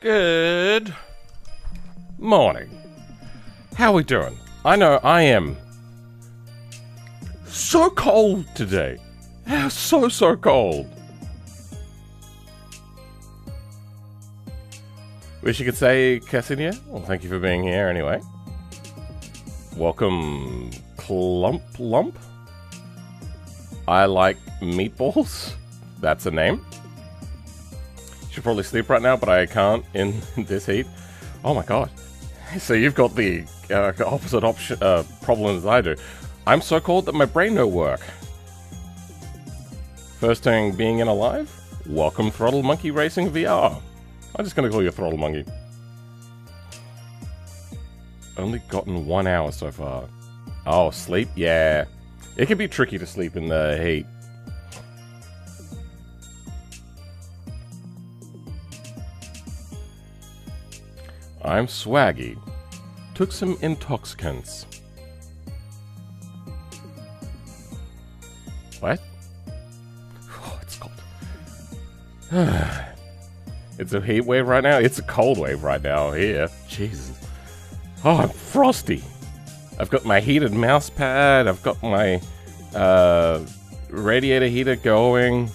Good morning. How we doing? I know I am so cold today. Yeah, so cold. Wish you could say Cassinia. Well, thank you for being here anyway. Welcome, Clump Lump. I like meatballs. That's a name. Should probably sleep right now, but I can't in this heat. Oh my god. So you've got the opposite problem as I do. I'm so cold that my brain don't work. First thing being in alive, welcome Throttle Monkey Racing VR. I'm just gonna call you Throttle Monkey. Only gotten 1 hour so far. Oh, sleep? Yeah. It can be tricky to sleep in the heat. I'm swaggy. Took some intoxicants. What? Oh, it's cold. It's a heat wave right now? It's a cold wave right now here. Jesus. Oh, I'm frosty. I've got my heated mouse pad. I've got my radiator heater going.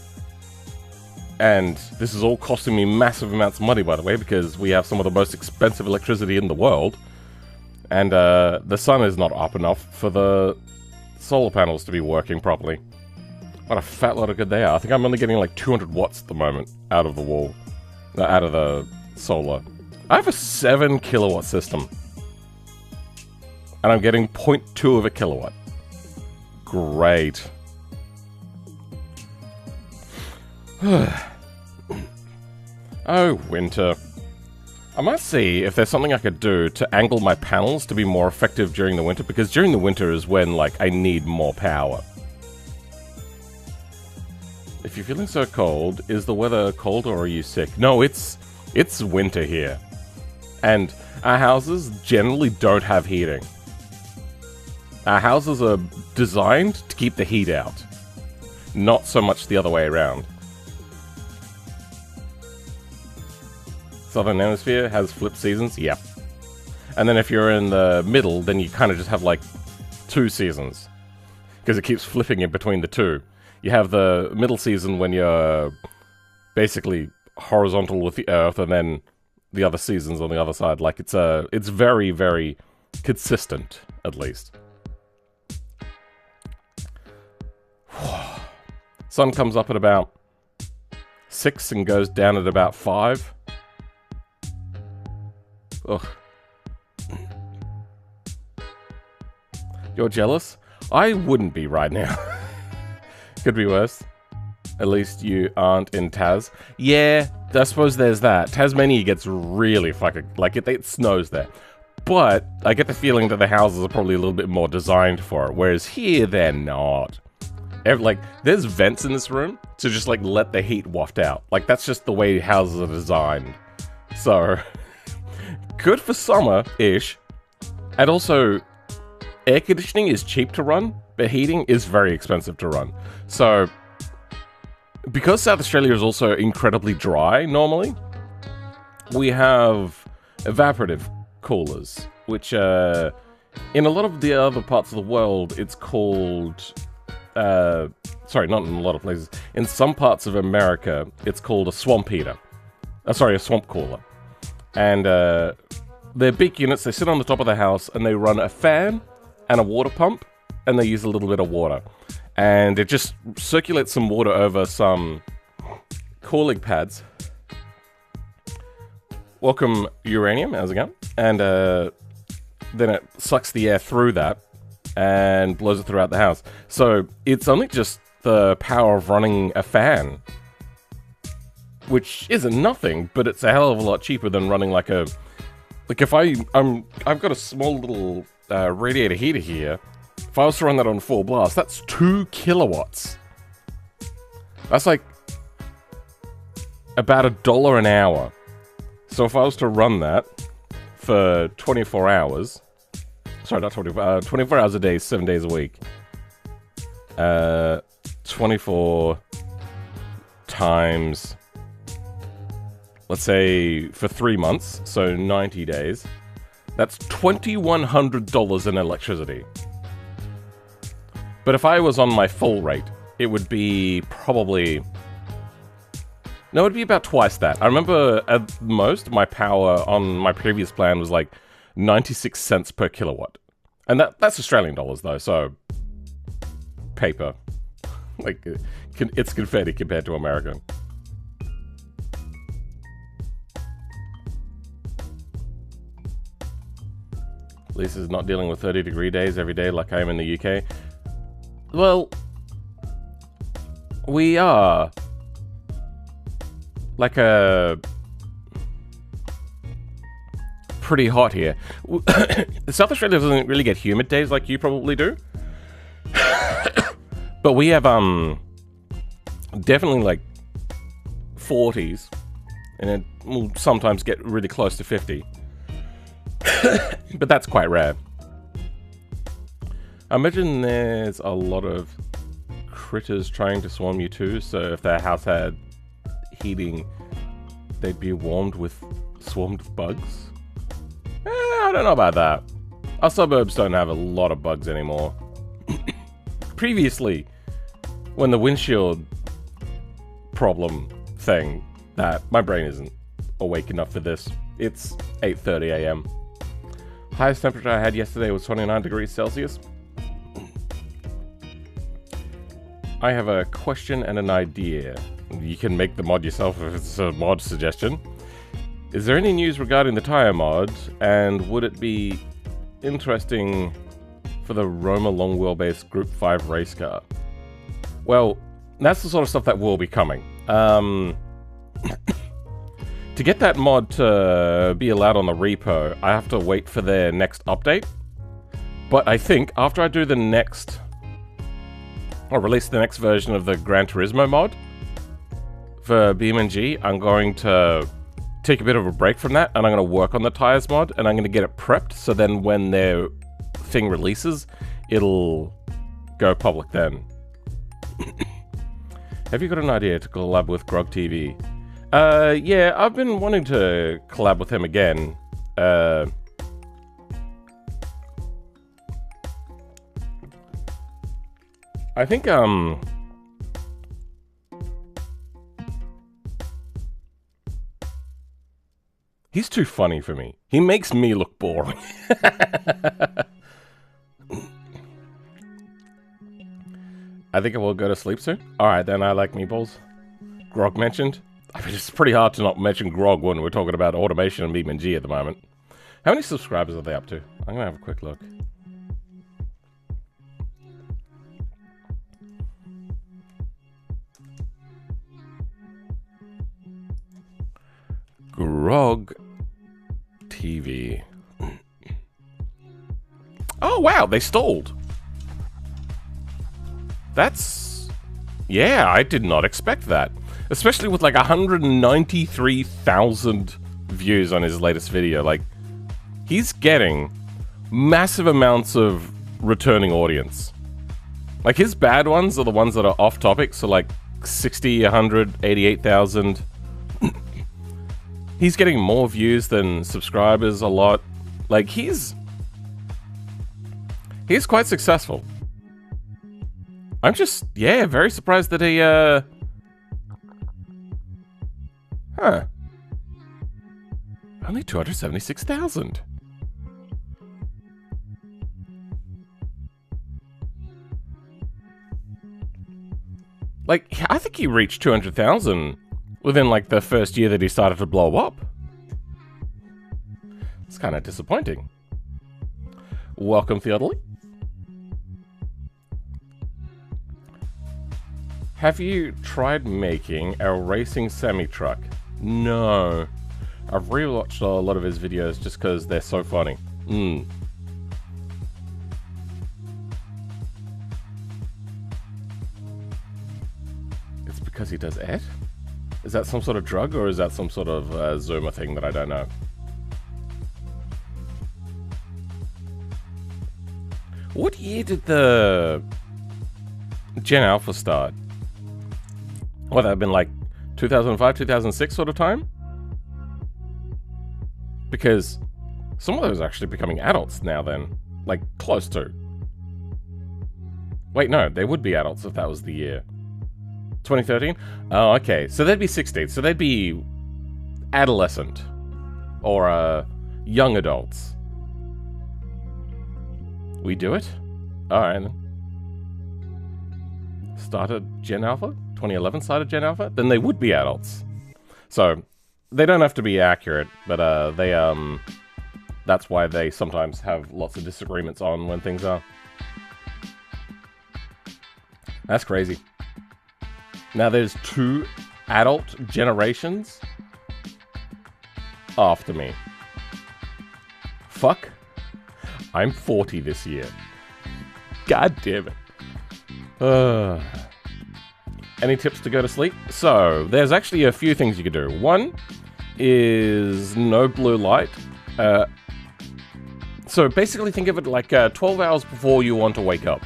And this is all costing me massive amounts of money, by the way, because we have some of the most expensive electricity in the world. And the sun is not up enough for the solar panels to be working properly. What a fat lot of good they are. I think I'm only getting like 200 watts at the moment out of the wall. Out of the solar. I have a 7 kilowatt system. And I'm getting 0.2 of a kilowatt. Great. Oh, winter. I might see if there's something I could do to angle my panels to be more effective during the winter, because during the winter is when, like, I need more power. If you're feeling so cold, is the weather cold or are you sick? No, it's winter here. And our houses generally don't have heating. Our houses are designed to keep the heat out. Not so much the other way around. Southern Hemisphere has flip seasons? Yep. And then if you're in the middle, then you kind of just have like 2 seasons. Because it keeps flipping in between the two. You have the middle season when you're basically horizontal with the Earth, and then the other seasons on the other side. Like, it's very, very consistent, at least. Sun comes up at about 6 and goes down at about 5. Ugh. You're jealous? I wouldn't be right now. Could be worse. At least you aren't in Tas. Yeah, I suppose there's that. Tasmania gets really fucking... like, it snows there. But I get the feeling that the houses are probably a little bit more designed for it, whereas here, they're not. Like, there's vents in this room to just, like, let the heat waft out. Like, that's just the way houses are designed. So, good for summer-ish. And also, air conditioning is cheap to run, but heating is very expensive to run. So, because South Australia is also incredibly dry, normally, we have evaporative coolers, which, in a lot of the other parts of the world, it's called... sorry, not in a lot of places. In some parts of America, it's called a swamp heater. Sorry, a swamp cooler. And they're big units. They sit on the top of the house, and they run a fan and a water pump, and they use a little bit of water. And it just circulates some water over some cooling pads. Welcome, uranium. How's it going? And then it sucks the air through that and blows it throughout the house. So it's only just the power of running a fan, which isn't nothing, but it's a hell of a lot cheaper than running like a... like if I've got a small little radiator heater here. If I was to run that on full blast, that's 2 kilowatts. That's like about $1 an hour. So if I was to run that for 24 hours... sorry, not 24, 24 hours a day, 7 days a week. 24 times, let's say, for 3 months, so 90 days. That's $2,100 in electricity. But if I was on my full rate, it would be probably... no, it would be about twice that. I remember at most, my power on my previous plan was like 96 cents per kilowatt. And that's Australian dollars, though, so... paper. Like, it's confetti compared to American. Lisa's not dealing with 30-degree days every day like I am in the UK. Well, we are. Like pretty hot here. South Australia doesn't really get humid days like you probably do. But we have, definitely like 40s. And it will sometimes get really close to 50. But that's quite rare. I imagine there's a lot of critters trying to swarm you too, so if their house had heating, they'd be swarmed with bugs? I don't know about that. Our suburbs don't have a lot of bugs anymore. Previously, when the windshield problem thing, that my brain isn't awake enough for this. It's 8:30 AM. Highest temperature I had yesterday was 29 degrees Celsius. I have a question and an idea. You can make the mod yourself if it's a mod suggestion. Is there any news regarding the tire mod, and would it be interesting for the Roma long wheelbase Group 5 race car? Well, that's the sort of stuff that will be coming. To get that mod to be allowed on the repo, I have to wait for their next update. But I think after I do the next, or release the next version of the Gran Turismo mod for BeamNG, I'm going to take a bit of a break from that, and I'm going to work on the tires mod, and I'm going to get it prepped, so then when their thing releases, it'll go public then. Have you got an idea to collab with Grog TV? Yeah, I've been wanting to collab with him again. I think, he's too funny for me. He makes me look boring. I think I will go to sleep soon. Alright, then I like meatballs. Grog mentioned. I mean, it's pretty hard to not mention Grog when we're talking about automation and BeamNG at the moment. How many subscribers are they up to? I'm gonna have a quick look. Grog TV. Oh wow, they stalled. That's... yeah, I did not expect that. Especially with like 193,000 views on his latest video. Like, he's getting massive amounts of returning audience. Like, his bad ones are the ones that are off topic, so like 60, 100, 88,000. He's getting more views than subscribers a lot. Like, he's quite successful. I'm just, yeah, very surprised that he, huh. Only 276,000. Like, I think he reached 200,000 within, like, the first year that he started to blow up. It's kind of disappointing. Welcome, Theodore. Have you tried making a racing semi-truck? No. I've rewatched a lot of his videos just because they're so funny. It's because he does it? Is that some sort of drug, or is that some sort of Zuma thing that I don't know? What year did the Gen Alpha start? What, that have been like 2005, 2006 sort of time? Because some of those are actually becoming adults now then. Like, close to. Wait, no, they would be adults if that was the year. 2013? Oh, okay. So they'd be 16. So they'd be adolescent. Or, young adults. We do it? Alright then. Started Gen Alpha? 2011 started Gen Alpha? Then they would be adults. So, they don't have to be accurate, but that's why they sometimes have lots of disagreements on when things are. That's crazy. Now there's 2 adult generations after me. Fuck. I'm 40 this year. God damn it. Any tips to go to sleep? So, there's actually a few things you could do. One is no blue light. So basically think of it like 12 hours before you want to wake up.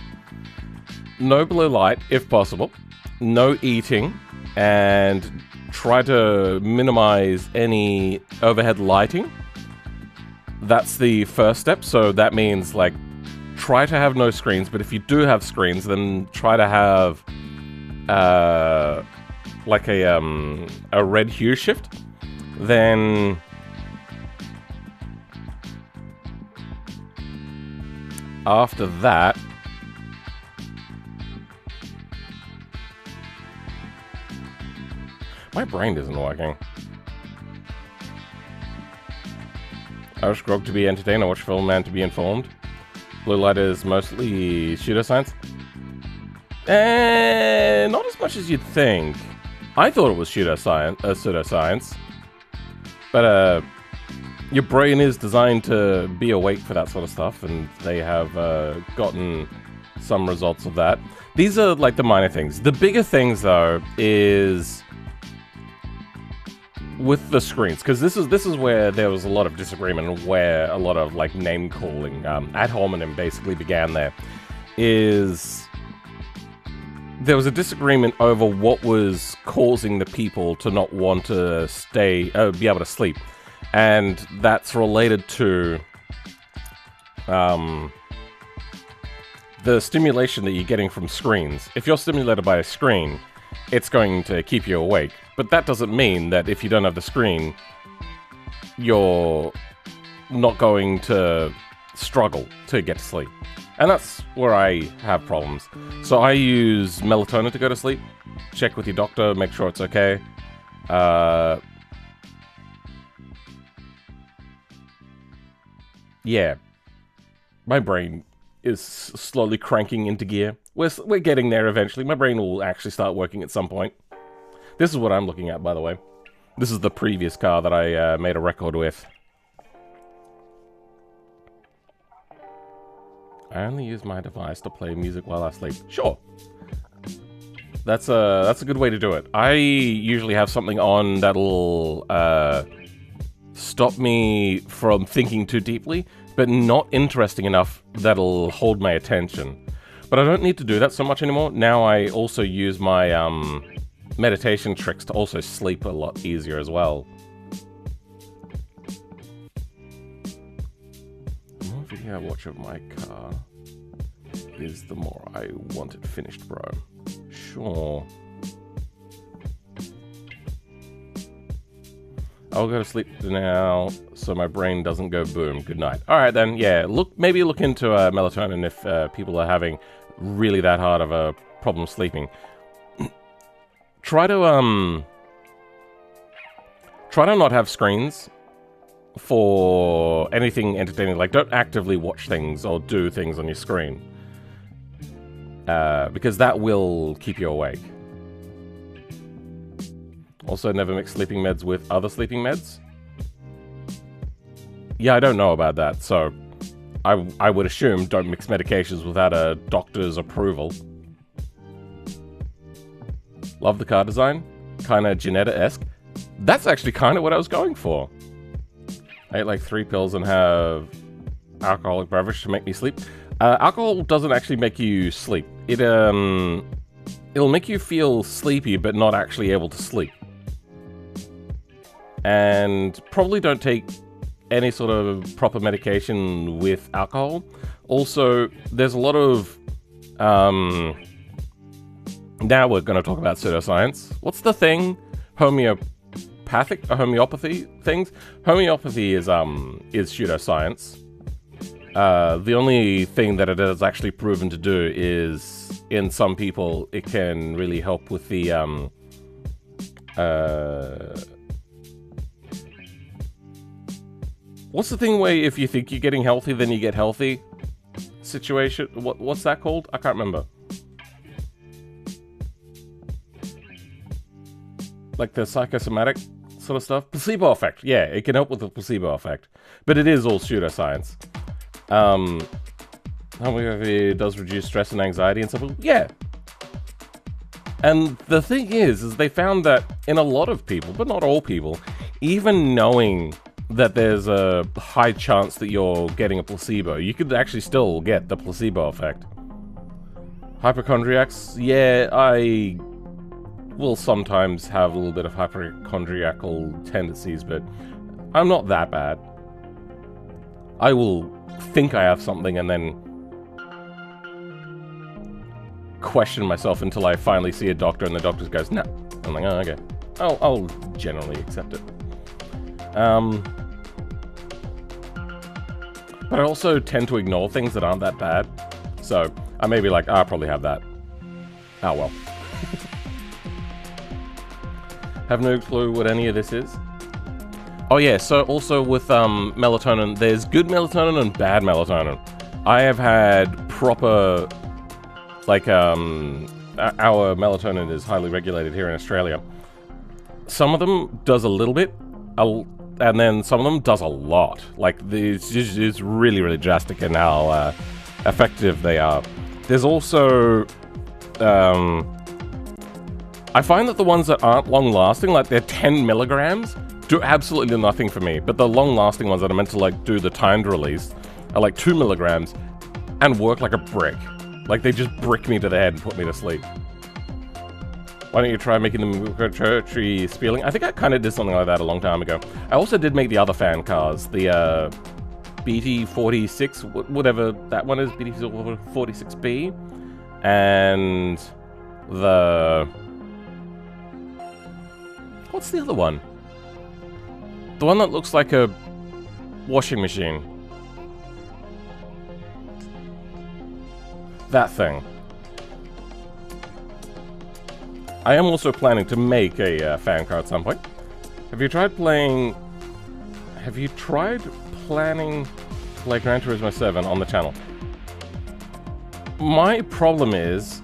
No blue light, if possible. No eating. And try to minimize any overhead lighting. That's the first step. So that means, like, try to have no screens. But if you do have screens, then try to have like a red hue shift. Then after that, My brain isn't working. I watch grog to be entertained, I watch film and to be informed. Blue light is mostly pseudoscience. Not as much as you'd think. I thought it was pseudoscience. But your brain is designed to be awake for that sort of stuff, and they have gotten some results of that. These are like the minor things. The bigger things, though, is with the screens, because this is where there was a lot of disagreement and where a lot of like name calling ad hominem basically began. There was a disagreement over what was causing the people to not want to be able to sleep, and that's related to the stimulation that you're getting from screens. If you're stimulated by a screen, it's going to keep you awake. But that doesn't mean that if you don't have the screen, you're not going to struggle to get to sleep. And that's where I have problems. So I use melatonin to go to sleep. Check with your doctor, make sure it's okay. Yeah. My brain is slowly cranking into gear. We're getting there eventually. My brain will actually start working at some point. This is what I'm looking at, by the way. This is the previous car that I made a record with. I only use my device to play music while I sleep. Sure. That's a good way to do it. I usually have something on that'll stop me from thinking too deeply, but not interesting enough that'll hold my attention. But I don't need to do that so much anymore. Now I also use my meditation tricks to also sleep a lot easier as well. The more video I watch of my car is the more I want it finished, bro. Sure. I'll go to sleep now so my brain doesn't go boom. Good night. Alright then, yeah, maybe look into melatonin if people are having really that hard of a problem sleeping. Try to not have screens for anything entertaining. Like, don't actively watch things or do things on your screen. Because that will keep you awake. Also, never mix sleeping meds with other sleeping meds. Yeah, I don't know about that, so I would assume don't mix medications without a doctor's approval. Love the car design. Kind of Janetta-esque. That's actually kind of what I was going for. I ate like 3 pills and have alcoholic beverage to make me sleep. Alcohol doesn't actually make you sleep. It'll make you feel sleepy, but not actually able to sleep. And probably don't take any sort of proper medication with alcohol. Also, there's a lot of... now we're going to talk about pseudoscience. What's the thing? Homeopathy things? Homeopathy is pseudoscience. The only thing that it is actually proven to do is, in some people, it can really help with the, what's the thing where if you think you're getting healthy, then you get healthy situation? What's that called? I can't remember. Like the psychosomatic sort of stuff? Placebo effect. Yeah, it can help with the placebo effect. But it is all pseudoscience. Homeopathy does reduce stress and anxiety and stuff. Yeah. And the thing is they found that in a lot of people, but not all people, even knowing that there's a high chance that you're getting a placebo, you could actually still get the placebo effect. Hypochondriacs, yeah, I will sometimes have a little bit of hypochondriacal tendencies, but I'm not that bad. I will think I have something and then question myself until I finally see a doctor and the doctor goes, no. I'm like, oh, okay. I'll generally accept it. But I also tend to ignore things that aren't that bad. So I may be like, I'll probably have that. Oh well. Have no clue what any of this is. Oh yeah, so also with melatonin, there's good melatonin and bad melatonin. I have had proper, like, our melatonin is highly regulated here in Australia. Some of them does a little bit, and then some of them does a lot. Like, it's really, really drastic in how effective they are. There's also, I find that the ones that aren't long-lasting, like they're 10 milligrams, do absolutely nothing for me. But the long-lasting ones that are meant to, like, do the timed release are like 2 milligrams and work like a brick. Like, they just brick me to the head and put me to sleep. Why don't you try making the Mercury spieling? I think I kind of did something like that a long time ago. I also did make the other fan cars, the BT46, whatever that one is, BT46B, and the... What's the other one? The one that looks like a washing machine. That thing. I am also planning to make a fan car at some point. Have you tried planning to play Gran Turismo 7 on the channel? My problem is,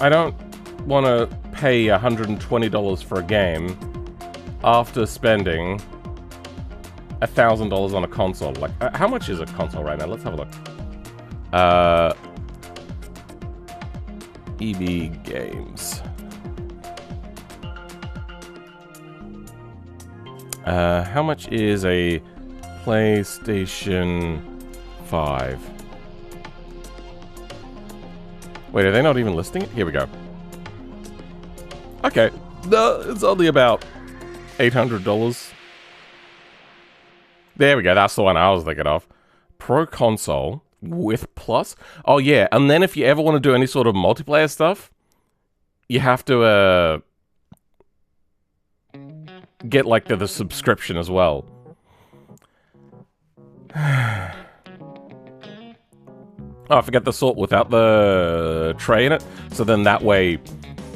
I don't want to pay $120 for a game after spending $1,000 on a console. Like, how much is a console right now? Let's have a look. EB Games. How much is a PlayStation 5? Wait, are they not even listing it? Here we go. Okay, it's only about $800. There we go, that's the one I was thinking of. Pro Console with Plus? Oh yeah, and then if you ever want to do any sort of multiplayer stuff, you have to get like the subscription as well. Oh, I forgot the sort without the tray in it. So then that way,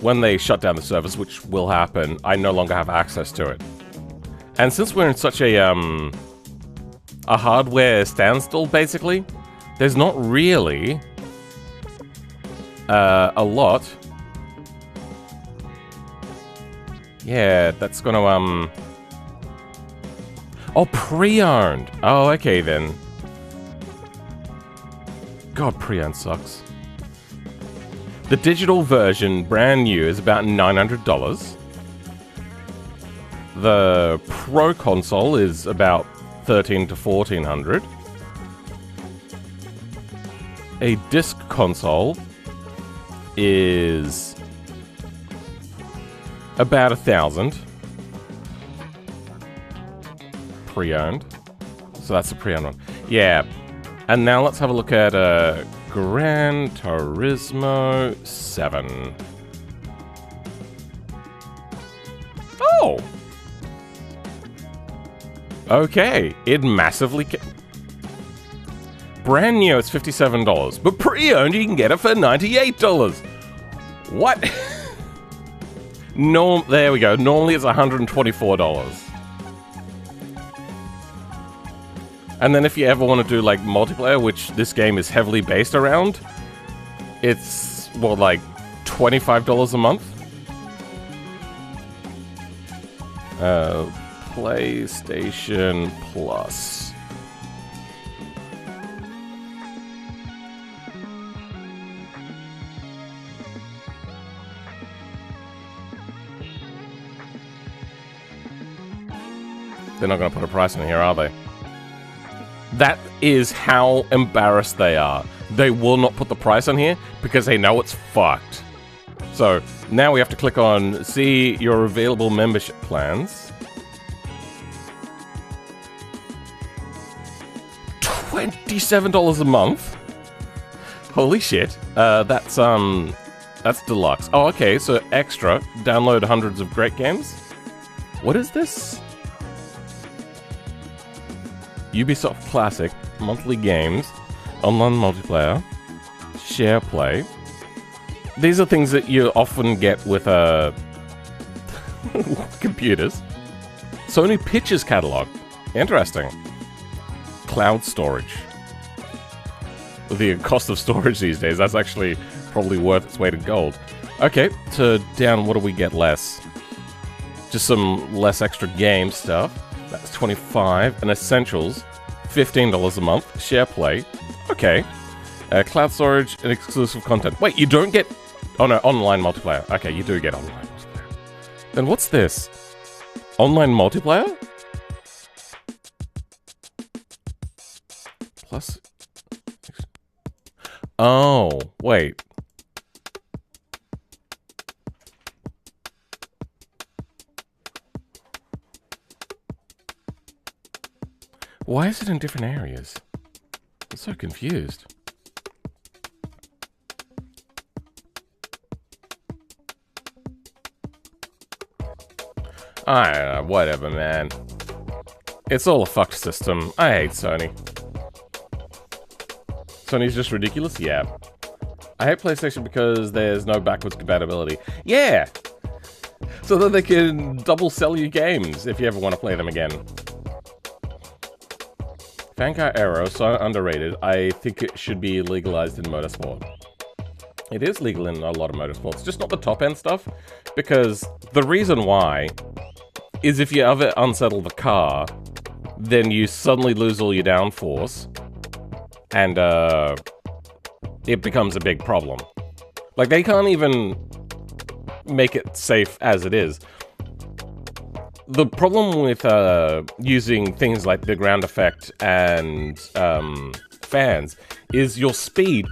when they shut down the service, which will happen, I no longer have access to it. And since we're in such a hardware standstill, basically, there's not really a lot. Yeah, that's gonna, oh, pre-owned. Oh, okay then. God, pre-owned sucks. The digital version, brand new, is about $900. The Pro console is about $1,300 to $1,400. A disc console is about $1,000. Pre-owned. So that's a pre-owned one. Yeah. And now let's have a look at Gran Turismo 7. Oh! Okay, it massively... Brand new, it's $57, but pre-owned, you can get it for $98. What? There we go. Normally it's $124. And then if you ever want to do like multiplayer, which this game is heavily based around, it's, well, like $25 a month. PlayStation Plus. They're not going to put a price in here, are they? That is how embarrassed they are. They will not put the price on here because they know it's fucked. So now we have to click on see your available membership plans. $27 a month? Holy shit. That's deluxe. Oh, okay, so extra. Download hundreds of great games. What is this? Ubisoft Classic, monthly games, online multiplayer, share play. These are things that you often get with Computers. Sony Pictures catalog. Interesting. Cloud storage. With the cost of storage these days, that's actually probably worth its weight in gold. Okay, so down, what do we get less? Just some less extra game stuff. That's 25. And essentials, $15 a month. Share play. Okay. Cloud storage and exclusive content. Wait, you don't get... Oh no, online multiplayer. Okay, you do get online multiplayer. Then what's this? Online multiplayer? Plus... Oh, wait. Why is it in different areas? I'm so confused. I don't know, whatever, man. It's all a fucked system. I hate Sony. Sony's just ridiculous? Yeah. I hate PlayStation because there's no backwards compatibility. Yeah! So that they can double sell you games if you ever want to play them again. Fancar Aero, so underrated. I think it should be legalized in motorsport. It is legal in a lot of motorsports, just not the top-end stuff. Because the reason why is if you ever unsettle the car, then you suddenly lose all your downforce, and it becomes a big problem. Like, they can't even make it safe as it is. The problem with using things like the ground effect and fans is your speed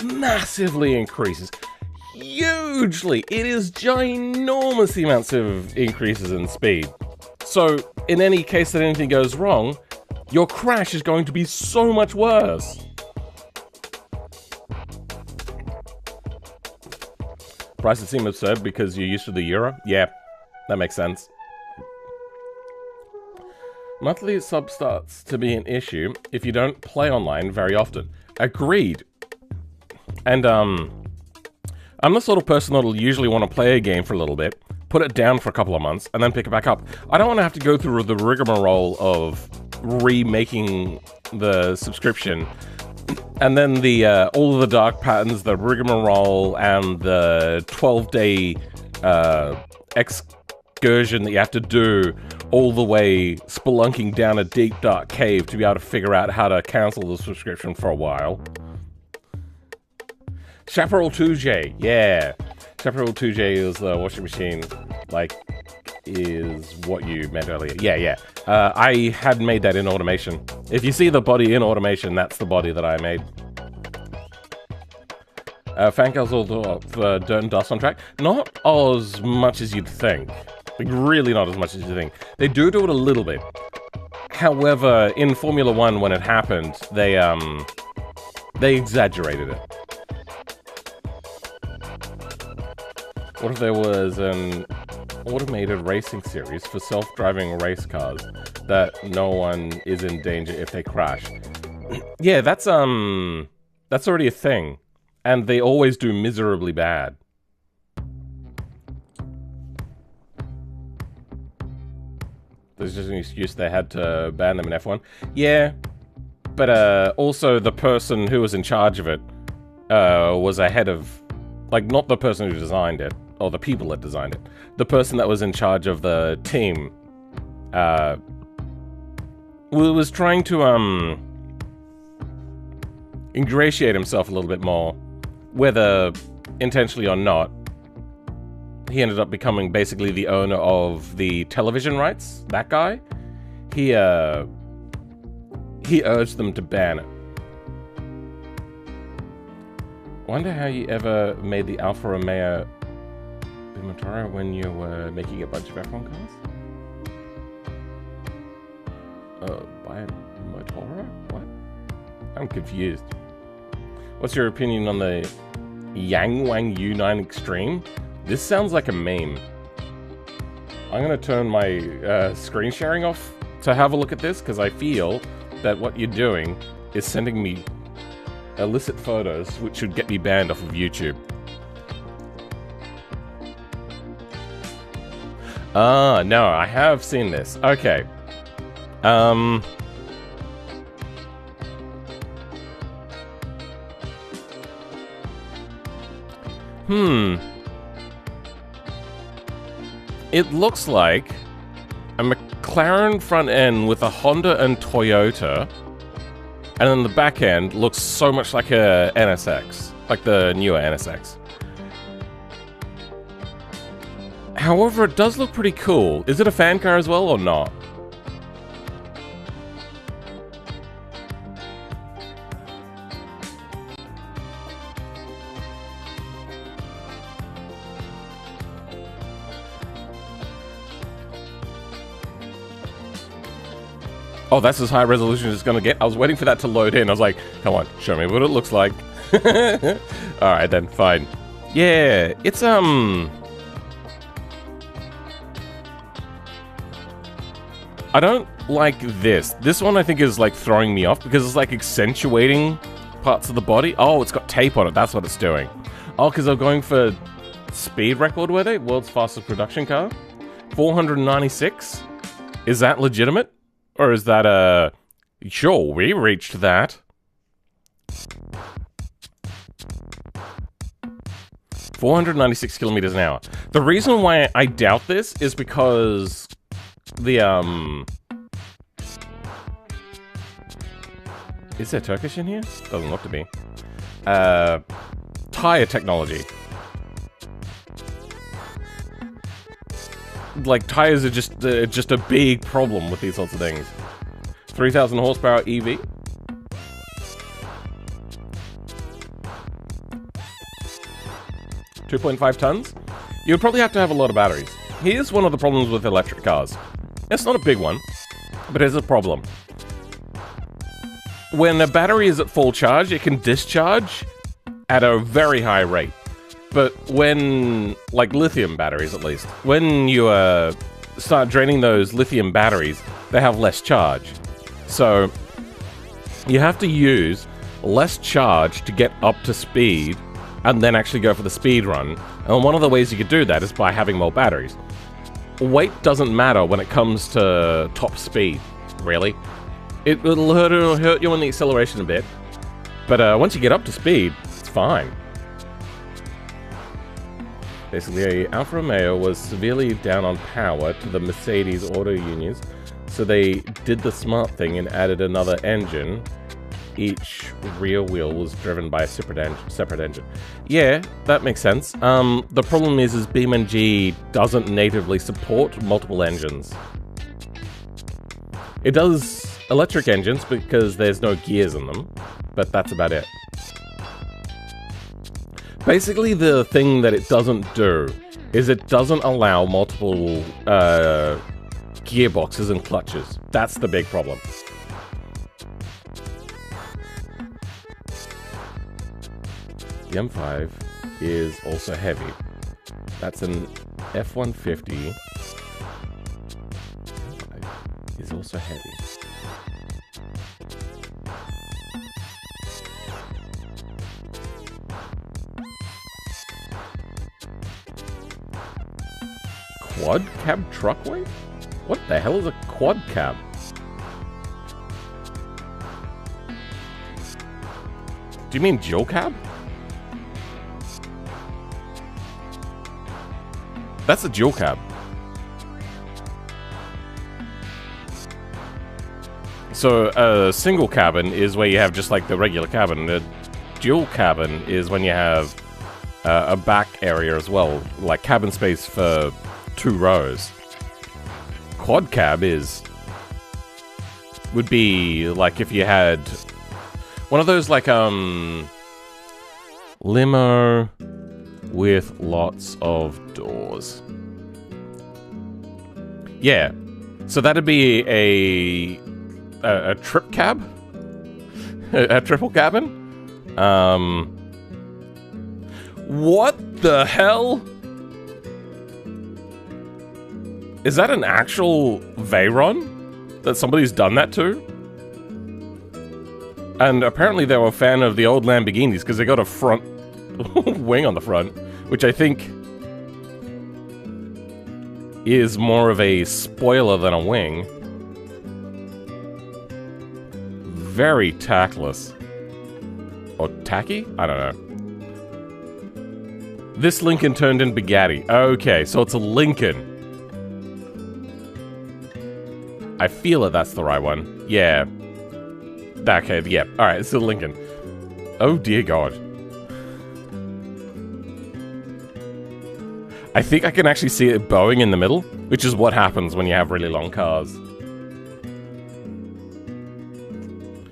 massively increases. Hugely! It is ginormous amounts of increases in speed. So, in any case that anything goes wrong, your crash is going to be so much worse. Prices seem absurd because you're used to the euro? Yeah, that makes sense. Monthly sub starts to be an issue if you don't play online very often. Agreed. And, I'm the sort of person that'll usually want to play a game for a little bit, put it down for a couple of months, and then pick it back up. I don't want to have to go through the rigmarole of remaking the subscription, and then the all of the dark patterns, the rigmarole, and the 12-day excursion that you have to do, all the way spelunking down a deep, dark cave to be able to figure out how to cancel the subscription for a while. Chaparral 2J, yeah. Chaparral 2J is the washing machine, like, is what you meant earlier. Yeah. I had made that in Automation. If you see the body in Automation, that's the body that I made. Fancals all the Dirt and Dust on track. Not as much as you'd think. Like, really not as much as you think. They do it a little bit. However, in Formula 1, when it happened, they exaggerated it. What if there was an automated racing series for self-driving race cars that no one is in danger if they crash? Yeah, that's already a thing, and they always do miserably bad. There's just an excuse they had to ban them in F1. Yeah, but also the person who was in charge of it was ahead of, like, not the person who designed it, or the people that designed it. The person that was in charge of the team was trying to ingratiate himself a little bit more, whether intentionally or not. He ended up becoming basically the owner of the television rights, that guy. He urged them to ban it. Wonder how you ever made the Alfa Romeo Bimotoro when you were making a bunch of F1 cars? By a Motoro? What? I'm confused. What's your opinion on the Yangwang U9 Extreme? This sounds like a meme. I'm gonna turn my screen sharing off to have a look at this, because I feel that what you're doing is sending me illicit photos, which should get me banned off of YouTube. No, I have seen this. Okay. It looks like a McLaren front end with a Honda and Toyota, and then the back end looks so much like a NSX, like the newer NSX. However, it does look pretty cool. Is it a fan car as well or not? Oh, that's as high resolution as it's gonna get. I was waiting for that to load in. I was like, come on, show me what it looks like. Alright then, fine. Yeah, it's I don't like this. This one I think is like throwing me off because it's like accentuating parts of the body. Oh, it's got tape on it. That's what it's doing. Oh, because they're going for speed record, were they? World's fastest production car? 496? Is that legitimate? Or is that a... Sure, we reached that. 496 kilometers an hour. The reason why I doubt this is because the, Is there Turkish in here? Doesn't look to be. Tire technology. Like, tires are just a big problem with these sorts of things. 3,000 horsepower EV. $2.5 tons. You would probably have to have a lot of batteries. Here's one of the problems with electric cars. It's not a big one, but it's a problem. When a battery is at full charge, it can discharge at a very high rate. But when, like lithium batteries at least, when you start draining those lithium batteries, they have less charge. So you have to use less charge to get up to speed and then actually go for the speed run. And one of the ways you could do that is by having more batteries. Weight doesn't matter when it comes to top speed, really. It'll hurt you on the acceleration a bit, but once you get up to speed, it's fine. Basically, Alfa Romeo was severely down on power to the Mercedes auto unions, so they did the smart thing and added another engine. Each rear wheel was driven by a separate engine. Yeah, that makes sense. The problem is BeamNG doesn't natively support multiple engines. It does electric engines because there's no gears in them, but that's about it. Basically, the thing that it doesn't do is it doesn't allow multiple gearboxes and clutches. That's the big problem. The M5 is also heavy. That's an F-150. Is also heavy. Quad cab truck weight? What the hell is a quad cab? Do you mean dual cab? That's a dual cab. So a single cabin is where you have just like the regular cabin. The dual cabin is when you have a back area as well, like cabin space for 2 rows. Quad cab would be like if you had one of those like limo with lots of doors. Yeah, so that'd be a trip cab, a triple cabin. What the hell? Is that an actual Veyron that somebody's done that to? And apparently they were a fan of the old Lamborghinis because they got a front wing on the front, which I think is more of a spoiler than a wing. Very tactless. Or tacky? I don't know. This Lincoln turned in Bugatti. Okay, so it's a Lincoln. I feel that that's the right one. Yeah. Okay, yeah. Alright, it's a Lincoln. Oh dear God. I think I can actually see it bowing in the middle, which is what happens when you have really long cars.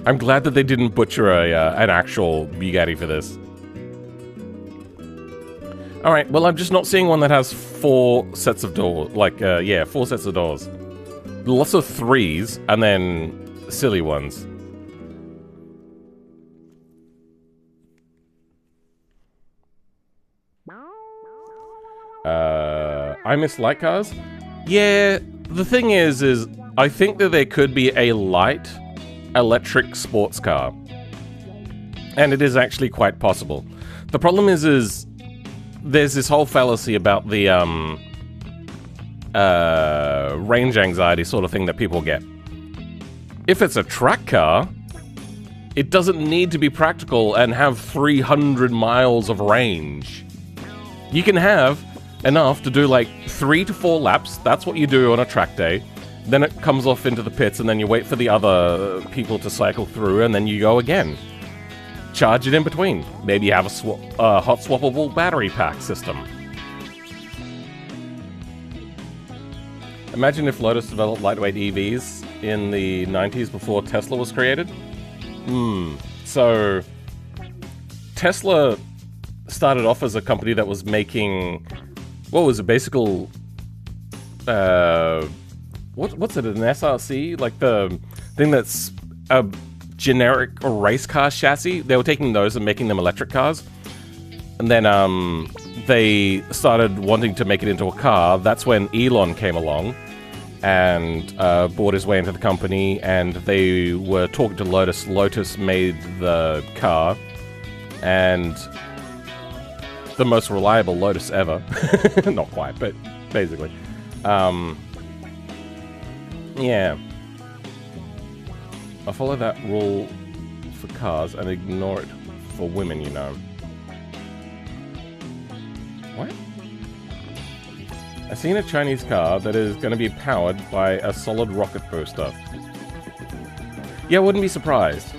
I'm glad that they didn't butcher an actual Bugatti for this. Alright, well I'm just not seeing one that has 4 sets of doors. Like, yeah, 4 sets of doors. Lots of 3s, and then silly ones. I miss light cars? Yeah, the thing is I think that there could be a light electric sports car. And it is actually quite possible. The problem is there's this whole fallacy about the range anxiety sort of thing that people get. If it's a track car, it doesn't need to be practical and have 300 miles of range. You can have enough to do like 3 to 4 laps. That's what you do on a track day. Then it comes off into the pits, and then you wait for the other people to cycle through, and then you go again. Charge it in between. Maybe you have a hot swappable battery pack system. Imagine if Lotus developed lightweight EVs in the 90s before Tesla was created. So Tesla started off as a company that was making, what was it, basically, what's it, an SRC? Like the thing that's a generic race car chassis. They were taking those and making them electric cars. And then they started wanting to make it into a car. That's when Elon came along and bought his way into the company, and they were talking to Lotus. Lotus made the car, and the most reliable Lotus ever. Not quite, but basically. Yeah. I follow that rule for cars and ignore it for women, you know. What? I've seen a Chinese car that is going to be powered by a solid rocket booster. Yeah, I wouldn't be surprised.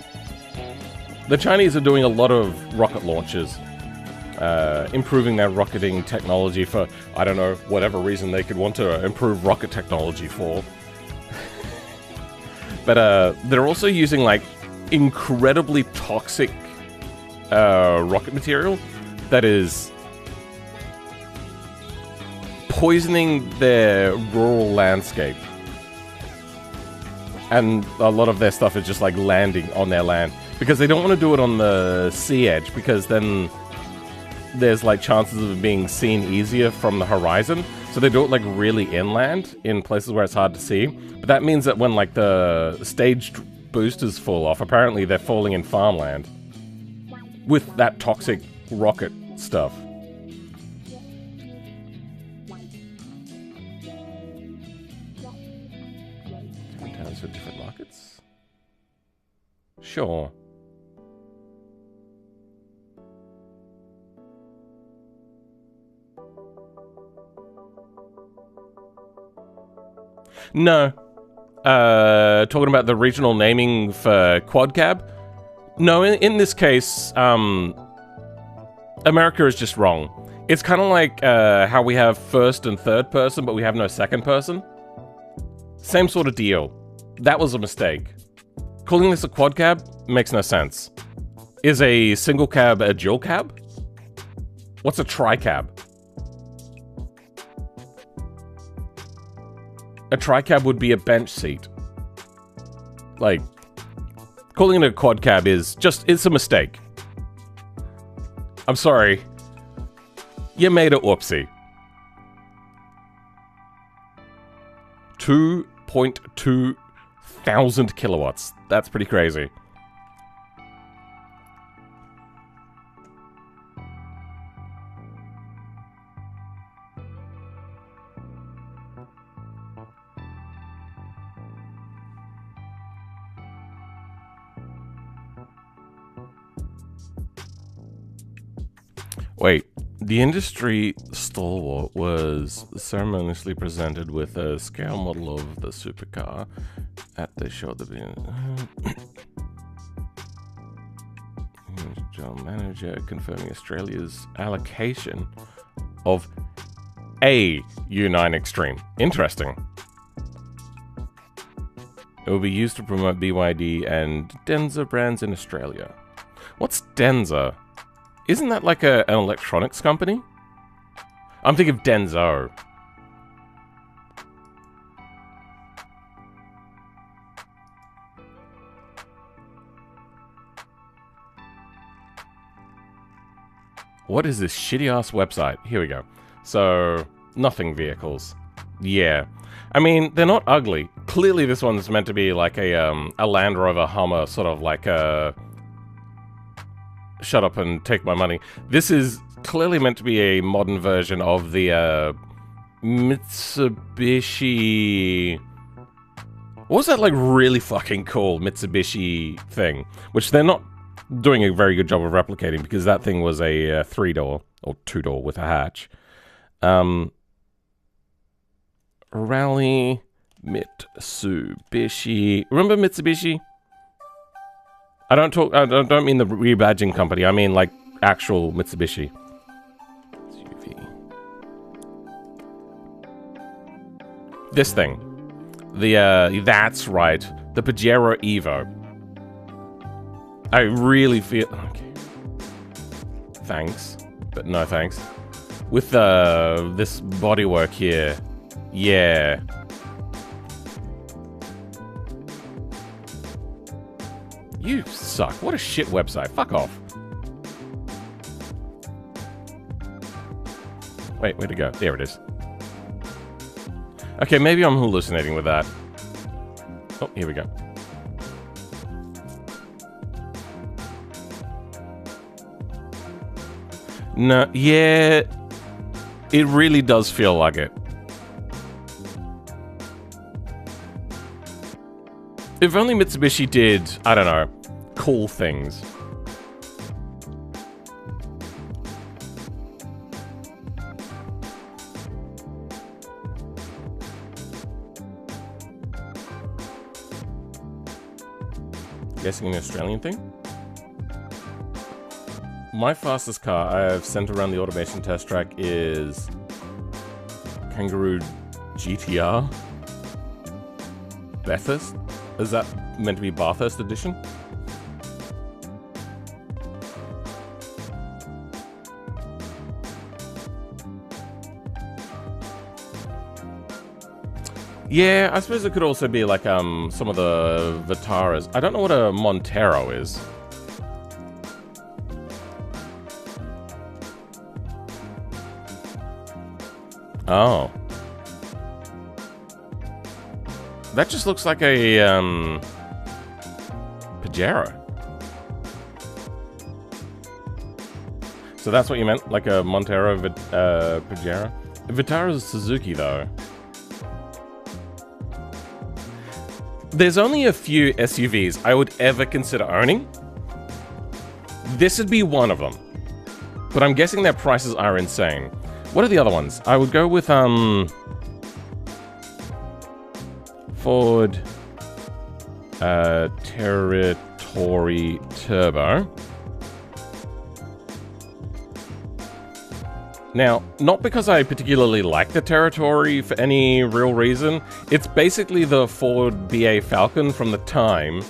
The Chinese are doing a lot of rocket launches. Improving their rocketing technology for, I don't know, whatever reason they could want to improve rocket technology for. But they're also using, like, incredibly toxic rocket material that is poisoning their rural landscape. And a lot of their stuff is just, like, landing on their land. Because they don't want to do it on the sea edge, because then there's, like, chances of it being seen easier from the horizon. So they do it, like, really inland, in places where it's hard to see. But that means that when, like, the staged boosters fall off, apparently they're falling in farmland. With that toxic rocket stuff. Different towns for different markets? Sure. No. Talking about the regional naming for quad cab? No, in this case, America is just wrong. It's kind of like how we have first and third person, but we have no second person. Same sort of deal. That was a mistake. Calling this a quad cab makes no sense. Is a single cab a dual cab? What's a tri-cab? A tri-cab would be a bench seat. Like, calling it a quad cab is just, it's a mistake. I'm sorry. You made a whoopsie. 2.2 thousand kilowatts. That's pretty crazy. Wait, the industry stalwart was ceremoniously presented with a scale model of the supercar at the show. General manager confirming Australia's allocation of a U9 Extreme. Interesting. It will be used to promote BYD and Denza brands in Australia. What's Denza? Isn't that like an electronics company? I'm thinking of Denso. What is this shitty-ass website? Here we go. So, nothing vehicles. Yeah. I mean, they're not ugly. Clearly this one's meant to be like a Land Rover Hummer, sort of like a... Shut up and take my money. This is clearly meant to be a modern version of the Mitsubishi... What was that, like, really fucking cool Mitsubishi thing? Which they're not doing a very good job of replicating, because that thing was a 3-door, or 2-door with a hatch. Rally Mitsubishi. Remember Mitsubishi? I don't mean the rebadging company. I mean like actual Mitsubishi. SUV. This thing. That's right. The Pajero Evo. I really feel... Okay. Thanks. But no thanks. With this bodywork here. Yeah. You suck. What a shit website. Fuck off. Wait, where'd it go? There it is. Okay, maybe I'm hallucinating with that. Oh, here we go. No, yeah. It really does feel like it. If only Mitsubishi did, I don't know, cool things. Guessing an Australian thing? My fastest car I've sent around the automation test track is Kangaroo GTR. Bathurst? Is that meant to be Bathurst edition? Yeah, I suppose it could also be like some of the Vitaras. I don't know what a Montero is. Oh. That just looks like a, Pajero. So that's what you meant? Like a Montero Pajero? Vitara's Suzuki, though. There's only a few SUVs I would ever consider owning. This would be one of them. But I'm guessing their prices are insane. What are the other ones? I would go with, Ford Territory Turbo. Now, not because I particularly like the Territory for any real reason. It's basically the Ford BA Falcon from the time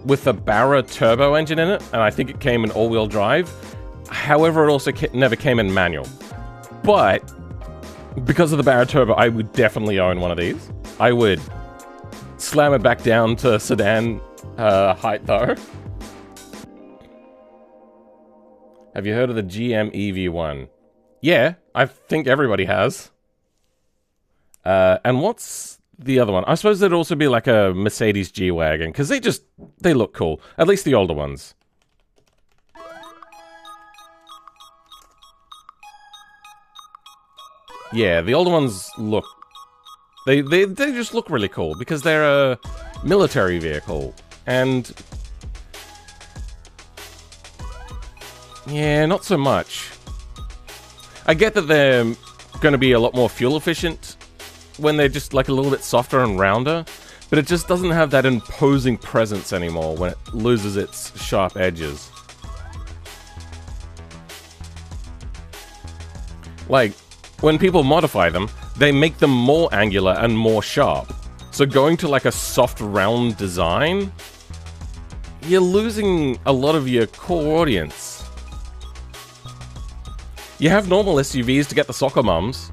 with the Barra turbo engine in it, and I think it came in all-wheel drive. However, it also never came in manual. But because of the Barra turbo, I would definitely own one of these. I would slam it back down to sedan height, though. Have you heard of the GM EV1? Yeah, I think everybody has. And what's the other one? I suppose there'd also be like a Mercedes G-Wagon, because they look cool. At least the older ones. Yeah, the older ones look... They just look really cool, because they're a military vehicle. And... yeah, not so much. I get that they're going to be a lot more fuel efficient when they're just like a little bit softer and rounder, but it just doesn't have that imposing presence anymore when it loses its sharp edges. Like, when people modify them, they make them more angular and more sharp. So going to like a soft round design, you're losing a lot of your core audience. You have normal SUVs to get the soccer mums.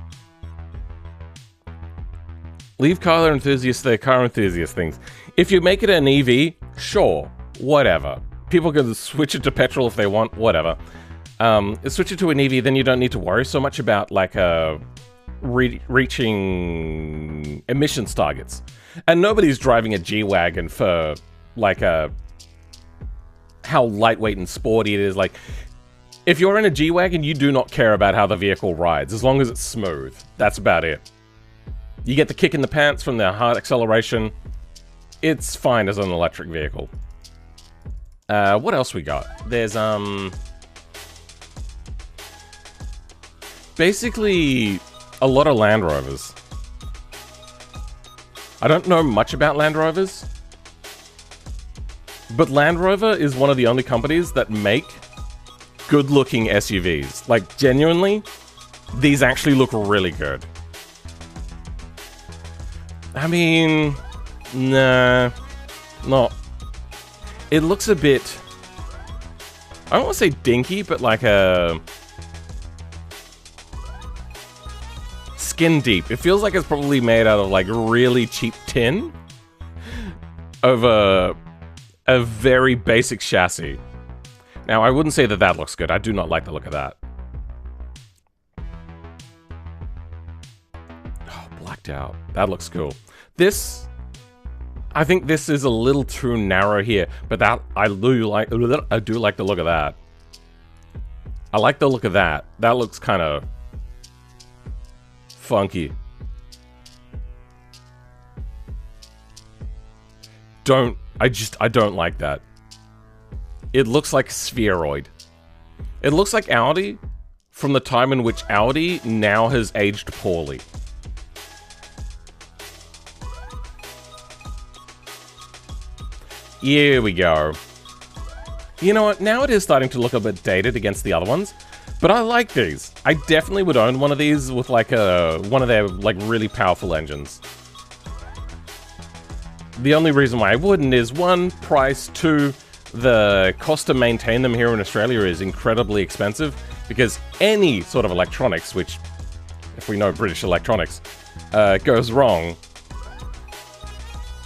Leave car enthusiasts their car enthusiast things. If you make it an EV, sure, whatever. People can switch it to petrol if they want, whatever. Switch it to an EV, then you don't need to worry so much about like reaching emissions targets. And nobody's driving a G-Wagon for like how lightweight and sporty it is. Like, if you're in a G-Wagon, you do not care about how the vehicle rides, as long as it's smooth. That's about it. You get the kick in the pants from the hard acceleration. It's fine as an electric vehicle. What else we got? There's, basically a lot of Land Rovers. I don't know much about Land Rovers, but Land Rover is one of the only companies that make good-looking SUVs. Like, genuinely, these actually look really good. I mean, nah, not. It looks a bit, I don't want to say dinky, but like a skin deep. It feels like it's probably made out of like really cheap tin over a very basic chassis. Now, I wouldn't say that that looks good. I do not like the look of that. Oh, blacked out. That looks cool. This, I think this is a little too narrow here, but that I do like the look of that. I like the look of that. That looks kind of funky. I don't like that. It looks like spheroid. It looks like Audi from the time in which Audi now has aged poorly. Here we go. You know what? Now it is starting to look a bit dated against the other ones, but I like these. I definitely would own one of these with like one of their like really powerful engines. The only reason why I wouldn't is 1, price, 2, the cost to maintain them here in Australia is incredibly expensive, because any sort of electronics, which, if we know British electronics, goes wrong,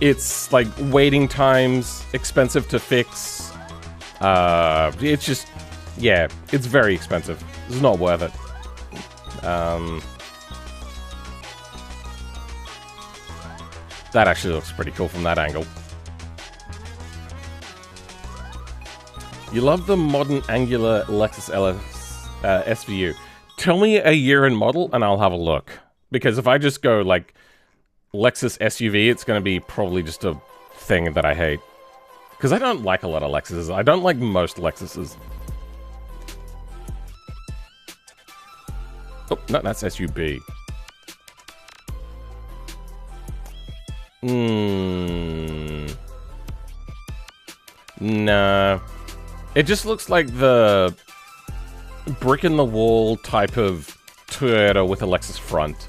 it's like waiting times, expensive to fix. It's just, yeah, it's very expensive. It's not worth it. That actually looks pretty cool from that angle. You love the modern angular Lexus LS SVU. Tell me a year and model and I'll have a look. Because if I just go like Lexus SUV, it's going to be probably just a thing that I hate. Because I don't like a lot of Lexuses. I don't like most Lexuses. Oh, no, that's SUB. Nah. It just looks like the brick-in-the-wall type of Toyota with a Lexus front.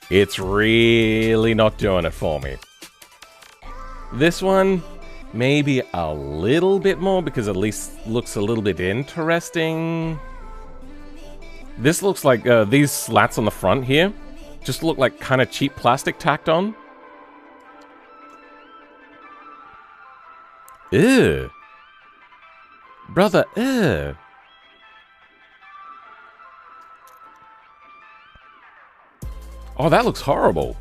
It's really not doing it for me. This one, maybe a little bit more, because at least looks a little bit interesting. This looks like these slats on the front here just look like kind of cheap plastic tacked on. Ew. Brother, ew. Oh, that looks horrible.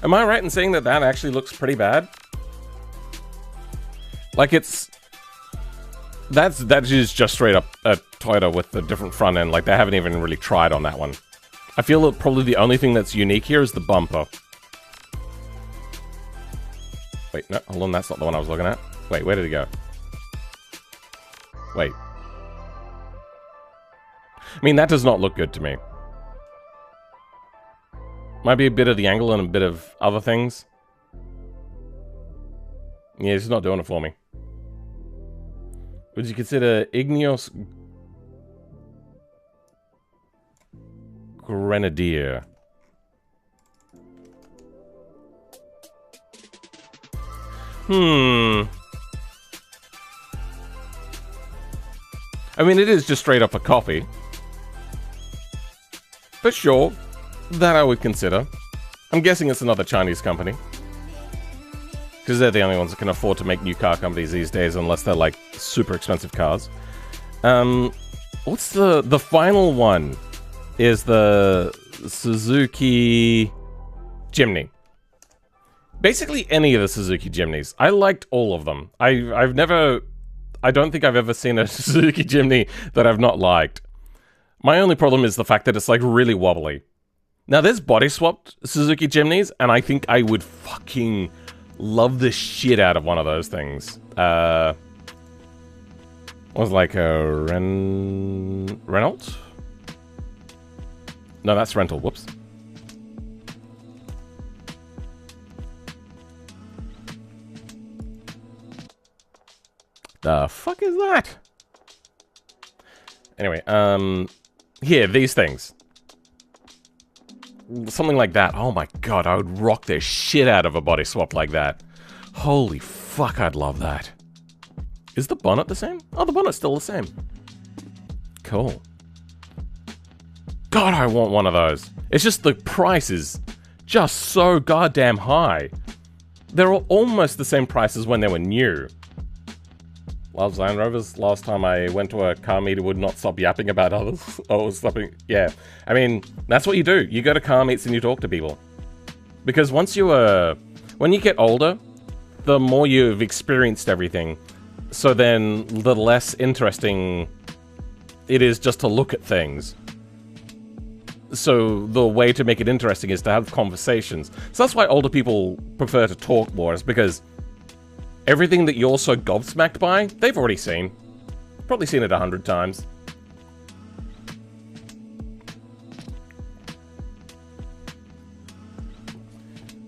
Am I right in saying that that actually looks pretty bad? Like it's... That is just straight up a Toyota with a different front end. Like they haven't even really tried on that one. I feel that probably the only thing that's unique here is the bumper. Wait, no, hold on, that's not the one I was looking at. Wait, where did it go? Wait. I mean, that does not look good to me. Might be a bit of the angle and a bit of other things. Yeah, it's not doing it for me. Would you consider Igneous Grenadier? I mean, it is just straight up a copy. But sure, that I would consider. I'm guessing it's another Chinese company. Because they're the only ones that can afford to make new car companies these days, unless they're like super expensive cars. What's the final one? Is the Suzuki Jimny. Basically any of the Suzuki Jimnys. I liked all of them. I don't think I've ever seen a Suzuki Jimny that I've not liked. My only problem is the fact that it's like really wobbly. Now there's body swapped Suzuki Jimnys, and I think I would fucking love the shit out of one of those things. Was like a Renault? No, that's rental. Whoops. The fuck is that? Anyway, here, these things. Something like that. Oh my god, I would rock the shit out of a body swap like that. Holy fuck, I'd love that. Is the bonnet the same? Oh, the bonnet's still the same. Cool. God, I want one of those. It's just the price is just so goddamn high. They're almost the same price as when they were new. Loves Land Rovers. Last time I went to a car meet, would not stop yapping about others. Oh, stopping. Yeah. I mean, that's what you do. You go to car meets and you talk to people. Because once when you get older, the more you've experienced everything, so then the less interesting it is just to look at things. So the way to make it interesting is to have conversations. So that's why older people prefer to talk more, is because everything that you're so gobsmacked by, they've already seen. Probably seen it 100 times.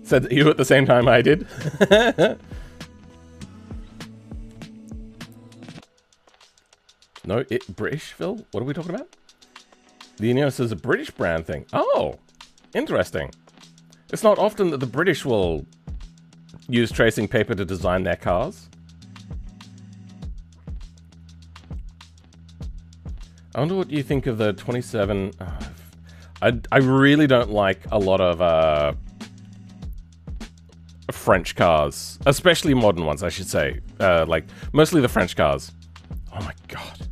Said that you at the same time I did. No, British, Phil? What are we talking about? The Ineos is a British brand thing. Oh, interesting. It's not often that the British will use tracing paper to design their cars. I wonder what you think of the 27... I really don't like a lot of French cars. Especially modern ones, I should say. Like, mostly the French cars. Oh my god.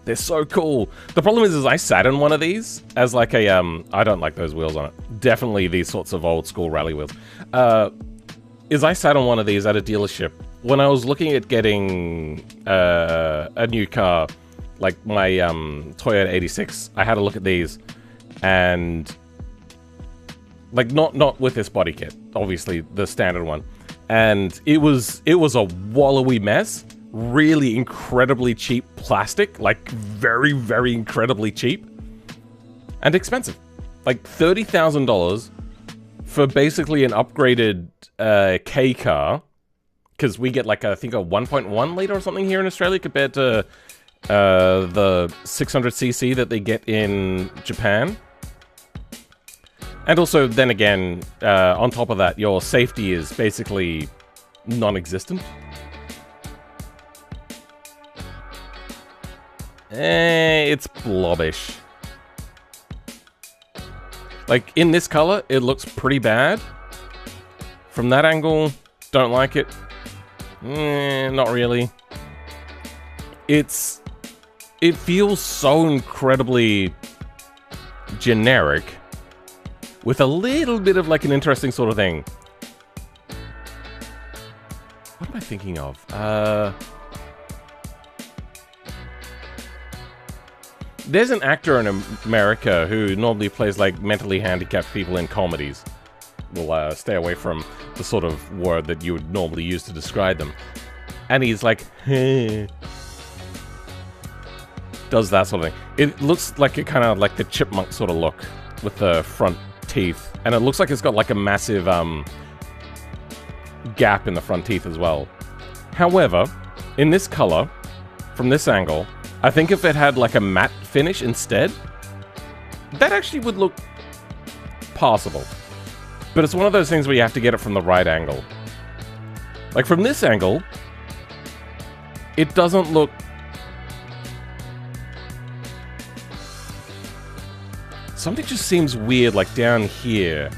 They're so cool. The problem is I sat in one of these as like a, I don't like those wheels on it. Definitely these sorts of old school rally wheels. I sat on one of these at a dealership when I was looking at getting a new car, like my Toyota 86. I had a look at these, and like not with this body kit, obviously the standard one, and it was a wallowy mess. Really incredibly cheap plastic, like very, very incredibly cheap and expensive. Like $30,000 for basically an upgraded K car, because we get like I think a 1.1 liter or something here in Australia compared to the 600cc that they get in Japan. And also, then again, on top of that, your safety is basically non-existent. It's blobbish. Like, in this color, it looks pretty bad. From that angle, don't like it. Not really. It feels so incredibly generic, with a little bit of like an interesting sort of thing. What am I thinking of? There's an actor in America who normally plays like mentally handicapped people in comedies. we'll stay away from the sort of word that you would normally use to describe them. And he's like, hey. Does that sort of thing. It looks like it kind of like the chipmunk sort of look with the front teeth. And it looks like it's got like a massive gap in the front teeth as well. However, in this color, from this angle, I think if it had like a matte finish instead, that actually would look passable. But it's one of those things where you have to get it from the right angle. Like from this angle, it doesn't look... Something just seems weird, like down here.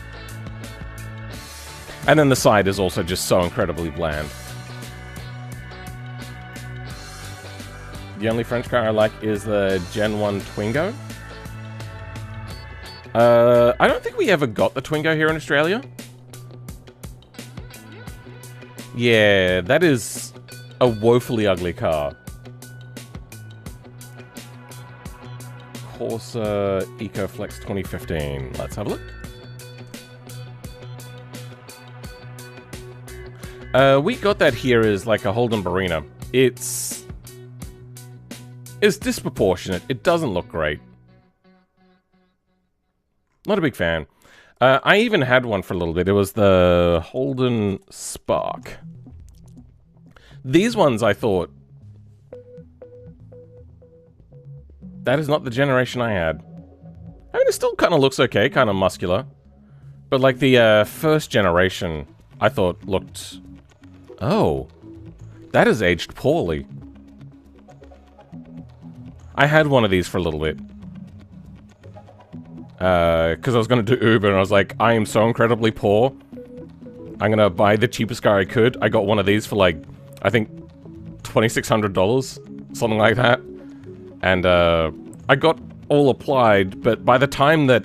And then the side is also just so incredibly bland. The only French car I like is the Gen 1 Twingo. I don't think we ever got the Twingo here in Australia. Yeah, that is a woefully ugly car. Corsa EcoFlex 2015. Let's have a look. We got that here as like a Holden Barina. It's disproportionate. It doesn't look great. Not a big fan. I even had one for a little bit. It was the Holden Spark. These ones I thought... That is not the generation I had. I mean, it still kind of looks okay, kind of muscular. But like the first generation, I thought looked... Oh. That has aged poorly. I had one of these for a little bit. Because I was going to do Uber, and I was like, I am so incredibly poor. I'm going to buy the cheapest car I could. I got one of these for like, I think, $2,600. Something like that. And I got all applied, but by the time that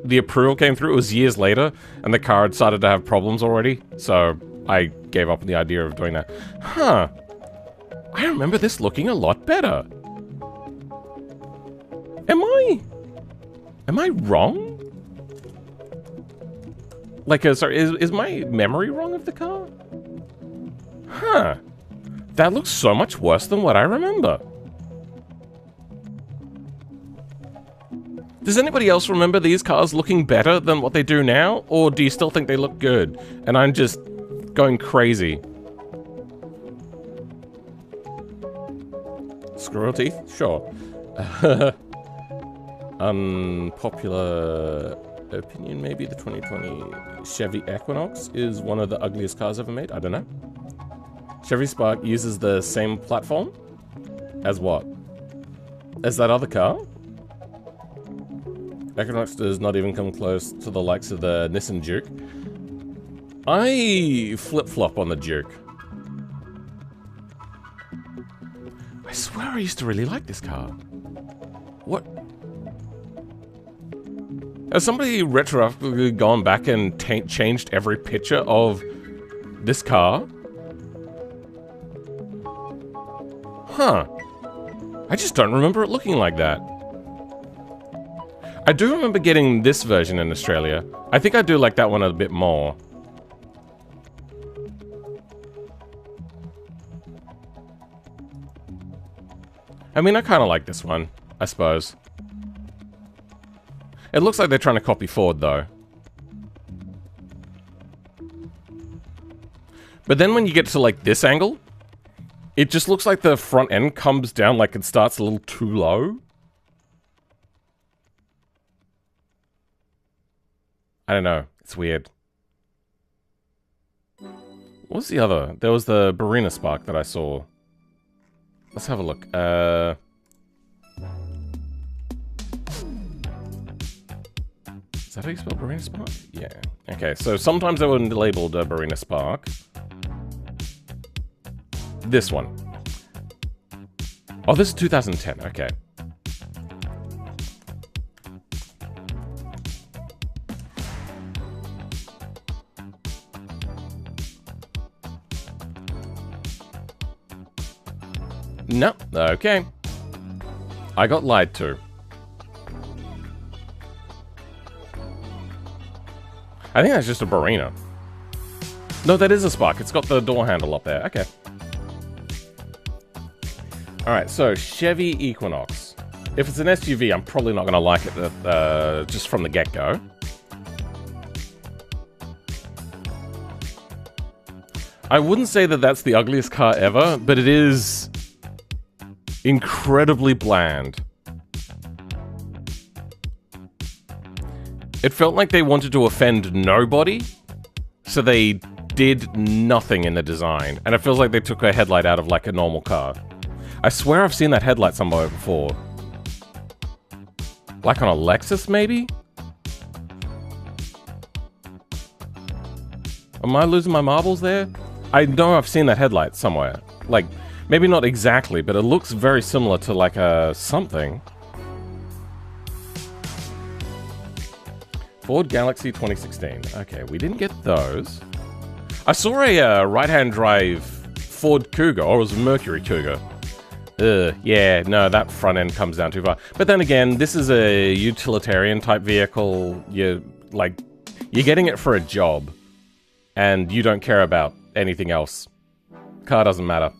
the approval came through, it was years later, and the car had started to have problems already, so I gave up on the idea of doing that. Huh. I remember this looking a lot better. Am I wrong? Like, sorry, is my memory wrong of the car? Huh. That looks so much worse than what I remember. Does anybody else remember these cars looking better than what they do now? Or do you still think they look good? And I'm just going crazy. Squirrel teeth? Sure. Unpopular opinion, maybe the 2020 Chevy Equinox is one of the ugliest cars ever made? I don't know. Chevy Spark uses the same platform? As what? As that other car? Equinox does not even come close to the likes of the Nissan Juke. I flip-flop on the Juke. I swear I used to really like this car. What? Has somebody retroactively gone back and changed every picture of this car? Huh. I just don't remember it looking like that. I do remember getting this version in Australia. I think I do like that one a bit more. I mean, I kind of like this one, I suppose. It looks like they're trying to copy Ford, though. But then when you get to, like, this angle, it just looks like the front end comes down like it starts a little too low. I don't know. It's weird. What was the other? There was the Barina Spark that I saw. Let's have a look. Is that how you spell Barina Spark? Yeah. Okay, so sometimes they were labeled Barina Spark. This one. Oh, this is 2010. Okay. No. Okay. I got lied to. I think that's just a Barina. No, that is a Spark. It's got the door handle up there. Okay. Alright, so Chevy Equinox. If it's an SUV, I'm probably not going to like it just from the get-go. I wouldn't say that that's the ugliest car ever, but it is incredibly bland. It felt like they wanted to offend nobody, so they did nothing in the design. And it feels like they took a headlight out of like a normal car. I swear I've seen that headlight somewhere before. Like on a Lexus, maybe? Am I losing my marbles there? I know I've seen that headlight somewhere. Like, maybe not exactly, but it looks very similar to like a something. Ford Galaxy 2016. Okay, we didn't get those. I saw a right-hand drive Ford Cougar, or it was a Mercury Cougar. Yeah, no, that front end comes down too far. But then again, this is a utilitarian type vehicle. You're getting it for a job, and you don't care about anything else. Car doesn't matter.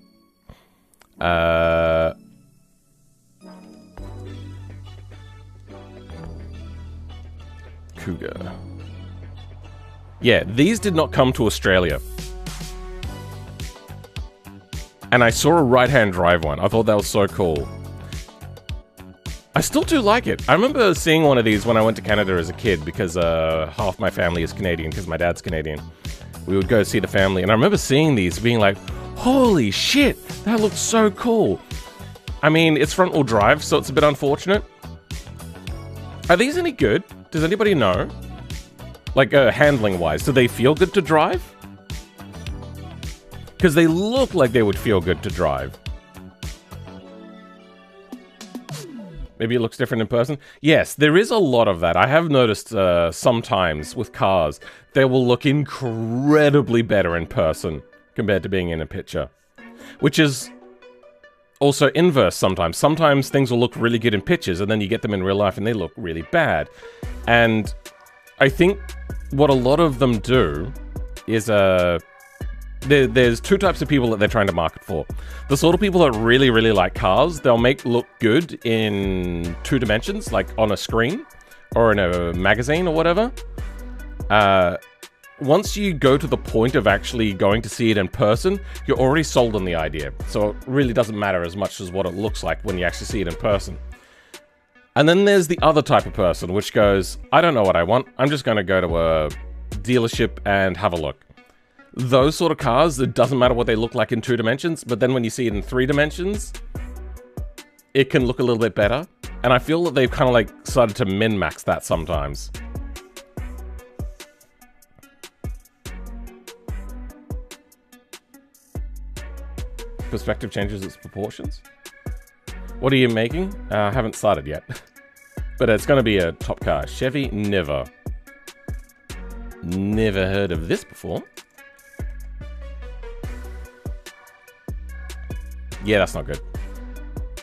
Cougar. Yeah, these did not come to Australia. And I saw a right-hand drive one. I thought that was so cool. I still do like it. I remember seeing one of these when I went to Canada as a kid because half my family is Canadian because my dad's Canadian. We would go see the family, and I remember seeing these being like, holy shit, that looks so cool. I mean, it's front-wheel drive, so it's a bit unfortunate. Are these any good? Does anybody know? Like, handling-wise, do they feel good to drive? Because they look like they would feel good to drive. Maybe it looks different in person. Yes, there is a lot of that. I have noticed sometimes with cars, they will look incredibly better in person compared to being in a picture. Which is also inverse sometimes. Sometimes things will look really good in pictures, and then you get them in real life and they look really bad. And I think what a lot of them do is there's two types of people that they're trying to market for. The sort of people that really, really like cars, they'll make look good in 2 dimensions, like on a screen or in a magazine or whatever. Once you go to the point of actually going to see it in person, you're already sold on the idea. So it really doesn't matter as much as what it looks like when you actually see it in person. And then there's the other type of person, which goes, I don't know what I want. I'm just going to go to a dealership and have a look. Those sort of cars, it doesn't matter what they look like in 2 dimensions, but then when you see it in 3 dimensions, it can look a little bit better. And I feel that they've kind of like started to min-max that sometimes. Perspective changes its proportions. What are you making? I haven't started yet. But it's going to be a top car. Chevy Never. Never heard of this before. Yeah, that's not good.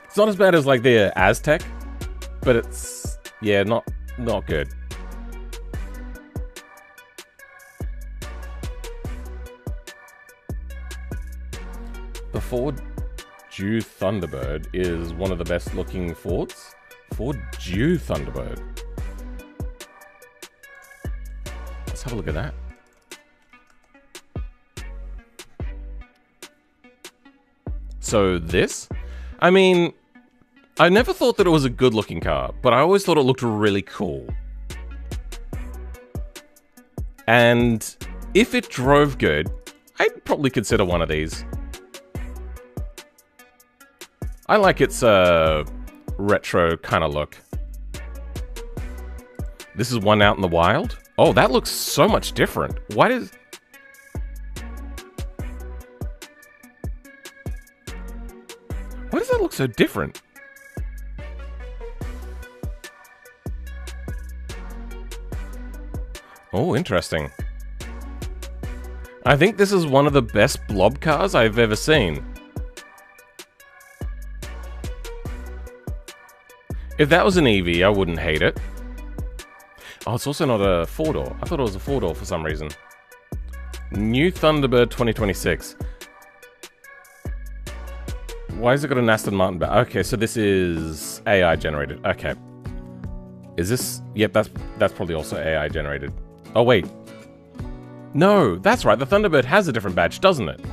It's not as bad as like the Aztec, but it's, yeah, not good. The Ford Jew Thunderbird is one of the best looking Fords. Ford Jew Thunderbird. Let's have a look at that. So this? I mean, I never thought that it was a good looking car, but I always thought it looked really cool. And if it drove good, I'd probably consider one of these. I like its retro kind of look. This is one out in the wild. Oh, that looks so much different. Why does that look so different? Oh, interesting. I think this is one of the best blob cars I've ever seen. If that was an EV, I wouldn't hate it. Oh, it's also not a 4-door. I thought it was a 4-door for some reason. New Thunderbird 2026. Why has it got an Aston Martin back? Okay, so this is AI generated. Okay. Is this... Yep, that's probably also AI generated. Oh, wait. No, that's right. The Thunderbird has a different badge, doesn't it?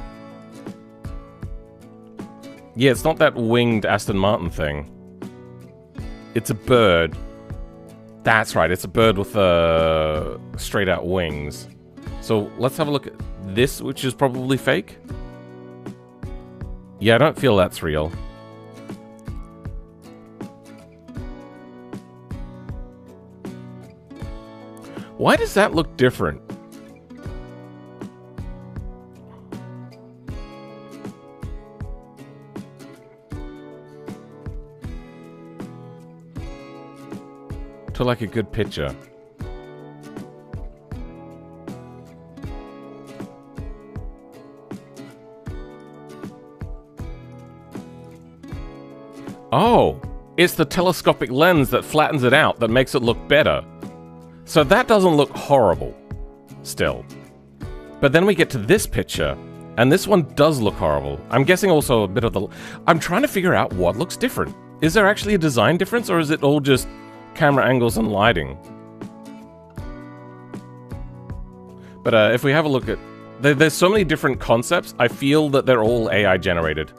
Yeah, it's not that winged Aston Martin thing. It's a bird. That's right, it's a bird with straight out wings. So let's have a look at this, which is probably fake. Yeah, I don't feel that's real. Why does that look different? To like a good picture. Oh, it's the telescopic lens that flattens it out that makes it look better. So that doesn't look horrible, still. But then we get to this picture, and this one does look horrible. I'm guessing also a bit of the... I'm trying to figure out what looks different. Is there actually a design difference, or is it all just camera angles and lighting? But if we have a look at... There's so many different concepts, I feel that they're all AI generated.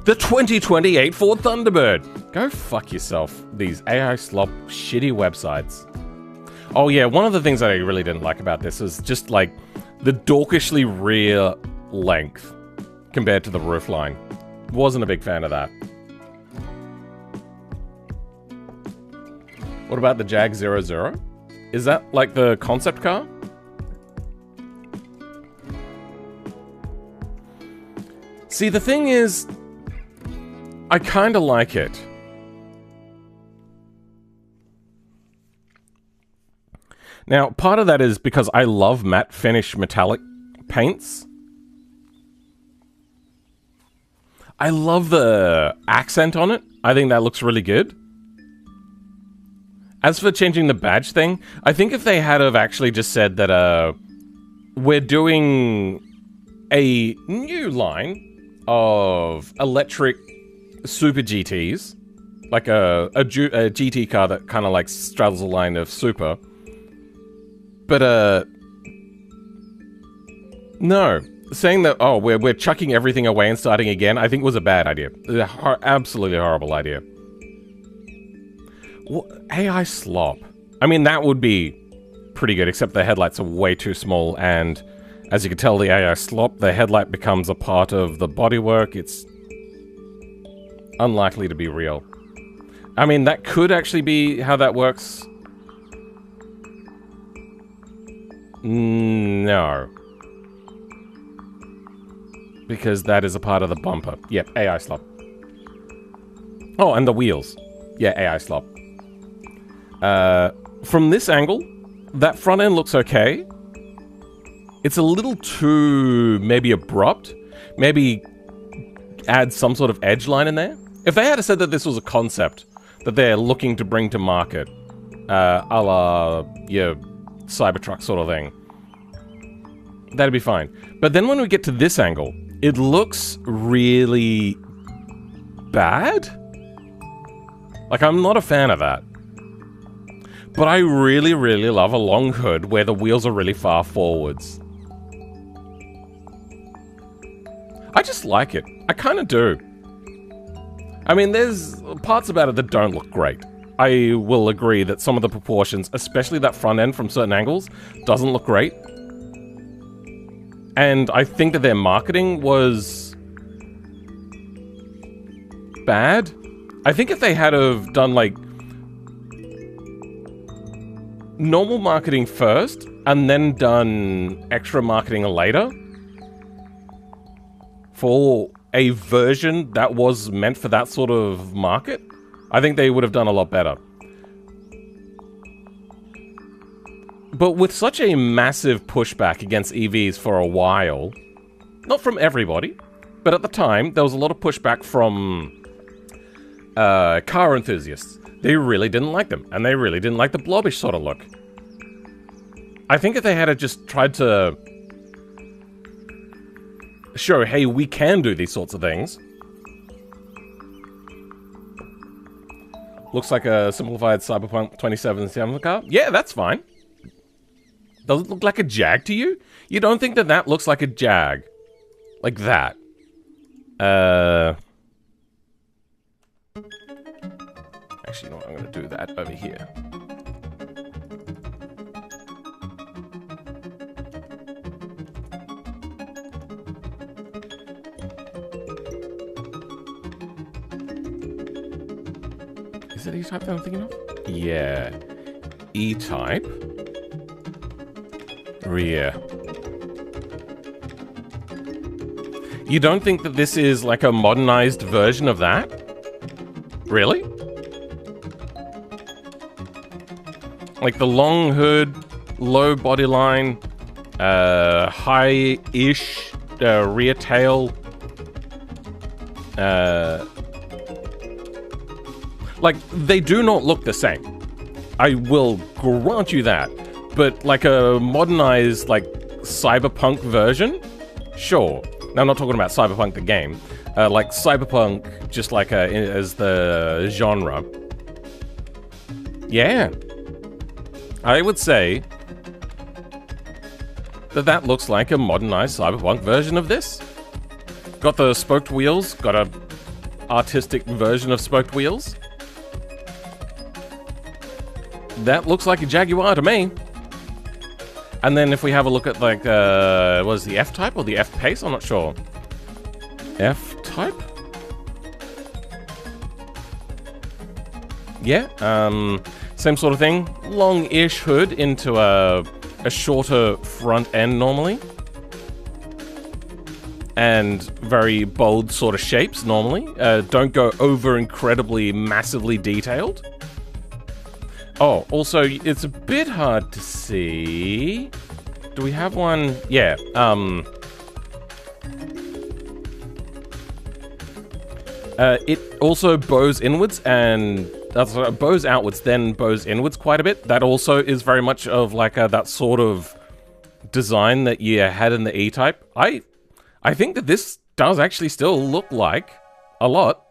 The 2028 Ford Thunderbird! Go fuck yourself, these AI slop shitty websites. Oh yeah, one of the things that I really didn't like about this is just like the dorkishly rear length compared to the roofline. Wasn't a big fan of that. What about the Jag 00? Is that like the concept car? See, the thing is, I kind of like it. Now, part of that is because I love matte finish metallic paints. I love the accent on it. I think that looks really good. As for changing the badge thing, I think if they had have actually just said that we're doing a new line of electric Super GTs, like a GT car that kind of like straddles a line of Super. But no, saying that we're chucking everything away and starting again, I think was a bad idea. Absolutely horrible idea. AI slop. I mean, that would be pretty good, except the headlights are way too small, and as you can tell, the AI slop, the headlight becomes a part of the bodywork. It's unlikely to be real. I mean, that could actually be how that works. No. Because that is a part of the bumper. Yep, AI slop. Oh, and the wheels. Yeah, AI slop. From this angle, that front end looks okay. It's a little too, maybe abrupt. Maybe add some sort of edge line in there. If they had said that this was a concept that they're looking to bring to market, a la, yeah, Cybertruck sort of thing, that'd be fine. But then when we get to this angle, it looks really bad. Like, I'm not a fan of that. But I really, really love a long hood where the wheels are really far forwards. I just like it. I kind of do. I mean, there's parts about it that don't look great. I will agree that some of the proportions, especially that front end from certain angles, doesn't look great. And I think that their marketing was bad. I think if they had have done, like, normal marketing first, and then done extra marketing later, for a version that was meant for that sort of market, I think they would have done a lot better. But with such a massive pushback against EVs for a while, not from everybody, but at the time, there was a lot of pushback from car enthusiasts. They really didn't like them, and they really didn't like the blobbish sort of look. I think if they had just tried to show, hey, we can do these sorts of things. Looks like a simplified Cyberpunk 2077 car. Yeah, that's fine. Does it look like a Jag to you? You don't think that that looks like a Jag? Like that? Actually, you know what? I'm going to do that over here. Is it E-type that I'm thinking of? Yeah. E-type. Rear. You don't think that this is like a modernized version of that? Really? Like the long hood, low body line, high-ish rear tail. Like, they do not look the same. I will grant you that. But like a modernized, like, cyberpunk version? Sure. Now, I'm not talking about cyberpunk the game. Like cyberpunk, just like as the genre. Yeah. I would say that that looks like a modernized cyberpunk version of this. Got the spoked wheels, got a artistic version of spoked wheels. That looks like a Jaguar to me. And then if we have a look at like, what is the F-Type or the F-Pace? I'm not sure. F-Type? Yeah, same sort of thing. Long-ish hood into a shorter front end normally. And very bold sort of shapes normally. Don't go over incredibly massively detailed. Oh, also, it's a bit hard to see. Do we have one? Yeah, it also bows inwards and bows outwards, then bows inwards quite a bit. That also is very much of like that sort of design that you had in the E-Type. I think that this does actually still look like a lot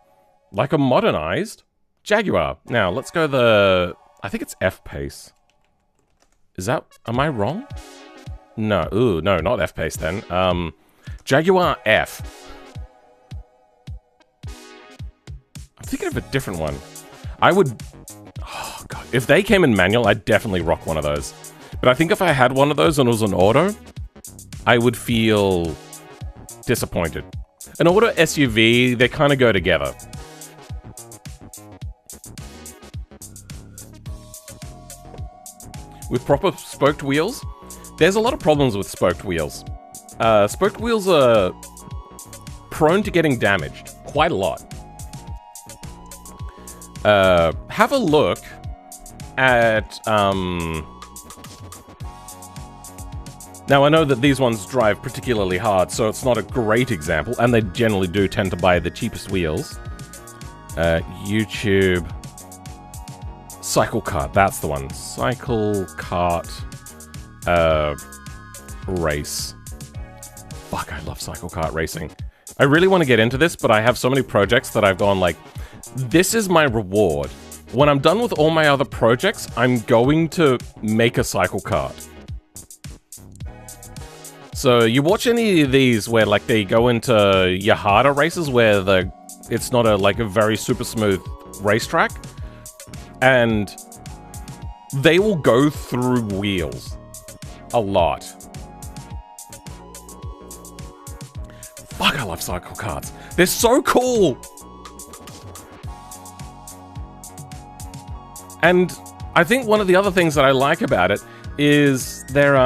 like a modernized Jaguar. Now, let's go I think it's F-Pace. Is that... Am I wrong? No. Ooh, no, not F-Pace then. Jaguar F. I'm thinking of a different one. I would... Oh, God. If they came in manual, I'd definitely rock one of those. But I think if I had one of those and it was an auto, I would feel disappointed. An auto SUV, they kind of go together. With proper spoked wheels, there's a lot of problems with spoked wheels. Spoked wheels are prone to getting damaged quite a lot. Have a look at... Now, I know that these ones drive particularly hard, so it's not a great example, and they generally do tend to buy the cheapest wheels. YouTube... Cycle Kart, that's the one. Cycle Kart race. Fuck, I love Cycle Kart racing. I really want to get into this, but I have so many projects that I've gone like, this is my reward. When I'm done with all my other projects, I'm going to make a cycle kart. So you watch any of these where like they go into your harder races where it's not a very super smooth racetrack? And they will go through wheels a lot. Fuck, I love cycle karts. They're so cool. And I think one of the other things that I like about it is they're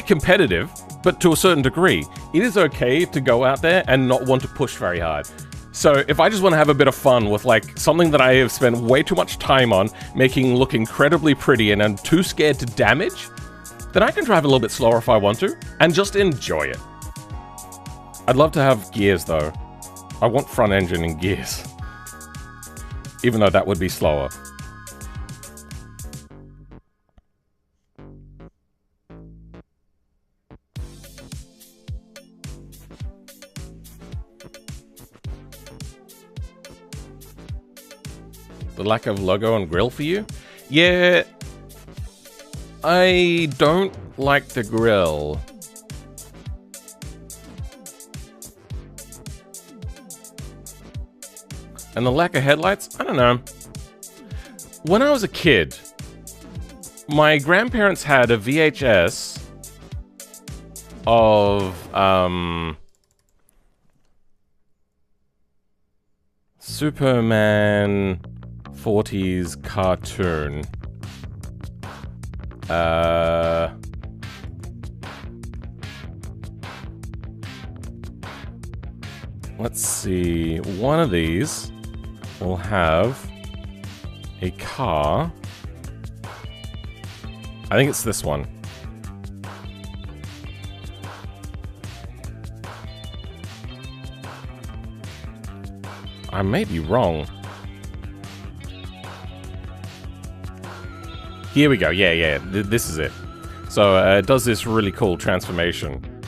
competitive, but to a certain degree. It is okay to go out there and not want to push very hard. So if I just want to have a bit of fun with like something that I have spent way too much time on, making look incredibly pretty and I'm too scared to damage, then I can drive a little bit slower if I want to, and just enjoy it. I'd love to have gears though. I want front engine and gears. Even though that would be slower. The lack of logo and grill for you? Yeah, I don't like the grill. And the lack of headlights? I don't know. When I was a kid, my grandparents had a VHS of, Superman 40s cartoon. Let's see. One of these will have a car. I think it's this one. I may be wrong. Here we go. Yeah. This is it. So it does this really cool transformation.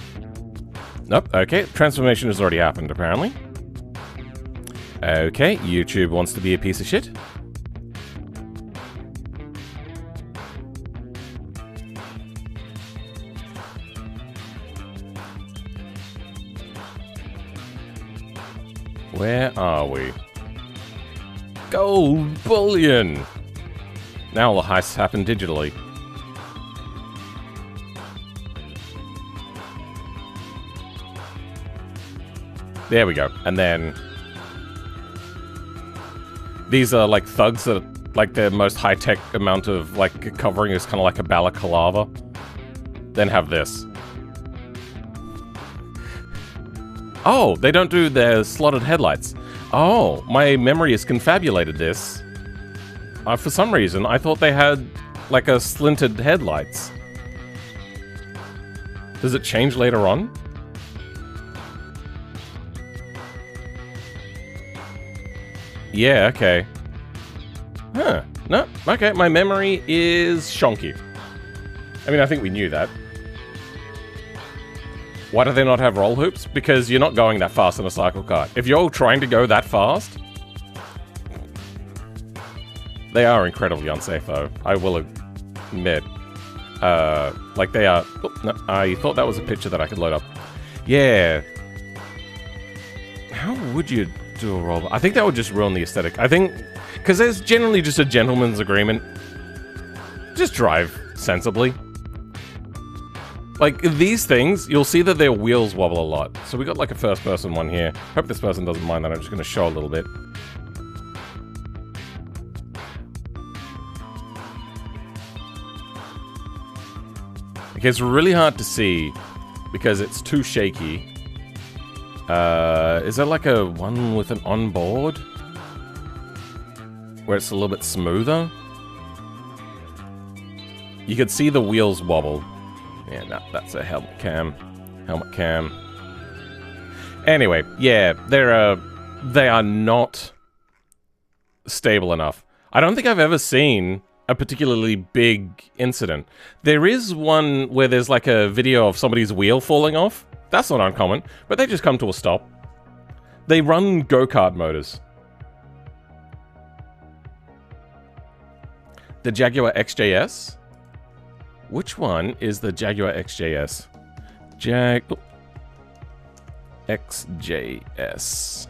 Nope. Okay. Transformation has already happened, apparently. Okay. YouTube wants to be a piece of shit. Where are we? Gold bullion! Now all the heists happen digitally. There we go. And then these are like thugs that are, like, their most high-tech amount of like covering is kind of like a balaclava. Then have this. Oh, they don't do their slotted headlights. Oh, my memory has confabulated this. For some reason, I thought they had, like, a slinted headlights. Does it change later on? Yeah, okay. Huh. No, okay, my memory is shonky. I mean, I think we knew that. Why do they not have roll hoops? Because you're not going that fast in a cycle kart. If you're trying to go that fast, they are incredibly unsafe, though. I will admit. Like they are... Oh, no, I thought that was a picture that I could load up. Yeah. How would you do a roll? I think that would just ruin the aesthetic. I think... Because there's generally just a gentleman's agreement. Just drive sensibly. Like, these things, you'll see that their wheels wobble a lot. So we got like a first-person one here. Hope this person doesn't mind that. I'm just going to show a little bit. Okay, it's really hard to see because it's too shaky. Is there like a one with an onboard? Where it's a little bit smoother? You could see the wheels wobble. Yeah, no, that's a helmet cam. Helmet cam. Anyway, yeah, they are not stable enough. I don't think I've ever seen a particularly big incident. There is one where there's like a video of somebody's wheel falling off. That's not uncommon, but they just come to a stop. They run go-kart motors. The Jaguar XJS? Which one is the Jaguar XJS? XJS.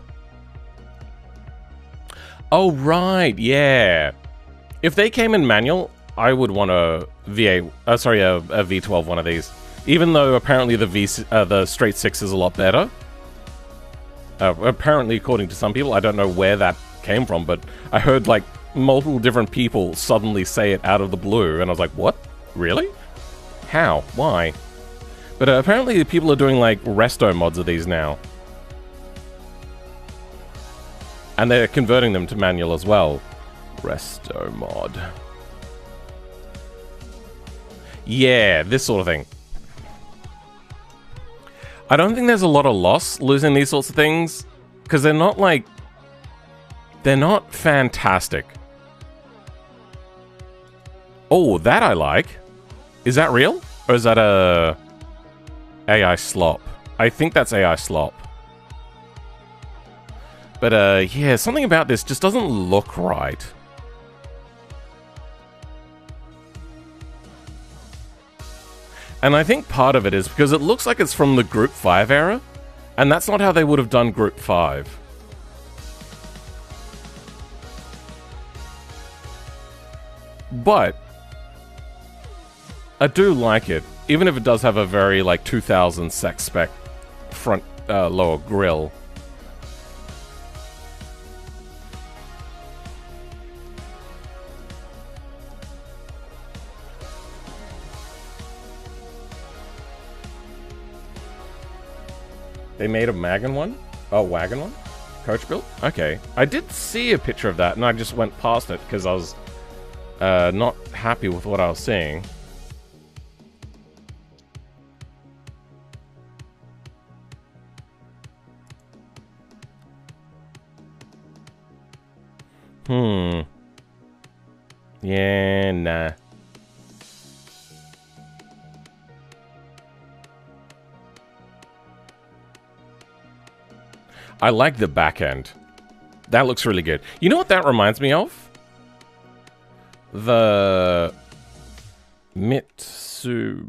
Oh, right, yeah. If they came in manual, I would want a V8, a V12 one of these. Even though apparently the straight 6 is a lot better. Apparently, according to some people, I don't know where that came from, but I heard like multiple different people suddenly say it out of the blue, and I was like, what? Really? How? Why? But apparently people are doing like resto mods of these now. And they're converting them to manual as well. Resto mod. Yeah, this sort of thing. I don't think there's a lot of loss losing these sorts of things, because they're not like... They're not fantastic. Oh, that I like. Is that real? Or is that a AI slop? I think that's AI slop. But yeah, something about this just doesn't look right. And I think part of it is because it looks like it's from the Group 5 era, and that's not how they would have done Group 5. But I do like it, even if it does have a very, like, 2000 spec front lower grille. They made a wagon one? Oh, wagon one? Coach built? Okay. I did see a picture of that, and I just went past it because I was not happy with what I was seeing. Yeah, nah. I like the back end. That looks really good. You know what that reminds me of? The Mitsubishi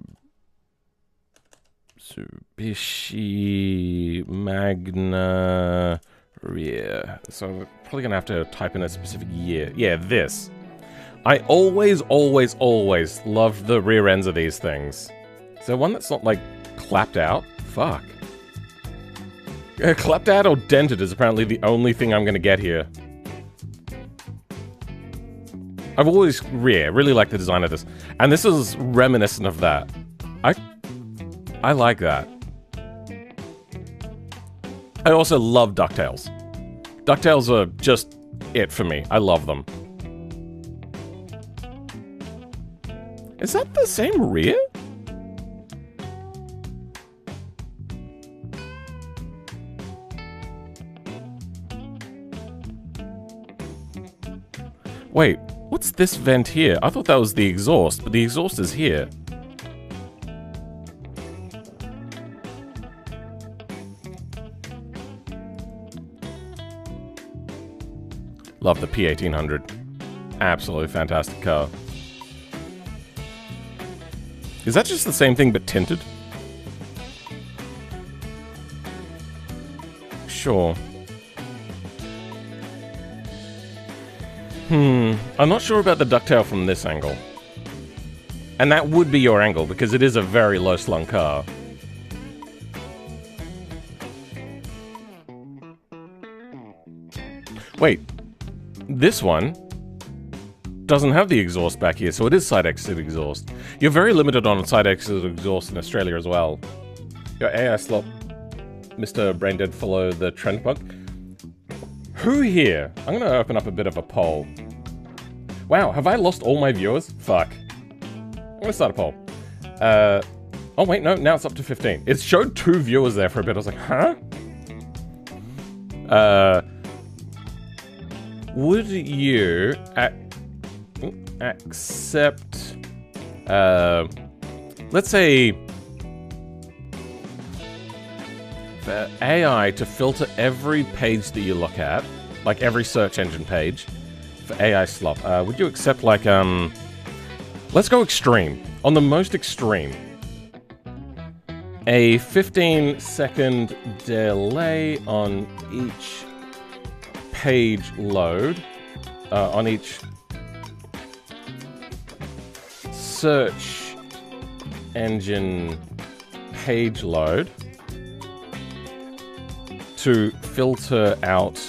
Magna rear. So I'm probably gonna have to type in a specific year. Yeah, this. I always loved the rear ends of these things. Is there one that's not, like, clapped out? Fuck. Clapped out or dented is apparently the only thing I'm gonna get here. I've always, really liked the design of this. And this is reminiscent of that. I like that. I also love DuckTales. DuckTales are just it for me. I love them. Is that the same rear? Wait, what's this vent here? I thought that was the exhaust, but the exhaust is here. Love the P1800. Absolutely fantastic car. Is that just the same thing but tinted? Sure. I'm not sure about the ducktail from this angle. And that would be your angle, because it is a very low-slung car. Wait. This one doesn't have the exhaust back here, so it is side-exit exhaust. You're very limited on side-exit exhaust in Australia as well. Your AI slop, Mr. Braindead, follow the trend bug. Who here? I'm gonna open up a bit of a poll. Wow, have I lost all my viewers? Fuck. I'm gonna start a poll. Oh wait, no, now it's up to 15. It showed 2 viewers there for a bit. I was like, huh? Would you accept, let's say, for AI to filter every page that you look at, like every search engine page, for AI slop, would you accept, like, let's go extreme. On the most extreme, a 15-second delay on each page load, on each search engine page load, to filter out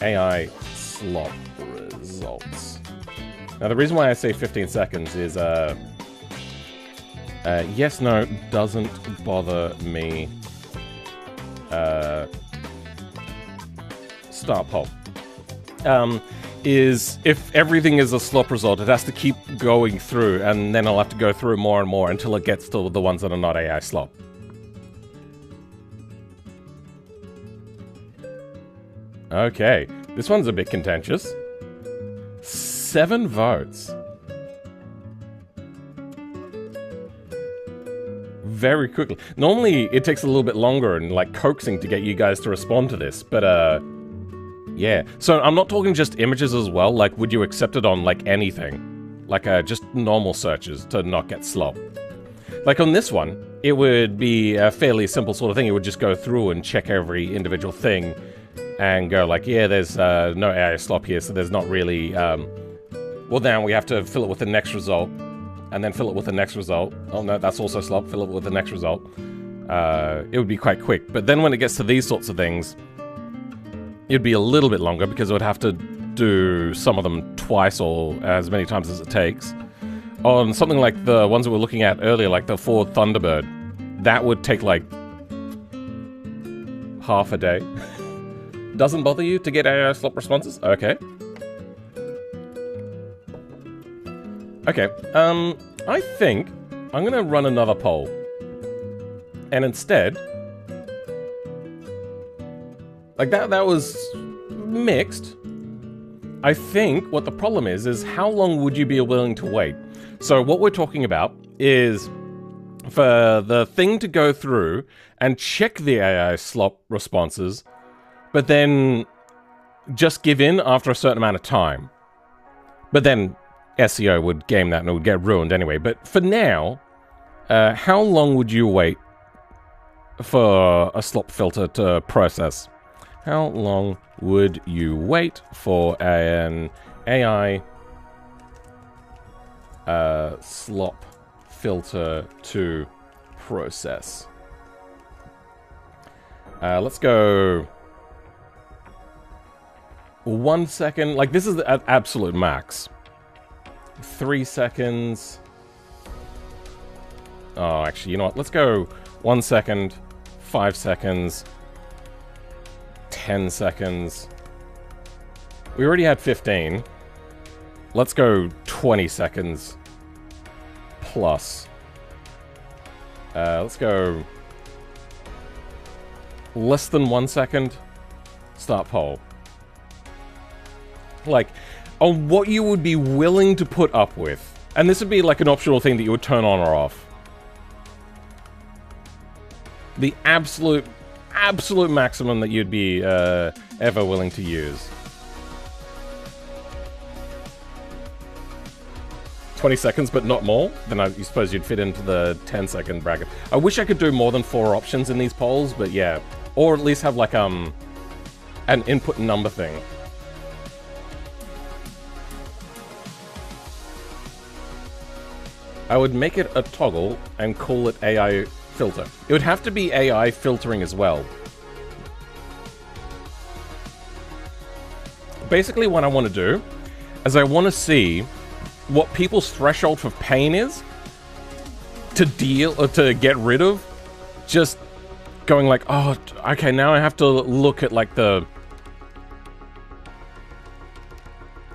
AI slop results. Now, the reason why I say 15 seconds is, yes, no, doesn't bother me. Start poll. Is if everything is a slop result, it has to keep going through, and then I'll have to go through more and more until it gets to the ones that are not AI slop. Okay, this one's a bit contentious. 7 votes. Very quickly. Normally, it takes a little bit longer and, like, coaxing to get you guys to respond to this, but, yeah. So, I'm not talking just images as well. Like, would you accept it on, like, anything? Like, just normal searches to not get slop. Like on this one, it would be a fairly simple sort of thing. It would just go through and check every individual thing and go like, yeah, there's no AI slop here, so there's not really... well, now we have to fill it with the next result, and then fill it with the next result. Oh no, that's also slop. Fill it with the next result. It would be quite quick. But then when it gets to these sorts of things, it'd be a little bit longer because it would have to do some of them twice or as many times as it takes. On something like the ones that we were looking at earlier, like the Ford Thunderbird, that would take like half a day. Doesn't bother you to get AI slop responses? Okay. Okay, I think I'm gonna run another poll. And instead... like that was mixed. I think what the problem is how long would you be willing to wait? So what we're talking about is for the thing to go through and check the AI slop responses, but then just give in after a certain amount of time. But then SEO would game that and it would get ruined anyway. But for now, how long would you wait for a slop filter to process? How long would you wait for an AI slop filter to process? Let's go 1 second. Like, this is the absolute max. 3 seconds. Oh, actually, you know what? Let's go 1 second, 5 seconds, 10 seconds. We already had 15. Let's go 20 seconds plus. Let's go less than 1 second. Start poll. Like, on what you would be willing to put up with. And this would be like an optional thing that you would turn on or off. The absolute maximum that you'd be ever willing to use. 20 seconds, but not more? Then I suppose you'd fit into the 10-second bracket. I wish I could do more than 4 options in these polls, but yeah. Or at least have like an input number thing. I would make it a toggle and call it AI filter. It would have to be AI filtering as well. Basically what I want to do is I want to see what people's threshold for pain is to deal or to get rid of just going like, oh, okay, now I have to look at like the...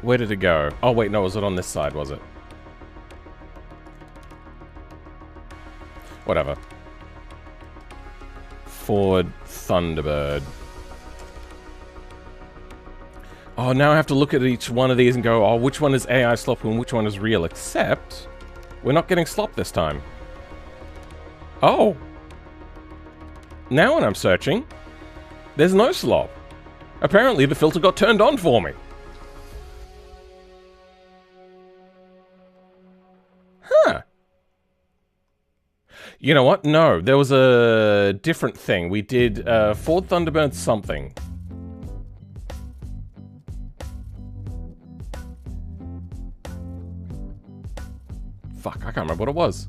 Where did it go? Oh wait, no, was it on this side, was it? Whatever. Ford Thunderbird. Oh, now I have to look at each one of these and go, oh, which one is AI slop and which one is real? Except, we're not getting slop this time. Oh. Now when I'm searching, there's no slop. Apparently the filter got turned on for me. Huh. You know what? No, there was a different thing. We did Ford Thunderbird something. Fuck, I can't remember what it was.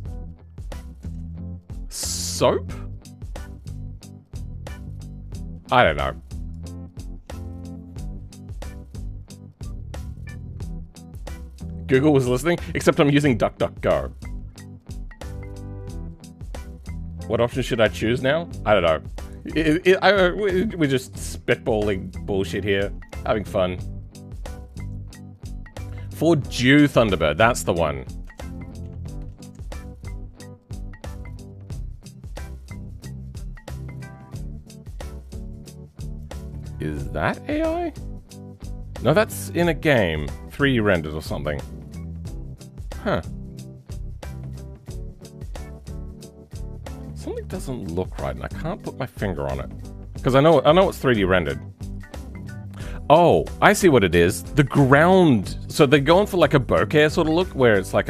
Soap? I don't know. Google was listening, except I'm using DuckDuckGo. What option should I choose now? I don't know. We're just spitballing bullshit here. Having fun. Ford Dew Thunderbird, that's the one. Is that AI? No, that's in a game. 3D rendered or something. Huh. Something doesn't look right, and I can't put my finger on it. Because I know it's 3D rendered. Oh, I see what it is. The ground... So they're going for like a bokeh sort of look, where it's like,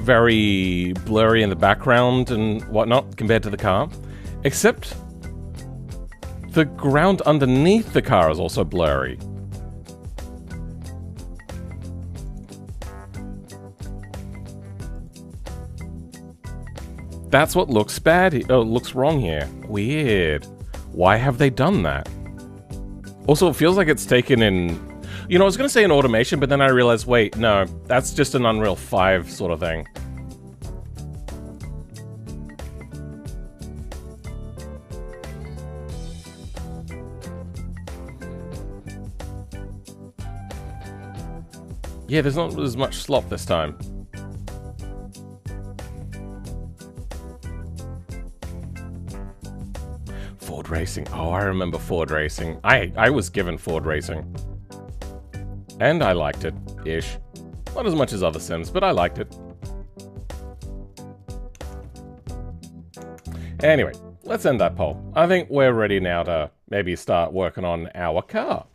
very blurry in the background and whatnot compared to the car. Except the ground underneath the car is also blurry. That's what looks bad. Oh, looks wrong here. Weird. Why have they done that? Also, it feels like it's taken in... You know, I was going to say in Automation, but then I realized, wait, no, that's just an Unreal 5 sort of thing. Yeah, there's not as much slop this time. Ford Racing. Oh, I remember Ford Racing. I was given Ford Racing. And I liked it, ish. Not as much as other Sims, but I liked it. Anyway, let's end that poll. I think we're ready now to maybe start working on our car.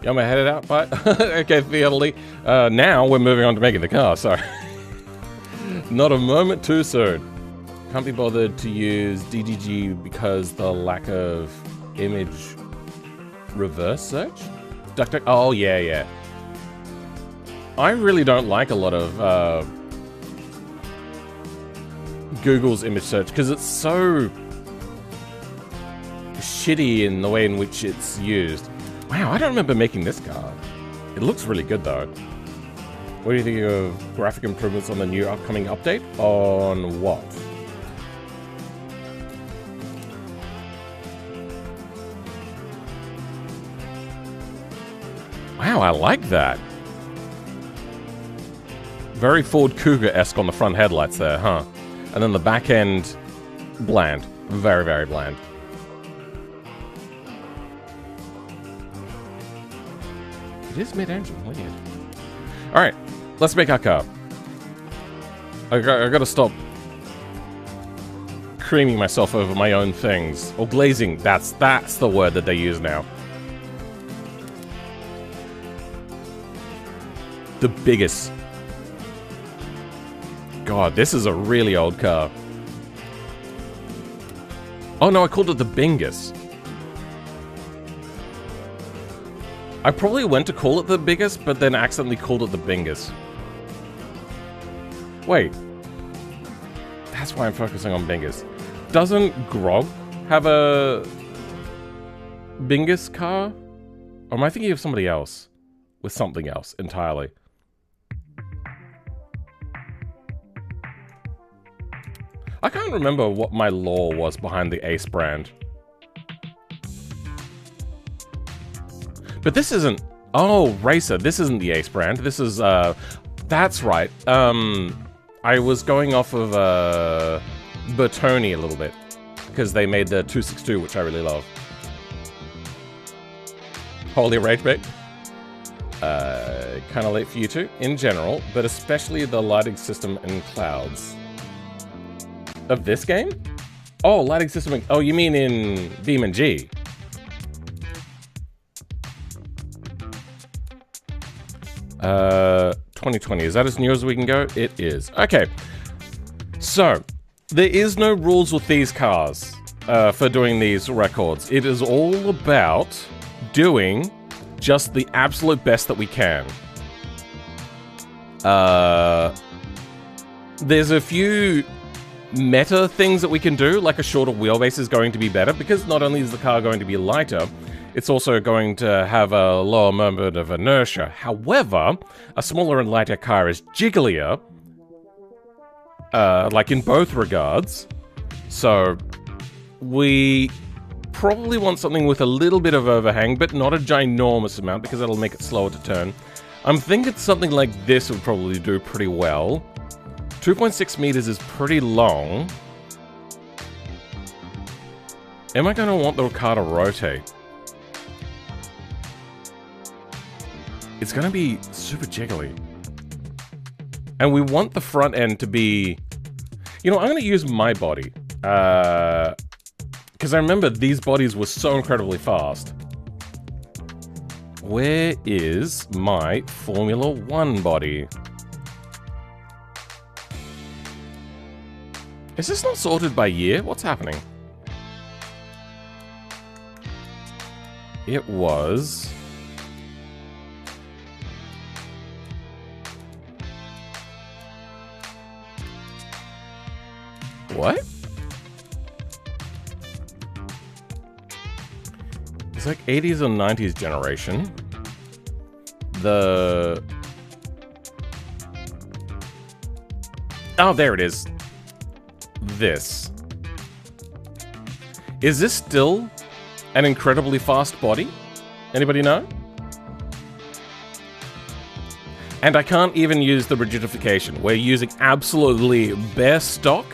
You want me to head it out? Bye. Okay, theoretically. Now we're moving on to making the car, sorry. Not a moment too soon. Can't be bothered to use DGG because the lack of image reverse search? DuckDuck. Oh, yeah, yeah. I really don't like a lot of Google's image search because it's so shitty in the way in which it's used. Wow, I don't remember making this car. It looks really good, though. What do you think of graphic improvements on the new upcoming update? On what? Wow, I like that. Very Ford Cougar-esque on the front headlights there, huh? And then the back end, bland. Very, very bland. It is mid-engine, weird. Alright, let's make our car. I gotta stop creaming myself over my own things. Or glazing, that's the word that they use now. The biggest. God, this is a really old car. Oh no, I called it the Bingus. I probably went to call it the biggest, but then accidentally called it the Bingus. Wait. That's why I'm focusing on Bingus. Doesn't Grog have a Bingus car? Or am I thinking of somebody else? With something else entirely. I can't remember what my lore was behind the Ace brand. But this isn't... Oh, Racer. This isn't the Ace brand. This is, that's right. I was going off of, Bertoni a little bit. Because they made the 262, which I really love. Holy rage bait. Kind of late for you two, in general, but especially the lighting system and clouds. Of this game? Oh, lighting system. Oh, you mean in BeamNG? 2020. Is that as new as we can go? It is. Okay. So, there is no rules with these cars for doing these records. It is all about doing just the absolute best that we can. There's a few meta things that we can do, like a shorter wheelbase is going to be better, because not only is the car going to be lighter, it's also going to have a lower moment of inertia. However, a smaller and lighter car is jigglier, like in both regards. So, we probably want something with a little bit of overhang, but not a ginormous amount, because that'll make it slower to turn. I'm thinking something like this would probably do pretty well. 2.6 meters is pretty long. Am I going to want the car to rotate? It's going to be super jiggly. And we want the front end to be... You know, I'm going to use my body. Because I remember these bodies were so incredibly fast. Where is my Formula 1 body? Is this not sorted by year? What's happening? It was... What? It's like 80s or 90s generation. Oh, there it is. This. Is this still an incredibly fast body? Anybody know? And I can't even use the rigidification. We're using absolutely bare stock.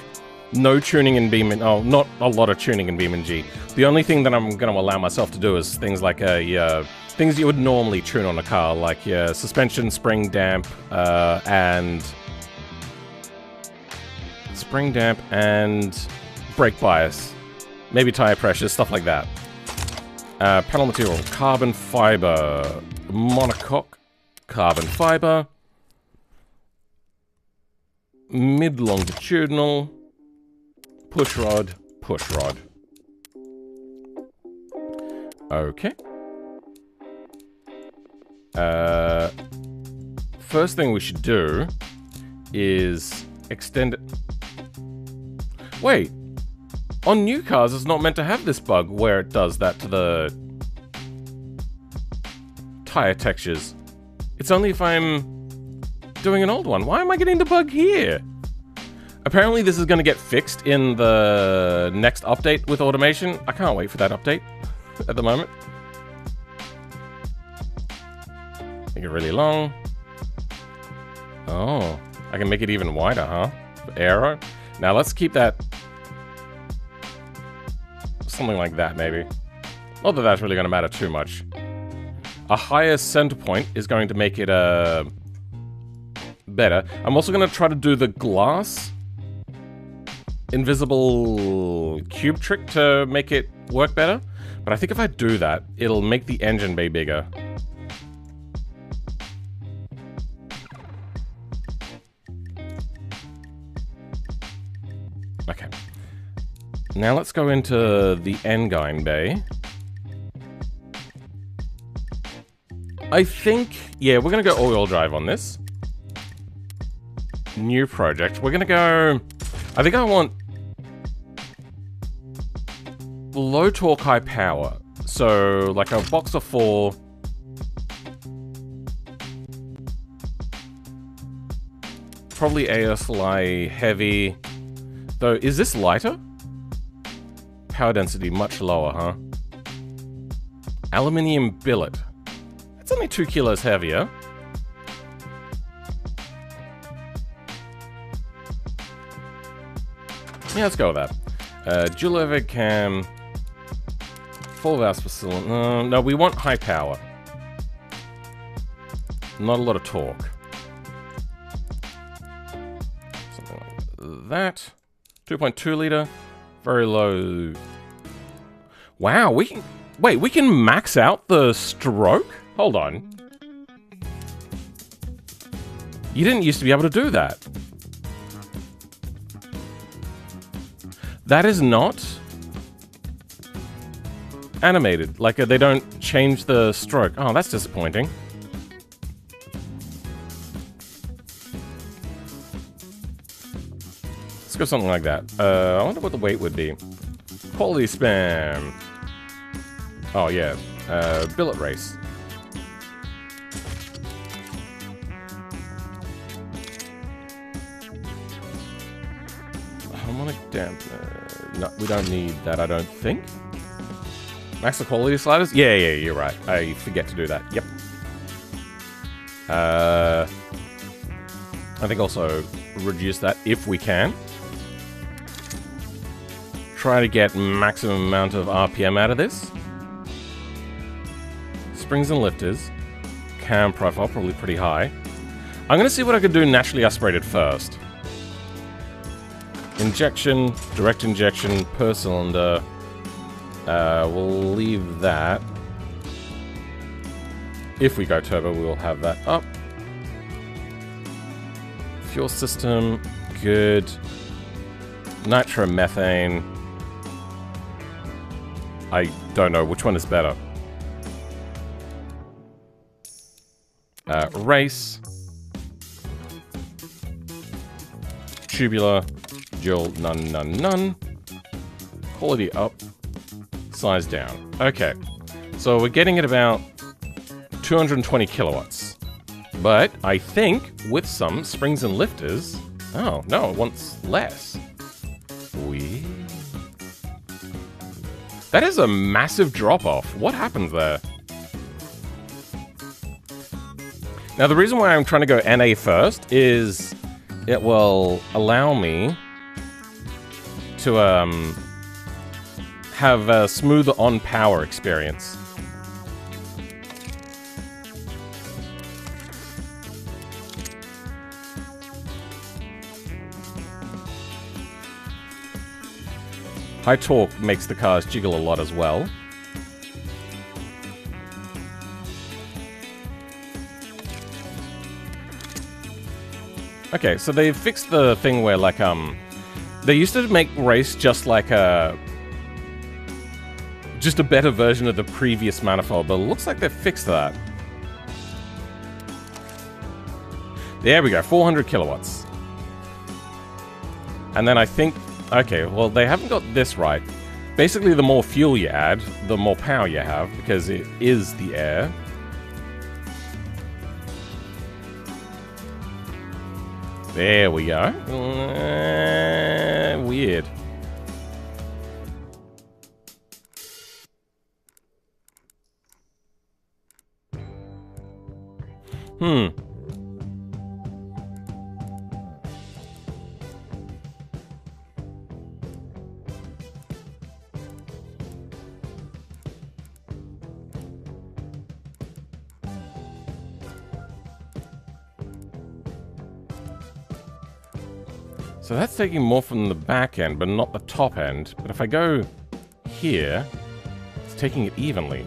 No tuning in BeamNG. Oh, not a lot of tuning in BeamNG. The only thing that I'm going to allow myself to do is things like things you would normally tune on a car, like your suspension, spring damp, and brake bias, maybe tire pressure, stuff like that. Panel material: carbon fiber, monocoque, carbon fiber, mid-longitudinal. Push rod, push rod. Okay. First thing we should do is extend it. Wait. On new cars, it's not meant to have this bug where it does that to the tire textures. It's only if I'm doing an old one. Why am I getting the bug here? Apparently this is going to get fixed in the next update with automation. I can't wait for that update at the moment. Make it really long. Oh, I can make it even wider, huh? For aero. Now let's keep that something like that, maybe. Not that that's really going to matter too much. A higher center point is going to make it better. I'm also going to try to do the glass invisible cube trick to make it work better. But I think if I do that, it'll make the engine bay bigger. Okay. Now let's go into the engine bay. I think, yeah, we're going to go all-wheel drive on this. New project. We're going to go... I think I want low torque, high power. So, like a Boxer 4. Probably ASLI heavy. Though, is this lighter? Power density much lower, huh? Aluminium billet. It's only 2 kilos heavier. Yeah, let's go with that. Dual overhead cam. 4 valves per cylinder. No, we want high power. Not a lot of torque. Something like that. 2.2 liter. Very low. Wow, we can... Wait, we can max out the stroke? Hold on. You didn't used to be able to do that. That is not animated. Like, they don't change the stroke. Oh, that's disappointing. Let's go something like that. I wonder what the weight would be. Quality spam. Oh, yeah. Billet race. Harmonic dampener. No, we don't need that, I don't think. Max the quality sliders? Yeah, you're right. I forget to do that. Yep. I think also reduce that if we can. Try to get maximum amount of RPM out of this. Springs and lifters. Cam profile, probably pretty high. I'm going to see what I could do naturally aspirated first. Injection, direct injection per cylinder. We'll leave that. if we go turbo, we will have that up. Fuel system, good. Nitromethane. I don't know which one is better. Race. Tubular. Dual, none. Quality up. Size down. Okay. So we're getting at about 220 kilowatts. But I think with some springs and lifters... Oh, no, it wants less. Weird. That is a massive drop-off. What happened there? Now, the reason why I'm trying to go NA first is it will allow me to have a smoother on-power experience. High torque makes the cars jiggle a lot as well. Okay, so they've fixed the thing where, like, they used to make race just like just a better version of the previous manifold, but it looks like they've fixed that. There we go, 400 kilowatts. And then I think... Okay, well, they haven't got this right. Basically, the more fuel you add, the more power you have, because it is the air. There we go. Weird. So that's taking more from the back end, but not the top end. But if I go here, it's taking it evenly.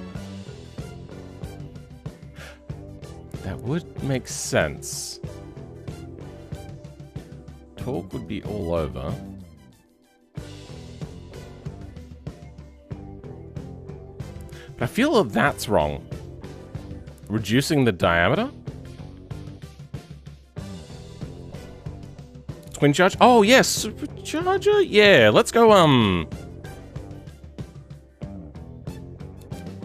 That would make sense. Torque would be all over. But I feel that that's wrong. Reducing the diameter? Twin charge? Oh, yes, supercharger? Yeah, let's go,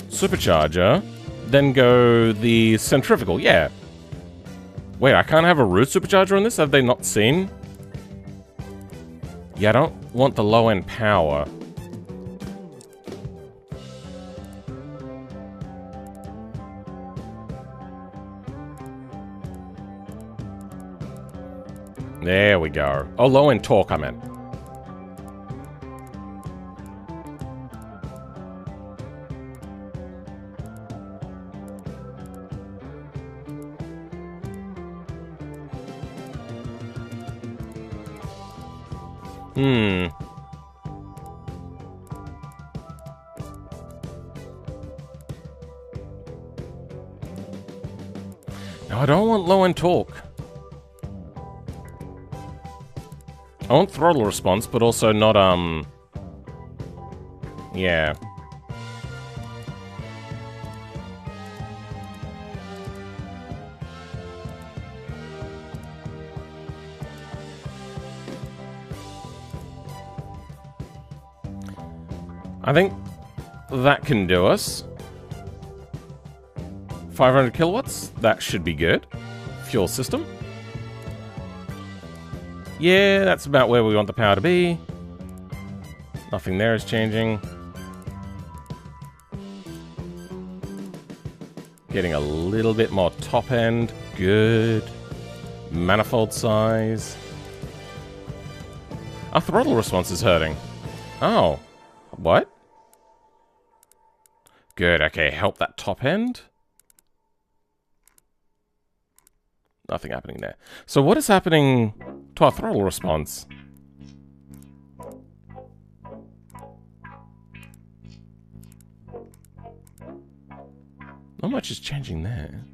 supercharger, then go the centrifugal, yeah. Wait, I can't have a root supercharger on this? Have they not seen? Yeah, I don't want the low-end power. There we go. Oh, low-end torque, I meant. No, I don't want low-end torque. I want throttle response, but also not, yeah. I think that can do us. 500 kilowatts, that should be good. Fuel system. Yeah, that's about where we want the power to be. Nothing there is changing. Getting a little bit more top end. Good. Manifold size. Our throttle response is hurting. Oh. What? Good, okay, help that top end. Nothing happening there. So what is happening to our throttle response? Not much is changing there.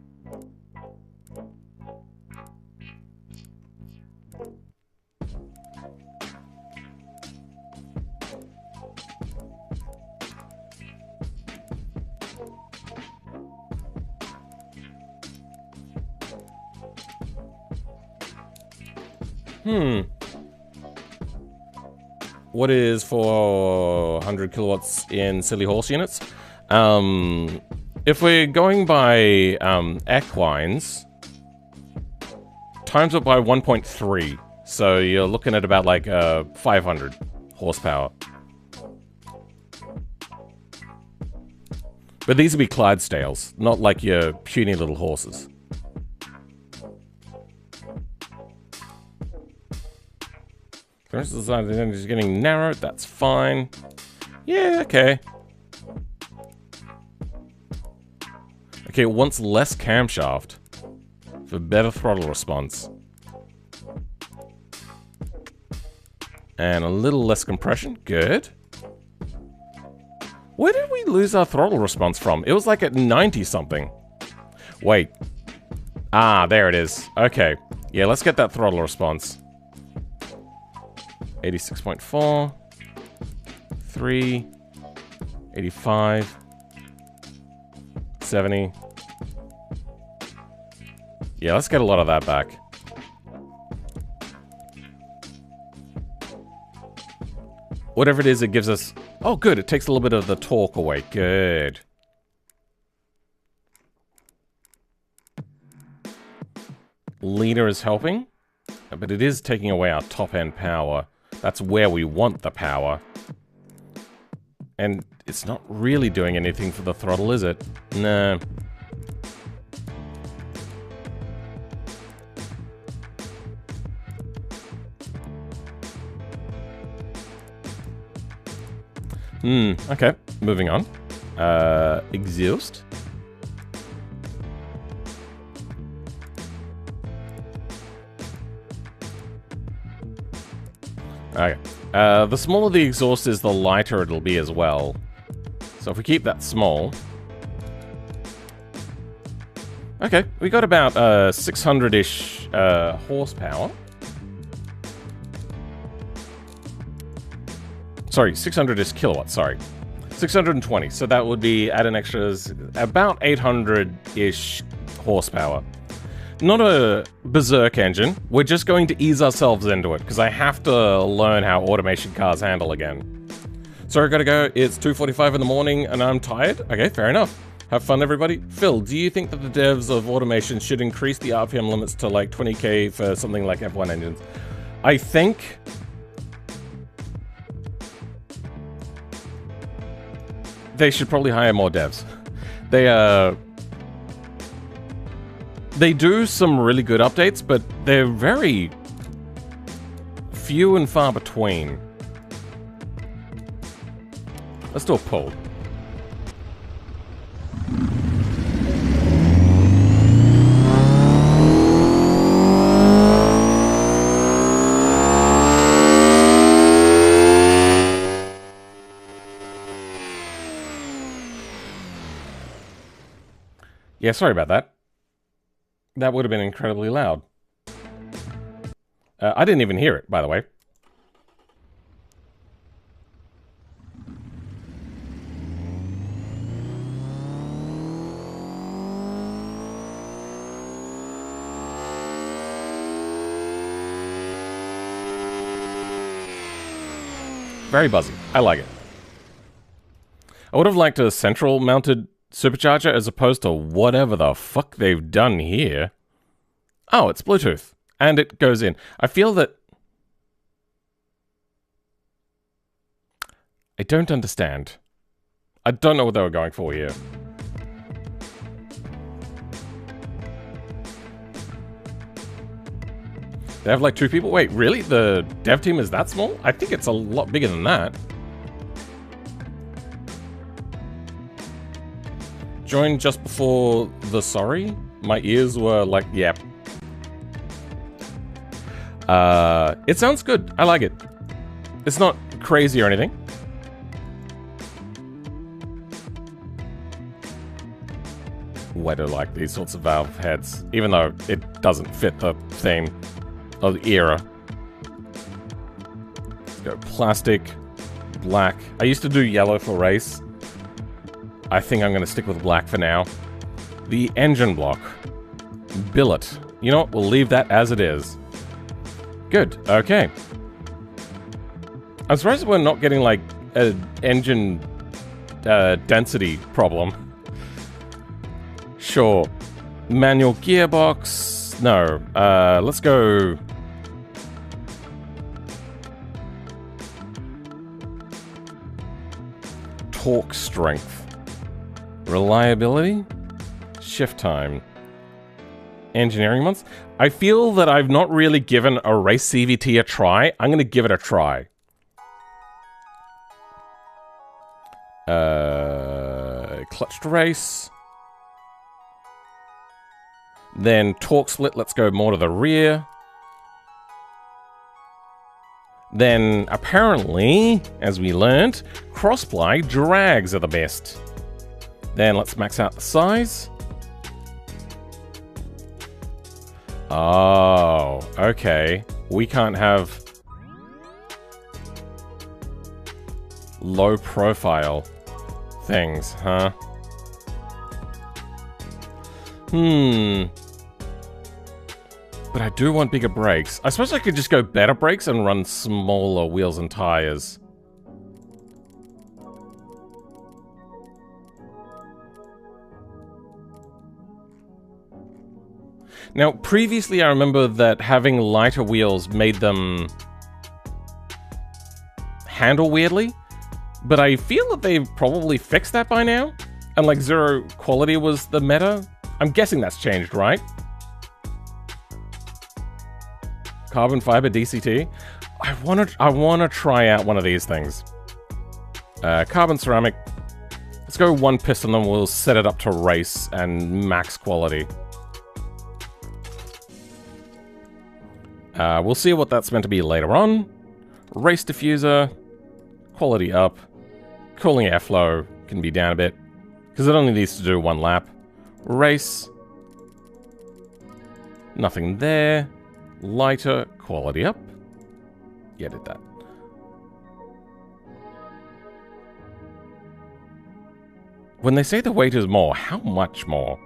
What is for 100 kilowatts in silly horse units? If we're going by equines, times it by 1.3. So you're looking at about like 500 horsepower. But these would be Clydesdales, not like your puny little horses. The rest of the side of the engine is getting narrowed, that's fine. Yeah, okay. Okay, it wants less camshaft for better throttle response. And a little less compression, good. Where did we lose our throttle response from? It was like at 90 something. Wait. Ah, there it is. Okay. Yeah, let's get that throttle response. 86.4, 3, 85, 70. Yeah, let's get a lot of that back. Whatever it is, it gives us... Oh, good, it takes a little bit of the torque away. Good. Leader is helping, but it is taking away our top-end power. That's where we want the power. And it's not really doing anything for the throttle, is it? No. Okay. Moving on. Exhaust. Okay. The smaller the exhaust is, the lighter it'll be as well. So if we keep that small... Okay, we got about 600-ish horsepower. Sorry, 600-ish kilowatts, sorry. 620, so that would be at an extra about 800-ish horsepower. Not a berserk engine. We're just going to ease ourselves into it, because I have to learn how automation cars handle again. So I gotta go. It's 2:45 in the morning, and I'm tired. Okay, fair enough. Have fun, everybody. Phil, do you think that the devs of automation should increase the RPM limits to like 20k for something like F1 engines? I think... they should probably hire more devs. They do some really good updates, but they're very few and far between. Let's do a poll. Yeah, sorry about that. That would have been incredibly loud. I didn't even hear it, by the way. Very buzzy. I like it. I would have liked a central mounted supercharger as opposed to whatever the fuck they've done here. Oh, it's Bluetooth. And it goes in. I feel that... I don't understand. I don't know what they were going for here. They have like 2 people? Wait, really? The dev team is that small? I think it's a lot bigger than that. Joined just before the sorry. My ears were like, yep. It sounds good. I like it. It's not crazy or anything. way to like these sorts of valve heads, even though it doesn't fit the theme of the era. Let's go plastic, black. I used to do yellow for race. I think I'm going to stick with black for now. The engine block. Billet. You know what? We'll leave that as it is. Good. Okay. I'm surprised we're not getting, like, an engine density problem. Sure. Manual gearbox. No. Let's go... torque strength. Reliability. Shift time. Engineering months. I feel that I've not really given a race CVT a try. I'm going to give it a try. Clutched race. Then torque split. Let's go more to the rear. Then, apparently, as we learned, cross-ply drags are the best. Then let's max out the size. Oh, okay. We can't have low-profile things, huh? But I do want bigger brakes. I suppose I could just go better brakes and run smaller wheels and tires. Now, previously I remember that having lighter wheels made them handle weirdly, but I feel that they've probably fixed that by now. And like zero quality was the meta. I'm guessing that's changed, right? Carbon fiber DCT. I wanna try out one of these things. Carbon ceramic. Let's go one piston and we'll set it up to race and max quality. We'll see what that's meant to be later on. Race diffuser. Quality up. Cooling airflow can be down a bit, because it only needs to do one lap. Race. Nothing there. Lighter. Quality up. Yeah, did that. When they say the weight is more, how much more?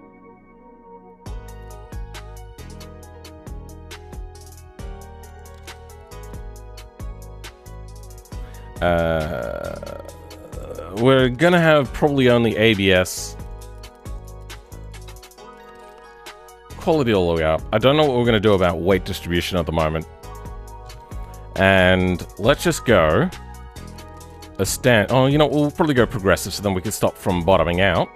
We're gonna have probably only ABS. Quality all the way up. I don't know what we're gonna do about weight distribution at the moment. And let's just go a stand. Oh, you know, we'll probably go progressive so then we can stop from bottoming out.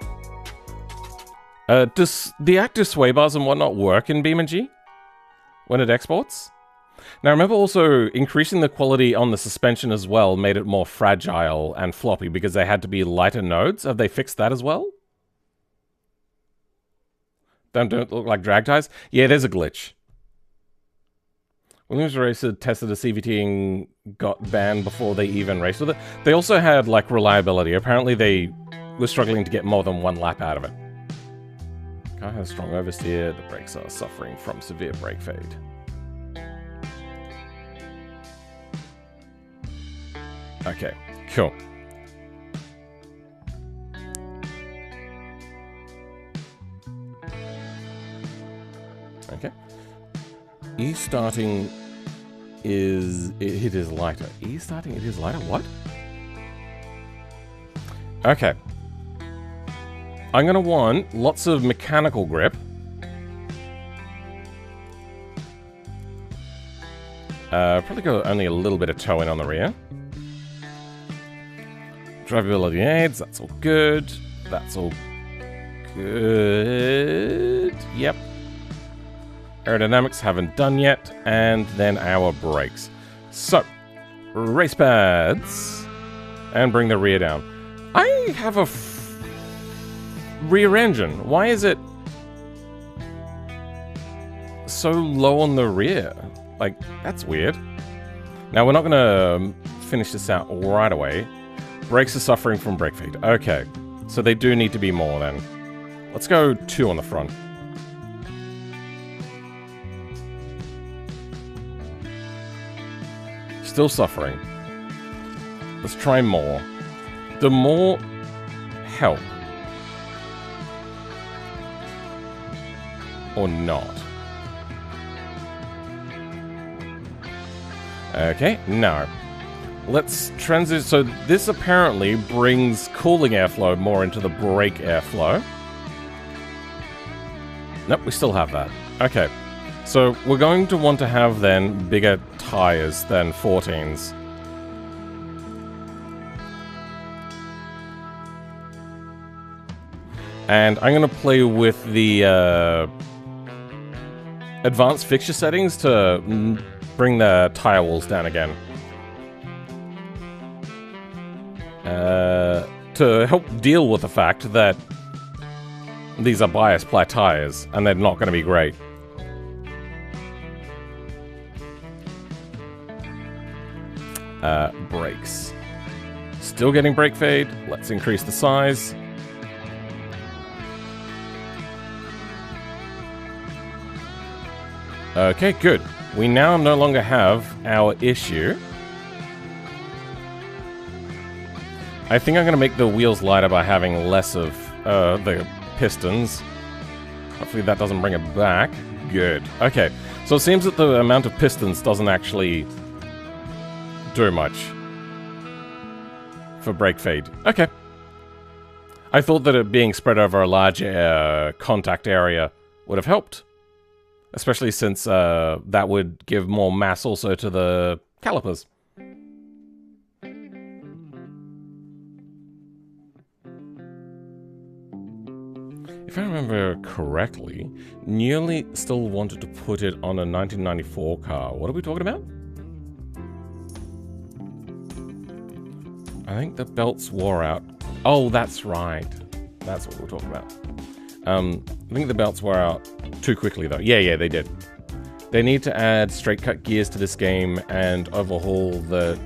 Does the active sway bars and whatnot work in BeamNG when it exports? Now remember also increasing the quality on the suspension as well made it more fragile and floppy because they had to be lighter nodes. Have they fixed that as well? Don't look like drag tires? Yeah, there's a glitch. Williams Racer tested a CVT and got banned before they even raced with it. They also had like reliability. Apparently they were struggling to get more than one lap out of it. Car has strong oversteer. The brakes are suffering from severe brake fade. Okay, cool. Okay. E starting is... it is lighter. E starting, it is lighter? What? Okay. I'm gonna want lots of mechanical grip. Probably go only a little bit of toe in on the rear. Drivability aids, that's all good. That's all good. Yep. Aerodynamics haven't done yet. And then our brakes. So, race pads. And bring the rear down. I have a rear engine. Why is it so low on the rear? Like, that's weird. Now, we're not going to finish this out right away. Brakes are suffering from brake fade. Okay, so they do need to be more then. Let's go 2 on the front. Still suffering. Let's try more. The more help. Or not. Okay, no. Let's transit. So this apparently brings cooling airflow more into the brake airflow. Nope, we still have that. Okay. So we're going to want to have then bigger tires than 14s. And I'm going to play with the advanced fixture settings to bring the tire walls down again. To help deal with the fact that these are bias ply tires and they're not going to be great. Brakes. Still getting brake fade. Let's increase the size. Okay, good. We now no longer have our issue. I think I'm going to make the wheels lighter by having less of the pistons. Hopefully that doesn't bring it back. Good. Okay, so it seems that the amount of pistons doesn't actually do much for brake fade. Okay. I thought that it being spread over a large contact area would have helped. Especially since that would give more mass also to the calipers. If I remember correctly, Nearly still wanted to put it on a 1994 car. What are we talking about? I think the belts wore out. Oh, that's right. That's what we're talking about. I think the belts wore out too quickly, though. Yeah, they did. They need to add straight cut gears to this game and overhaul the...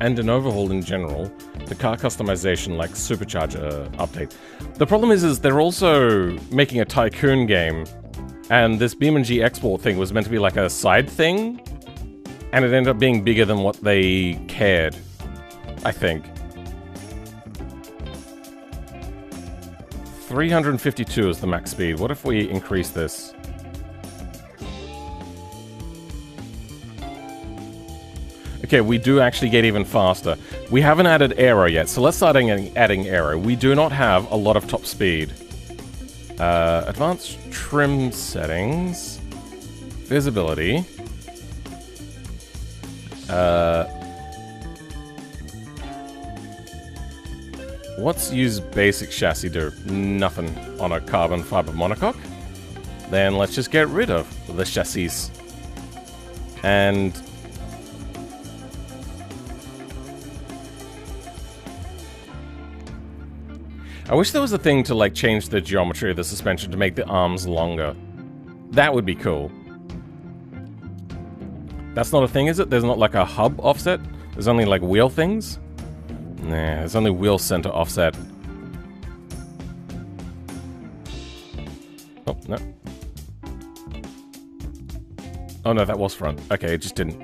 And an overhaul in general. The car customization, like supercharger update. The problem is they're also making a Tycoon game, and this BeamNG export thing was meant to be like a side thing, and it ended up being bigger than what they cared, I think. 352 is the max speed. What if we increase this? Okay, we do actually get even faster. We haven't added aero yet, so let's start adding aero. We do not have a lot of top speed. Advanced trim settings. Visibility. What's use basic chassis do? Nothing on a carbon fiber monocoque. Then let's just get rid of the chassis. And... I wish there was a thing to, like, change the geometry of the suspension to make the arms longer. That would be cool. That's not a thing, is it? There's not, like, a hub offset? There's only, like, wheel things? Nah, there's only wheel center offset. Oh, no. Oh, no, that was front. Okay, it just didn't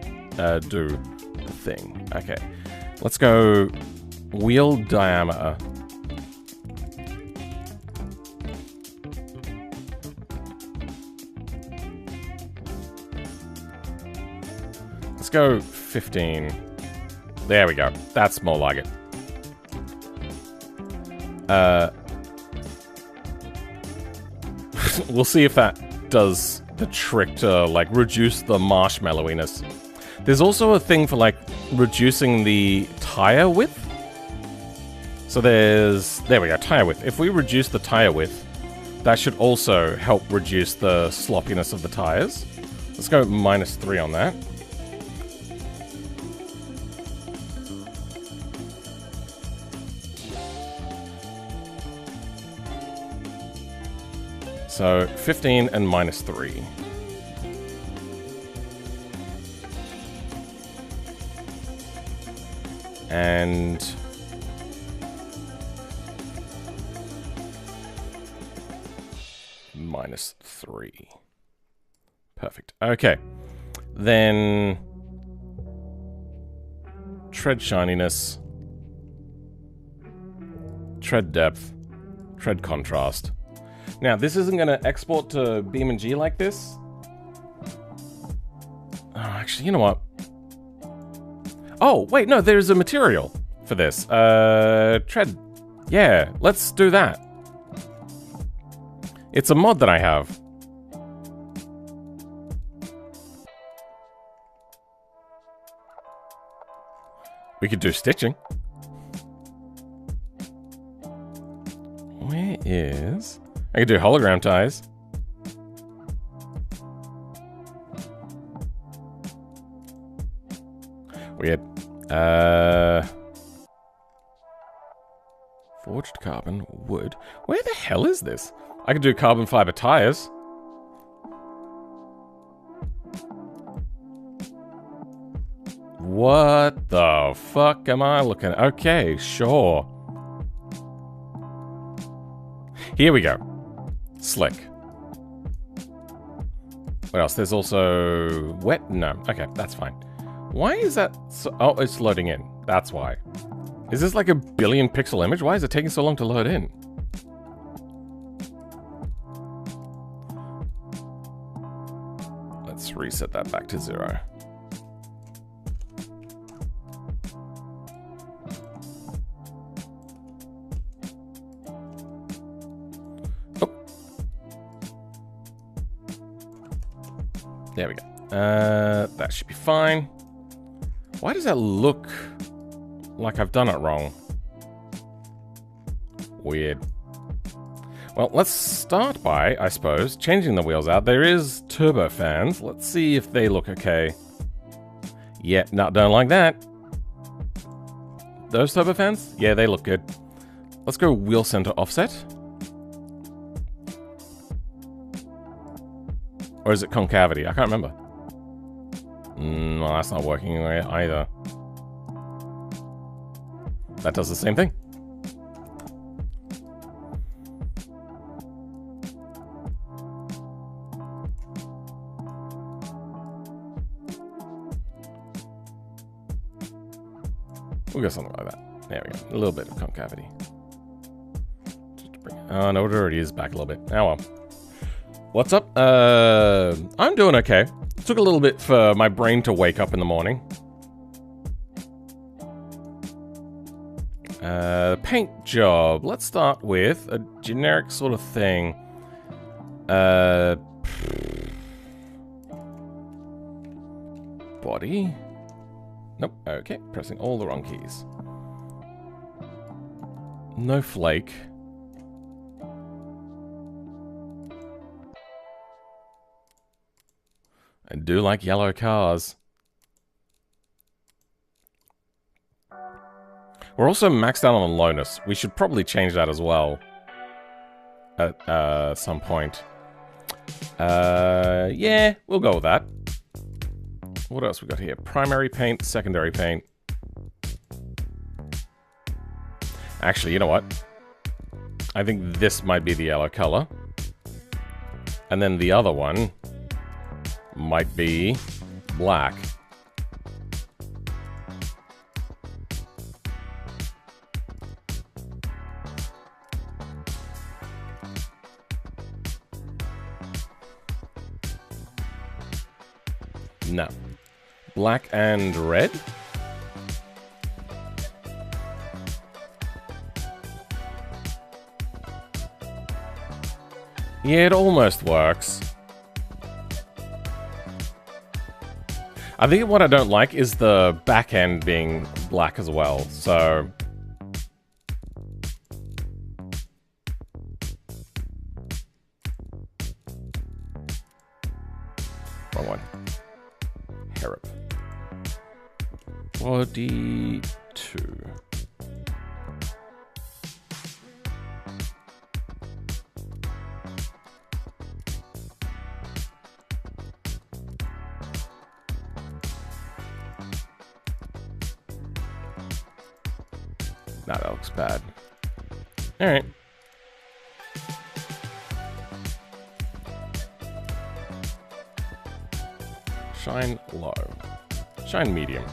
do the thing. Okay. Let's go wheel diameter. Let's go 15. There we go. That's more like it. We'll see if that does the trick to, like, reduce the marshmallowiness. There's also a thing for, like, reducing the tire width. So there we go, tire width. If we reduce the tire width, that should also help reduce the sloppiness of the tires. Let's go -3 on that. So 15 and -3. And -3. Perfect. Okay. Then tread shininess, tread depth, tread contrast. Now, this isn't going to export to BeamNG like this. Oh, actually, you know what? Oh, wait, no, there's a material for this. Tread. Yeah, let's do that. It's a mod that I have. We could do stitching. Where is... I could do hologram ties. Weird. Forged carbon, wood. Where the hell is this? I could do carbon fiber tires. What the fuck am I looking at? Okay, sure. Here we go. Slick. What else? There's also wet? No. Okay, that's fine. Why is that so... Oh, it's loading in. That's why. Is this like a billion pixel image? Why is it taking so long to load in? Let's reset that back to 0. There we go. That should be fine. Why does that look like I've done it wrong? Weird. Well, let's start by, I suppose, changing the wheels out. There is turbo fans. Let's see if they look okay. Yeah, not done like that. Those turbo fans? Yeah, they look good. Let's go wheel center offset. Or is it concavity? I can't remember. No, that's not working either. That does the same thing. We'll go something like that. There we go. A little bit of concavity. Oh, no, it already is back a little bit. Oh well. What's up? I'm doing okay. It took a little bit for my brain to wake up in the morning. Paint job. Let's start with a generic sort of thing. Body. Nope. Okay. Pressing all the wrong keys. No flake. I do like yellow cars. We're also maxed out on lowness. We should probably change that as well. At some point. Yeah, we'll go with that. What else we got here? Primary paint, secondary paint. Actually, you know what? I think this might be the yellow color. And then the other one might be black. No. Black and red? Yeah, it almost works. I think what I don't like is the back end being black as well, so... Wrong one. Harrop. 42. Nah, that looks bad. Alright. Shine low. Shine medium.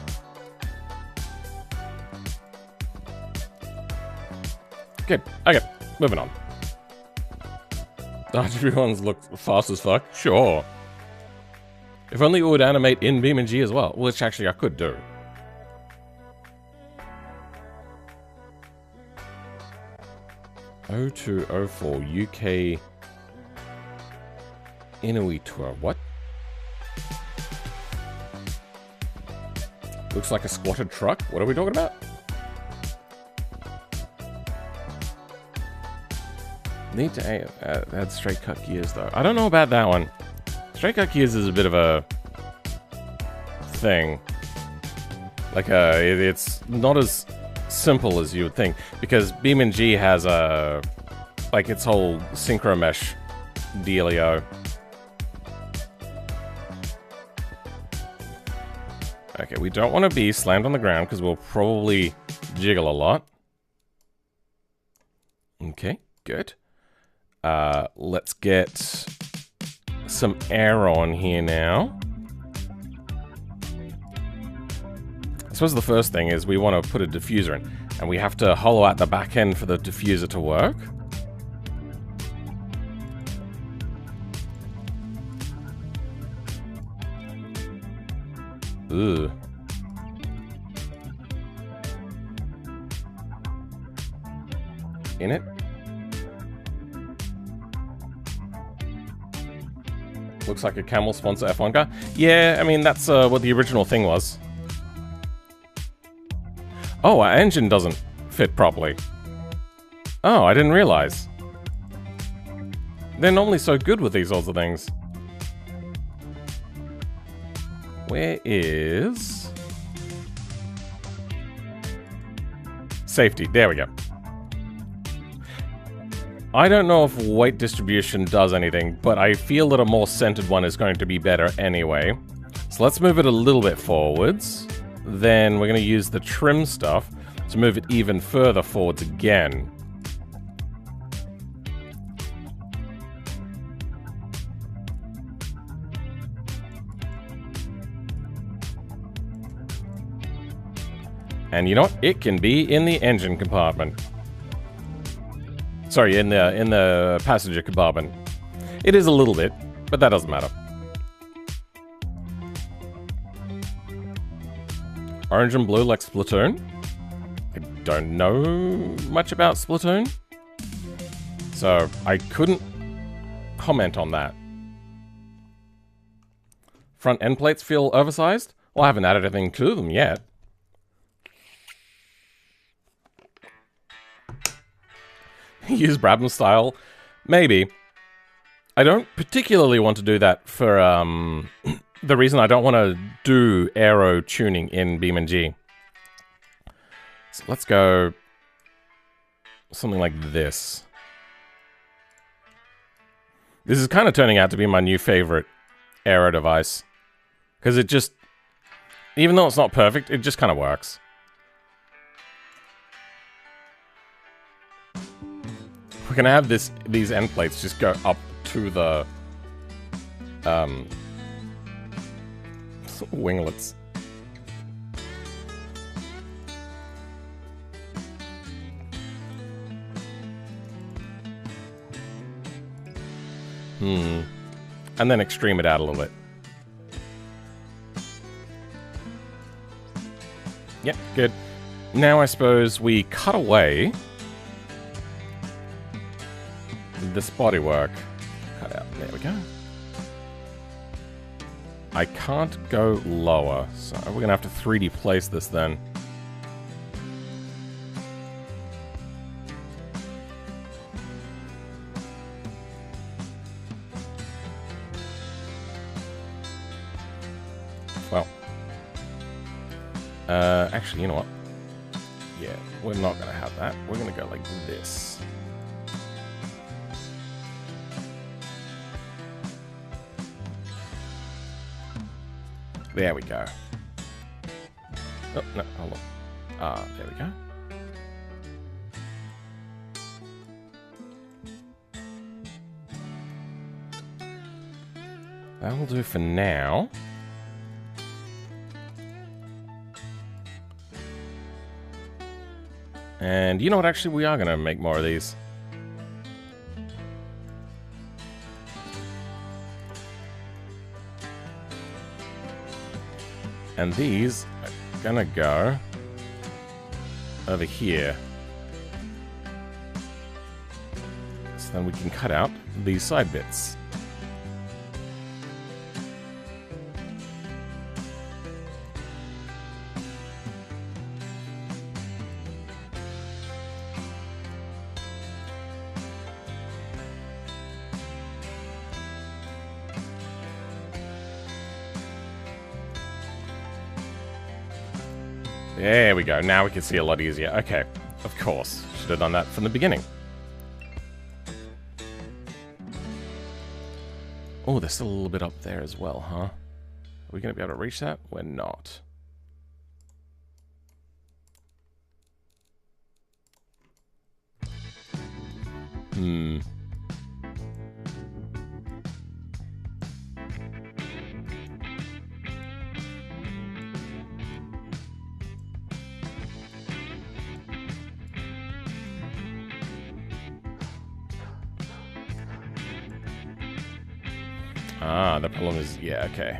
Good. Okay, moving on. Everyone's look fast as fuck. Sure. If only it would animate in BeamNG as well, which actually I could do. O204 UK Inuit tour. What? Looks like a squatted truck. What are we talking about? Need to add straight cut gears though. I don't know about that one. Straight cut gears is a bit of a thing. Like it's not as simple as you would think, because BeamNG has a like its whole synchro mesh dealio. Okay, we don't want to be slammed on the ground because we'll probably jiggle a lot. Okay, good. Let's get some air on here now. I suppose the first thing is we want to put a diffuser in, and we have to hollow out the back end for the diffuser to work. Ugh. In it? Looks like a Camel sponsor F1 car. Yeah, I mean, that's what the original thing was. Oh, our engine doesn't fit properly. Oh, I didn't realize. They're normally so good with these sorts of things. Where is... safety? There we go. I don't know if weight distribution does anything, but I feel that a more centered one is going to be better anyway. So let's move it a little bit forwards. Then we're going to use the trim stuff to move it even further forwards again. And you know what? It can be in the engine compartment. Sorry, in the passenger compartment. It is a little bit, but that doesn't matter. Orange and blue like Splatoon. I don't know much about Splatoon, so I couldn't comment on that. Front end plates feel oversized? Well, I haven't added anything to them yet. Use Brabham style? Maybe. I don't particularly want to do that for the reason I don't want to do aero tuning in BeamNG. So let's go something like this. This is kind of turning out to be my new favorite aero device. Because it just, even though it's not perfect, it just kind of works. We're gonna have these end plates just go up to the winglets. And then extreme it out a little bit. Yep, good. Now I suppose we cut away this bodywork. Cut out. There we go. I can't go lower, so we're gonna have to 3D place this then. Well, actually, you know what? Yeah, we're not gonna have that. We're gonna go like this. There we go. Oh, no, hold on. There we go. That'll do for now. And you know what, actually, we are going to make more of these. And these are gonna go over here. So then we can cut out these side bits. There we go. Now we can see a lot easier. Okay, of course. Should have done that from the beginning. Oh, there's still a little bit up there as well, huh? Are we going to be able to reach that? We're not. Ah, the problem is, yeah, okay.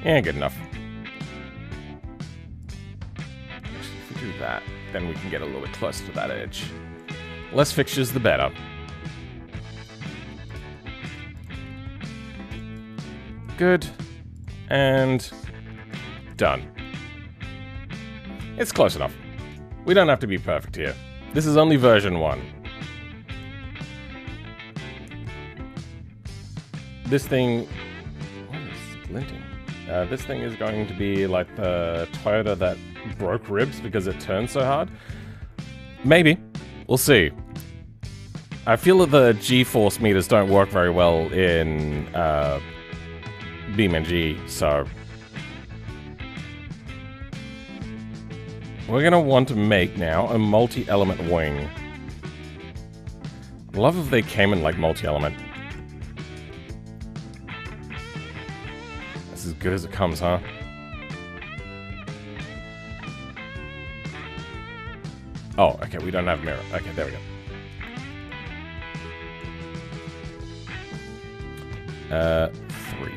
Yeah, good enough. Actually, if we do that, then we can get a little bit closer to that edge. Less fixtures, the better. Good. And done. It's close enough. We don't have to be perfect here. This is only version 1. This thing... What is glinting? This thing is going to be like the Toyota that broke ribs because it turned so hard. Maybe. We'll see. I feel that the G-force meters don't work very well in BeamNG, so... We're going to want to make now a multi-element wing. I'd love if they came in like multi-element. That's as good as it comes, huh? Oh, okay, we don't have mirror. Okay, there we go. 3.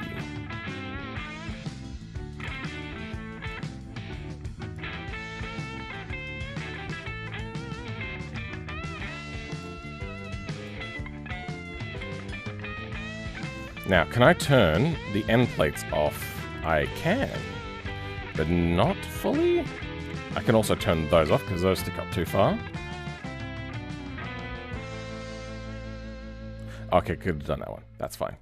Now, can I turn the end plates off? I can, but not fully. I can also turn those off because those stick up too far. Okay, could have done that one. That's fine.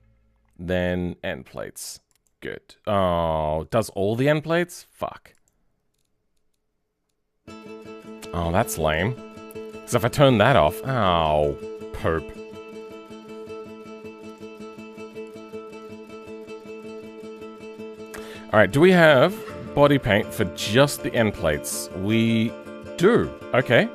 Then end plates. Good. Oh, does all the end plates? Fuck. Oh, that's lame. Because if I turn that off... Oh, poop. Alright, do we have body paint for just the end plates? We do. Okay.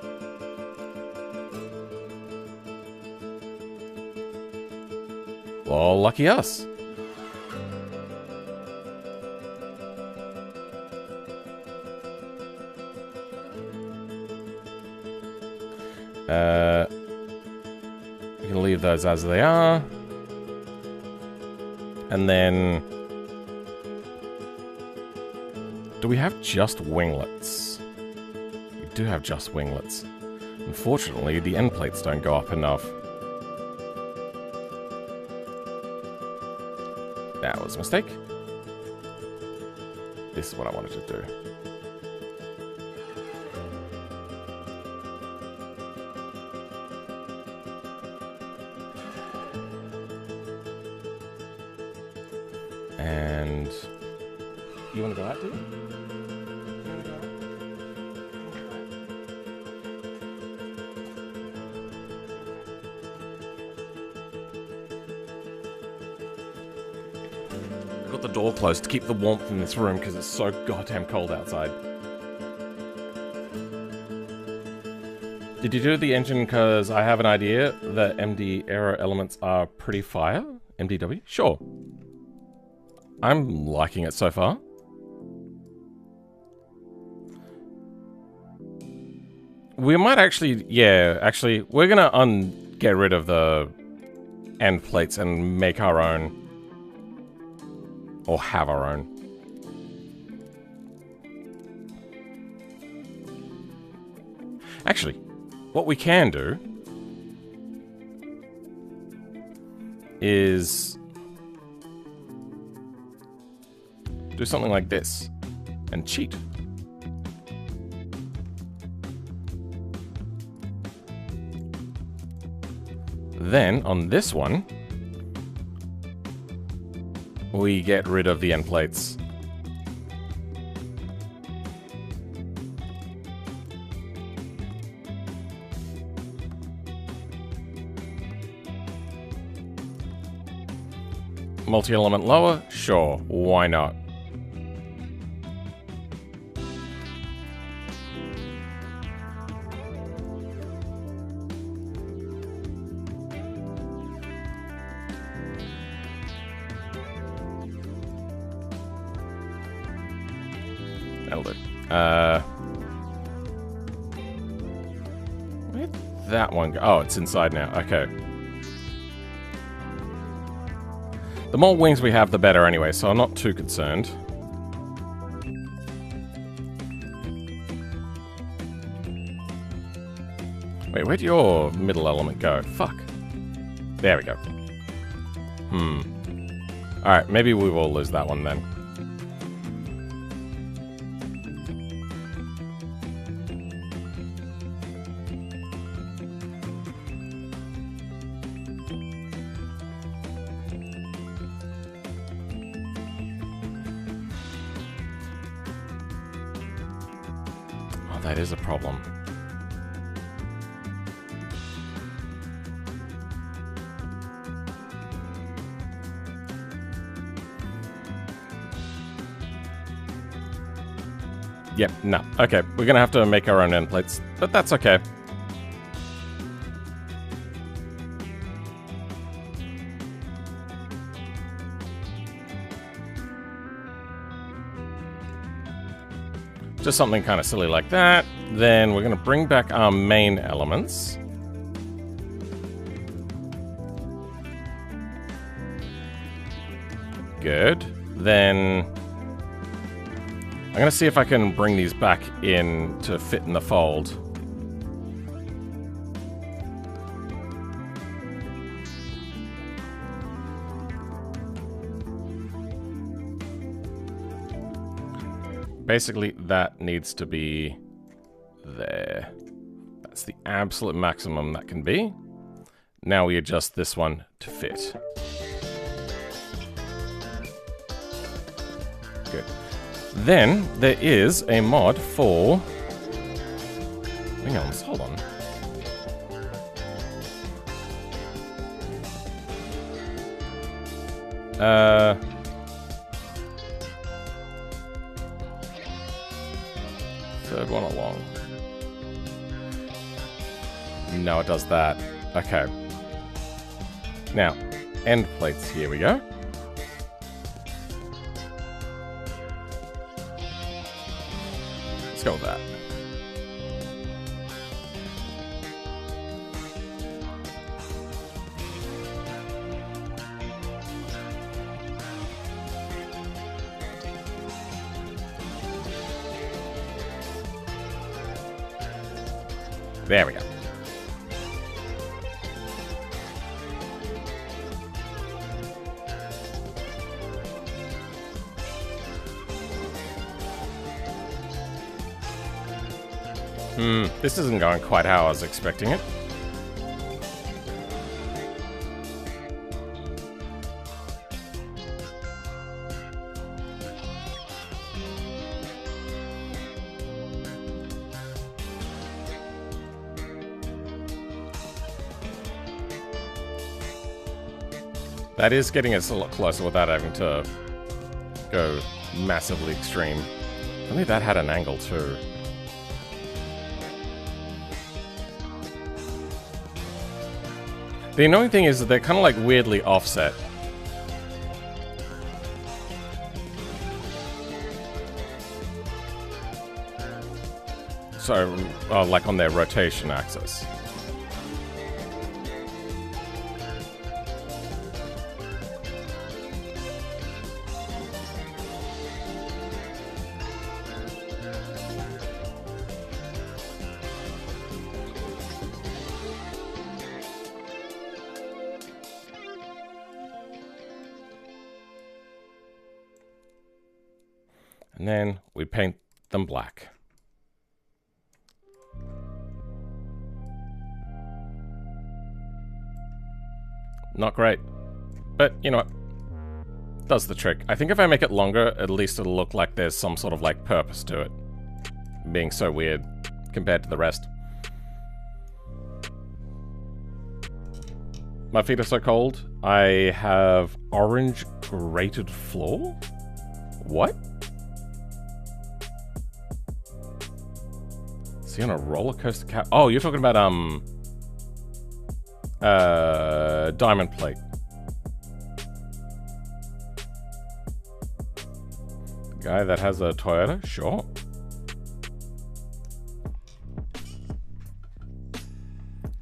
Well, lucky us. We can leave those as they are. And then... Do we have just winglets? We do have just winglets. Unfortunately, the end plates don't go up enough. That was a mistake. This is what I wanted to do. And... You want to go out, dude? I got the door closed to keep the warmth in this room because it's so goddamn cold outside. Did you do the engine because I have an idea that MD aero elements are pretty fire? MDW? Sure. I'm liking it so far. We might actually, yeah, actually, we're gonna get rid of the end plates and make our own. Or have our own. Actually, what we can do is do something like this and cheat. Then on this one, we get rid of the end plates. Multi-element lower? Sure, why not? That'll do. Where'd that one go? Oh, it's inside now. Okay. The more wings we have, the better anyway, so I'm not too concerned. Wait, where'd your middle element go? Fuck. There we go. Alright, maybe we will lose that one then. That is a problem. Yep, no. Okay, we're gonna have to make our own end plates, but that's okay. Just something kind of silly like that. Then we're going to bring back our main elements. Good. Then I'm going to see if I can bring these back in to fit in the fold. Basically, that needs to be there. That's the absolute maximum that can be. Now we adjust this one to fit. Good. Then there is a mod for... Hang on, hold on. Third one along. No, it does that. Okay. Now, end plates, here we go. Let's go with that. There we go. This isn't going quite how I was expecting it. That is getting us a lot closer without having to go massively extreme. If only that had an angle too. The annoying thing is that they're kind of like weirdly offset. So, like on their rotation axis. And then we paint them black. Not great. But, you know what? Does the trick. I think if I make it longer, at least it'll look like there's some sort of, like, purpose to it. Being so weird compared to the rest. My feet are so cold. I have orange grated floor? What? Is he on a roller coaster cap? Oh, you're talking about, diamond plate. Guy that has a Toyota? Sure.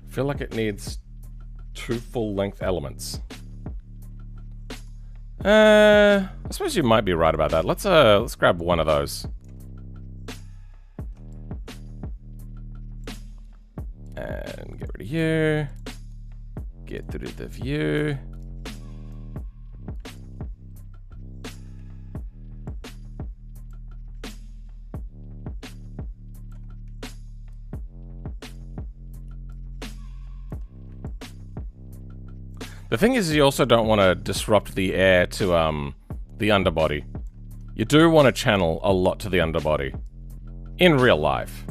Feel like it needs 2 full-length elements. I suppose you might be right about that. Let's grab one of those. And get rid of you. Get through the view. The thing is, you also don't want to disrupt the air to the underbody. You do want to channel a lot to the underbody in real life.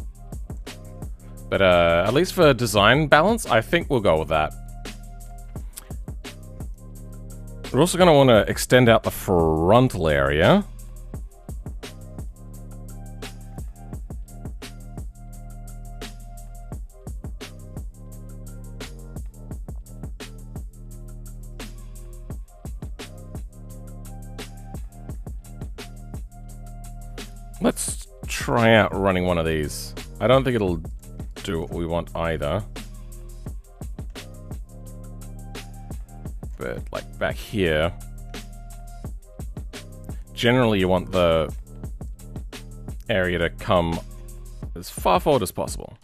But at least for design balance, I think we'll go with that. We're also going to want to extend out the frontal area. Let's try out running one of these. I don't think it'll do what we want either. But like back here, generally you want the area to come as far forward as possible.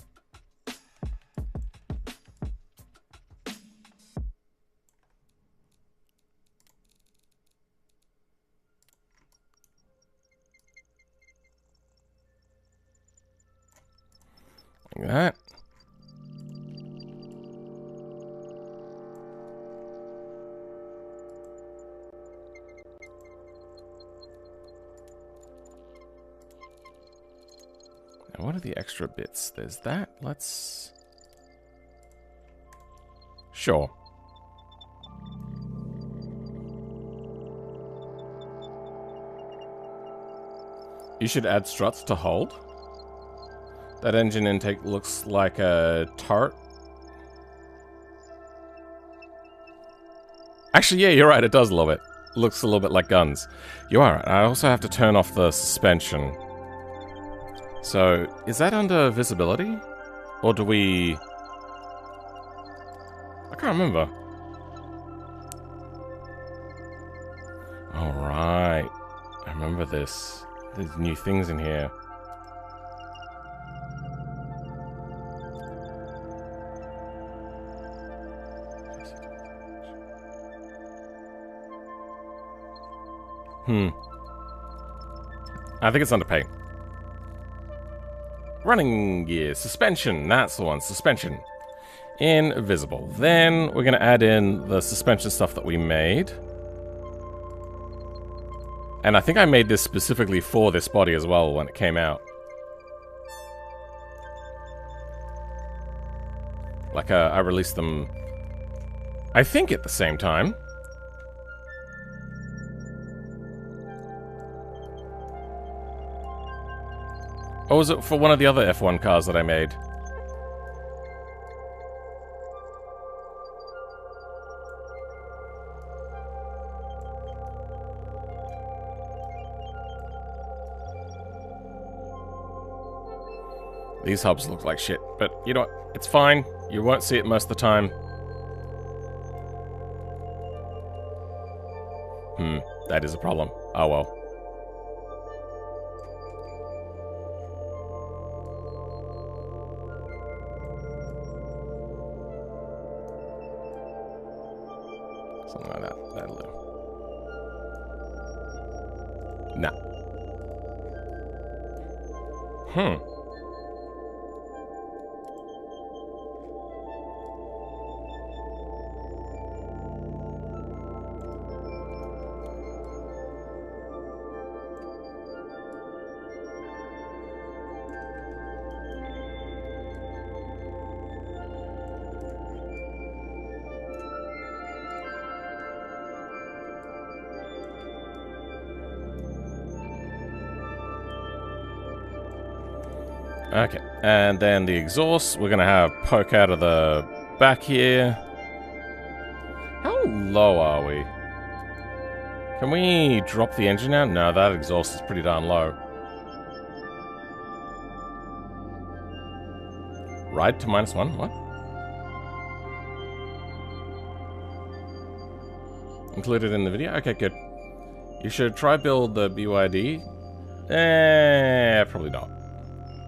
Like that. Now what are the extra bits? There's that. Let's... Sure. You should add struts to hold. That engine intake looks like a turret. Actually, yeah, you're right, it does a little bit. Looks a little bit like guns. You are right. I also have to turn off the suspension. So, is that under visibility? Or do we... I can't remember. Alright. I remember this. There's new things in here. I think it's under paint. Running gear, suspension, that's the one, suspension. Invisible. Then we're gonna add in the suspension stuff that we made. And I think I made this specifically for this body as well when it came out. Like, I released them, I think at the same time. Or was it for one of the other F1 cars that I made? These hubs look like shit, but you know what? It's fine. You won't see it most of the time. That is a problem. Oh well. Something like that. That'll do. Nah. Okay, and then the exhaust, we're gonna have poke out of the back here. How low are we? Can we drop the engine out? No, that exhaust is pretty darn low. Ride to -1? What? Included in the video? Okay, good. You should try build the BYD. Probably not.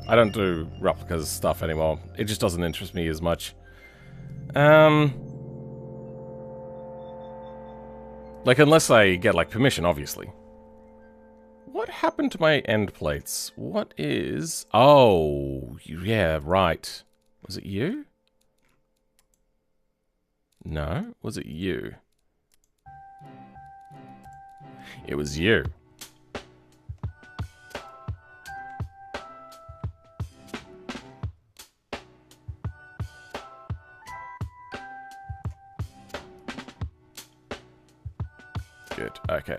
I don't do replicas stuff anymore. It just doesn't interest me as much. Like, unless I get, like, permission, obviously. What happened to my end plates? What is... Oh, yeah, right. Was it you? No, was it you? It was you. Good, okay.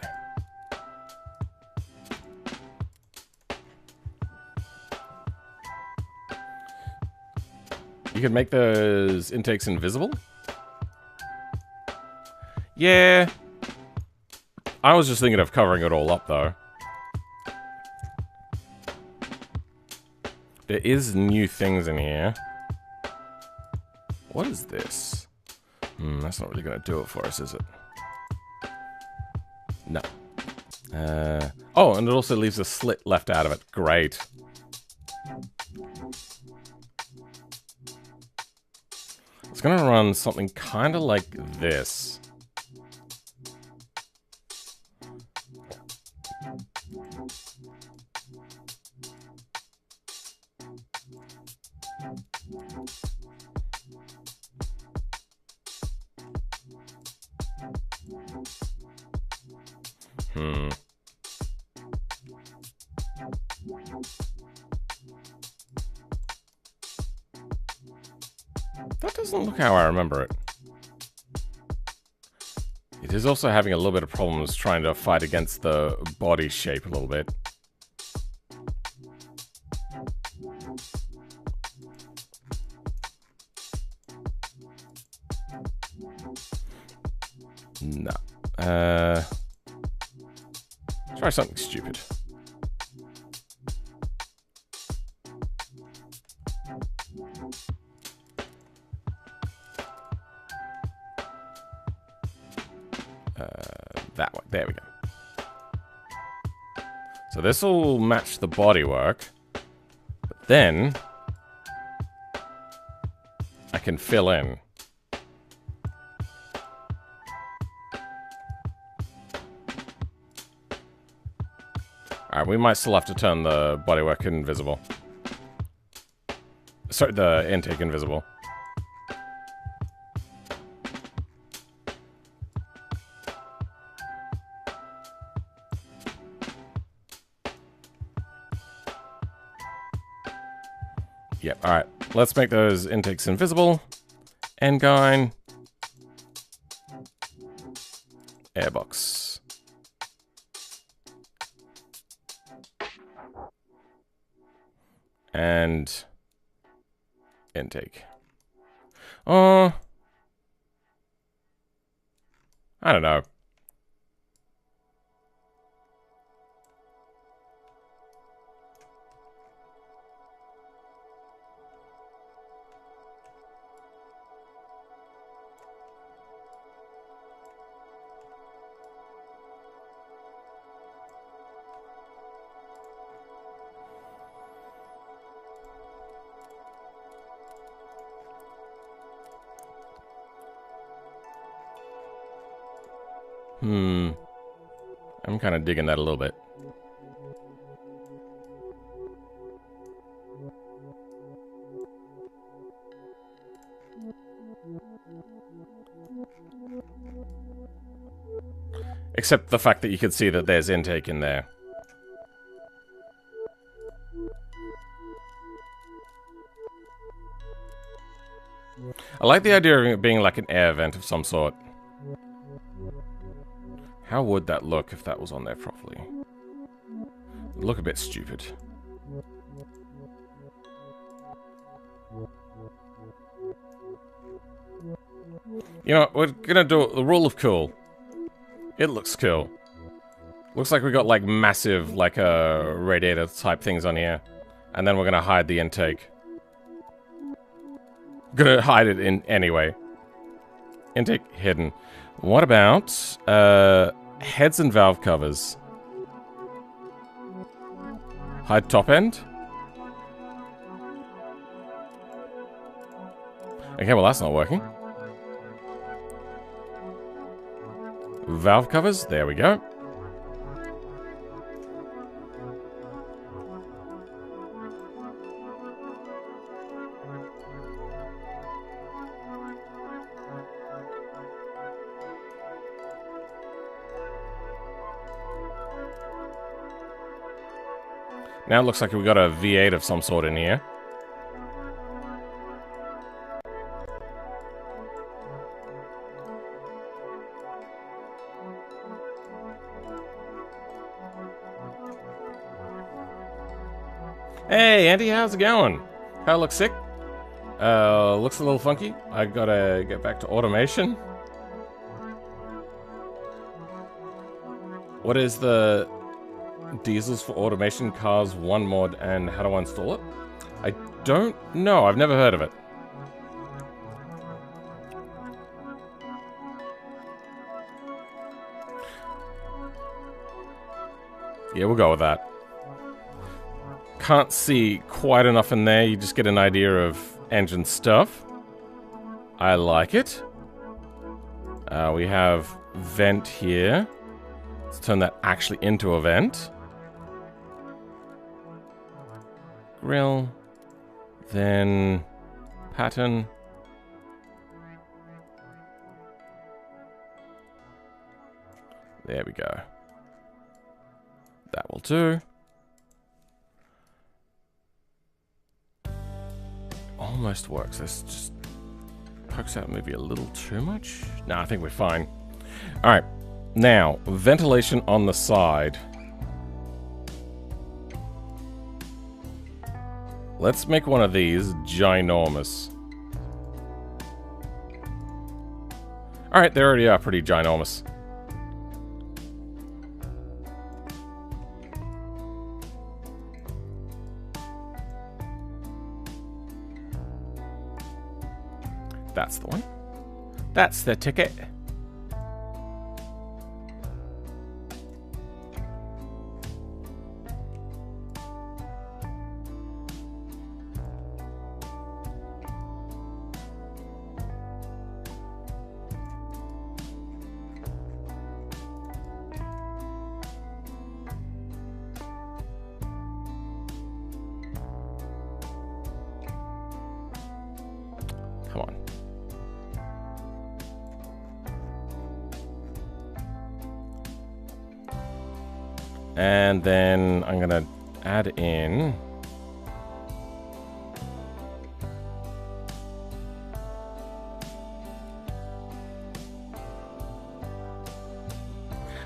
You can make those intakes invisible? Yeah. I was just thinking of covering it all up, though. There is new things in here. What is this? That's not really going to do it for us, is it? No. Oh, and it also leaves a slit left out of it. Great. It's going to run something kind of like this. That doesn't look how I remember it. It is also having a little bit of problems trying to fight against the body shape a little bit. No. Try something stupid. That one. There we go. So this will match the bodywork, but then I can fill in. Alright, we might still have to turn the bodywork invisible. Sorry, the intake invisible. Yep, alright. Let's make those intakes invisible. Engine. Airbox. And intake. I don't know. I'm kind of digging that a little bit. Except the fact that you can see that there's intake in there. I like the idea of it being like an air vent of some sort. How would that look if that was on there properly? It'd look a bit stupid. You know, we're gonna do the rule of cool. It looks cool. Looks like we got like massive, like radiator type things on here. And then we're gonna hide the intake. Gonna hide it in anyway. Intake hidden. What about heads and valve covers? Hide top end? Okay, well that's not working. Valve covers, there we go. Now it looks like we've got a V8 of some sort in here. Hey, Andy, how's it going? How looks sick? Looks a little funky. I gotta get back to automation. What is the diesels for automation cars 1 mod and how do I install it? I don't know. I've never heard of it. Yeah, we'll go with that. Can't see quite enough in there. You just get an idea of engine stuff. I like it. We have vent here. Let's turn that actually into a vent. Grill. Then pattern. There we go. That will do. Almost works. This just pokes out maybe a little too much. No, I think we're fine. All right. Now, ventilation on the side. Let's make one of these ginormous. All right, they already are pretty ginormous. That's the one. That's the ticket. Come on. And then I'm gonna add in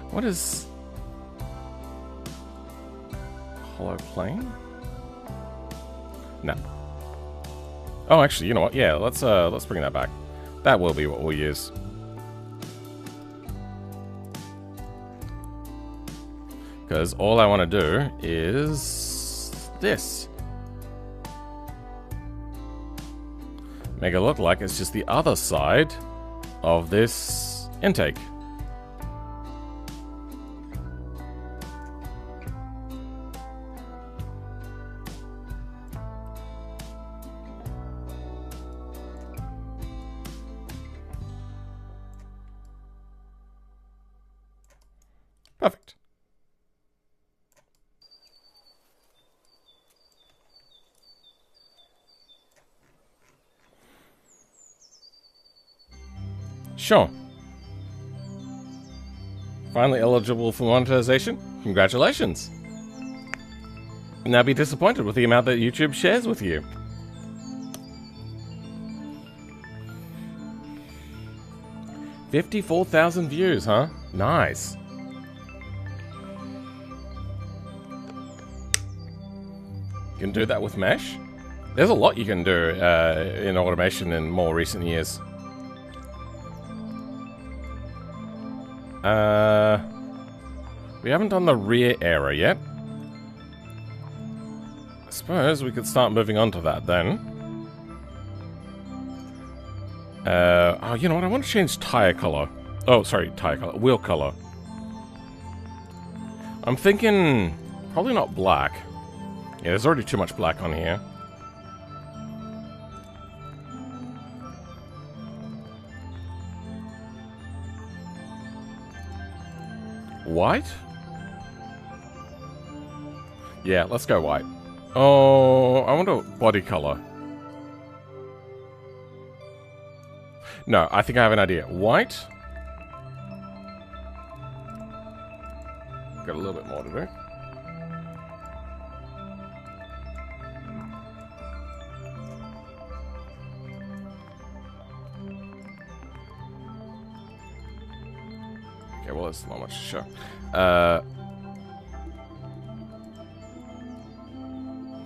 what is hollow plane? No. Oh, actually, you know what? Yeah, let's bring that back. That will be what we'll use. Because all I want to do is this. Make it look like it's just the other side of this intake. Perfect. Sure. Finally eligible for monetization? Congratulations. Now be disappointed with the amount that YouTube shares with you. $54,000 views, huh? Nice. You can do that with Mesh? There's a lot you can do in automation in more recent years. We haven't done the rear error yet. I suppose we could start moving on to that then. Oh, you know what? I want to change tire color. Oh, sorry, tire color. Wheel color. I'm thinking probably not black. Yeah, there's already too much black on here. White? Yeah, let's go white. Oh, I want a body color. No, I think I have an idea. White. Got a little bit more to do. Okay, well, there's not much to show.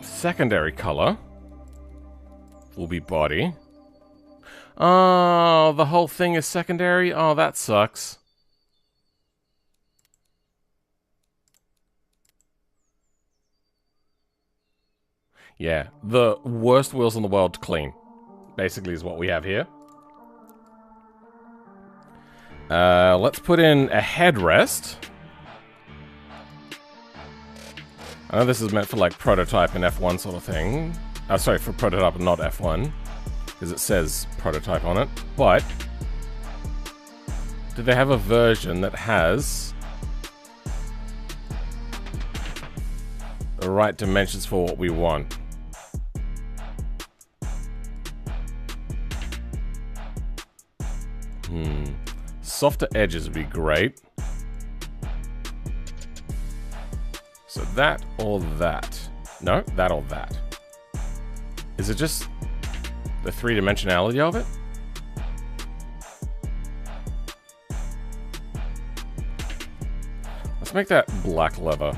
Secondary color will be body. Oh, the whole thing is secondary? Oh, that sucks. Yeah, the worst wheels in the world to clean, basically, is what we have here. Let's put in a headrest. I know this is meant for, like, prototype and F1 sort of thing. Sorry, for prototype and not F1. Because it says prototype on it. But do they have a version that has the right dimensions for what we want? Softer edges would be great. So that or that? No, that or that. Is it just the three-dimensionality of it? Let's make that black leather.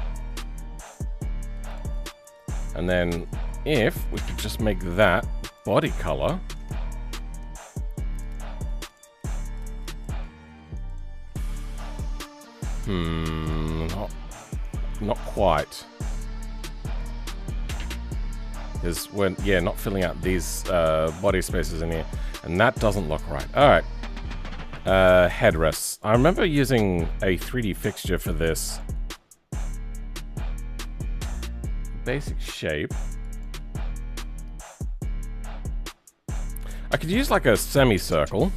And then if we could just make that body color. Not quite. Because when, yeah, not filling out these body spaces in here. And that doesn't look right. Alright. Headrests. I remember using a 3D fixture for this. Basic shape. I could use like a semicircle.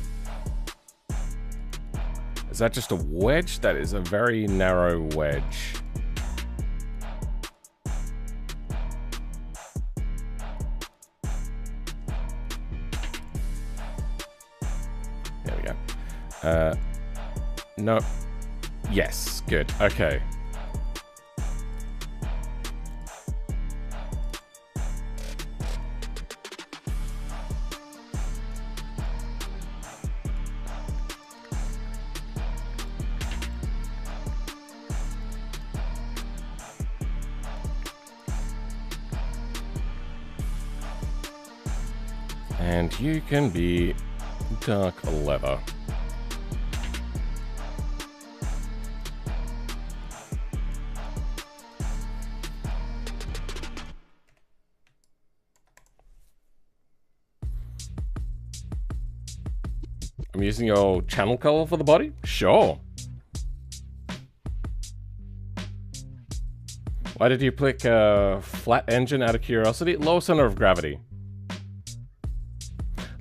Is that just a wedge? That is a very narrow wedge. There we go. No. Yes, good. Okay. And you can be dark leather. I'm using your channel color for the body? Sure. Why did you pick flat engine out of curiosity? Low center of gravity.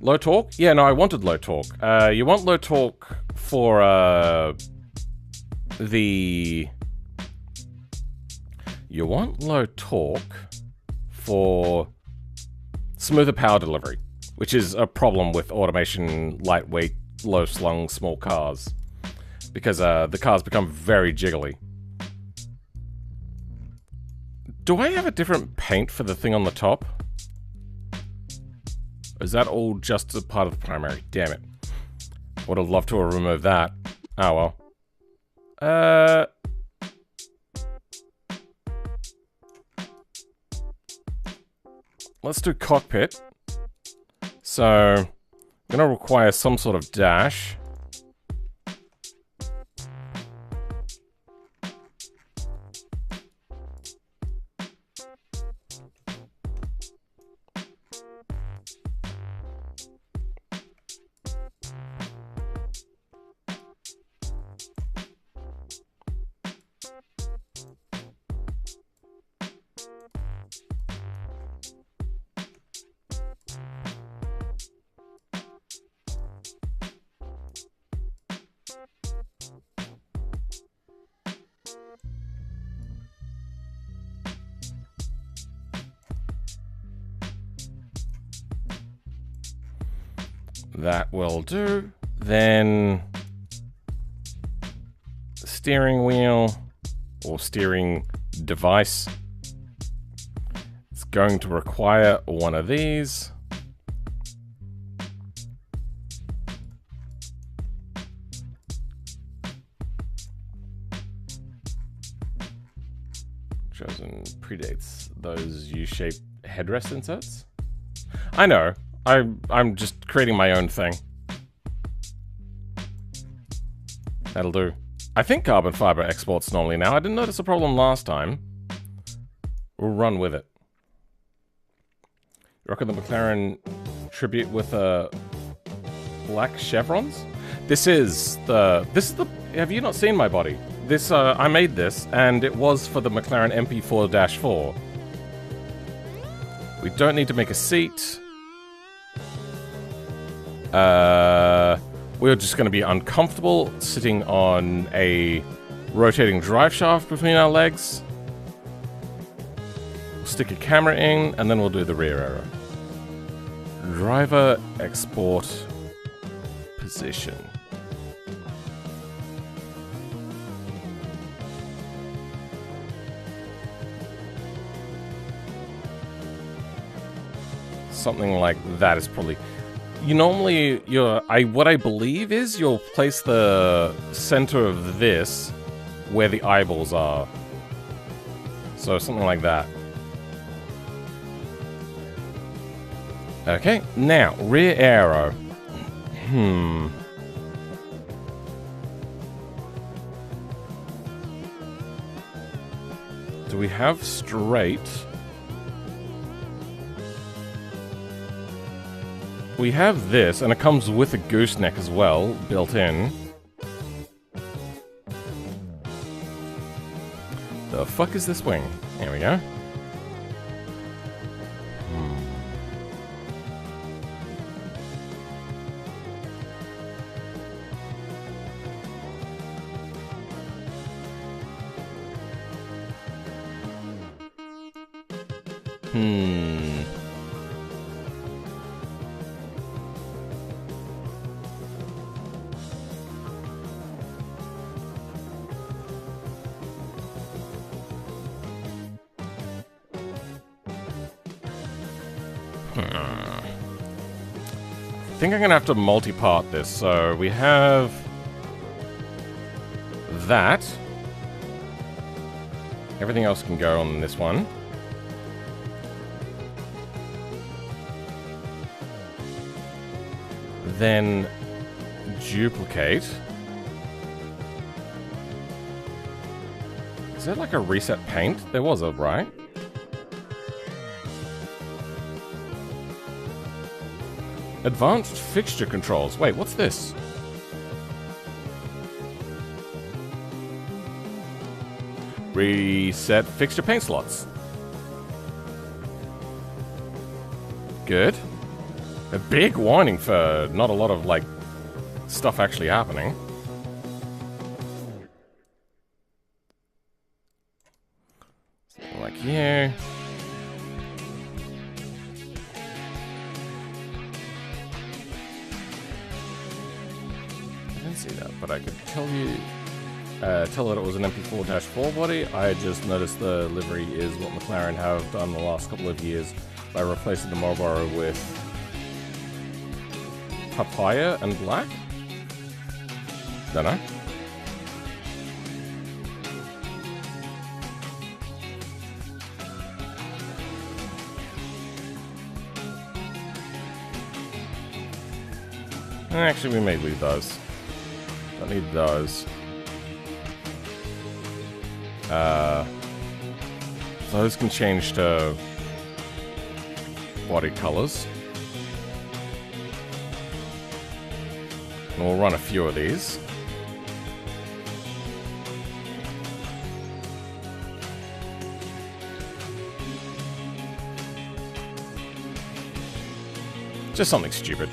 Low torque? Yeah, no, I wanted low torque. You want low torque for the You want low torque for smoother power delivery, which is a problem with automation, lightweight, low-slung, small cars, because the cars become very jiggly. Do I have a different paint for the thing on the top? Or is that all just a part of the primary? Damn it. Would have loved to have removed that. Oh well. Let's do cockpit. So, I'm gonna require some sort of dash. That will do. Then steering wheel or steering device. It's going to require one of these. Chosen predates those U-shaped headrest inserts. I know. I'm just creating my own thing. That'll do. I think carbon fiber exports normally now. I didn't notice a problem last time. We'll run with it. Rocking the McLaren tribute with black chevrons. This is the. Have you not seen my body? This I made this, and it was for the McLaren MP4-4. We don't need to make a seat. We're just going to be uncomfortable sitting on a rotating drive shaft between our legs. We'll stick a camera in, and then we'll do the rear arrow. Driver export position. Something like that is probably... what I believe is you'll place the center of this where the eyeballs are. So something like that. Okay, now, rear arrow. Do we have straight? We have this, and it comes with a gooseneck as well, built in. The fuck is this wing? There we go. I think I'm gonna have to multi-part this. So we have that. Everything else can go on this one. Then duplicate. Is there like a reset paint? There was a, right? Advanced fixture controls. Wait, what's this? Reset fixture paint slots. Good. A big warning for not a lot of, like, stuff actually happening. you. I didn't see that, but I could tell you, tell that it was an MP4-4 body. I just noticed the livery is what McLaren have done the last couple of years by replacing the Marlboro with papaya and black. Don't know. Actually, we may leave those. Don't need those. Those can change to body colors. And we'll run a few of these. Just something stupid.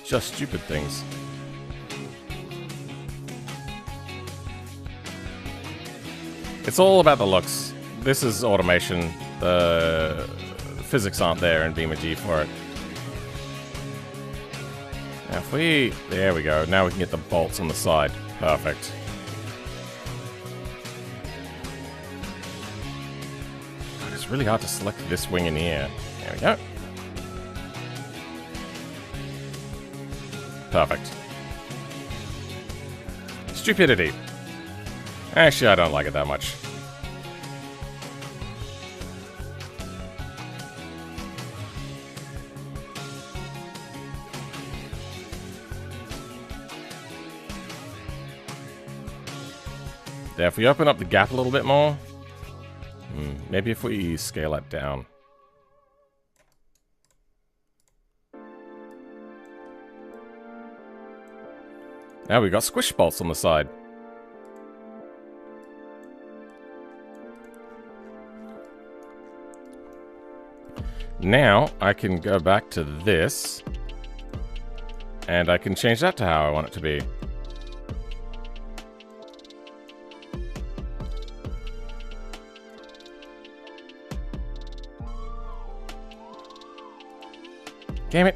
Just stupid things. It's all about the looks. This is automation. The physics aren't there in BeamNG for it. Now if we... There we go. Now we can get the bolts on the side. Perfect. It's really hard to select this wing in here. There we go. Perfect. Stupidity. Actually, I don't like it that much. There, if we open up the gap a little bit more, maybe if we scale that down. Now we've got squish bolts on the side. Now I can go back to this, and I can change that to how I want it to be. Damn it.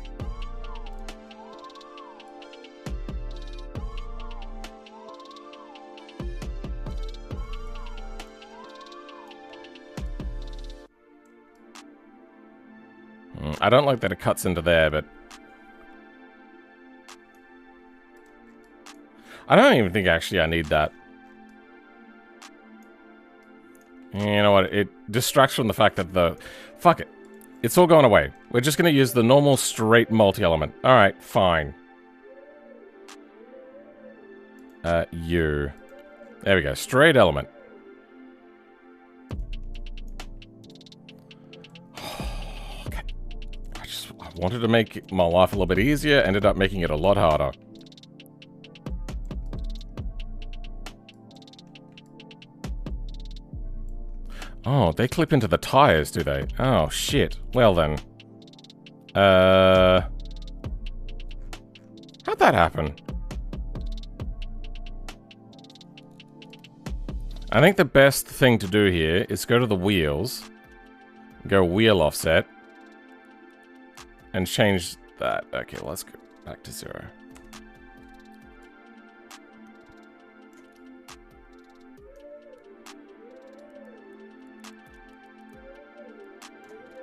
I don't like that it cuts into there, but I don't even think actually I need that. You know what? It distracts from the fact that the... Fuck it. It's all going away. We're just going to use the normal straight multi-element. Alright, fine. You. There we go. Straight element. I wanted to make my life a little bit easier, ended up making it a lot harder. Oh, they clip into the tires, do they? Oh, shit. Well then. How'd that happen? I think the best thing to do here is go to the wheels, go wheel offset, and change that. Okay, let's go back to 0.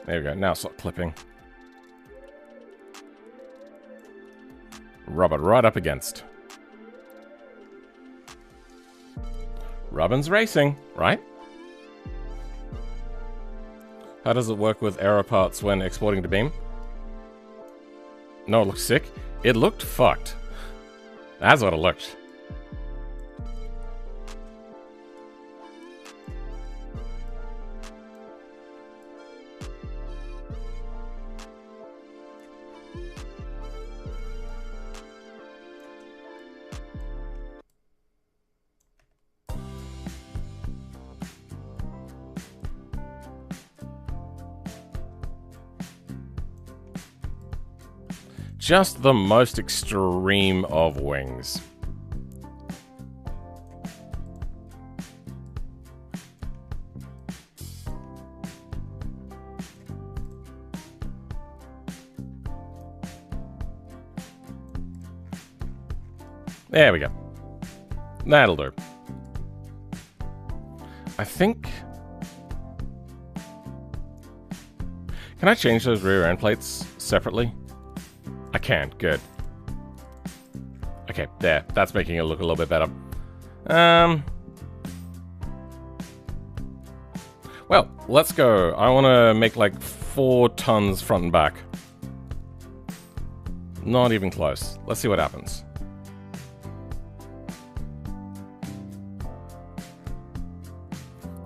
There we go, now stop clipping. Rub it right up against. Rubbin's racing, right? How does it work with error parts when exporting to Beam? No, it looked sick. It looked fucked. That's what it looked. Just the most extreme of wings. There we go. That'll do. I think... Can I change those rear end plates separately? I can. Good. Okay, there. That's making it look a little bit better. Well, let's go. I want to make like 4 tons front and back. Not even close. Let's see what happens.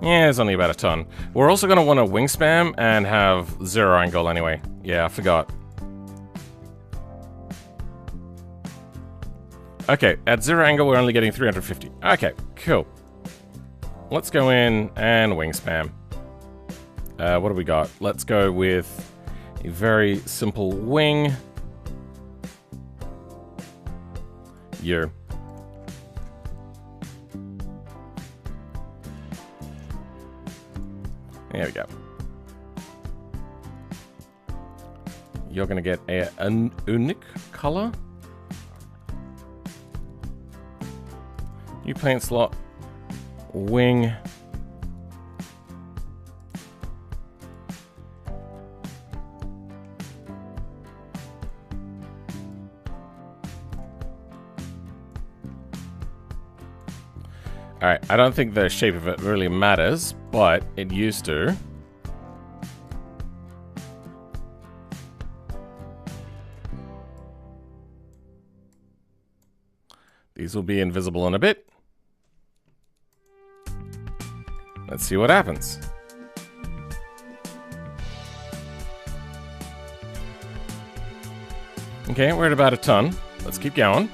Yeah, it's only about a ton. We're also going to want a wingspan and have 0 angle anyway. Yeah, I forgot. Okay, at 0 angle, we're only getting 350. Okay, cool. Let's go in and wingspan. What do we got? Let's go with a very simple wing. You. There we go. You're going to get an unique color. New paint slot. Wing. Alright, I don't think the shape of it really matters, but it used to. These will be invisible in a bit. Let's see what happens. Okay, we're at about a ton. Let's keep going.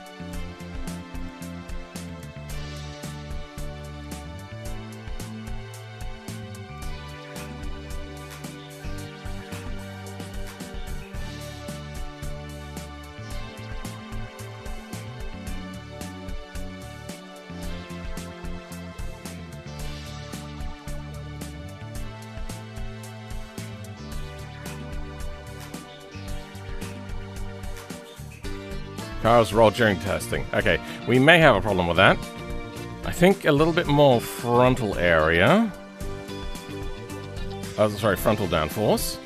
Cars roll during testing. Okay, we may have a problem with that. I think a little bit more frontal area. Oh, sorry, frontal downforce.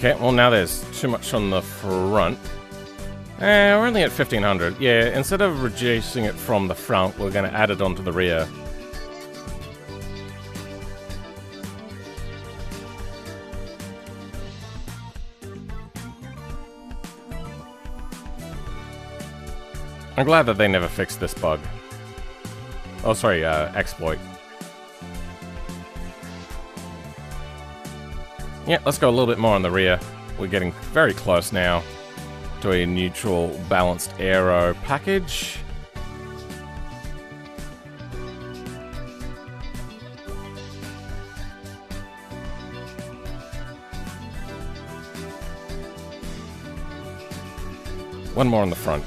Okay, well now there's too much on the front. We're only at 1500. Yeah, instead of reducing it from the front, we're going to add it onto the rear. I'm glad that they never fixed this bug. Oh, sorry, exploit. Yeah, let's go a little bit more on the rear. We're getting very close now to a neutral balanced aero package. One more on the front.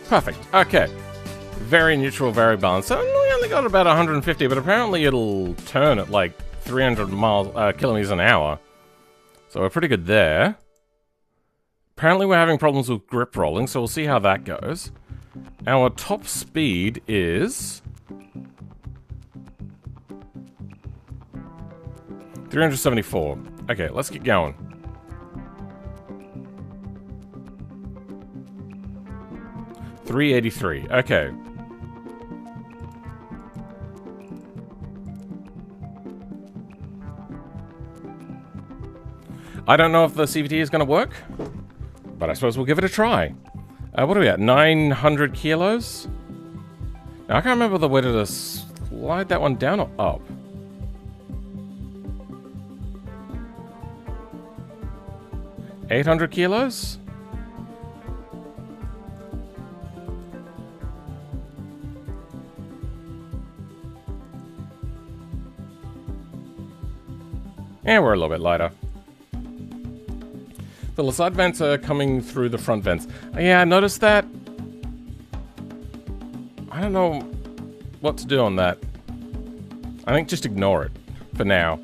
Perfect. Okay. Very neutral, very balanced. So we only got about 150, but apparently it'll turn at like 300 kilometers an hour. So we're pretty good there. Apparently we're having problems with grip rolling, so we'll see how that goes. Our top speed is 374. Okay, let's get going. $383. Okay. I don't know if the CVT is going to work, but I suppose we'll give it a try. What are we at? 900 kilos? Now, I can't remember the way to slide that one down or up. $800 kilos? And we're a little bit lighter. The side vents are coming through the front vents. Yeah, I noticed that. I don't know what to do on that. I think just ignore it for now.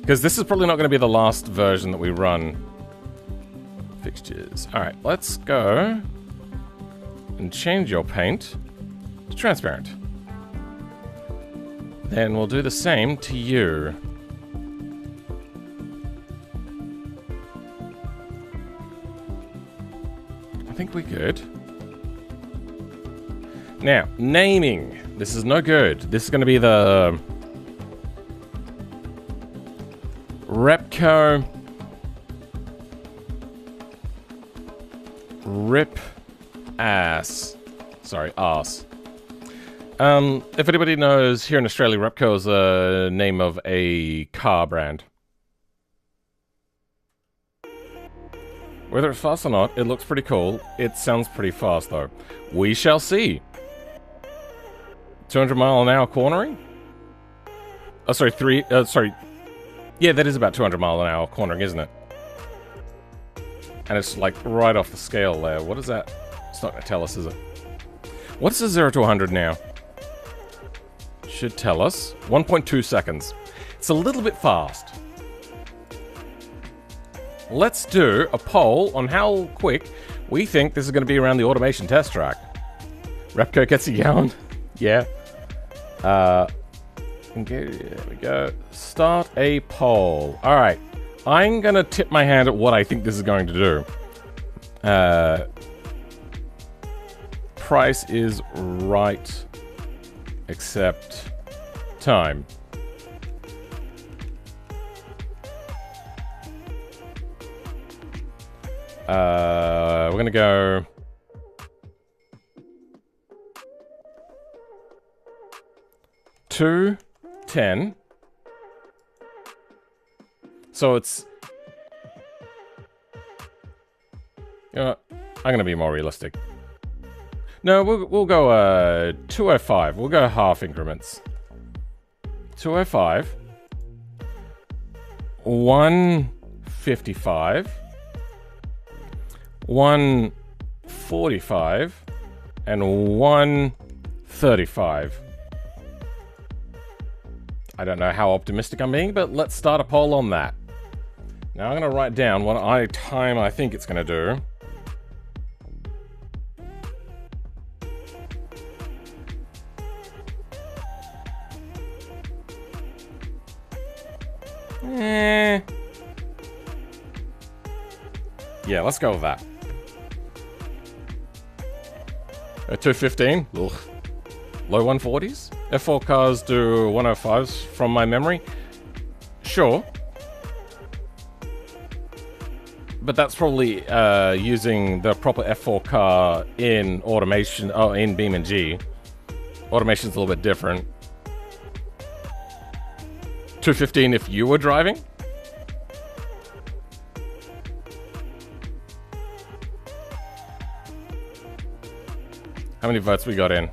Because this is probably not going to be the last version that we run. Fixtures. Alright, let's go and change your paint to transparent. Then we'll do the same to you. I think we're good. Now, naming. This is no good. This is going to be the Repco Rip Ass. Sorry, ass. If anybody knows, here in Australia, Repco is the name of a car brand. Whether it's fast or not, it looks pretty cool. It sounds pretty fast, though. We shall see. 200-mile-an-hour cornering? Oh, sorry, sorry. Yeah, that is about 200-mile-an-hour cornering, isn't it? And it's, like, right off the scale there. What is that? It's not going to tell us, is it? What's the 0 to 100 now? Should tell us. 1.2 seconds. It's a little bit fast. Let's do a poll on how quick we think this is going to be around the automation test track. Repco gets a yawn. Yeah. There we go. Start a poll. Alright. I'm going to tip my hand at what I think this is going to do. Price is right. Except time. We're going to go... $2, 10. So it's... You know what? I'm going to be more realistic. No, we'll go 205. We'll go half increments. 205. 155. 145. And 135. I don't know how optimistic I'm being, but let's start a poll on that. Now I'm going to write down what time I think it's going to do. Yeah, let's go with that. 215? Ugh. Low 140s? F4 cars do 105s from my memory. Sure. But that's probably using the proper F4 car in automation, in BeamNG. Automation's a little bit different. 215 if you were driving? How many votes we got in?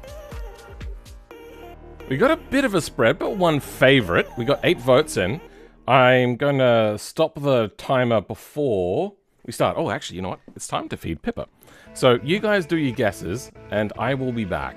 We got a bit of a spread, but one favorite. We got 8 votes in. I'm going to stop the timer before we start. Oh, actually, you know what? It's time to feed Pippa. So you guys do your guesses, and I will be back.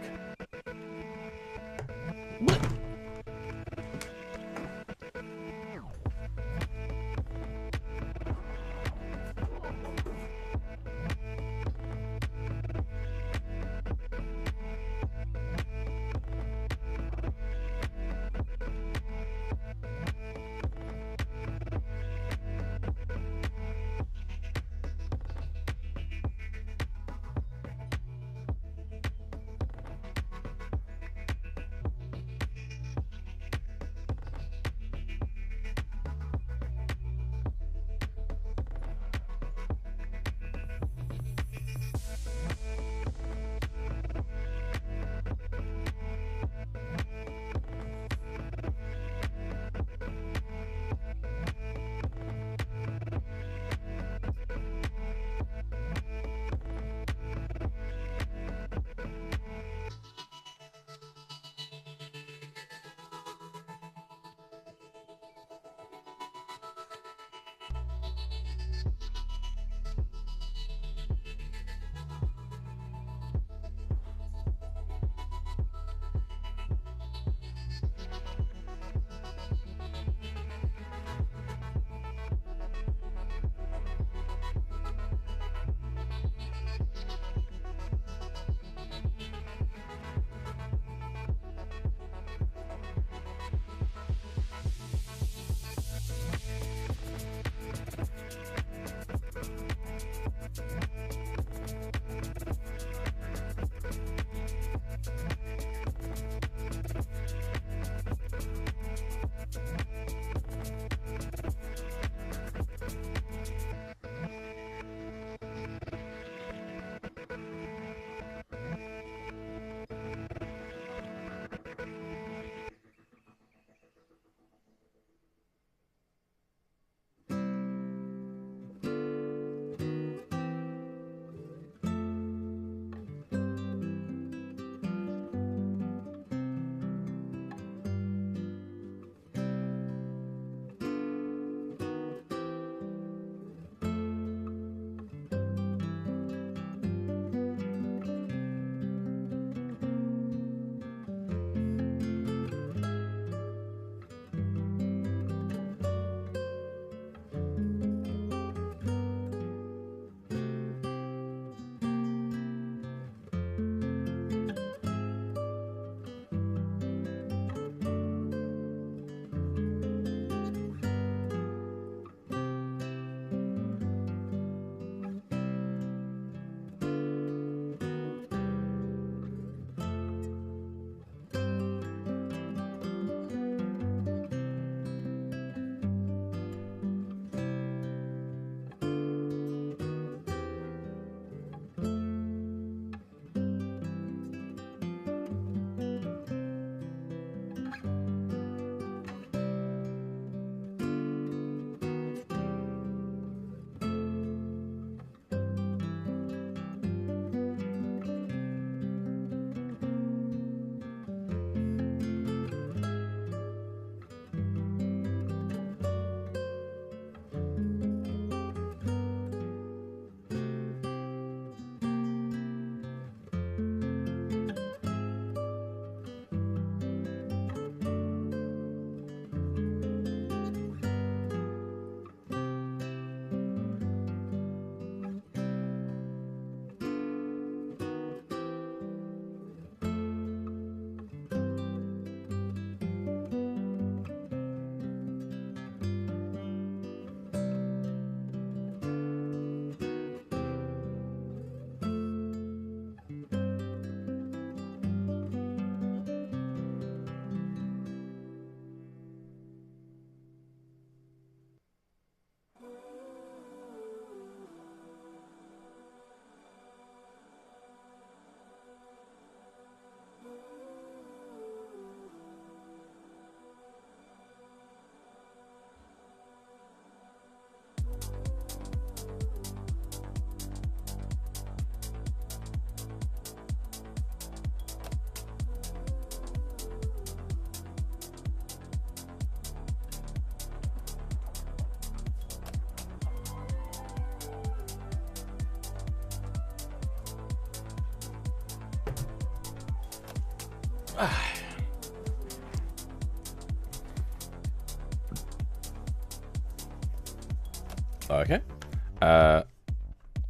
Okay.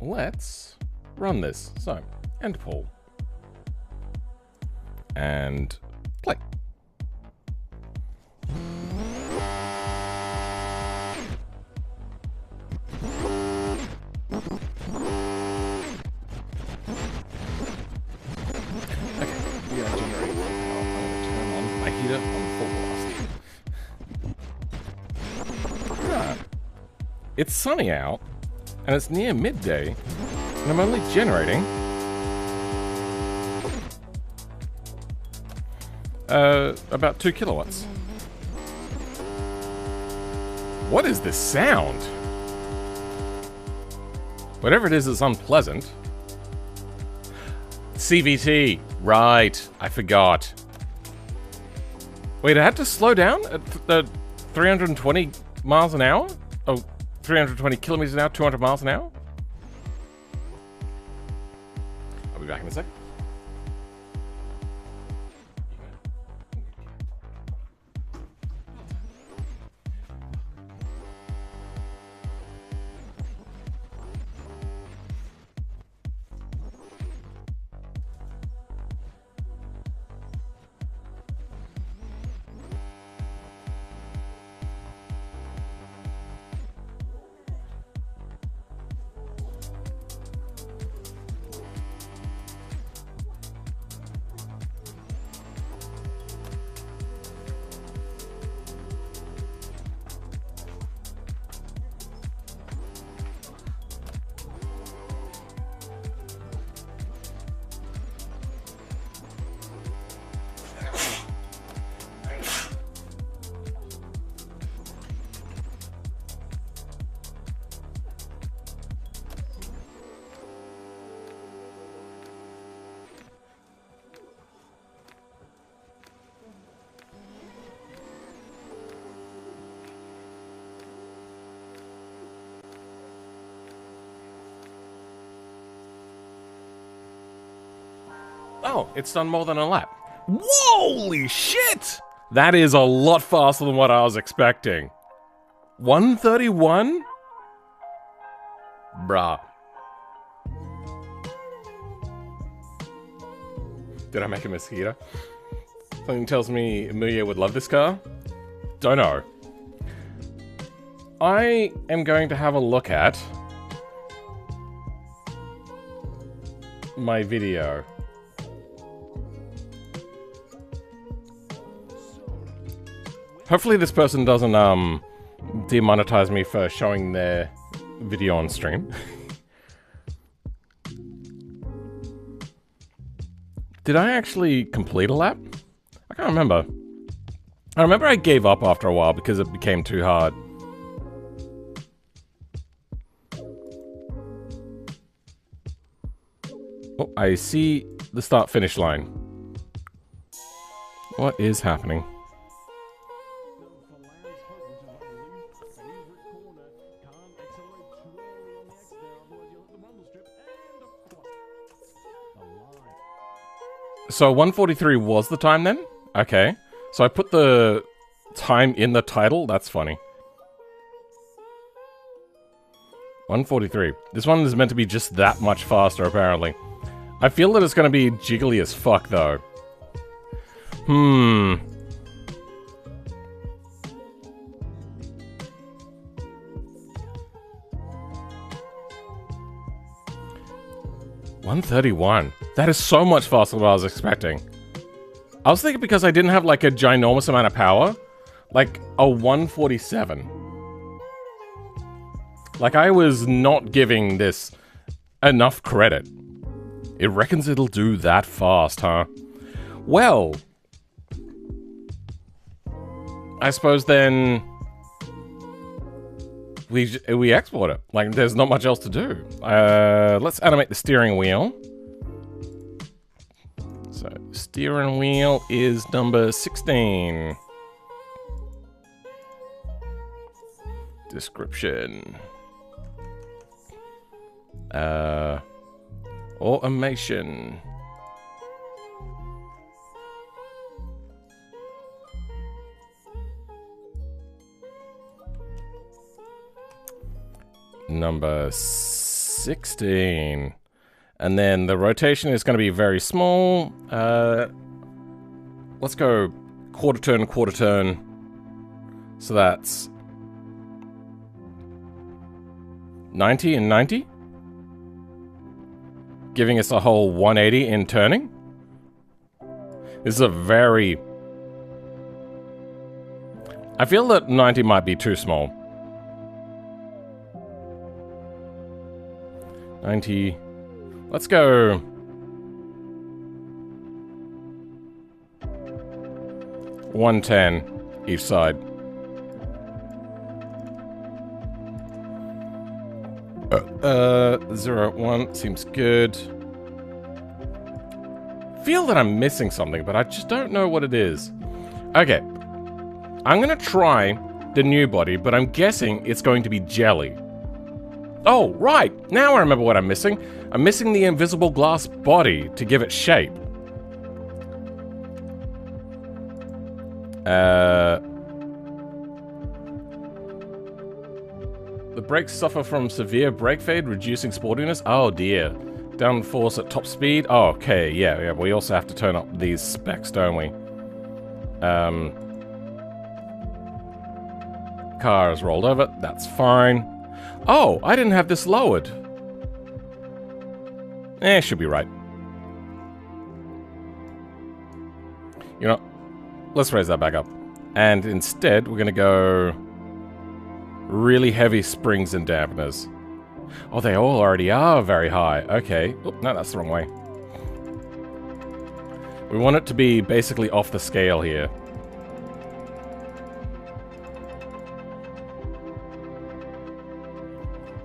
Let's run this. So, end poll. And play. It's sunny out, and it's near midday, and I'm only generating about 2 kilowatts. What is this sound? Whatever it is, it's unpleasant. CVT, right, I forgot. Wait, I had to slow down at 320 miles an hour? Oh, 320 kilometers an hour, 200 miles an hour? I'll be back in a second. Oh, it's done more than a lap. Holy shit! That is a lot faster than what I was expecting. 131? Bruh. Did I make a mosquito? Something tells me Amelia would love this car. Don't know. I am going to have a look at my video. Hopefully this person doesn't demonetize me for showing their video on stream. Did I actually complete a lap? I can't remember. I remember I gave up after a while because it became too hard. Oh, I see the start-finish line. What is happening? So 1:43 was the time then? Okay. So I put the time in the title? That's funny. 1:43. This one is meant to be just that much faster, apparently. I feel that it's going to be jiggly as fuck, though. 131. That is so much faster than I was expecting. I was thinking because I didn't have like a ginormous amount of power, like a 147. Like I was not giving this enough credit. It reckons it'll do that fast, huh? Well, I suppose then we export it. Like, there's not much else to do. Let's animate the steering wheel. So, steering wheel is number 16. Description. Automation. Number 16. And then the rotation is going to be very small. Let's go quarter turn, quarter turn. So that's 90 and 90. Giving us a whole 180 in turning. This is a very... I feel that 90 might be too small. 90... Let's go... 110 each side. 0, 1 seems good. Feel that I'm missing something, but I just don't know what it is. Okay. I'm gonna try the new body, but I'm guessing it's going to be jelly. Oh, right! Now I remember what I'm missing. I'm missing the invisible glass body to give it shape. The brakes suffer from severe brake fade, reducing sportiness. Oh dear. Downforce at top speed. Oh, okay, yeah. We also have to turn up these specs, don't we? Car is rolled over. That's fine. Oh, I didn't have this lowered. Should be right. You know, let's raise that back up. And instead, we're gonna go really heavy springs and dampeners. Oh, they all already are very high. Okay. Oh, no, that's the wrong way. We want it to be basically off the scale here.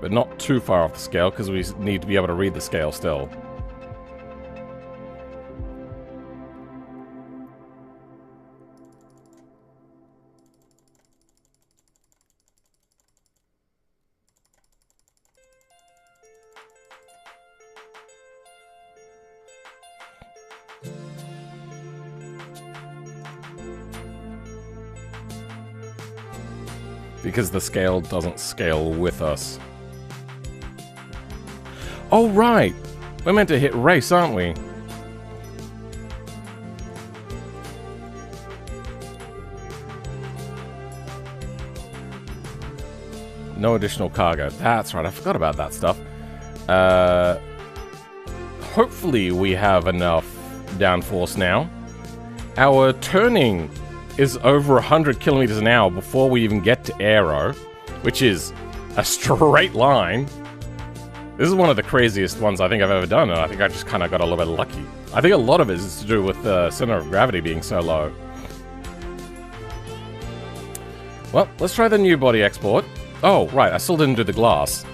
But not too far off the scale, because we need to be able to read the scale still. Because the scale doesn't scale with us. Oh, right! We're meant to hit race, aren't we? No additional cargo. That's right, I forgot about that stuff. Hopefully we have enough downforce now. Our turning is over 100 kilometers an hour before we even get to aero, which is a straight line. This is one of the craziest ones I think I've ever done, and I think I just kind of got a little bit lucky. I think a lot of it is to do with the center of gravity being so low. Well, let's try the new body export. Oh, right, I still didn't do the glass.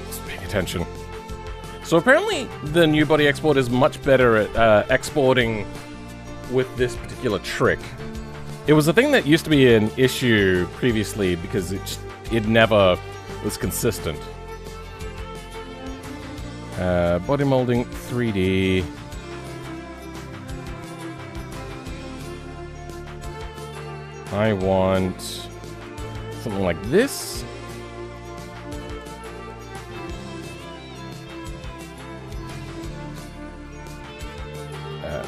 Just paying attention. So apparently the new body export is much better at exporting with this particular trick. It was a thing that used to be an issue previously because it never was consistent. Body molding 3D. I want something like this.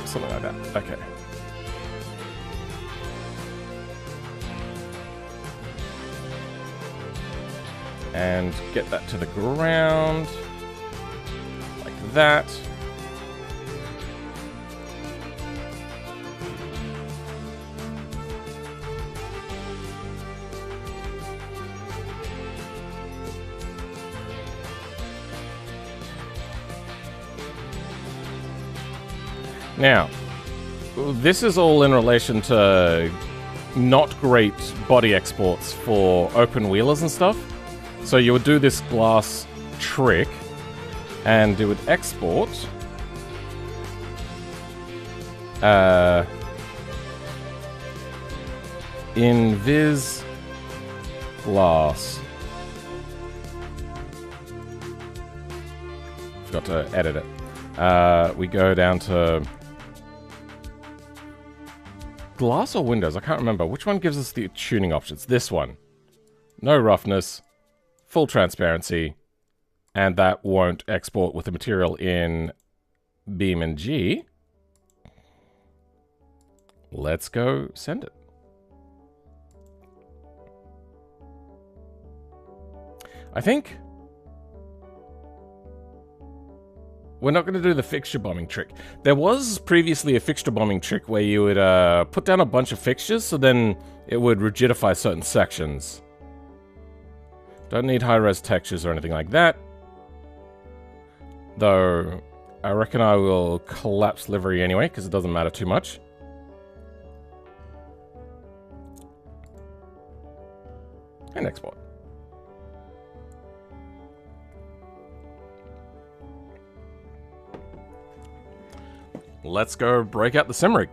Something like that. Okay. And get that to the ground. Like that. Now, this is all in relation to not great body exports for open wheelers and stuff. So you would do this glass trick, and it would export in Viz glass. Forgot to edit it. We go down to glass or windows? I can't remember. Which one gives us the tuning options? This one. No roughness. full transparency, and that won't export with the material in BeamNG, let's go send it. I think we're not going to do the fixture bombing trick. There was previously a fixture bombing trick where you would put down a bunch of fixtures, so then it would rigidify certain sections. Don't need high-res textures or anything like that. Though, I reckon I will collapse livery anyway, because it doesn't matter too much. And export. Let's go break out the sim rig.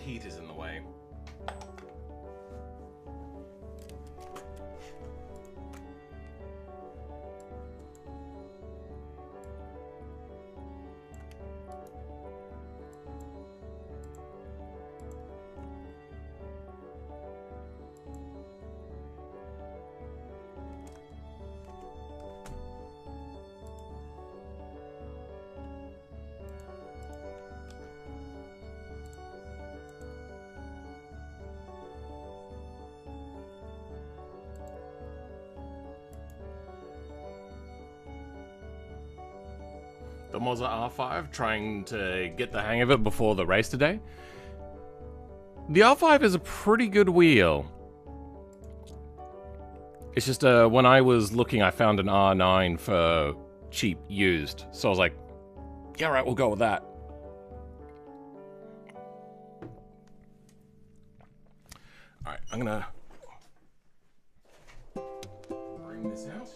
Heat is in the way. The Moza R5, trying to get the hang of it before the race today. The R5 is a pretty good wheel. It's just when I was looking, I found an R9 for cheap used. So I was like, yeah, right, we'll go with that. Alright, I'm gonna bring this out.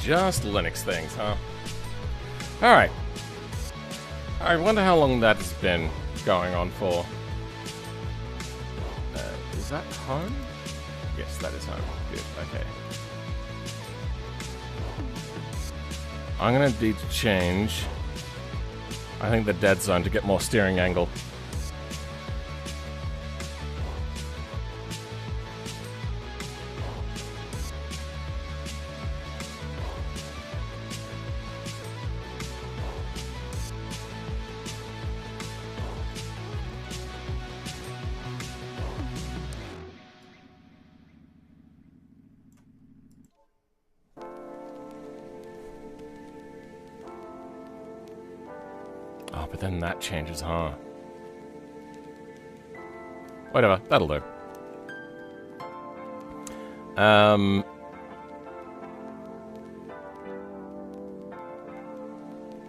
Just Linux things, huh? Alright. I wonder how long that's been going on for. Is that home? Yes, that is home. Good, okay. I'm gonna need to change, I think, the dead zone to get more steering angle. Oh, but then that changes, huh? Whatever, that'll do.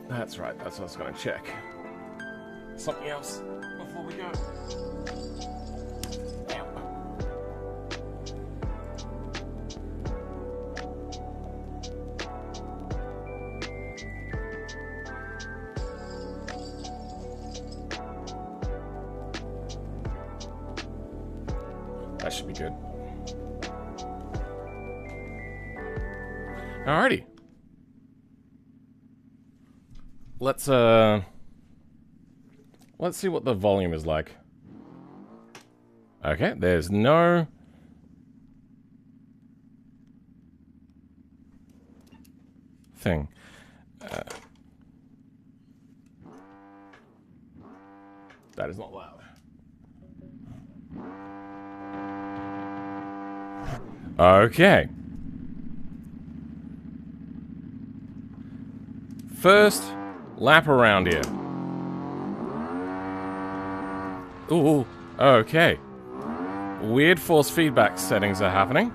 That's right, that's what I was gonna check. Something else before we go. That should be good. Alrighty. Let's see what the volume is like. Okay, there's no thing. That is not loud. Okay. First lap around here. Ooh, okay. Weird force feedback settings are happening.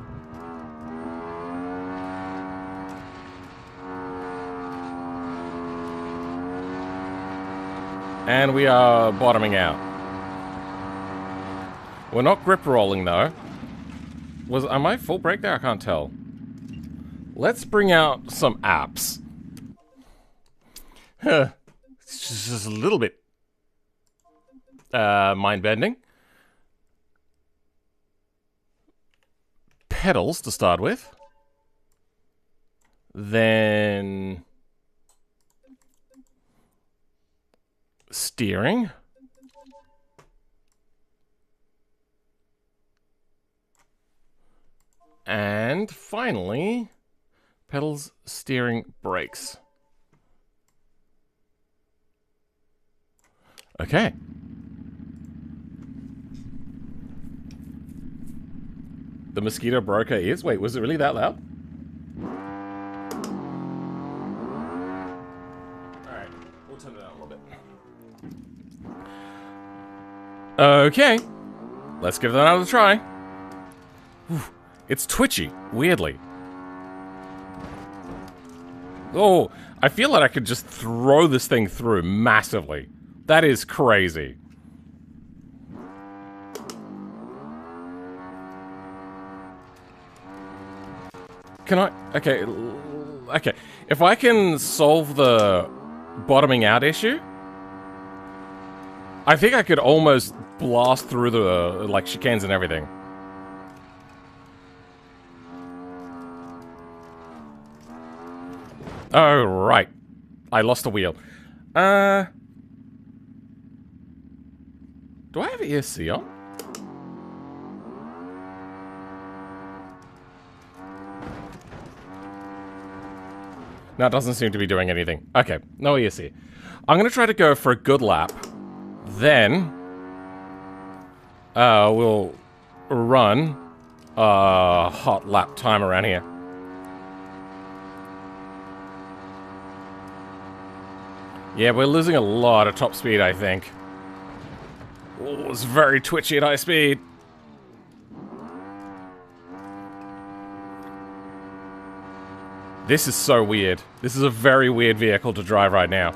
And we are bottoming out. We're not grip rolling though. Am I full brake there? I can't tell. Let's bring out some apps. It's just a little bit mind-bending. Pedals to start with. Then steering. And finally, pedals, steering, brakes. Okay. The mosquito broke her ears? Wait, was it really that loud? Alright, we'll turn it down a little bit. Okay. Let's give that another try. Whew. It's twitchy, weirdly. Oh, I feel like I could just throw this thing through massively. That is crazy. Can I? Okay, okay. If I can solve the bottoming out issue, I think I could almost blast through the, like, chicanes and everything. Oh, right. I lost a wheel. Do I have ESC on? Now it doesn't seem to be doing anything. Okay, no ESC. I'm going to try to go for a good lap. Then, we'll run a hot lap time around here. Yeah, we're losing a lot of top speed, I think. Oh, it's very twitchy at high speed. This is so weird. This is a very weird vehicle to drive right now.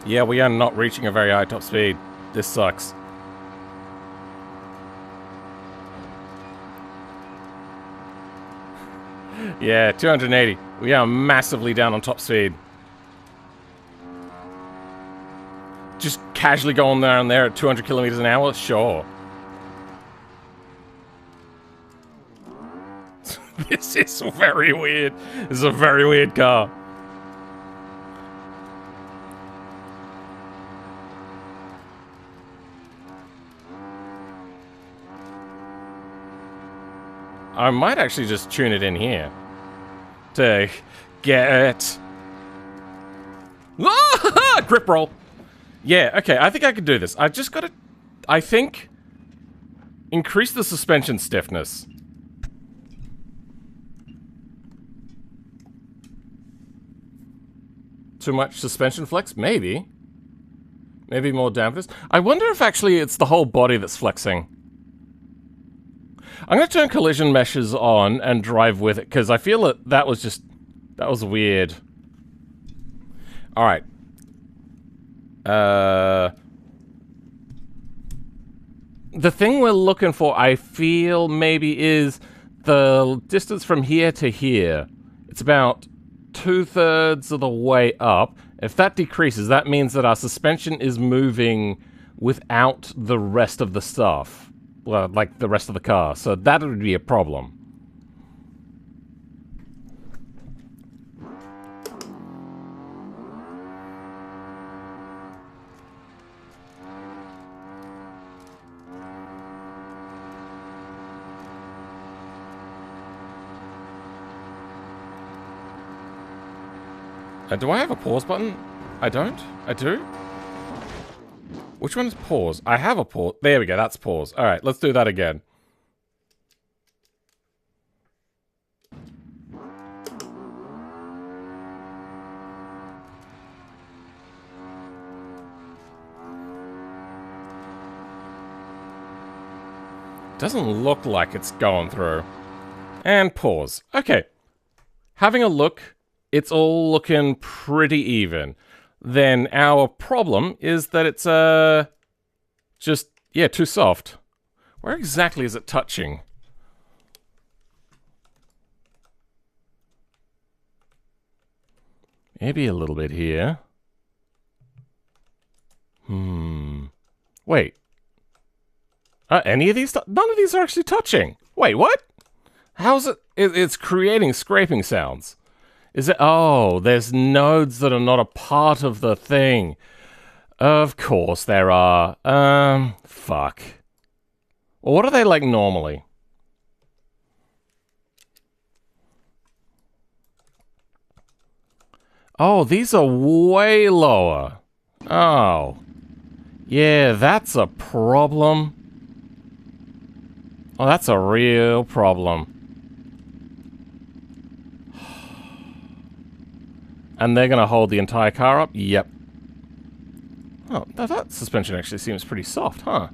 Yeah, we are not reaching a very high top speed. This sucks. Yeah, 280. We are massively down on top speed. Just casually going down there at 200 kilometers an hour? Sure. This is very weird. This is a very weird car. I might actually just tune it in here to get grip roll. Yeah, okay, I think I can do this. I've just got to, I think, increase the suspension stiffness. Too much suspension flex? Maybe. Maybe more dampers. I wonder if actually it's the whole body that's flexing. I'm going to turn collision meshes on and drive with it, because I feel that that was weird. Alright. The thing we're looking for, I feel, maybe is the distance from here to here. It's about 2/3 of the way up. If that decreases, that means that our suspension is moving without the rest of the stuff. Well, like the rest of the car. So that would be a problem. Do I have a pause button? I don't? I do? Which one is pause? I have a pause. There we go, that's pause. Alright, let's do that again. Doesn't look like it's going through. And pause. Okay. Having a look, it's all looking pretty even. Then our problem is that it's, just, yeah, too soft. Where exactly is it touching? Maybe a little bit here. Wait. Any of these? None of these are actually touching. Wait, what? How's it? It's creating scraping sounds. Is it? Oh, there's nodes that are not a part of the thing. Of course there are. Fuck. Well, what are they like normally? Oh, these are way lower. Oh. Yeah, that's a problem. Oh, that's a real problem. And they're going to hold the entire car up? Yep. Oh, that suspension actually seems pretty soft, huh?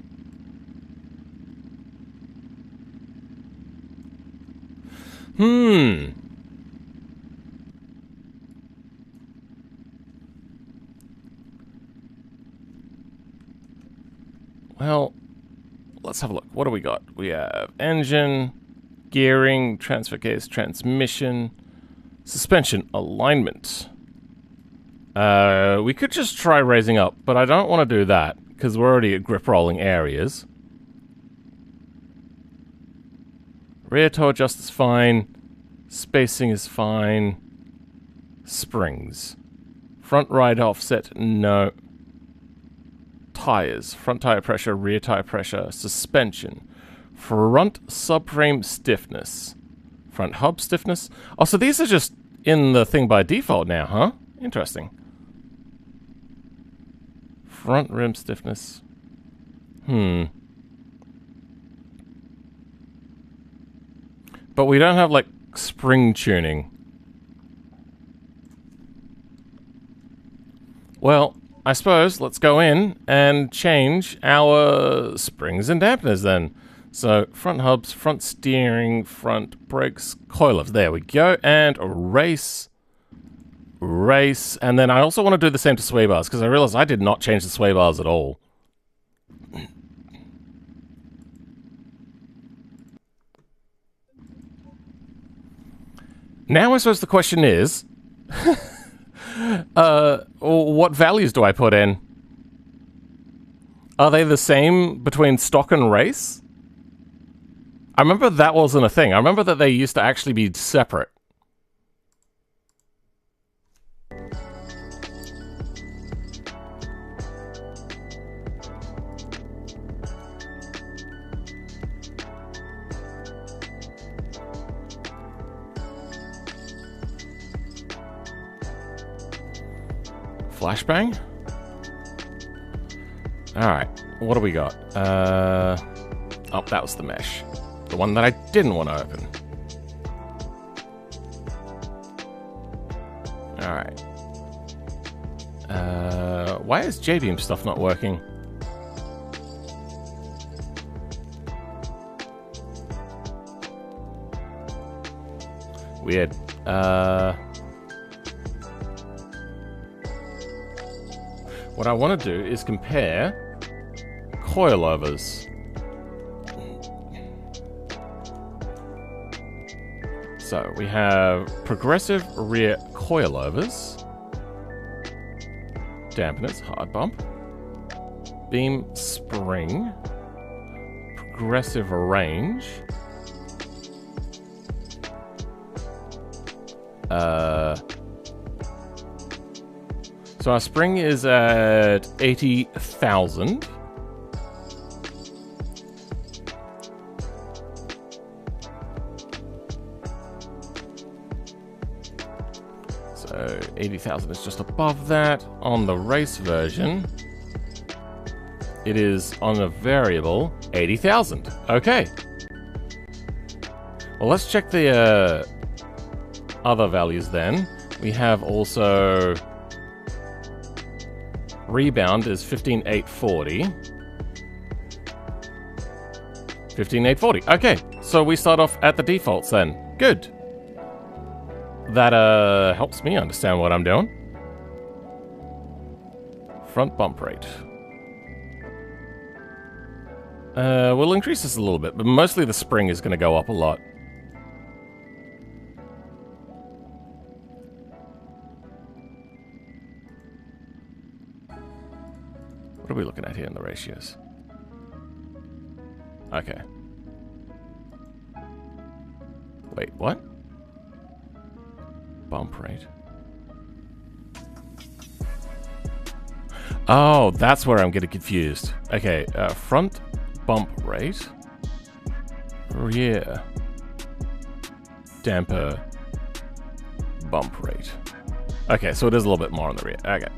Well, let's have a look. What do we got? We have engine, gearing, transfer case, transmission, suspension, alignment. We could just try raising up, but I don't want to do that, because we're already at grip rolling areas. Rear toe adjust is fine. Spacing is fine. Springs. Front right offset, no. tires. Front tire pressure, rear tire pressure, suspension. Front subframe stiffness. Front hub stiffness. Oh, so these are just in the thing by default now, huh? Interesting. Front rim stiffness. But we don't have, like, spring tuning. Well, I suppose let's go in and change our springs and dampeners then. So, front hubs, front steering, front brakes, coilovers. There we go. And race. Race. And then I also want to do the same to sway bars, because I realized I did not change the sway bars at all. Now I suppose the question is, what values do I put in? Are they the same between stock and race? I remember that wasn't a thing. I remember that they used to actually be separate. Flashbang? Alright, what do we got? Oh, that was the mesh. The one that I didn't want to open. Alright. Why is J-beam stuff not working? Weird. What I want to do is compare coilovers. So we have progressive rear coilovers, dampeners, hard bump, beam spring, progressive range, so our spring is at 80,000. So 80,000 is just above that. On the race version, it is on a variable 80,000. Okay. Well, let's check the other values then. We have also rebound is 15,840. 15,840. Okay, so we start off at the defaults then. Good. That helps me understand what I'm doing. Front bump rate. We'll increase this a little bit, but mostly the spring is going to go up a lot. What are we looking at here in the ratios? Okay. Wait, what? Bump rate. Oh, that's where I'm getting confused. Okay, front bump rate. Rear damper bump rate. Okay, so it is a little bit more on the rear. Okay.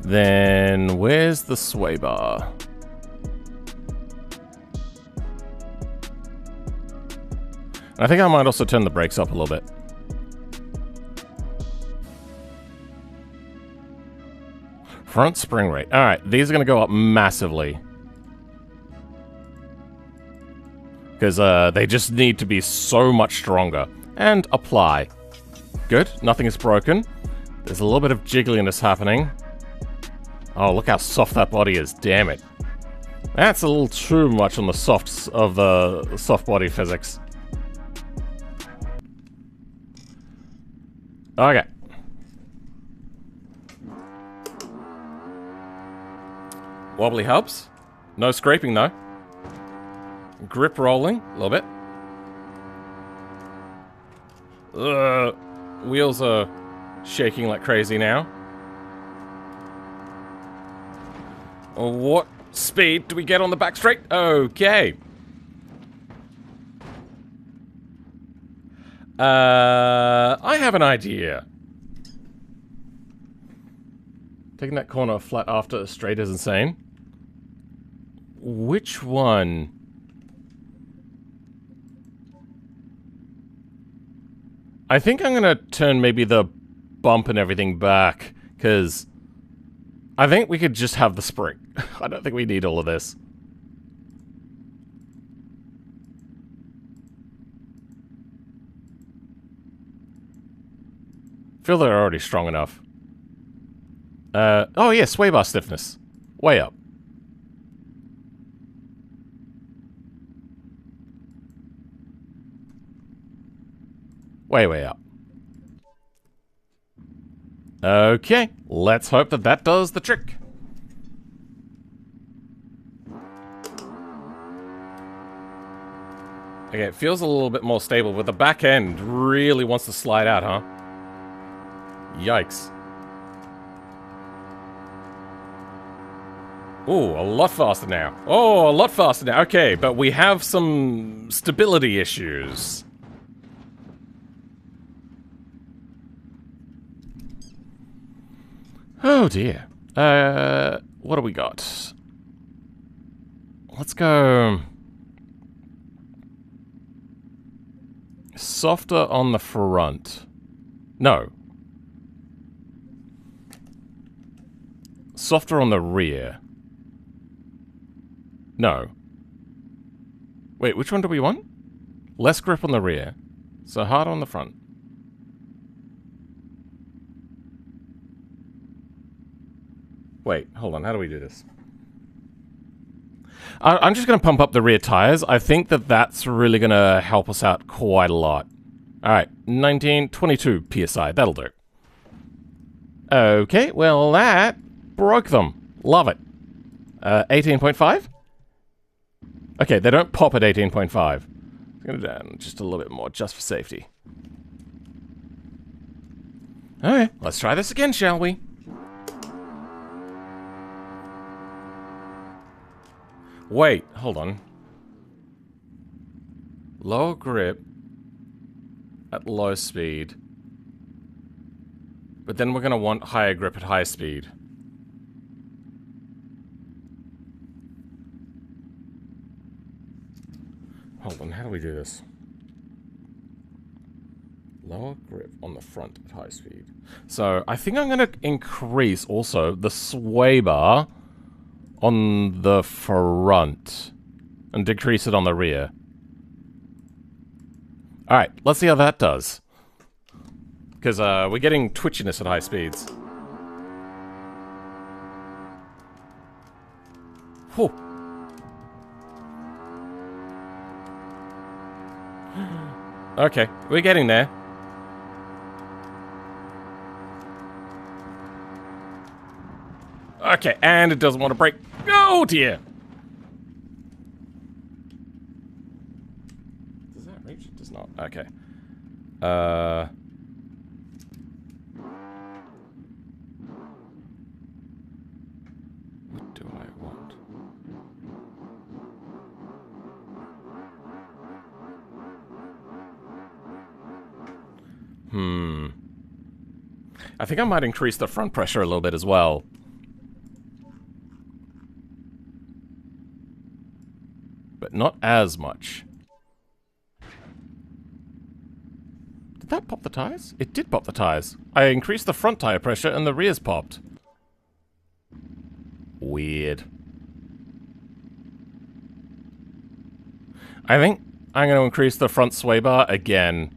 Then, where's the sway bar? I think I might also turn the brakes up a little bit. Front spring rate. Alright, these are going to go up massively. Because they just need to be so much stronger. And apply. Good, nothing is broken. There's a little bit of jiggliness happening. Oh, look how soft that body is, damn it. That's a little too much on the softs of the soft body physics. Okay. Wobbly hubs. No scraping though. Grip rolling, a little bit. Wheels are shaking like crazy now. What speed do we get on the back straight? Okay. I have an idea. Taking that corner flat after a straight is insane. Which one? I think I'm gonna turn maybe the bump and everything back, because I think we could just have the spring. I don't think we need all of this. Feel they're already strong enough. Oh yeah, sway bar stiffness. Way up. Way up. Okay, let's hope that that does the trick. Okay, it feels a little bit more stable, but the back end really wants to slide out, huh? Yikes. Ooh, a lot faster now. Oh, a lot faster now. Okay, but we have some stability issues. Oh dear. What do we got? Let's go... softer on the front. No. Softer on the rear. No. Wait, which one do we want? Less grip on the rear. So harder on the front. Wait, hold on. How do we do this? I'm just going to pump up the rear tires. I think that that's really going to help us out quite a lot. Alright, 22 PSI. That'll do. Okay, well that broke them. Love it. 18.5? Okay, they don't pop at 18.5. I'm going to down just a little bit more, just for safety. Okay, let's try this again, shall we? Wait, hold on. Lower grip at low speed. But then we're going to want higher grip at high speed. Hold on, how do we do this? Lower grip on the front at high speed. So, I think I'm going to increase also the sway bar on the front and decrease it on the rear. Alright, let's see how that does. Because we're getting twitchiness at high speeds. Whew. Okay, we're getting there. Okay, and it doesn't want to break. Oh dear! Does that reach? It does not. Okay. What do I want? I think I might increase the front pressure a little bit as well. But not as much. Did that pop the tires? It did pop the tires. I increased the front tire pressure and the rear's popped. Weird. I think I'm going to increase the front sway bar again.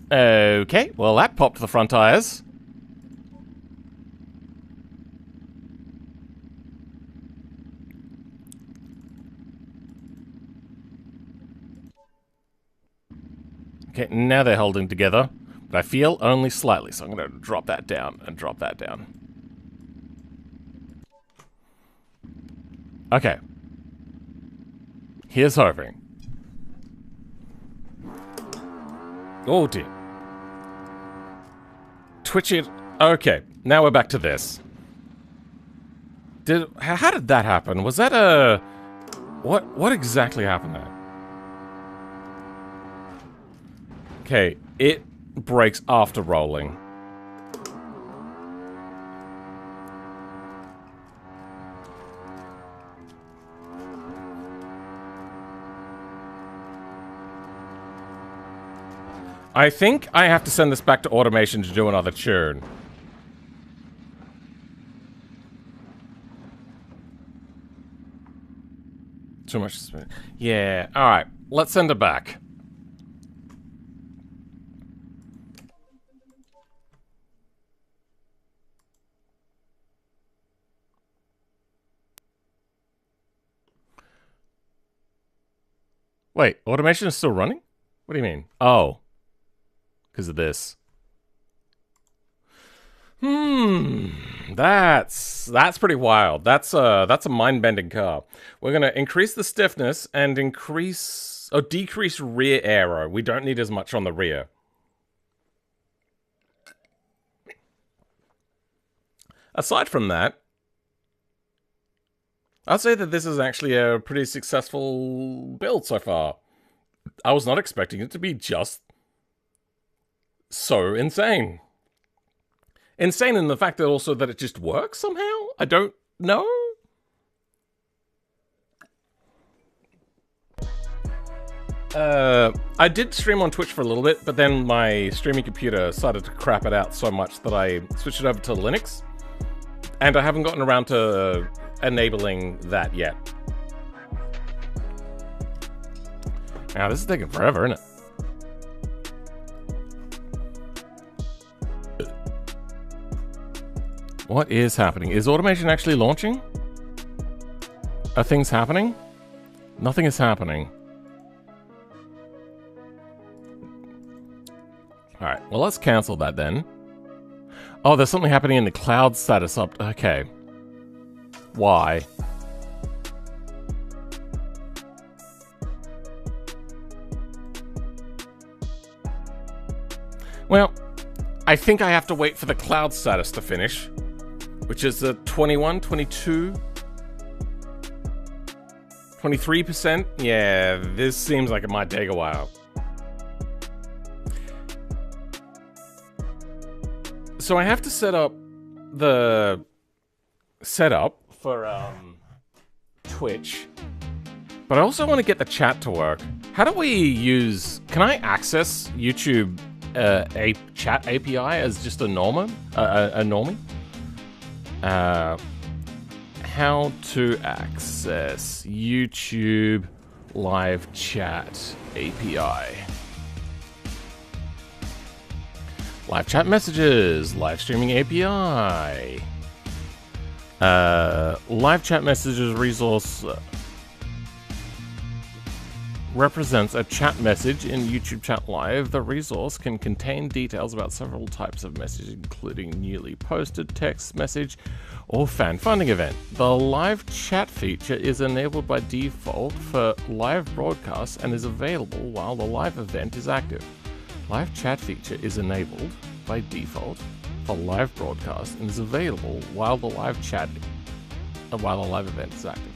Okay, well that popped the front tires. Okay, now they're holding together, but I feel only slightly, so I'm going to drop that down and drop that down. Okay. Here's hoping. Oh dear. Twitch it. Okay, now we're back to this. How did that happen? Was that a... What exactly happened there? Okay, it breaks after rolling. I think I have to send this back to Automation to do another churn. Too much. Yeah, alright. Let's send it back. Wait, Automation is still running? What do you mean? Oh. Because of this. That's pretty wild. That's a mind-bending car. We're gonna increase the stiffness and decrease rear aero. We don't need as much on the rear. Aside from that, I'd say that this is actually a pretty successful build so far. I was not expecting it to be just so insane. Insane in the fact that also that it just works somehow? I don't know. I did stream on Twitch for a little bit, but then my streaming computer started to crap it out so much that I switched it over to Linux. And I haven't gotten around to enabling that yet. Now, this is taking forever, isn't it? What is happening? Is Automation actually launching? Are things happening? Nothing is happening. Alright, well let's cancel that then. Oh, there's something happening in the cloud status up. Okay. Why? Well, I think I have to wait for the cloud status to finish. Which is the 21, 22, 23%. Yeah, this seems like it might take a while. So I have to set up the setup for Twitch, but I also want to get the chat to work. How do we use? Can I access YouTube a chat API as just a normie? How to access YouTube live chat API. Live chat messages, live streaming API. Live chat messages resource represents a chat message in YouTube Chat Live. The resource can contain details about several types of messages, including newly posted text message or fan funding event. The live chat feature is enabled by default for live broadcasts and is available while the live event is active. Live chat feature is enabled by default for live broadcast and is available while the live event is active.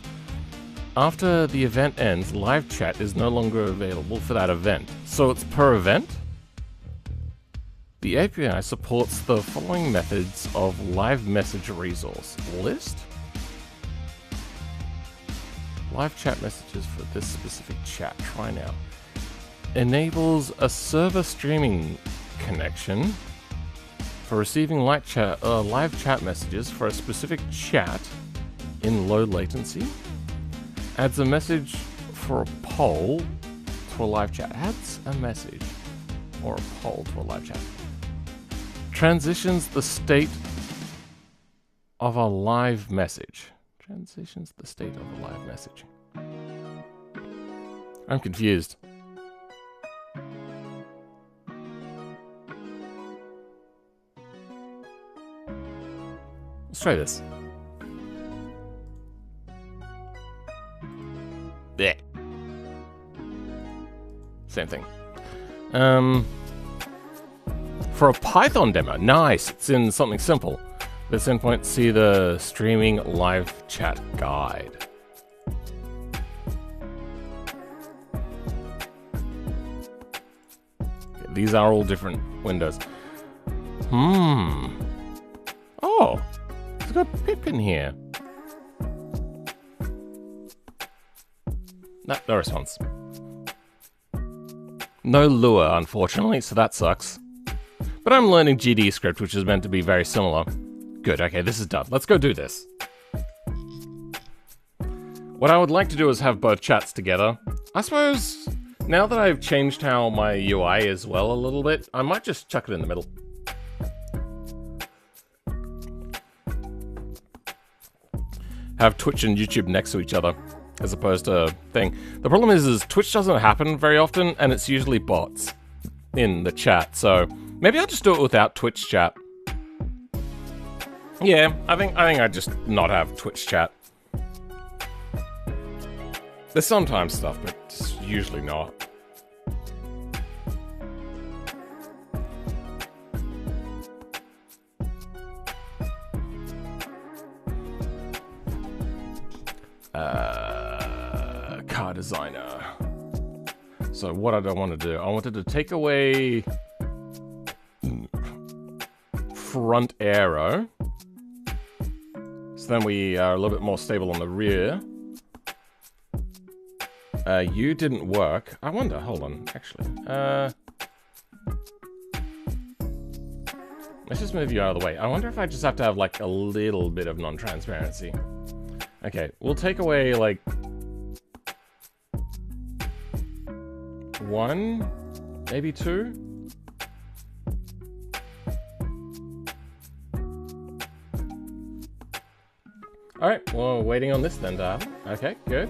After the event ends, live chat is no longer available for that event. So it's per event? The API supports the following methods of live message resource. List? Live chat messages for this specific chat. Try now. Enables a server streaming connection for receiving live chat messages for a specific chat in low latency. Adds a message for a poll to a live chat. Adds a message or a poll to a live chat. Transitions the state of a live message. Transitions the state of a live message. I'm confused. Let's try this. Blech. Same thing. For a Python demo, nice. It's in something simple. This endpoint, see the streaming live chat guide. Okay, these are all different windows. Oh, it's got Pip in here. No response. No Lua, unfortunately, so that sucks. But I'm learning GD script, which is meant to be very similar. Good, okay, this is done. Let's go do this. What I would like to do is have both chats together. I suppose, now that I've changed how my UI is well a little bit, I might just chuck it in the middle. Have Twitch and YouTube next to each other, as opposed to thing. The problem is Twitch doesn't happen very often, and it's usually bots in the chat, so maybe I'll just do it without Twitch chat. Yeah, I think I'd just not have Twitch chat. There's sometimes stuff, but it's usually not. Car designer. So what I don't want to do, I wanted to take away front aero, so then we are a little bit more stable on the rear. You didn't work. I wonder, hold on, actually. Let's just move you out of the way. I wonder if I just have to have like a little bit of non-transparency. Okay, we'll take away like 1, maybe 2. Alright, well, we're waiting on this then to happen. Okay, good.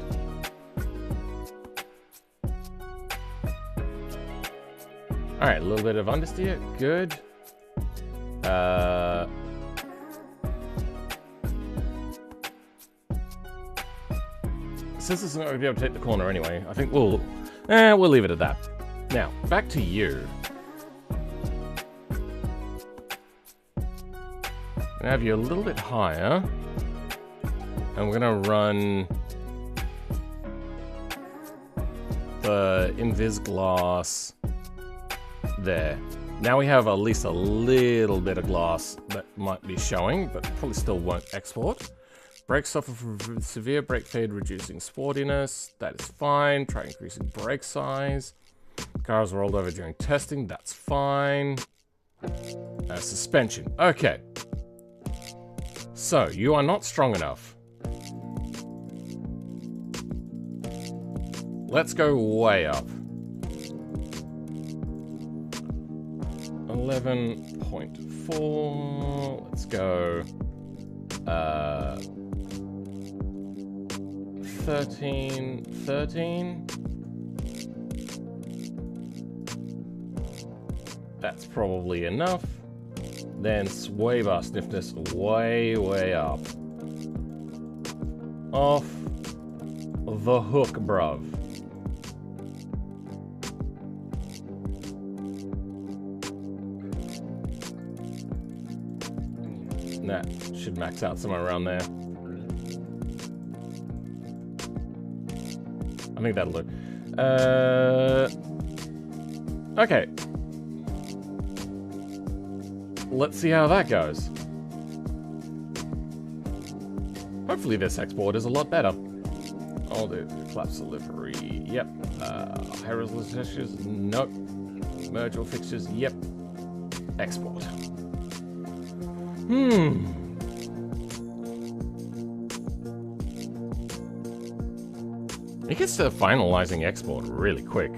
Alright, a little bit of understeer, good. Since it's not going to be able to take the corner anyway, I think we'll leave it at that. Now, back to you. I'm going to have you a little bit higher. And we're going to run the invis glass there. Now we have at least a little bit of glass that might be showing, but probably still won't export. Brakes suffer from severe brake fade, reducing sportiness. That is fine. Try increasing brake size. Cars rolled over during testing. That's fine. Suspension. Okay. So, you are not strong enough. Let's go way up. 11.4. Let's go 13. That's probably enough. Then sway bar stiffness way up. Off the hook, bruv. That should max out somewhere around there. I think that'll do. Okay. Let's see how that goes. Hopefully this export is a lot better. I'll do collapse delivery. Yep. High resolution textures. Nope. Merge all fixtures. Yep. Export. It gets to finalizing export really quick.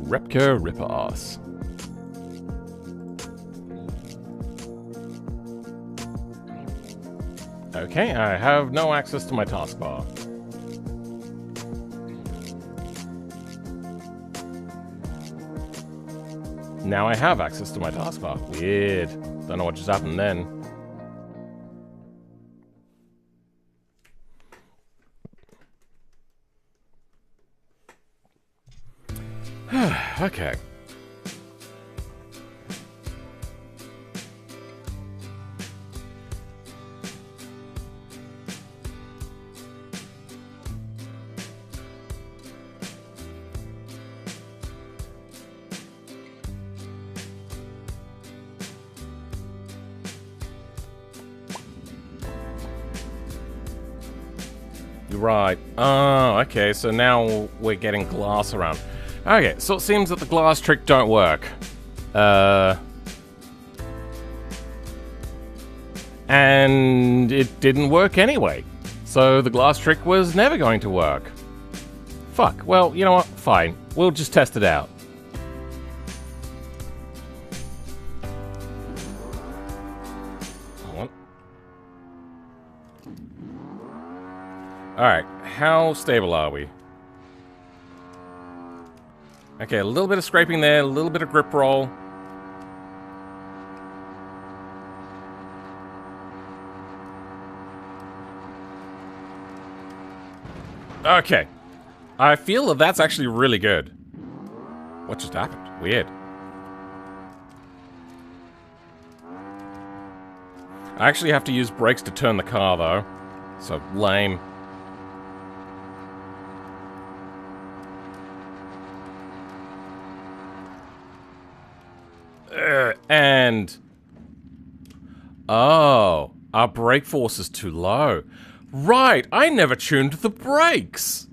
Repka Ripper-Ass. Okay, I have no access to my taskbar. Now I have access to my taskbar. Weird. Don't know what just happened then. Okay. Right. Oh, okay, so now we're getting glass around. Okay, so it seems that the glass trick don't work. And it didn't work anyway. So the glass trick was never going to work. Fuck, well, you know what? Fine. We'll just test it out. Alright, how stable are we? Okay, a little bit of scraping there, a little bit of grip roll. Okay. I feel that that's actually really good. What just happened? Weird. I actually have to use brakes to turn the car, though. So, lame. And... oh, our brake force is too low. Right, I never tuned the brakes.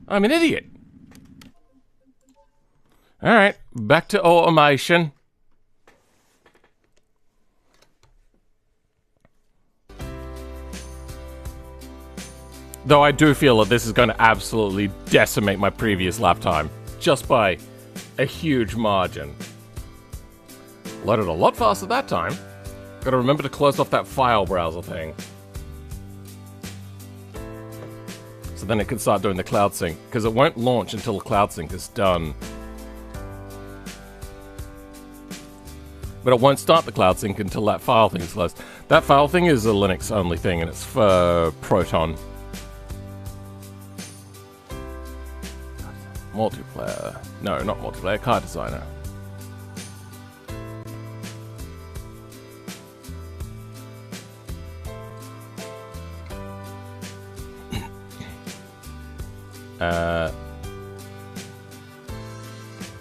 I'm an idiot. Alright, back to automation. Though I do feel that this is going to absolutely decimate my previous lap time. Just by a huge margin. Loaded a lot faster that time. Gotta remember to close off that file browser thing. So then it can start doing the cloud sync, because it won't launch until the cloud sync is done. But it won't start the cloud sync until that file thing is closed. That file thing is a Linux only thing, and it's for Proton. Multiplayer. No, not multiplayer, car designer.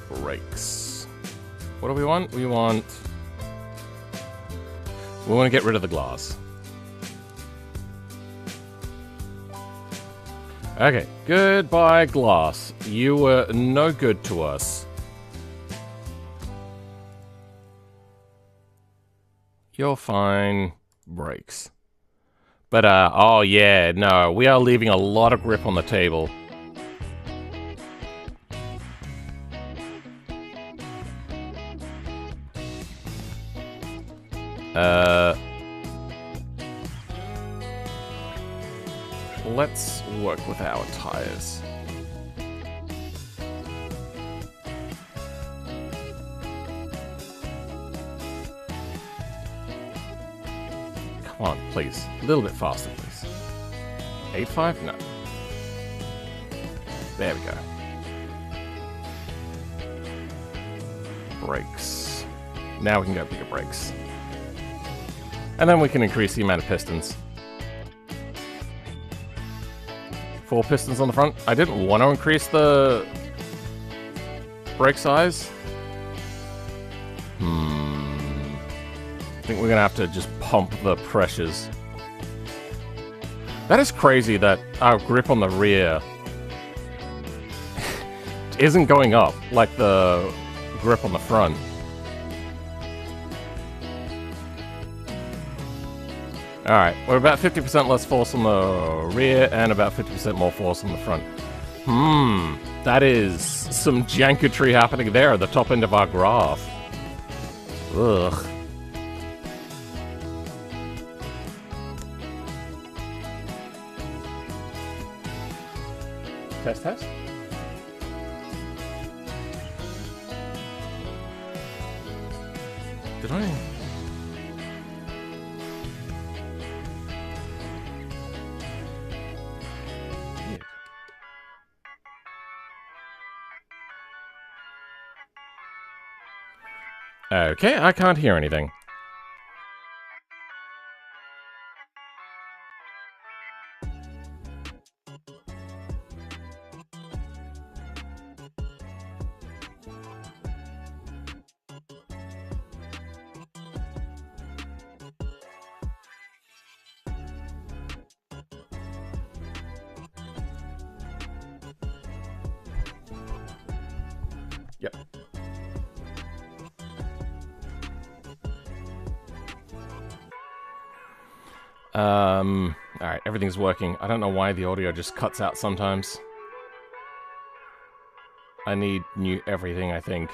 Brakes. What do we want? We want to get rid of the glass. Okay, goodbye glass. You were no good to us. You're fine. Brakes. But, oh yeah, no, we are leaving a lot of grip on the table. Let's work with our tires. Come on, please. A little bit faster, please. 8.5? No. There we go. Brakes. Now we can go bigger brakes. And then we can increase the amount of pistons. 4 pistons on the front. I didn't want to increase the brake size. I think we're gonna have to just pump the pressures. That is crazy that our grip on the rear isn't going up like the grip on the front. Alright, we're about 50% less force on the rear and about 50% more force on the front. That is some janketry happening there at the top end of our graph. Ugh. Test, test. Did I? Weird. Okay, I can't hear anything. Yep. Alright, everything's working. I don't know why the audio just cuts out sometimes. I need new everything, I think.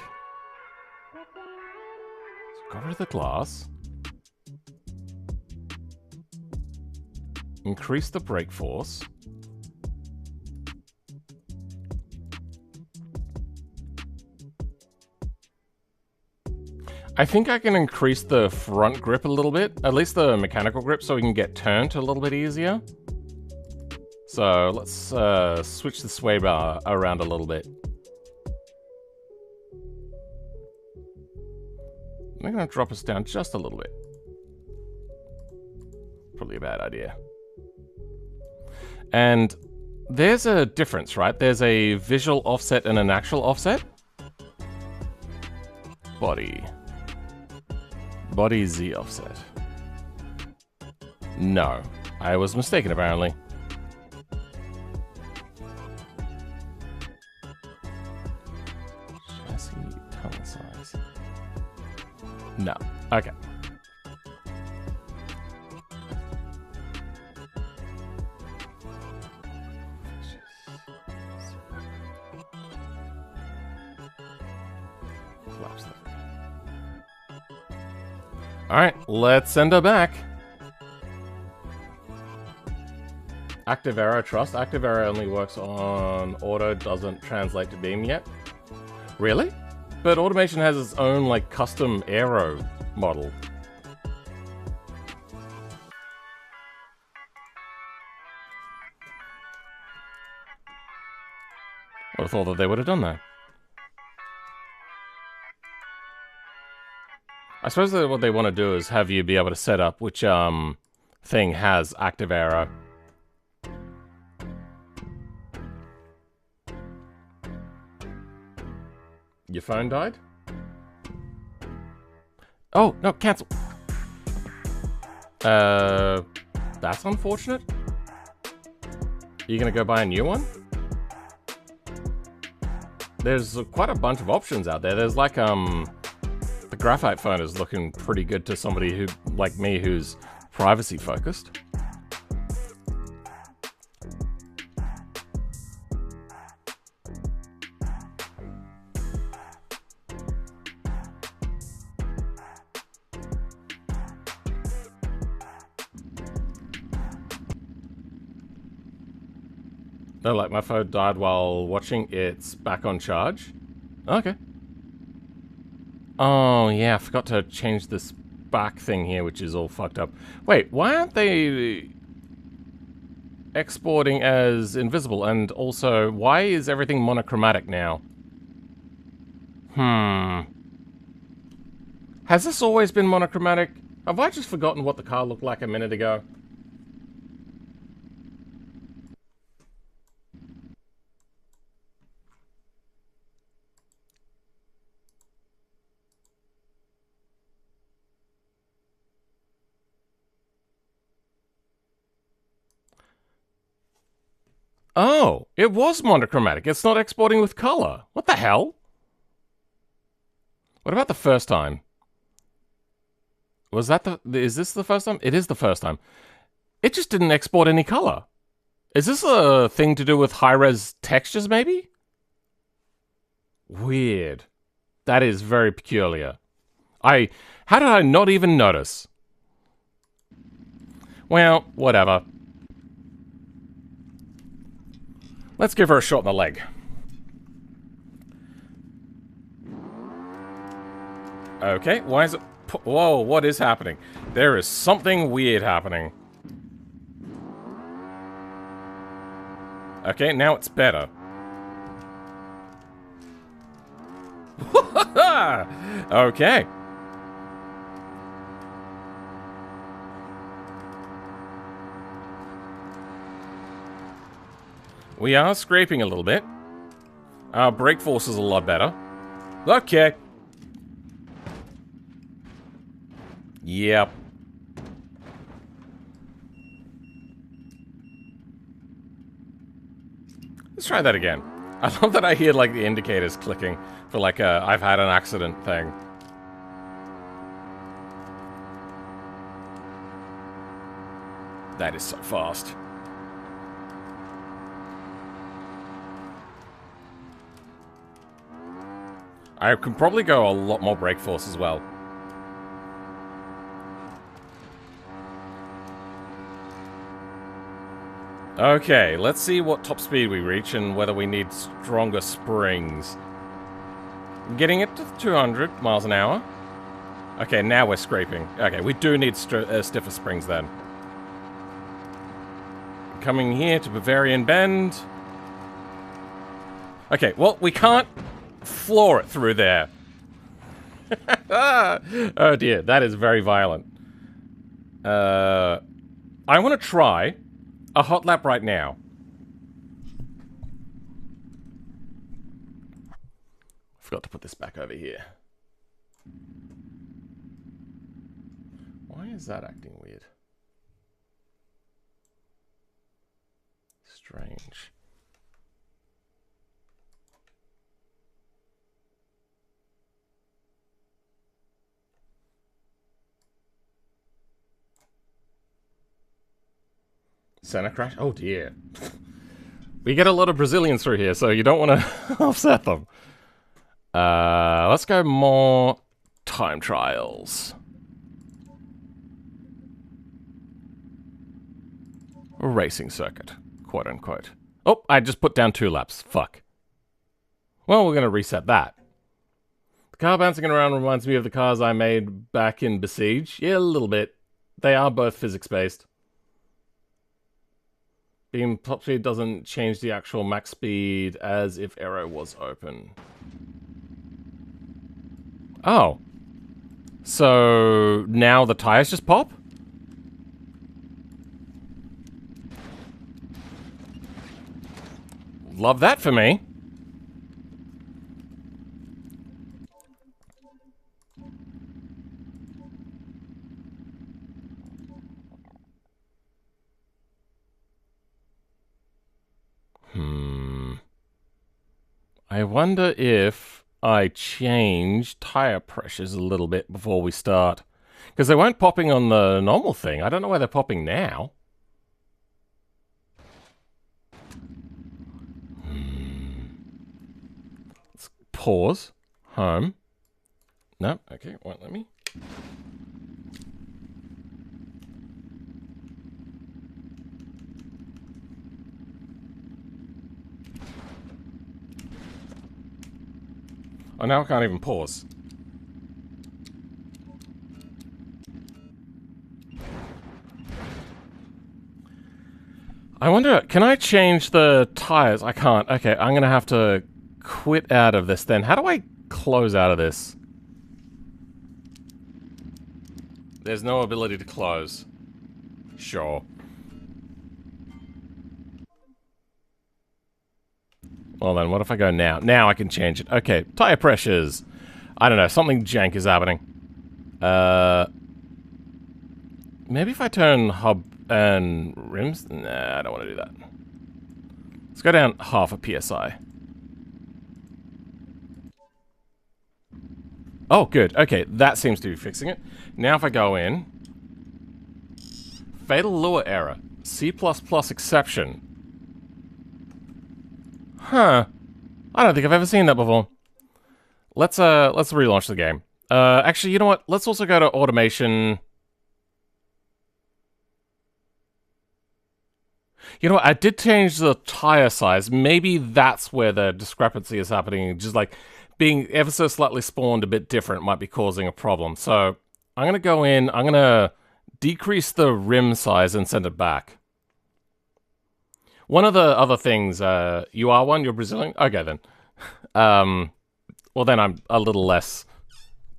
So got rid of the glass. Increase the brake force. I think I can increase the front grip a little bit, at least the mechanical grip, so we can get turned a little bit easier. So let's switch the sway bar around a little bit. I'm going to drop us down just a little bit. Probably a bad idea. And there's a difference, right? There's a visual offset and an actual offset. Body. Body Z offset. No, I was mistaken apparently. Chassis tunnel size. No, okay. Alright, let's send her back. Active arrow, trust. Active arrow only works on auto, doesn't translate to beam yet. Really? But Automation has its own, like, custom arrow model. I would have thought that they would have done that. I suppose that what they want to do is have you be able to set up which thing has active arrow. Your phone died? Oh, no, cancel. That's unfortunate. Are you gonna go buy a new one? There's quite a bunch of options out there. There's like, the graphite phone is looking pretty good to somebody who, like me, who's privacy focused. No, like my phone died while watching. It's back on charge. Okay. Oh, yeah, I forgot to change this back thing here, which is all fucked up. Wait, why aren't they exporting as invisible? And also, why is everything monochromatic now? Has this always been monochromatic? Have I just forgotten what the car looked like a minute ago? Oh, it was monochromatic. It's not exporting with color. What the hell? What about the first time? Was that is this the first time? It is the first time. It just didn't export any color. Is this a thing to do with high-res textures, maybe? Weird. That is very peculiar. How did I not even notice? Well, whatever. Let's give her a shot in the leg. Okay, why is it Whoa, what is happening? There is something weird happening. Okay, now it's better. Okay. We are scraping a little bit. Our brake force is a lot better. Okay. Yep. Let's try that again. I love that I hear, like, the indicators clicking for, like, a I've had an accident thing. That is so fast. I can probably go a lot more brake force as well. Okay, let's see what top speed we reach and whether we need stronger springs. Getting it to 200 miles an hour. Okay, now we're scraping. Okay, we do need stiffer springs then. Coming here to Bavarian Bend. Okay, well, we can't floor it through there. Oh dear, that is very violent. I want to try a hot lap right now. Forgot to put this back over here. Why is that acting weird? Strange. Center crash? Oh dear. We get a lot of Brazilians through here, so you don't want to offset them. Let's go more time trials. A racing circuit, quote unquote. Oh, I just put down 2 laps. Fuck. Well, we're going to reset that. The car bouncing around reminds me of the cars I made back in Besiege. Yeah, a little bit. They are both physics-based. Beam top speed doesn't change the actual max speed as if aero was open. Oh. So now the tires just pop? Love that for me. I wonder if I change tire pressures a little bit before we start. Because they weren't popping on the normal thing. I don't know why they're popping now. Let's pause. Home. No, okay, won't let me. Oh, now I can't even pause. I wonder, can I change the tires? I can't. Okay, I'm gonna have to quit out of this then. How do I close out of this? There's no ability to close. Sure. Well then, what if I go now? Now I can change it. Okay, tire pressures. I don't know, something jank is happening. Maybe if I turn hub and rims? Nah, I don't want to do that. Let's go down half a PSI. Oh, good. Okay, that seems to be fixing it. Now if I go in... Fatal lure error. C++ exception. Huh. I don't think I've ever seen that before. Let's relaunch the game. Actually, you know what? Let's also go to automation. You know what? I did change the tire size. Maybe that's where the discrepancy is happening. Just like being ever so slightly spawned a bit different might be causing a problem. So I'm going to go in, I'm going to decrease the rim size and send it back. One of the other things, you are one, you're Brazilian? Okay, then. Well, then I'm a little less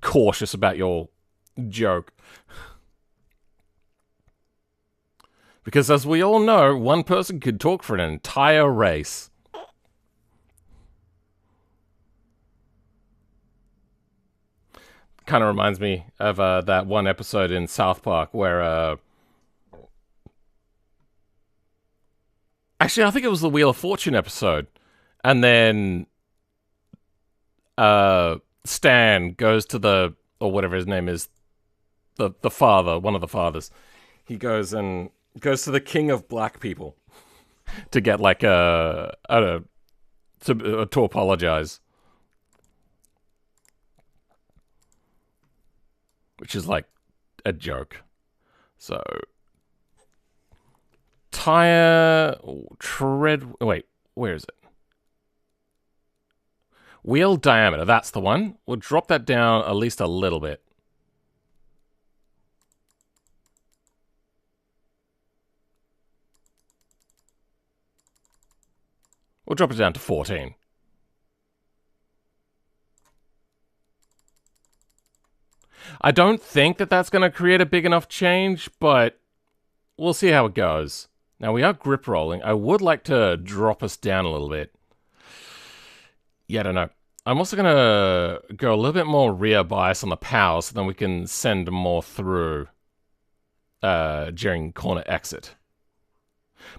cautious about your joke. Because as we all know, one person could talk for an entire race. Kind of reminds me of that one episode in South Park where... Actually, I think it was the Wheel of Fortune episode. And then... Stan goes to the... Or whatever his name is. The father, one of the fathers. He goes to the king of black people. To get like to apologize. Which is like a joke. So... Tire... Tread... Wait, where is it? Wheel diameter, that's the one. We'll drop that down at least a little bit. We'll drop it down to 14. I don't think that that's going to create a big enough change, but we'll see how it goes. Now, we are grip rolling. I would like to drop us down a little bit. Yeah, I don't know. I'm also going to go a little bit more rear bias on the power so then we can send more through during corner exit.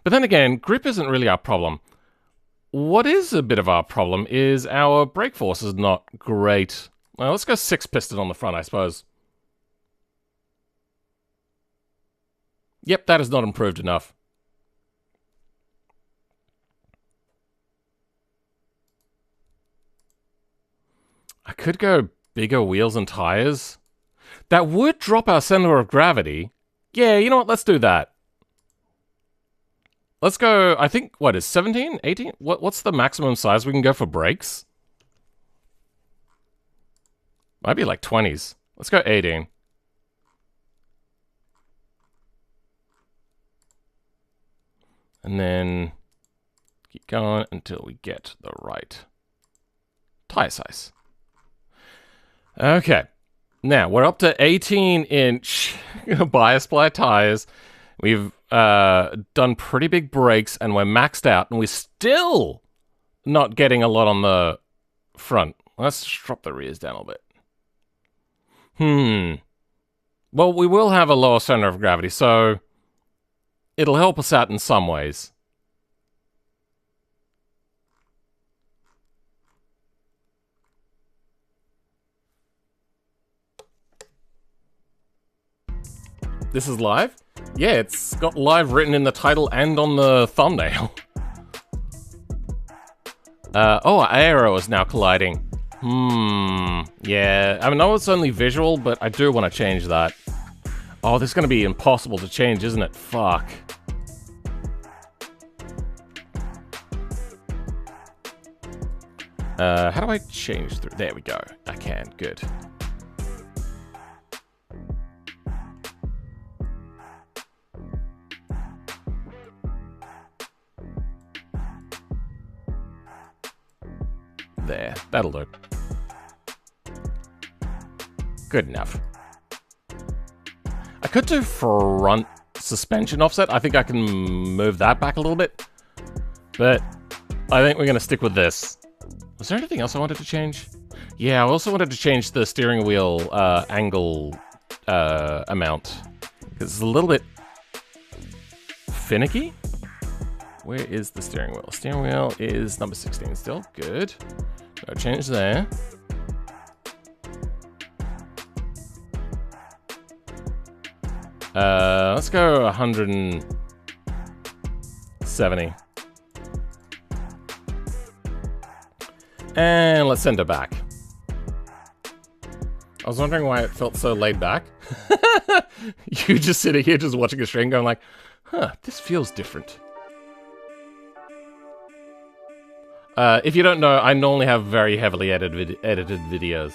But then again, grip isn't really our problem. What is a bit of our problem is our brake force is not great. Well, let's go 6-piston on the front, I suppose. Yep, that is not improved enough. I could go bigger wheels and tires. That would drop our center of gravity. Yeah, you know what? Let's do that. Let's go, I think, what is 17? 18? What's the maximum size we can go for brakes? Might be like 20s. Let's go 18. And then keep going until we get the right tire size. Okay. Now, we're up to 18-inch bias ply tires. We've done pretty big brakes, and we're maxed out, and we're still not getting a lot on the front. Let's drop the rears down a little bit. Well, we will have a lower center of gravity, so it'll help us out in some ways. This is live? Yeah, it's got live written in the title and on the thumbnail. Oh, aero is now colliding. Yeah. I mean, I know it's only visual, but I do want to change that. Oh, this is going to be impossible to change, isn't it? Fuck. How do I change through? There we go. I can. Good. There, that'll do. Good enough. I could do front suspension offset. I think I can move that back a little bit. But I think we're going to stick with this. Was there anything else I wanted to change? Yeah, I also wanted to change the steering wheel angle amount. Because it's a little bit finicky. Where is the steering wheel? Steering wheel is number 16 still. Good. No change there. Let's go 170. And let's send it back. I was wondering why it felt so laid back. You just sitting here just watching a stream going like, huh, this feels different. If you don't know, I normally have very heavily edited videos.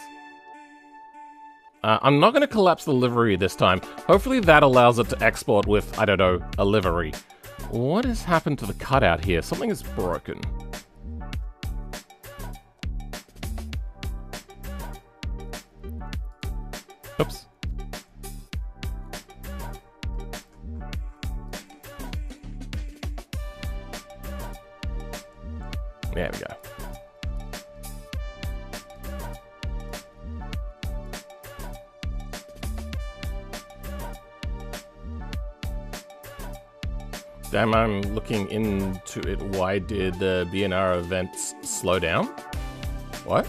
I'm not going to collapse the livery this time. Hopefully that allows it to export with, I don't know, a livery. What has happened to the cutout here? Something is broken. Oops. There we go. Damn, I'm looking into it. Why did the BNR events slow down? What?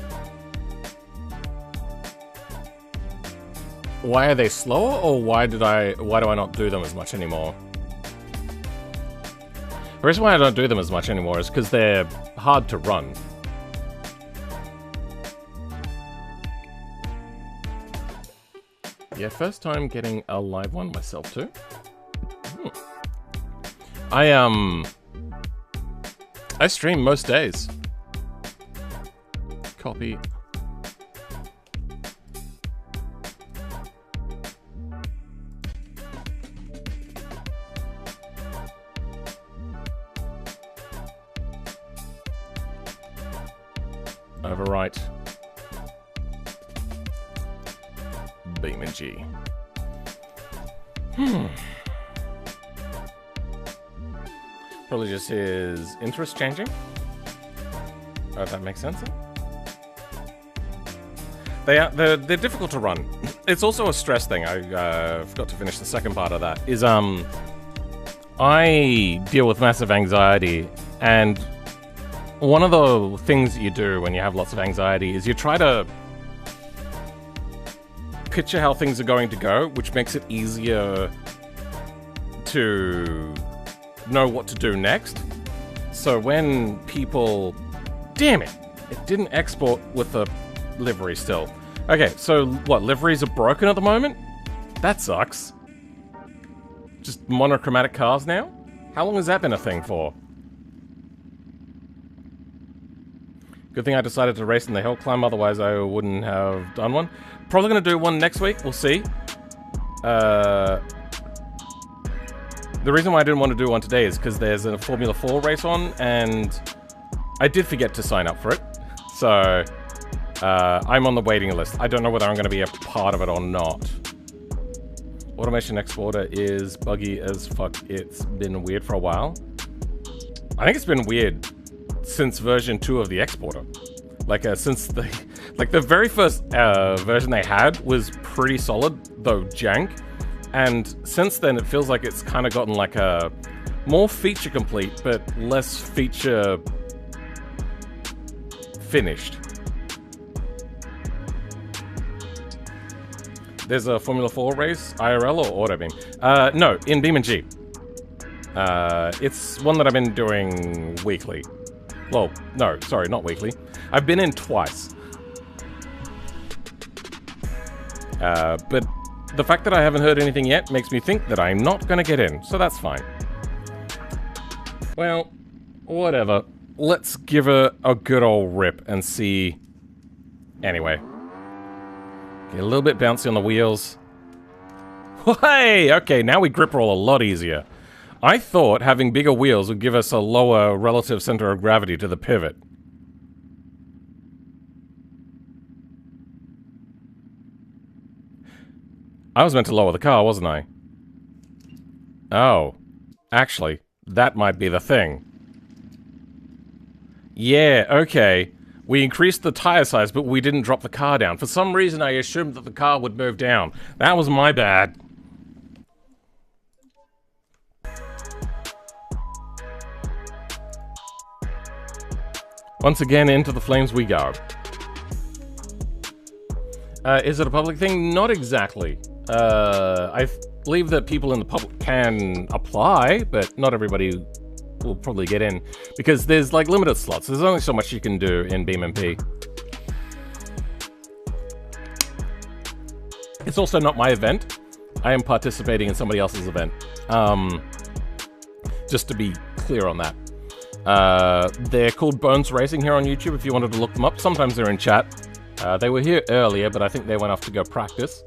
Why are they slower, or why do I not do them as much anymore? The reason why I don't do them as much anymore is because they're hard to run. Yeah, first time getting a live one myself too. I stream most days. Copy. Overwrite. BeamNG. Probably just his interest changing. Oh, that makes sense. They're difficult to run. It's also a stress thing. I forgot to finish the second part of that. Is I deal with massive anxiety, and one of the things that you do when you have lots of anxiety is you try to picture how things are going to go, which makes it easier to know what to do next. So when people... Damn it! It didn't export with the livery still. Okay, so what, liveries are broken at the moment? That sucks. Just monochromatic cars now? How long has that been a thing for? Good thing I decided to race in the hill climb, otherwise I wouldn't have done one. Probably gonna do one next week, we'll see. The reason why I didn't want to do one today is because there's a Formula 4 race on, and I did forget to sign up for it. So, I'm on the waiting list. I don't know whether I'm going to be a part of it or not. Automation Exporter is buggy as fuck. It's been weird for a while. I think it's been weird since version 2 of the exporter. Like, since the... Like, the very first version they had was pretty solid, though jank. And since then, it feels like it's kind of gotten like a more feature complete, but less feature finished. There's a Formula 4 race, IRL or AutoBeam? No, in BeamNG. It's one that I've been doing weekly. Well, no, sorry, not weekly. I've been in twice. But the fact that I haven't heard anything yet makes me think that I'm not going to get in, so that's fine. Well, whatever. Let's give her a good old rip and see... Anyway. Get a little bit bouncy on the wheels. Hey! Okay, now we grip roll a lot easier. I thought having bigger wheels would give us a lower relative center of gravity to the pivot. I was meant to lower the car, wasn't I? Oh. Actually, that might be the thing. Yeah, okay. We increased the tire size, but we didn't drop the car down. For some reason, I assumed that the car would move down. That was my bad. Once again, into the flames we go. Is it a public thing? Not exactly. I believe that people in the public can apply, but not everybody will probably get in, because there's like limited slots. There's only so much you can do in BeamNG. It's also not my event. I am participating in somebody else's event. Just to be clear on that. They're called Bones Racing here on YouTube if you wanted to look them up. Sometimes they're in chat. They were here earlier, but I think they went off to go practice.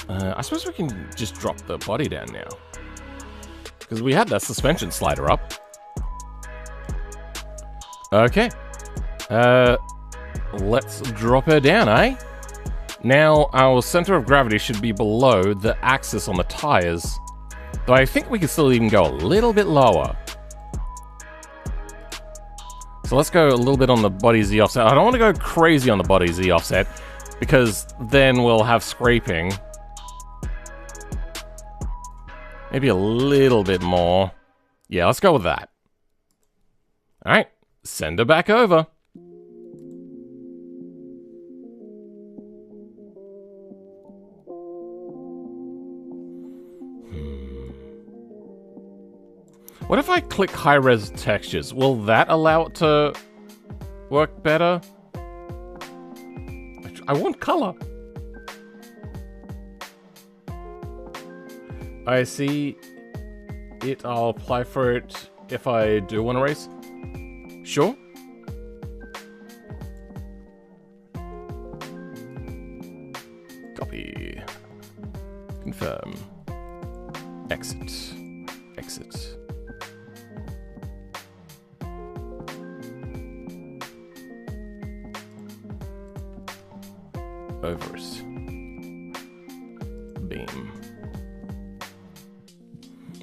I suppose we can just drop the body down now. Because we had that suspension slider up. Okay. Let's drop her down, eh? Now, our center of gravity should be below the axis on the tires. Though I think we can still even go a little bit lower. So let's go a little bit on the body Z offset. I don't want to go crazy on the body Z offset, because then we'll have scraping. Maybe a little bit more. Yeah, let's go with that. Alright, send her back over. What if I click high-res textures? Will that allow it to work better? I want color. I see it. I'll apply for it if I do want to race. Sure. Copy. Confirm. Exit. Exit. EndeavourOS. Beam.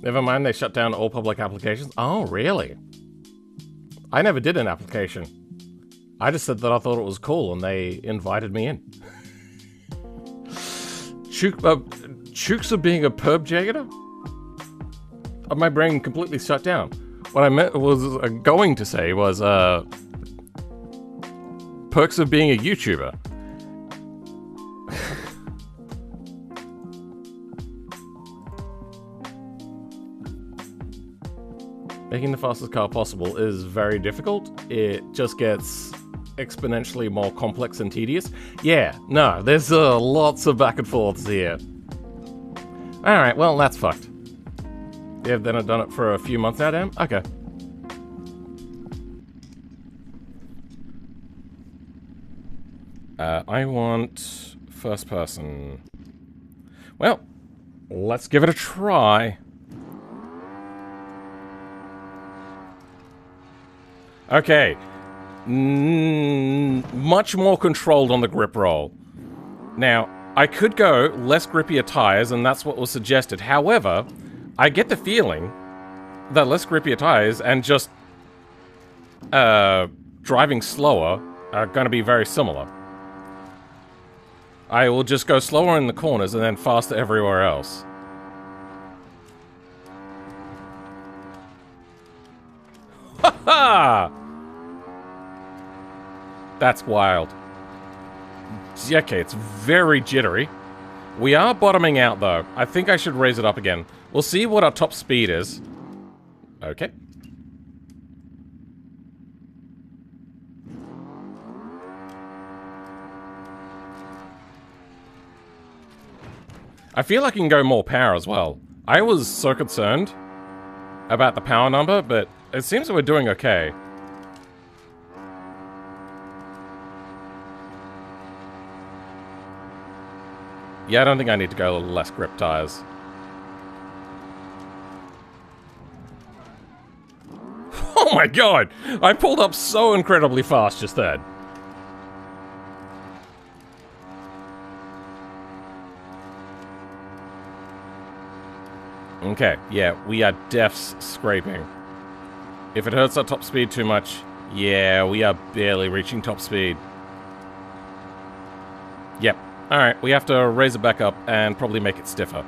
Never mind, they shut down all public applications. Oh, really? I never did an application. I just said that I thought it was cool and they invited me in. Chooks of being a perp jagger? My brain completely shut down. What I meant was going to say was perks of being a YouTuber. Making the fastest car possible is very difficult. It just gets exponentially more complex and tedious. Yeah, no, there's lots of back and forths here. Alright, well, that's fucked. Yeah, then I've done it for a few months now, damn? Okay. I want first person. Well, let's give it a try. Okay. Much more controlled on the grip roll. Now, I could go less grippier tires, and that's what was suggested. However, I get the feeling that less grippier tires and just driving slower are going to be very similar. I will just go slower in the corners and then faster everywhere else. Ha! That's wild. Okay, it's very jittery. We are bottoming out, though. I think I should raise it up again. We'll see what our top speed is. Okay. I feel I can go more power as well. I was so concerned about the power number, but it seems that we're doing okay. Yeah, I don't think I need to go less grip tires. Oh my god! I pulled up so incredibly fast just then. Okay, yeah, we are defs scraping. If it hurts our top speed too much, yeah, we are barely reaching top speed. Yep. Alright, we have to raise it back up and probably make it stiffer.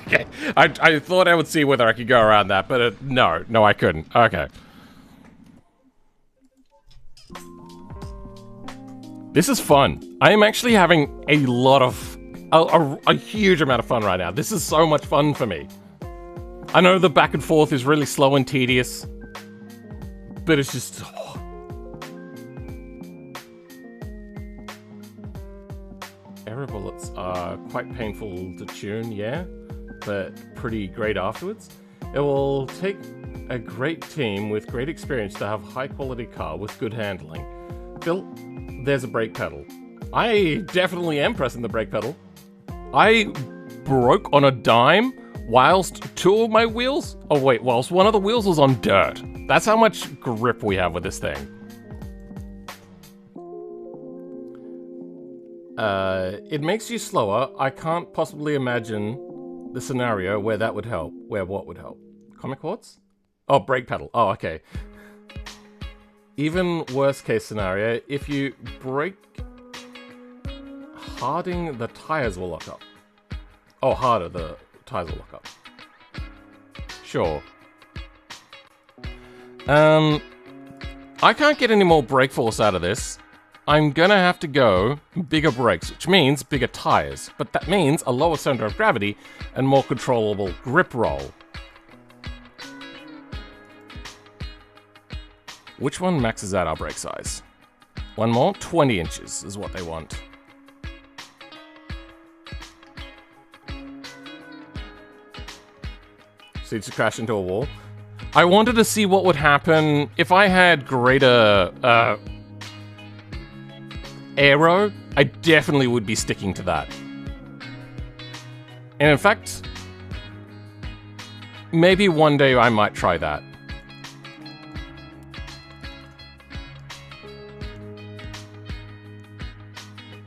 Okay, I thought I would see whether I could go around that, but no, I couldn't. Okay. This is fun. I am actually having a lot of... a huge amount of fun right now. This is so much fun for me. I know the back and forth is really slow and tedious, but it's just... error bullets are quite painful to tune, yeah, but pretty great afterwards. It will take a great team with great experience to have a high-quality car with good handling. Phil, there's a brake pedal. I definitely am pressing the brake pedal. I broke on a dime whilst two of my wheels... Oh wait, whilst one of the wheels was on dirt. That's how much grip we have with this thing. It makes you slower. I can't possibly imagine the scenario where that would help. Where what would help? Comic quartz? Oh, brake pedal. Oh, okay. Even worst case scenario, if you brake harding, the tires will lock up. Oh, harder, the tires will lock up. Sure. I can't get any more brake force out of this. I'm gonna have to go bigger brakes, which means bigger tires. But that means a lower center of gravity and more controllable grip roll. Which one maxes out our brake size? One more? 20 inches is what they want. So you just crash into a wall. I wanted to see what would happen if I had greater aero. I definitely would be sticking to that. And in fact, maybe one day I might try that.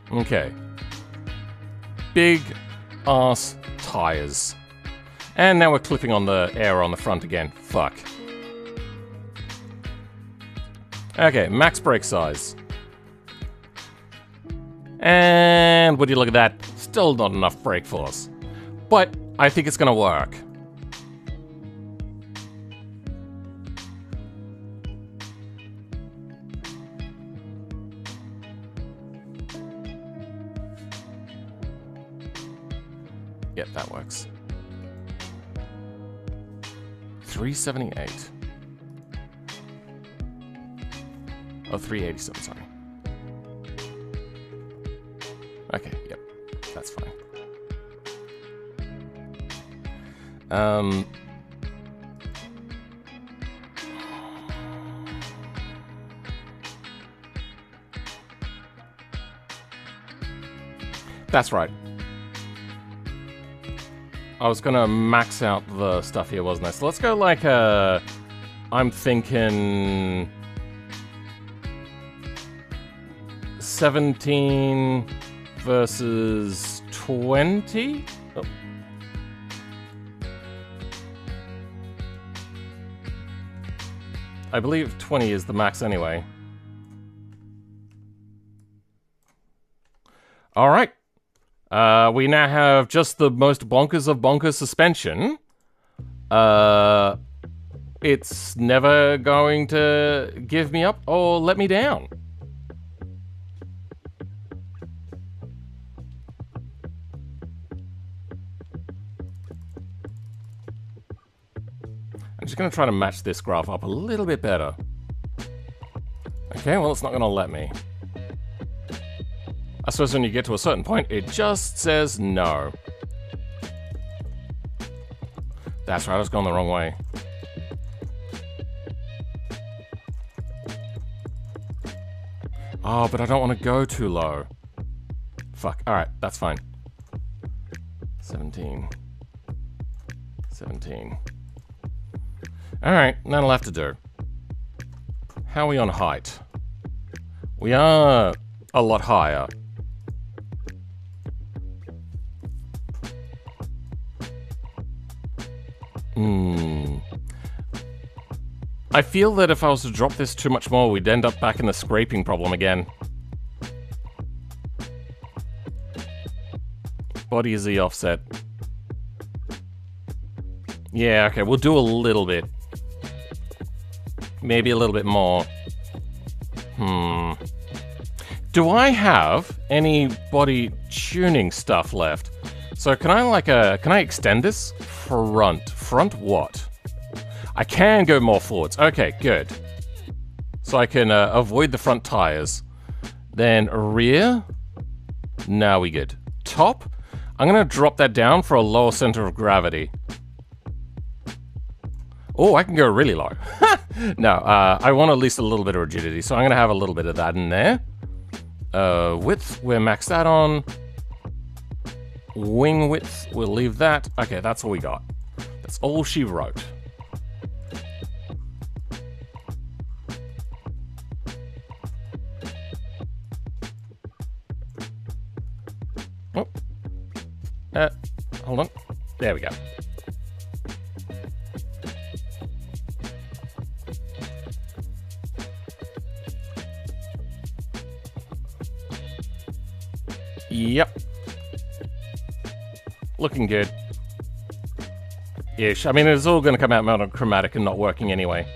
Okay. Big ass tires. And now we're clipping on the air on the front again. Fuck. Okay, max brake size. And would you look at that? Still not enough brake force. But I think it's gonna work. Yep, that works. 378. Oh, 387, sorry. Okay, yep, that's fine. That's right. I was gonna max out the stuff here, wasn't I? So let's go like I'm thinking 17 versus 20? Oh. I believe 20 is the max anyway. All right. We now have just the most bonkers of bonkers suspension. It's never going to give me up or let me down. I'm just going to try to match this graph up a little bit better. Okay, well, it's not going to let me. I suppose when you get to a certain point, it just says no. That's right, I was going the wrong way. Oh, but I don't want to go too low. Fuck, alright, that's fine. 17. 17. Alright, that'll have to do. How are we on height? We are a lot higher. I feel that if I was to drop this too much more, we'd end up back in the scraping problem again. Body is the offset. Yeah, okay, we'll do a little bit. Maybe a little bit more. Do I have any body tuning stuff left? So can I can I extend this? Front. Front what? I can go more forwards. Okay, good. So I can avoid the front tires. Then rear. Now we good. Top. I'm going to drop that down for a lower center of gravity. Oh, I can go really low. No, I want at least a little bit of rigidity, so I'm going to have a little bit of that in there. Width, we're maxed out on. Wing width, we'll leave that. Okay, that's all we got. That's all she wrote. Oh. Hold on. There we go. Yep. Looking good. Ish. I mean, it's all going to come out monochromatic and not working anyway.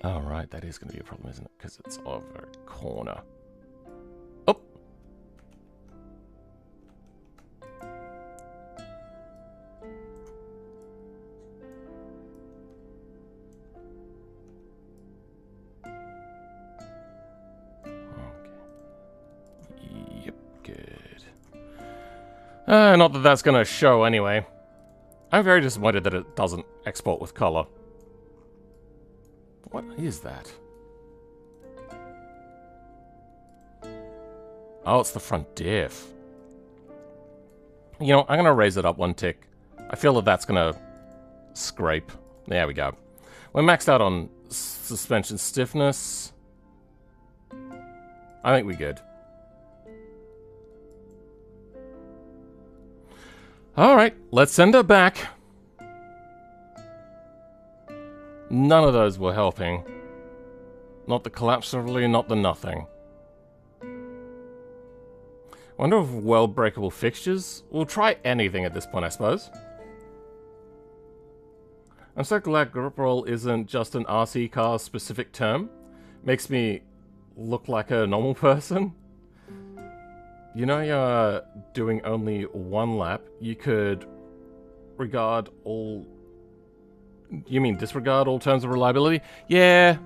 All right, that is going to be a problem, isn't it? Because it's over a corner. Oh! Okay. Yep, good. Not that that's going to show anyway. I'm very disappointed that it doesn't export with color. What is that? Oh, it's the front diff. You know, I'm going to raise it up one tick. I feel that that's going to scrape. There we go. We're maxed out on suspension stiffness. I think we're good. Alright, let's send her back. None of those were helping. Not the collapsively, not the nothing. Wonder if world breakable fixtures? We'll try anything at this point, I suppose. I'm so glad grip roll isn't just an RC car specific term. Makes me look like a normal person. You know, you're doing only one lap. You could regard all... You mean disregard all terms of reliability? Yeah,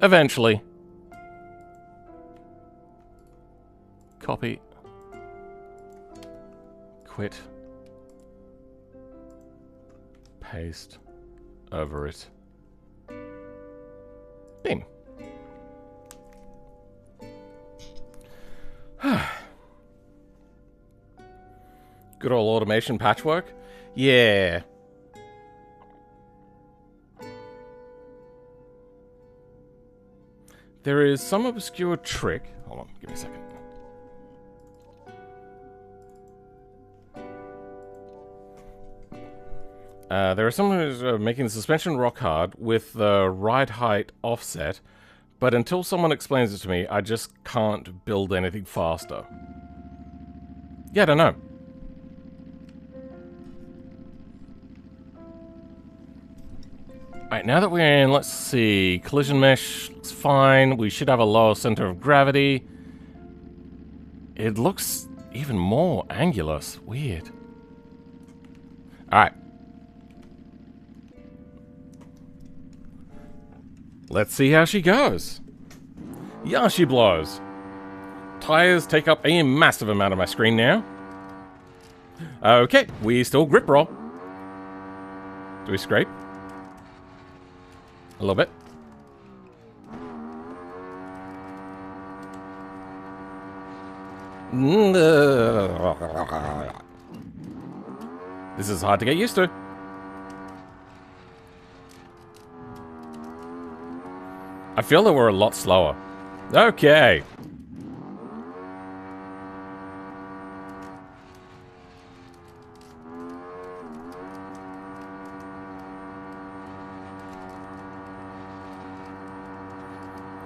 eventually. Copy. Quit. Paste. Over it. Beam. Good old automation patchwork? Yeah. There is some obscure trick. Hold on, give me a second. There are some who's making the suspension rock hard with the ride height offset, but until someone explains it to me, I just can't build anything faster. Yeah, I don't know. Alright, now that we're in, let's see. Collision mesh looks fine. We should have a lower center of gravity. It looks even more angular. Weird. Alright. Let's see how she goes. Yeah, she blows. Tires take up a massive amount of my screen now. Okay, we still grip roll. Do we scrape? A little bit. This is hard to get used to. I feel that we're a lot slower. Okay.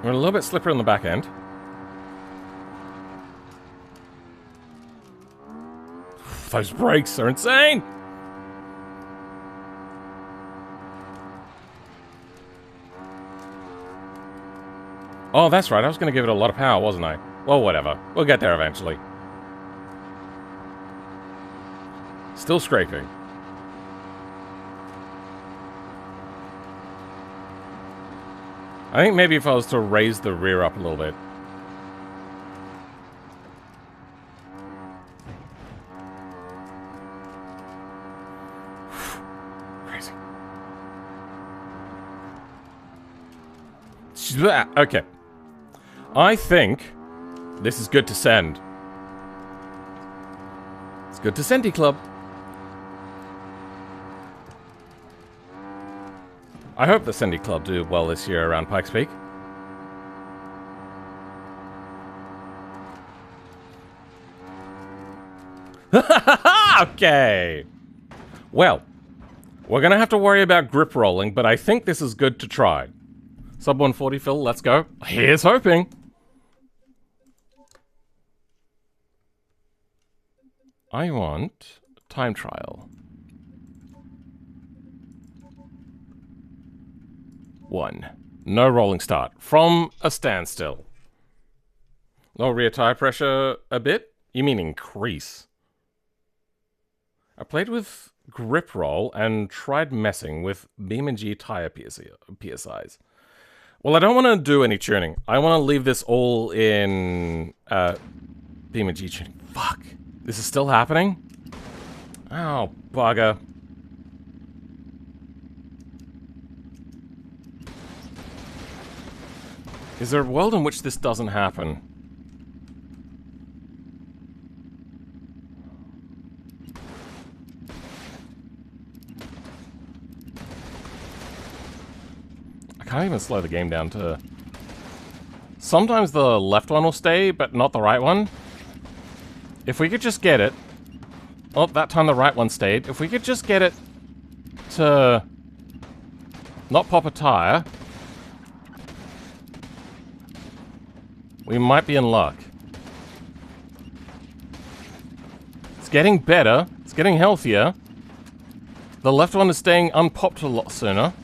We're a little bit slippery on the back end. Those brakes are insane! Oh, that's right. I was going to give it a lot of power, wasn't I? Well, whatever. We'll get there eventually. Still scraping. I think maybe if I was to raise the rear up a little bit. Crazy. Okay. I think this is good to send. It's good to sendy club. I hope the Sendy Club do well this year around Pikes Peak. Okay. Well, we're going to have to worry about grip rolling, but I think this is good to try. Sub 140, Phil, let's go. Here's hoping. I want time trial. 1. No rolling start. From a standstill. Lower rear tire pressure a bit? You mean increase? I played with grip roll and tried messing with BeamNG tire PSIs. Well, I don't want to do any tuning. I want to leave this all in BeamNG tuning. Fuck. This is still happening? Oh, bugger. Is there a world in which this doesn't happen? I can't even slow the game down to... Sometimes the left one will stay, but not the right one. If we could just get it... Oh, that time the right one stayed. If we could just get it to... not pop a tire... we might be in luck. It's getting better. It's getting healthier. The left one is staying unpopped a lot sooner.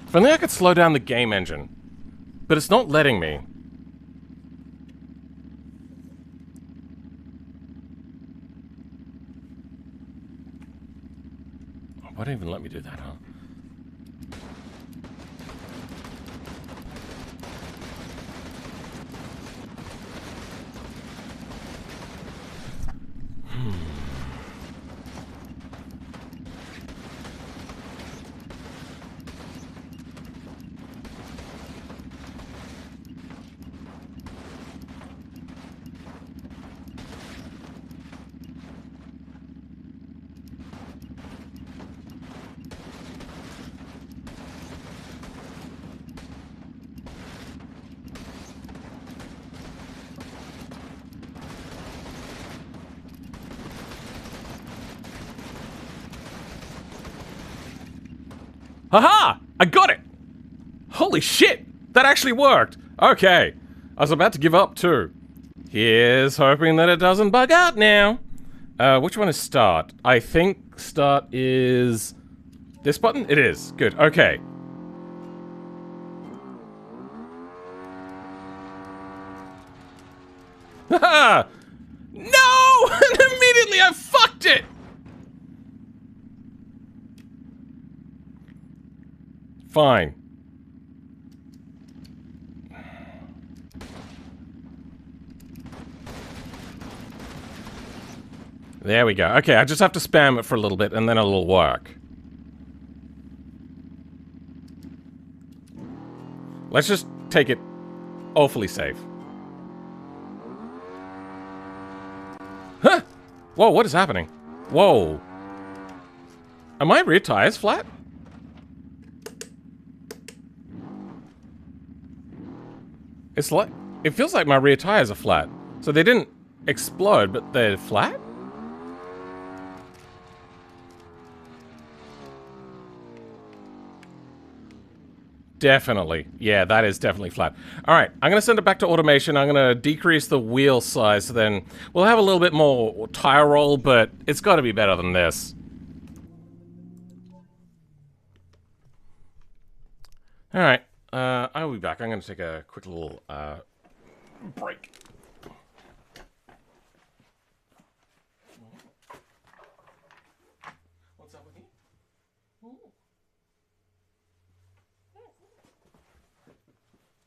If only I could slow down the game engine. But it's not letting me. Oh, why didn't even let me do that, huh? Haha! I got it! Holy shit! That actually worked! Okay. I was about to give up too. Here's hoping that it doesn't bug out now. Which one is start? I think start is... this button? It is. Good. Okay. Haha! No! And immediately I fucked it! Fine. There we go. Okay, I just have to spam it for a little bit and then it'll work. Let's just take it awfully safe. Huh! Whoa, what is happening? Whoa. Are my rear tires flat? It's like... it feels like my rear tires are flat. So they didn't explode, but they're flat? Definitely. Yeah, that is definitely flat. All right, I'm going to send it back to automation. I'm going to decrease the wheel size, so then we'll have a little bit more tire roll, but it's got to be better than this. All right, I'll be back. I'm going to take a quick little break. What's up with you?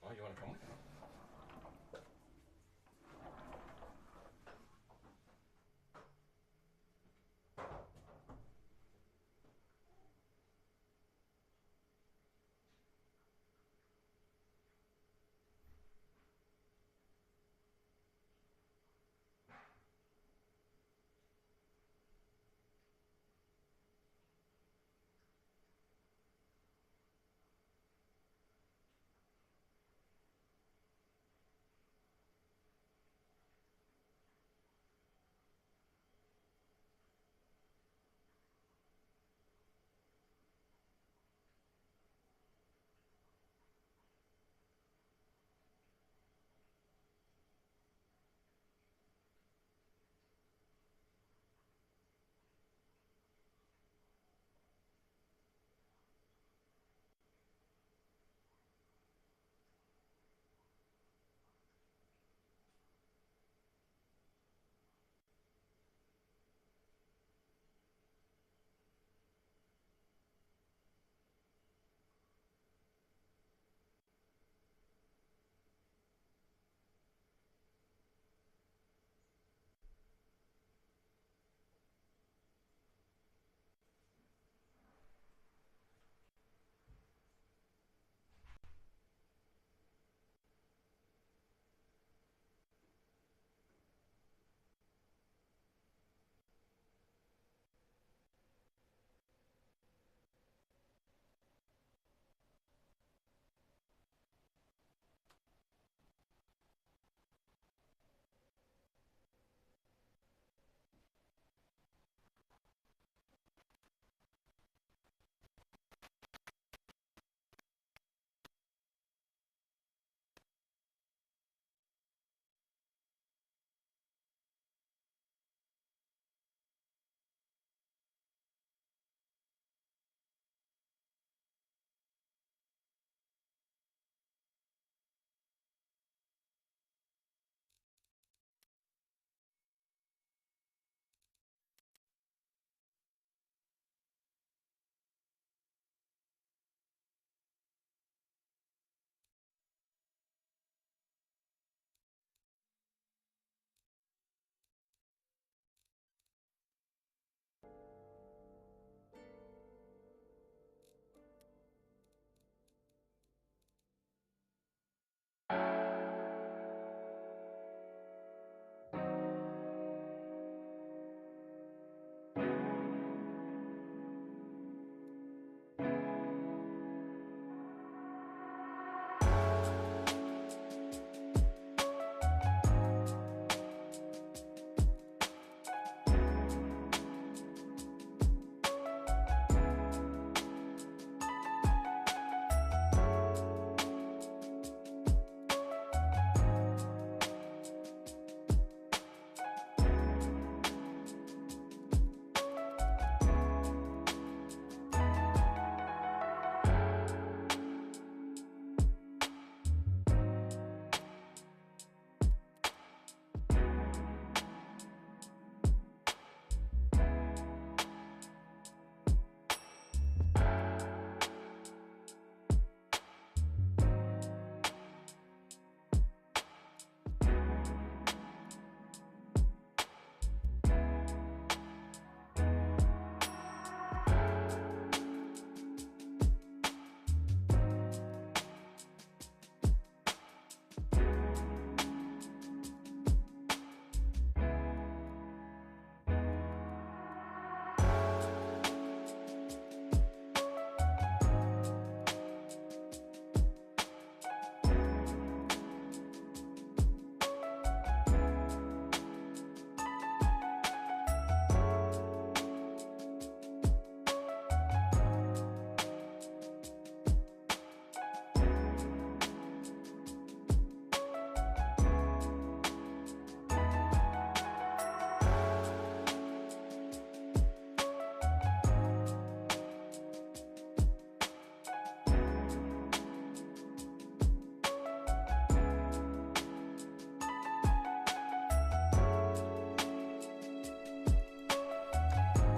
Oh, you want to come with me?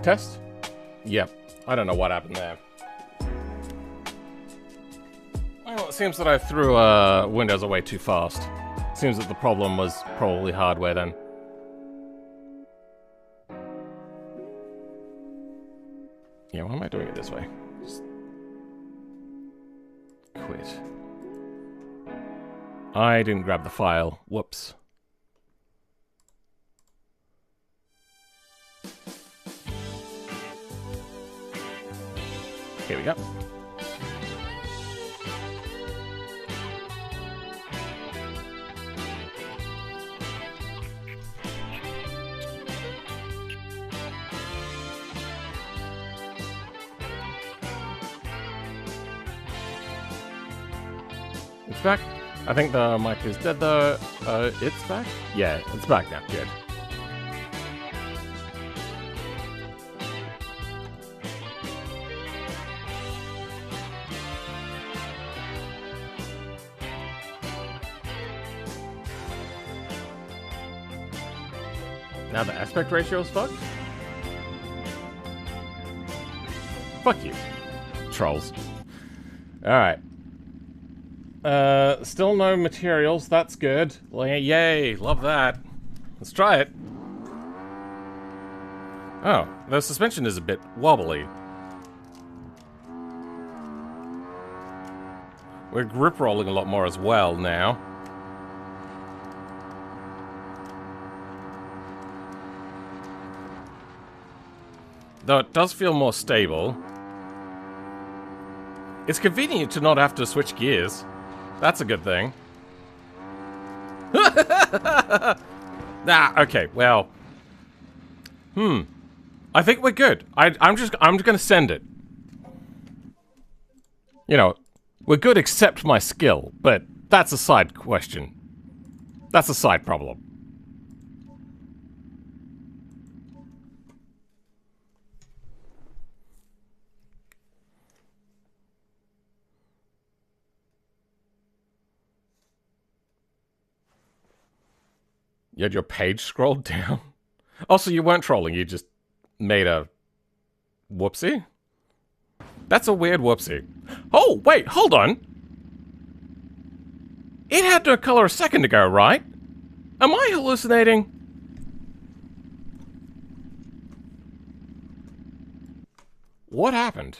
Test? Yep. I don't know what happened there. Well, it seems that I threw Windows away too fast. Seems that the problem was probably hardware then. Yeah, why am I doing it this way? Just quit. I didn't grab the file. Whoops. Here we go. It's back. I think the mic is dead though. It's back? Yeah, it's back now. Good. Now the aspect ratio is fucked? Fuck you. Trolls. Alright. Still no materials, that's good. Yay, love that. Let's try it. Oh, the suspension is a bit wobbly. We're grip rolling a lot more as well now. Though it does feel more stable. It's convenient to not have to switch gears. That's a good thing. Okay, well. I think we're good. I'm just gonna send it. You know, we're good except my skill, but that's a side question. That's a side problem. You had your page scrolled down? Also, you weren't trolling, you just made a whoopsie? That's a weird whoopsie. Oh, wait, hold on! It had no color a second ago, right? Am I hallucinating? What happened?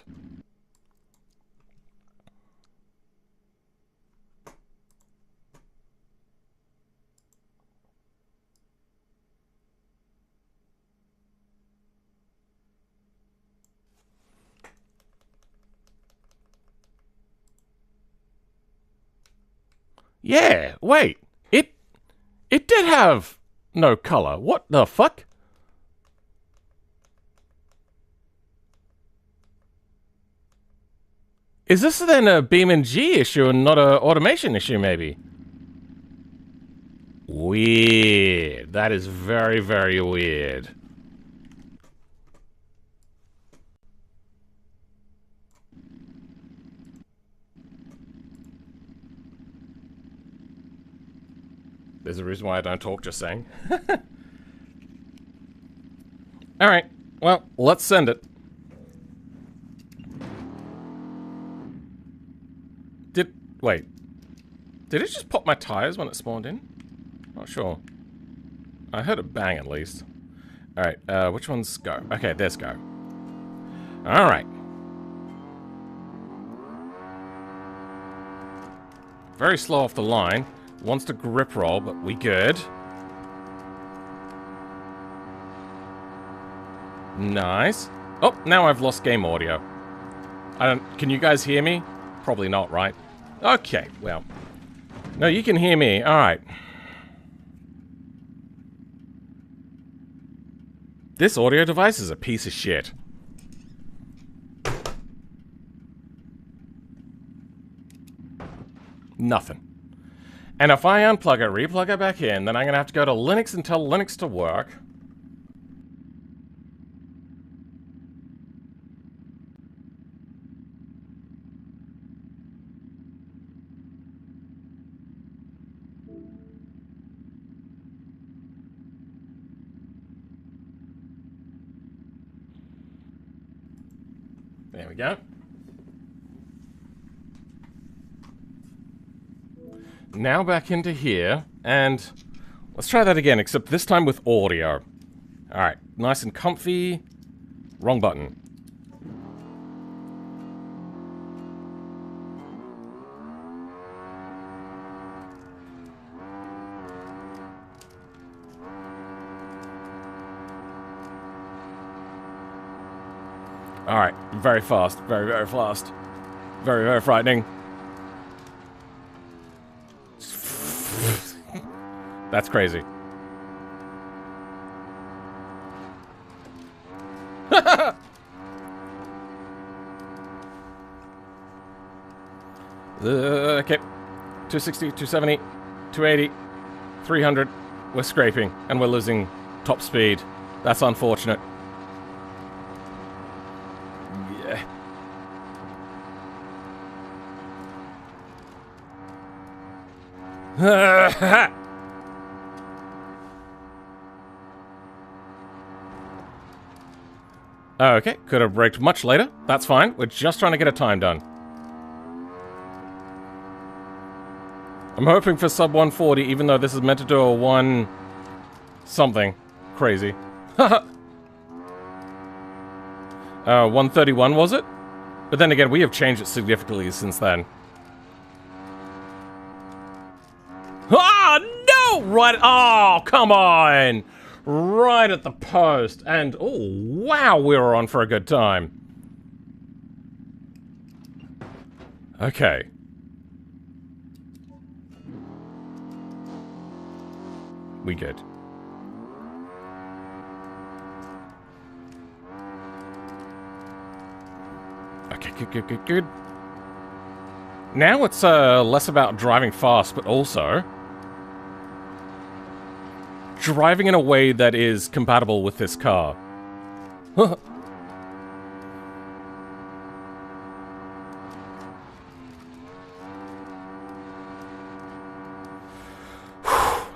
Yeah, wait. It did have no color. What the fuck? Is this then a BeamNG issue and not a automation issue, maybe? Weird. That is very, very weird. There's a reason why I don't talk, just saying. Alright, well, let's send it. Wait. Did it just pop my tires when it spawned in? Not sure. I heard a bang at least. Alright, which one's go? Okay, there's go. Alright. Very slow off the line. Wants to grip roll, but we good. Nice. Oh, now I've lost game audio. Can you guys hear me? Probably not, right? Okay, well. No, you can hear me. Alright. This audio device is a piece of shit. Nothing. And if I unplug it, replug it back in, then I'm gonna have to go to Linux and tell Linux to work. There we go. Now back into here, and let's try that again, except this time with audio. Alright, nice and comfy. Wrong button. Alright, very fast, very, very fast. Very, very frightening. That's crazy. Okay. 260, 270, 280, 300. We're scraping, and we're losing top speed. That's unfortunate. Yeah. Okay, could have braked much later. That's fine. We're just trying to get a time done. I'm hoping for sub 140, even though this is meant to do a 1... something. Crazy. 131 was it? But then again, we have changed it significantly since then. Ah, no! Right... Oh, come on! Right at the post. And, oh, wow, we were on for a good time. Okay. We good. Okay, good. Now it's less about driving fast, but also driving in a way that is compatible with this car.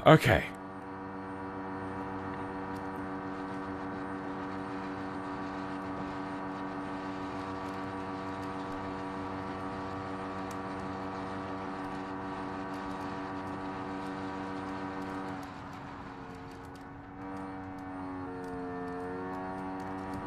Okay.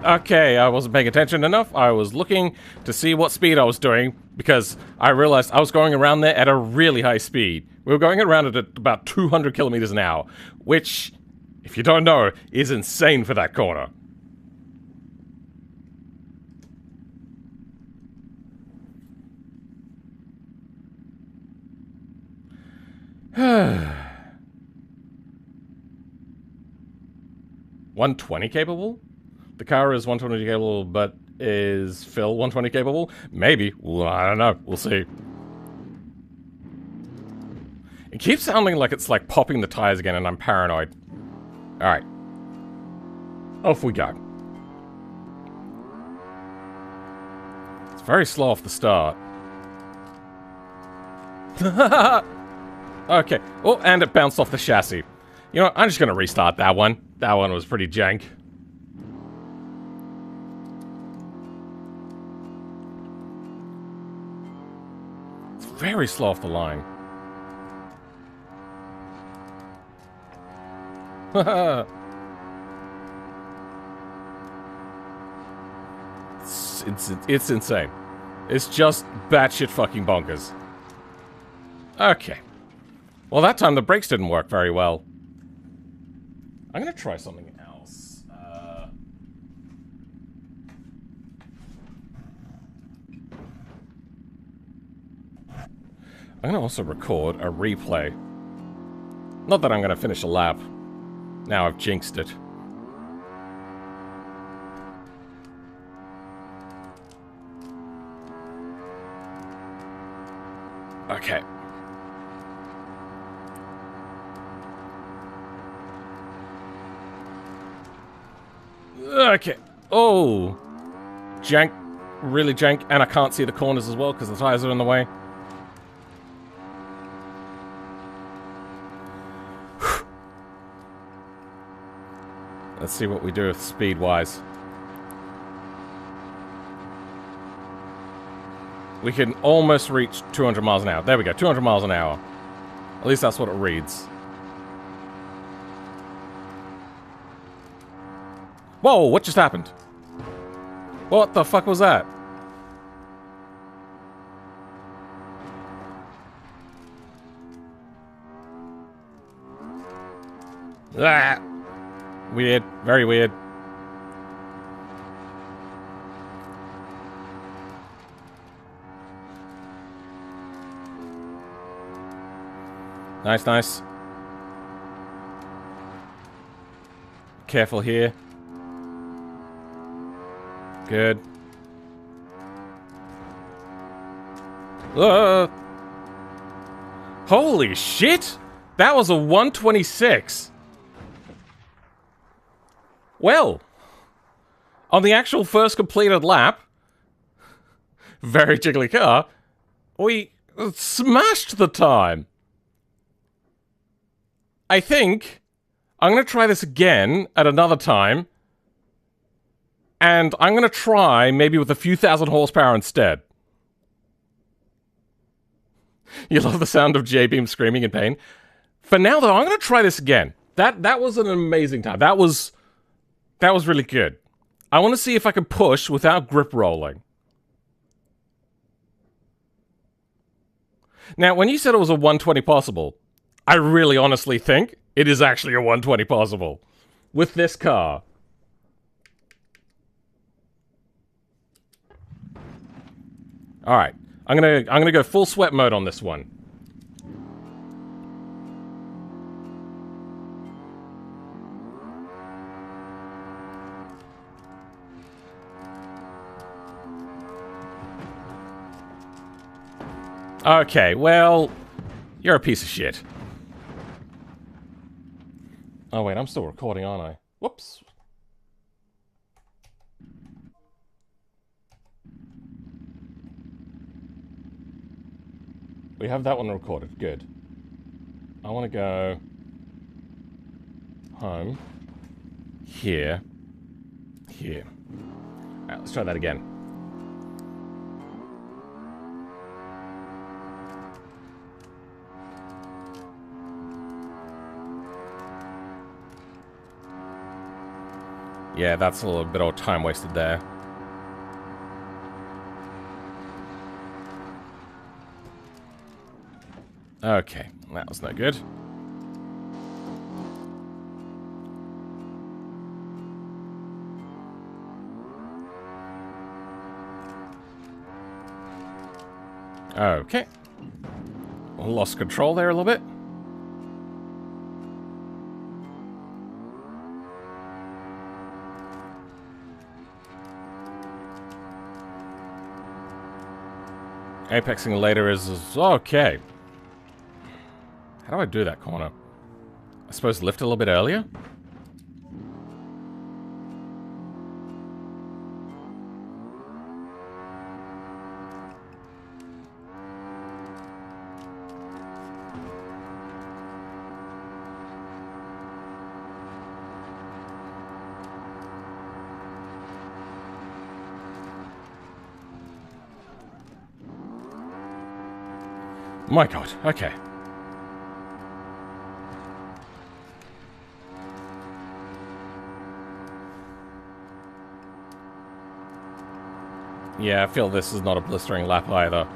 Okay, I wasn't paying attention enough. I was looking to see what speed I was doing because I realized I was going around there at a really high speed. We were going around at about 200 kilometers an hour, which, if you don't know, is insane for that corner. $120 capable? The car is 120 capable, but is Phil 120 capable? Maybe. Well, I don't know. We'll see. It keeps sounding like it's like popping the tires again, and I'm paranoid. Alright. Off we go. It's very slow off the start. Okay. Oh, and it bounced off the chassis. You know what? I'm just going to restart that one. That one was pretty jank. Very slow off the line. It's insane. It's just batshit fucking bonkers. Okay. Well, that time the brakes didn't work very well. I'm gonna try something else. I'm going to also record a replay. Not that I'm going to finish a lap. Now I've jinxed it. Okay. Okay. Oh! Jank. Really jank. And I can't see the corners as well because the tires are in the way. Let's see what we do speed-wise. we can almost reach 200 miles an hour. There we go, 200 miles an hour. At least that's what it reads. Whoa, what just happened? What the fuck was that? Ah, weird, very weird. Nice, nice. Careful here. Good. Holy shit! That was a 126. Well, on the actual first completed lap, very jiggly car, we smashed the time. I think I'm going to try this again at another time. And I'm going to try maybe with a few thousand horsepower instead. You love the sound of J-Beam screaming in pain? For now, though, I'm going to try this again. That was an amazing time. That was really good. I want to see if I can push without grip rolling. Now, when you said it was a 120 possible, I really honestly think it is actually a 120 possible. With this car. Alright, I'm gonna go full sweat mode on this one. Okay, well, you're a piece of shit. Oh wait, I'm still recording, aren't I? Whoops. We have that one recorded. Good. I want to go home. Here. Here. Alright, let's try that again. Yeah, that's a little bit of time wasted there. Okay, that was no good. Okay. Lost control there a little bit. Apexing later is okay. How do I do that corner? I suppose lift a little bit earlier? My god, okay. Yeah, I feel this is not a blistering lap either.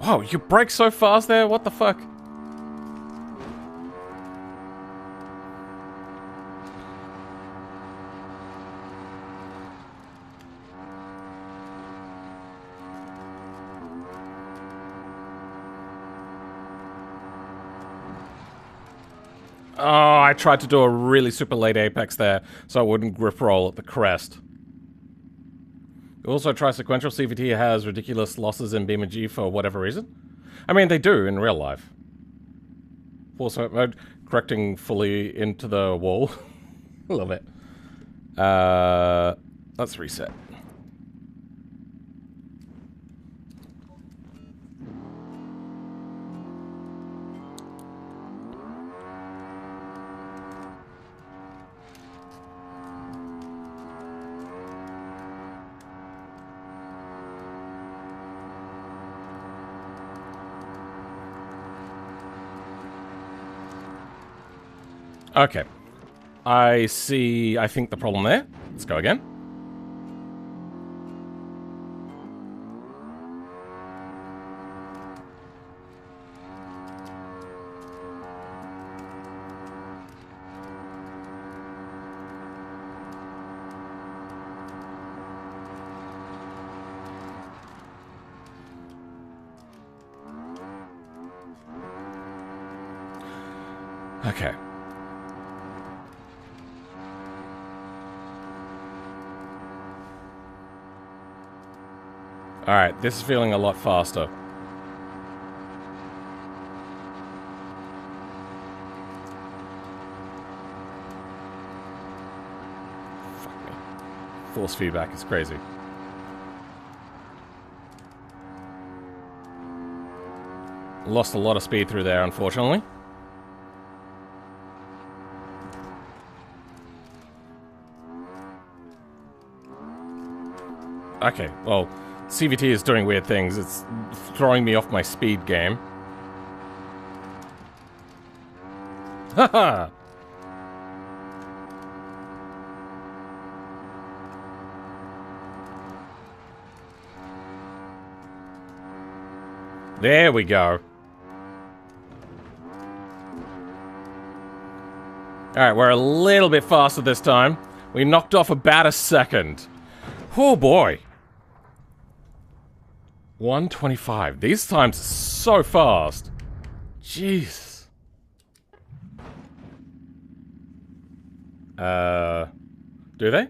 Whoa, you brake so fast there? What the fuck? Oh, I tried to do a really super late apex there, so I wouldn't grip roll at the crest. Also, try sequential. CVT has ridiculous losses in BeamNG for whatever reason. I mean, they do in real life. Full sweat mode, correcting fully into the wall. Love it. Let's reset. Okay. I see, I think, the problem there. Let's go again. Okay. Alright, this is feeling a lot faster. Fuck me. Force feedback is crazy. Lost a lot of speed through there, unfortunately. Okay, well, CVT is doing weird things. It's throwing me off my speed game. Haha! There we go. Alright, we're a little bit faster this time. We knocked off about a second. Oh boy. 125. These times are so fast. Jeez. Do they?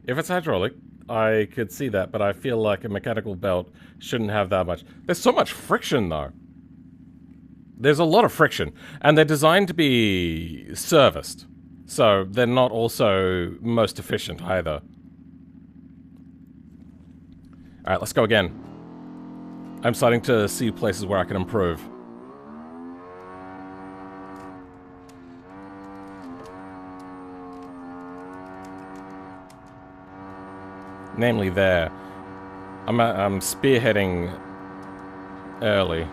If it's hydraulic, I could see that, but I feel like a mechanical belt shouldn't have that much. There's so much friction, though. There's a lot of friction, and they're designed to be serviced. So they're not also most efficient either. Alright, let's go again. I'm starting to see places where I can improve. Namely there. I'm spearheading early.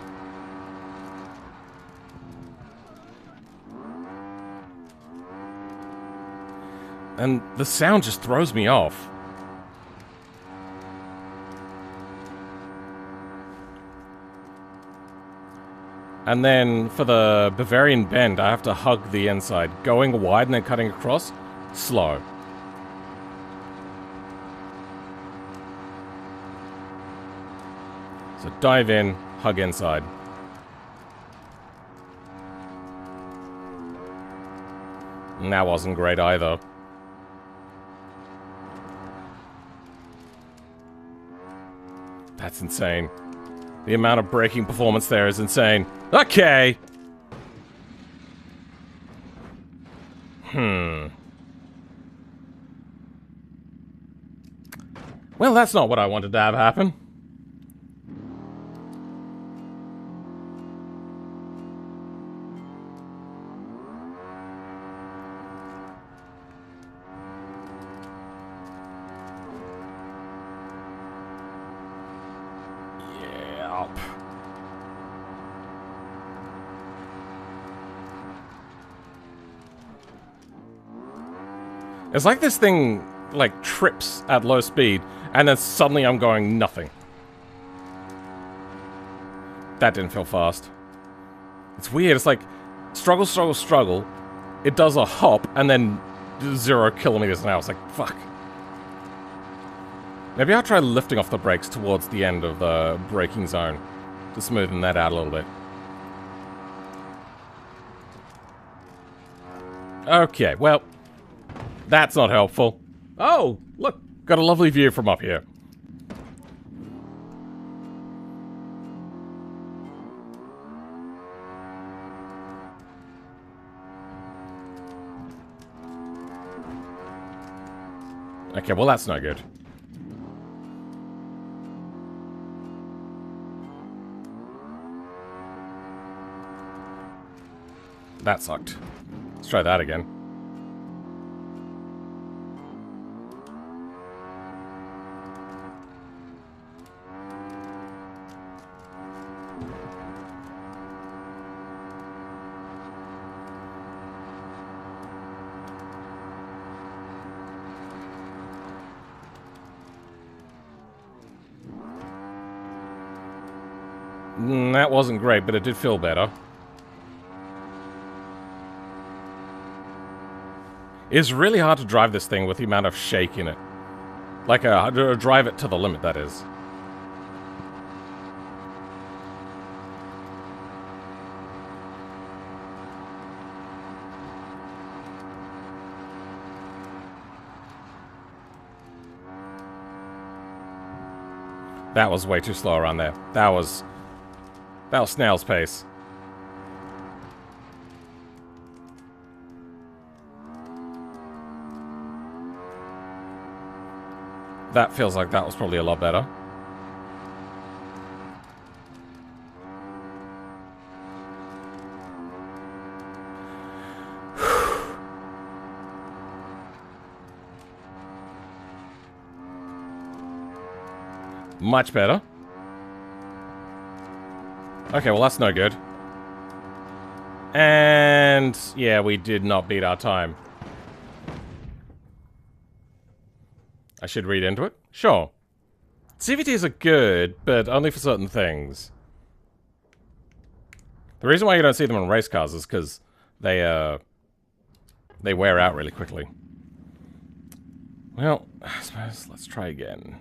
And the sound just throws me off. And then for the Bavarian bend, I have to hug the inside. Going wide and then cutting across, slow. So dive in, hug inside. And that wasn't great either. That's insane. The amount of braking performance there is insane. Okay! Well, that's not what I wanted to have happen. It's like this thing, like, trips at low speed, and then suddenly I'm going nothing. That didn't feel fast. It's weird, it's like, struggle, struggle, struggle. It does a hop, and then 0 kilometers an hour. It's like, fuck. Maybe I'll try lifting off the brakes towards the end of the braking zone to smoothen that out a little bit. Okay, well... that's not helpful. Oh, look, got a lovely view from up here. Okay, well that's no good. That sucked. Let's try that again. That wasn't great, but it did feel better. It's really hard to drive this thing with the amount of shake in it. Like, drive it to the limit, that is. That was way too slow around there. That was snail's pace. That feels like that was probably a lot better. Much better. Okay, well that's no good. And yeah, we did not beat our time. I should read into it? Sure. CVTs are good, but only for certain things. The reason why you don't see them on race cars is because they wear out really quickly. Well, I suppose let's try again.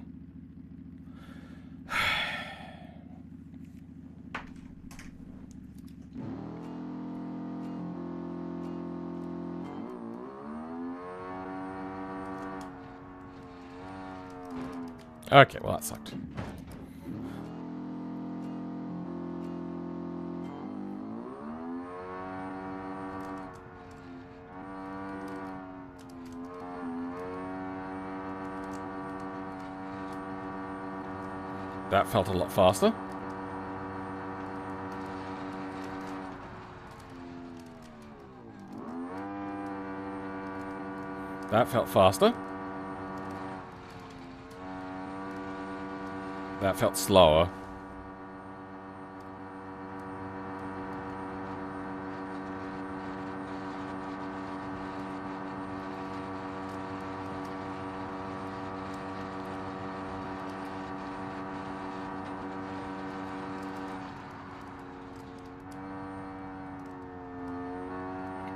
Okay, well that sucked. That felt a lot faster. That felt faster. That felt slower.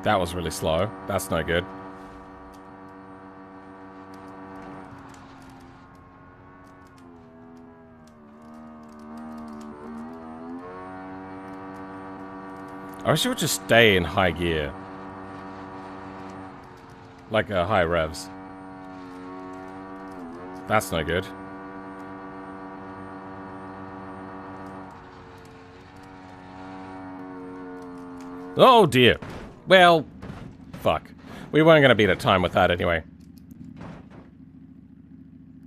That was really slow. That's no good. I wish it would just stay in high gear. Like high revs. That's no good. Oh dear. Well, fuck. We weren't going to beat a time with that anyway.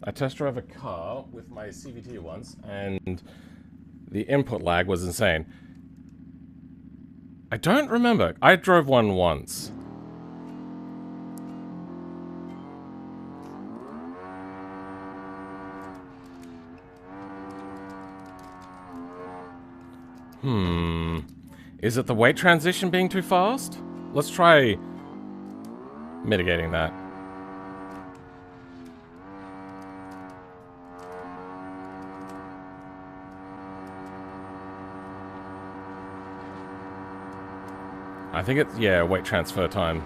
I test drove a car with my CVT once, and the input lag was insane. I don't remember. I drove one once. Is it the weight transition being too fast? Let's try mitigating that. I think it's, yeah, weight transfer time.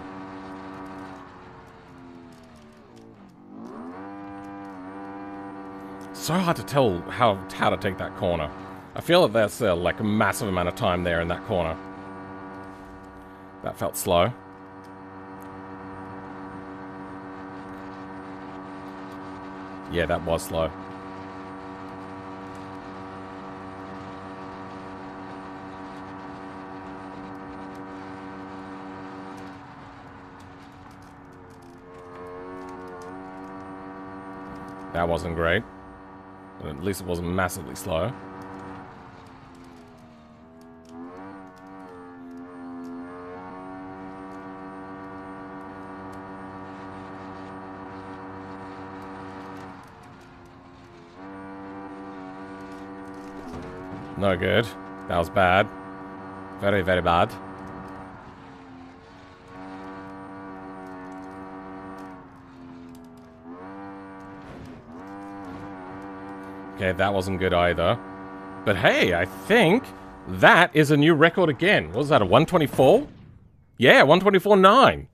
So hard to tell how to take that corner. I feel that there's like a massive amount of time there in that corner. That felt slow. Yeah, that was slow. That wasn't great. But at least it wasn't massively slow. No good. That was bad. Very, very bad. Okay, that wasn't good either. But hey, I think that is a new record again. What was that, a 124? Yeah, 124.9.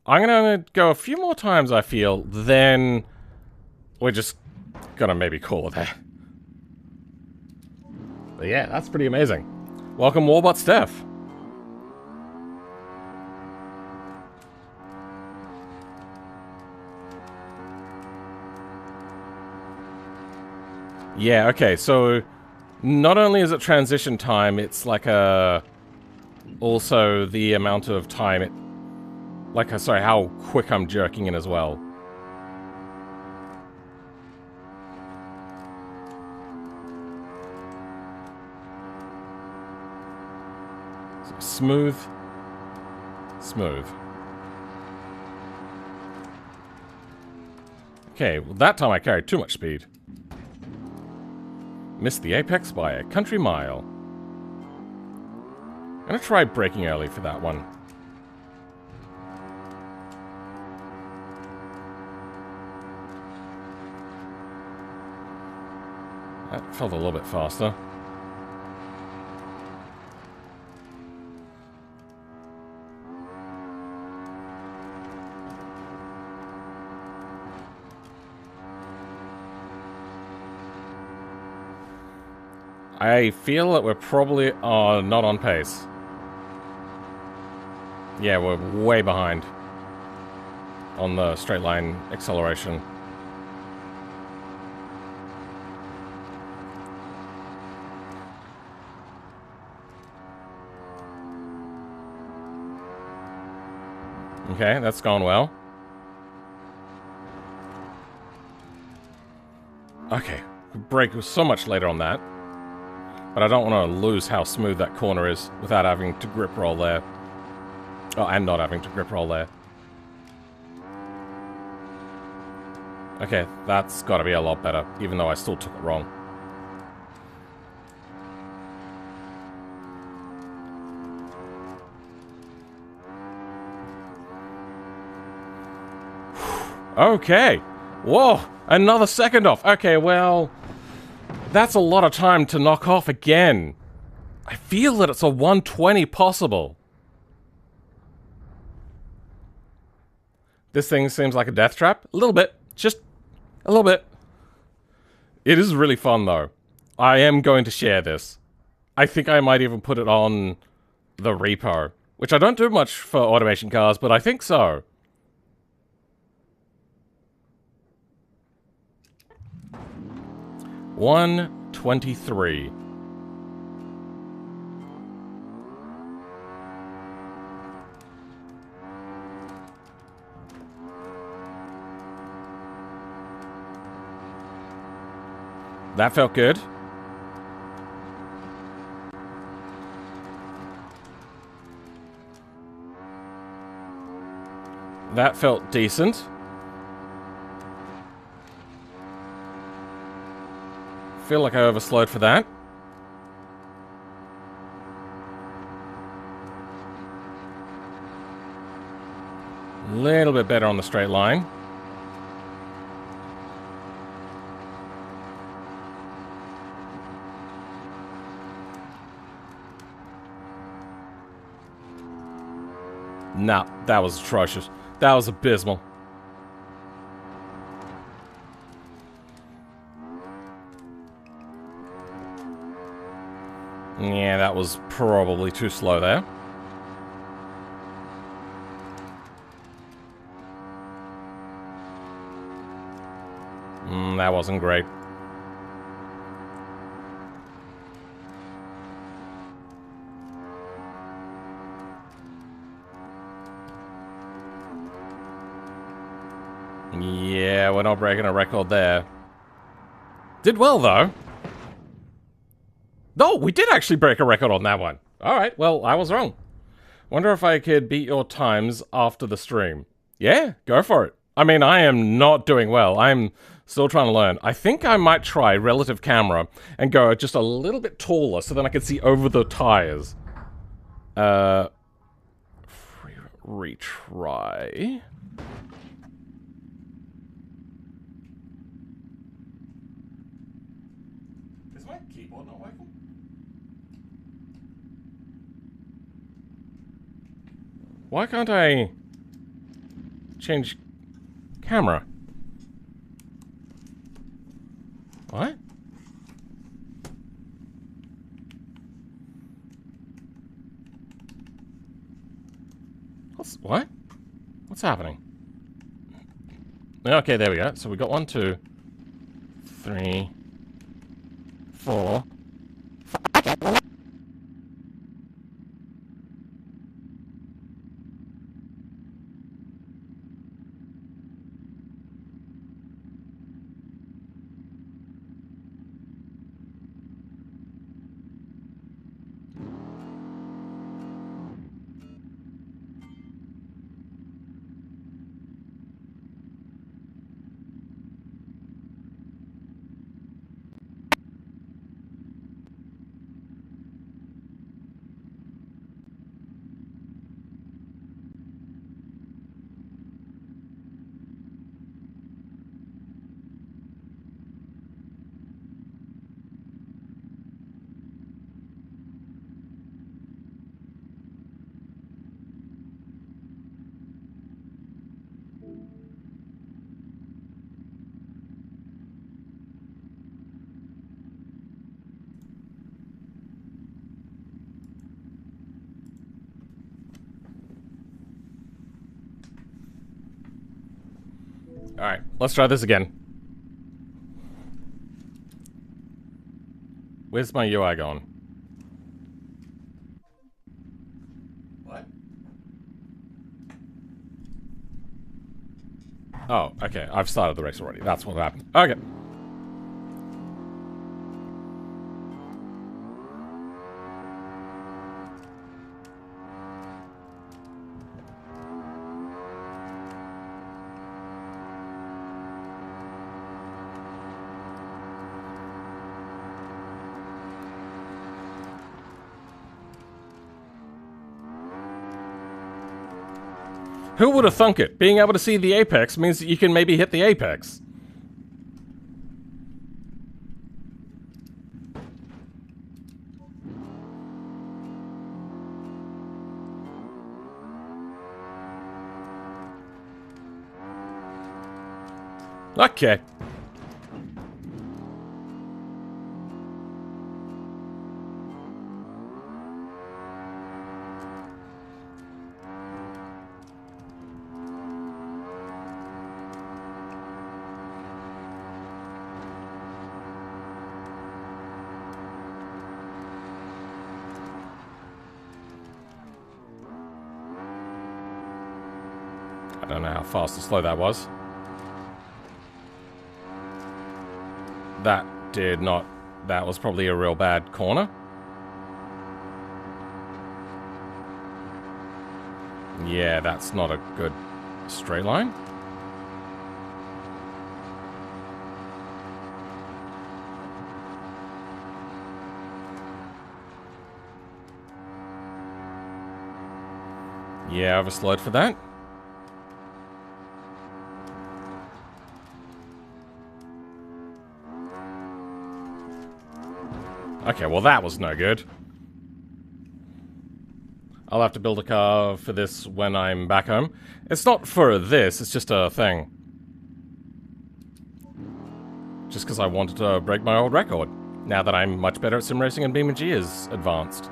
I'm gonna go a few more times, I feel, then we're just gonna maybe call it there. But yeah, that's pretty amazing. Welcome, Warbot Steph. Yeah, okay, so not only is it transition time, it's like a... also the amount of time it... like, sorry, how quick I'm jerking in as well. So smooth. Smooth. Okay, well that time I carried too much speed. Missed the apex by a country mile. I'm gonna try braking early for that one. That felt a little bit faster. I feel that we're probably not on pace. Yeah, we're way behind on the straight line acceleration. Okay, that's gone well. Okay, brake was so much later on that. But I don't want to lose how smooth that corner is without having to grip roll there. Oh, and not having to grip roll there. Okay, that's got to be a lot better, even though I still took it wrong. Okay. Whoa, another second off. Okay, well... that's a lot of time to knock off again. I feel that it's a 120 possible. This thing seems like a death trap. A little bit. Just a little bit. It is really fun, though. I am going to share this. I think I might even put it on the repo. Which I don't do much for automation cars, but I think so. $123. That felt good. That felt decent. Feel like I overslowed for that. A little bit better on the straight line. Nah, that was atrocious. That was abysmal. Yeah, that was probably too slow there. That wasn't great. Yeah, we're not breaking a record there. Did well, though. No, we did actually break a record on that one. Alright, well, I was wrong. Wonder if I could beat your times after the stream. Yeah, go for it. I mean, I am not doing well. I'm still trying to learn. I think I might try relative camera and go just a little bit taller so then I can see over the tires. Retry. Is my keyboard not working? Why can't I change camera? What? What? What's happening? Okay, there we go. So we got 1, 2, 3, 4. Alright, let's try this again. Where's my UI going? What? Oh, okay. I've started the race already. That's what happened. Okay. Who would have thunk it? Being able to see the apex means that you can maybe hit the apex. Okay. I don't know how fast or slow that was. That did not... That was probably a real bad corner. Yeah, that's not a good straight line. Yeah, overslowed for that. Okay, well that was no good. I'll have to build a car for this when I'm back home. It's not for this, it's just a thing. Just because I wanted to break my old record. Now that I'm much better at sim racing and BeamNG is advanced.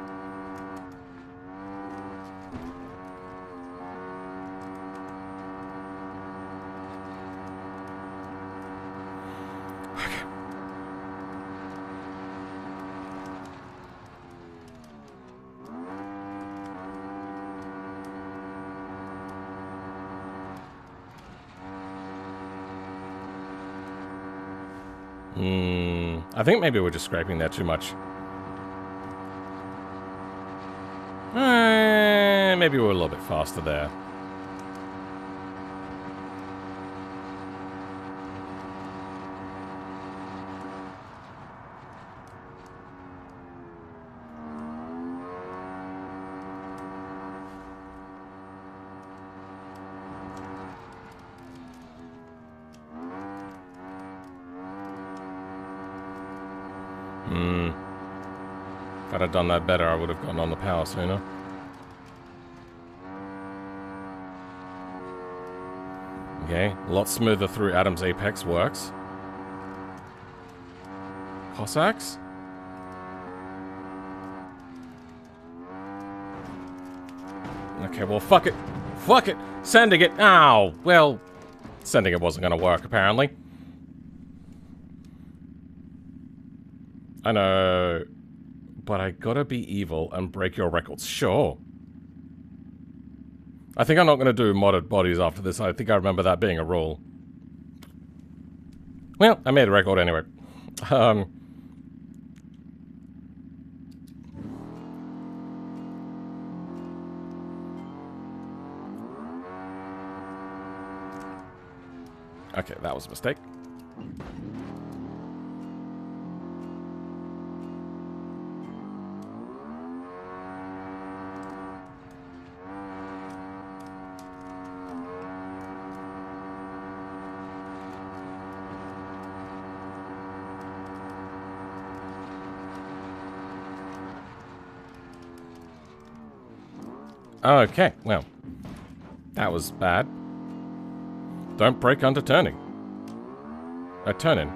I think maybe we're just scraping there too much. Maybe we're a little bit faster there. If I'd have done that better, I would have gotten on the power sooner. Okay, a lot smoother through Adam's apex works. Cossacks? Okay, well, fuck it. Fuck it! Sending it! Ow! Well, sending it wasn't gonna work, apparently. I know. But I gotta be evil and break your records. Sure. I think I'm not gonna do modded bodies after this. I think I remember that being a rule. Well, I made a record anyway. Okay, that was a mistake. Okay, well, that was bad. Don't break under turning. Turn in.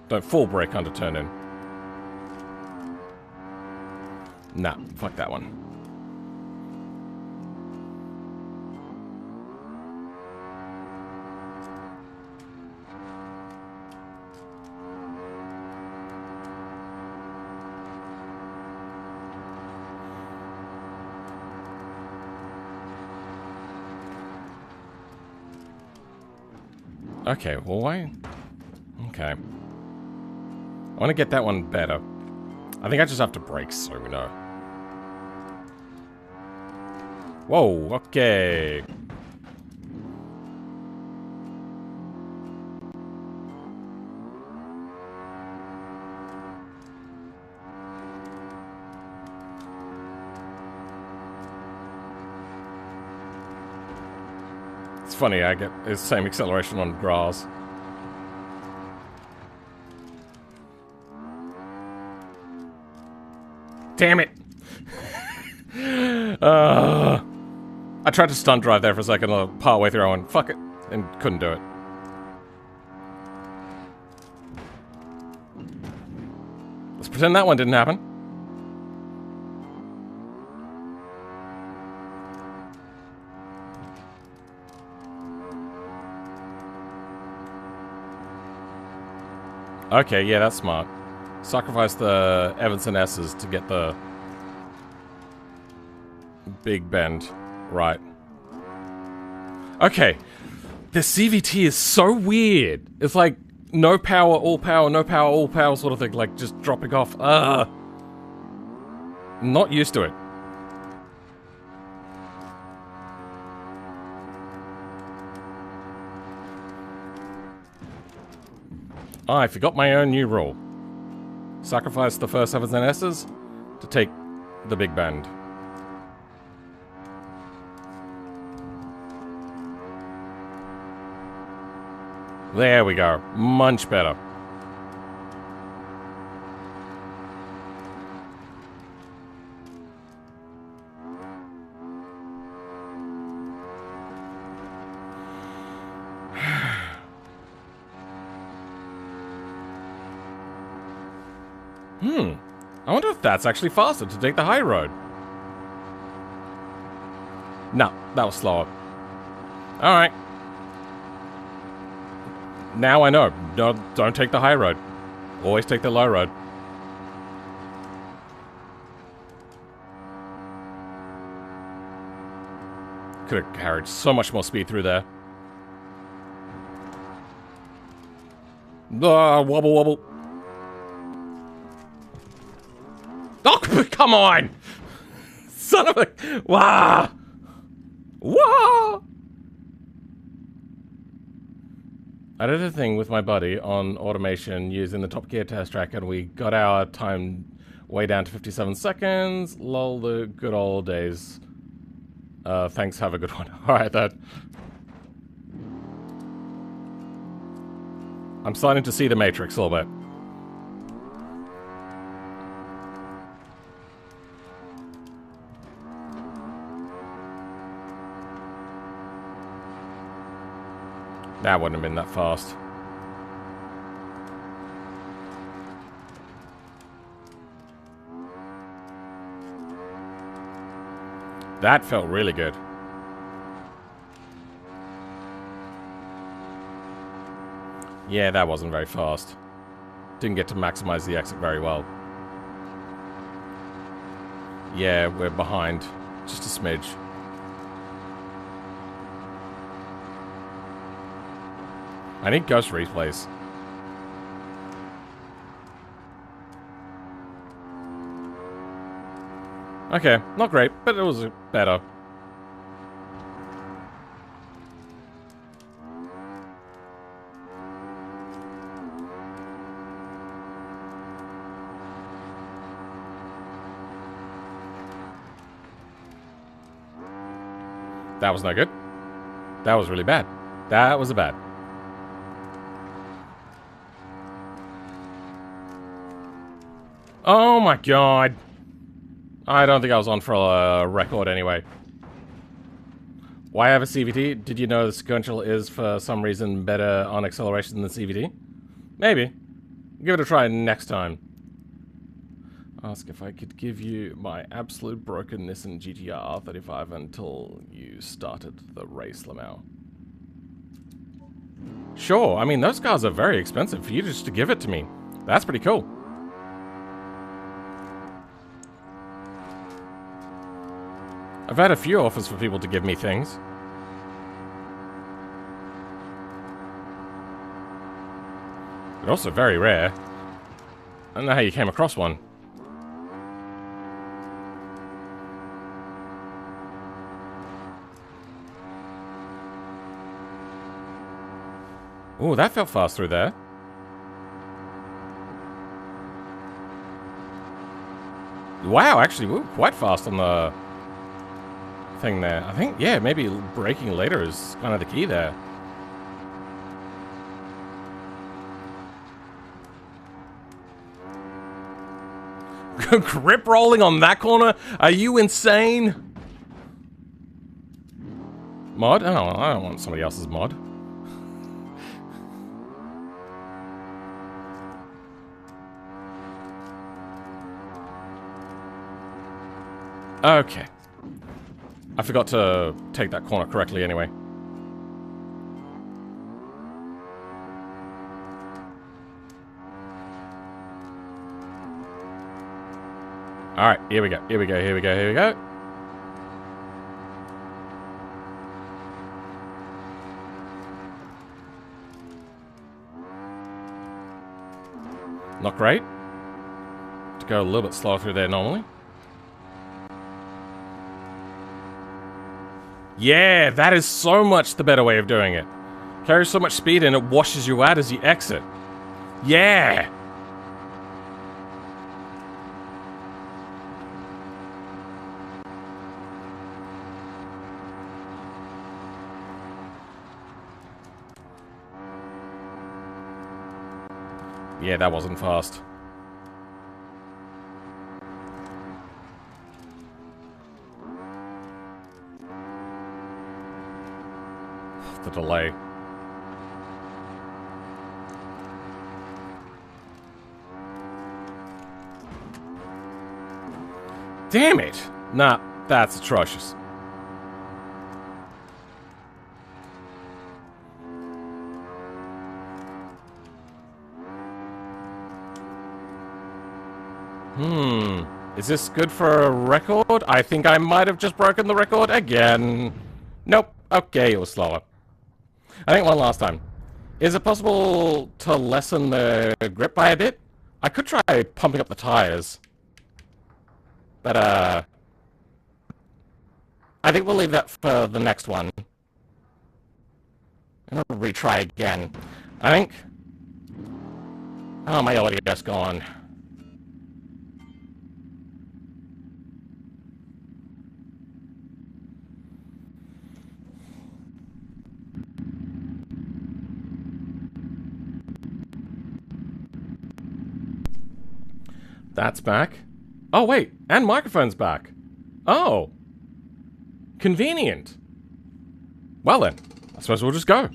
Don't full break under turn in. Nah, fuck that one. Okay, well, why? Okay. I want to get that one better. I think I just have to brake so we know. Whoa, okay. It's funny, I get the same acceleration on grass. Damn it! I tried to stunt drive there for a second, part way through, I went, fuck it, and couldn't do it. Let's pretend that one didn't happen. Okay, yeah, that's smart. Sacrifice the Evans and S's to get the big bend. Right. Okay. The CVT is so weird. It's like no power, all power, no power, all power sort of thing. Like just dropping off. Not used to it. I forgot my own new rule. Sacrifice the first Evans and S's to take the big bend. There we go. Much better. I wonder if that's actually faster to take the high road. No, that was slower. Alright. Now I know. No, don't take the high road. Always take the low road. Could have carried so much more speed through there. Wobble, wobble. Oh, come on! Son of a... Wah! Wah! I did a thing with my buddy on automation using the Top Gear test track, and we got our time way down to 57 seconds. Lol, the good old days. Thanks, have a good one. Alright, then. I'm starting to see the Matrix a little bit. That wouldn't have been that fast. That felt really good. Yeah, that wasn't very fast. Didn't get to maximize the exit very well. Yeah, we're behind. Just a smidge. I need ghost replays. Okay, not great, but it was better. That was no good. That was really bad. That was bad. Oh my god. I don't think I was on for a record anyway. Why have a CVT? Did you know the sequential is for some reason better on acceleration than CVT? Maybe. Give it a try next time. Ask if I could give you my absolute broken Nissan GTR 35 until you started the race, Lamau. Sure, I mean those cars are very expensive for you just to give it to me. That's pretty cool. I've had a few offers for people to give me things. They're also very rare. I don't know how you came across one. Ooh, that felt fast through there. Wow, actually, we were quite fast on the thing there. I think, yeah, maybe braking later is kind of the key there. Grip rolling on that corner? Are you insane? Mod? Oh, I don't want somebody else's mod. Okay. I forgot to take that corner correctly anyway. Alright, here we go, here we go, here we go, here we go. Not great. To go a little bit slower through there normally. Yeah, that is so much the better way of doing it. Carries so much speed and it washes you out as you exit. Yeah! Yeah, that wasn't fast. The delay. Damn it! Nah, that's atrocious. Is this good for a record? I think I might have just broken the record again. Nope. Okay, it was slower. I think one last time. Is it possible to lessen the grip by a bit? I could try pumping up the tires. But, I think we'll leave that for the next one. And I'll retry again. I think... Oh, my audio's gone. That's back. Oh, wait. And microphone's back. Oh. Convenient. Well then, I suppose we'll just go.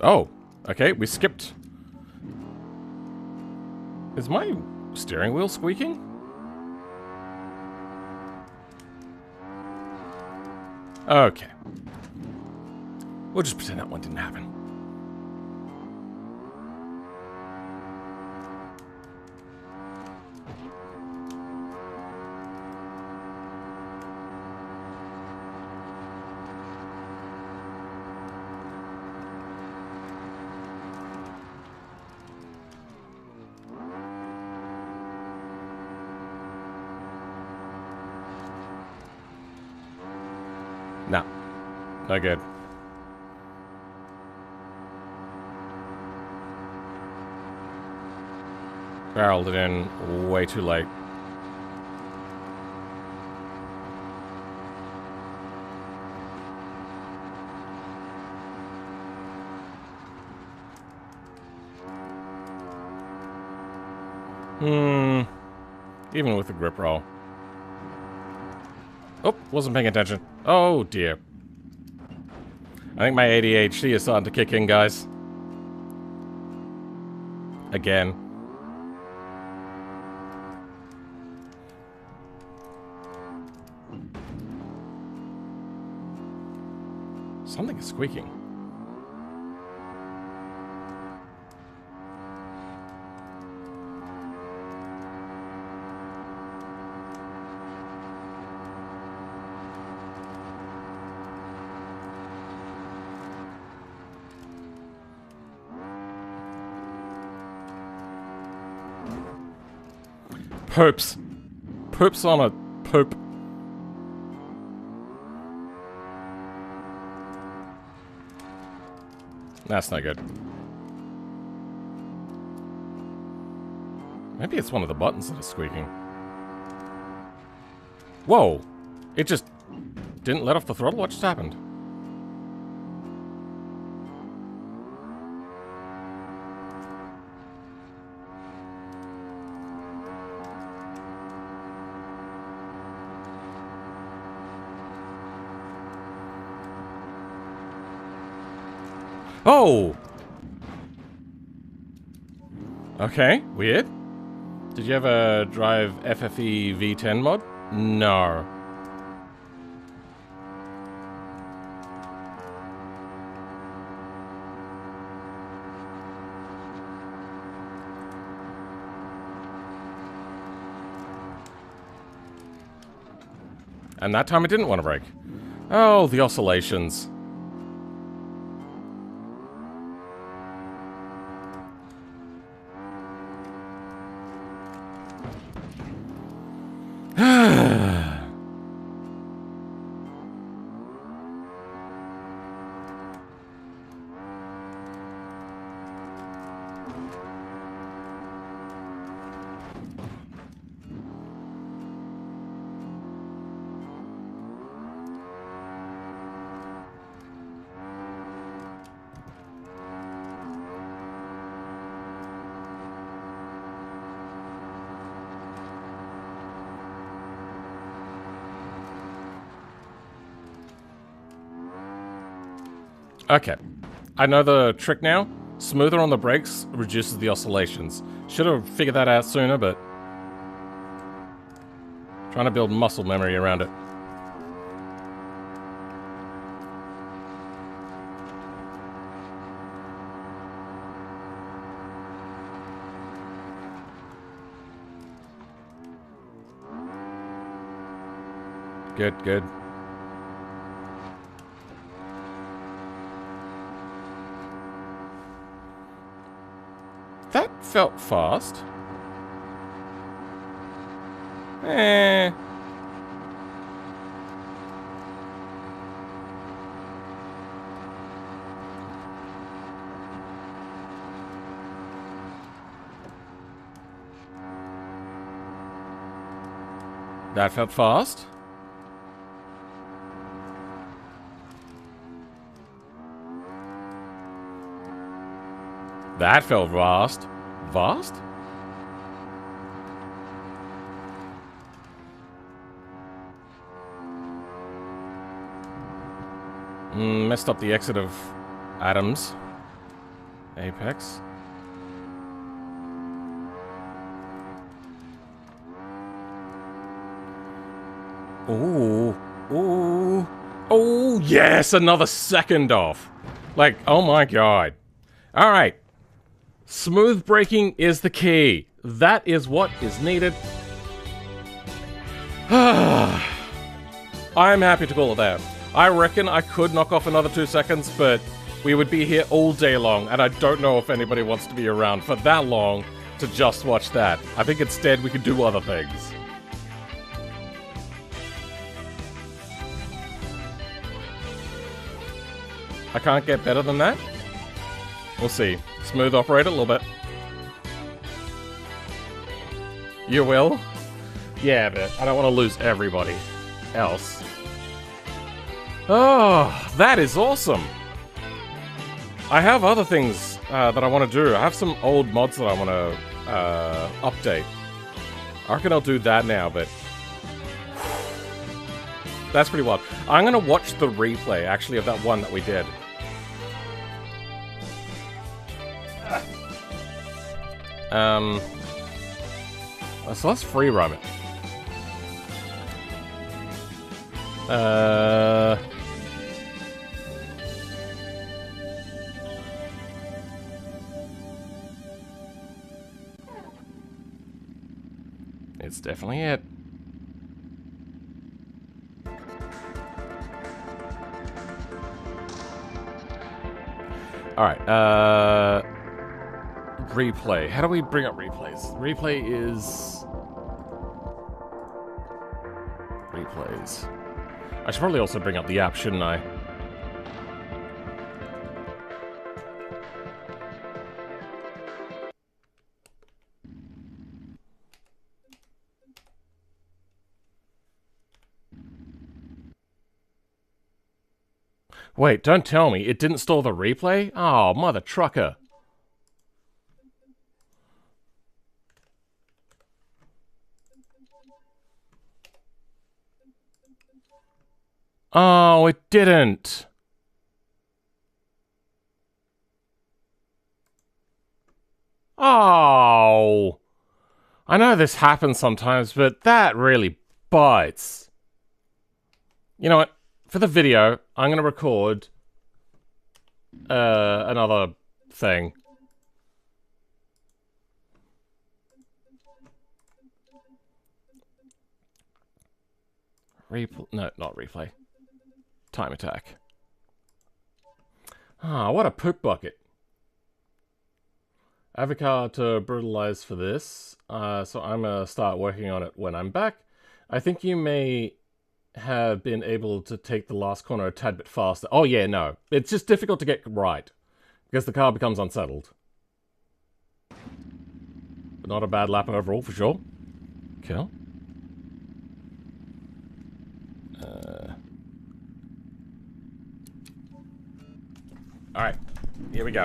Oh, okay, we skipped. Is my steering wheel squeaking? Okay. We'll just pretend that one didn't happen. No. No good. Barreled it in way too late. Even with the grip roll. Oh, wasn't paying attention. Oh, dear. I think my ADHD is starting to kick in, guys. Again. Something is squeaking. Poops. Poops on a poop. That's no good. Maybe it's one of the buttons that is squeaking. Whoa! It just didn't let off the throttle? What just happened? Oh! Okay, weird. Did you ever drive FFE V10 mod? No. And that time it didn't want to brake. Oh, the oscillations. Okay, I know the trick now. Smoother on the brakes reduces the oscillations. Should have figured that out sooner, but... Trying to build muscle memory around it. Good, good. That felt fast. Eh. That felt fast. That felt vast. Vast? Messed up the exit of atoms. Apex. Ooh. Ooh. Oh, yes! Another second off. Like, oh my god. Alright. Smooth braking is the key. That is what is needed. I'm happy to call it that. I reckon I could knock off another 2 seconds, but we would be here all day long, and I don't know if anybody wants to be around for that long to just watch that. I think instead we could do other things. I can't get better than that? We'll see. Smooth operator a little bit. You will? Yeah, but I don't want to lose everybody else. Oh, that is awesome! I have other things that I want to do. I have some old mods that I want to update. I reckon I'll do that now, but... That's pretty wild. I'm going to watch the replay, actually, of that one that we did. So let's free roam it. It's definitely it. Alright, replay. How do we bring up replays? Replay is... Replays. I should probably also bring up the app, shouldn't I? Wait, don't tell me. It didn't store the replay? Oh, mother trucker. Oh, it didn't. Oh. I know this happens sometimes, but that really bites. You know what? For the video, I'm going to record another thing. No, not replay. Time attack. Ah, what a poop bucket. Avocar to brutalize for this. So I'm going to start working on it when I'm back. I think you may have been able to take the last corner a tad bit faster. Oh yeah, no. It's just difficult to get right. Because the car becomes unsettled. But not a bad lap overall, for sure. Cool. Alright, here we go.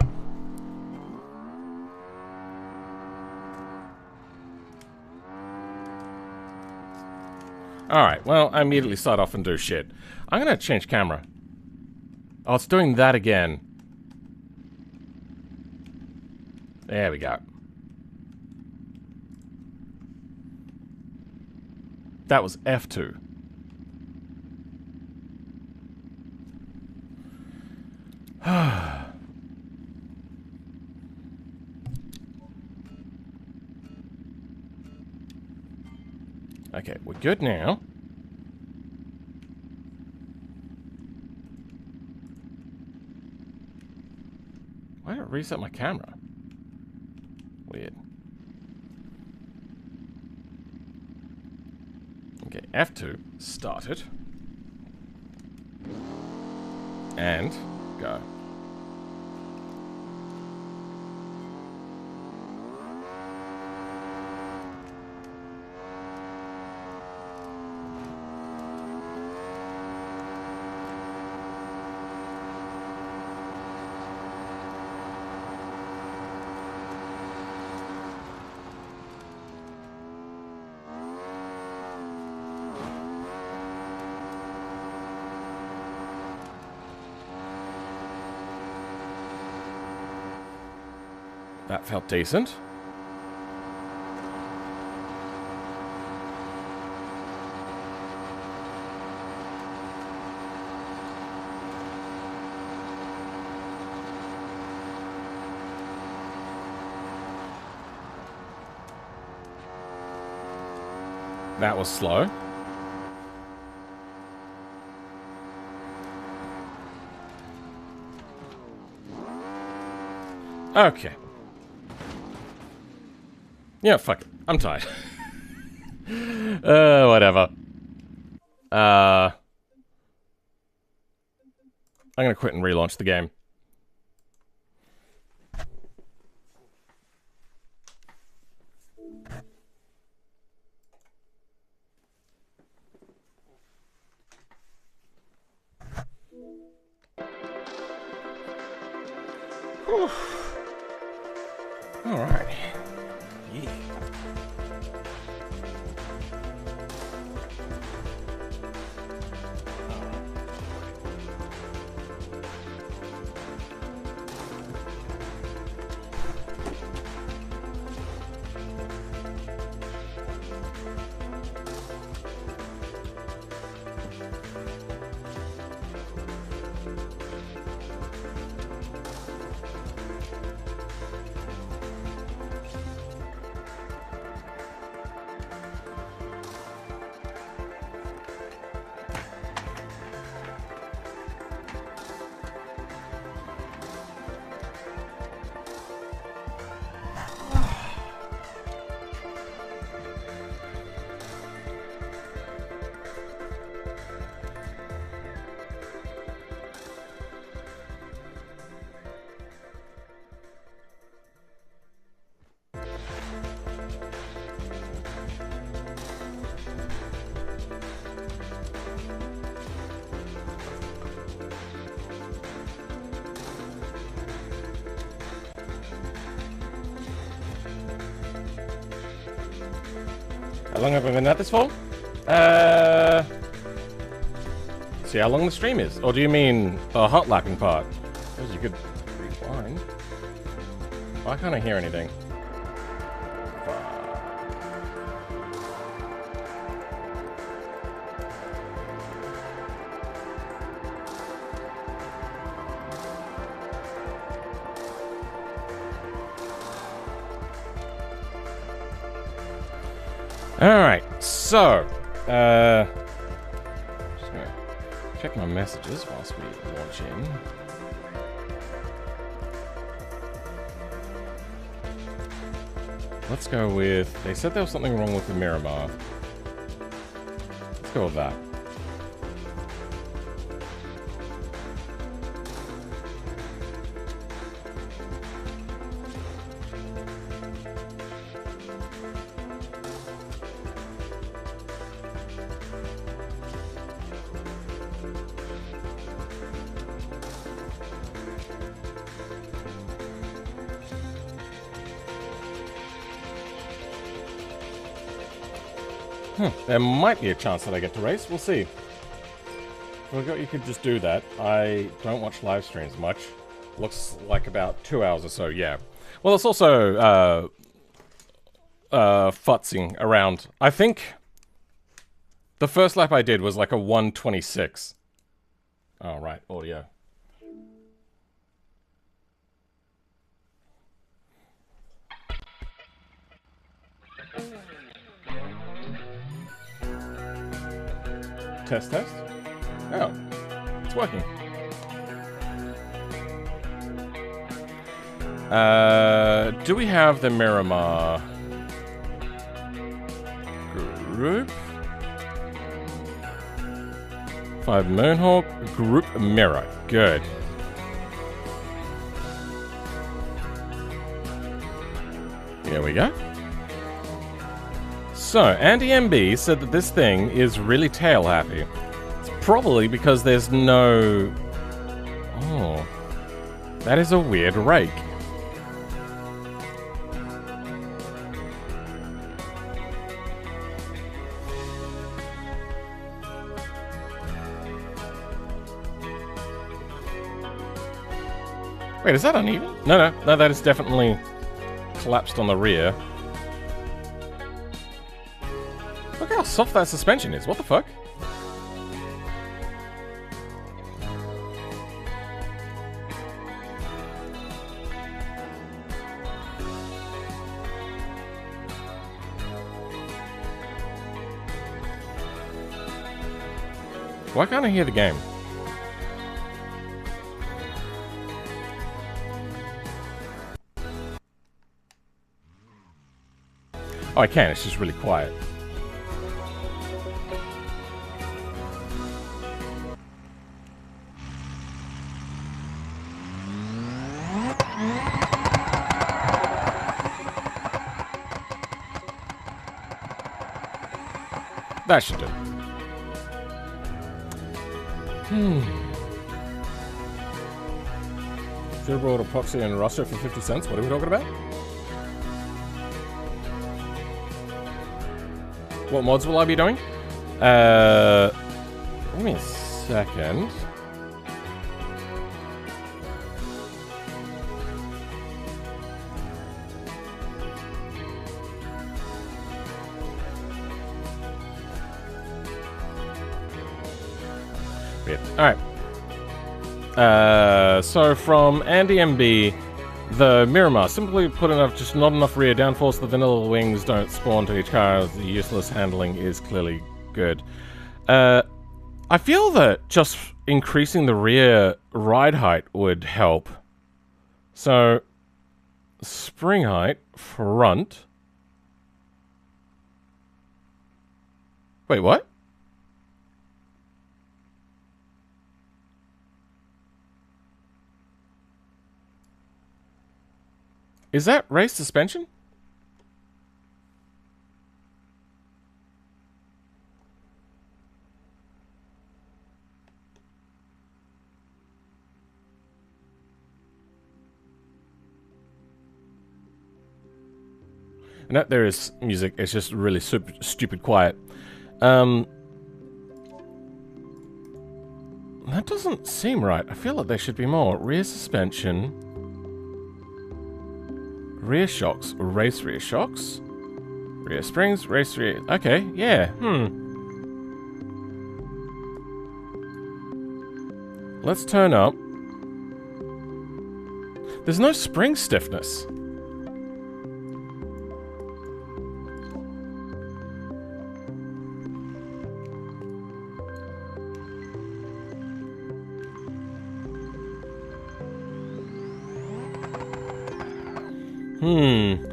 Alright, well, I immediately start off and do shit. I'm gonna change camera. Oh, it's doing that again. There we go. That was F2. Okay, we're good now. Why did it reset my camera? Weird. Okay, F2, start it. And go. That felt decent. That was slow. Okay. Yeah, fuck it. I'm tired. Whatever. I'm gonna quit and relaunch the game. Whew. All right. Yeah. How long have I been at this for? See how long the stream is. Or do you mean the hot lapping part? Because you could rewind. Why can't I hear anything? Alright, so, just gonna check my messages whilst we launch in. Let's go with, they said there was something wrong with the Miramar. Let's go with that. There might be a chance that I get to race. We'll see. I forgot you could just do that. I don't watch live streams much. Looks like about 2 hours or so, yeah. Well, it's also futzing around. I think The first lap I did was like a 1:26. Oh, right. Audio. Test, test. Oh, it's working. Do we have the Miramar group? 5 Moonhawk group mirror. Good. Here we go. So, Andy MB said that this thing is really tail happy. It's probably because there's no... Oh. That is a weird rake. Wait, is that uneven? No, that is definitely collapsed on the rear. Look how soft that suspension is. What the fuck? Why can't I hear the game? Oh, I can. It's just really quiet. That should do. Should have brought epoxy and Russia for 50 cents. What are we talking about? What mods will I be doing? Give me a second. Alright. So from Andy MB, the Miramar, simply put enough, just not enough rear downforce. The vanilla wings don't spawn to each car. The useless handling is clearly good. I feel that just increasing the rear ride height would help. So, spring height, front. Wait, what? Is that race suspension? No, there is music. It's just really super stupid quiet. That doesn't seem right. I feel like there should be more. Rear suspension. Rear shocks. Race rear shocks. Rear springs. Race rear... Okay, yeah. Let's turn up. There's no spring stiffness.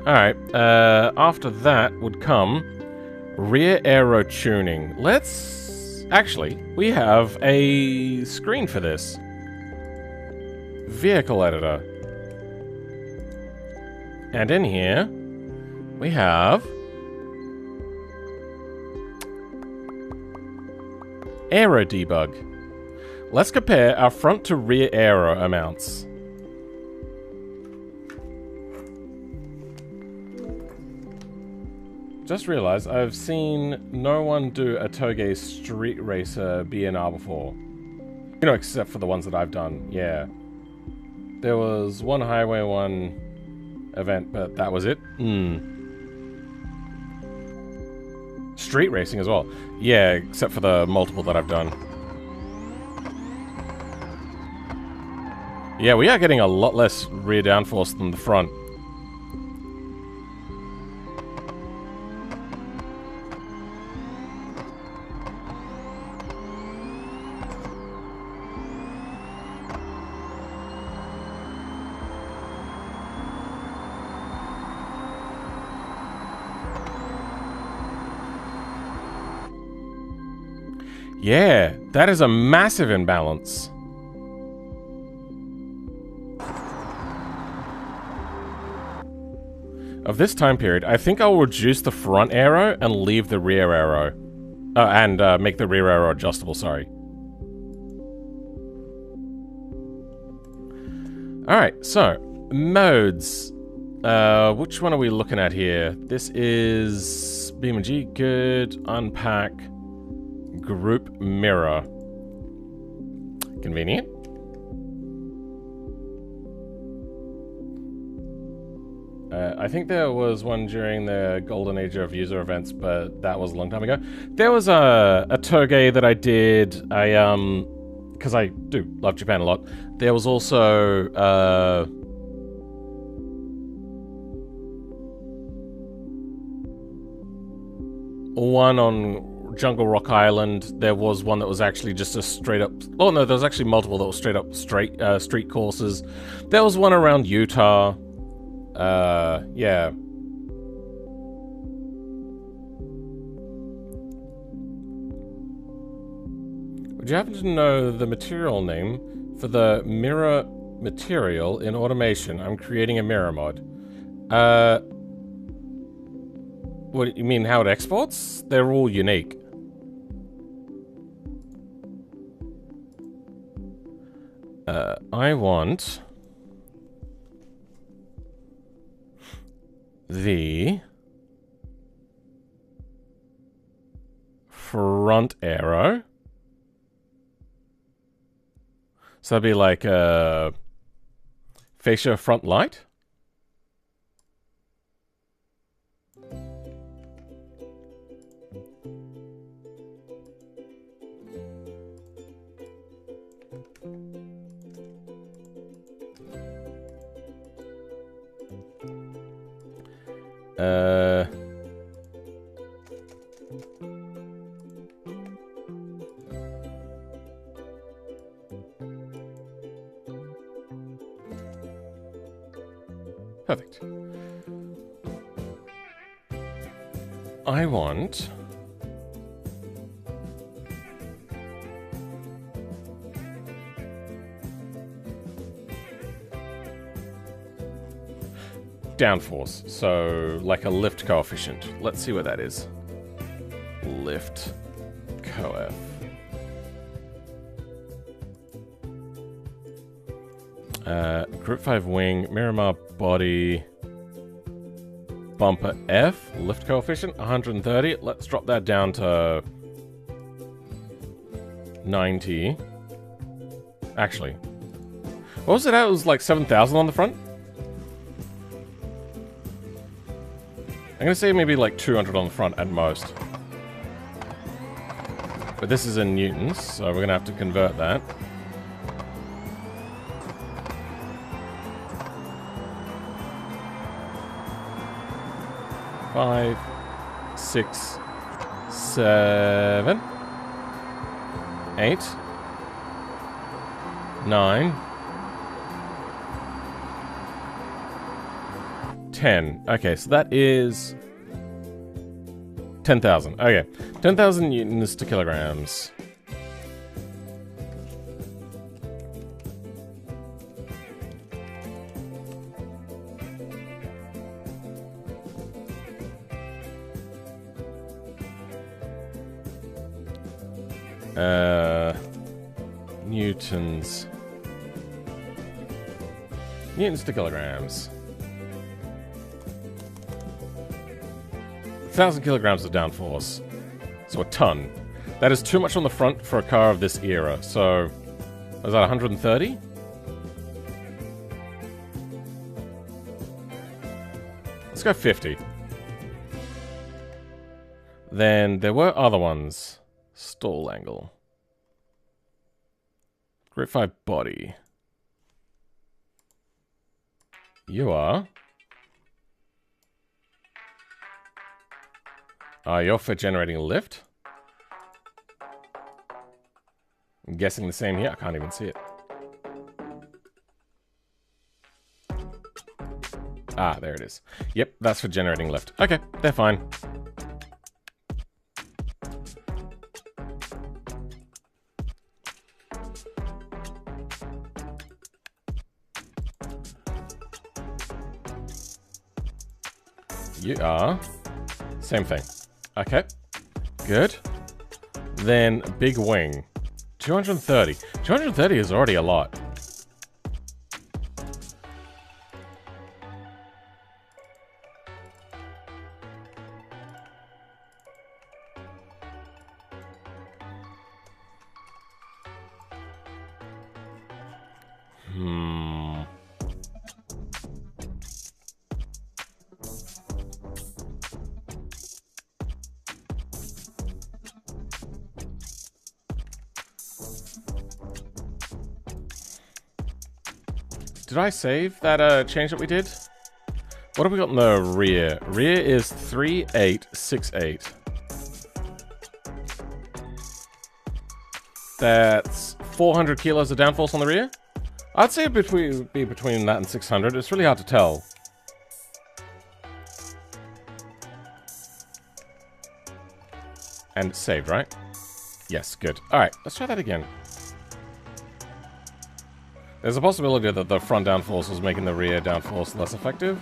Alright, after that would come rear aero tuning. Let's... Actually, we have a screen for this. Vehicle editor. And in here, we have... aero debug. Let's compare our front to rear aero amounts. Just realized I've seen no one do a Toge Street Racer BNR before. You know, except for the ones that I've done, yeah. There was one Highway 1 event, but that was it. street racing as well. Yeah, except for the multiple that I've done. Yeah, we are getting a lot less rear downforce than the front. Yeah, that is a massive imbalance. Of this time period, I think I'll reduce the front aero and leave the rear aero. And make the rear aero adjustable, sorry. Alright, so, modes. Which one are we looking at here? This is BeamNG, good, unpack, group mirror. Convenient. I think there was one during the golden age of user events, but that was a long time ago. There was a toge that I did, because I do love Japan a lot. There was also, one on Jungle Rock Island. There was one that was actually just a straight up... Oh no, there was actually multiple that were straight up street courses. There was one around Utah. Yeah. Would you happen to know the material name for the mirror material in automation? I'm creating a mirror mod. What, you mean how it exports? They're all unique. I want the front arrow. So that'd be like a fascia front light. Perfect. I want downforce, so like a lift coefficient. Let's see what that is. Lift coef. Group 5 wing, Miramar body, bumper F, lift coefficient, 130. Let's drop that down to 90. Actually, what was it at? It was like 7,000 on the front? I'm gonna say maybe like 200 on the front at most. But this is in newtons, so we're gonna have to convert that. Five, 6, 7, 8, 9, 10. Okay, so that is 10,000. Okay, 10,000 newtons to kilograms. Newtons. Newtons to kilograms. 1,000 kilograms of downforce. So a ton. That is too much on the front for a car of this era. So, was that 130? Let's go 50. Then there were other ones. Stall angle. Grip 5 body. You are. You're for generating lift. I'm guessing the same here. I can't even see it. Ah, there it is. Yep, that's for generating lift. Okay, they're fine. You are. Same thing. Okay. Good. Then big wing. 230. 230 is already a lot. Did I save that change that we did? What have we got in the rear? Rear is 3868. That's 400 kilos of downforce on the rear? I'd say it would be between that and 600. It's really hard to tell. And saved, right? Yes, good. Alright, let's try that again. There's a possibility that the front downforce was making the rear downforce less effective.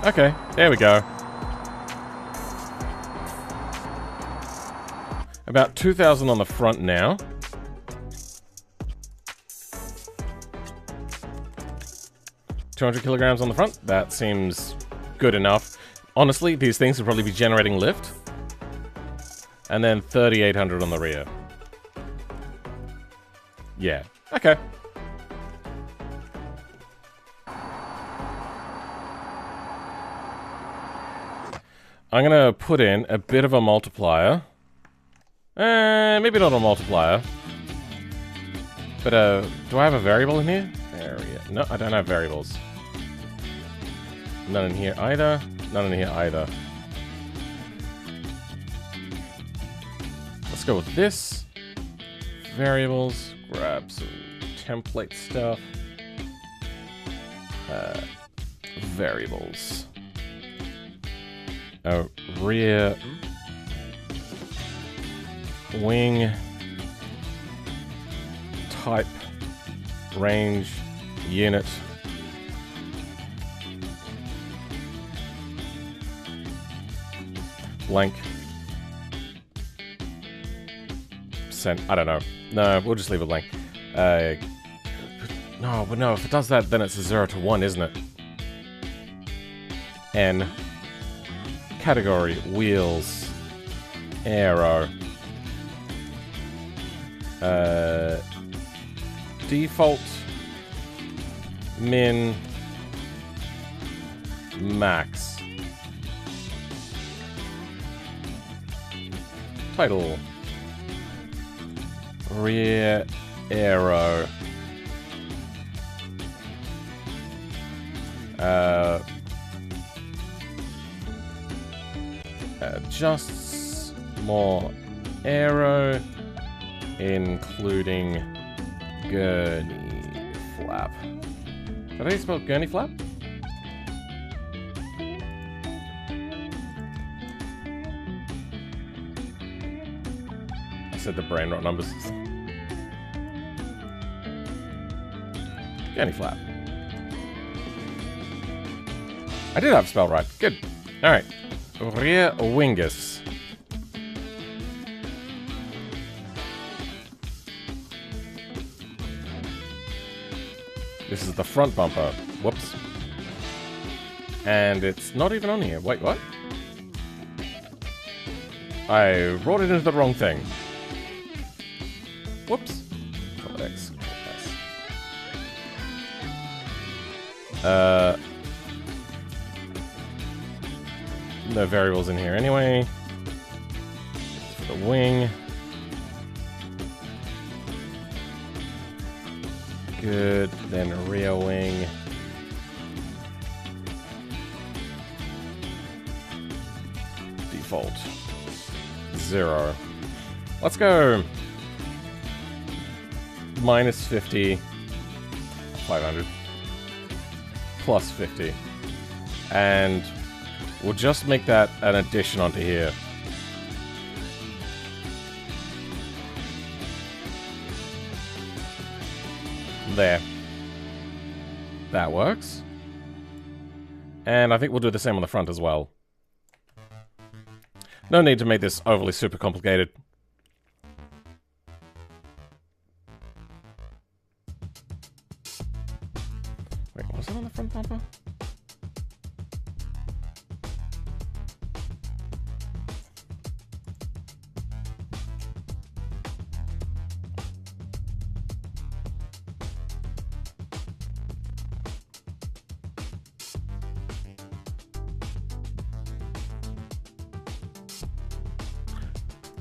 Okay, there we go. About 2,000 on the front now. $200 on the front. That seems good enough. Honestly, these things would probably be generating lift. And then 3,800 on the rear. Yeah. Okay. I'm gonna put in a bit of a multiplier. Maybe not a multiplier. But, do I have a variable in here? No, I don't have variables. None in here either. None in here either. Let's go with this. Variables. Grab some template stuff. Variables. Rear. Wing. Type. Range. Unit. Blank. Percent. I don't know. No, we'll just leave it blank. No, but no, if it does that, then it's a 0 to 1, isn't it? N. Category. Wheels. Aero. Default. Min. Max. Title. Rear aero. Just more aero, including gurney flap. Did I spell gurney flap? I said the brain rot numbers. Gurney flap. I did have spell right. Good. Alright. Rear wingus. This is the front bumper. Whoops. And it's not even on here. Wait, what? I wrote it into the wrong thing. Whoops. Control X, Control S. No variables in here anyway. For the wing. Good. Then a rear wing. Default. 0. Let's go. Minus 50. 500. Plus 50. And we'll just make that an addition onto here. There. That works. And I think we'll do the same on the front as well. No need to make this overly super complicated. Wait, was it on the front bumper?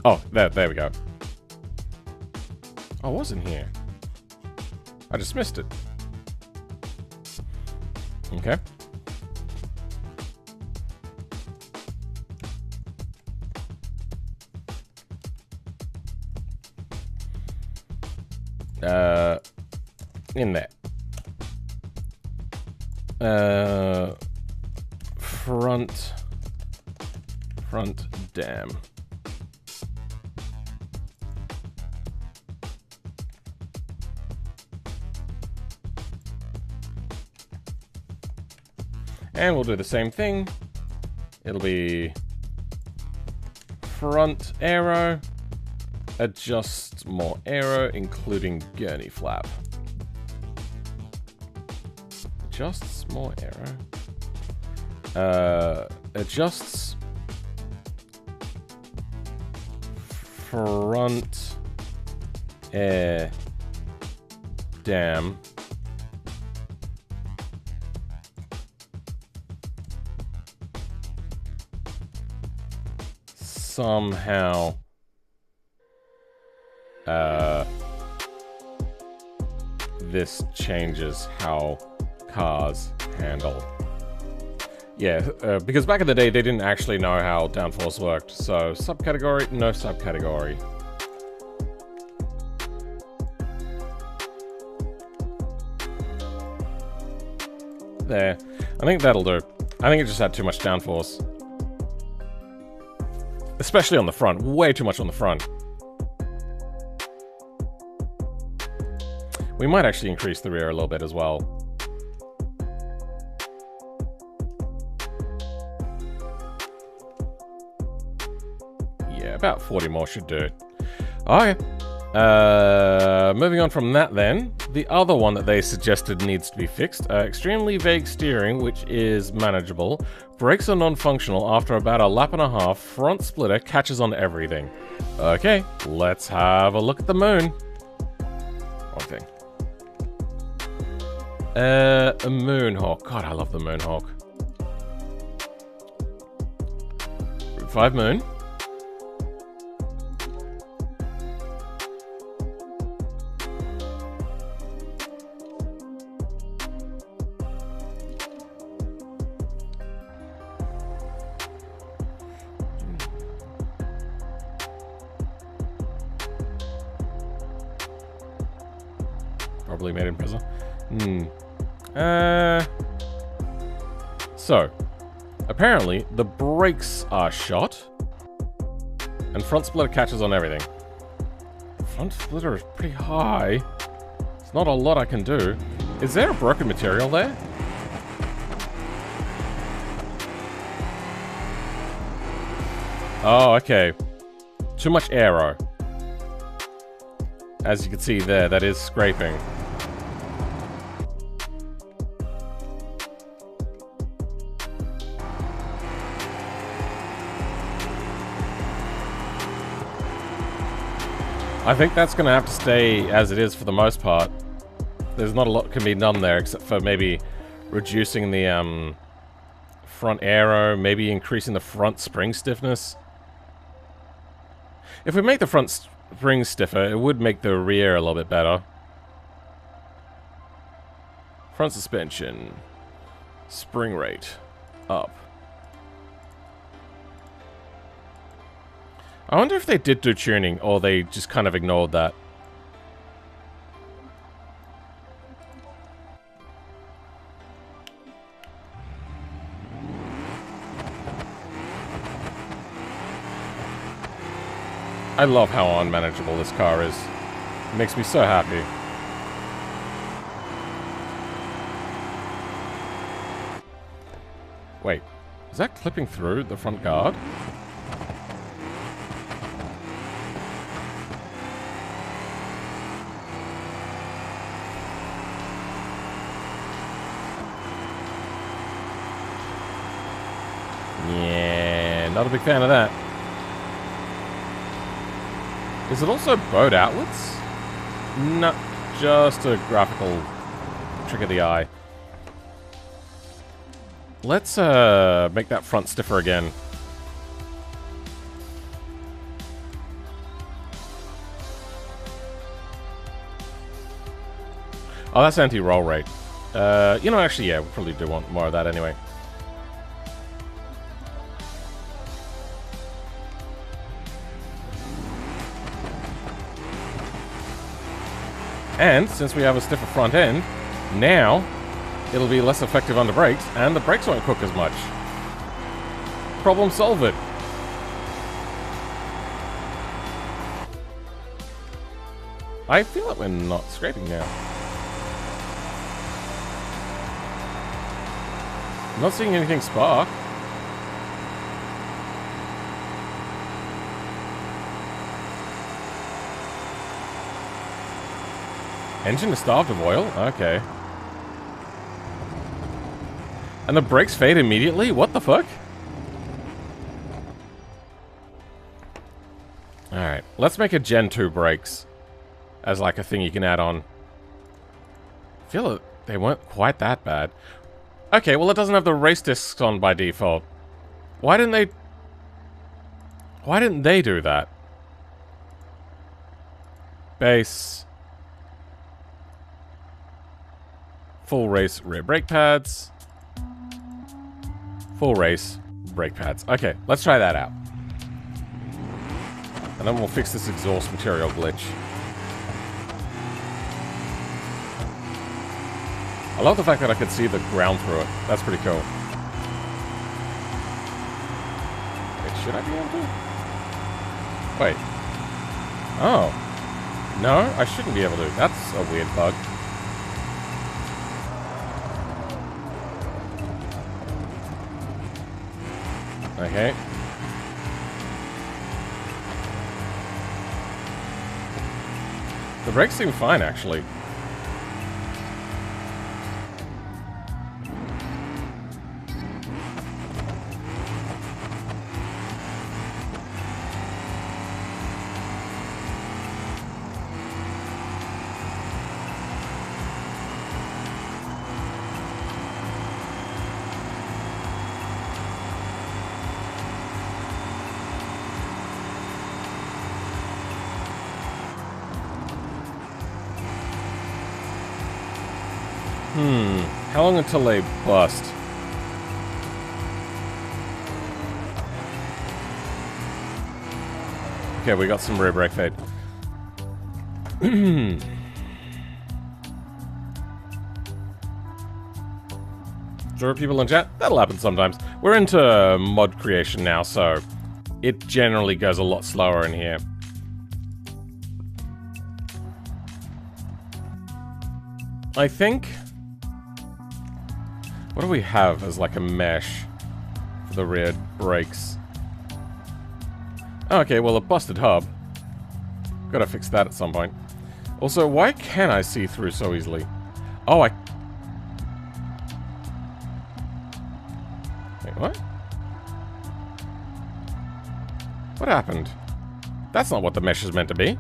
Oh, there we go. Oh, it wasn't here. I just missed it. Okay. In there. Front dam. And we'll do the same thing. It'll be front aero, adjust more aero, including gurney flap. Adjusts more aero. Adjusts front air dam. Somehow this changes how cars handle. Yeah, because back in the day they didn't actually know how downforce worked, so subcategory, no subcategory. There. I think that'll do. I think it just had too much downforce. Especially on the front. Way too much on the front. We might actually increase the rear a little bit as well. Yeah, about 40 more should do it. Okay. Moving on from that then. The other one that they suggested needs to be fixed. Extremely vague steering, which is manageable. Brakes are non-functional after about a lap and a half. Front splitter catches on everything. Okay, let's have a look at the moon. Okay. A Moonhawk. God, I love the Moonhawk. Route 5 moon. Probably made in prison. So, apparently, the brakes are shot, and front splitter catches on everything. Front splitter is pretty high. There's not a lot I can do. Is there a broken material there? Oh, okay. Too much aero. As you can see there, that is scraping. I think that's going to have to stay as it is for the most part. There's not a lot can be done there, except for maybe reducing the front aero, maybe increasing the front spring stiffness. If we make the front spring stiffer, it would make the rear a little bit better. Front suspension. Spring rate. Up. I wonder if they did do tuning, or they just kind of ignored that. I love how unmanageable this car is. It makes me so happy. Wait, is that clipping through the front guard? Yeah, not a big fan of that. Is it also bowed outwards? No, just a graphical trick of the eye. Let's make that front stiffer again. Oh, that's anti-roll rate. You know, actually, yeah, we probably do want more of that anyway. And since we have a stiffer front end, now it'll be less effective under brakes, and the brakes won't cook as much. Problem solved. I feel like we're not scraping now. I'm not seeing anything spark. Engine is starved of oil? Okay. And the brakes fade immediately? What the fuck? Alright, let's make a Gen 2 brakes as like a thing you can add on. I feel like they weren't quite that bad. Okay, well it doesn't have the race discs on by default. Why didn't they do that? Base. Full race rear brake pads. Full race brake pads. Okay, let's try that out. And then we'll fix this exhaust material glitch. I love the fact that I could see the ground through it. That's pretty cool. Wait, should I be able to? Wait. Oh. No, I shouldn't be able to. That's a weird bug. Okay. The brakes seem fine, actually. How long until they bust? Okay, we got some rear brake fade. Sure, people in chat? That'll happen sometimes. We're into mod creation now, so it generally goes a lot slower in here. I think... What do we have as like a mesh for the rear brakes? Okay, well, a busted hub. Gotta fix that at some point. Also, why can I see through so easily? Oh, Wait, what? What happened? That's not what the mesh is meant to be.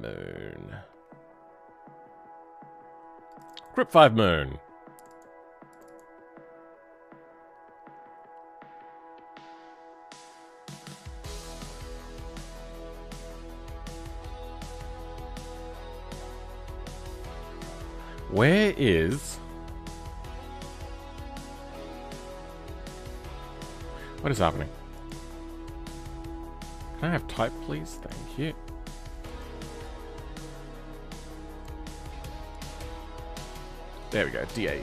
Moon. Grip 5 Moon. Where is... What is happening? Can I have type, please? Thank you. There we go, DAE.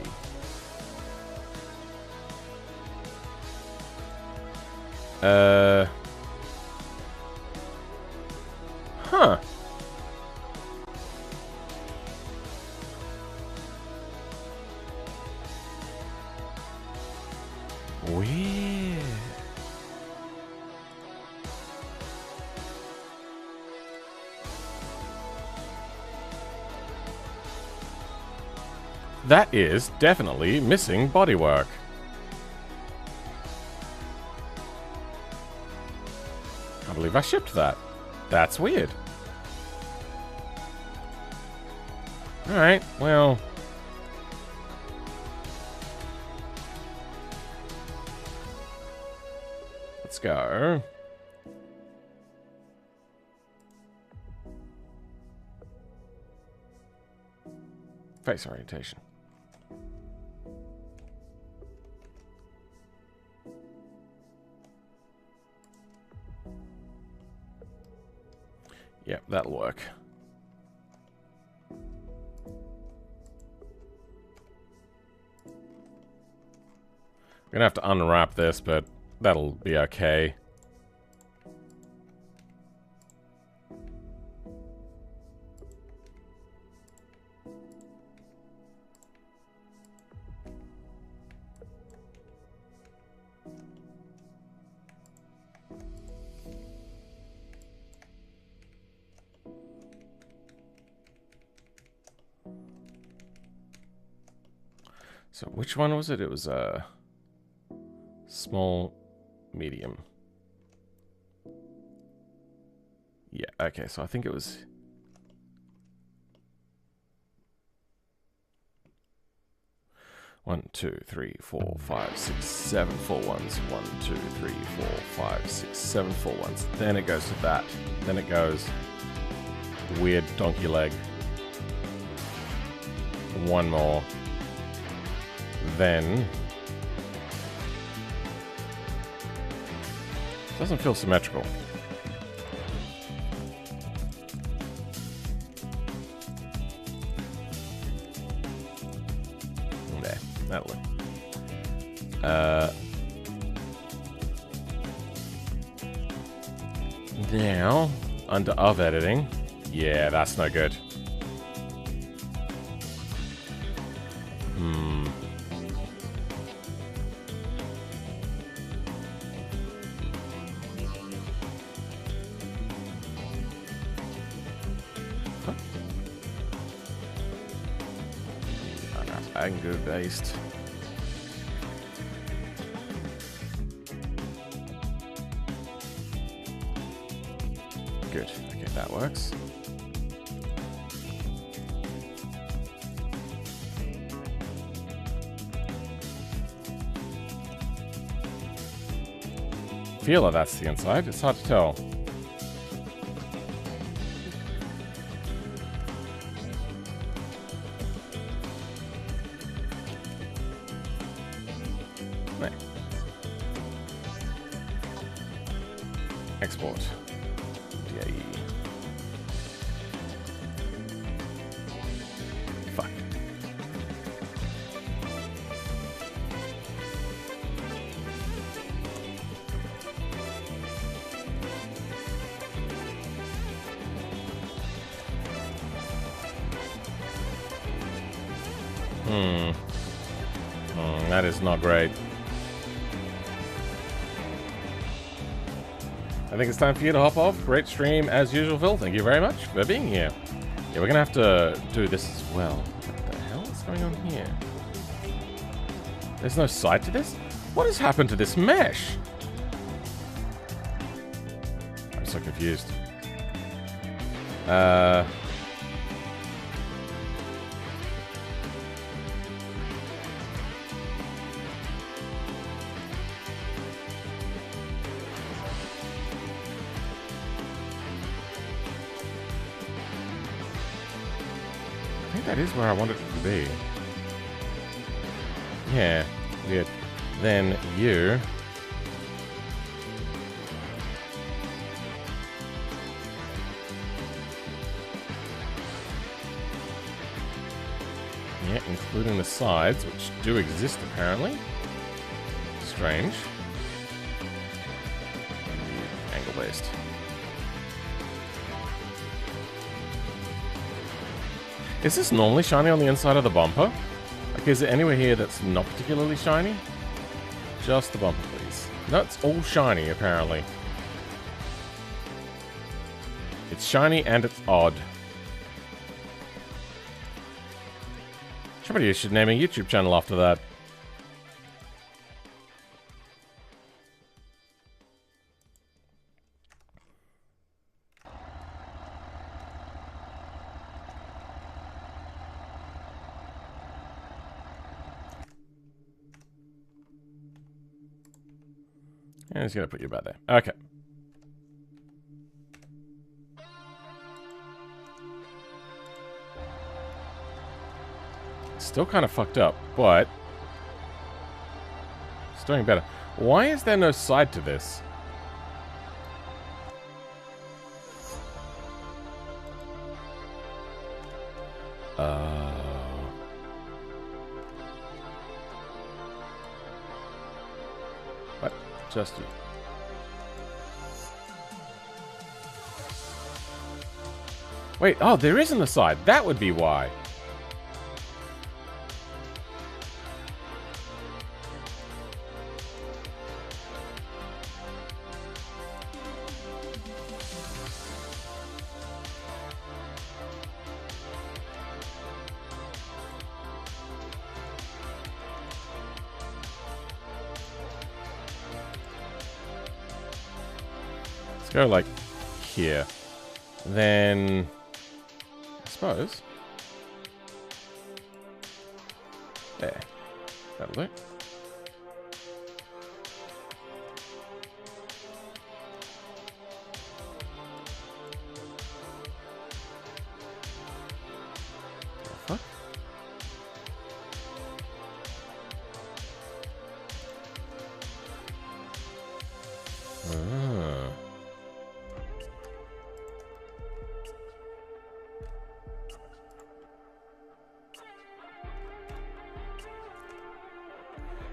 Huh. Weird. That is definitely missing bodywork. I believe I shipped that. That's weird. Alright, well... Let's go. Face orientation. Yep, that'll work. I'm gonna have to unwrap this, but that'll be okay. So which one was it? It was small, medium. Yeah, okay, so I think it was... One, two, three, four, five, six, 7 full ones. 1, 2, 3, 4, 5, 6, 7 full ones. Then it goes to that. Then it goes weird donkey leg. One more. Then doesn't feel symmetrical. There, that'll look. Now under of editing, yeah, that's no good. Anger based. Good. Okay, that works. Feel like that's the inside. It's hard to tell. Export. DAE. Fuck. That is not great. I think it's time for you to hop off. Great stream as usual, Phil. Thank you very much for being here. Yeah, we're gonna have to do this as well. What the hell is going on here? There's no side to this? What has happened to this mesh? I'm so confused. I think that is where I want it to be. Yeah, good. Then you... Yeah, including the sides, which do exist apparently. Strange. Angle-based. Is this normally shiny on the inside of the bumper? Like, is it anywhere here that's not particularly shiny? Just the bumper, please. No, it's all shiny, apparently. It's shiny and it's odd. Somebody should name a YouTube channel after that. I'm just going to put you about there. Okay. Still kind of fucked up, but it's doing better. Why is there no side to this? What? Just you. Wait, oh, there isn't a side. That would be why. Go like here. Then I suppose there. That'll do. Fuck.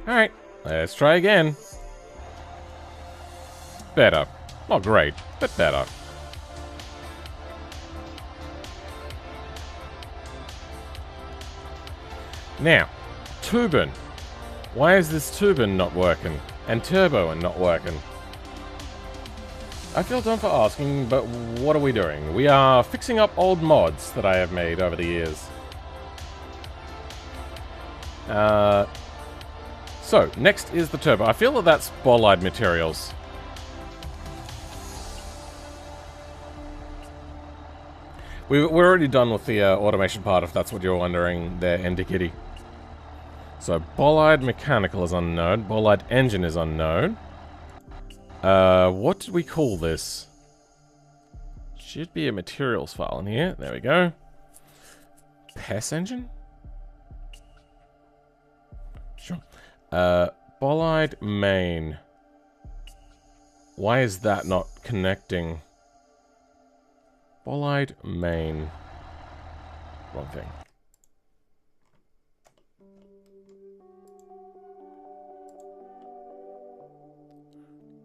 Alright, let's try again. Better. Not great, but better. Now, turbine. Why is this turbine not working? And turbo and not working? I feel dumb for asking, but what are we doing? We are fixing up old mods that I have made over the years. So, next is the turbo. I feel that that's bolide materials. We're already done with the automation part, if that's what you're wondering there, Kitty. So, bolide mechanical is unknown. Bolide engine is unknown. What did we call this? Should be a materials file in here. There we go. PES engine? Sure. Bolide main. Why is that not connecting? Bolide main. Wrong thing.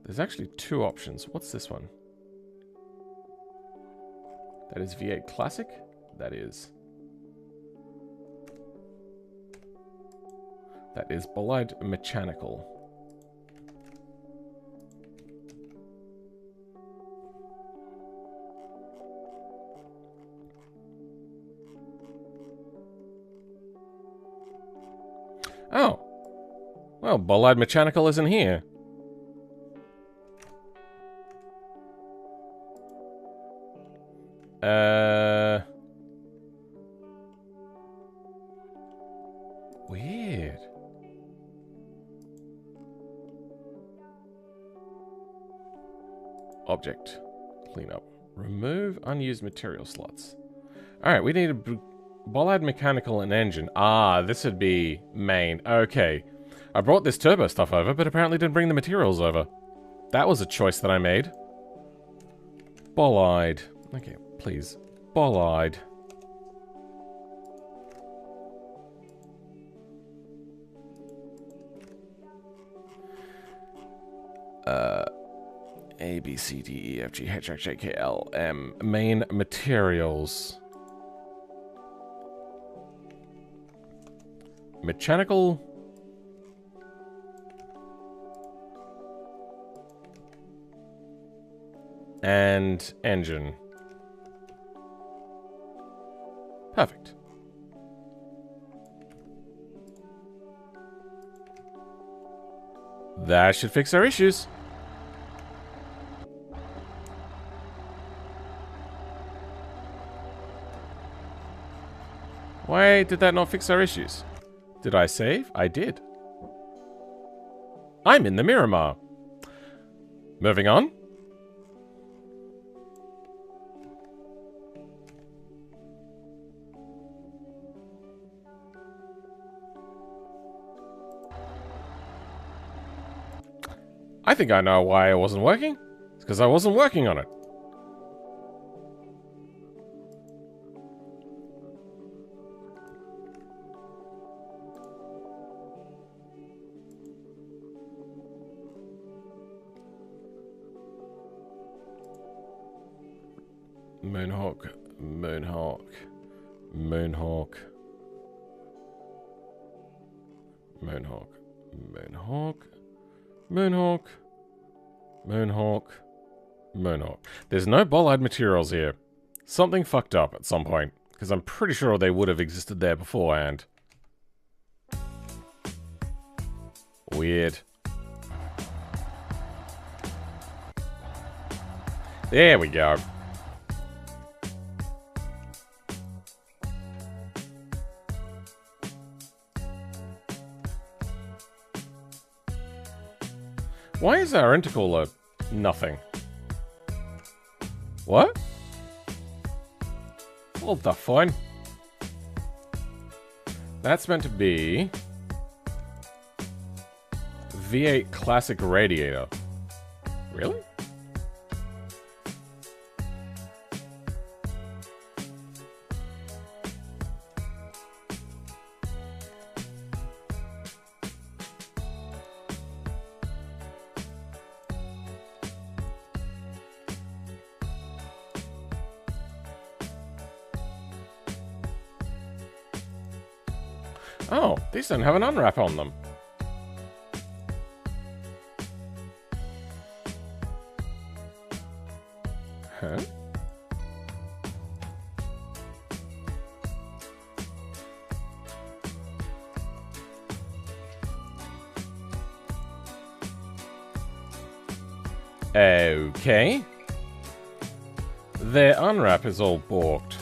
There's actually two options. What's this one? That is V8 Classic. That is bolide mechanical. Oh. Well, bolide mechanical isn't here. Weird. Object. Clean up. Remove unused material slots. Alright, we need a bollard mechanical and engine. Ah, this would be main. Okay. I brought this turbo stuff over, but apparently didn't bring the materials over. That was a choice that I made. Bollard. Okay, please. Bollard. A, B, C, D, E, F, G, H, I, J, K, L, M. Main materials. Mechanical. And engine. Perfect. That should fix our issues. Why did that not fix our issues? Did I save? I did. I'm in the Miramar. Moving on. I think I know why it wasn't working. It's because I wasn't working on it. Moonhawk, Moonhawk, Moonhawk, Moonhawk, Moonhawk, Moonhawk, Moonhawk, Moonhawk. There's no bollard materials here. Something fucked up at some point, because I'm pretty sure they would have existed there beforehand. Weird. There we go. Why is our intercooler nothing? What? Well, that's fine. That's meant to be V8 classic radiator. Really? Oh, these don't have an unwrap on them. Huh? Okay. Their unwrap is all balked.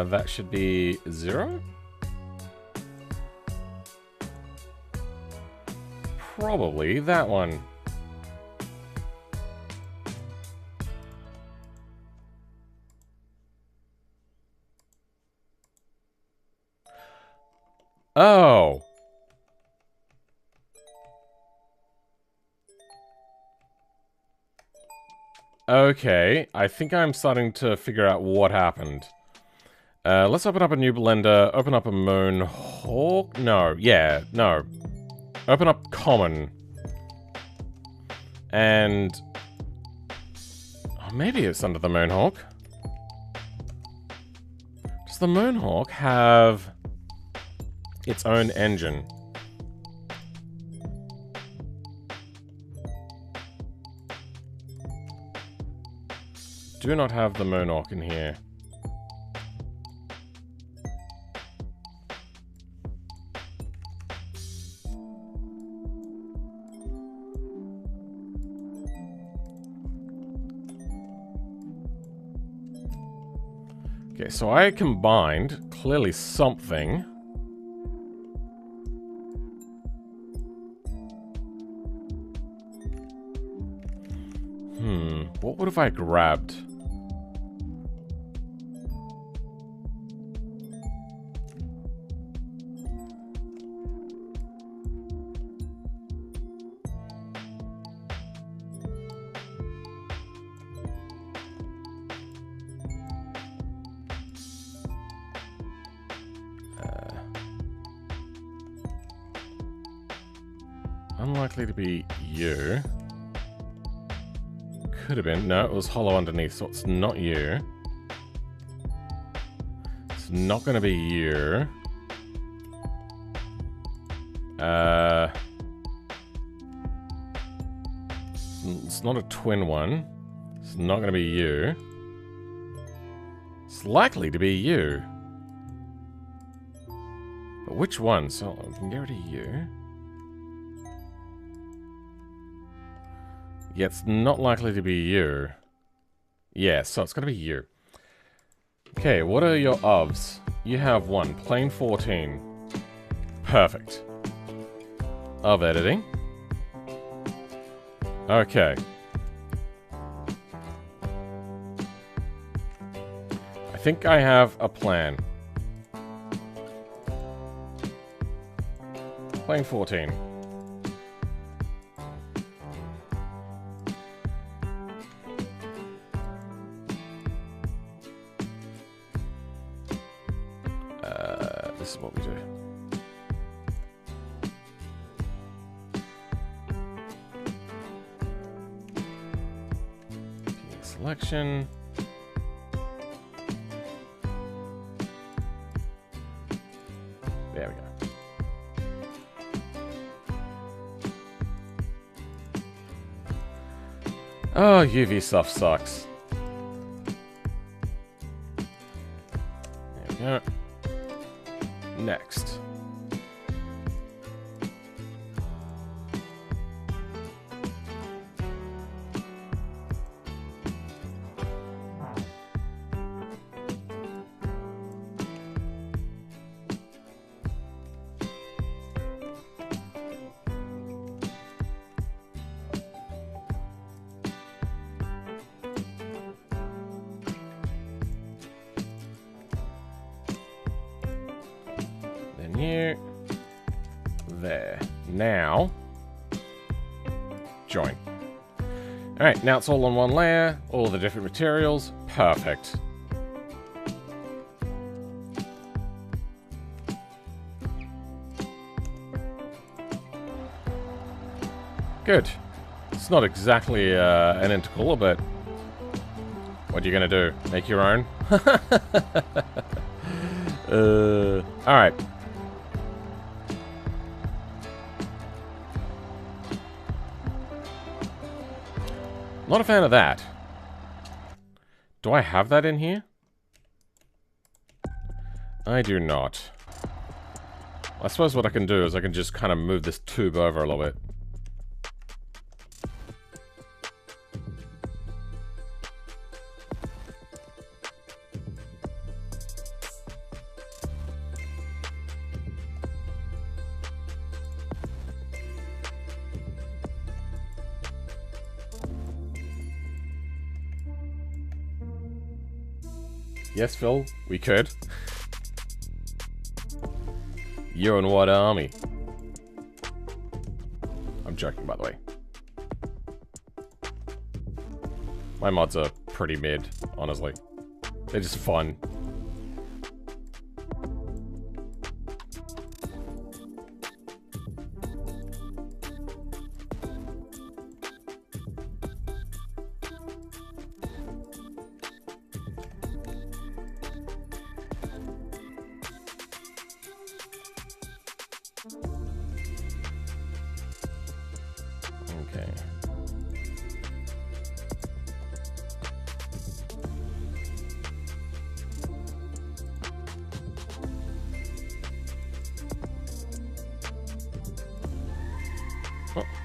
That should be 0? Probably that one. Oh. Okay, I think I'm starting to figure out what happened. Let's open up a new blender, open up a Moonhawk. No, yeah, no. Open up common. And oh, maybe it's under the Moonhawk. Does the Moonhawk have its own engine? do not have the Monarch in here. Okay, so I combined clearly something. What would have I grabbed? Unlikely to be you. Could have been. No, it was hollow underneath, so it's not you. It's not going to be you. It's not a twin one. It's not going to be you. It's likely to be you. But which one? So I can get rid of you. Yeah, it's not likely to be you. Yeah, so it's going to be you. Okay, what are your ofs? You have one. Plane 14. Perfect. Of editing. Okay. I think I have a plan. Plane 14. This is what we do. Selection. There we go. Oh, UV stuff sucks. There we go. Next. Here, there. Now, join. Alright, now it's all on one layer, all the different materials. Perfect. Good. It's not exactly an integral, but what are you gonna do? Make your own? Alright. Not a fan of that. Do I have that in here? I do not. I suppose what I can do is I can just kind of move this tube over a little bit. Yes, Phil, we could. You're in what army? I'm joking, by the way. My mods are pretty mid, honestly. They're just fun.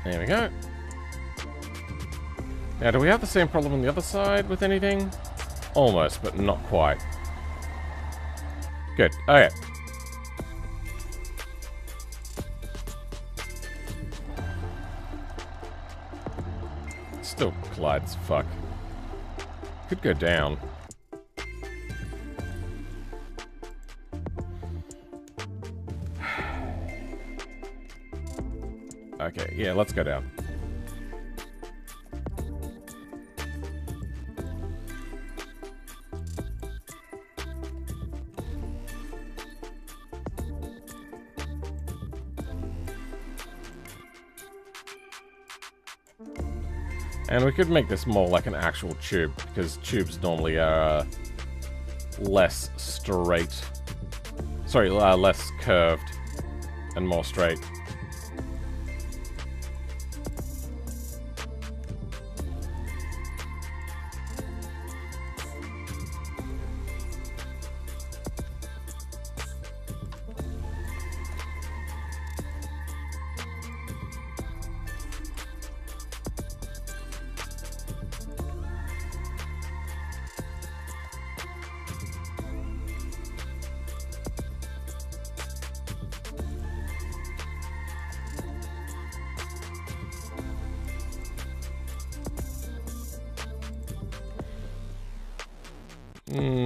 There we go. Now, do we have the same problem on the other side with anything? Almost, but not quite. Good. Okay. Still collides. Fuck. Could go down. Okay, yeah, let's go down. And we could make this more like an actual tube, because tubes normally are less straight. Sorry, less curved and more straight.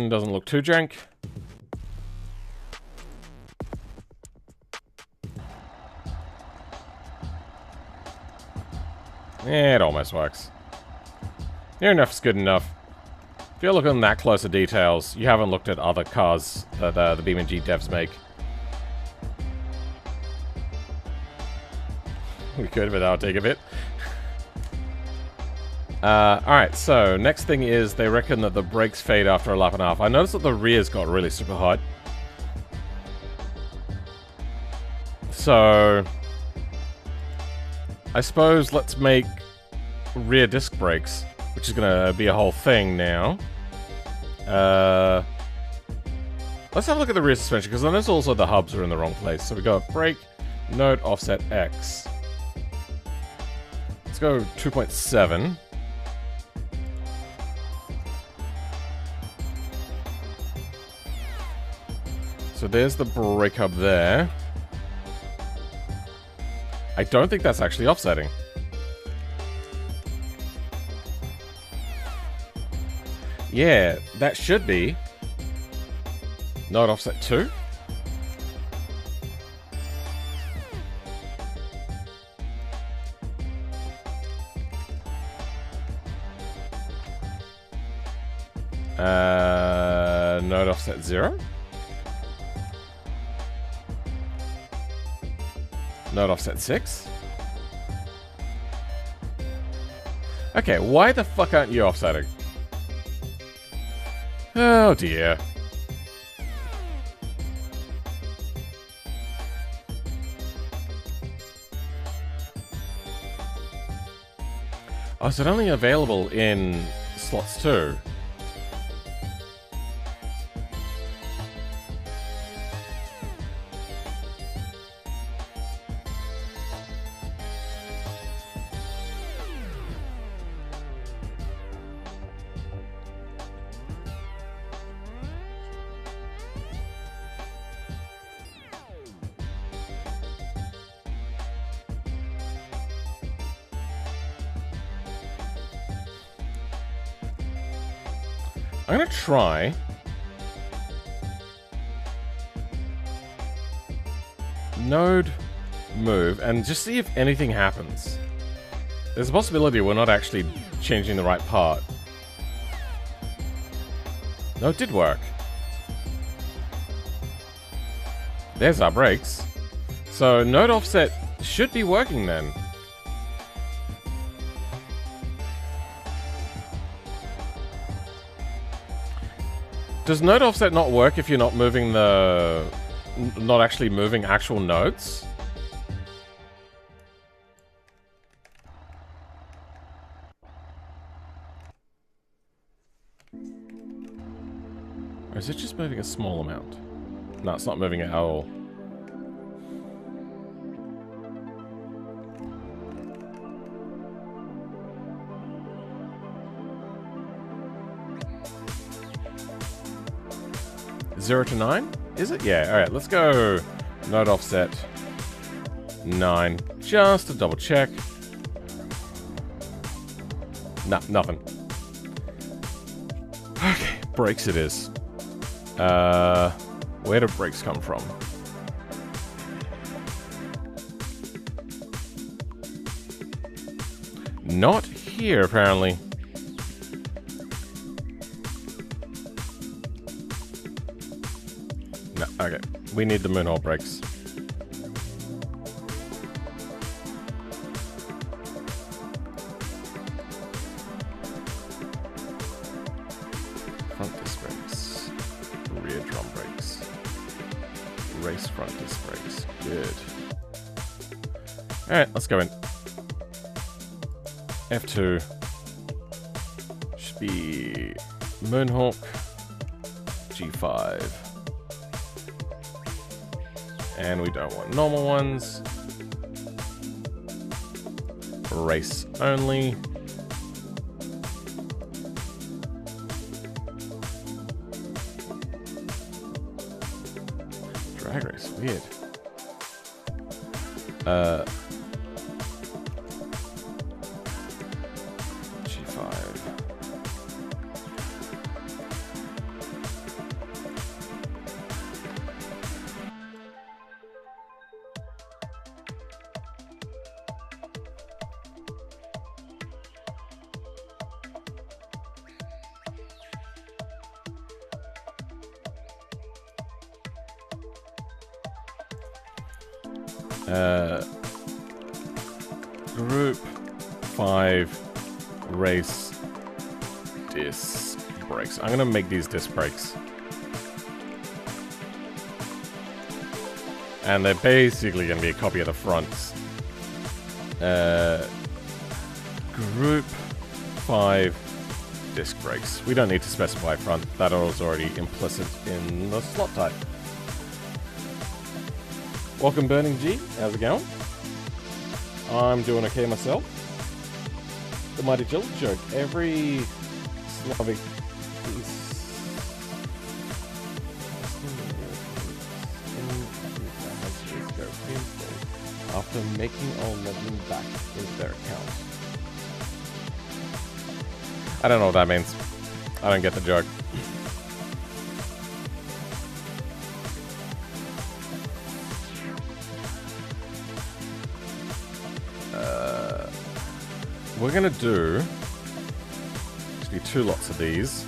Doesn't look too jank. Yeah, it almost works. Near enough's good enough. If you're looking that close at details, you haven't looked at other cars that the BeamNG devs make. We could, but that'll take a bit. Alright, so next thing is they reckon that the brakes fade after a lap and a half. I noticed that the rears got really super hot. So I suppose let's make rear disc brakes, which is gonna be a whole thing now. Let's have a look at the rear suspension, because I notice also the hubs are in the wrong place. So we go brake, node, offset X. Let's go 2.7. So there's the brake hub there. I don't think that's actually offsetting. Yeah, that should be. Node offset 2. Node offset 0. Node offset 6. Okay, why the fuck aren't you offsetting? Oh dear. Oh, is it only available in slots 2? I'm gonna try node move and just see if anything happens. There's a possibility we're not actually changing the right part. No, it did work. There's our brakes. So node offset should be working then. Does node offset not work if you're not moving the... not actually moving actual nodes? Or is it just moving a small amount? No, it's not moving it at all. 0 to 9? Is it? Yeah, alright, let's go node offset 9, just to double check. Nah, nothing. Okay, breaks it is. Where do breaks come from? Not here, apparently. No, okay. We need the moonhole breaks. Front disc brakes. Rear drum brakes. Race front disc brakes. Good. Alright, let's go in. F2 should be Moonhawk, G5, and we don't want normal ones. Race only. Drag race, weird. Group 5 race disc brakes. I'm gonna make these disc brakes. And they're basically gonna be a copy of the fronts. Group 5 disc brakes. We don't need to specify front. That is already implicit in the slot type. Welcome, Burning G. How's it going? I'm doing okay myself. The Mighty Jill joke. Every Slavic piece after making or logging back with their account. I don't know what that means. I don't get the joke. We're gonna do actually 2 lots of these.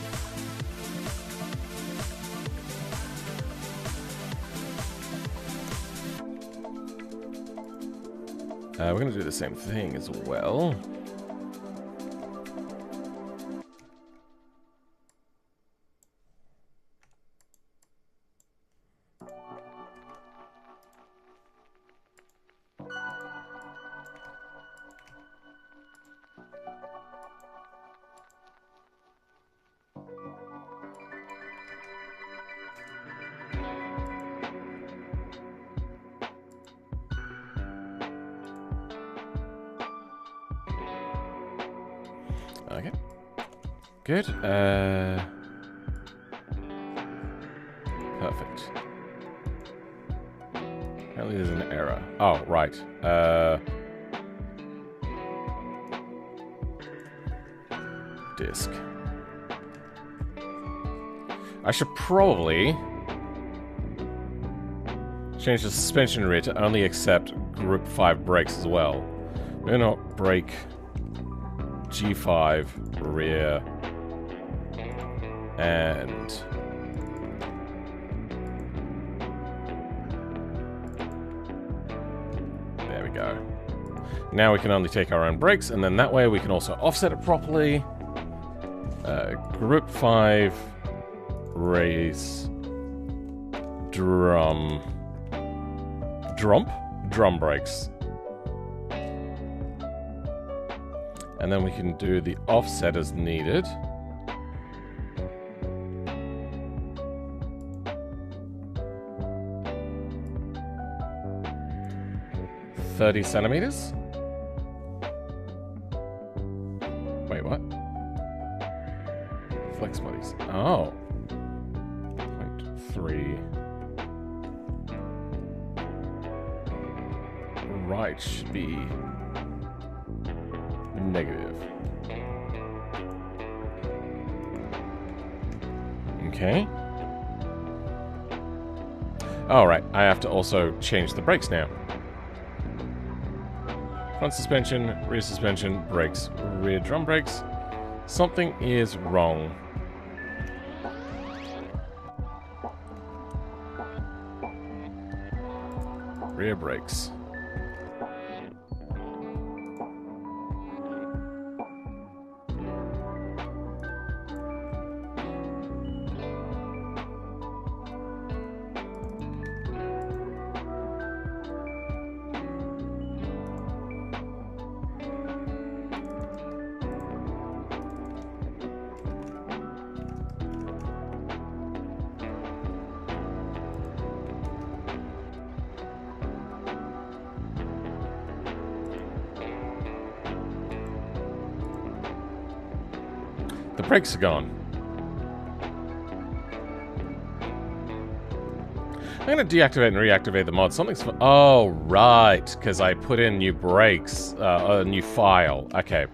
We're gonna do the same thing as well. Okay. Good. Perfect. Apparently there's an error. Oh, right. Disk. I should probably change the suspension rear to only accept Group 5 brakes as well. We're not brake G5 rear and there we go. Now we can only take our own brakes, and then that way we can also offset it properly. Group 5 race drum brakes. And then we can do the offset as needed. $30 centimeters? Wait, what? Flex bodies. Oh. 3. Right should be negative. Okay. All right, I have to also change the brakes now. Front suspension, rear suspension, brakes, rear drum brakes. Something is wrong. Rear brakes. The brakes are gone. I'm going to deactivate and reactivate the mod. Something's... Oh, right. Because I put in new brakes. A new file. Okay.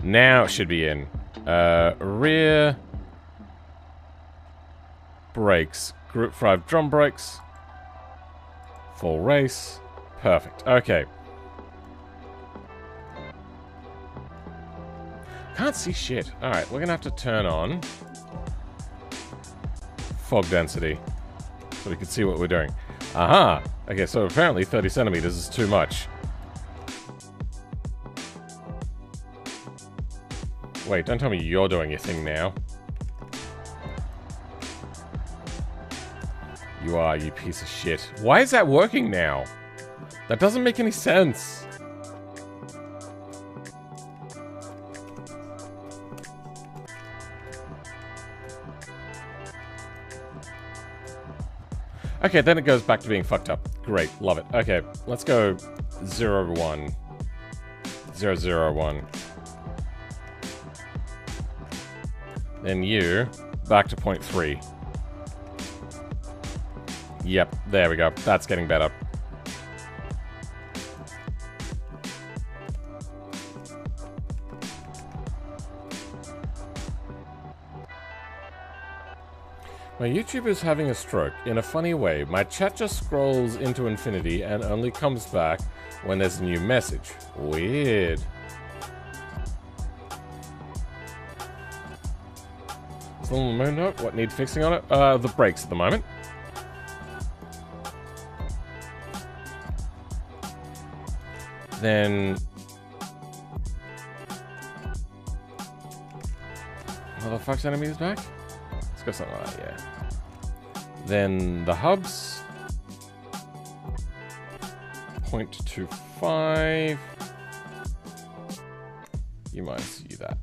Now it should be in. Rear... brakes. Group 5 drum brakes. Full race. Perfect. Okay. Can't see shit. Alright, we're gonna have to turn on fog density so we can see what we're doing. Aha! Okay, so apparently 30 centimeters is too much. Wait, don't tell me you're doing your thing now. You are, you piece of shit. Why is that working now? That doesn't make any sense. Okay, then it goes back to being fucked up. Great, love it. Okay, let's go 0, 1. 0, 0, 1. Then you, back to 0.3. Yep, there we go. That's getting better. My YouTube is having a stroke. In a funny way, my chat just scrolls into infinity and only comes back when there's a new message. Weird. Still on the note. What need fixing on it? The brakes at the moment. Then... what the fuck's enemies back? Let's go something like that, yeah. Then the hubs. 0.25. You might see that.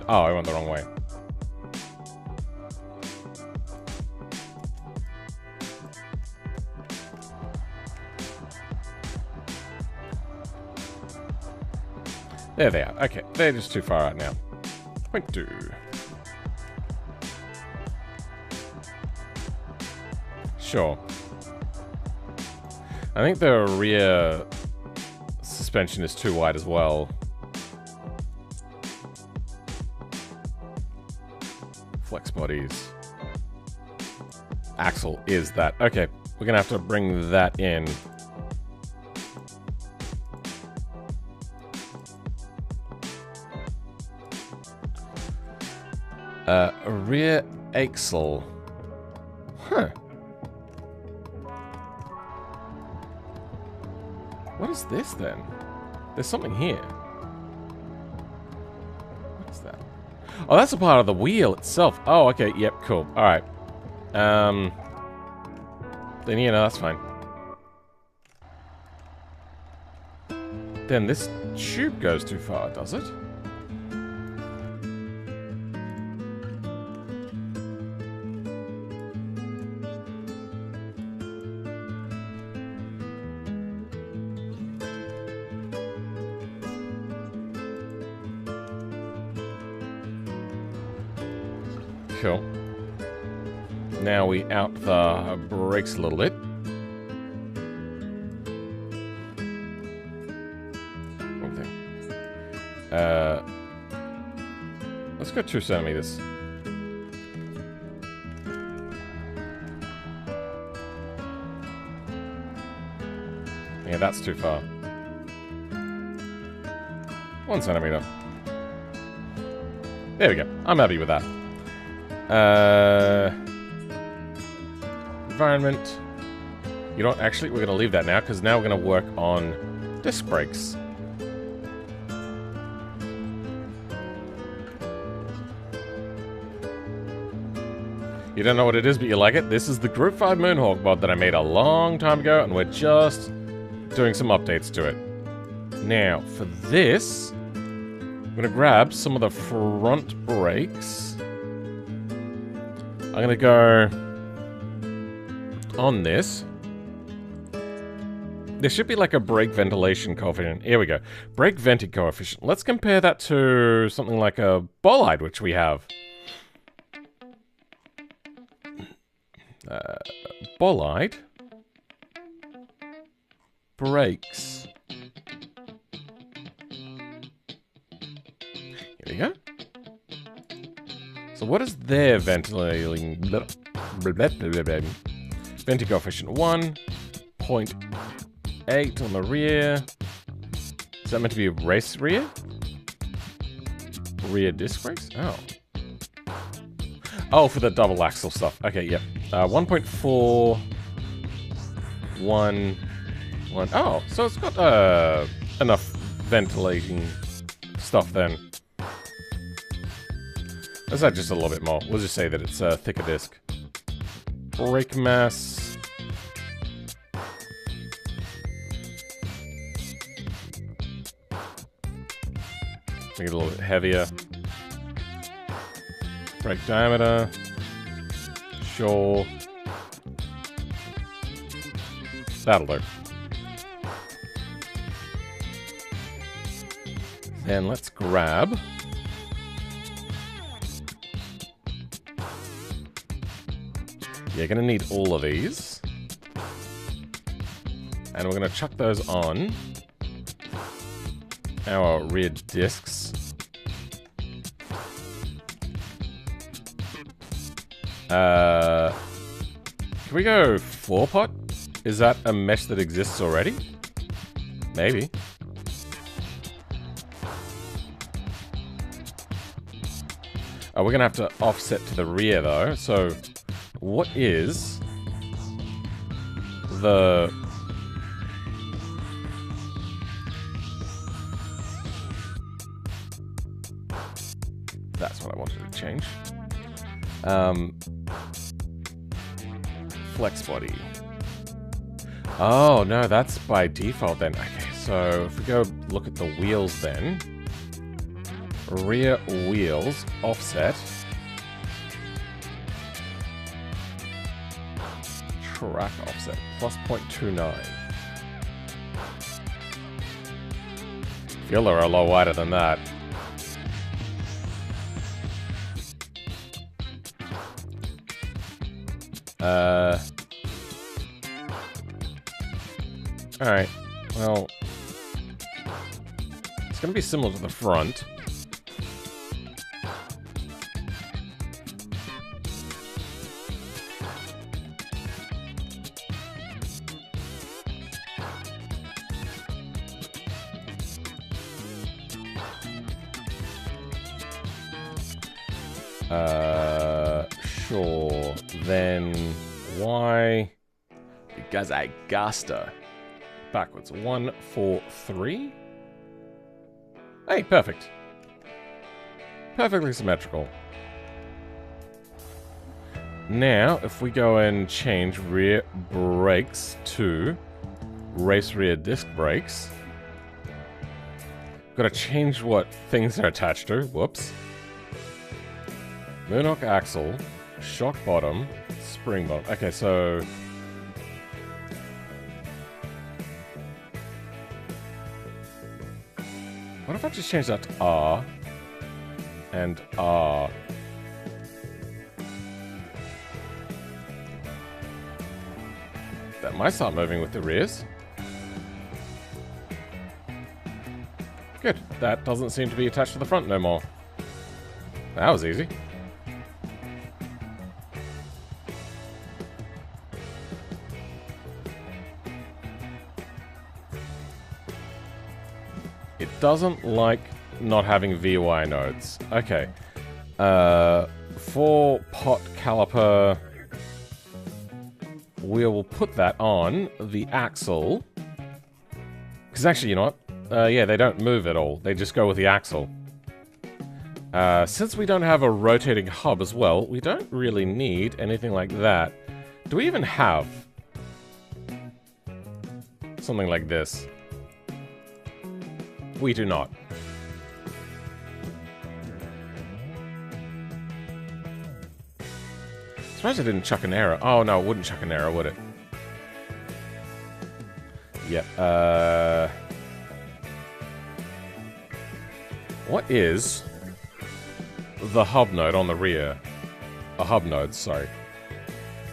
Oh, I went the wrong way. There they are. Okay, they're just too far out now. 0.2. Sure. I think the rear suspension is too wide as well. Flex bodies. Axle is that. Okay, we're gonna have to bring that in. Rear axle. Huh. What is this then? There's something here. What is that? Oh, that's a part of the wheel itself. Oh, okay. Yep, cool. Alright. Then, you know, that's fine. Then this tube goes too far, does it? Cool. Now we out the brakes a little bit. Wrong thing. Let's go 2 centimeters. Yeah, that's too far. 1 centimeter. There we go. I'm happy with that. Environment. You know what? Actually, we're going to leave that now, because now we're going to work on disc brakes. You don't know what it is, but you like it? This is the Group 5 Moonhawk mod that I made a long time ago, and we're just doing some updates to it. Now, for this, I'm going to grab some of the front brakes. I'm going to go on this. There should be like a brake ventilation coefficient. Here we go. Brake venting coefficient. Let's compare that to something like a bolide, which we have. Bolide. Brakes. Here we go. So what is their ventilating... Venting coefficient 1.8 on the rear. Is that meant to be race rear? Rear disc brakes? Oh. Oh, for the double axle stuff. Okay, yep. 1.4... 1... Oh, so it's got enough ventilating stuff then. Let's add just a little bit more. We'll just say that it's a thicker disc. Brake mass. Make it a little bit heavier. Brake diameter. Sure. That'll do. Then let's grab... You're gonna need all of these. And we're gonna chuck those on our rear discs. Can we go 4-pot? Is that a mesh that exists already? Maybe. Oh, we're gonna have to offset to the rear though, so what is the... That's what I wanted to change. Flex body. Oh, no, that's by default then. Okay, so if we go look at the wheels then. Rear wheels, offset. Track offset, plus 0.29. Feel they're a lot wider than that. Alright, well... It's gonna be similar to the front. Sure. Then why? Because I gotta. Backwards. 1, 4, 3. Hey, perfect. Perfectly symmetrical. Now, if we go and change rear brakes to race rear disc brakes, gotta change what things are attached to. Whoops. Moonhawk axle, shock bottom, spring bottom. Okay, so... What if I just change that to R and R? might start moving with the rears. Good. That doesn't seem to be attached to the front no more. That was easy. It doesn't like not having VY nodes. Okay. For pot caliper, we will put that on the axle. Because actually, you know what? Yeah, they don't move at all. They just go with the axle. Since we don't have a rotating hub as well, we don't really need anything like that. Do we even have something like this? We do not. Surprised I didn't chuck an error. Oh no, it wouldn't chuck an error, would it? Yep. What is the hub node on the rear? A hub node, sorry.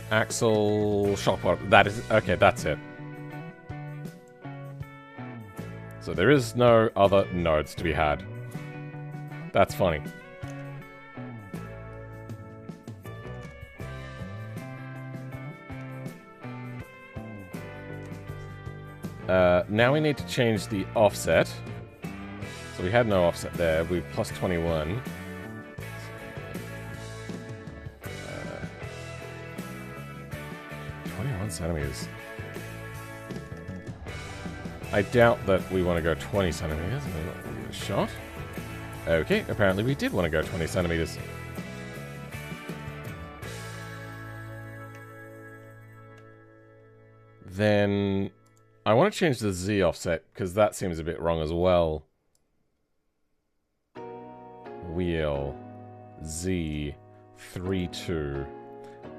Axle, shock bottom. That is okay. That's it. So there is no other nodes to be had. That's funny. Now we need to change the offset. So we had no offset there. We plus 21. 21 centimeters. I doubt that we want to go 20 centimeters. Give it a shot. Okay, apparently we did want to go 20 centimeters. Then I want to change the Z offset because that seems a bit wrong as well. Wheel Z 3.2.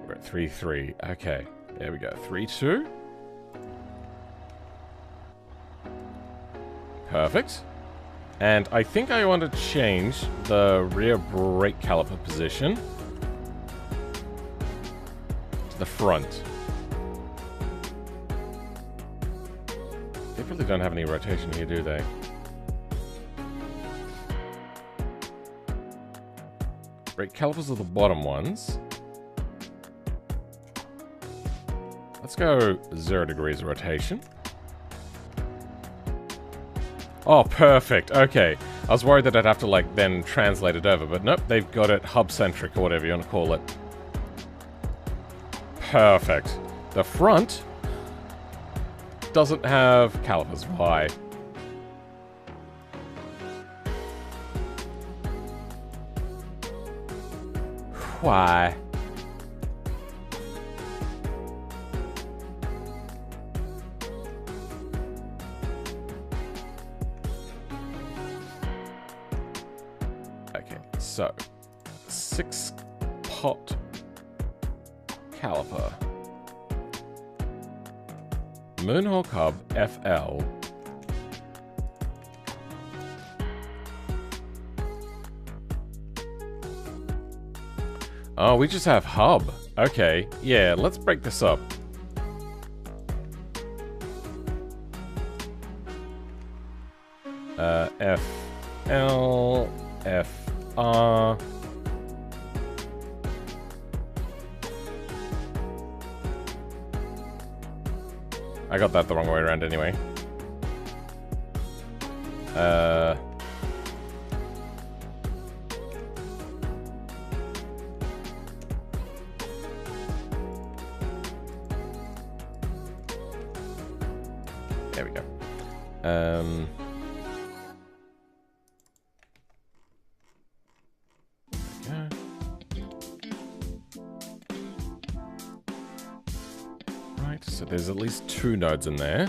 We're at 3.3. Okay, there we go. 3.2. Perfect. And I think I want to change the rear brake caliper position to the front. They really don't have any rotation here, do they? Brake calipers are the bottom ones. Let's go 0 degrees rotation. Oh, perfect. Okay. I was worried that I'd have to, like, then translate it over, but nope, they've got it hub-centric, or whatever you want to call it. Perfect. The front doesn't have calipers. Why? Why? So, 6-pot caliper. Moonhawk Hub FL. Oh, we just have hub. Okay, yeah, let's break this up. FL, FR. I got that the wrong way around anyway. There we go. Right, so there's at least 2 nodes in there.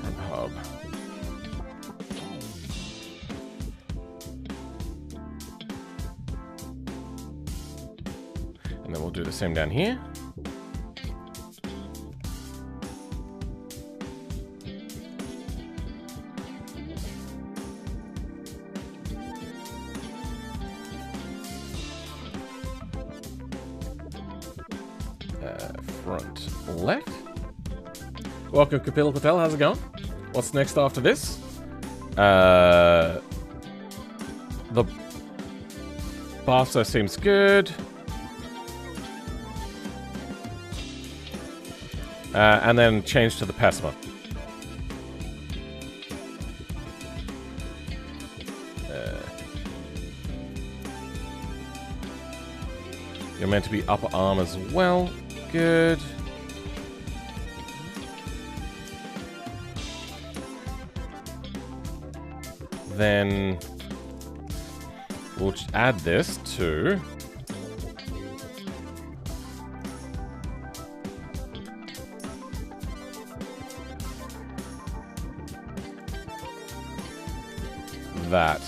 Front hub. And then we'll do the same down here. front left. Welcome, Kapil Patel. How's it going? What's next after this? The Barso seems good. And then change to the Plasma. You're meant to be upper arm as well. Good. Then we'll just add this to that.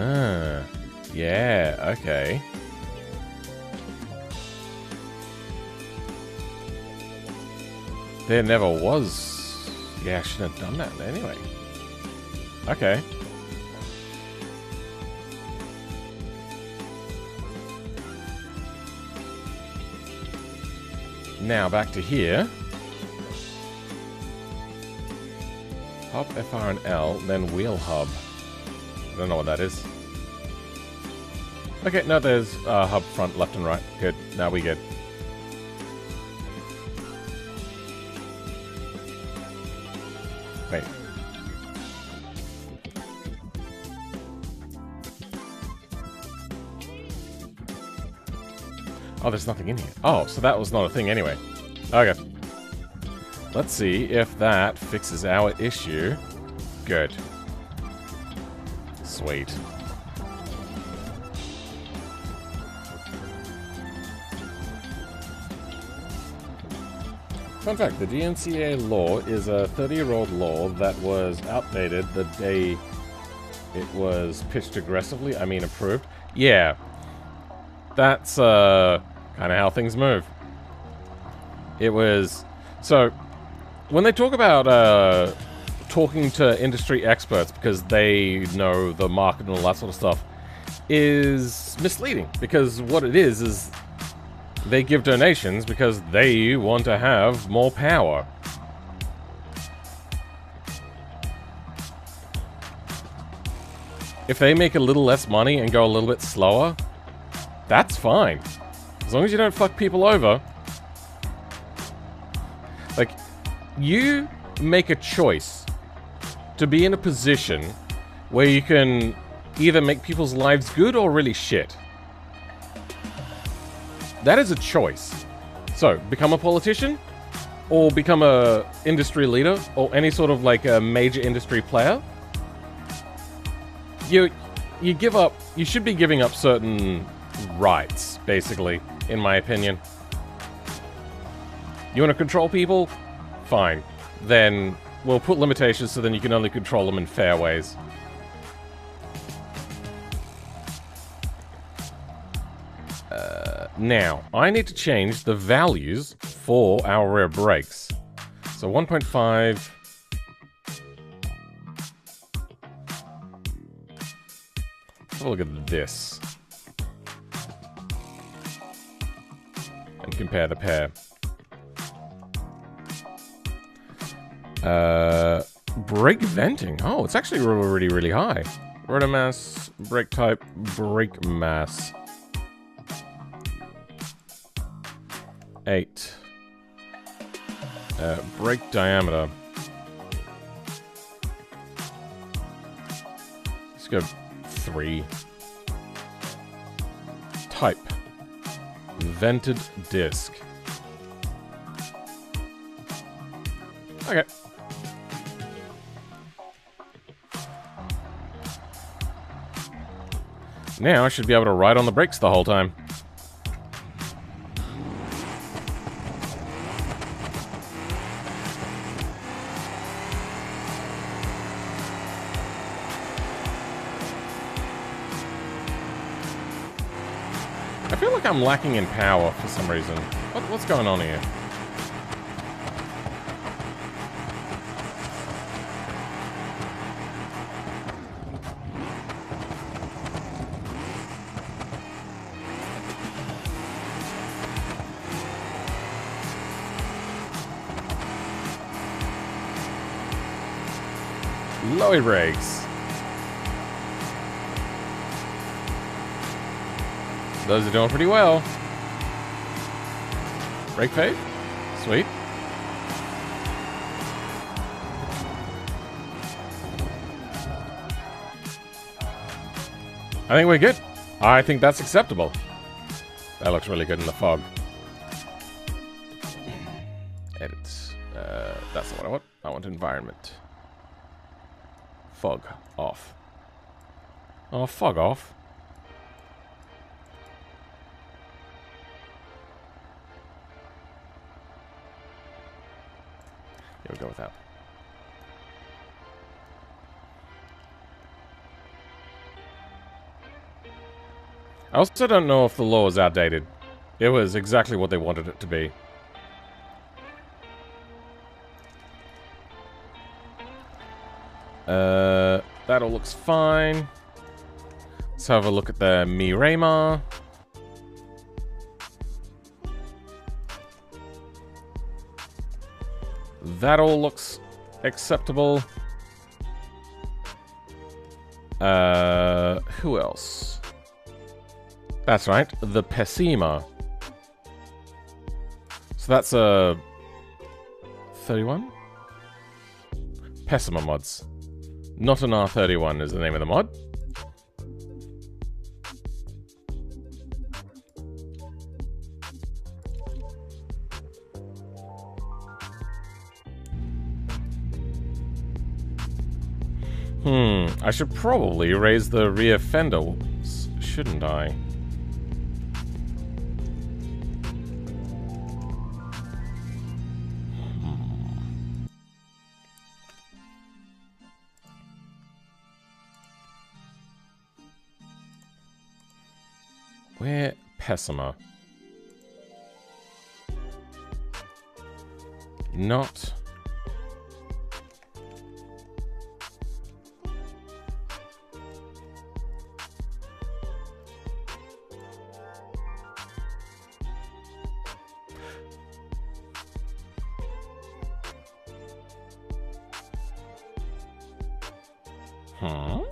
Ah, yeah, okay. There never was. Yeah, I shouldn't have done that anyway. Okay. Now back to here. Hub, FR, and L, then wheel hub. I don't know what that is. Okay, no, there's hub front, left, and right. Good. Now we good. Wait. Oh, there's nothing in here. Oh, so that was not a thing anyway. Okay. Let's see if that fixes our issue. Good. Sweet. Fun fact, the GNCA law is a 30-year-old law that was outdated the day it was pitched aggressively, I mean approved. Yeah. That's kind of how things move. It was... So, when they talk about talking to industry experts because they know the market and all that sort of stuff is misleading. Because what it is they give donations because they want to have more power. If they make a little less money and go a little bit slower, that's fine. As long as you don't fuck people over. Like, you make a choice to be in a position where you can either make people's lives good or really shit. That is a choice. So, become a politician, or become a industry leader, or any sort of like a major industry player. You give up, you should be giving up certain rights, basically, in my opinion. You want to control people? Fine. Then we'll put limitations so then you can only control them in fair ways. Now, I need to change the values for our rear brakes. So 1.5... Have a look at this. And compare the pair. Brake venting. Oh, it's actually really, really high. Rotor mass, brake type, brake mass. 8. Brake diameter. Let's go 3. Type. Vented disc. Okay. Now I should be able to ride on the brakes the whole time. I feel like I'm lacking in power for some reason. What's going on here? Lowy brakes. Those are doing pretty well. Brake fade. Sweet. I think we're good. I think that's acceptable. That looks really good in the fog. Edit. That's not what I want. I want environment. Fog off. Oh, fog off. Here we go with that. I also don't know if the law is outdated. It was exactly what they wanted it to be. That all looks fine. Let's have a look at the Mirema. That all looks acceptable. Who else? That's right, the Pessima. So that's a 31? Pessima mods. Not an R31 is the name of the mod. I should probably raise the rear fenders, shouldn't I? Where Pessima? Not. Huh?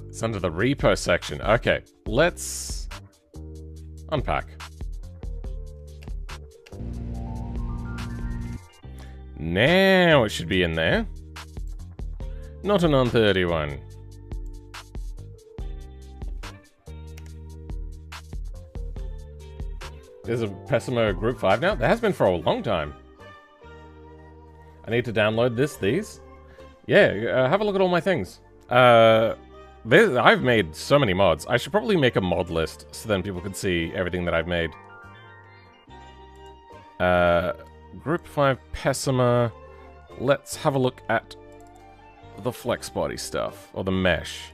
It's under the repo section. Okay, let's unpack. Now it should be in there. Not an on31. There's a Pessima Group 5 now? There has been for a long time. I need to download these. Yeah, have a look at all my things. I've made so many mods. I should probably make a mod list so then people could see everything that I've made. Group 5 Pessima. Let's have a look at the flex body stuff, or the mesh.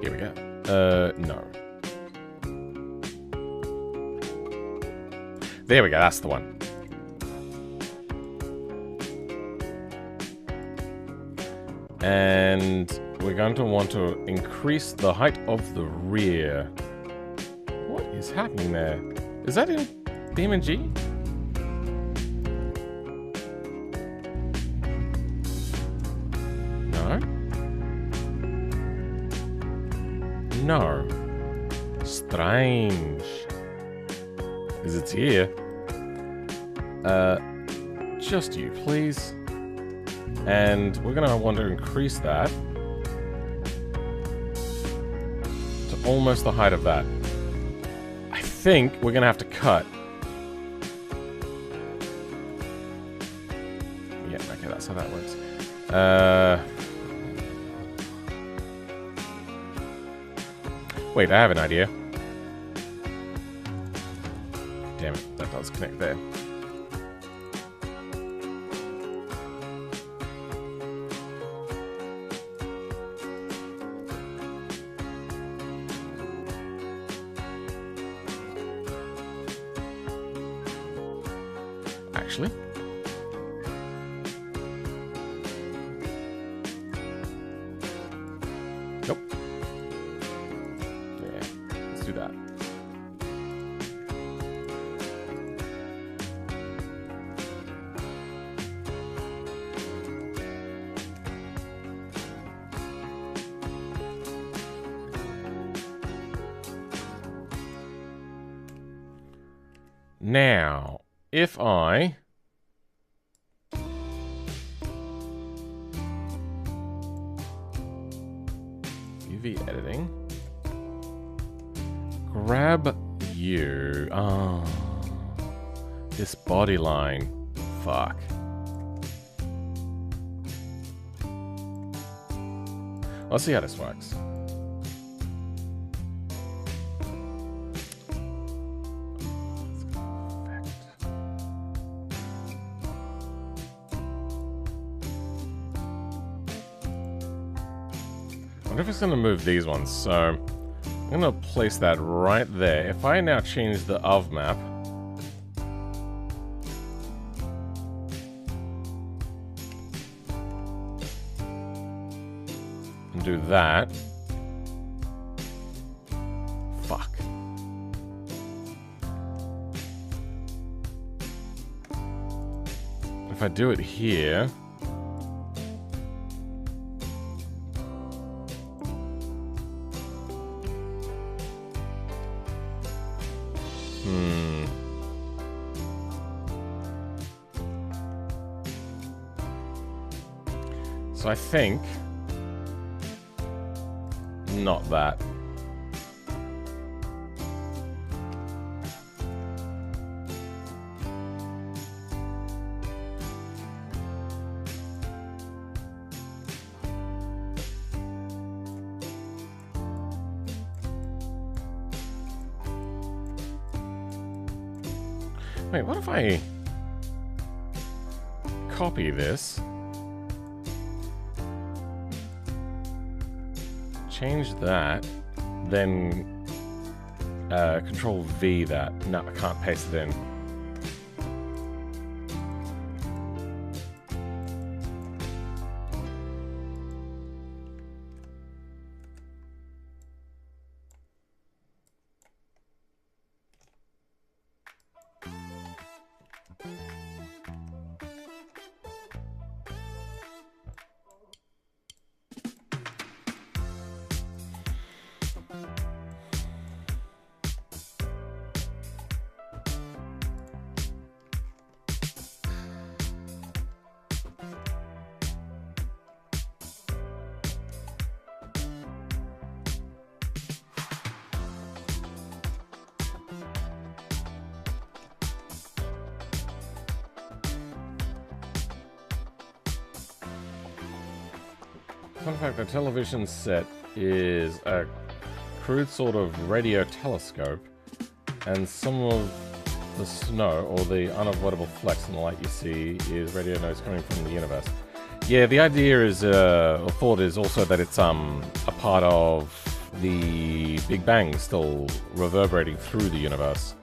Here we go. No. There we go, that's the one. And we're going to want to increase the height of the rear. What is happening there? Is that in BeamNG? No. Strange. Because it's here. Just you, please. And we're going to want to increase that to almost the height of that. I think we're going to have to cut. Yeah, okay, that's how that works. Wait, I have an idea. Damn it, that does connect there. actually. Nope. Yeah, let's do that. Now, if I UV editing, grab you. Oh, this body line. Fuck. Let's see how this works. I wonder if it's going to move these ones, so I'm going to place that right there. If I now change the of map, and do that, fuck. If I do it here, so I think not that. Wait, what if I copy this, change that, then Control V that? No, I can't paste it in. Fun fact, the television set is a crude sort of radio telescope, and some of the snow, or the unavoidable flecks in the light you see, is radio noise coming from the universe. Yeah, the idea is, or thought is also that it's a part of the Big Bang still reverberating through the universe.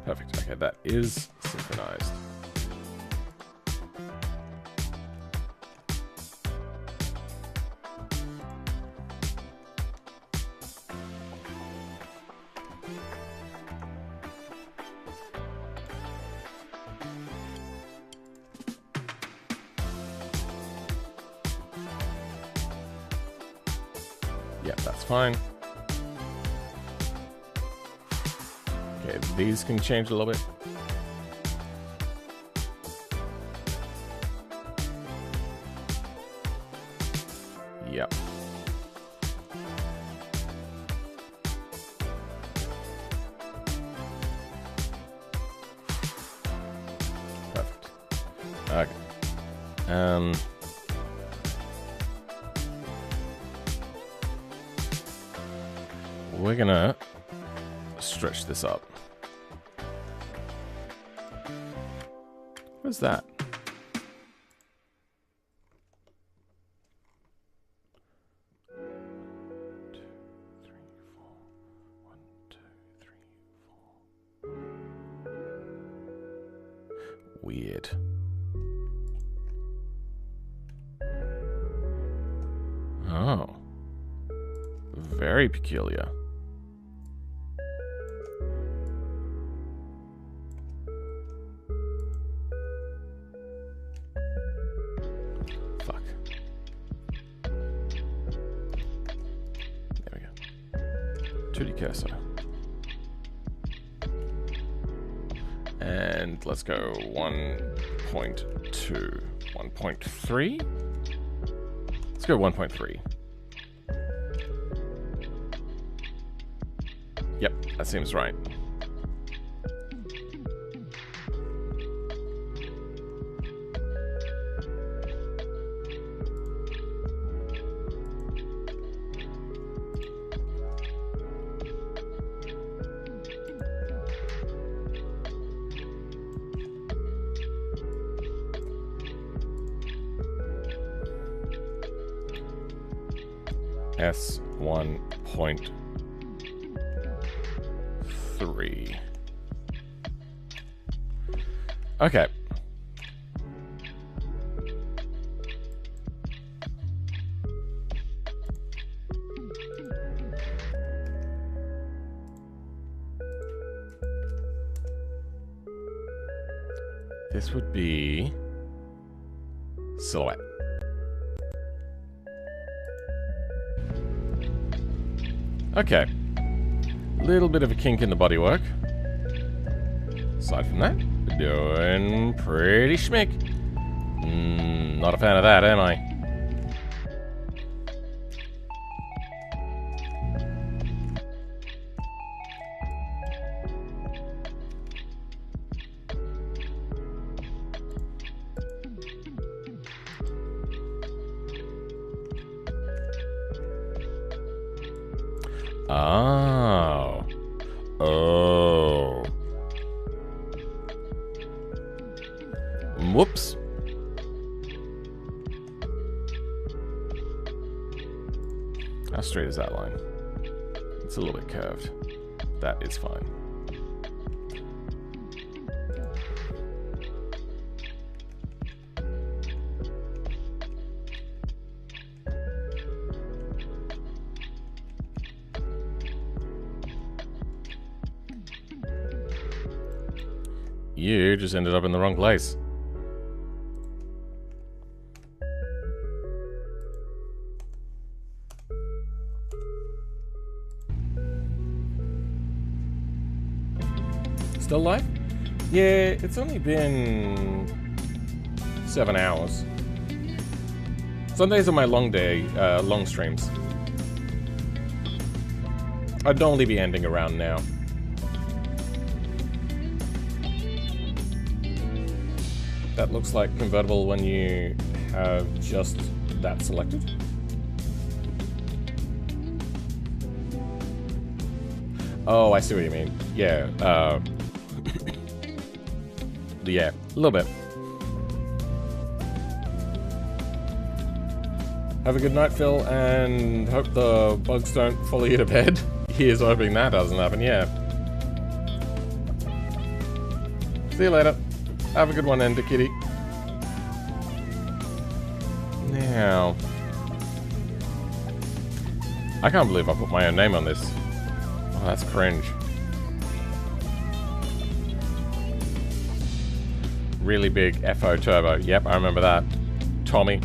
Perfect. Okay, that is synchronized. Yep, that's fine. Okay, these can change a little bit. Yep. Perfect. Okay. We're gonna stretch this up. What's that? Weird. Oh. Very peculiar. Fuck. There we go. 2D cursor. And let's go 1.2. 1.3? Let's go 1.3. Yep, that seems right. S1.3. Okay. This would be silhouette. Okay. Little bit of a kink in the bodywork. Aside from that, we're doing pretty schmick. Not a fan of that, am I? Oh. Oh. Whoops. How straight is that line? It's a little bit curved. That is fine. You just ended up in the wrong place. Still live? Yeah, it's only been 7 hours. Sundays are my long day, long streams. I'd normally be ending around now. That looks like convertible when you have just that selected. Oh, I see what you mean. Yeah, yeah, a little bit. Have a good night, Phil, and hope the bugs don't follow you to bed. Here's hoping that doesn't happen, yeah. See you later. Have a good one, Ender Kitty. Now, I can't believe I put my own name on this. Oh, that's cringe. Really big FO turbo. Yep, I remember that. Tommy.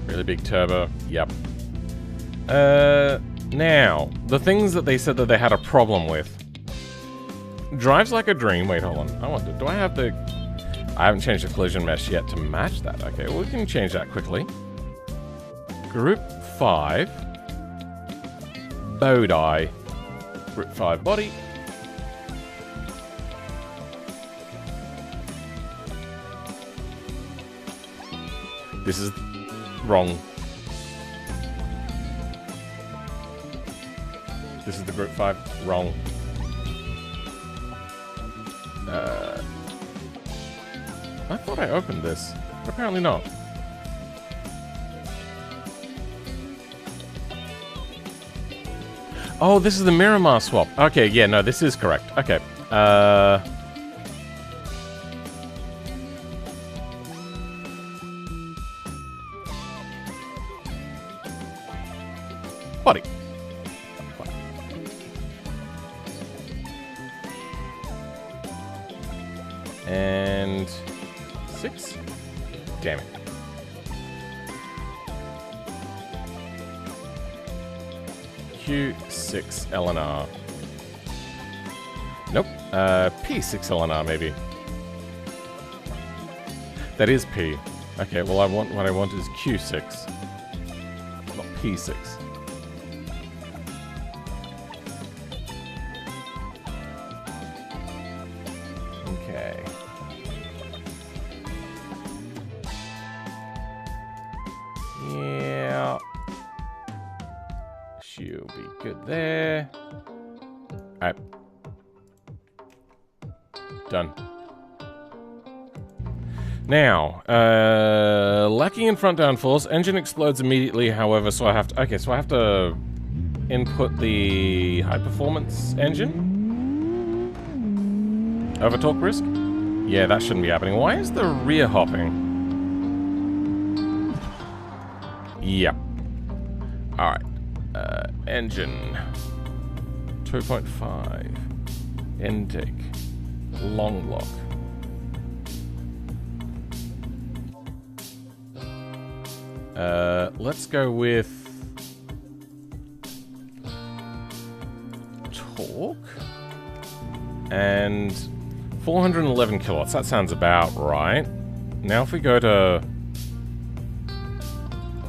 Really big turbo. Yep. Now, the things that they said that they had a problem with. Drives like a dream. Wait, hold on. I wonder, do I have the... I haven't changed the collision mesh yet to match that. Okay, well, we can change that quickly. Group 5. Bow die. Group 5 body. This is wrong. This is the group 5. Wrong. I thought I opened this, but apparently not. Oh, this is the Miramar swap. Okay, yeah, no, this is correct. Okay. Body. And 6. Damn it. Q6 LNR. Nope. P6 LNR maybe. That is P. Okay, well what I want is Q6. Not P6. Okay. Yeah. She'll be good there. Alright. Done. Now, lacking in front downforce, engine explodes immediately, however, so I have to... Okay, so I have to input the high performance engine. Overtorque risk? Yeah, that shouldn't be happening. Why is the rear hopping? Yep. Alright. Engine. 2.5. Intake. Long block. Let's go with torque and 411 kilowatts. That sounds about right. Now if we go to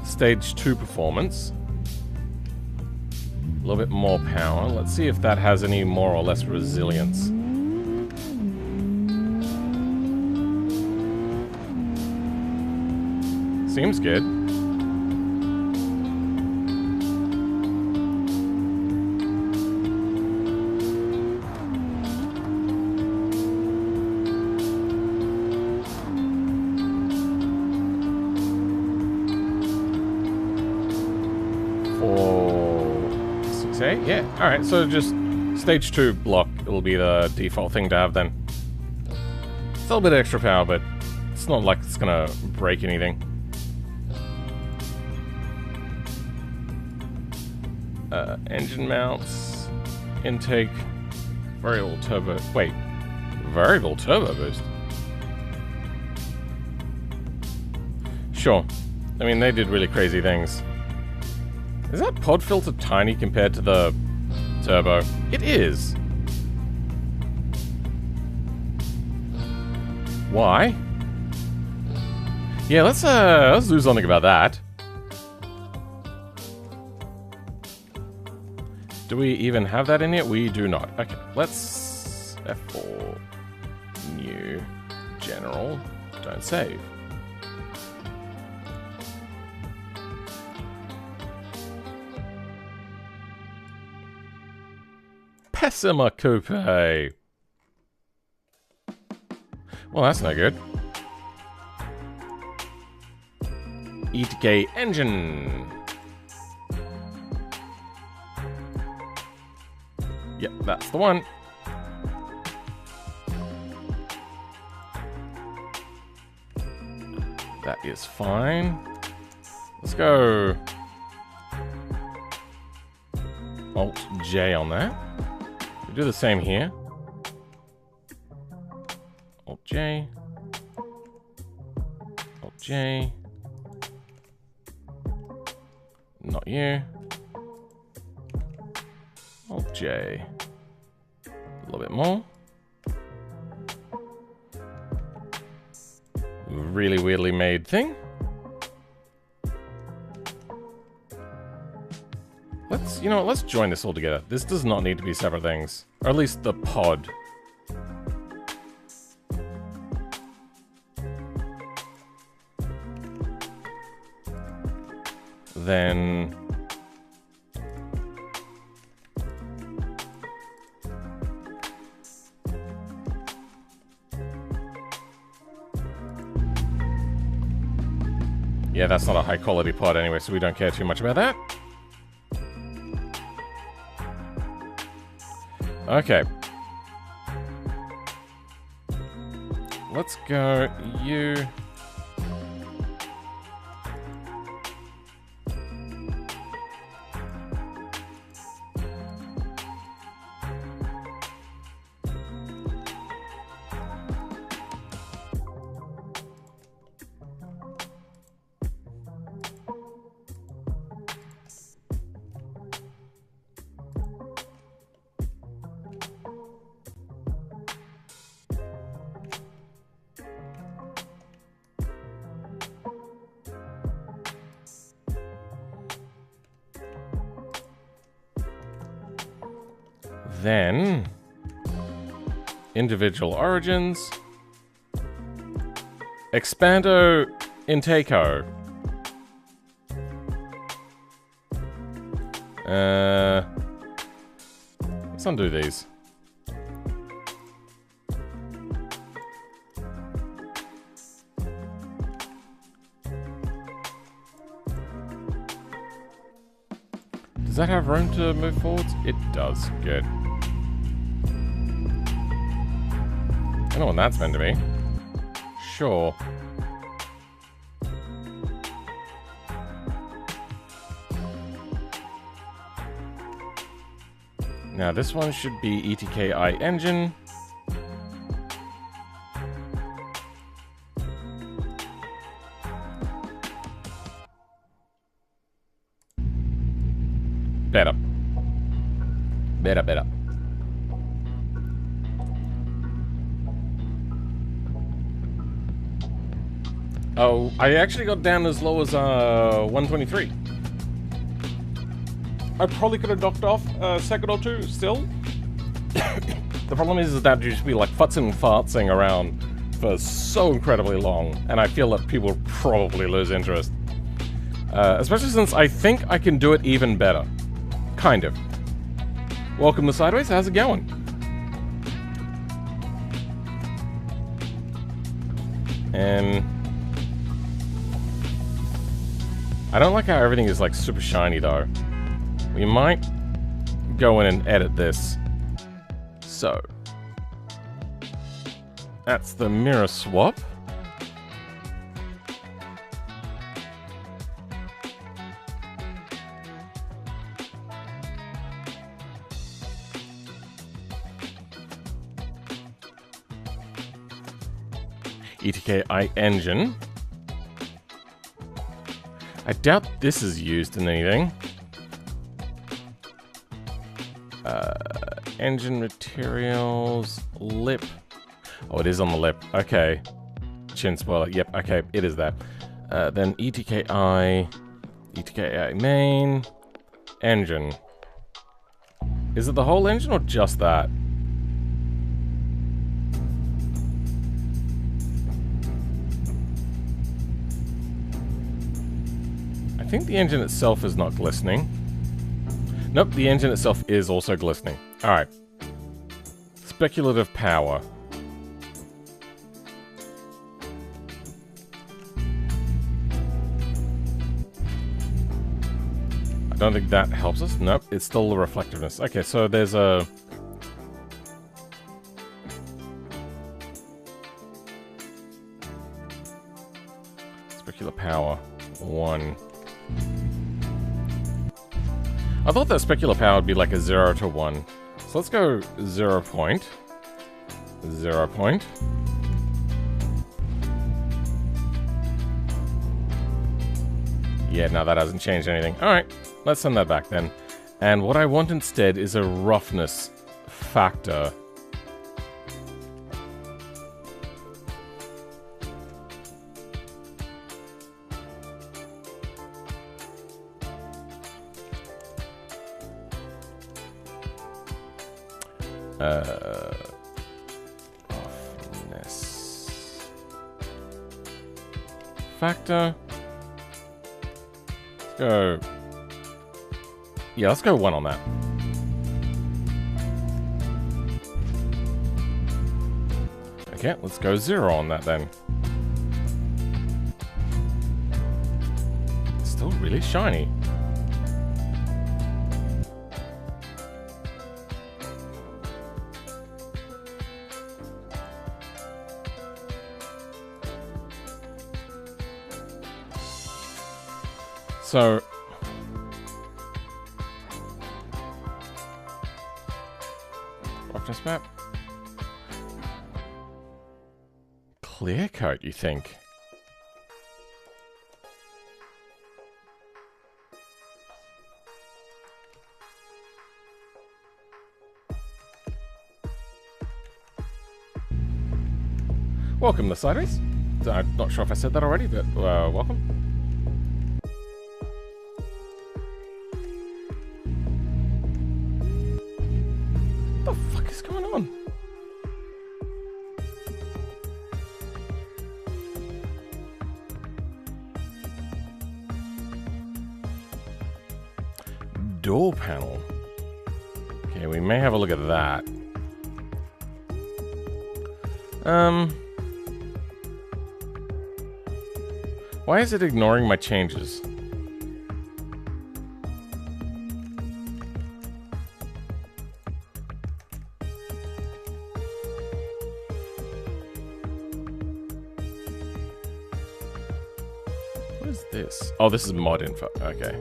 stage 2 performance, a little bit more power. Let's see if that has any more or less resilience. Seems good. Yeah, alright, so just stage 2 block will be the default thing to have then. It's a little bit of extra power, but it's not like it's gonna break anything. Engine mounts, intake, variable turbo. Wait, variable turbo boost? Sure. I mean, they did really crazy things. Is that pod filter tiny compared to the turbo? It is. Why? Yeah, let's do something about that. Do we even have that in yet? We do not. Okay, let's F4 new general. Don't save. Pessima Coupe. Well, that's no good. ETK engine. Yep, that's the one. That is fine. Let's go Alt J on that. We do the same here. Alt J. Alt J. Not you. Alt J. A little bit more. Really weirdly made thing. Let's, you know what, let's join this all together. This does not need to be separate things. Or at least the pod. Then... Yeah, that's not a high quality pod anyway, so we don't care too much about that. Okay. Let's go you. Then, individual origins, expando intako. Let's undo these. Does that have room to move forwards? It does. Good. I don't know what that's meant to be. Sure. Now this one should be ETKI engine. Better. Better. Oh, I actually got down as low as 123. I probably could have docked off a second or two still. The problem is that you just be like futzing and fartsing around for so incredibly long, and I feel that people probably lose interest. Especially since I think I can do it even better. Kind of. Welcome to Sideways, how's it going? And I don't like how everything is like super shiny though. We might go in and edit this. So that's the mirror swap. ETKI engine. I doubt this is used in anything. Engine materials, lip. Oh, it is on the lip. Okay. Chin spoiler. Yep, okay, it is that. Then ETKI main, engine. Is it the whole engine or just that? I think the engine itself is not glistening. Nope, the engine itself is also glistening. Alright. Speculative power. I don't think that helps us. Nope, it's still the reflectiveness. Okay, so there's a... Specular power. 1. I thought that specular power would be like a 0 to 1. So let's go 0 point. 0 point. Yeah, no, that hasn't changed anything. Alright, let's send that back then. And what I want instead is a roughness factor. Roughness factor. Let's go. Yeah, let's go 1 on that. Okay, let's go 0 on that then. still really shiny. So roughness map. Clear coat, you think? Welcome to Sideways. I'm not sure if I said that already, but welcome. What the fuck is going on? Door panel. Okay, we may have a look at that. Why is it ignoring my changes? What is this? Oh, this is mod info. Okay.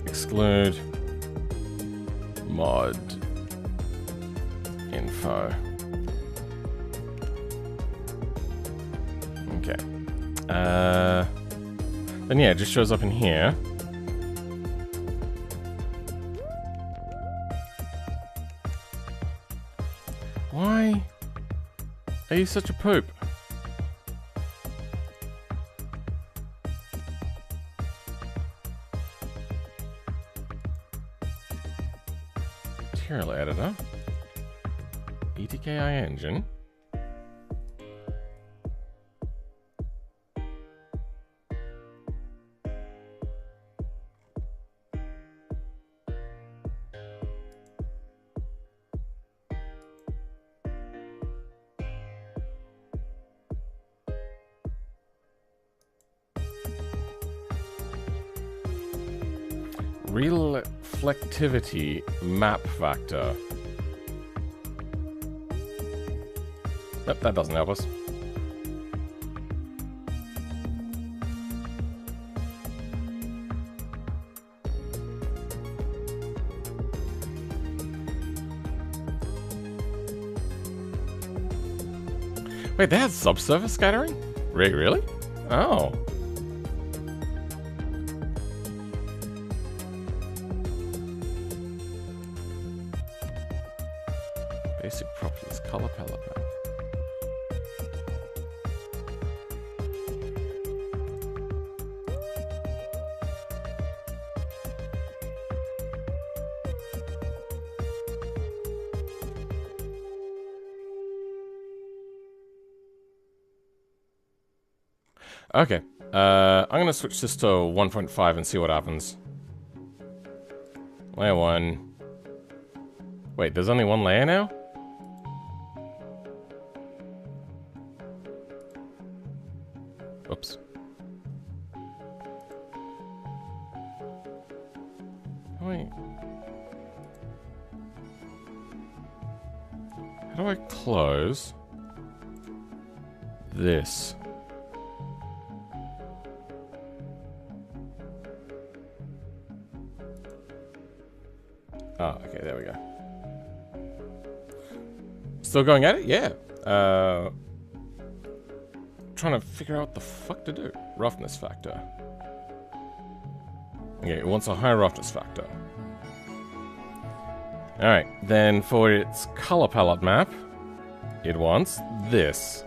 Exclude mod info. Okay. Then yeah, it just shows up in here. Why are you such a poop? Material editor. ETKI engine. Reflectivity map factor. Nope, that doesn't help us. Wait, they have subsurface scattering? Really? Oh. Basic properties, color palette map. Okay, I'm gonna switch this to 1.5 and see what happens. Layer 1. Wait, there's only one layer now? Oops. Wait. How do I close this? Oh, okay, there we go. Still going at it? Yeah. Trying to figure out what the fuck to do. Roughness factor. Okay, it wants a high roughness factor. Alright, then for its color palette map, it wants this.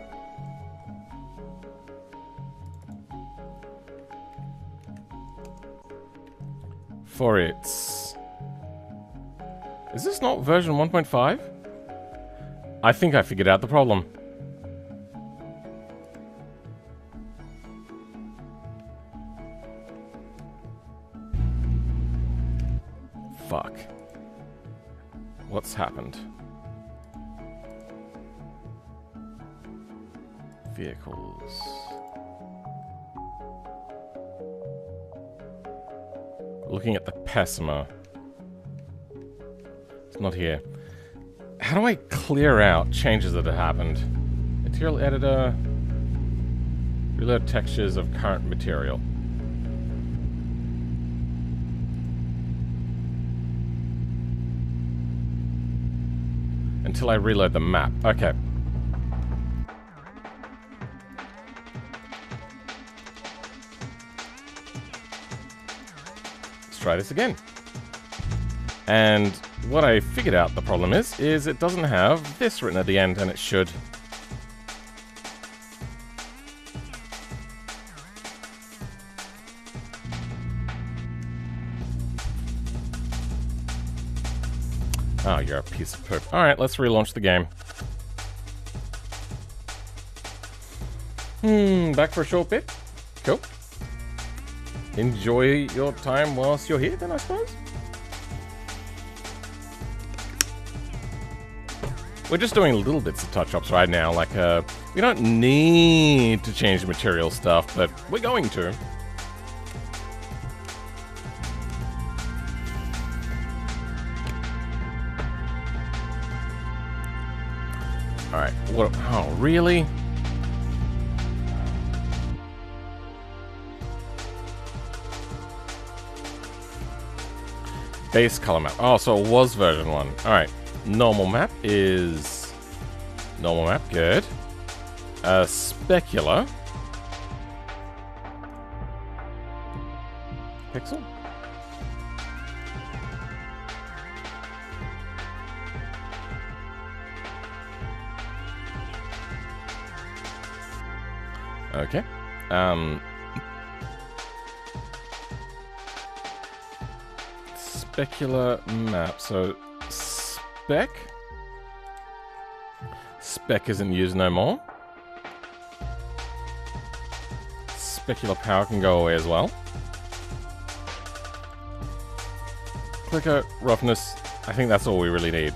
For its... Is this not version 1.5? I think I figured out the problem. Fuck. What's happened? Vehicles. Looking at the Plasma. It's not here. How do I clear out changes that have happened? Material editor. Reload textures of current material. Until I reload the map. Okay. Let's try this again. And what I figured out the problem is it doesn't have this written at the end, and it should. Oh, you're a piece of poop. Alright, let's relaunch the game. Back for a short bit. Cool. Enjoy your time whilst you're here, then, I suppose. We're just doing little bits of touch-ups right now. Like, we don't need to change the material stuff, but we're going to. Alright, what? Oh, really? Base color map. Oh, so it was version 1. Alright. Normal map is... Normal map, good. Specular. Pixel? Okay. Specular map. So, spec? Spec isn't used no more. Specular power can go away as well. Clicker, roughness. I think that's all we really need.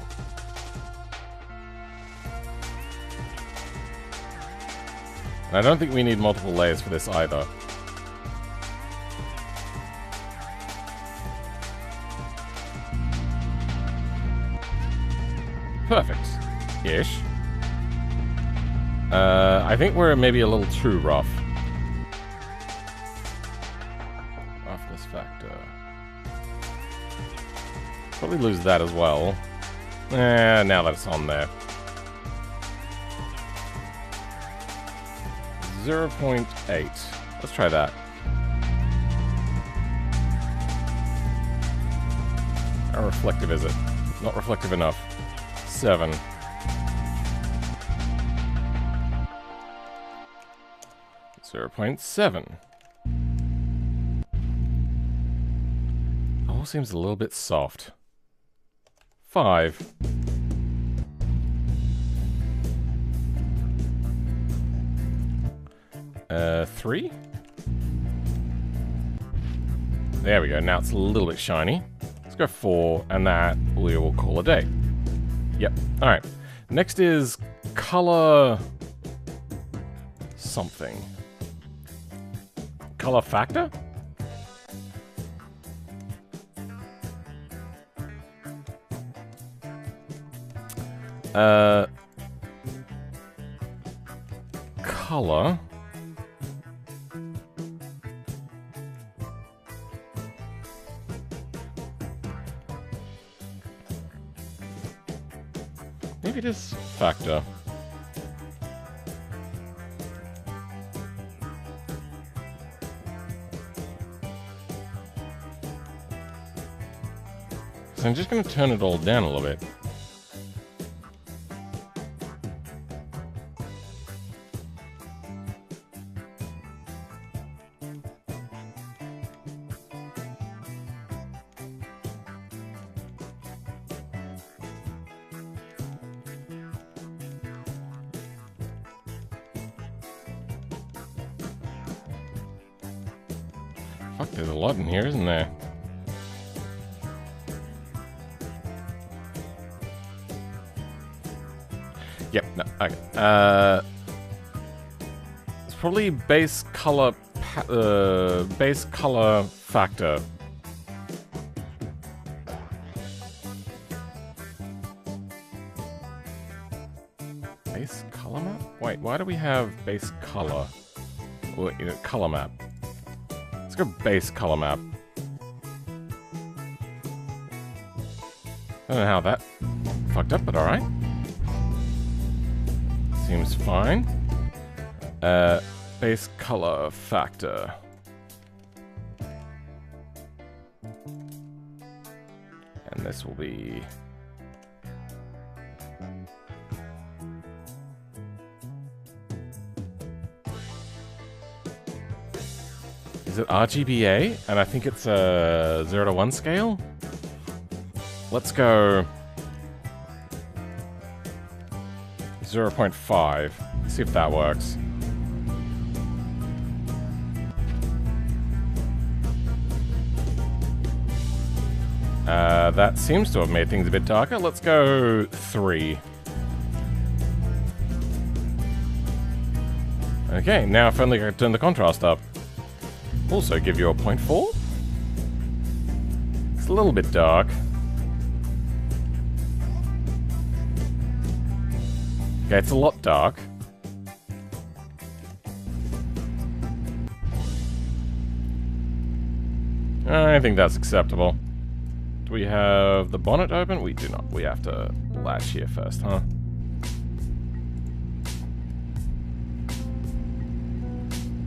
And I don't think we need multiple layers for this either. Perfect-ish. I think we're maybe a little too rough. Roughness factor. Probably lose that as well. Now that it's on there. 0.8. Let's try that. How reflective is it? Not reflective enough. 7. .7. All seems a little bit soft. 5. Three? There we go. Now it's a little bit shiny. Let's go 4, and that we will call a day. Yep. Alright. Next is color... something. Color factor? Color... Maybe it is factor. So I'm just going to turn it all down a little bit. Fuck, there's a lot in here, isn't there? Yep, no, okay. It's probably base color factor. Base color map? Wait, why do we have base color? Well, you know, color map. Let's go base color map. I don't know how that fucked up, but alright. Seems fine. Base color factor. And this will be... Is it RGBA? And I think it's a 0 to 1 scale? Let's go 0.5. See if that works. That seems to have made things a bit darker. Let's go 3. Okay, now if only I could turn the contrast up. Also give you a 0.4. It's a little bit dark. Okay, it's a lot dark. I think that's acceptable. Do we have the bonnet open? We do not. We have to latch here first, huh?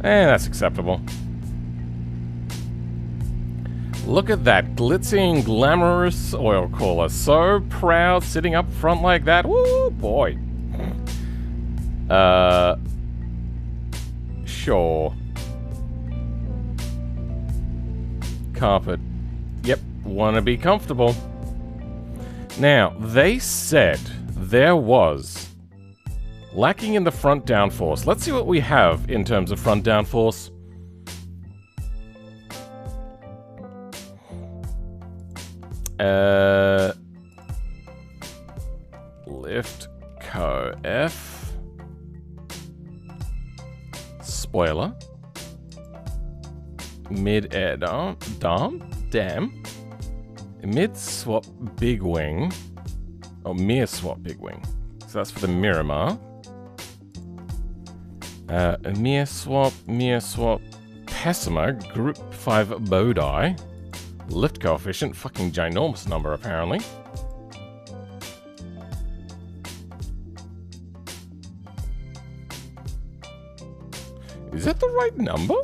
That's acceptable. Look at that glitzing, glamorous oil cooler. So proud sitting up front like that. Woo, boy. Sure. Carpet. Yep, wanna be comfortable. Now, they said there was lacking in the front downforce. Let's see what we have in terms of front downforce. Lift co F spoiler mid air dam mid swap big wing mirror swap big wing, so that's for the Miramar. Mirror swap Pessima group 5 bow die. Lift coefficient, fucking ginormous number apparently. Is that the right number?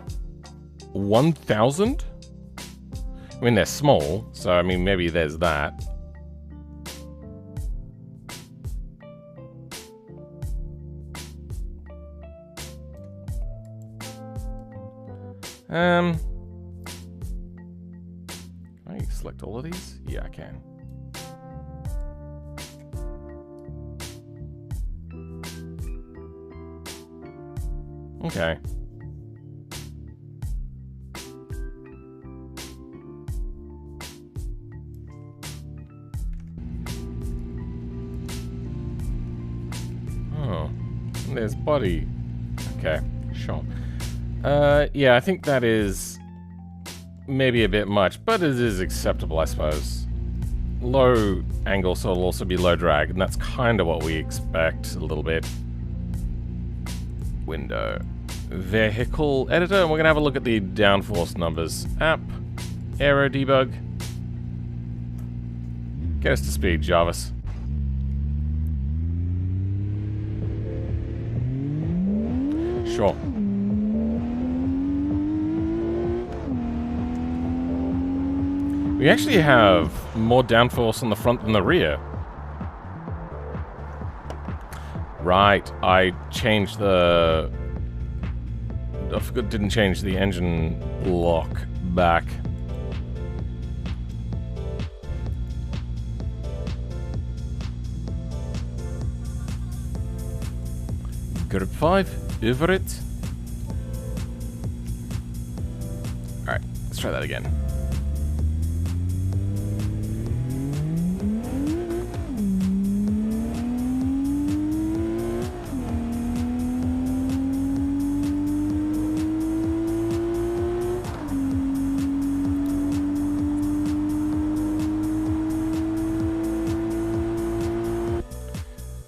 1,000? I mean, they're small, so I mean, maybe there's that. Can I select all of these? Yeah, I can. Okay. Oh, there's body. Okay, sure. Yeah, I think that is maybe a bit much, but it is acceptable, I suppose. Low angle, so it'll also be low drag, and that's kind of what we expect a little bit. Window. Vehicle editor, and we're going to have a look at the downforce numbers. App. Aero debug. Get us to speed, Jarvis. Sure. We actually have more downforce on the front than the rear. Right, I changed the... I forgot, didn't change the engine lock back. Group 5, over it. Alright, let's try that again.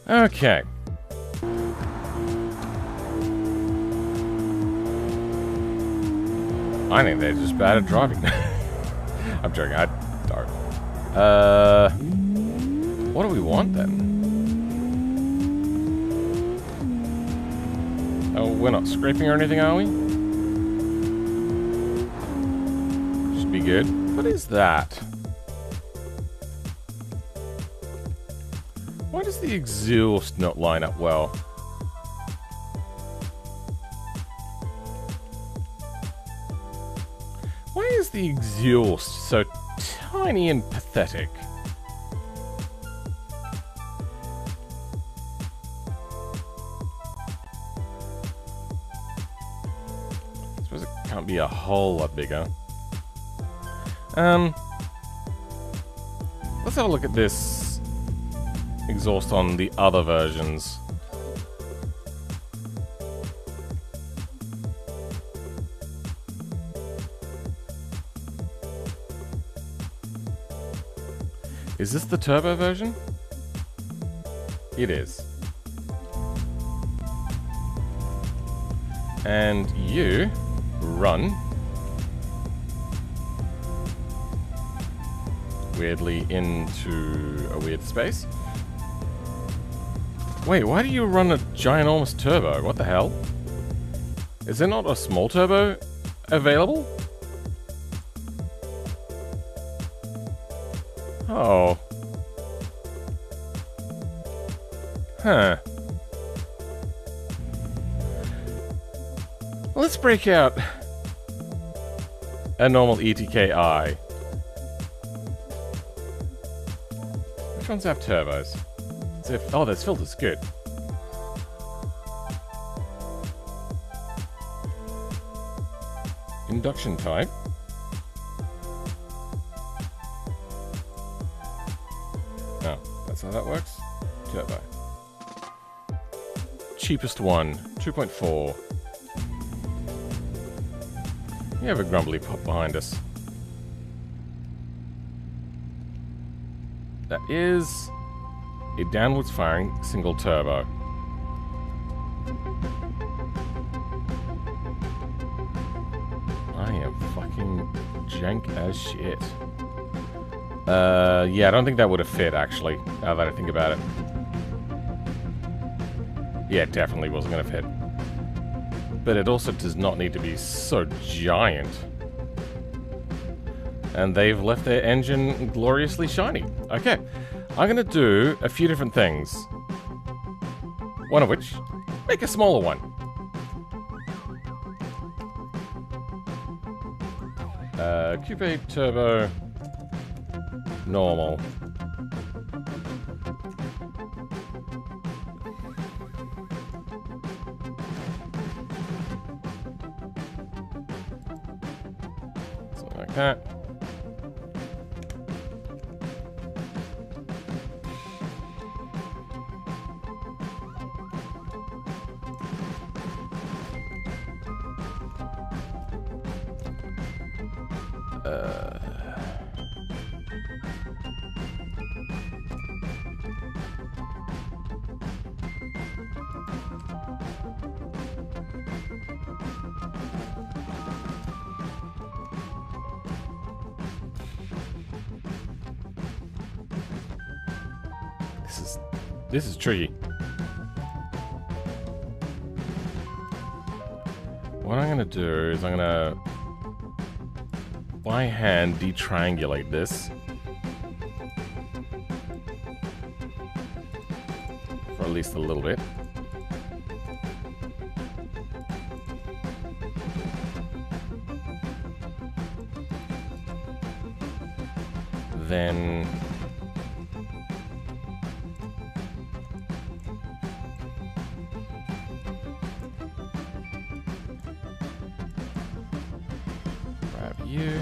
Okay. I think they're just bad at driving. I'm joking, I don't. What do we want then? Oh, we're not scraping or anything, are we? Should be good. What is that? Why does the exhaust not line up well? Why is the exhaust so tiny and pathetic? I suppose it can't be a whole lot bigger. Let's have a look at this exhaust on the other versions. Is this the turbo version? It is. And you run weirdly into a weird space. Wait, why do you run a ginormous turbo? What the hell? Is there not a small turbo available? Oh. Huh. Let's break out a normal ETKI. Which ones have turbos? Oh, there's filters. Good. Induction type. Oh, that's how that works. Turbo. Cheapest one, 2.4. We have a grumbly pop behind us. That is a downwards firing single turbo. I am fucking jank as shit. Yeah, I don't think that would have fit, actually, now that I think about it. Yeah, it definitely wasn't going to fit. But it also does not need to be so giant. And they've left their engine gloriously shiny. Okay, I'm going to do a few different things. One of which, make a smaller one. Coupe Turbo Normal. Something like that. This is tricky. What I'm gonna do is I'm gonna by hand detriangulate this for at least a little bit. Then you.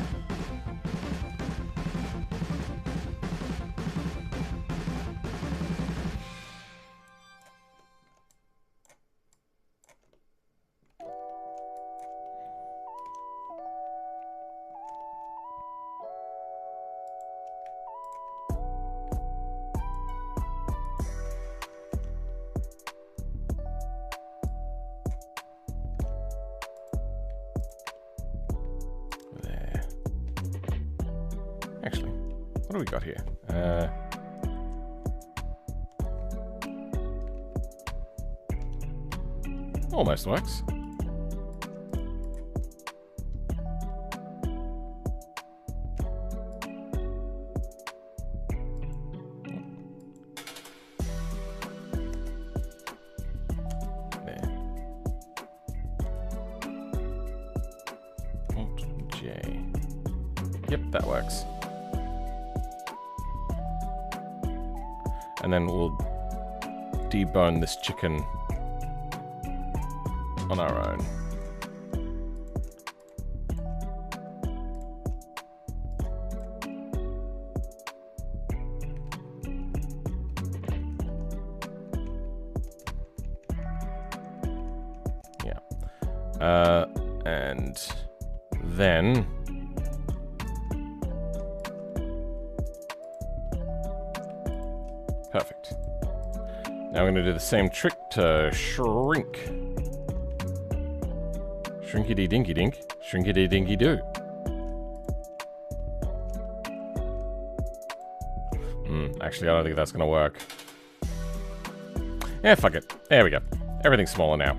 What do we got here? Almost works. Yep, that works. And then we'll debone this chicken on our own. Yeah. And then perfect. Now we're going to do the same trick to shrink. Shrinkity dinky dink, shrinkity dinky do. Actually, I don't think that's going to work. Yeah, fuck it. There we go. Everything's smaller now.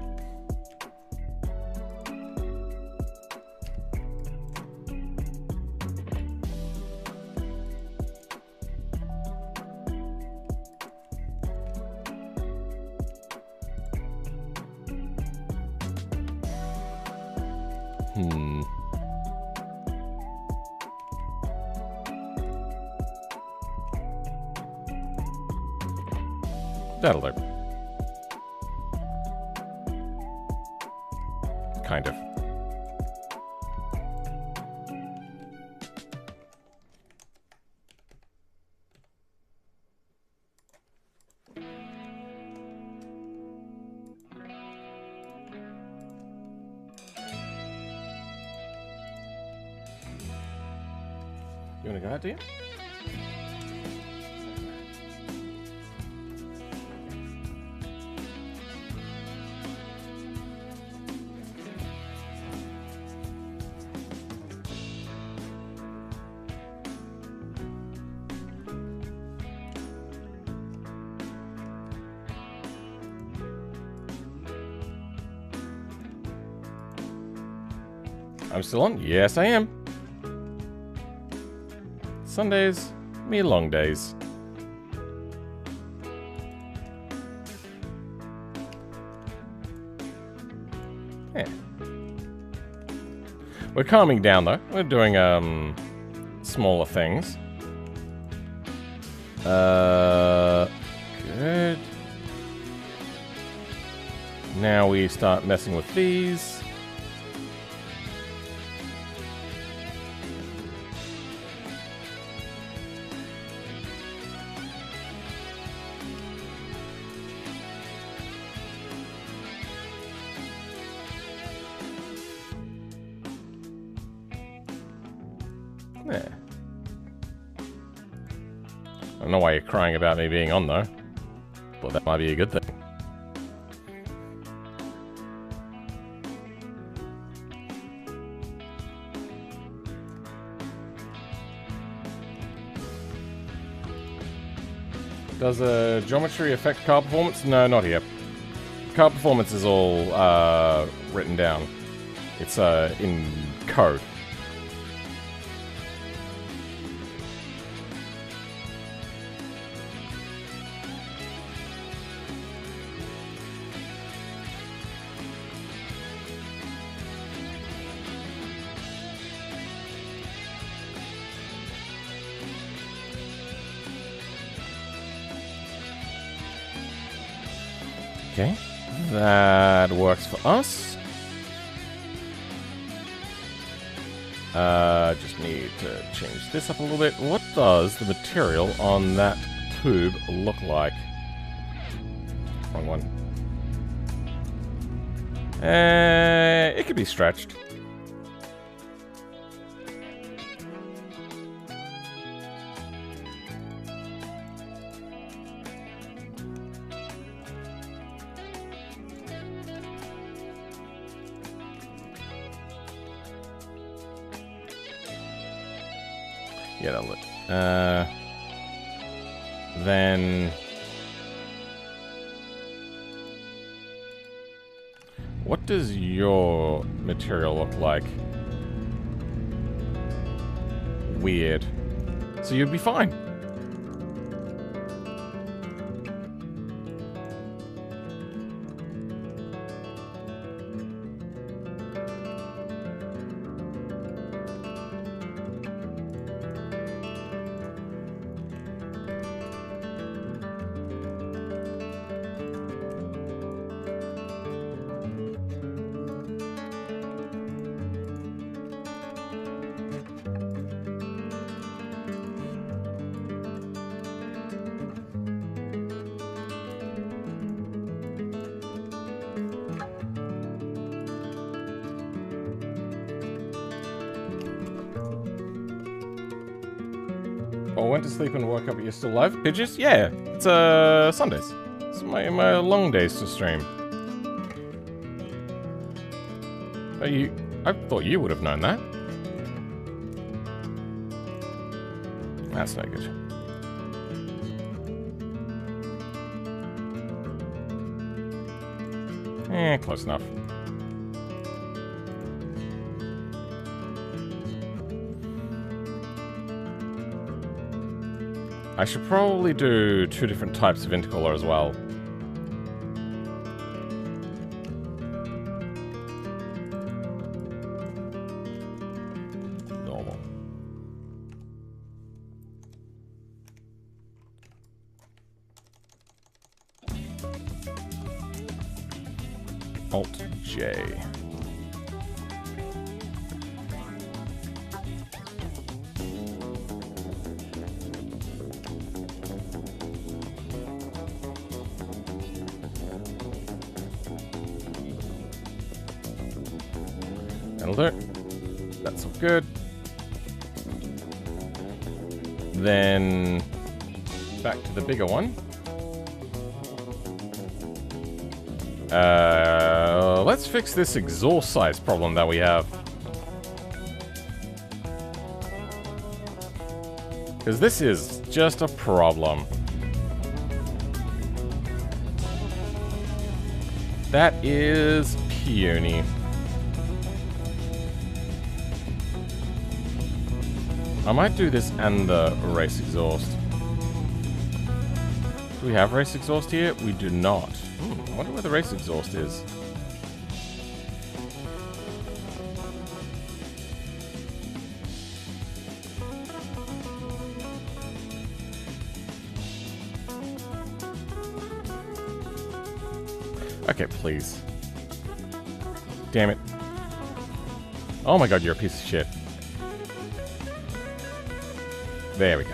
That'll do. Kind of. You want to go out, do you? I'm still on? Yes, I am. Sundays, me long days. Yeah. We're calming down though. We're doing smaller things. Good. Now we start messing with these. There. I don't know why you're crying about me being on though, but that might be a good thing. Does geometry affect car performance? No, not here. Car performance is all written down. It's in code. Okay, that works for us. Just need to change this up a little bit. What does the material on that tube look like? Wrong one. It could be stretched. Yeah, that'll look. Then... what does your material look like? Weird. So you'd be fine. Oh, went to sleep and woke up, but you're still live? Pidgeys? Yeah, it's Sundays. It's my long days to stream. I thought you would have known that. That's no good. Close enough. I should probably do 2 different types of intercooler as well. Normal. Alt-J. That'll do. That's all good. Then back to the bigger one. Let's fix this exhaust size problem that we have. Because this is just a problem. That is puny. I might do this and the race exhaust. Do we have race exhaust here? We do not. I wonder where the race exhaust is. Okay, please. Damn it. Oh my god, you're a piece of shit. There we go.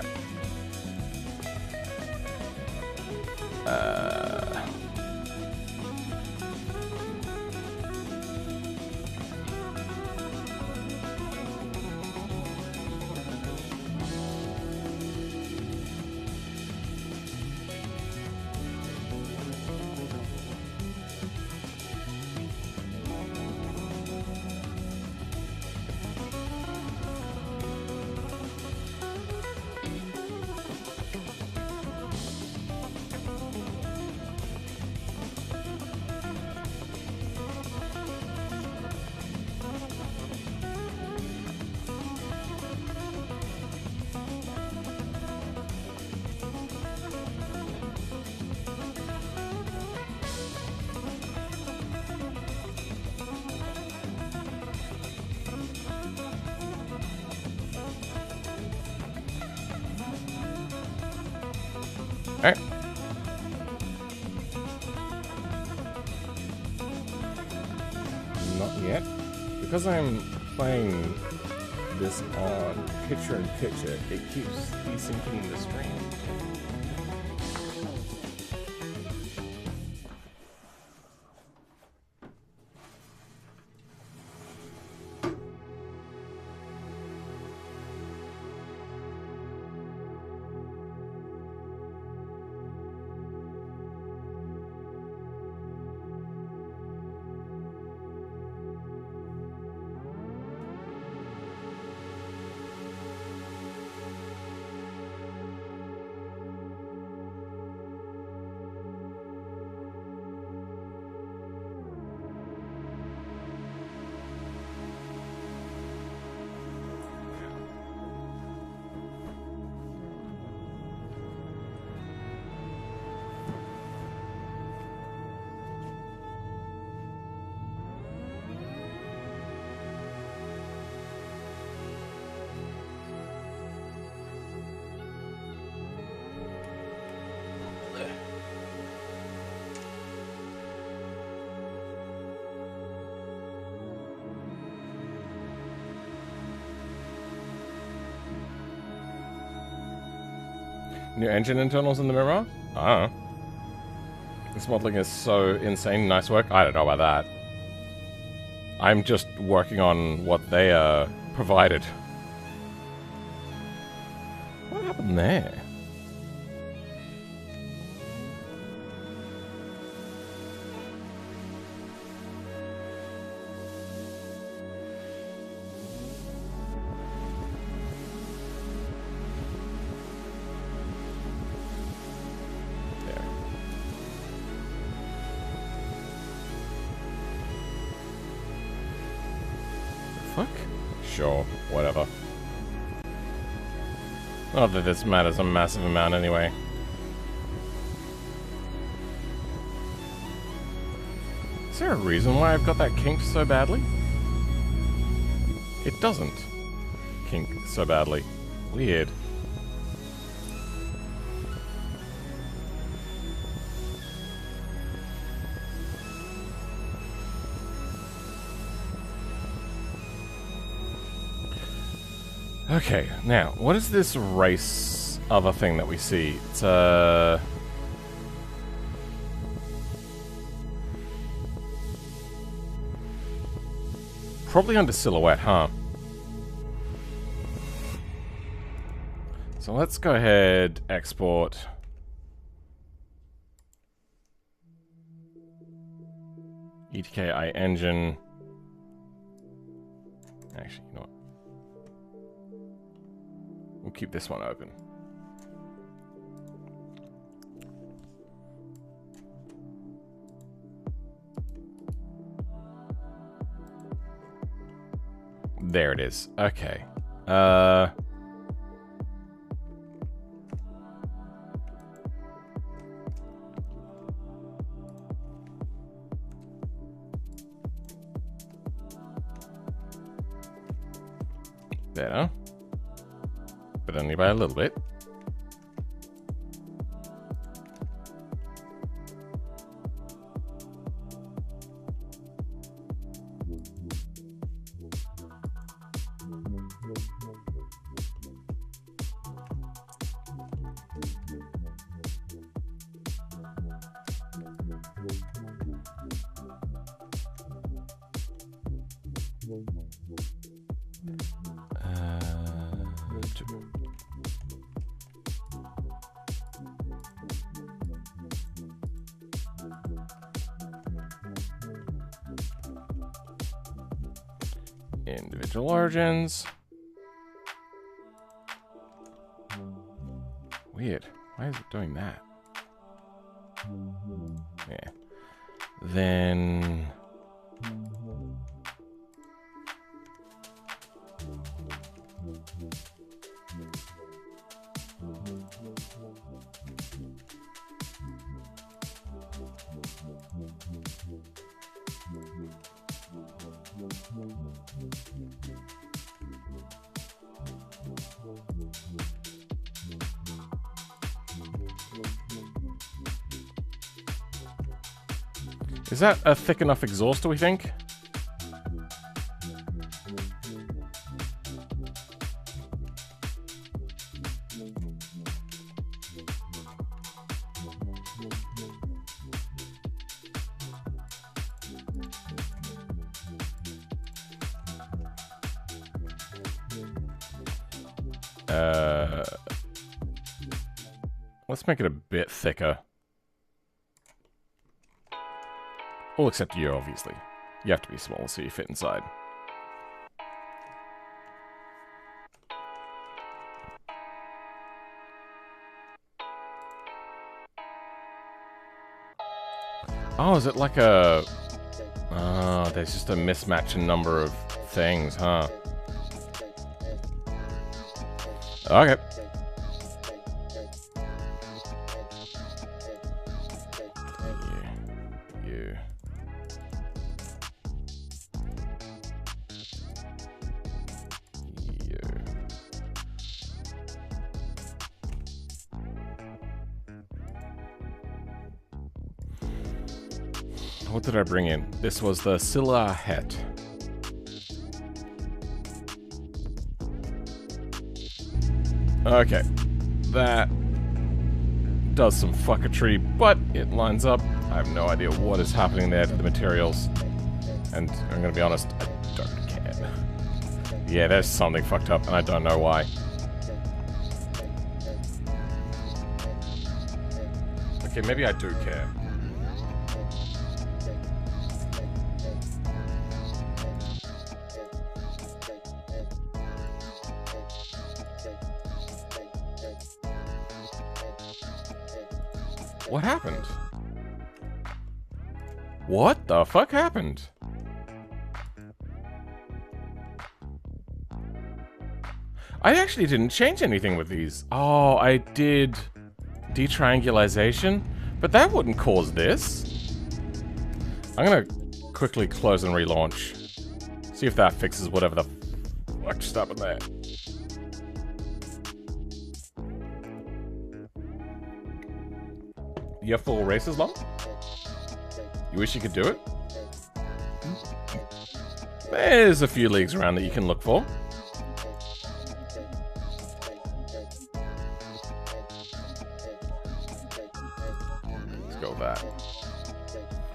Alright. Not yet. Because I'm playing this on picture-in-picture, it keeps desyncing the stream. New engine internals in the mirror? I don't know. This modeling is so insane. Nice work. I don't know about that. I'm just working on what they provided. What happened there? Sure, whatever. Not that this matters a massive amount anyway. Is there a reason why I've got that kinked so badly? It doesn't kink so badly. Weird. Okay, now, what is this race other thing that we see? It's, probably under silhouette, huh? So let's go ahead, export. ETKI engine. Actually, you know what? We'll keep this one open. There it is. Okay. Better. But only by a little bit. Individual origins. Weird. Why is it doing that? Yeah. Then... is that a thick enough exhaust, do we think? Let's make it a bit thicker. All except you, obviously. You have to be small so you fit inside. Oh, is it like a... Oh, there's just a mismatch in number of things, huh? Okay. What did I bring in? This was the silhouette. Okay. That does some fucketry, but it lines up. I have no idea what is happening there to the materials. And I'm gonna be honest, I don't care. Yeah, there's something fucked up, and I don't know why. Okay, maybe I do care. What happened? What the fuck happened? I actually didn't change anything with these. Oh, I did detriangulation, but that wouldn't cause this. I'm gonna quickly close and relaunch. See if that fixes whatever the fuck just happened there. You have full races long? You wish you could do it? There's a few leagues around that you can look for. Let's go with that.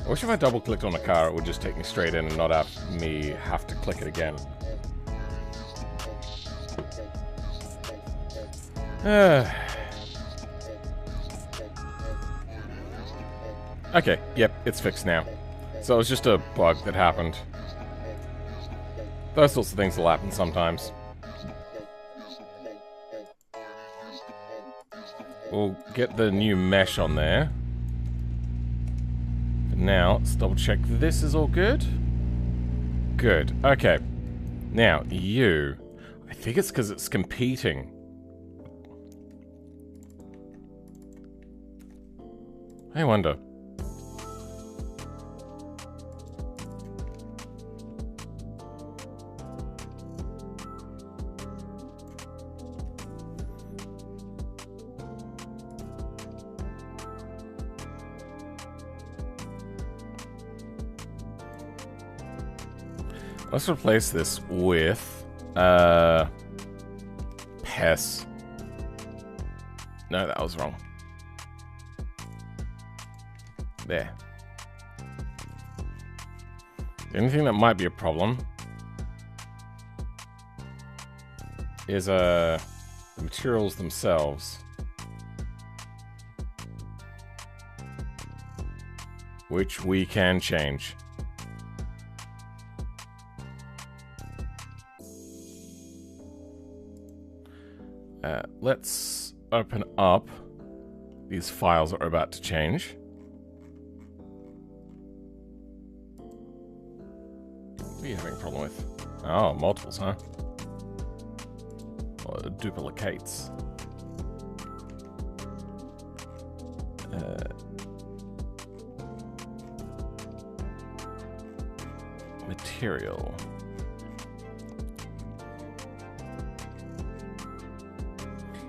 I wish if I double-clicked on a car, it would just take me straight in and not have me have to click it again. Okay, yep, it's fixed now. So it was just a bug that happened. Those sorts of things will happen sometimes. We'll get the new mesh on there. But now, let's double check this is all good. Good, okay. Now, you. I think it's because it's competing. I wonder. Let's replace this with PES. No, that was wrong. There. The only thing that might be a problem is the materials themselves, which we can change. Let's open up these files that we're about to change. What are you having a problem with? Oh, multiples, huh? Well, duplicates. Material.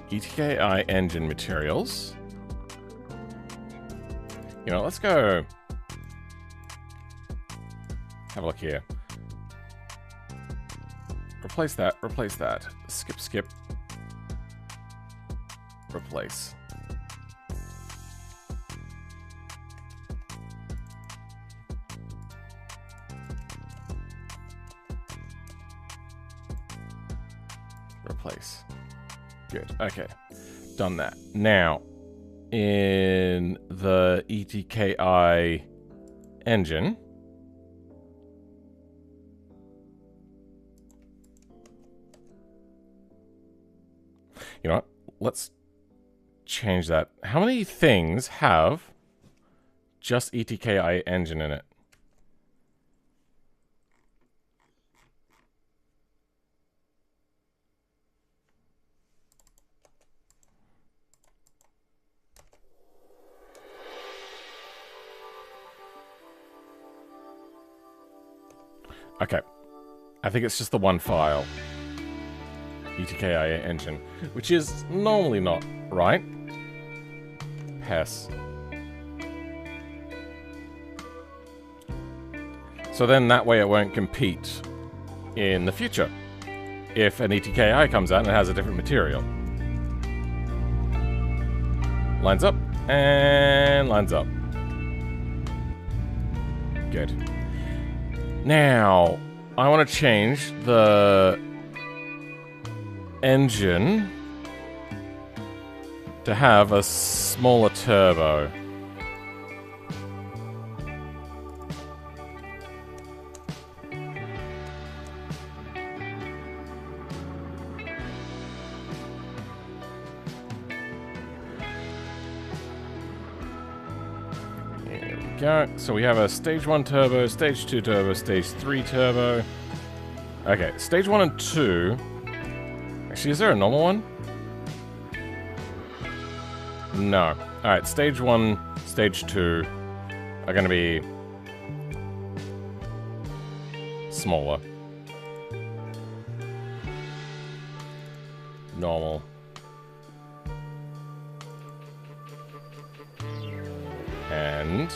ETKI engine materials. You know, let's go have a look here. Replace that, skip, skip, replace. Replace. Good, okay. Done that. Now, in the ETKI engine, you know what? Let's change that. How many things have just ETKI engine in it? Okay, I think it's just the one file, ETKI engine, which is normally not right. PES. So then that way it won't compete in the future if an ETKI comes out and it has a different material. Lines up. And lines up. Good. Now, I want to change the engine to have a smaller turbo. Go. So we have a stage 1 turbo, stage 2 turbo, stage 3 turbo. Okay, stage 1 and 2. Actually, is there a normal one? No. Alright, stage 1, stage 2 are going to be smaller. Normal. And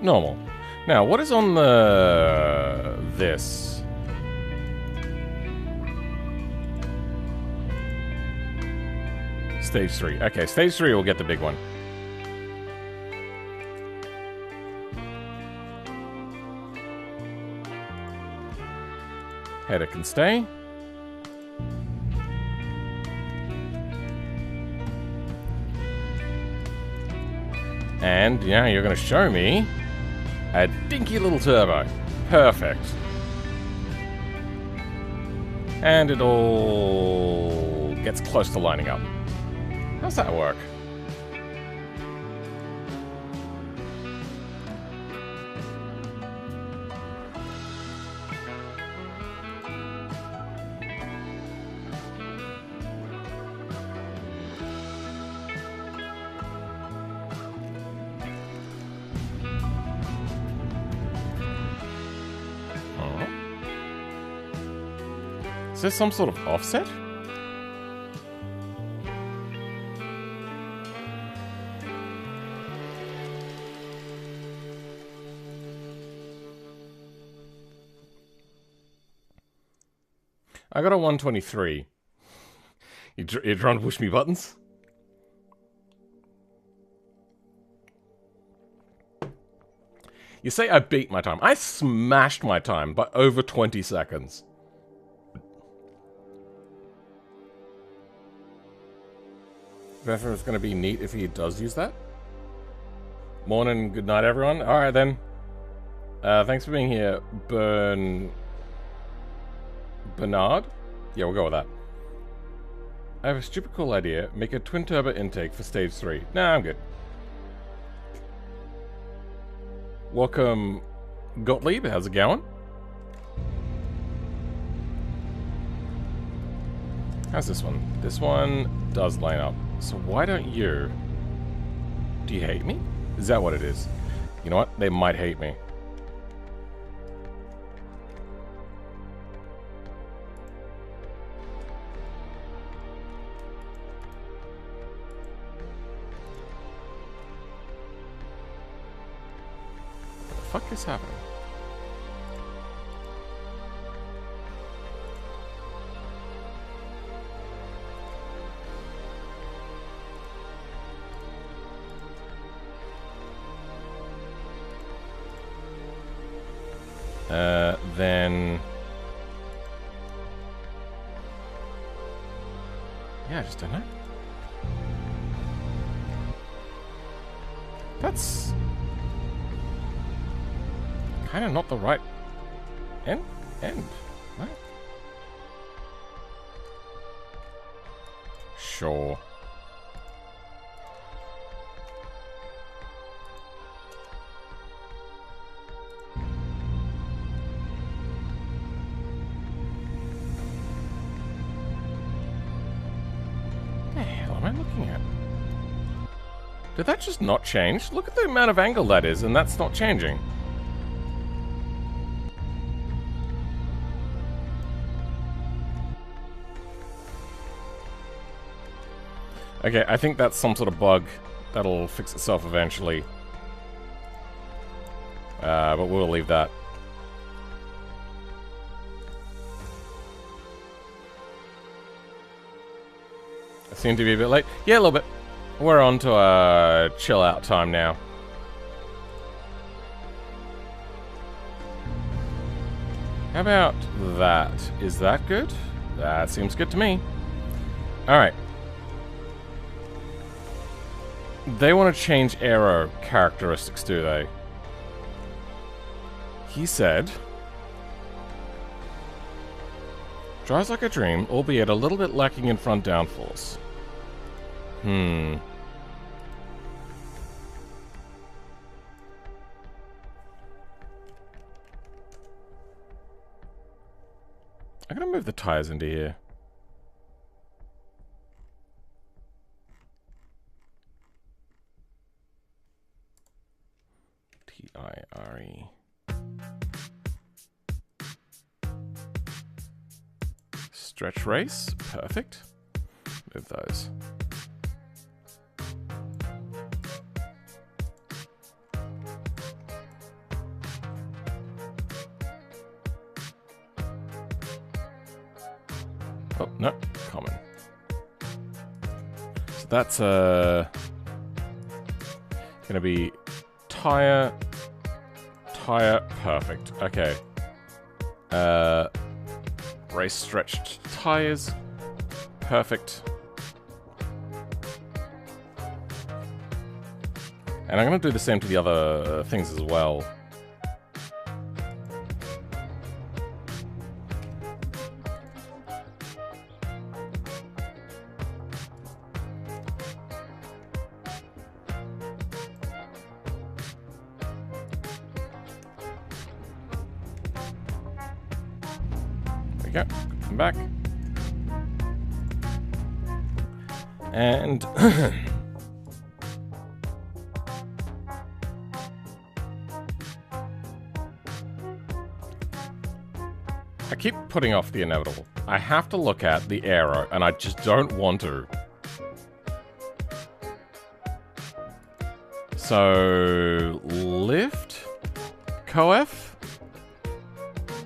normal. Now, what is on the this? Stage 3. Okay, stage 3 will get the big one. Header can stay. And yeah, you're going to show me a dinky little turbo. Perfect. And it all gets close to lining up. How's that work? Is there some sort of offset? I got a 123. You're trying to push me buttons? You say I beat my time. I smashed my time by over 20 seconds. It's going to be neat if he does use that. Morning, good night, everyone. All right, then. Thanks for being here, Bernard? Yeah, we'll go with that. I have a stupid cool idea. Make a twin turbo intake for stage 3. Nah, I'm good. Welcome, Gottlieb. How's it going? How's this one? This one does line up. So why don't you... Do you hate me? Is that what it is? You know what? They might hate me. What the fuck is happening? Then... Yeah, I just don't know. That's... kind of not the right... end? What? Sure. Did that just not change? Look at the amount of angle that is, and that's not changing. Okay, I think that's some sort of bug that'll fix itself eventually. But we'll leave that. I seem to be a bit late. Yeah, a little bit. We're on to a chill out time now. How about that? Is that good? That seems good to me. Alright. They want to change aero characteristics, do they? He said... Drives like a dream, albeit a little bit lacking in front downforce. I'm gonna move the tires into here. T-I-R-E. Stretch race, perfect. Move those. Oh, no, common. So that's gonna be tire, perfect. Okay. Race stretched tires, perfect. And I'm gonna do the same to the other things as well. Okay, come back. And I keep putting off the inevitable. I have to look at the aero, and I just don't want to. So, lift, coef.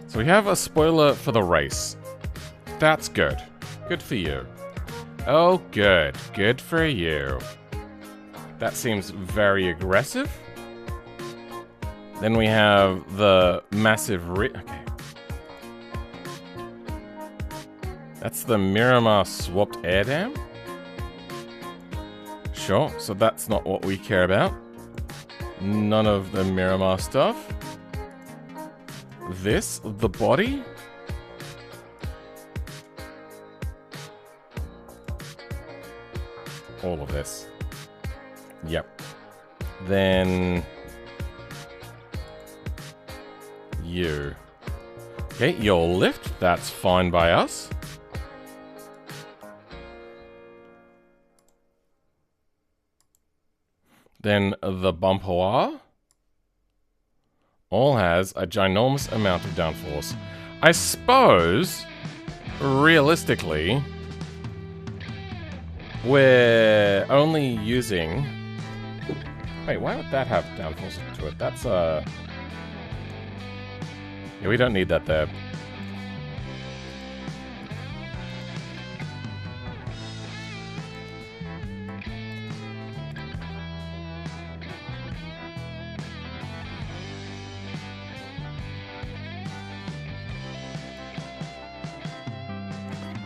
So we have a spoiler for the race. That's good. Good for you. Oh, good. Good for you. That seems very aggressive. Then we have the massive okay. That's the Miramar swapped air dam? Sure, so that's not what we care about. None of the Miramar stuff. This, the body? All of this. Yep. Then... you. Okay, your lift, that's fine by us. Then the bumper all has a ginormous amount of downforce. I suppose, realistically, we're only using... Wait, why would that have downforce to it? That's yeah, we don't need that there.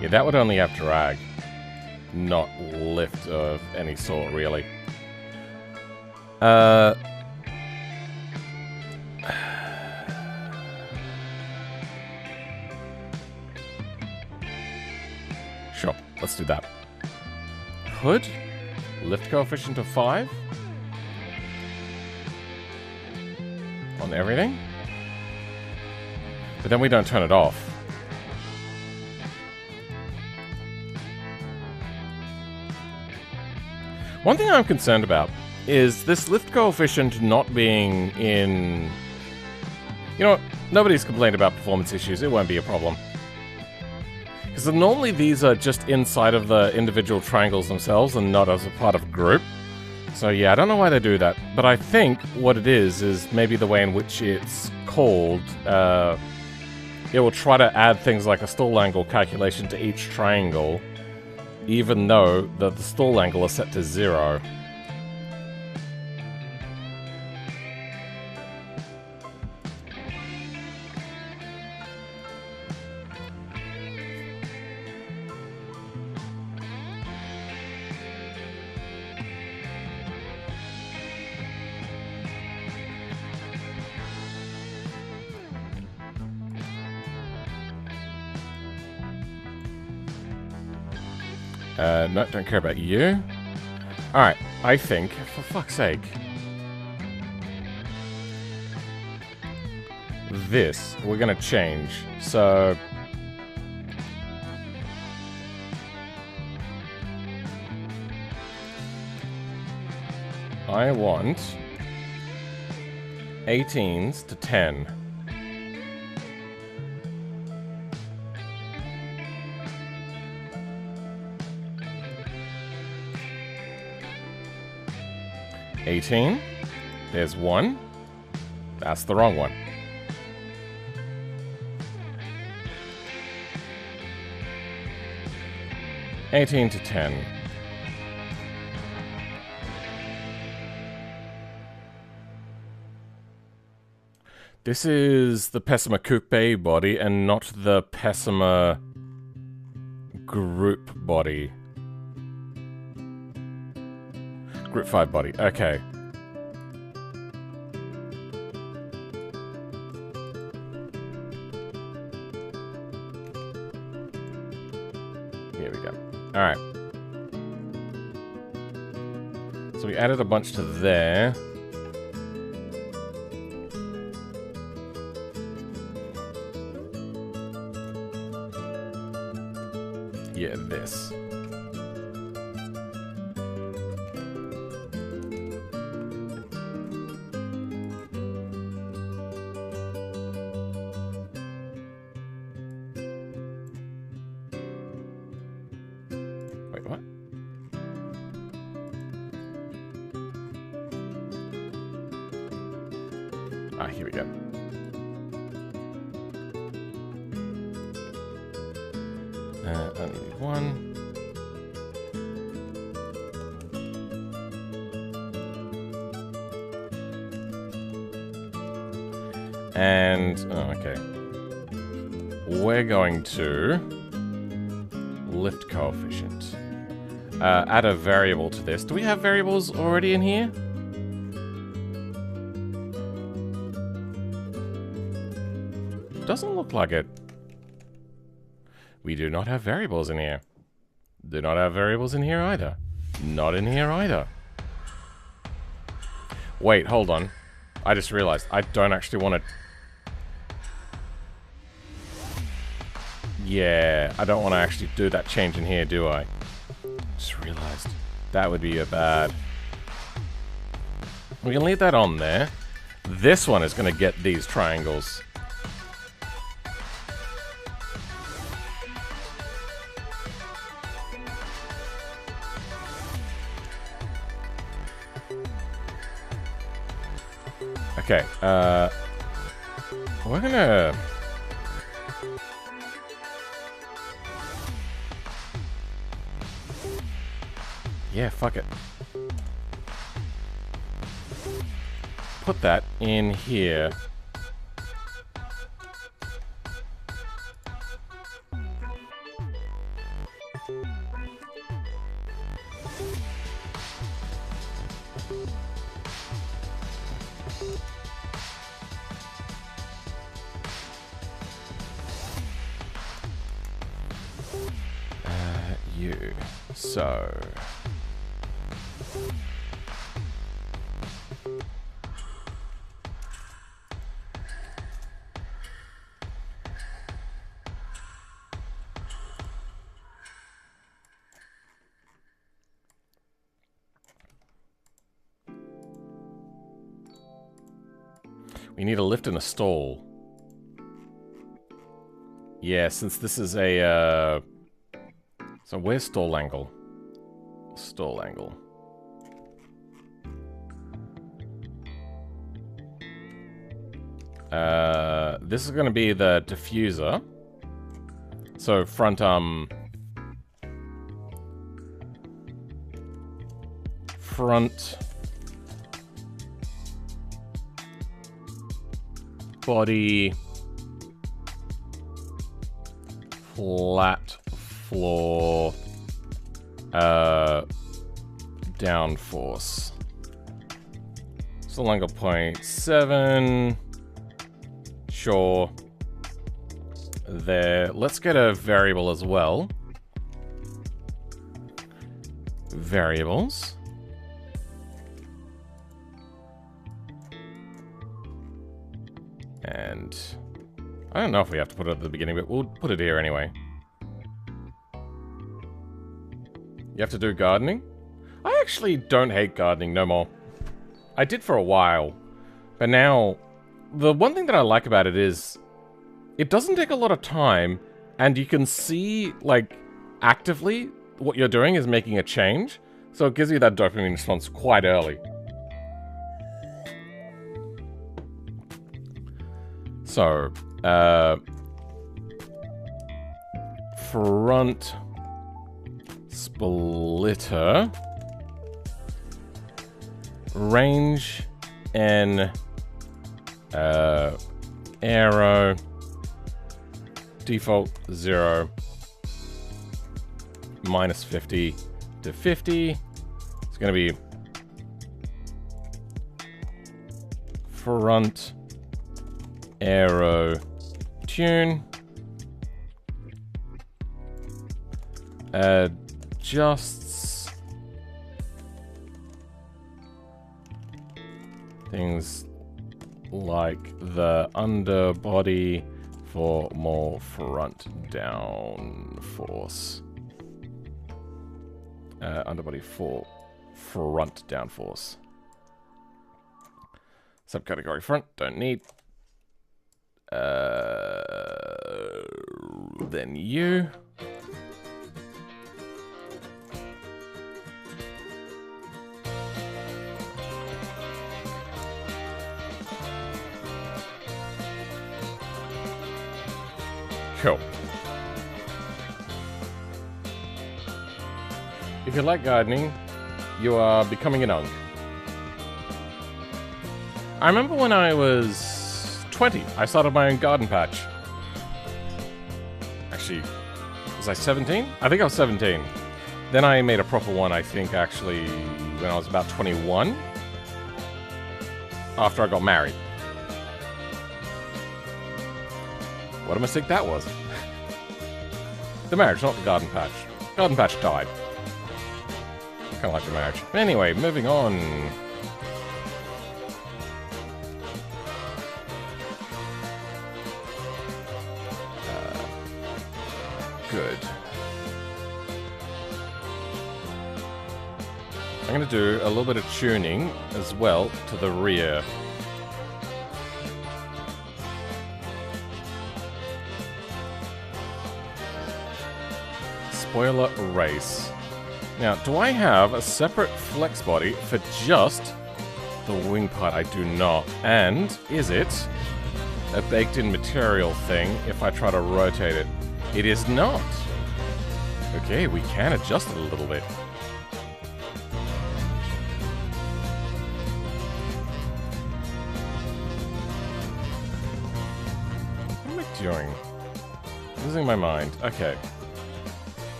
Yeah, that would only have drag, not lift of any sort, really. Sure, let's do that. Hood, lift coefficient of 5 on everything, but then we don't turn it off. One thing I'm concerned about is this lift coefficient not being in... You know what? Nobody's complained about performance issues. It won't be a problem. Because normally these are just inside of the individual triangles themselves and not as a part of a group. So yeah, I don't know why they do that. But I think what it is maybe the way in which it's called. It will try to add things like a stall angle calculation to each triangle. even though the stall angle is set to 0. No, don't care about you. Alright, I think, for fuck's sake, this, we're gonna change. So, I want 18s to 10. There's 1. That's the wrong one. $18 to 10. This is the Plasma Coupe body and not the Plasma Group body. Group 5 body, okay. Here we go. Alright. So we added a bunch to there. Yeah, this. Wait, what? Ah, here we go. I only need 1. And, oh, okay. We're going to lift coefficient. Add a variable to this. Do we have variables already in here? Doesn't look like it. We do not have variables in here. Do not have variables in here either. Not in here either. Wait, hold on. I just realized I don't actually want to... Yeah, I don't want to actually do that change in here, do I? Just realized. That would be a bad... We can leave that on there. This one is going to get these triangles. Okay, we're gonna... Yeah, fuck it. Put that in here. So... We need a lift and a stall. Yeah, since this is a, So where's stall angle? Stall angle. This is going to be the diffuser. So front front body flat floor downforce. So longer 0.7. Sure. There. Let's get a variable as well. Variables. And I don't know if we have to put it at the beginning, but we'll put it here anyway. You have to do gardening? I actually don't hate gardening no more. I did for a while, but now the one thing that I like about it is it doesn't take a lot of time, and you can see, like, actively what you're doing is making a change, so it gives you that dopamine response quite early. So, front splitter range n arrow default 0 minus 50 to 50. It's going to be front arrow tune adjusts things like the underbody for more front down force. Underbody for front down force. Subcategory front, don't need. Then you. Cool. If you like gardening, you are becoming an unk. I remember when I was 20, I started my own garden patch. Actually, was I 17? I think I was 17. Then I made a proper one, I think, actually, when I was about 21. After I got married. What a mistake that was. The marriage, not the garden patch. Garden patch died. Kind of like the marriage. Anyway, moving on. Good. I'm going to do a little bit of tuning as well to the rear. Spoiler race. Now, do I have a separate flex body for just the wing part? I do not. And is it a baked-in material thing if I try to rotate it? It is not. Okay, we can adjust it a little bit. What am I doing? Losing my mind. Okay.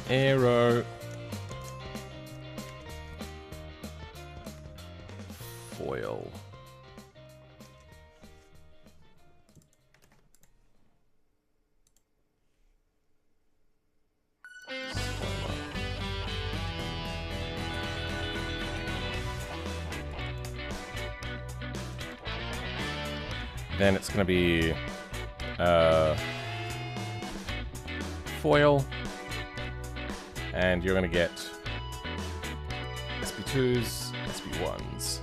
Aero foil. Then it's going to be foil, and you're going to get SP2s, SP1s.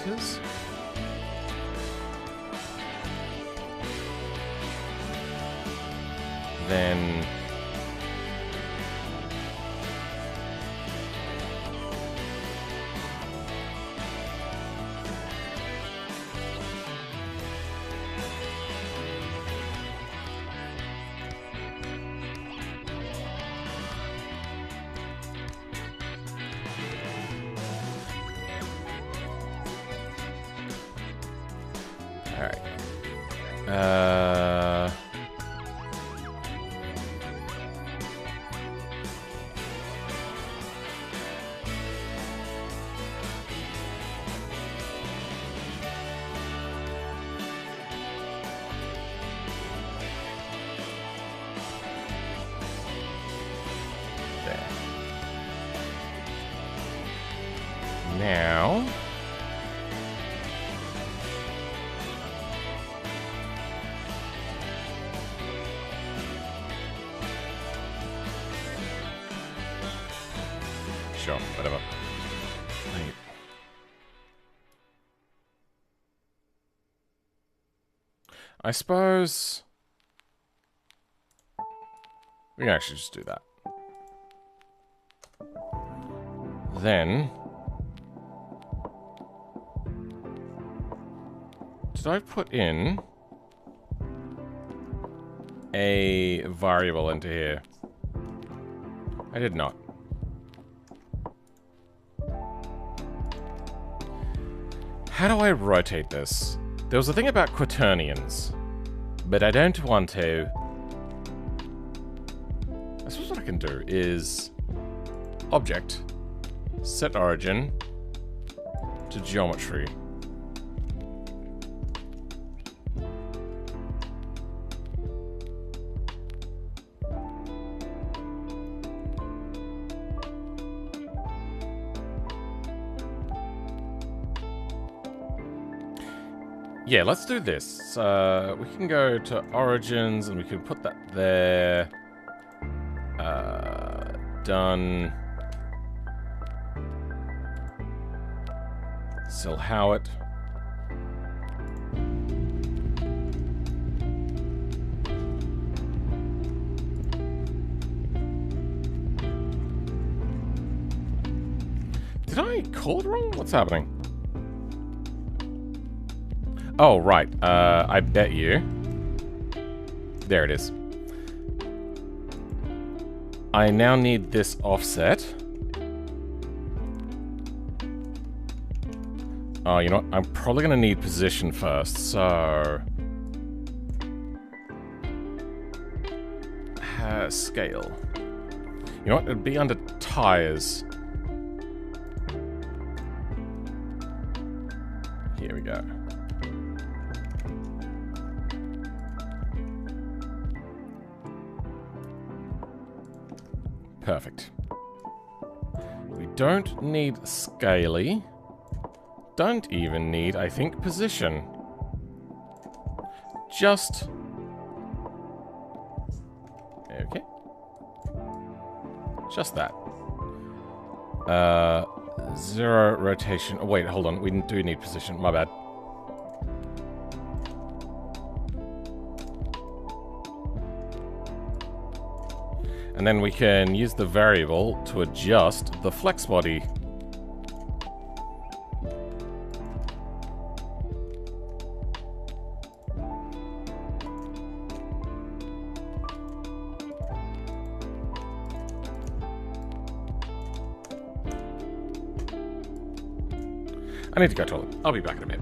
meters. Then alright. There. Now sure, whatever. Right. I suppose we can actually just do that. Then did I put in a variable into here? I did not. How do I rotate this? There was a thing about quaternions, but I don't want to. I suppose what I can do is object, set origin to geometry. Yeah, let's do this. We can go to origins and we can put that there. Done. Still Howard. Did I call it wrong? What's happening? Oh, right. I bet you. There it is. I now need this offset. Oh, you know what? I'm probably going to need position first, so... scale. You know what? It'd be under tires. Here we go. Perfect. We don't need scaly. Don't even need, I think, position. Just... okay. Just that. Zero rotation. Oh, wait, hold on. We do need position. My bad. And then we can use the variable to adjust the flex body. I need to go to the toilet. I'll be back in a bit.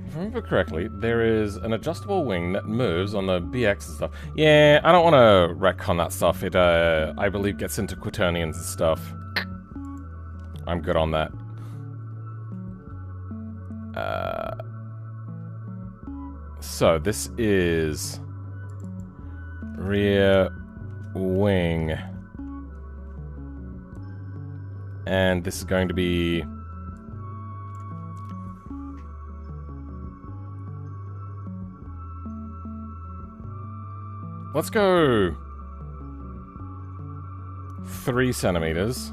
If I remember correctly, there is an adjustable wing that moves on the BX and stuff. Yeah, I don't want to retcon that stuff. It, I believe, gets into quaternions and stuff. I'm good on that. So, this is rear wing. And this is going to be... Let's go 3 centimeters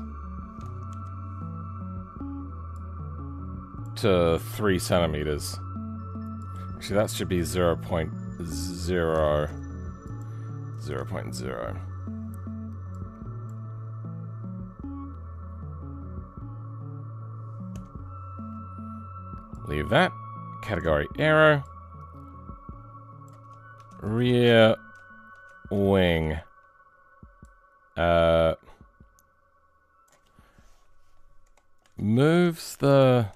to 3 centimeters. Actually, that should be 0.0. 0.0. Leave that. Category arrow. Rear wing. Moves the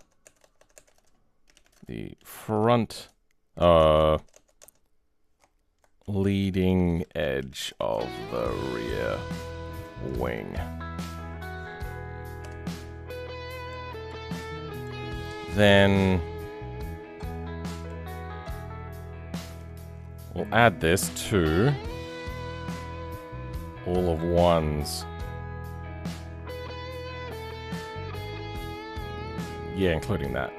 front leading edge of the rear wing. Then we'll add this to all of ones. Yeah, including that.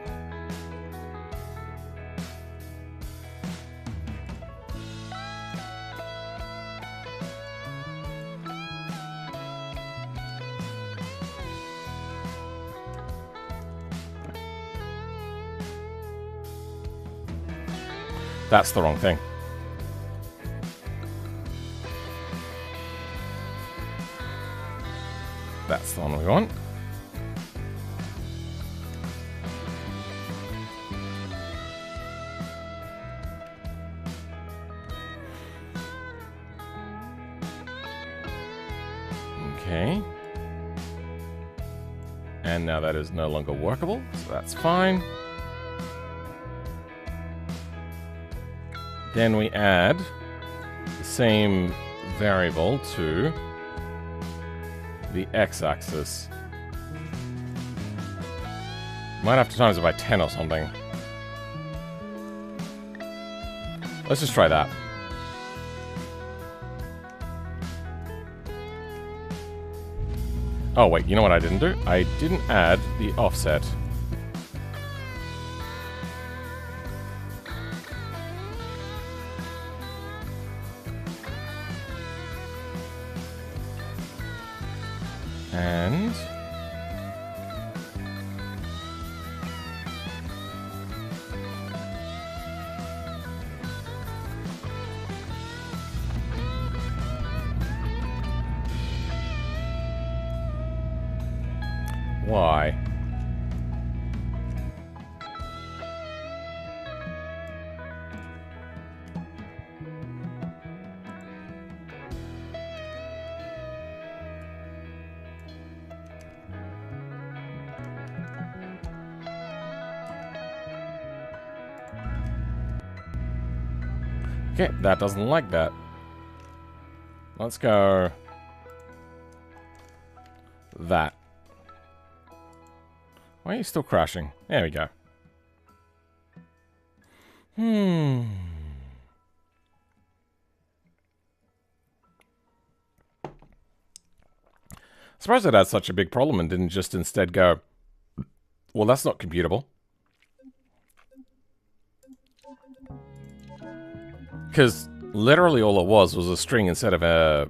That's the wrong thing. That's the one we want. Okay. And now that is no longer workable, so that's fine. Then we add the same variable to the x-axis. Might have to times it by 10 or something. Let's just try that. Oh wait, you know what I didn't do? I didn't add the offset. And why? Okay, that doesn't like that. Let's go that. Why are you still crashing? There we go. Surprised it had such a big problem and didn't just instead go, well, that's not computable. Because literally all it was a string instead of a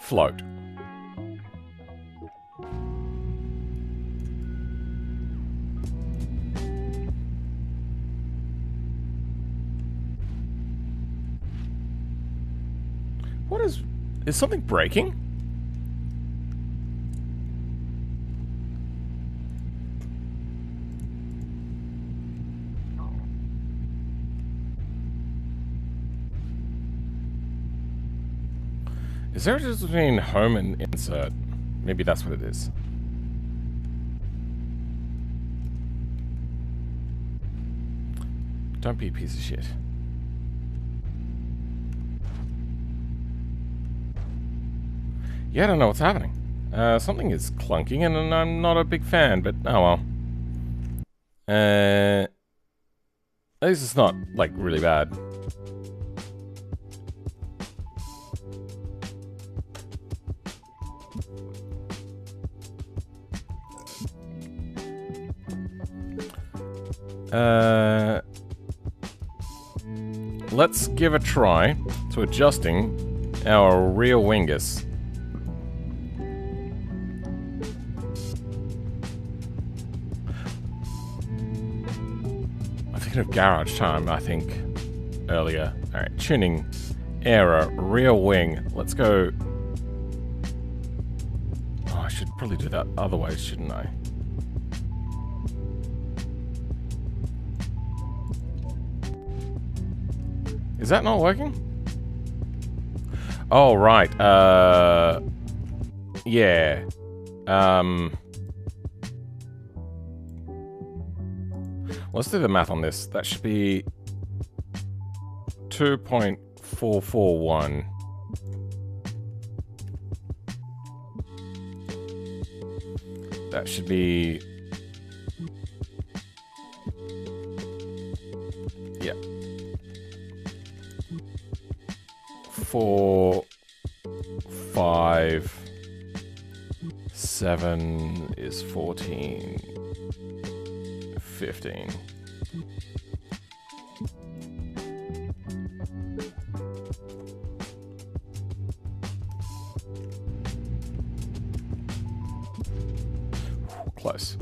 float. What is something breaking? Is there a difference between home and insert? Maybe that's what it is. Don't be a piece of shit. Yeah, I don't know what's happening. Something is clunking, and I'm not a big fan, but oh well. At least it's not, like, really bad. Let's give a try to adjusting our rear wingus. I'm thinking of garage time, I think, earlier. Alright, tuning, error, rear wing. Let's go... Oh, I should probably do that otherwise, shouldn't I? Is that not working? Oh, right. Yeah. Let's do the math on this. That should be 2.441. That should be... Yeah. 4, 5, 7 is 14, 15. Close.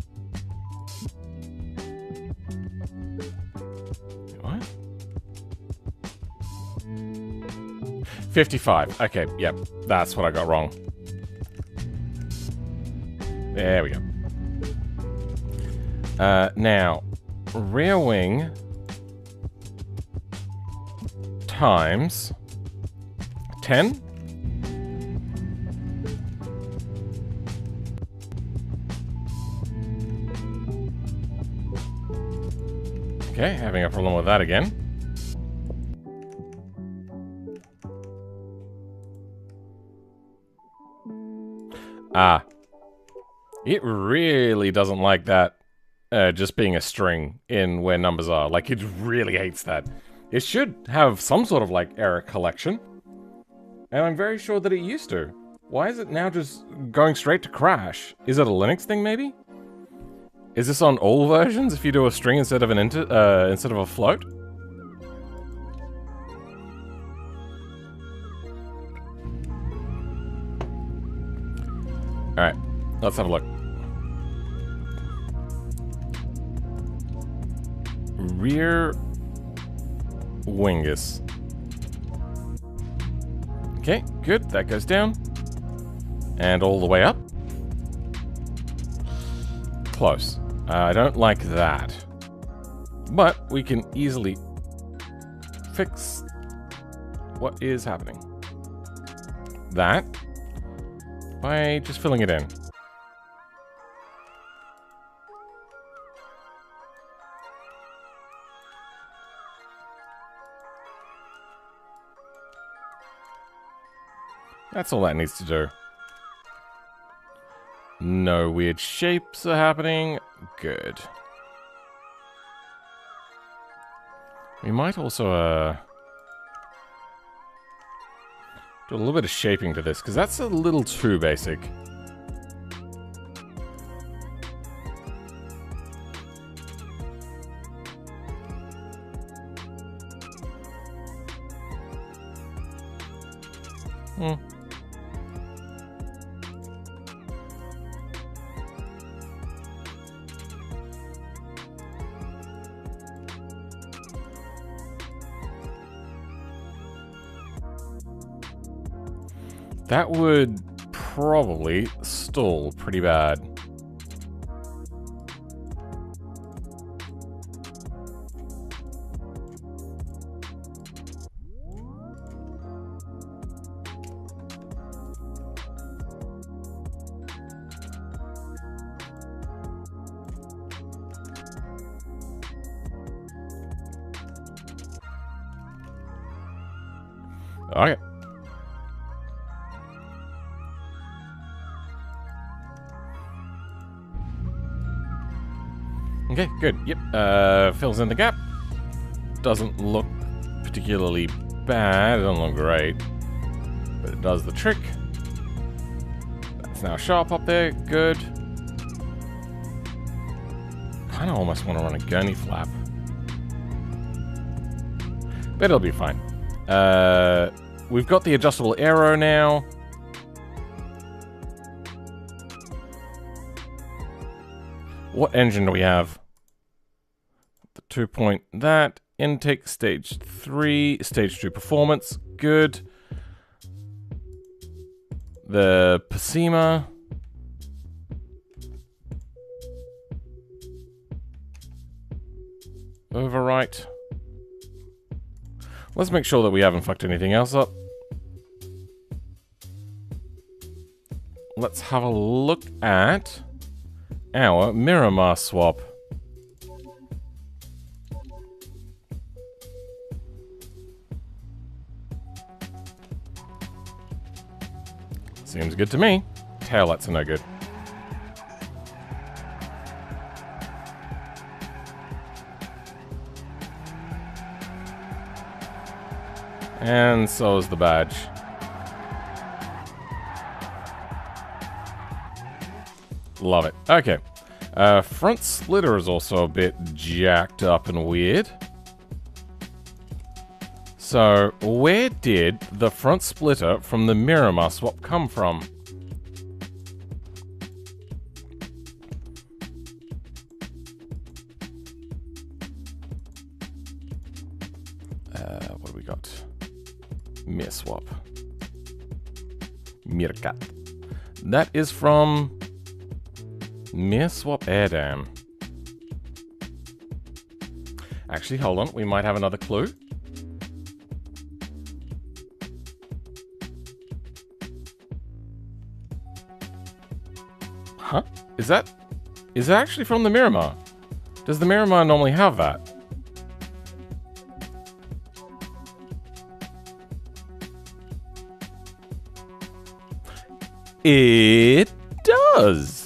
What? 55. Okay, yep. That's what I got wrong. There we go. Now, rear wing times 10. Okay, having a problem with that again. Ah. It really doesn't like that just being a string in where numbers are. Like, it really hates that. It should have some sort of, like, error collection. And I'm very sure that it used to. Why is it now just going straight to crash? Is it a Linux thing, maybe? Is this on all versions if you do a string instead of instead of a float? Alright, let's have a look. Rear wingus. Okay, good. That goes down. And all the way up. Close. I don't like that. But we can easily fix what is happening. That by just filling it in. That's all that needs to do. No weird shapes are happening. Good. We might also, do a little bit of shaping to this, because that's a little too basic. That would probably stall pretty bad. Okay. Okay, good. Yep. Fills in the gap. Doesn't look particularly bad. It doesn't look great. But it does the trick. That's now sharp up there. Good. Kinda almost want to run a gurney flap. But it'll be fine. We've got the adjustable aero now. What engine do we have? The 2-point that. Intake stage 3, stage 2 performance. Good. The Plasma. Overwrite. Let's make sure that we haven't fucked anything else up. Let's have a look at our mirror mask swap. Seems good to me. Taillights are no good. And so is the badge. Love it. Okay. Front splitter is also a bit jacked up and weird. So, where did the front splitter from the mirror mask swap come from? What do we got? Mirror swap. Mirkat. That is from mirror swap air dam. Actually, hold on. We might have another clue. Huh? Is that actually from the Miramar? Does the Miramar normally have that? It does.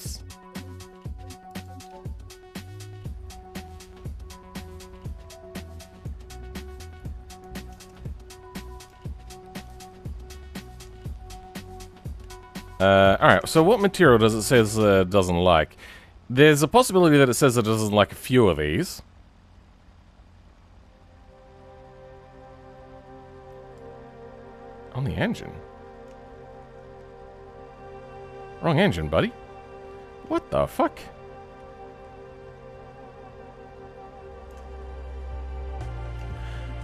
Alright, so what material does it says doesn't like? There's a possibility that it says it doesn't like a few of these. On the engine? Wrong engine, buddy. What the fuck?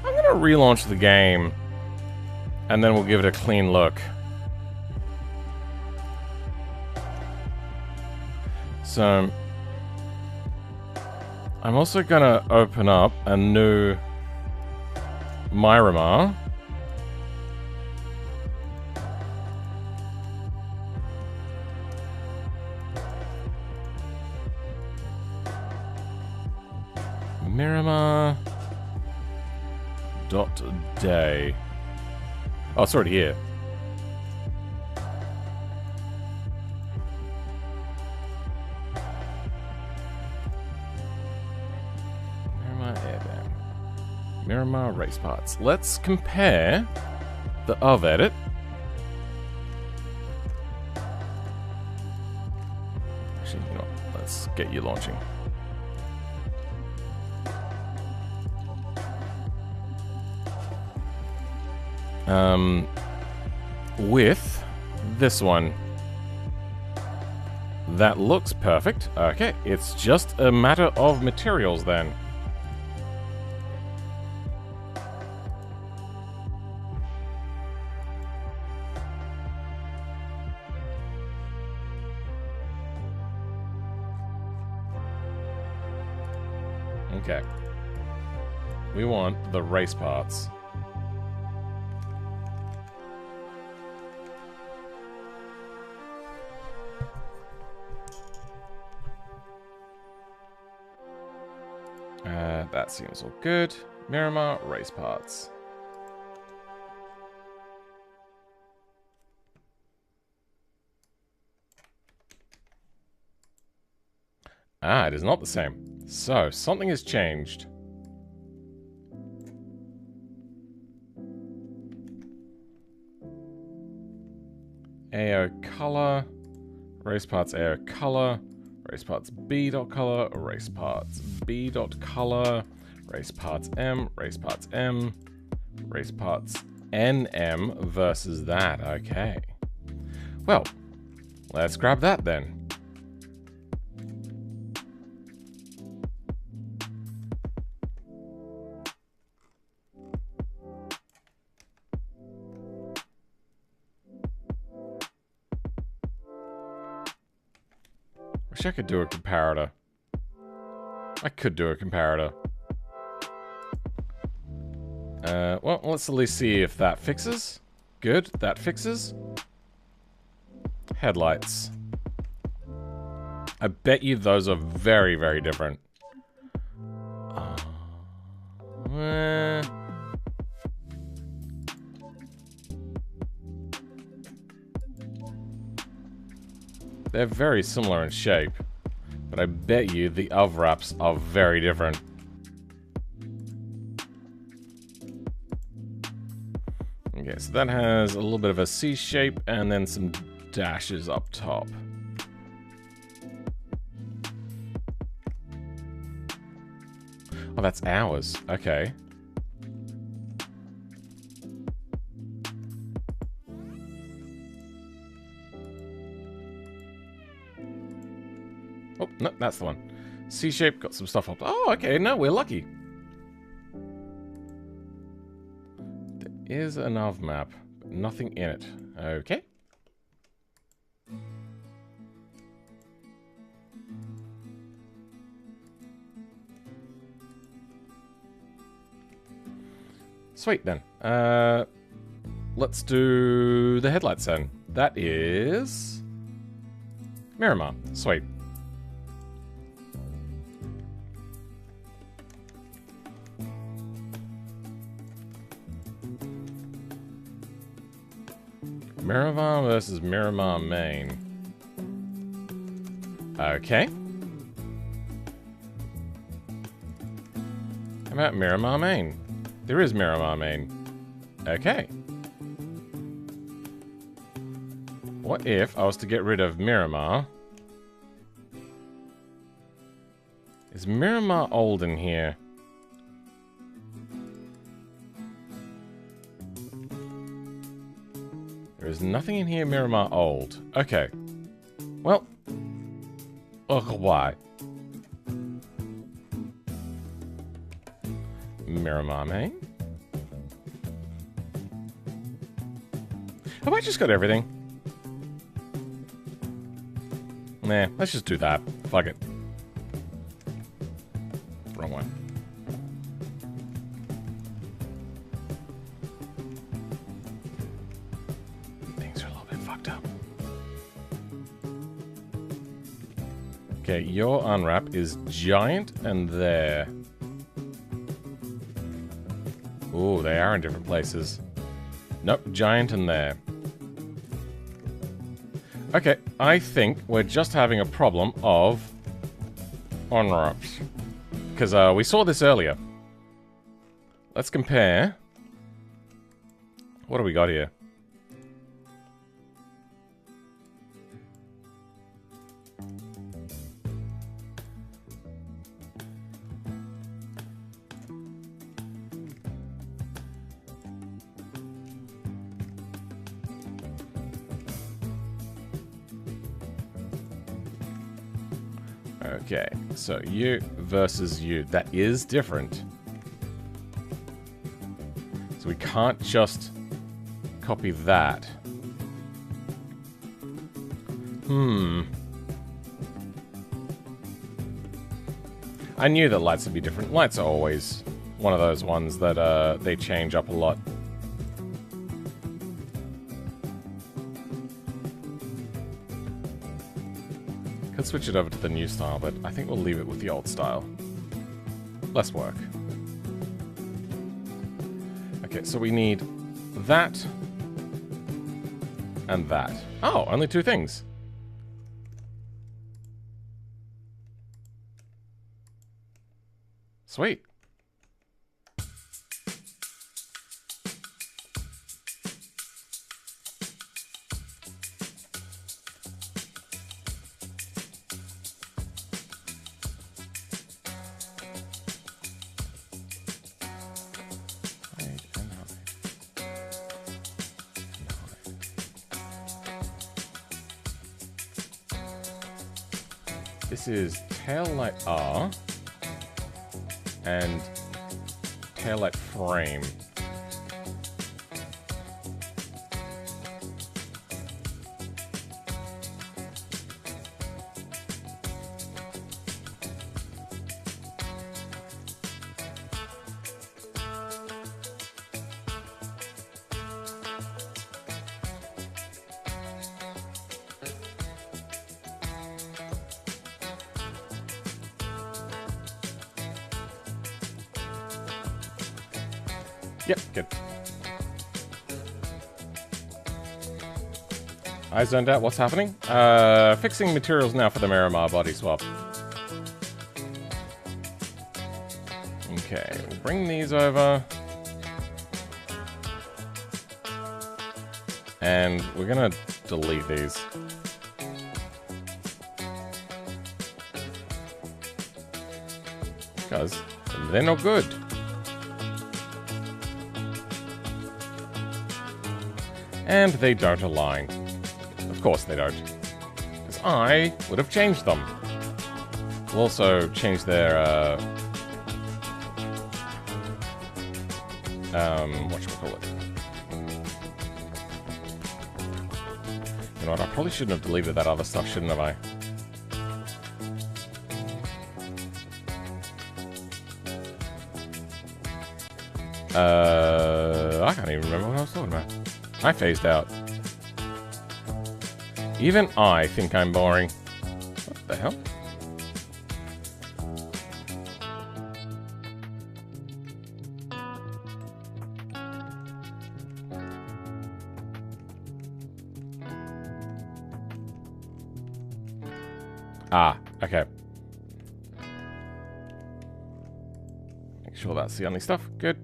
I'm gonna relaunch the game, and then we'll give it a clean look. So, I'm also gonna open up a new Miramar. Miramar.day. Oh, it's already here. Miramar race parts. Let's compare the of edit. Actually, you know, let's get you launching. With this one. That looks perfect. Okay, it's just a matter of materials then. Okay. We want the race parts. That seems all good. Miramar race parts. Ah, it is not the same. So, something has changed. AO color, erase parts AO color, erase parts B dot color, erase parts B dot color, erase parts M, erase parts M, erase parts NM versus that. Okay. Well, let's grab that then. Wish I could do a comparator. I could do a comparator. Well, let's at least see if that fixes. Good, that fixes. Headlights. I bet you those are very, very different. They're very similar in shape, but I bet you the UV wraps are very different. Okay, so that has a little bit of a C shape and then some dashes up top. Oh, that's ours. Okay. Oh, no, that's the one. C-shape, got some stuff up. Oh, okay, no, we're lucky. There is an UV map, but nothing in it. Okay. Sweet, then. Let's do the headlights then. That is Miramar. Sweet. Miramar versus Miramar main. Okay. How about Miramar main? There is Miramar main. Okay. What if I was to get rid of Miramar? Is Miramar old in here? There's nothing in here Miramar old. Okay. Well. Why? Miramar main? Have I just got everything? Nah, let's just do that. Fuck it. Wrong one. Okay, your unwrap is giant and there. Ooh, they are in different places. Nope, giant and there. Okay, I think we're just having a problem of unwraps. Because we saw this earlier. Let's compare. What do we got here? Okay, so you versus you. That is different. So we can't just copy that. I knew that lights would be different. Lights are always one of those ones that they change up a lot. Could switch it over to the new style, but I think we'll leave it with the old style. Less work. Okay, so we need that and that. Oh, only two things. Sweet. This is tail light R and tail light frame. Yep, good. Eyes zoned out, what's happening? Fixing materials now for the Miramar body swap. Okay, we'll bring these over. And we're gonna delete these. Because they're not good. And they don't align. Of course they don't. Because I would have changed them. We'll also change their, whatchamacallit. You know what, I probably shouldn't have deleted that other stuff, shouldn't have I? I can't even remember what I was talking about. I phased out. Even I think I'm boring. What the hell? Ah, okay. Make sure that's the only stuff. Good.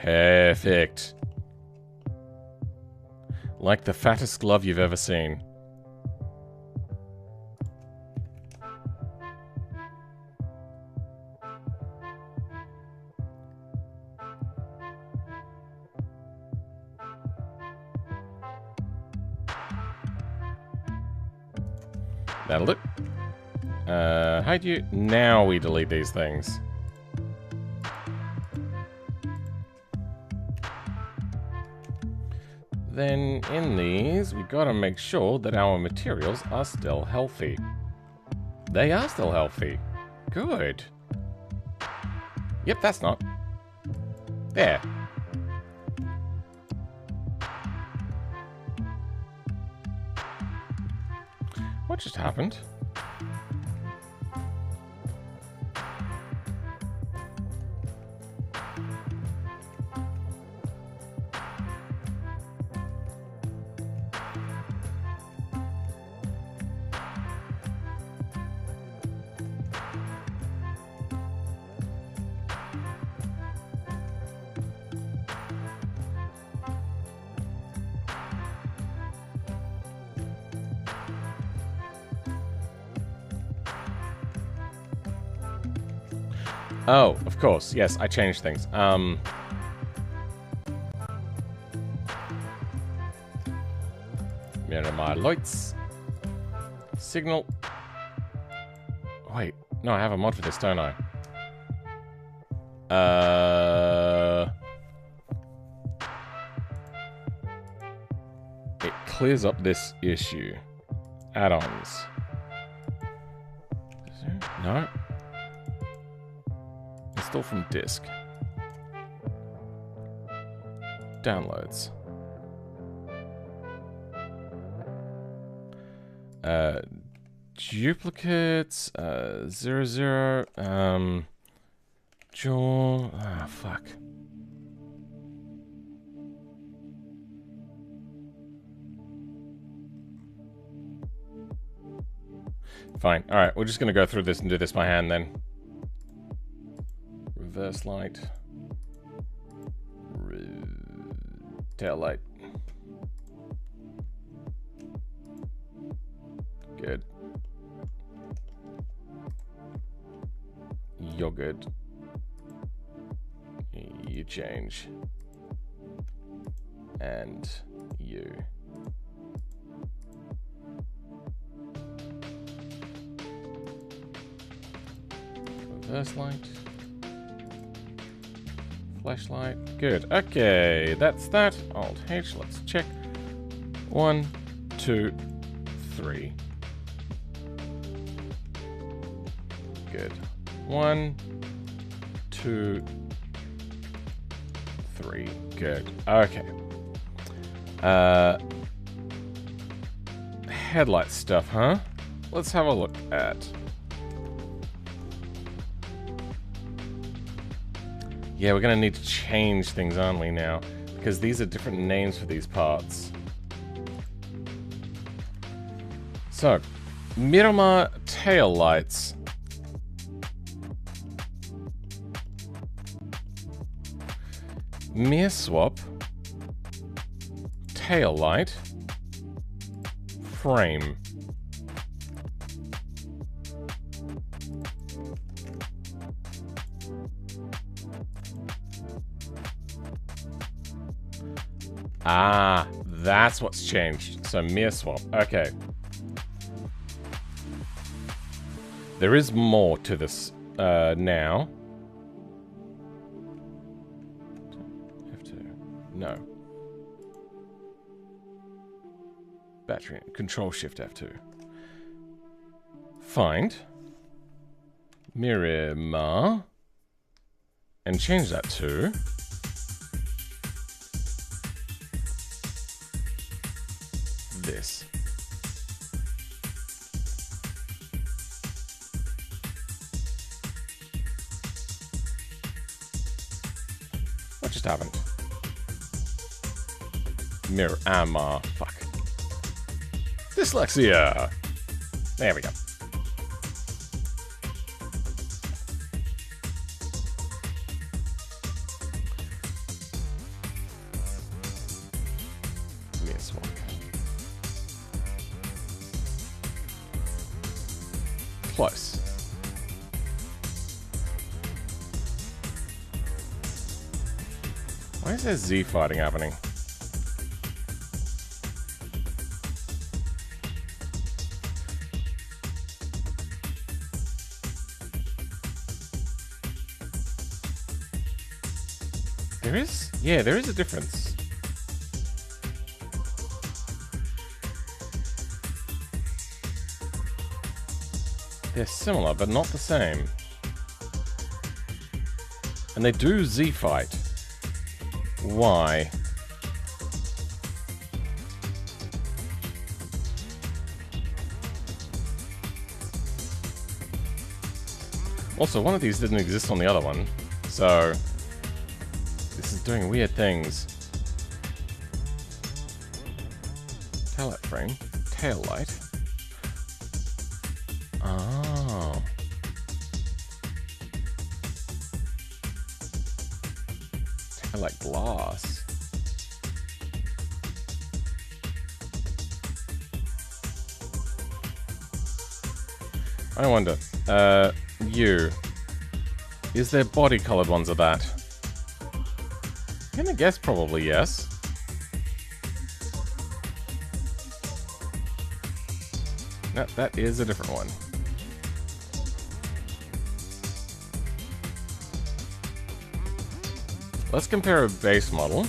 Perfect. Like the fattest glove you've ever seen. That'll do. How do you... Now we delete these things. Then in these, we gotta make sure that our materials are still healthy. They are still healthy. Good. Yep, that's not. There. What just happened? Oh, of course. Yes, I changed things. My lights. Signal. Wait. No, I have a mod for this, don't I? It clears up this issue. Add-ons. No. Install from disk. Downloads. Duplicates. 00. Jaw. Ah, fuck. Fine. Alright, we're just gonna go through this and do this by hand then. Reverse light. Tail light. Good. You're good. You change. And you. Reverse light. Flashlight. Good. Okay, that's that. Alt H. Let's check. 1, 2, 3. Good. 1, 2, 3. Good. Okay. Headlight stuff, huh? Let's have a look at. Yeah, we're gonna need to change things, aren't we, now? Because these are different names for these parts. So, Miramar tail lights. Mirror swap. Tail light. Frame. Ah, that's what's changed. So mirror swap. Okay. There is more to this now. F2. No. Battery. Control Shift F2. Find. Miramar. And change that to. This. What just happened? Miramar. Fuck. Dyslexia. There we go. Mirror swap. Close. Why is there Z fighting happening? There is? Yeah, there is a difference. They're similar, but not the same. And they do Z-fight. Why? Also, one of these didn't exist on the other one, so this is doing weird things. Tail light frame, tail light. Oh. Tail light glass. I wonder, is there body colored ones of that? I'm gonna guess probably yes. No, that is a different one. Let's compare a base model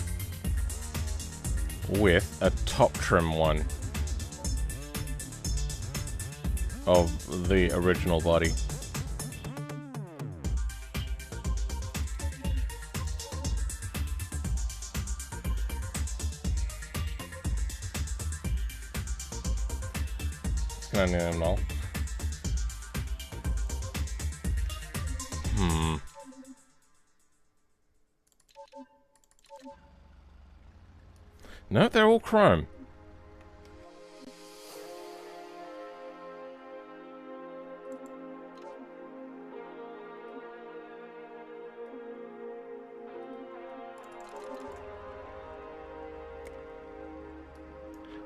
with a top trim one of the original body. No. No, they're all chrome.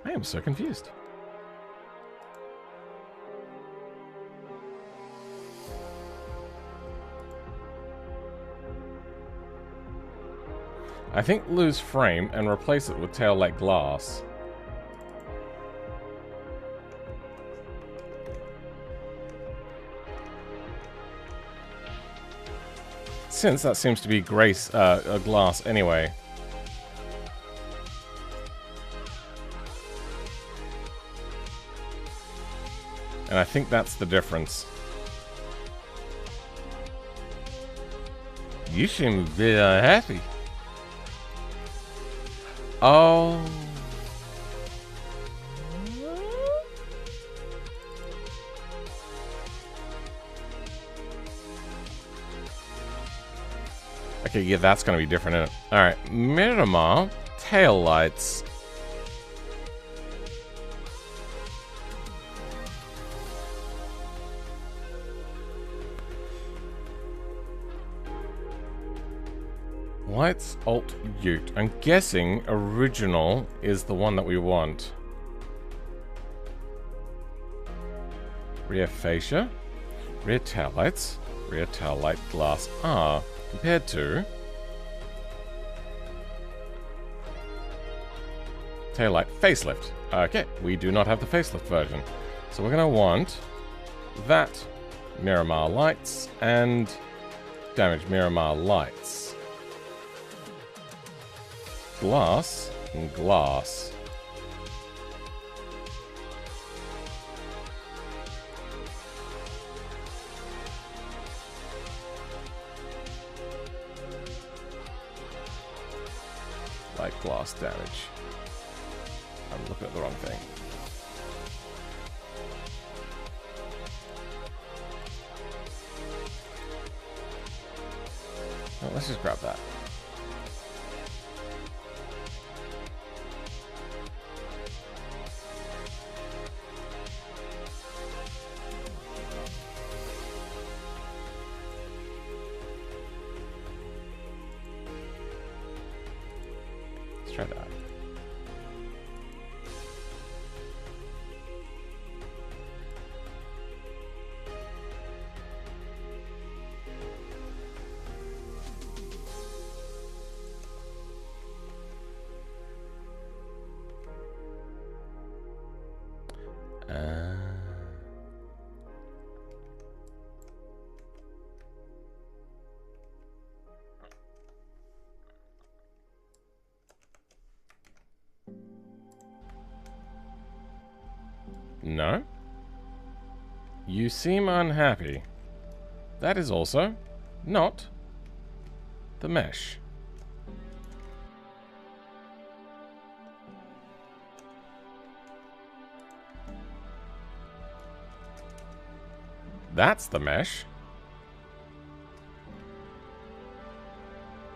I am so confused. I think lose frame and replace it with tail like glass. Since that seems to be a glass anyway. And I think that's the difference. You seem very unhappy. Oh. Okay, yeah, that's gonna be different, isn't it? Alright, Miramar, tail lights. Lights, Alt, Ute. I'm guessing original is the one that we want. Rear fascia, rear tail lights, rear tail light glass R. Compared to taillight facelift. Okay, we do not have the facelift version. So we're going to want that Miramar lights and damage Miramar lights. Glass and glass. Light glass damage. I'm looking at the wrong thing. Oh, let's just grab that. Let's try that. No? You seem unhappy. That is also not the mesh. That's the mesh.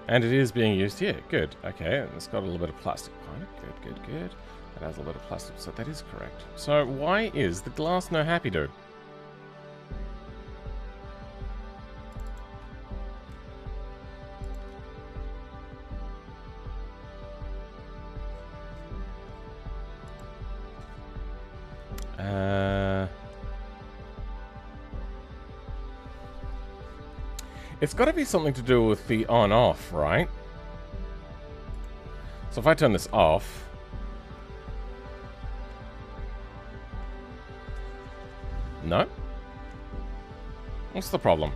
And it is being used here. Good. Okay, and it's got a little bit of plastic behind it. Good, good, good. It has a little plastic, so that is correct. So why is the glass no happy do? It's got to be something to do with the on-off, right? So if I turn this off... No? What's the problem?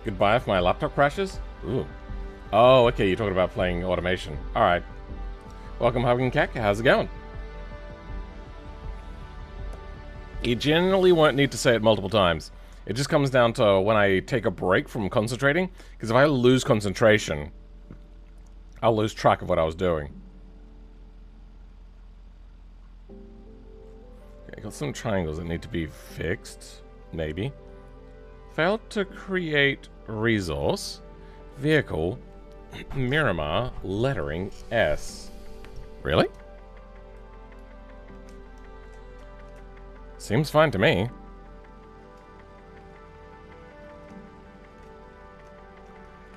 Goodbye if my laptop crashes? Ooh. Oh, okay, you're talking about playing Automation. Alright. Welcome, Hugging Cack. How's it going? You generally won't need to say it multiple times. It just comes down to when I take a break from concentrating. Because if I lose concentration, I'll lose track of what I was doing. Okay, got some triangles that need to be fixed. Maybe. Failed to create resource. Vehicle. Miramar. Lettering S. Really? Seems fine to me. Okay,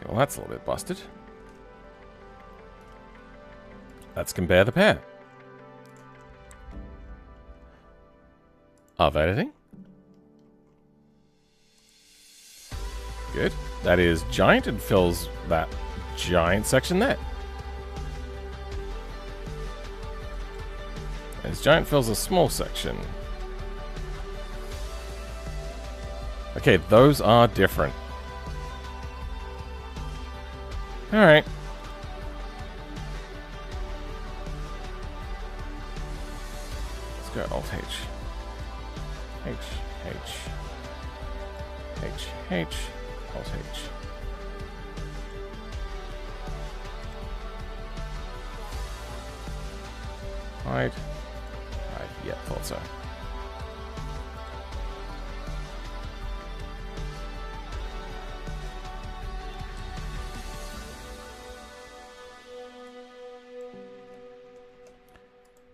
well, that's a little bit busted. Let's compare the pair. Of editing. Good. That is giant and fills that giant section there. As giant fills a small section. Okay, those are different. Alright. Let's go Alt H. H, Alt H. Hide. Yeah, thought so.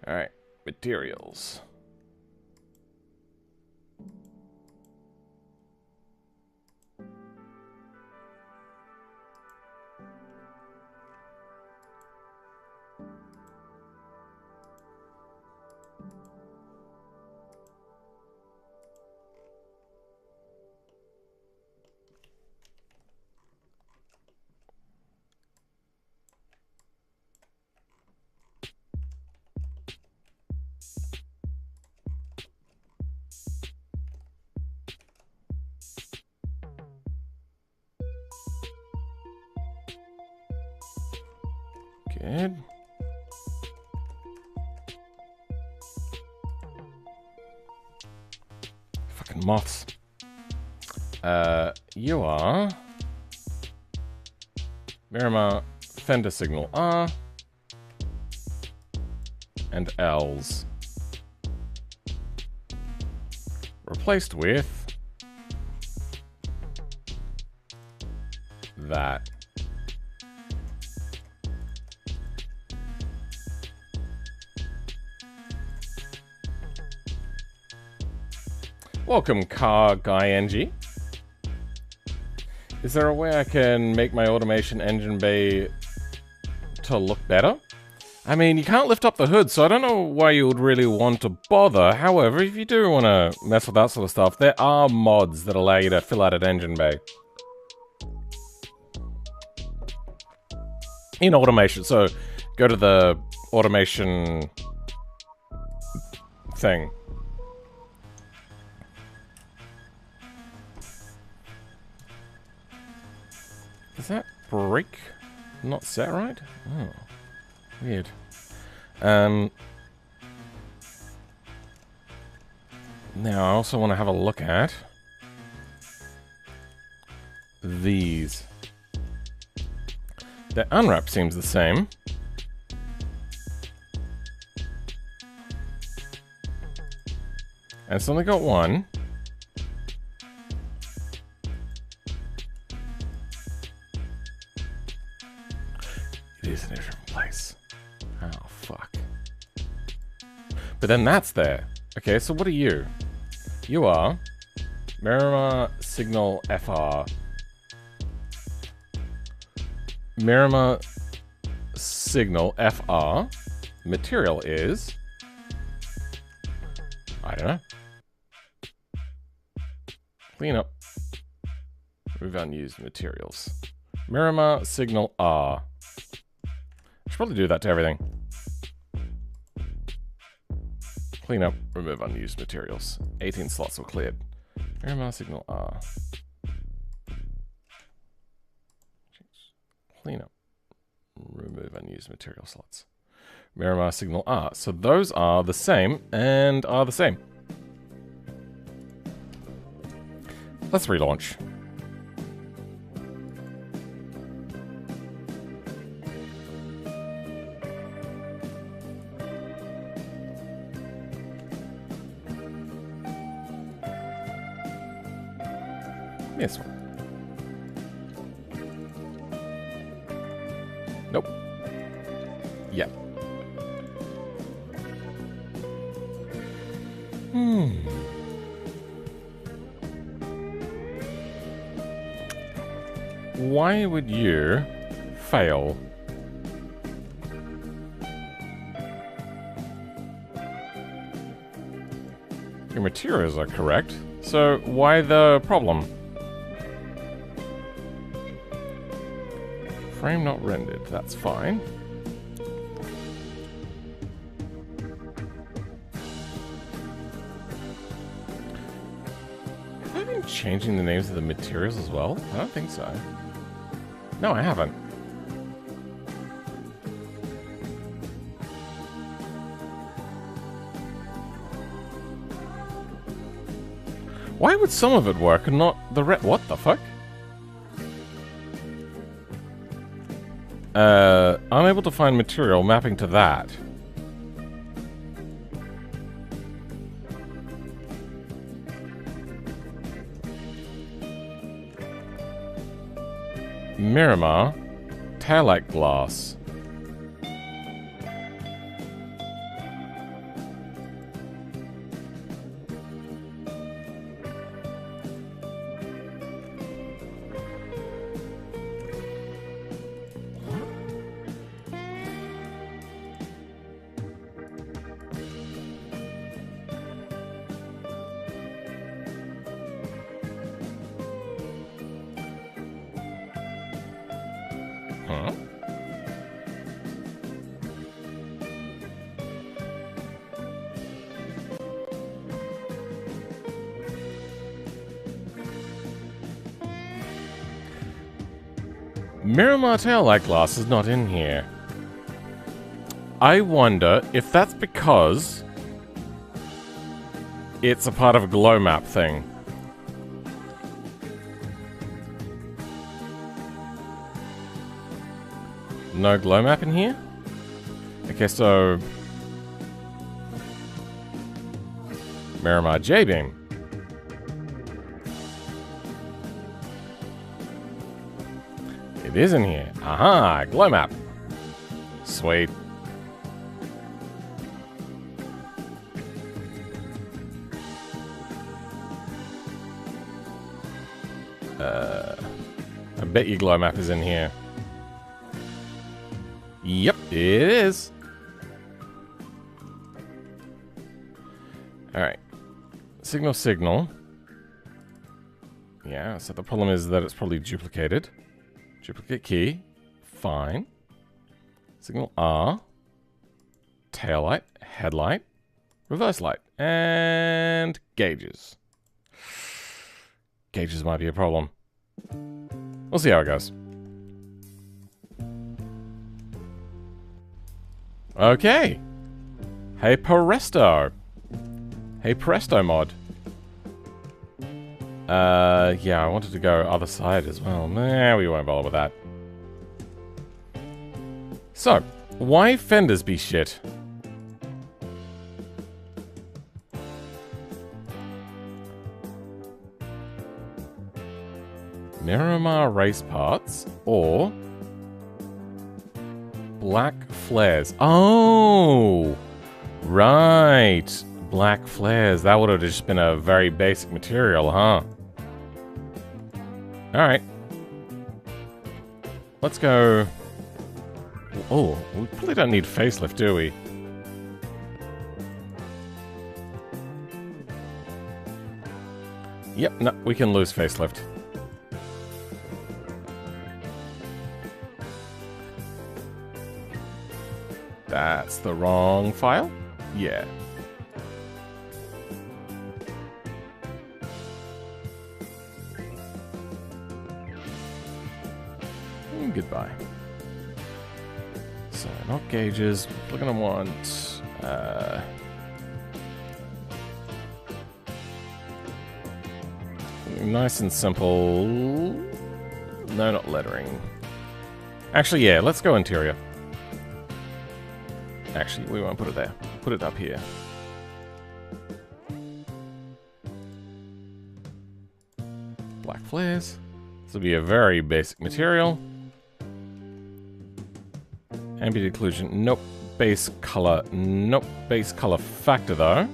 All right, materials. Good. Fucking moths. You are Miramar Fender Signal R and L's. Replaced with that. Welcome, Car Guy NG. Is there a way I can make my automation engine bay to look better? I mean, you can't lift up the hood, so I don't know why you would really want to bother. However, if you do want to mess with that sort of stuff, there are mods that allow you to fill out an engine bay. In Automation, so go to the Automation thing. Is that brake not set right? Oh, weird. Now I also want to have a look at these. The unwrap seems the same. And it's only got one. It is in a different place. Oh, fuck. But then that's there. Okay, so what are you? You are Miramar Signal FR. Miramar Signal FR. Material is... I don't know. Clean up. Remove unused materials. Miramar Signal R. I should probably do that to everything. Clean up, remove unused materials. 18 slots were cleared. Miramar Signal R. Clean up, remove unused material slots. Miramar Signal R. So those are the same and are the same. Let's relaunch. This one. Nope. Yeah. Why would you fail Your materials are correct. So why the problem? Frame not rendered. That's fine. Have I been changing the names of the materials as well? I don't think so. No, I haven't. Why would some of it work and not the rest? What the fuck? Unable to find material mapping to that. Miramar, taillight glass. Miramar taillight glass is not in here. I wonder if that's because it's a part of a glow map thing. No glow map in here? Okay, so Miramar J-beam. It is in here. Aha, glow map. Sweet. I bet your glow map is in here. Yep, it is. Alright. Signal. Yeah, so the problem is that it's probably duplicated. Duplicate key. Fine. Signal R. Taillight. Headlight. Reverse light. And gauges. Gauges might be a problem. We'll see how it goes. Okay. Hey Presto. Hey Presto mod. Yeah, I wanted to go other side as well. Nah, we won't bother with that. So, why fenders be shit? Miramar race parts or black flares. Oh, right. Black flares. That would have just been a very basic material, huh? Alright. Let's go... Oh, we probably don't need facelift, do we? Yep, no, we can lose facelift. That's the wrong file? Yeah. Goodbye. So, not gauges. We're gonna want... nice and simple. No, not lettering. Actually, yeah, let's go interior. Actually, we won't put it there. Put it up here. Black flares. This will be a very basic material. Ambient occlusion. Nope. Base color. Nope. Base color factor, though.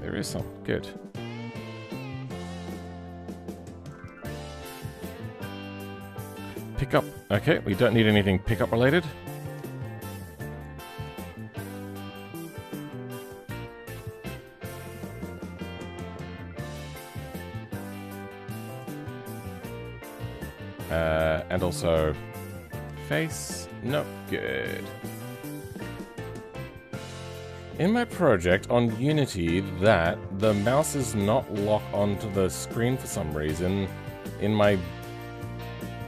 There is some. Good. Pickup. Okay, we don't need anything pickup related. And also face, nope, good. In my project on Unity, the mouse is not locked onto the screen for some reason in my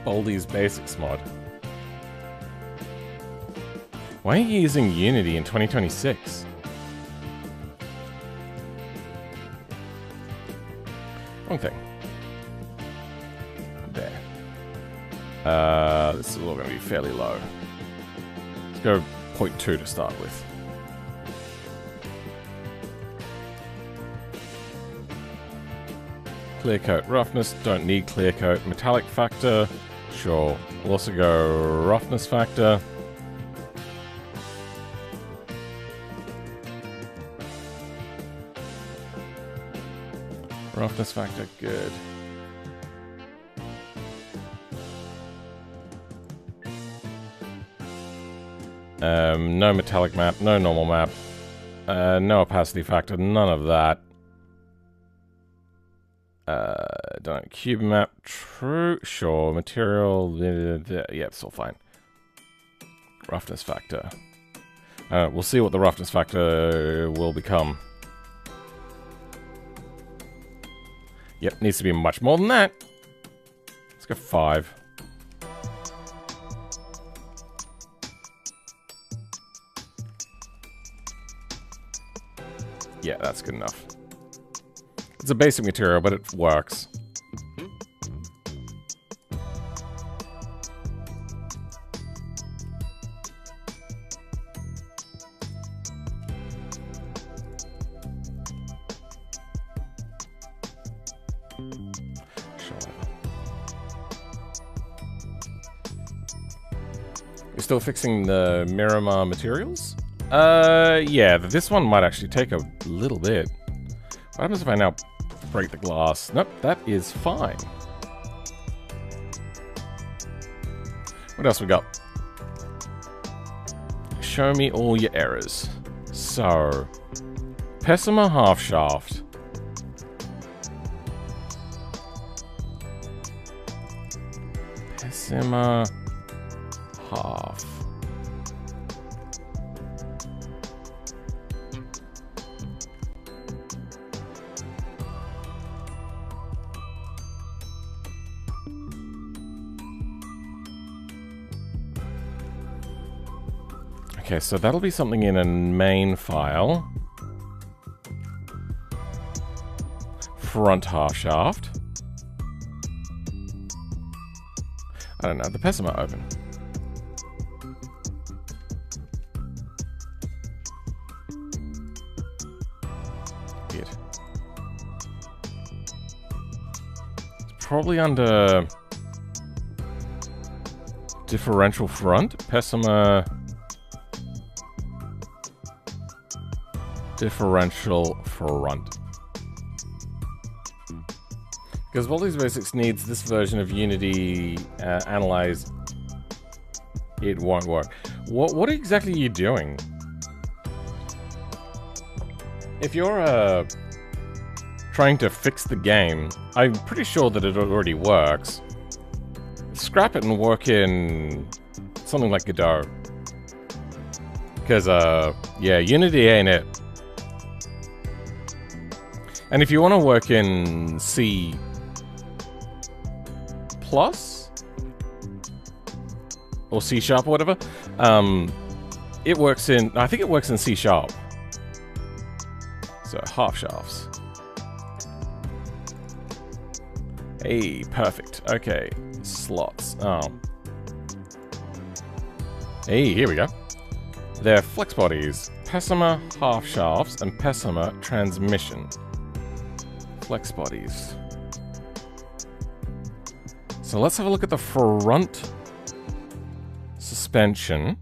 Baldi's Basics mod. Why are you using Unity in 2026? Wrong thing. There. This is all going to be fairly low. Let's go 0.2 to start with. Clear coat roughness, don't need clear coat. Metallic factor, sure. We'll also go roughness factor. Roughness factor, good. No metallic map, no normal map, no opacity factor, none of that. Don't cube map, true, sure, material, yeah, it's all fine. Roughness factor. We'll see what the roughness factor will become. Yep, needs to be much more than that. Let's go 5. Yeah, that's good enough. It's a basic material, but it works. You're still fixing the Miramar materials? Yeah, this one might actually take a little bit. What happens if I now break the glass? Nope, that is fine. What else we got? Show me all your errors. So, Pessima half shaft. Pessima half. Okay, so that'll be something in a main file. Front half shaft. I don't know, the Pessima open. Weird. It's probably under differential front. Pessima differential front. Because Baldi's Basics needs this version of Unity analyze. It won't work. What exactly are you doing? If you're trying to fix the game, I'm pretty sure that it already works. Scrap it and work in something like Godot. Because, yeah, Unity ain't it. And if you want to work in C++, or C# or whatever, it works in, I think it works in C#. So, half shafts. Hey, perfect. Okay, slots. Oh. Hey, here we go. They're flex bodies, Pessima half shafts, and Pessima transmission. Flex bodies. So let's have a look at the front suspension.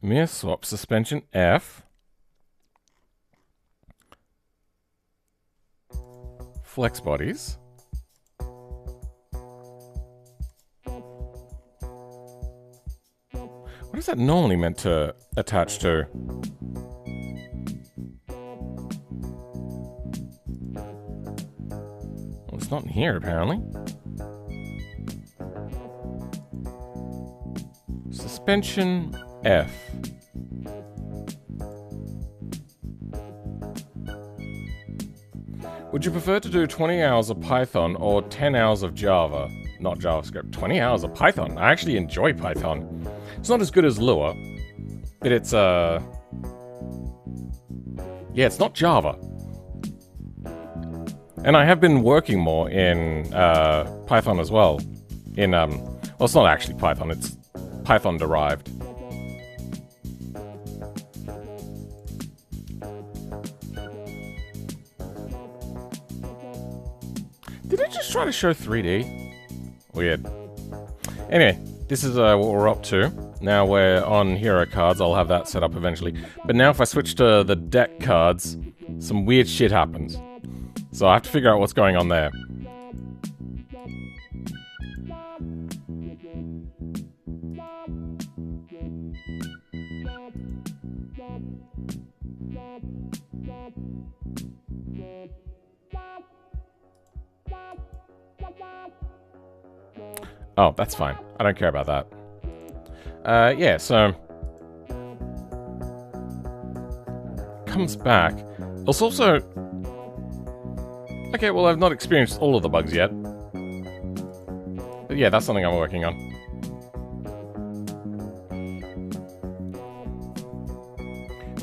Mirror swap suspension F. Flex bodies. What is that normally meant to attach to? not in here, apparently. Suspension F. Would you prefer to do 20 hours of Python or 10 hours of Java? Not JavaScript. 20 hours of Python. I actually enjoy Python. It's not as good as Lua, but it's, yeah, it's not Java. And I have been working more in Python as well. Well, it's not actually Python, it's Python derived. Did it just try to show 3D? Weird. Anyway, this is what we're up to. Now we're on hero cards, I'll have that set up eventually. But now if I switch to the deck cards, some weird shit happens. So I have to figure out what's going on there. Oh, that's fine. I don't care about that. Yeah, so... comes back. It's also... okay, well, I've not experienced all of the bugs yet. But yeah, that's something I'm working on.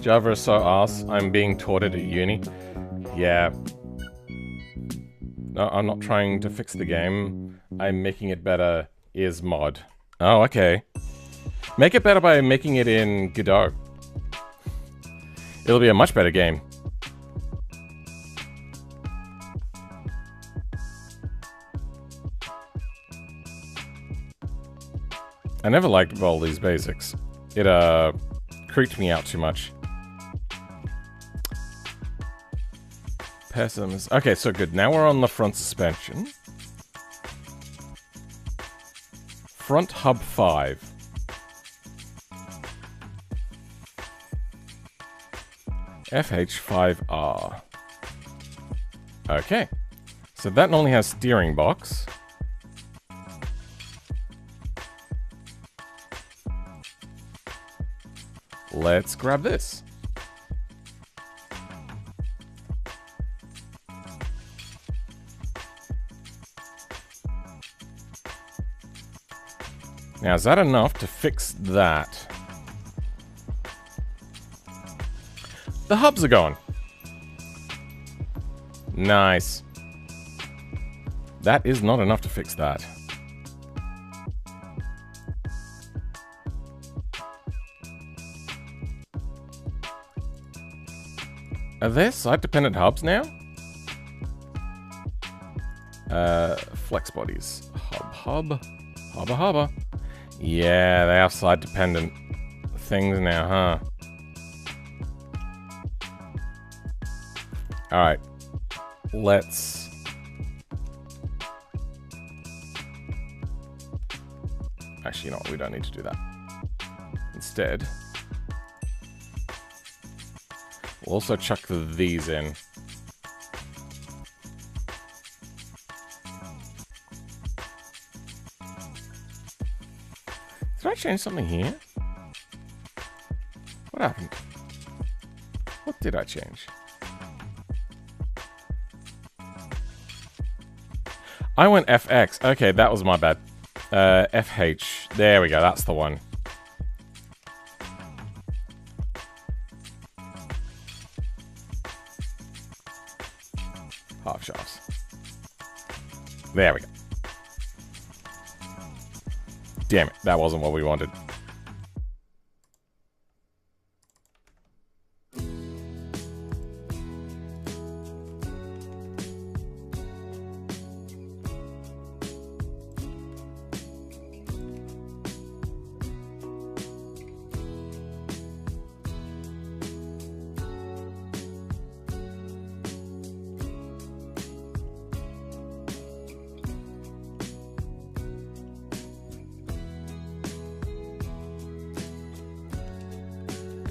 Java is so arse. I'm being taught it at uni. Yeah. No, I'm not trying to fix the game. I'm making it better is mod. Oh, okay. Make it better by making it in Godot. It'll be a much better game. I never liked all these basics. It, creeped me out too much. Pessimist. Okay, so good. Now we're on the front suspension. Front hub 5. FH5R. Okay. So that normally has steering box. Let's grab this. Now, is that enough to fix that? The hubs are gone. Nice. That is not enough to fix that. Are there site-dependent hubs now? Flex bodies. Hubba. Yeah, they have site-dependent things now, huh? Alright. Let's... actually, you know what? We don't need to do that. Instead... we'll also chuck these in. Did I change something here? What happened? What did I change? I went FX. Okay, that was my bad. FH. There we go, that's the one. Half shafts. There we go. Damn it, that wasn't what we wanted.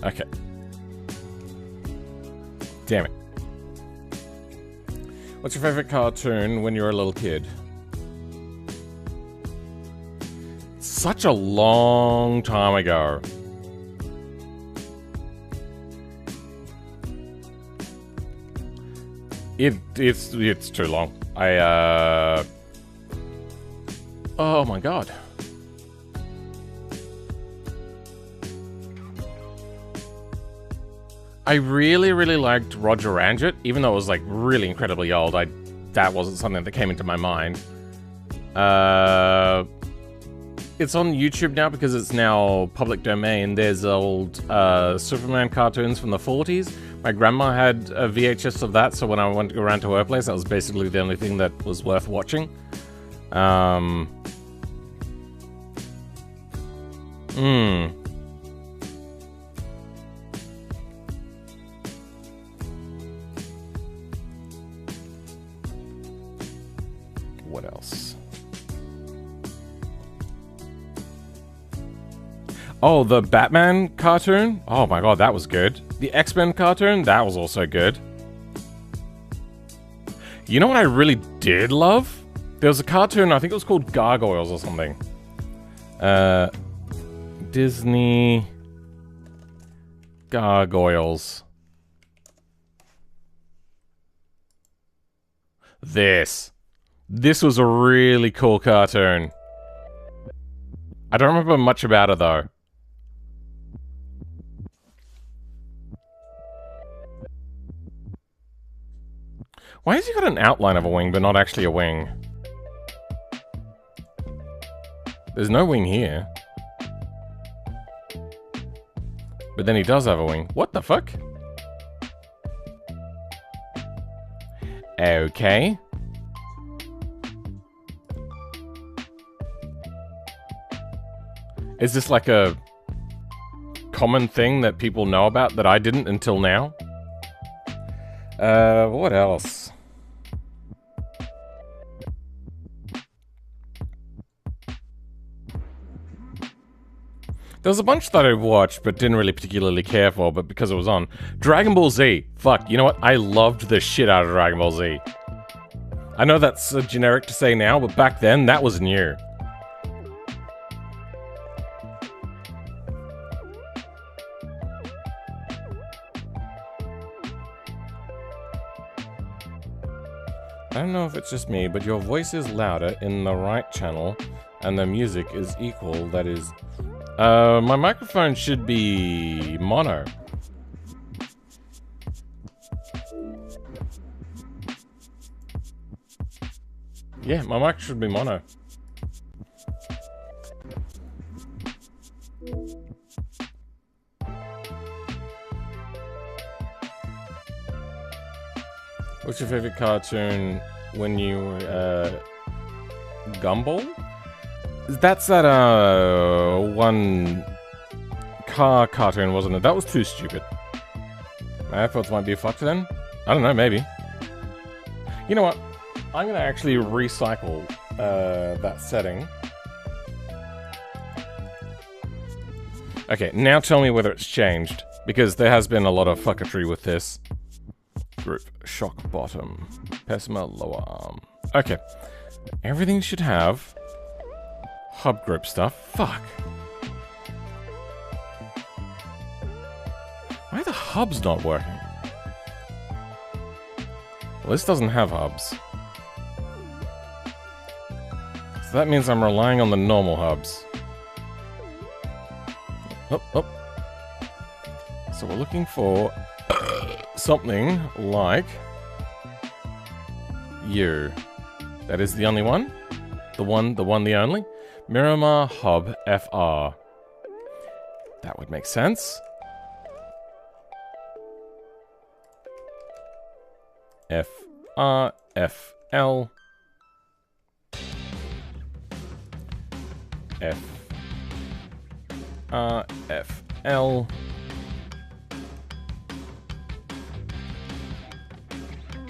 Okay. Damn it. What's your favorite cartoon when you were a little kid? Such a long time ago. It's too long. Oh my god. I really liked Roger Rabbit, even though it was like really incredibly old. That wasn't something that came into my mind. It's on YouTube now because it's now public domain. There's old Superman cartoons from the 40s. My grandma had a VHS of that, so when I went around to her place, that was basically the only thing that was worth watching. What else? Oh, the Batman cartoon? Oh my god, that was good. The X-Men cartoon? That was also good. You know what I really did love? There was a cartoon, I think it was called Gargoyles or something. Disney... Gargoyles. This was a really cool cartoon. I don't remember much about it though. Why has he got an outline of a wing, but not actually a wing? There's no wing here. But then he does have a wing. What the fuck? Okay. Is this like a common thing that people know about that I didn't until now? What else? There was a bunch that I watched but didn't really particularly care for, but because it was on. Dragon Ball Z. Fuck, you know what? I loved the shit out of Dragon Ball Z. I know that's generic to say now, but back then, that was new. I don't know if it's just me, but your voice is louder in the right channel, and the music is equal, that is... my microphone should be mono. Yeah, my mic should be mono. What's your favorite cartoon when you Gumball? That's that one car cartoon, wasn't it? That was too stupid. My AirPods might be fucked then? I don't know, maybe. You know what? I'm gonna actually recycle that setting. Okay, now tell me whether it's changed, because there has been a lot of fucketry with this. Group, shock bottom, plasma lower arm. Okay, everything should have hub group stuff. Fuck. Why are the hubs not working? Well, this doesn't have hubs. So that means I'm relying on the normal hubs. Oh, oh. So we're looking for something like you. That is the only one? The one, the only? Miramar Hub FR. That would make sense. FR, FL. FR, FL.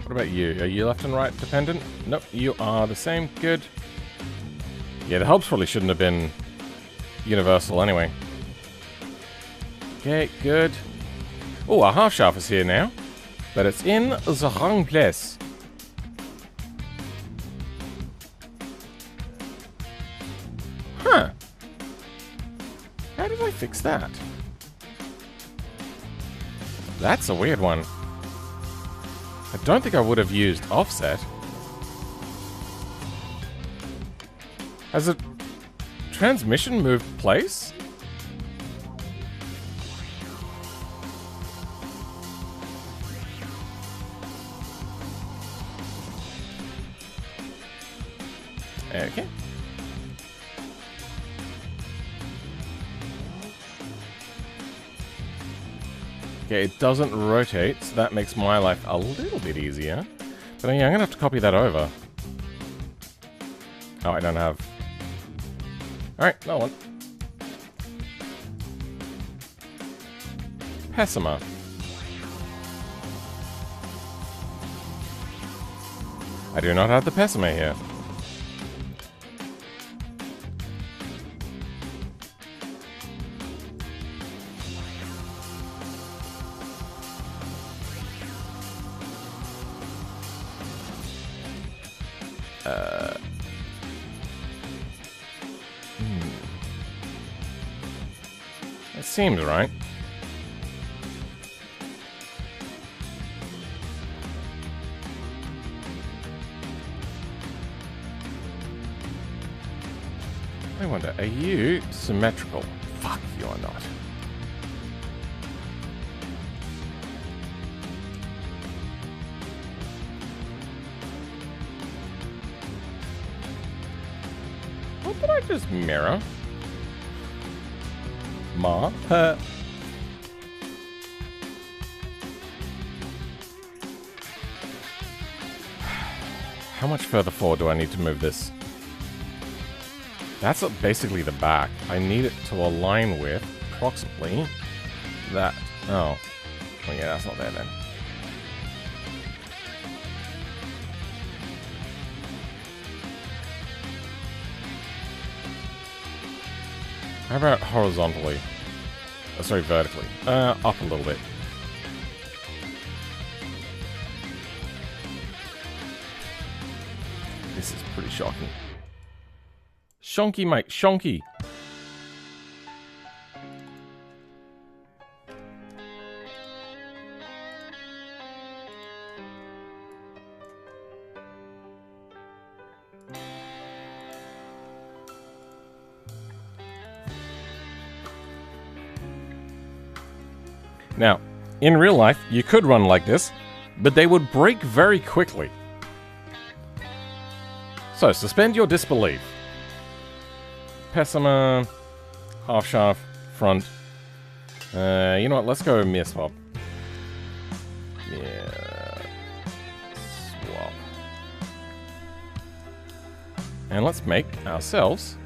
What about you? Are you left and right dependent? Nope, you are the same. Good. Yeah, the hubs probably shouldn't have been universal anyway. Okay, good. Oh, our half shaft is here now. But it's in the wrong place. fix that? That's a weird one. I don't think I would have used offset. Has a transmission moved place? Okay. Okay, it doesn't rotate, so that makes my life a little bit easier. But yeah, I'm gonna have to copy that over. Oh, I don't have... Alright, no one. Pessima. I do not have the Pessima here. It seems right. I wonder, are you symmetrical? Fuck, you are not. What did I just mirror? Ma? How much further forward do I need to move this? That's basically the back. I need it to align with approximately that. Oh. Oh yeah, that's not there then. How about horizontally? Oh, sorry, vertically. Up a little bit. This is pretty shocking. Shonky, mate, shonky. Now, in real life, you could run like this, but they would break very quickly. So, suspend your disbelief. Pessima, half shaft, front. You know what? Let's go mirror swap. Yeah. Swap. And let's make ourselves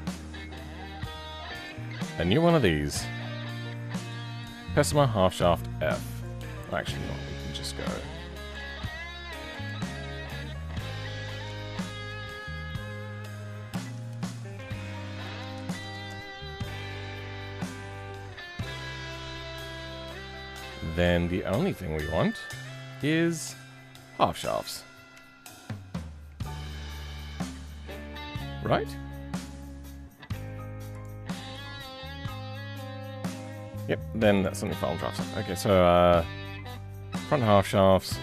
a new one of these. Pessima, half shaft, F. Actually, no, we can just go. Then the only thing we want is half shafts. Right? Yep, then that's only final drafts. Okay, so front half shafts.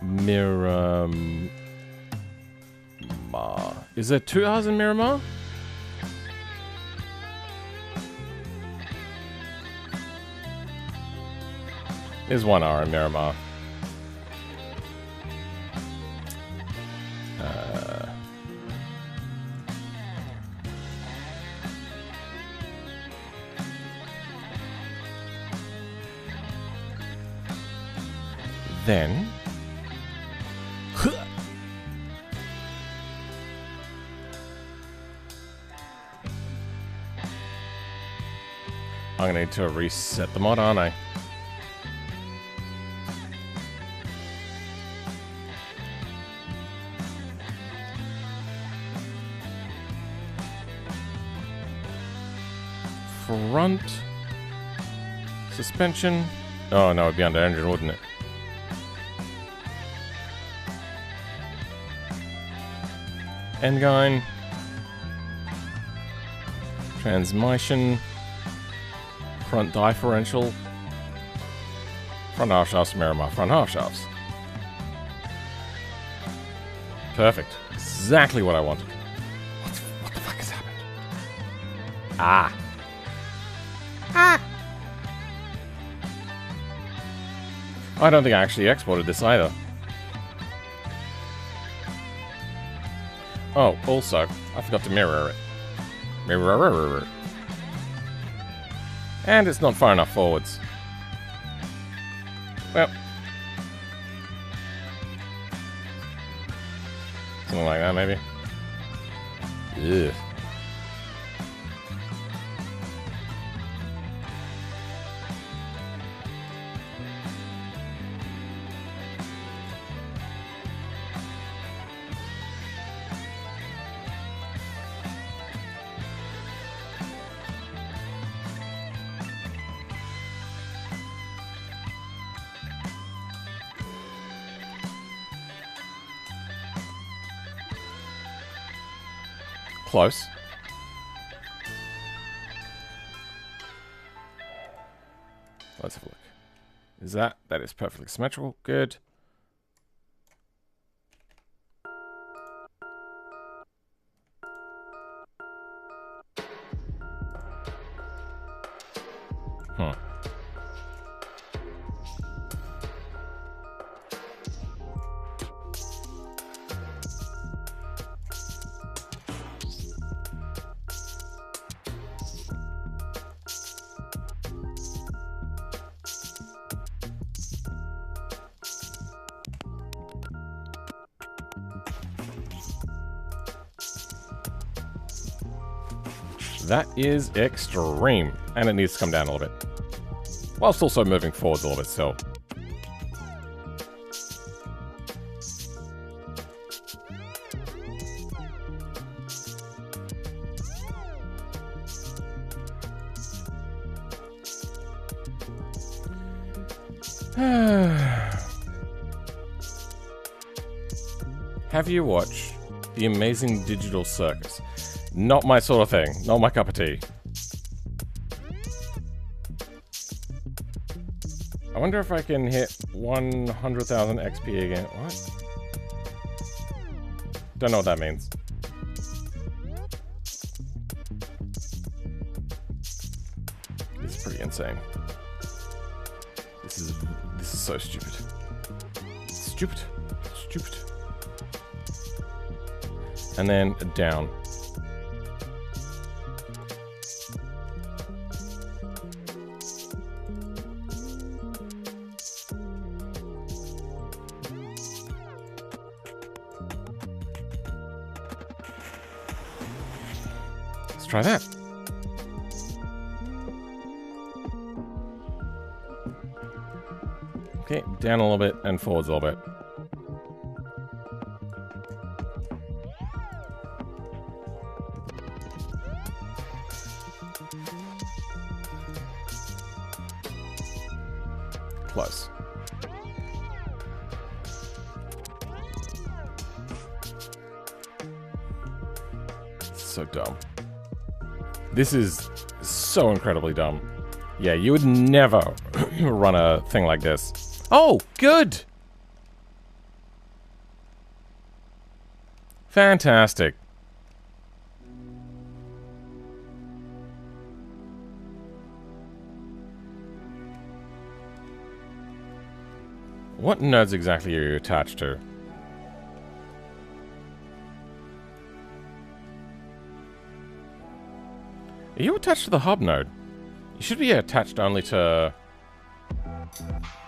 Miramar. Is there 2 R's in Miramar? There's 1 R in Miramar. Then... I'm gonna need to reset the mod, aren't I? Front suspension. Oh no, it'd be under engine, wouldn't it? Endgine. Transmission. Front differential. Front half shafts mirror my front half shafts. Perfect. Exactly what I wanted. What the fuck has happened? Ah. Ah. I don't think I actually exported this either. Oh, also, I forgot to mirror it. Mirror it. And it's not far enough forwards. Well. Something like that, maybe. Ugh. Close. Let's have a look. Is that is perfectly symmetrical. Good. That is extreme. And it needs to come down a little bit. Whilst also moving forwards a little bit still. Have you watched The Amazing Digital Circus? Not my sort of thing. Not my cup of tea. I wonder if I can hit 100,000 XP again. What? Don't know what that means. This is pretty insane. This is so stupid. Stupid. Stupid. And then down. Let's try that. Okay, down a little bit and forwards a little bit. Close. So dumb. This is so incredibly dumb. Yeah, you would never run a thing like this. Oh, good! Fantastic. What nodes exactly are you attached to? Are you attached to the hub node? You should be attached only to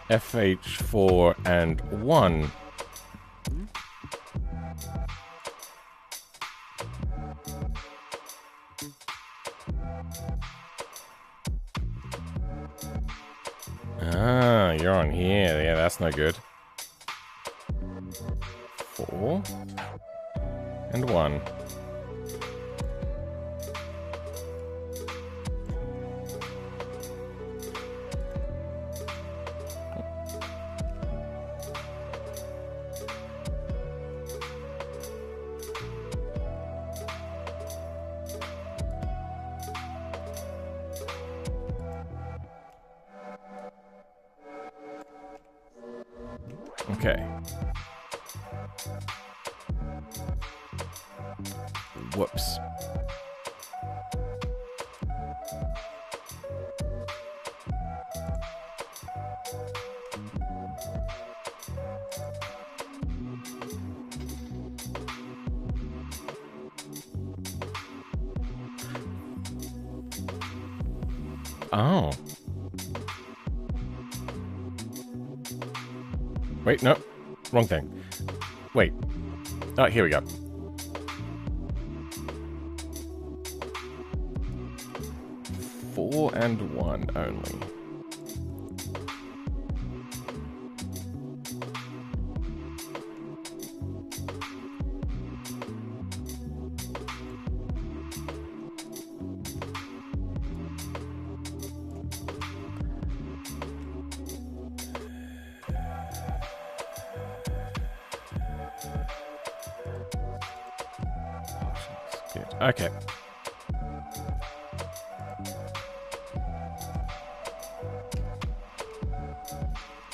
FH4 and 1. Ah, you're on here. Yeah, that's no good. 4 and 1. Okay. Whoops. Oh. Wait, no. Wrong thing. Wait. Oh, here we go. Four and one only. Good. Okay.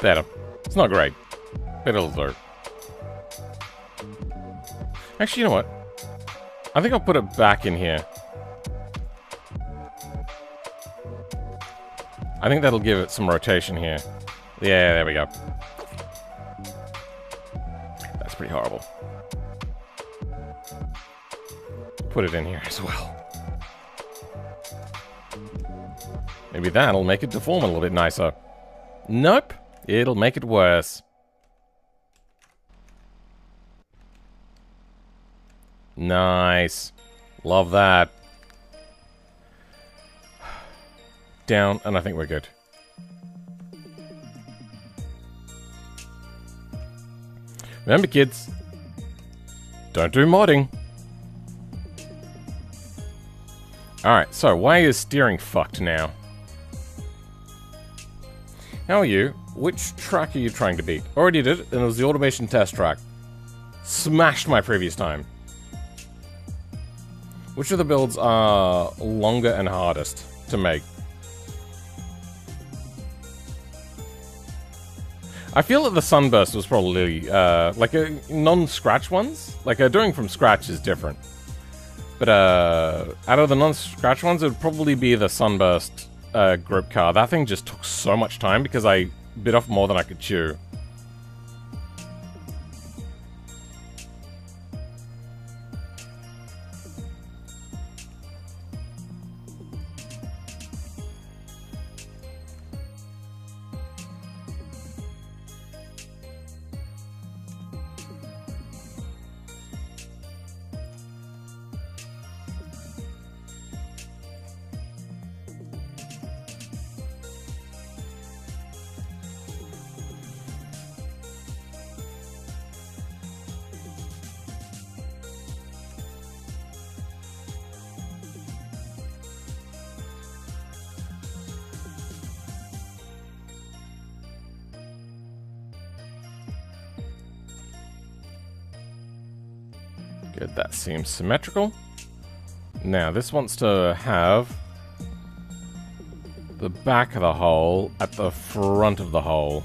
Better. It's not great, but it'll do. Actually, you know what? I think I'll put it back in here. I think that'll give it some rotation here. Yeah, there we go. That's pretty horrible. Put it in here as well. Maybe that'll make it deform a little bit nicer. Nope. It'll make it worse. Nice. Love that. Down, and I think we're good. Remember, kids, don't do modding. Alright, so why is steering fucked now? How are you? Which track are you trying to beat? Already did it, and it was the automation test track. Smashed my previous time. Which of the builds are longer and hardest to make? I feel that the Sunburst was probably, like, non-scratch ones. Like, doing from scratch is different. But, out of the non-scratch ones, it would probably be the Sunburst group car. That thing just took so much time because I bit off more than I could chew. Good, that seems symmetrical. Now, this wants to have the back of the hole at the front of the hole.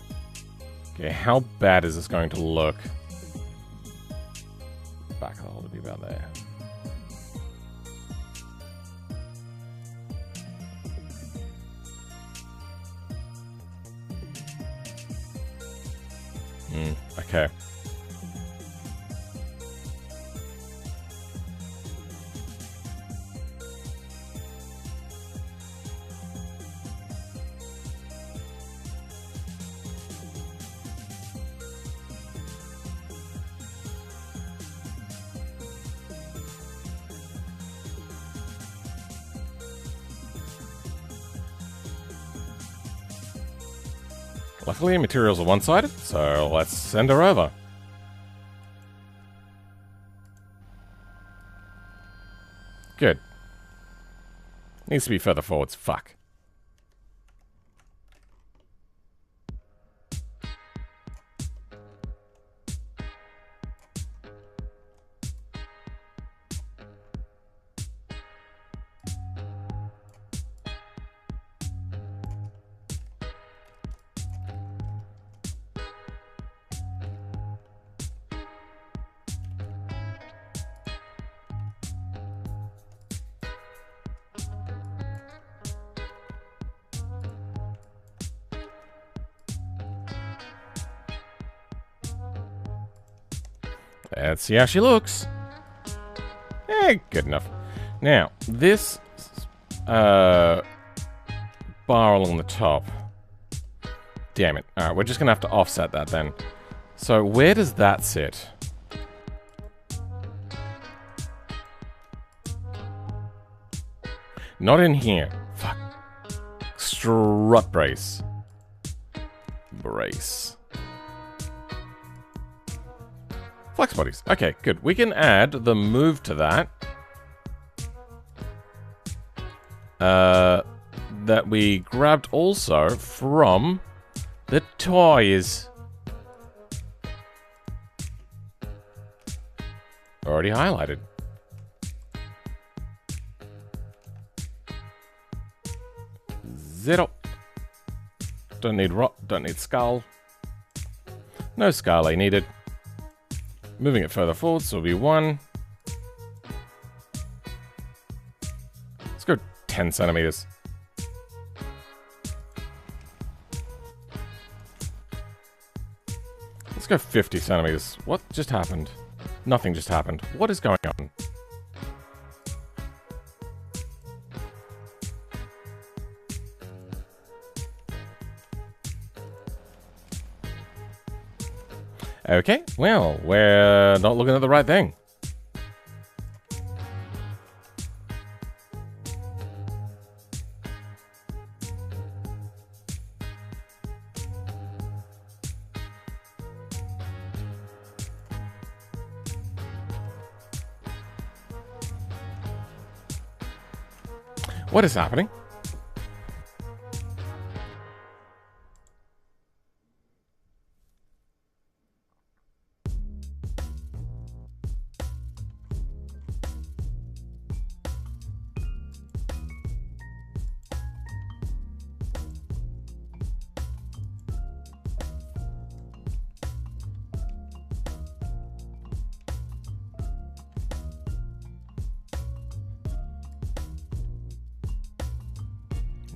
Okay, how bad is this going to look? Back of the hole to be about there. Okay. Luckily, materials are one-sided, so let's send her over. Good. Needs to be further forwards. Fuck. Let's see how she looks. Good enough. Now, this bar along the top. Damn it. Alright, we're just gonna have to offset that then. So, where does that sit? Not in here. Fuck. Strut brace. Brace. Flex bodies. Okay, good. We can add the move to that. That we grabbed also from the toys. Already highlighted. Zero. Don't need rock, don't need skull. No skull needed. Moving it further forward, so it'll be 1. Let's go 10 centimeters. Let's go 50 centimeters. What just happened? Nothing just happened. What is going on? Okay, well, we're not looking at the right thing. What is happening?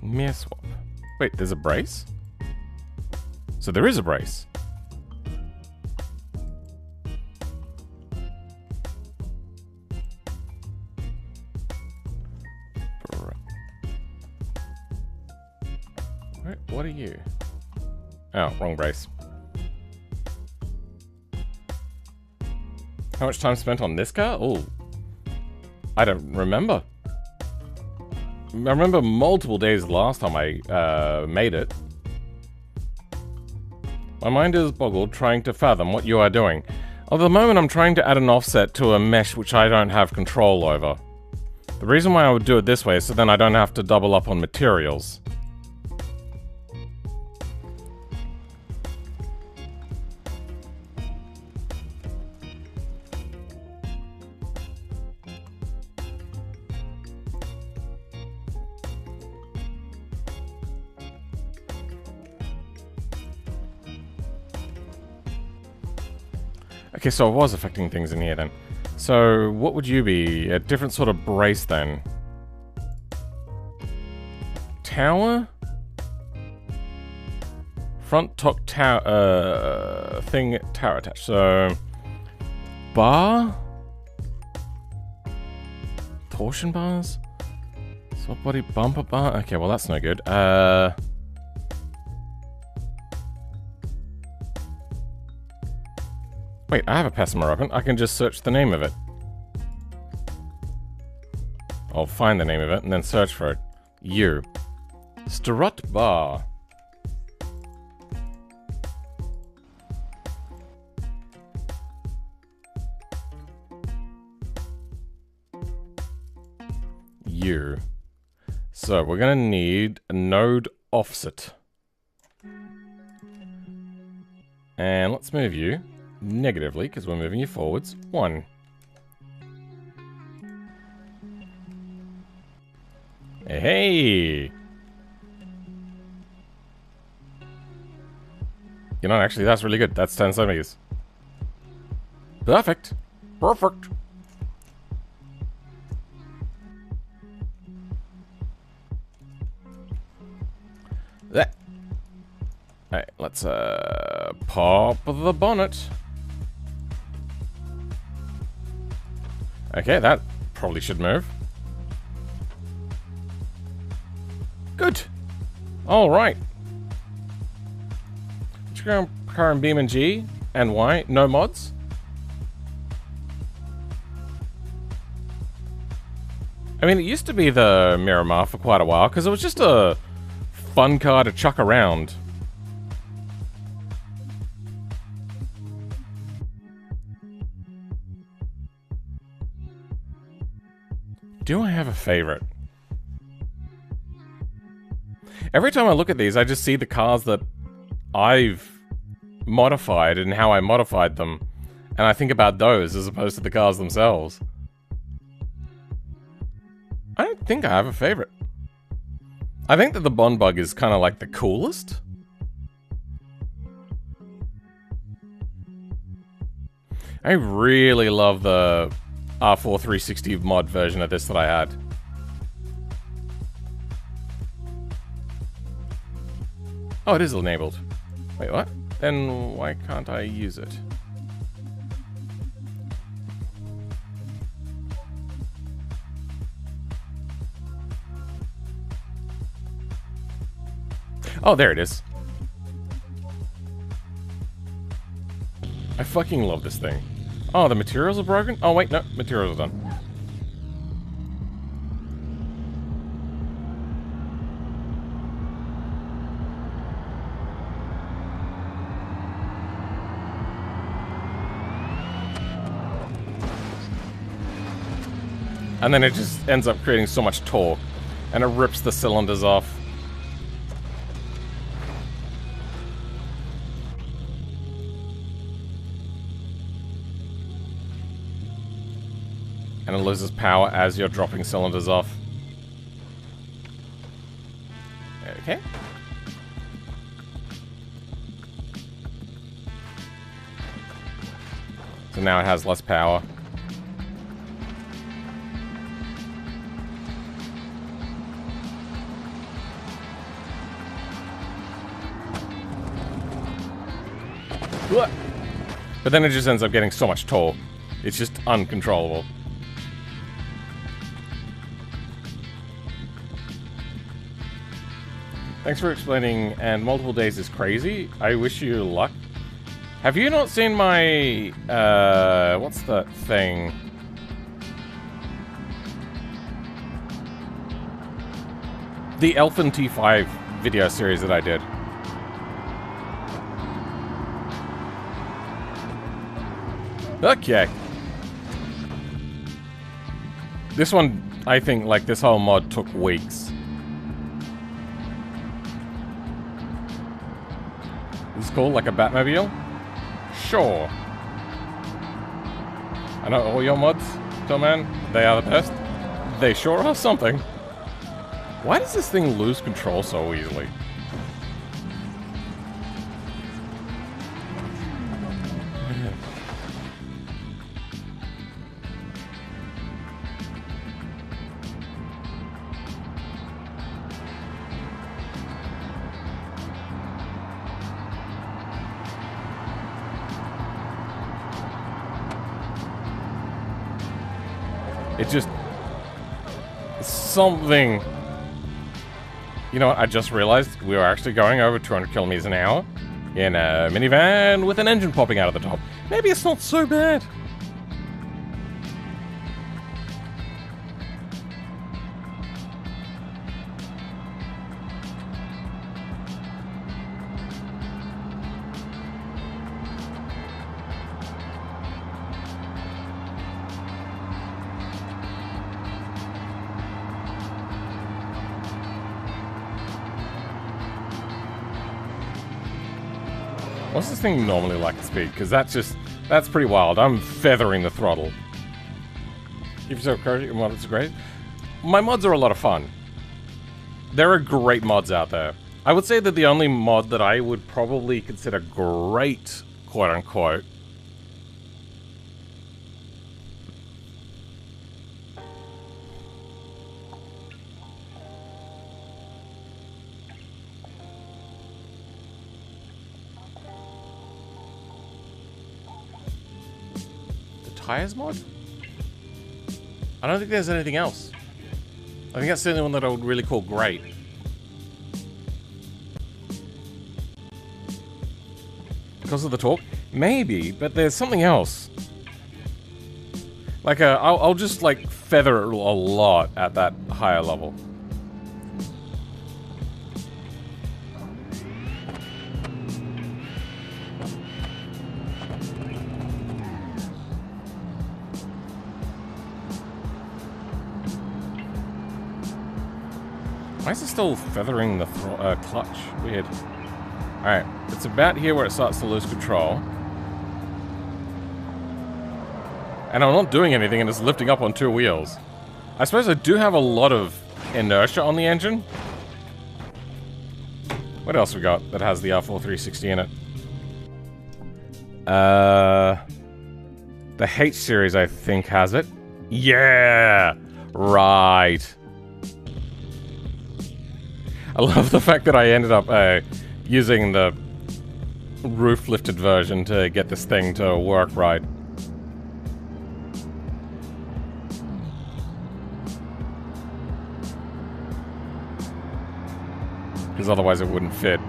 Mirror swap. Wait, there's a brace? So there is a brace. Wait, what are you? Oh, wrong brace. How much time spent on this car? Oh, I don't remember. I remember multiple days last time I made it. My mind is boggled trying to fathom what you are doing. At the moment I'm trying to add an offset to a mesh which I don't have control over. The reason why I would do it this way is so then I don't have to double up on materials. Okay, so it was affecting things in here then. So, what would you be? A different sort of brace then? Tower? Front top tower, thing, tower attached. So, bar? Torsion bars? Swap body bumper bar? Okay, well that's no good. Wait, I have a Plasma open. I can just search the name of it. I'll find the name of it and then search for it. U. Strut bar. U. So we're gonna need a node offset. And let's move you negatively, because we're moving you forwards. 1. Hey! You know, actually, that's really good. That's 10 centimeters. Perfect. Perfect. That. Alright, let's pop the bonnet. Okay, that probably should move. Good. All right. Current BeamNG and why? No mods? I mean, it used to be the Miramar for quite a while, because it was just a fun car to chuck around. Do I have a favorite? Every time I look at these, I just see the cars that I've modified and how I modified them. And I think about those as opposed to the cars themselves. I don't think I have a favorite. I think that the Bond Bug is kind of like the coolest. I really love the R4 360 mod version of this that I had. Oh, it is enabled. Wait, what? Then why can't I use it? Oh, there it is. I fucking love this thing. Oh, the materials are broken? Oh, wait, no. Materials are done. And then it just ends up creating so much torque. And it rips the cylinders off. And it loses power as you're dropping cylinders off. Okay. So now it has less power. But then it just ends up getting so much torque. It's just uncontrollable. Thanks for explaining, and multiple days is crazy. I wish you luck. Have you not seen my, what's that thing? The Elfin T5 video series that I did. Okay. This one, I think, like, this whole mod took weeks. This is cool, like a Batmobile? Sure. I know all your mods, Tillman. They are the best. They sure are something. Why does this thing lose control so easily? It just... something... You know what, I just realized we were actually going over 200 kilometers an hour in a minivan with an engine popping out of the top. Maybe it's not so bad. What's this thing normally like at speed? Because that's pretty wild. I'm feathering the throttle. Give yourself credit, your mods are great. My mods are a lot of fun. There are great mods out there. I would say that the only mod that I would probably consider great, quote unquote, tires mod? I don't think there's anything else. I think that's the only one that I would really call great. Because of the torque? Maybe, but there's something else. Like, I'll just, like, feather it a lot at that higher level. Why is it still feathering the clutch? Weird. Alright, it's about here where it starts to lose control. And I'm not doing anything and it's lifting up on 2 wheels. I suppose I do have a lot of inertia on the engine. What else we got that has the R4360 in it? The H series, I think, has it. Yeah! Right. I love the fact that I ended up using the roof-lifted version to get this thing to work right. Because otherwise it wouldn't fit.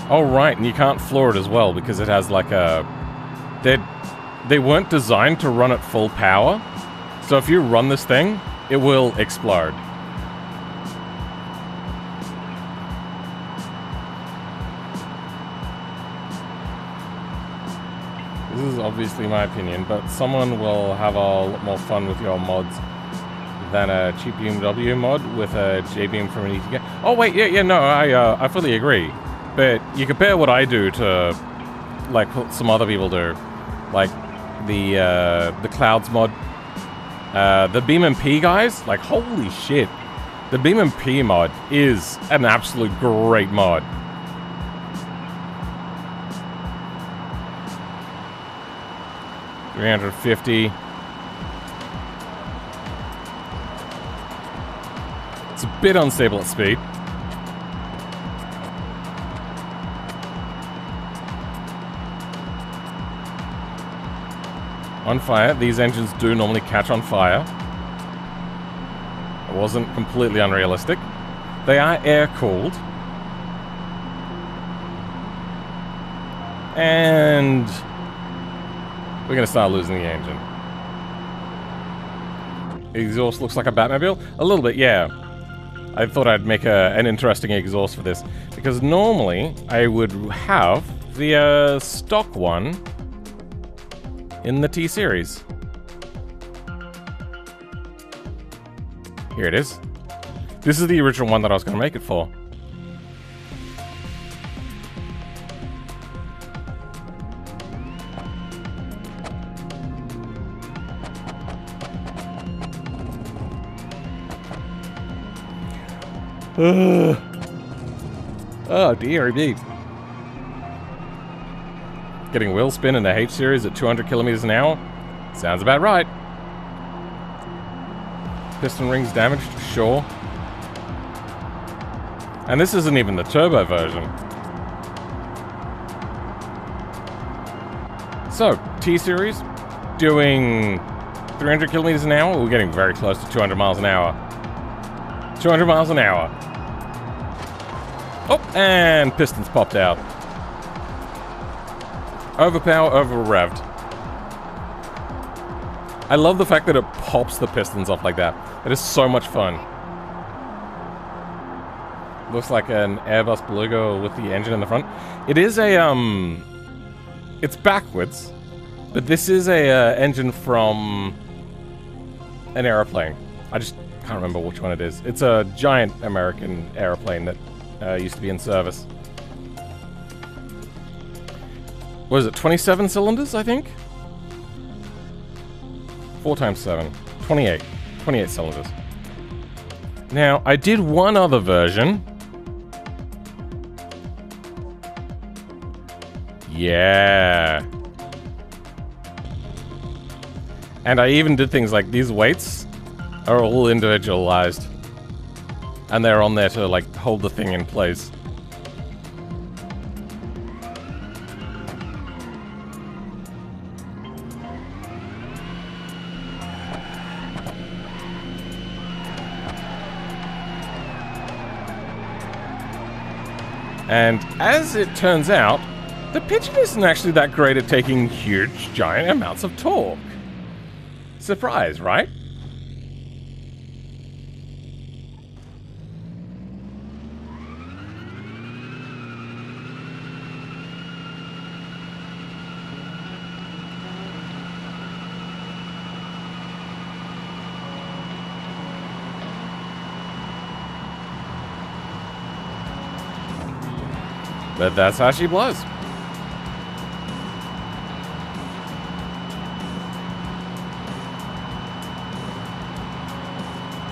Oh, right, and you can't floor it as well because it has like a... They weren't designed to run at full power, so if you run this thing, it will explode. This is obviously my opinion, but someone will have a lot more fun with your mods than a cheap BMW mod with a J-beam from an ETK. Oh wait, yeah, no, I fully agree. But you compare what I do to, like, what some other people do, like the Clouds mod, the BeamNG guys, like, holy shit. The BeamNG mod is an absolute great mod. $350. It's a bit unstable at speed. On fire. These engines do normally catch on fire. It wasn't completely unrealistic. They are air-cooled. And we're going to start losing the engine. Exhaust looks like a Batmobile? A little bit, yeah. I thought I'd make an interesting exhaust for this, because normally I would have the stock one in the T-Series. Here it is. This is the original one that I was going to make it for. Oh dear, indeed. Getting wheel spin in the H series at 200 kilometers an hour? Sounds about right. Piston rings damaged? Sure. And this isn't even the turbo version. So, T-Series, doing 300 kilometers an hour? We're getting very close to 200 miles an hour. 200 miles an hour. Oh, and pistons popped out. Overpower, over-revved. I love the fact that it pops the pistons off like that. It is so much fun. Looks like an Airbus Beluga with the engine in the front. It is a, it's backwards, but this is a engine from an airplane. I just can't remember which one it is. It's a giant American airplane that used to be in service. What is it, 27 cylinders, I think? 4 times 7. 28. 28 cylinders. Now, I did one other version. Yeah. And I even did things like these weights are all individualized. And they're on there to, like, hold the thing in place. And as it turns out, the Pigeon isn't actually that great at taking huge, giant amounts of torque. Surprise, right? But that's how she blows.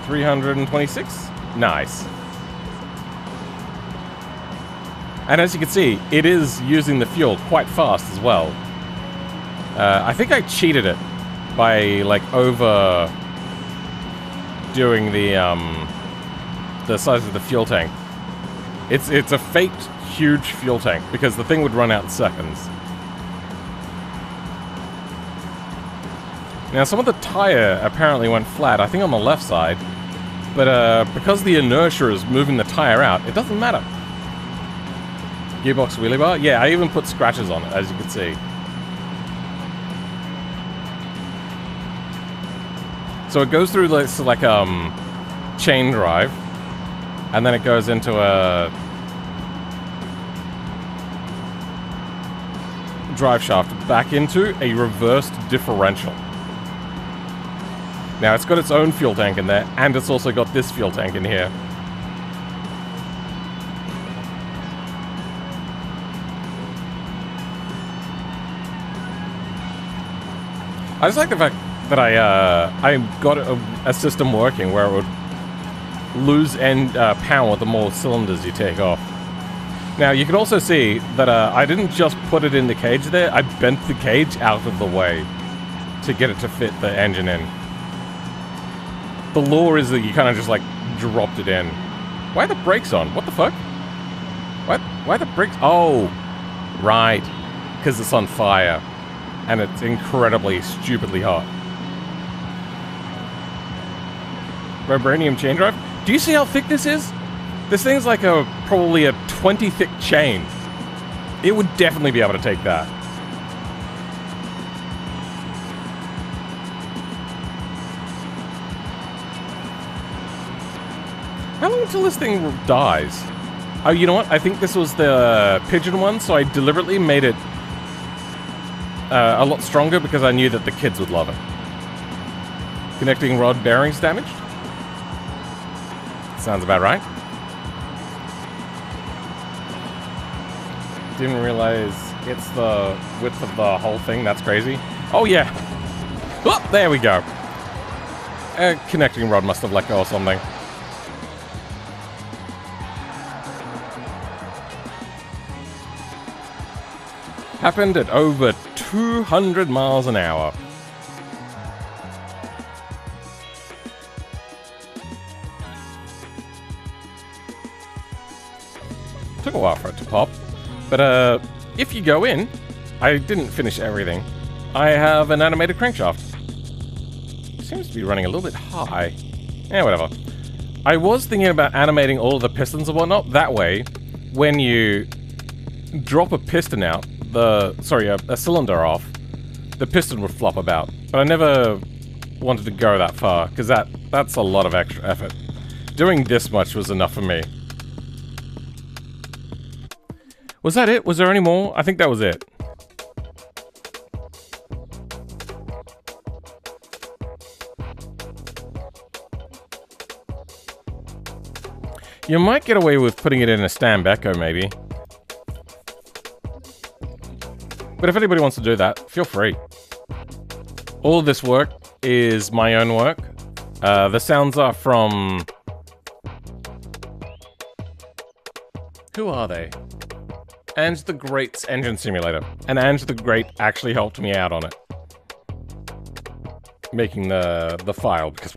$326. Nice. And as you can see, it is using the fuel quite fast as well. I think I cheated it by like over doing the size of the fuel tank. It's a faked huge fuel tank because the thing would run out in seconds. Now some of the tire apparently went flat, I think on the left side, but because the inertia is moving the tire out, it doesn't matter. Gearbox wheelie bar? Yeah, I even put scratches on it, as you can see. So it goes through this like chain drive, and then it goes into a drive shaft back into a reversed differential. Now it's got its own fuel tank in there, and it's also got this fuel tank in here. I just like the fact that I got a system working where it would lose power the more cylinders you take off. Now, you can also see that I didn't just put it in the cage there, I bent the cage out of the way to get it to fit the engine in. The law is that you kind of just, like, dropped it in. Why are the brakes on? What the fuck? What? Why are the brakes? Oh, right. Because it's on fire. And it's incredibly, stupidly hot. Vibranium chain drive? Do you see how thick this is? This thing's like probably a 20 thick chain. It would definitely be able to take that. How long until this thing dies? Oh, you know what? I think this was the Pigeon one, so I deliberately made it a lot stronger because I knew that the kids would love it. Connecting rod bearings damaged? Sounds about right. Didn't realize it's the width of the whole thing. That's crazy. Oh, yeah. Oh, there we go. A connecting rod must have let go or something. Happened at over 200 miles an hour. Took a while for it to pop. But if you go in, I didn't finish everything. I have an animated crankshaft. Seems to be running a little bit high. Yeah, whatever. I was thinking about animating all of the pistons and whatnot. That way, when you drop a piston out, a cylinder off, the piston would flop about. But I never wanted to go that far, because that's a lot of extra effort. Doing this much was enough for me. Was that it? Was there any more? I think that was it. You might get away with putting it in a stamp echo, maybe. But if anybody wants to do that, feel free. All of this work is my own work. The sounds are from... Who are they? Ange the Great's engine simulator. And Ange the Great actually helped me out on it. Making the file, because...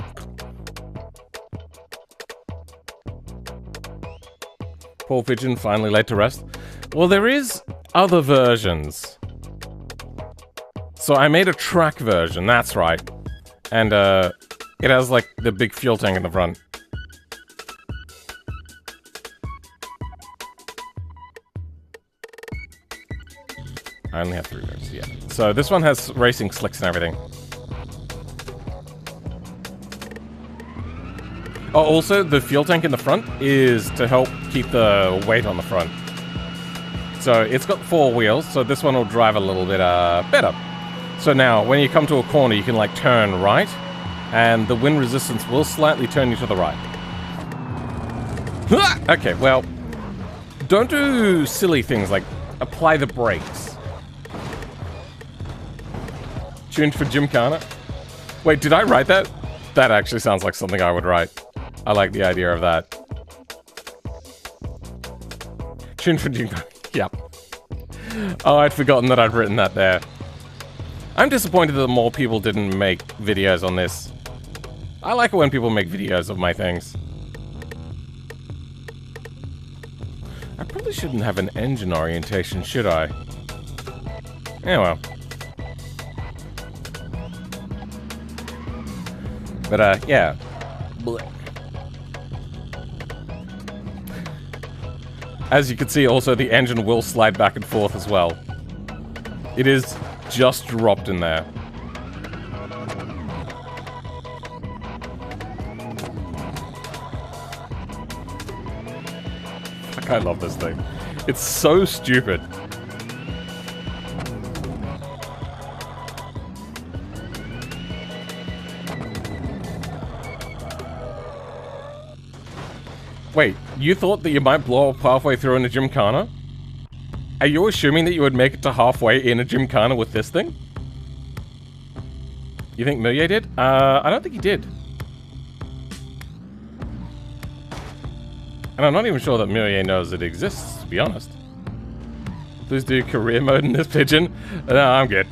Poor Pigeon finally laid to rest. Well, there is other versions. So I made a track version, that's right. And it has like the big fuel tank in the front. I only have 3 moves, yeah. So this one has racing slicks and everything. Oh, also, the fuel tank in the front is to help keep the weight on the front. So it's got 4 wheels, so this one will drive a little bit better. So now, when you come to a corner, you can like turn right, and the wind resistance will slightly turn you to the right. Okay, well, don't do silly things like apply the brakes. Tuned for Gymkhana. Wait, did I write that? That actually sounds like something I would write. I like the idea of that. Tuned for Gymkhana. Yep. Oh, I'd forgotten that I'd written that there. I'm disappointed that more people didn't make videos on this. I like it when people make videos of my things. I probably shouldn't have an engine orientation, should I? Yeah, well. But, yeah. Blech. As you can see, also, the engine will slide back and forth as well. It is just dropped in there. Fuck, I love this thing. It's so stupid. Wait, you thought that you might blow up halfway through in a Gymkhana? Are you assuming that you would make it to halfway in a Gymkhana with this thing? You think Millie did? I don't think he did. And I'm not even sure that Millie knows it exists, to be honest. Please do career mode in this pigeon. No, I'm good.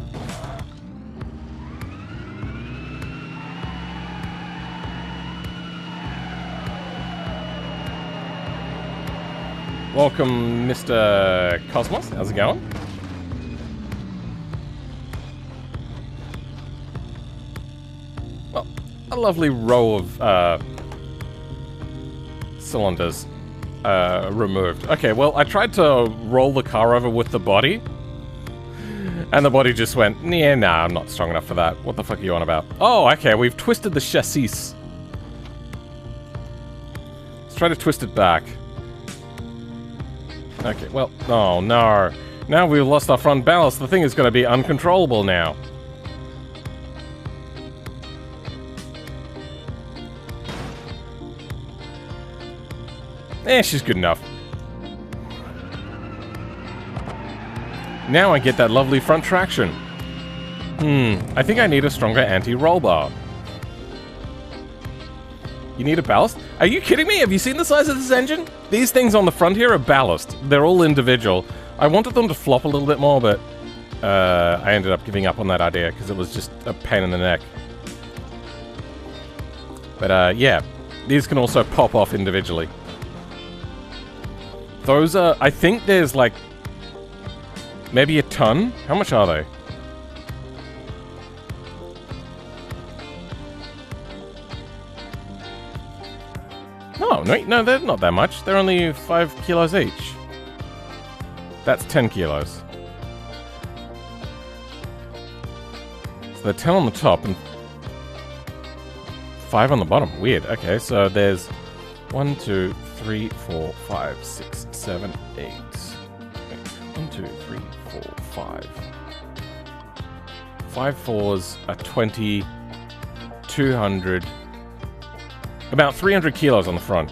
Welcome, Mr. Cosmos. How's it going? Well, a lovely row of cylinders removed. Okay, well, I tried to roll the car over with the body, and the body just went, yeah, nah, I'm not strong enough for that. What the fuck are you on about? Oh, okay, we've twisted the chassis. Let's try to twist it back. Okay, well, oh no. Now we've lost our front ballast. The thing is going to be uncontrollable now. She's good enough. Now I get that lovely front traction. I think I need a stronger anti-roll bar. You need a ballast? Are you kidding me? Have you seen the size of this engine? These things on the front here are ballast. They're all individual. I wanted them to flop a little bit more, but I ended up giving up on that idea because it was just a pain in the neck. But yeah, these can also pop off individually. Those are, I think there's like maybe a ton. How much are they? Oh, no, they're not that much. They're only 5 kilos each. That's 10 kilos. So they're 10 on the top and 5 on the bottom. Weird. Okay, so there's 1, 2, 3, 4, 5, 6, 7, 8. 1, 2, 3, 4, 5. 5 fours are 20, 200... About 300 kilos on the front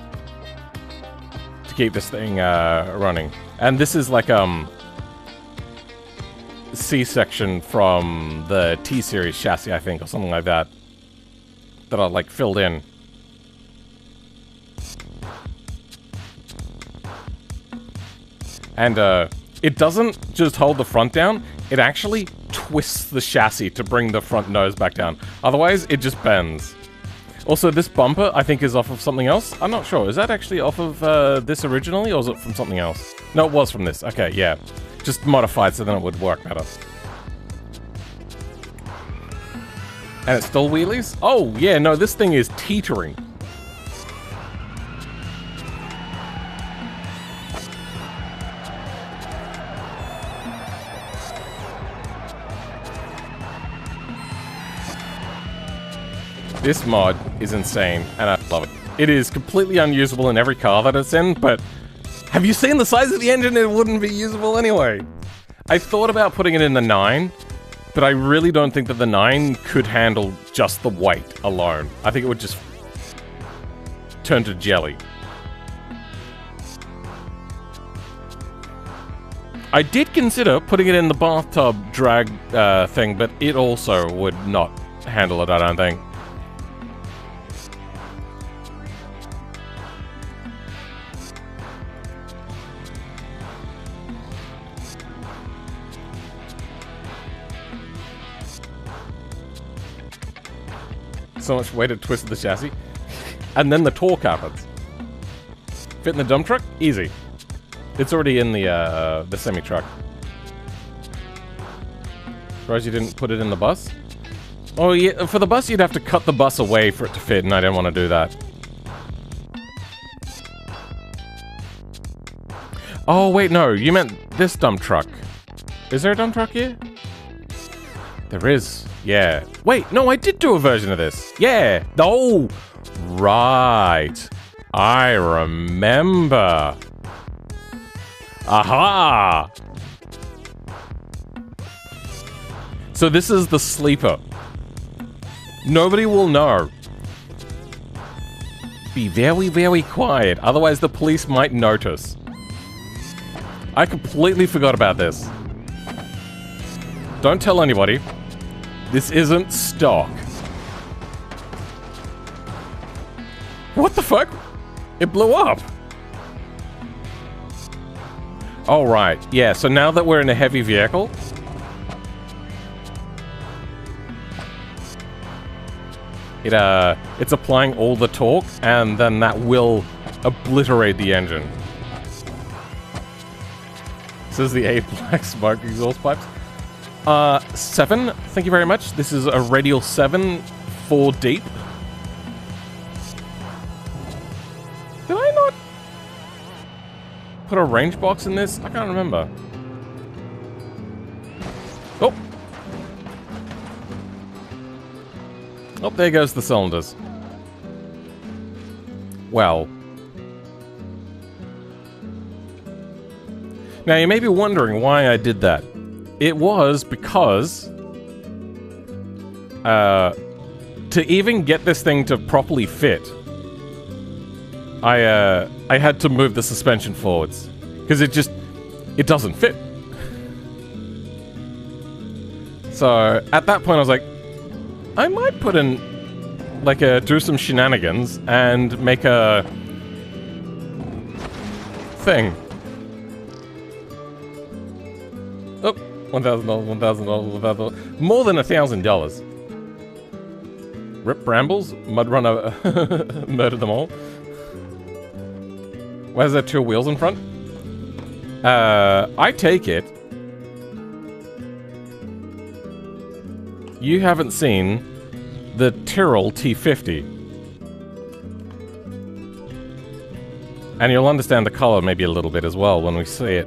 to keep this thing running. And this is like C-section from the T-Series chassis, I think, or something like that. That I like filled in. And it doesn't just hold the front down, it actually twists the chassis to bring the front nose back down. Otherwise, it just bends. Also, this bumper, I think, is off of something else. I'm not sure. Is that actually off of this originally, or is it from something else? No, it was from this. Okay, yeah. Just modified so then it would work better. And it's still wheelies? Oh, yeah, no, this thing is teetering. This mod is insane, and I love it. It is completely unusable in every car that it's in, but have you seen the size of the engine? It wouldn't be usable anyway. I thought about putting it in the 9, but I really don't think that the 9 could handle just the weight alone. I think it would just turn to jelly. I did consider putting it in the bathtub drag thing, but it also would not handle it, I don't think. So much way to twist the chassis. And then the torque happens. Fit in the dump truck? Easy. It's already in the semi-truck. Surprised you didn't put it in the bus? Oh yeah, for the bus you'd have to cut the bus away for it to fit, and I didn't want to do that. Oh wait, no, you meant this dump truck. Is there a dump truck here? There is. Yeah. Wait, no, I did do a version of this. Yeah. Oh, right. I remember. Aha! So this is the sleeper. Nobody will know. Be very, very quiet, otherwise the police might notice. I completely forgot about this. Don't tell anybody. This isn't stock. What the fuck? It blew up. Oh, right. Yeah, so now that we're in a heavy vehicle... it's applying all the torque, and then that will obliterate the engine. This is the 8 black smoke exhaust pipes. 7, thank you very much. This is a radial 7, 4 deep. Did I not put a range box in this? I can't remember. Oh. Oh, there goes the cylinders. Well. Now, you may be wondering why I did that. It was because... to even get this thing to properly fit, I had to move the suspension forwards. Because it doesn't fit. So, at that point I was like, I might put in, like, do some shenanigans and make a thing. Oh, $1,000, $1,000, $1,000. More than $1,000. Rip Brambles, Mudrunner murdered them all. Why is there 2 wheels in front? I take it you haven't seen the Tyrrell T50. And you'll understand the color maybe a little bit as well when we see it.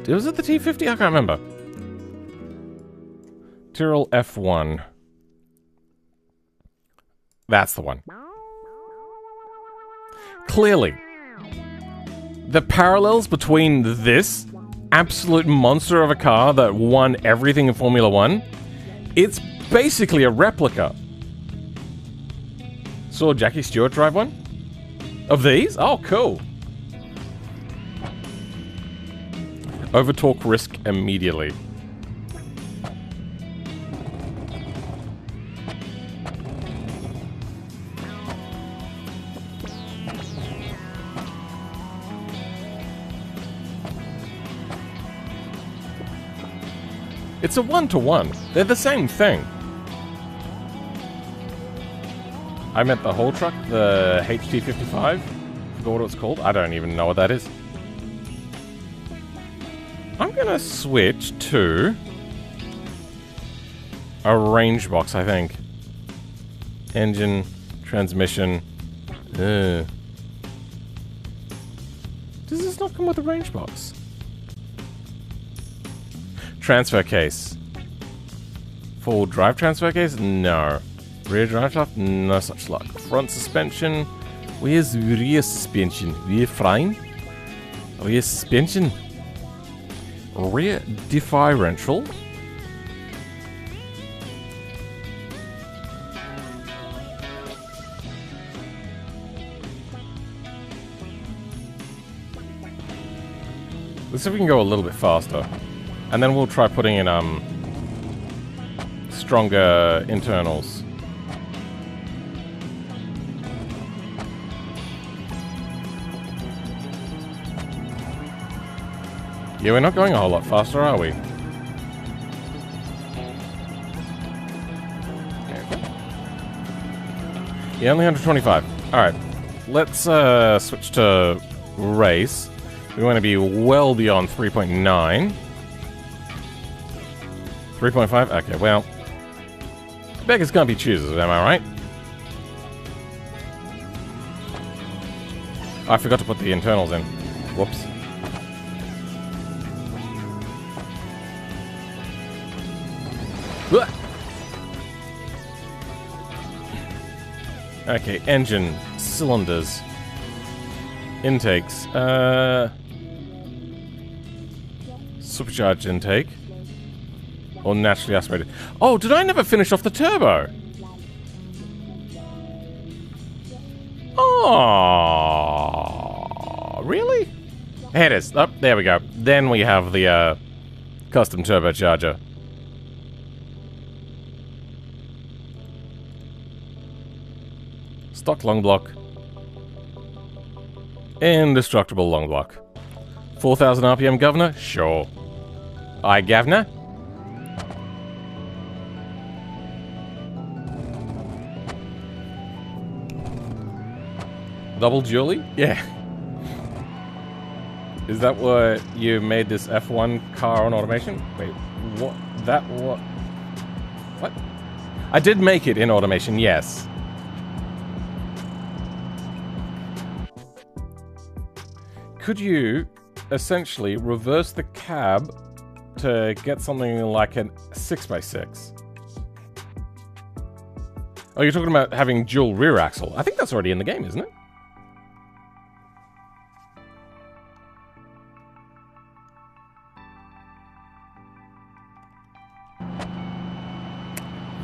Was it the T50? I can't remember. Tyrrell F1. That's the one. Clearly, the parallels between this absolute monster of a car that won everything in Formula 1, it's basically a replica. Saw Jackie Stewart drive one? Of these? Oh, cool. Over-torque risk immediately. It's a 1-to-1. They're the same thing. I meant the whole truck, the HT55. Forgot what it's called. I don't even know what that is. I'm gonna switch to a range box, I think. Engine, transmission. Does this not come with a range box? Transfer case. Full drive transfer case? No. Rear drive shaft? No such luck. Front suspension? Where's rear suspension? Rear frame? Rear suspension? Rear differential? Let's see if we can go a little bit faster. And then we'll try putting in, stronger internals. Yeah, we're not going a whole lot faster, are we? Yeah, only 125. Alright. Let's, switch to race. We want to be well beyond 3.9. 3.5? Okay, well. Beggars can't be choosers, am I right? I forgot to put the internals in. Whoops. Okay, engine, cylinders, intakes, supercharged intake, or naturally aspirated. Oh, did I never finish off the turbo? Oh, really? Here it is. Oh, there we go. Then we have the custom turbocharger. Stock long block. Indestructible long block. 4,000 RPM governor? Sure. Aye, governor. Double dually? Yeah. Is that what you made this F1 car on automation? Wait, what? That what? What? I did make it in automation, yes. Could you essentially reverse the cab to get something like a 6x6? Oh, you're talking about having dual rear axle. I think that's already in the game, isn't it?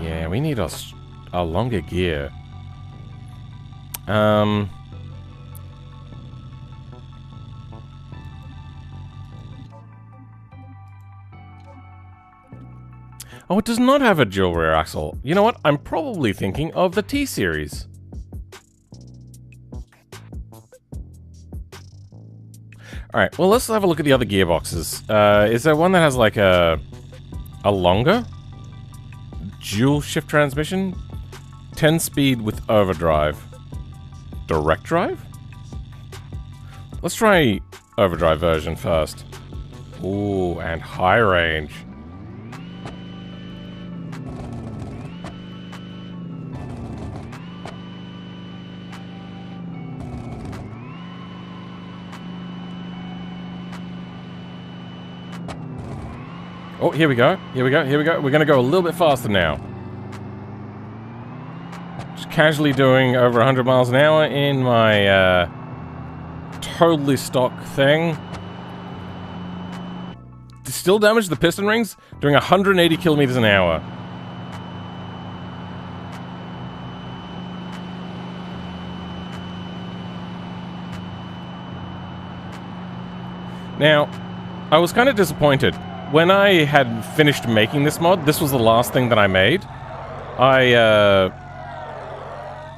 Yeah, we need a longer gear. Oh, it does not have a dual rear axle. You know what? I'm probably thinking of the T-Series. Alright, well, let's have a look at the other gearboxes. Is there one that has like a longer dual shift transmission? 10 speed with overdrive. Direct drive? Let's try overdrive version first. Ooh, and high range. Oh, here we go. Here we go. Here we go. We're going to go a little bit faster now. Just casually doing over 100 miles an hour in my totally stock thing. Still damaged the piston rings, doing 180 kilometers an hour. Now, I was kind of disappointed. When I had finished making this mod, this was the last thing that I made.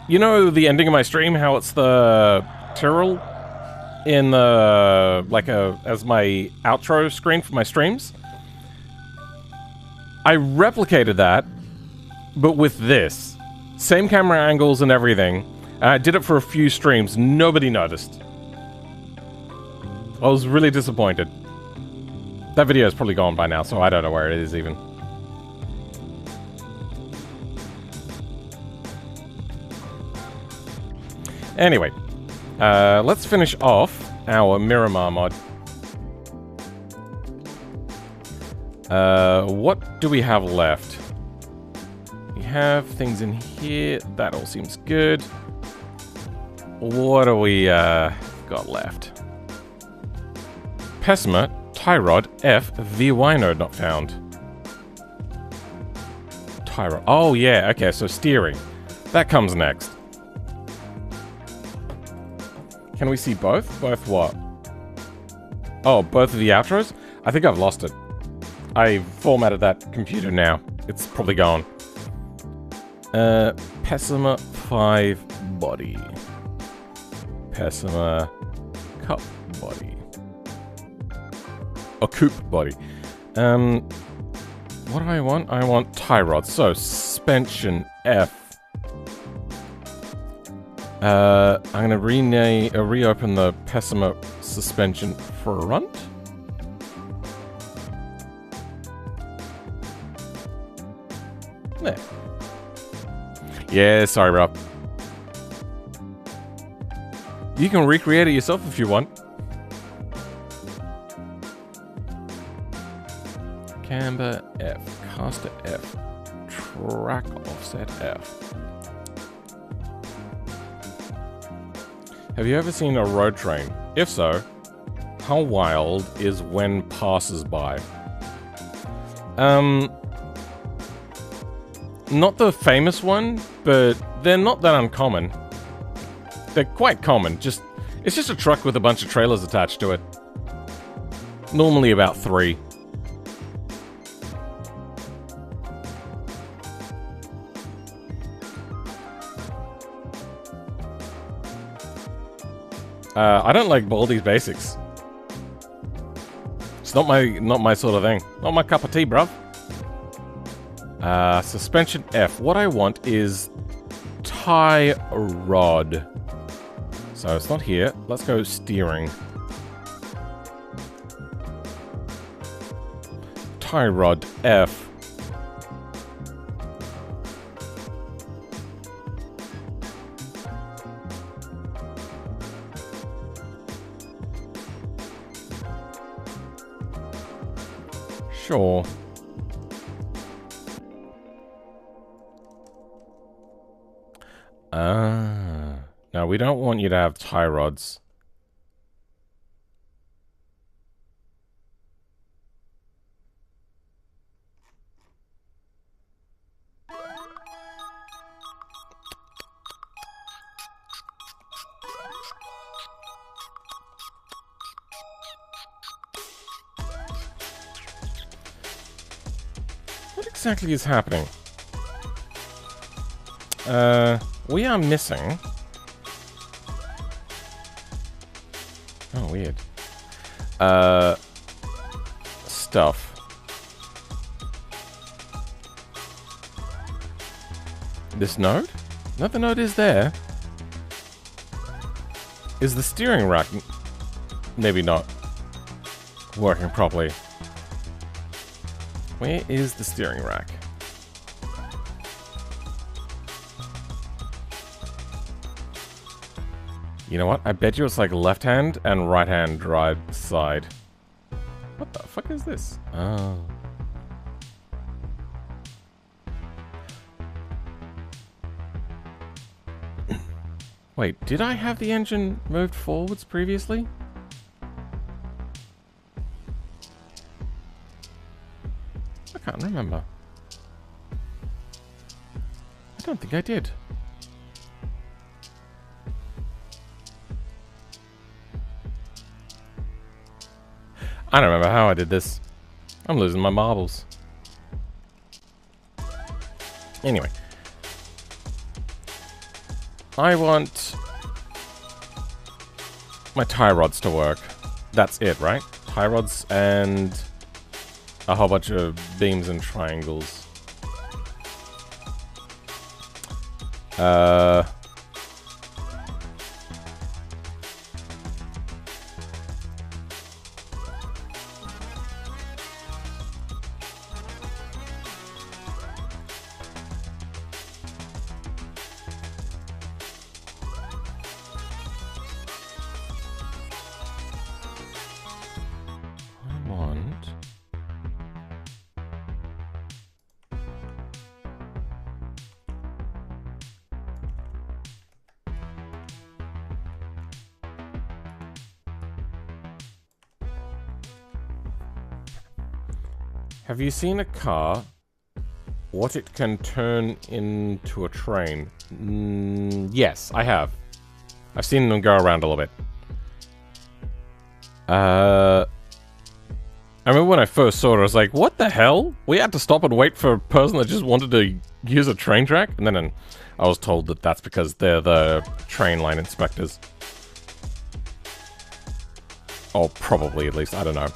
You know the ending of my stream, how it's the Tyrrell in the, as my outro screen for my streams? I replicated that, but with this. Same camera angles and everything. I did it for a few streams. Nobody noticed. I was really disappointed. That video is probably gone by now, so I don't know where it is even. Anyway, let's finish off our Miramar mod. What do we have left? We have things in here. That all seems good. What do we got left? Plasma, tie rod, F, VY node not found. Tie rod. Oh yeah, okay, so steering. That comes next. Can we see both? Both what? Oh, both of the outros? I think I've lost it. I formatted that computer now. It's probably gone. Plasma 5 body. Plasma cup body. Or coupe body. What do I want? I want tie rods. So, suspension F. I'm gonna reopen the Plasma suspension front. There. Yeah, sorry, bro. You can recreate it yourself if you want. Camber F, caster F, track offset F. Have you ever seen a road train? If so, how wild is when passes by? Not the famous one, but they're not that uncommon. They're quite common. It's just a truck with a bunch of trailers attached to it. Normally about 3. I don't like Baldi's Basics. It's not my sort of thing. Not my cup of tea, bruv. Suspension F. What I want is tie rod. So it's not here. Let's go steering. Tie rod F. Sure. Now we don't want you to have tie rods. What exactly is happening? We are missing... Oh, weird. Stuff. This node? Another node is there. Is the steering rack maybe not working properly? Where is the steering rack? You know what? I bet you it's like left hand and right hand drive side. What the fuck is this? Oh. Wait, did I have the engine moved forwards previously? I can't remember. I don't think I did. I don't remember how I did this. I'm losing my marbles. Anyway. I want my tie rods to work. That's it, right? Tie rods and a whole bunch of beams and triangles. Have you seen a car? What it can turn into a train? Yes, I have. I've seen them go around a little bit. I remember when I first saw it, I was like, what the hell? We had to stop and wait for a person that just wanted to use a train track? And then I was told that that's because they're the train line inspectors. Or probably, at least, I don't know.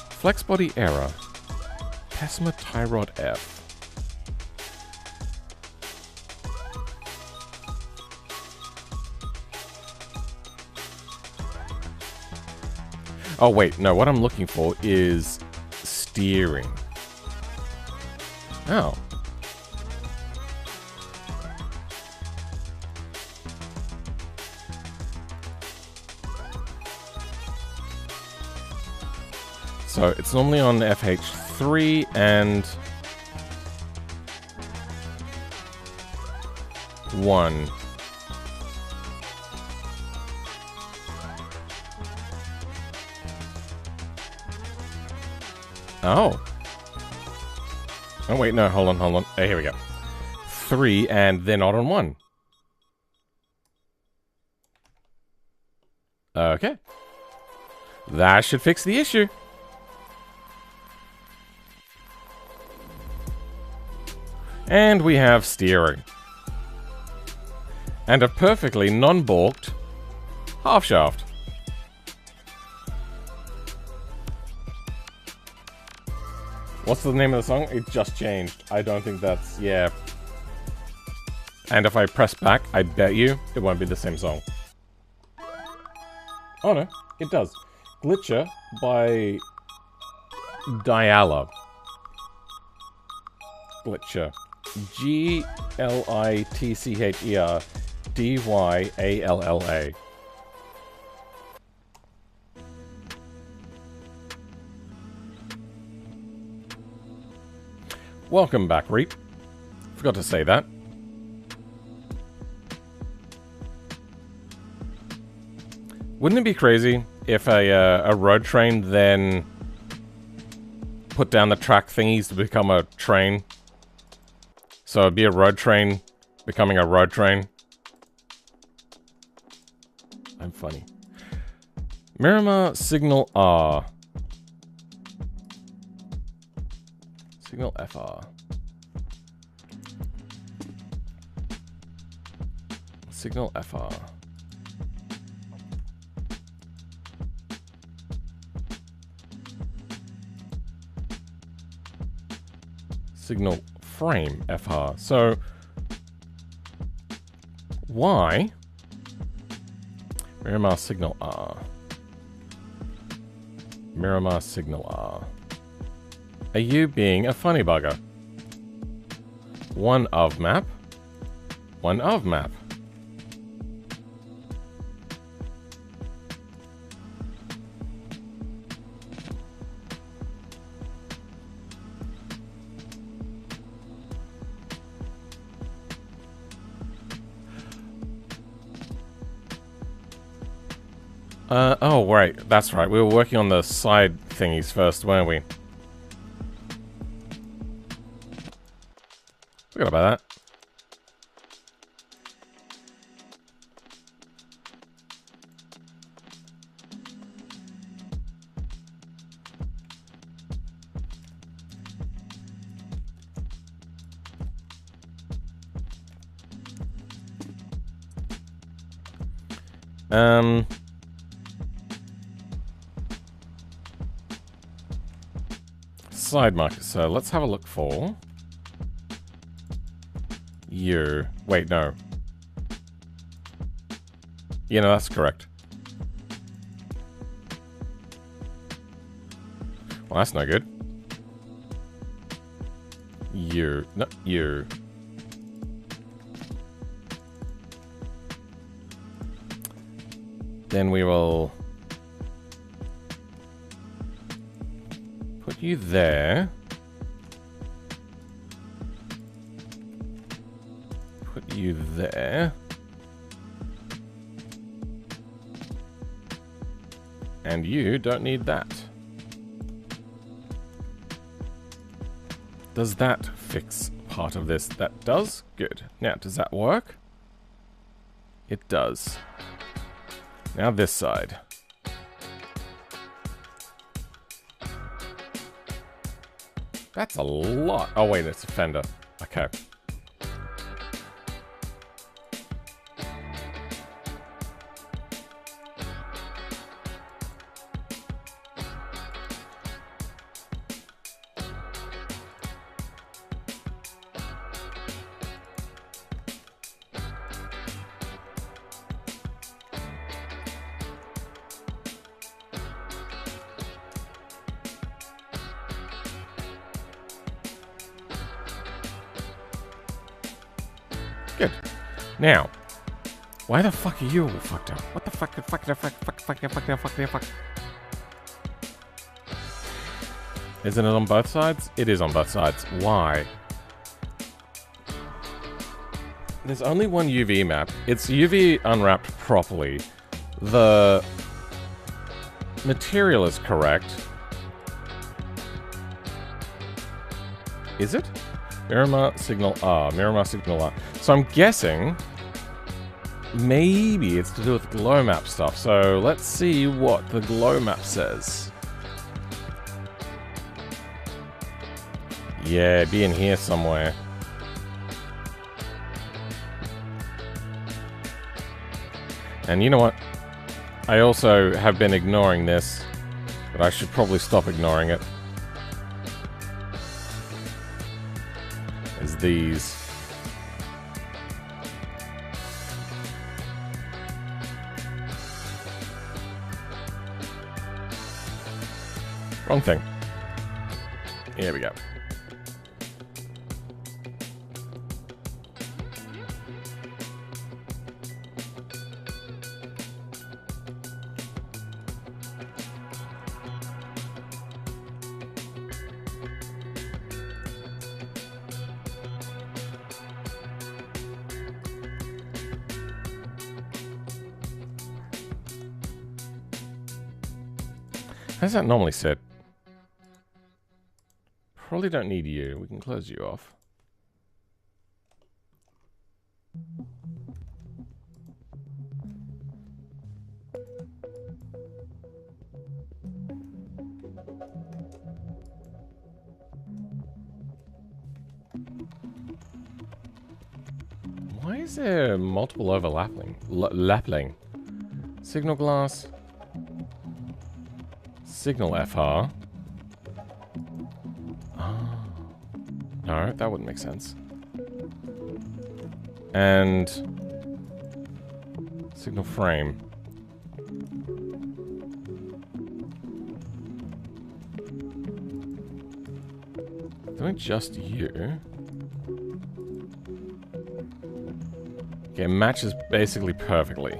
Flex body error. Plasma tie rod F. Oh wait, no, what I'm looking for is steering. Oh. So it's normally on FH3 and 1. Oh. Oh wait, no, hold on. Oh, here we go. 3 and they're not on 1. Okay. That should fix the issue. And we have steering. And a perfectly non-balked half shaft. What's the name of the song? It just changed. I don't think that's... yeah. And if I press back, I bet you it won't be the same song. Oh no, it does. Glitcher by Dialla. Glitcher. Glitcher. Dyalla. Welcome back, Reap. Forgot to say that. Wouldn't it be crazy if a road train then put down the track thingies to become a train? So it'd be a road train becoming a road train. I'm funny. Miramar Signal R. Signal FR. Signal FR. Signal frame FR. So why Miramar Signal R? Miramar Signal R. Are you being a funny bugger? One of map. One of map. Oh, right. That's right. We were working on the side thingies first, weren't we? Forgot about that. Side markers. So let's have a look for you. Wait, no. Yeah, no, that's correct. Well, that's no good. You. No, you. Then we will put you there. Put you there. And you don't need that. Does that fix part of this? That does? Good. Now, does that work? It does. Now this side. That's a lot. Oh wait, it's a fender. Okay. Good. Now, why the fuck are you all fucked up? What the fuck? Isn't it on both sides? It is on both sides. Why? There's only one UV map. It's UV unwrapped properly. The material is correct. Is it? Miramar signal R. Miramar signal R. So I'm guessing maybe it's to do with glow map stuff. So let's see what the glow map says. Yeah, it'd be in here somewhere. And you know what? I also have been ignoring this, but I should probably stop ignoring it. Is these. Wrong thing. Here we go. How does that normally sit? Probably don't need you. We can close you off. Why is there multiple overlapping? Lapping. Signal glass. Signal FR. Oh. No, that wouldn't make sense. And signal frame. Doing just you. Okay, matches basically perfectly.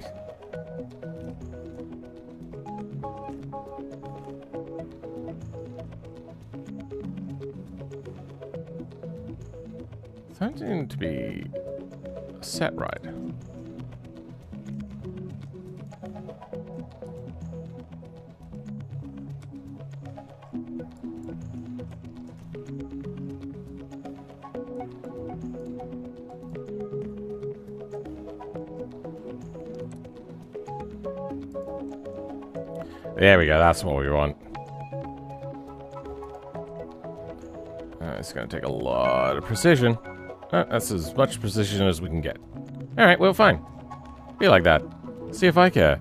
Something to be set right. There we go, that's what we want. It's going to take a lot of precision. That's as much precision as we can get. Alright, well, fine. Be like that. See if I care.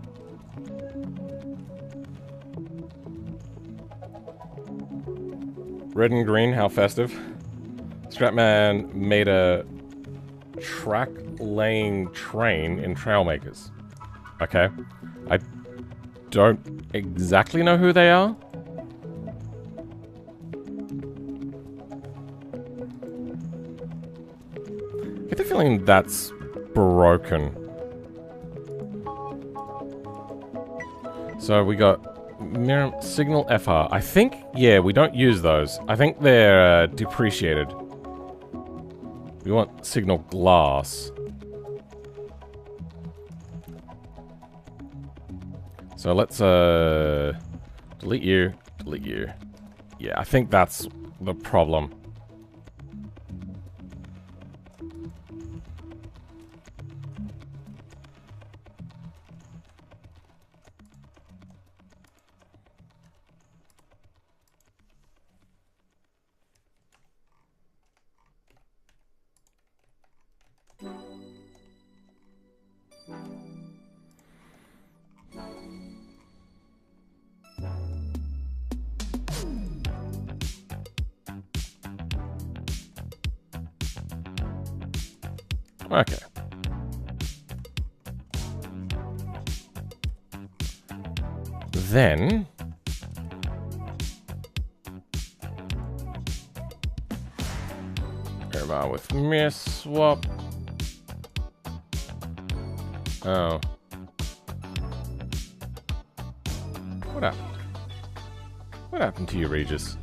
Red and green, how festive. Stratman made a track-laying train in Trailmakers. Okay. I don't exactly know who they are. I get the feeling that's broken. So we got signal FR. I think, yeah, we don't use those. I think they're depreciated. We want signal glass. So let's delete you, delete you. Yeah, I think that's the problem. Okay. Then Mirror with mirror swap. Oh. What happened? What happened to you, Regis?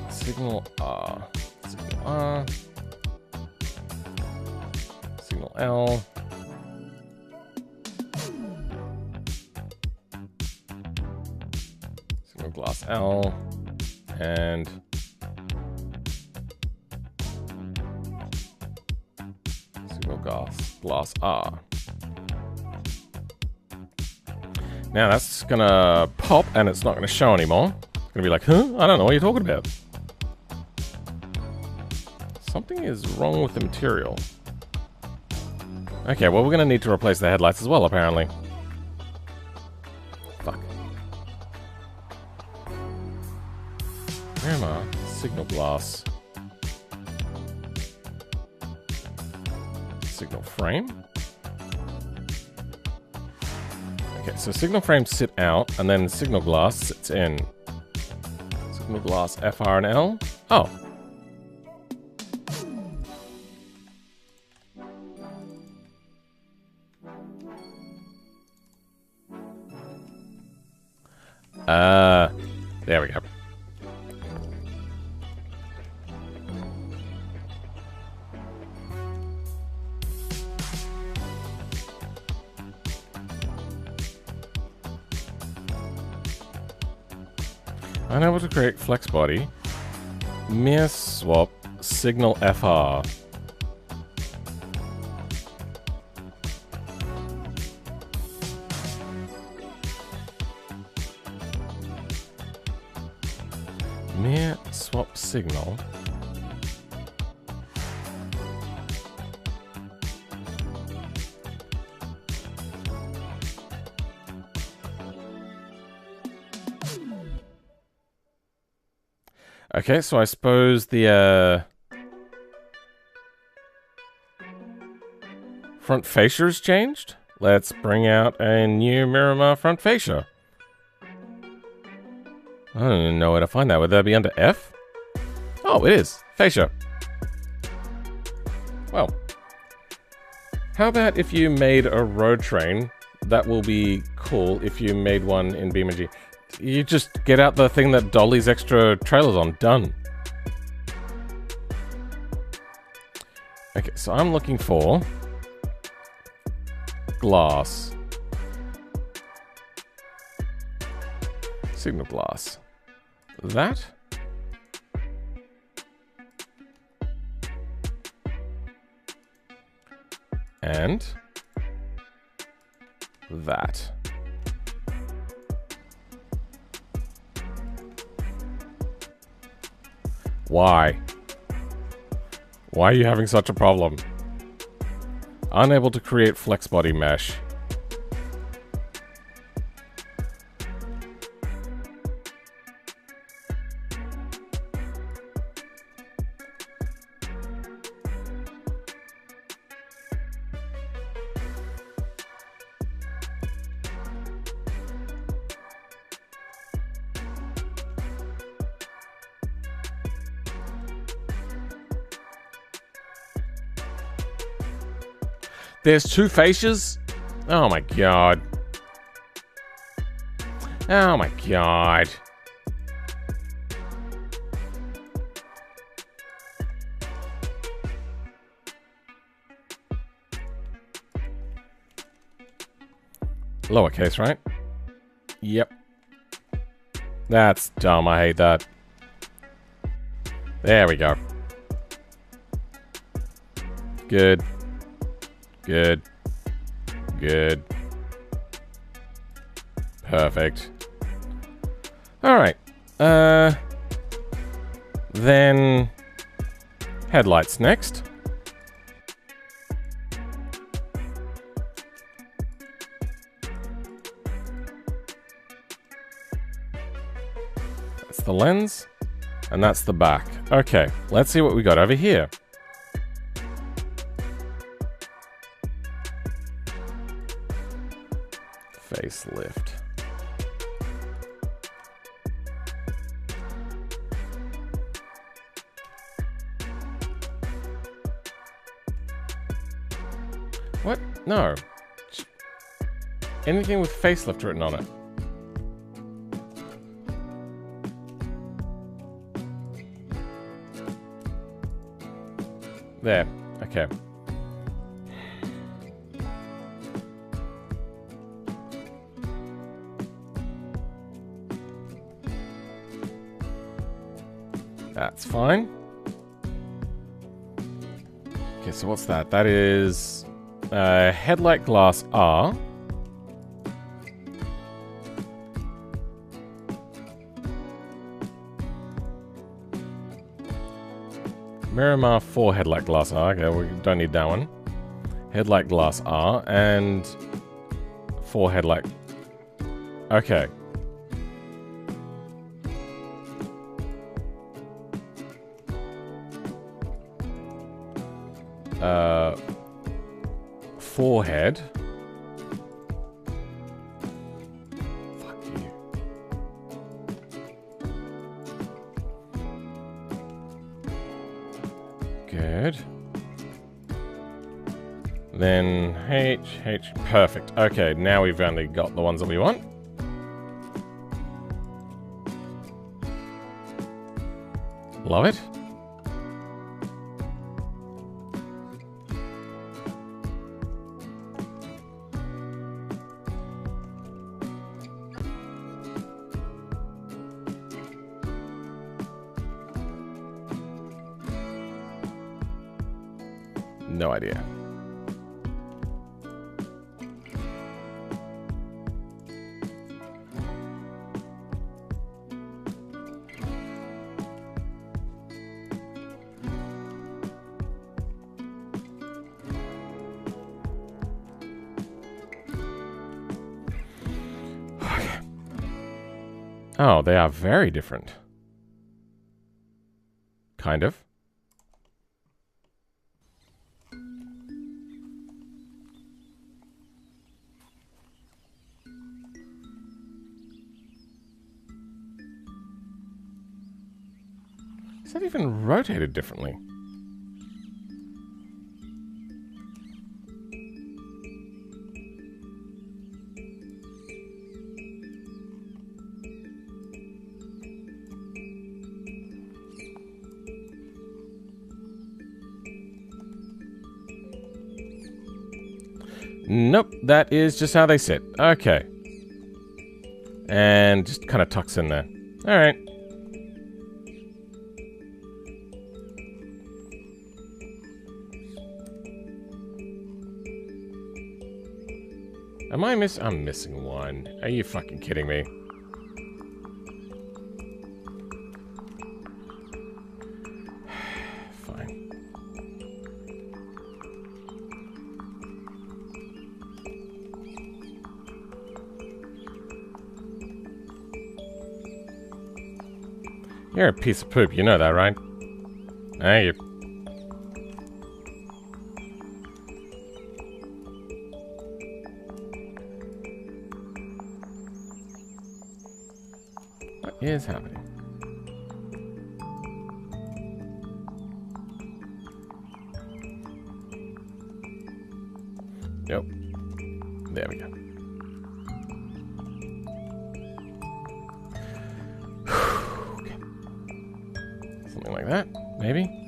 Signal R. Signal R. Signal L. Signal glass L. And signal glass R. Now that's gonna pop and it's not gonna show anymore. It's gonna be like, huh? I don't know what you're talking about. Something is wrong with the material. Okay, well, we're gonna need to replace the headlights as well, apparently. Fuck. Where am I? Signal glass. Signal frame? Okay, so signal frames sit out, and then signal glass sits in. Signal glass FR and L? Oh. There we go. Unable to create flex body. Mirror swap signal FR. Mirror swap signal. Okay, so I suppose the front fascia's changed. Let's bring out a new Miramar front fascia. I don't even know where to find that. Would that be under F? Oh, it is. Fascia. Well, how about if you made a road train? That will be cool if you made one in BeamNG. You just get out the thing that dollies extra trailers on. Done. Okay, so I'm looking for glass. Signal glass. That. And that. Why? Why are you having such a problem? Unable to create flex body mesh. There's two fascias? Oh my god. Oh my god. Lowercase, right? Yep. That's dumb. I hate that. There we go. Good. Good. Good. Perfect. Alright. Then... headlights next. That's the lens, and that's the back. Okay, let's see what we got over here. Facelift. What? No. Anything with facelift written on it. There. Okay. That's fine. Okay, so what's that? That is headlight glass R. Miramar 4 headlight glass R. Okay, we don't need that one. Headlight glass R and 4 headlight. Okay. Forehead. Fuck you. Good. Then H, perfect. Okay, now we've only got the ones that we want. Love it. No idea. Okay. Oh, they are very different. Kind of. Is that even rotated differently? Nope, that is just how they sit. Okay. And just kind of tucks in there. Alright. I'm missing one. Are you fucking kidding me? Fine. You're a piece of poop, you know that, right? Hey, you. What is happening? Nope. There we go. Okay. Something like that, maybe.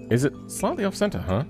Is it slightly off center, huh?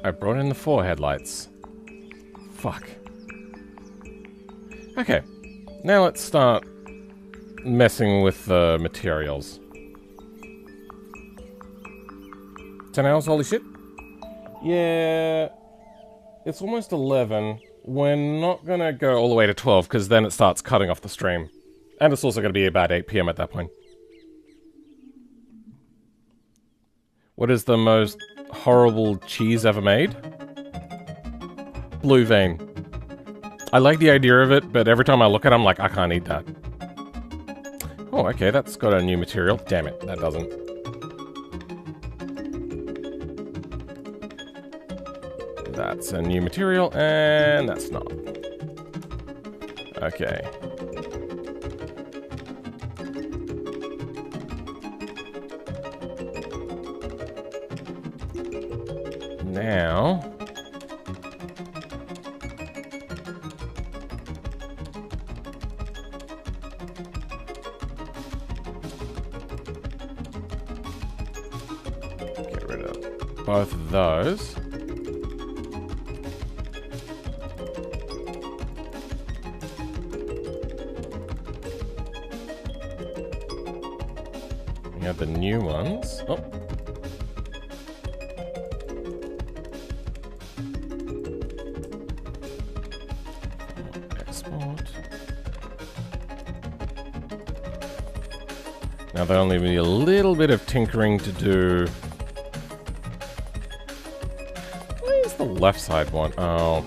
I brought in the 4 headlights. Fuck. Okay. Now let's start messing with the materials. 10 hours, holy shit? Yeah. It's almost 11. We're not gonna go all the way to 12, because then it starts cutting off the stream. And it's also gonna be about 8 PM at that point. What is the most horrible cheese ever made? Blue vein. I like the idea of it, but every time I look at it, I'm like, I can't eat that. Oh, okay, that's got a new material. Damn it, that doesn't. That's a new material, and that's not. Okay. Now... get rid of both of those. We have the new ones. Oh. Now there'll only be a little bit of tinkering to do. Where's the left side one? Oh.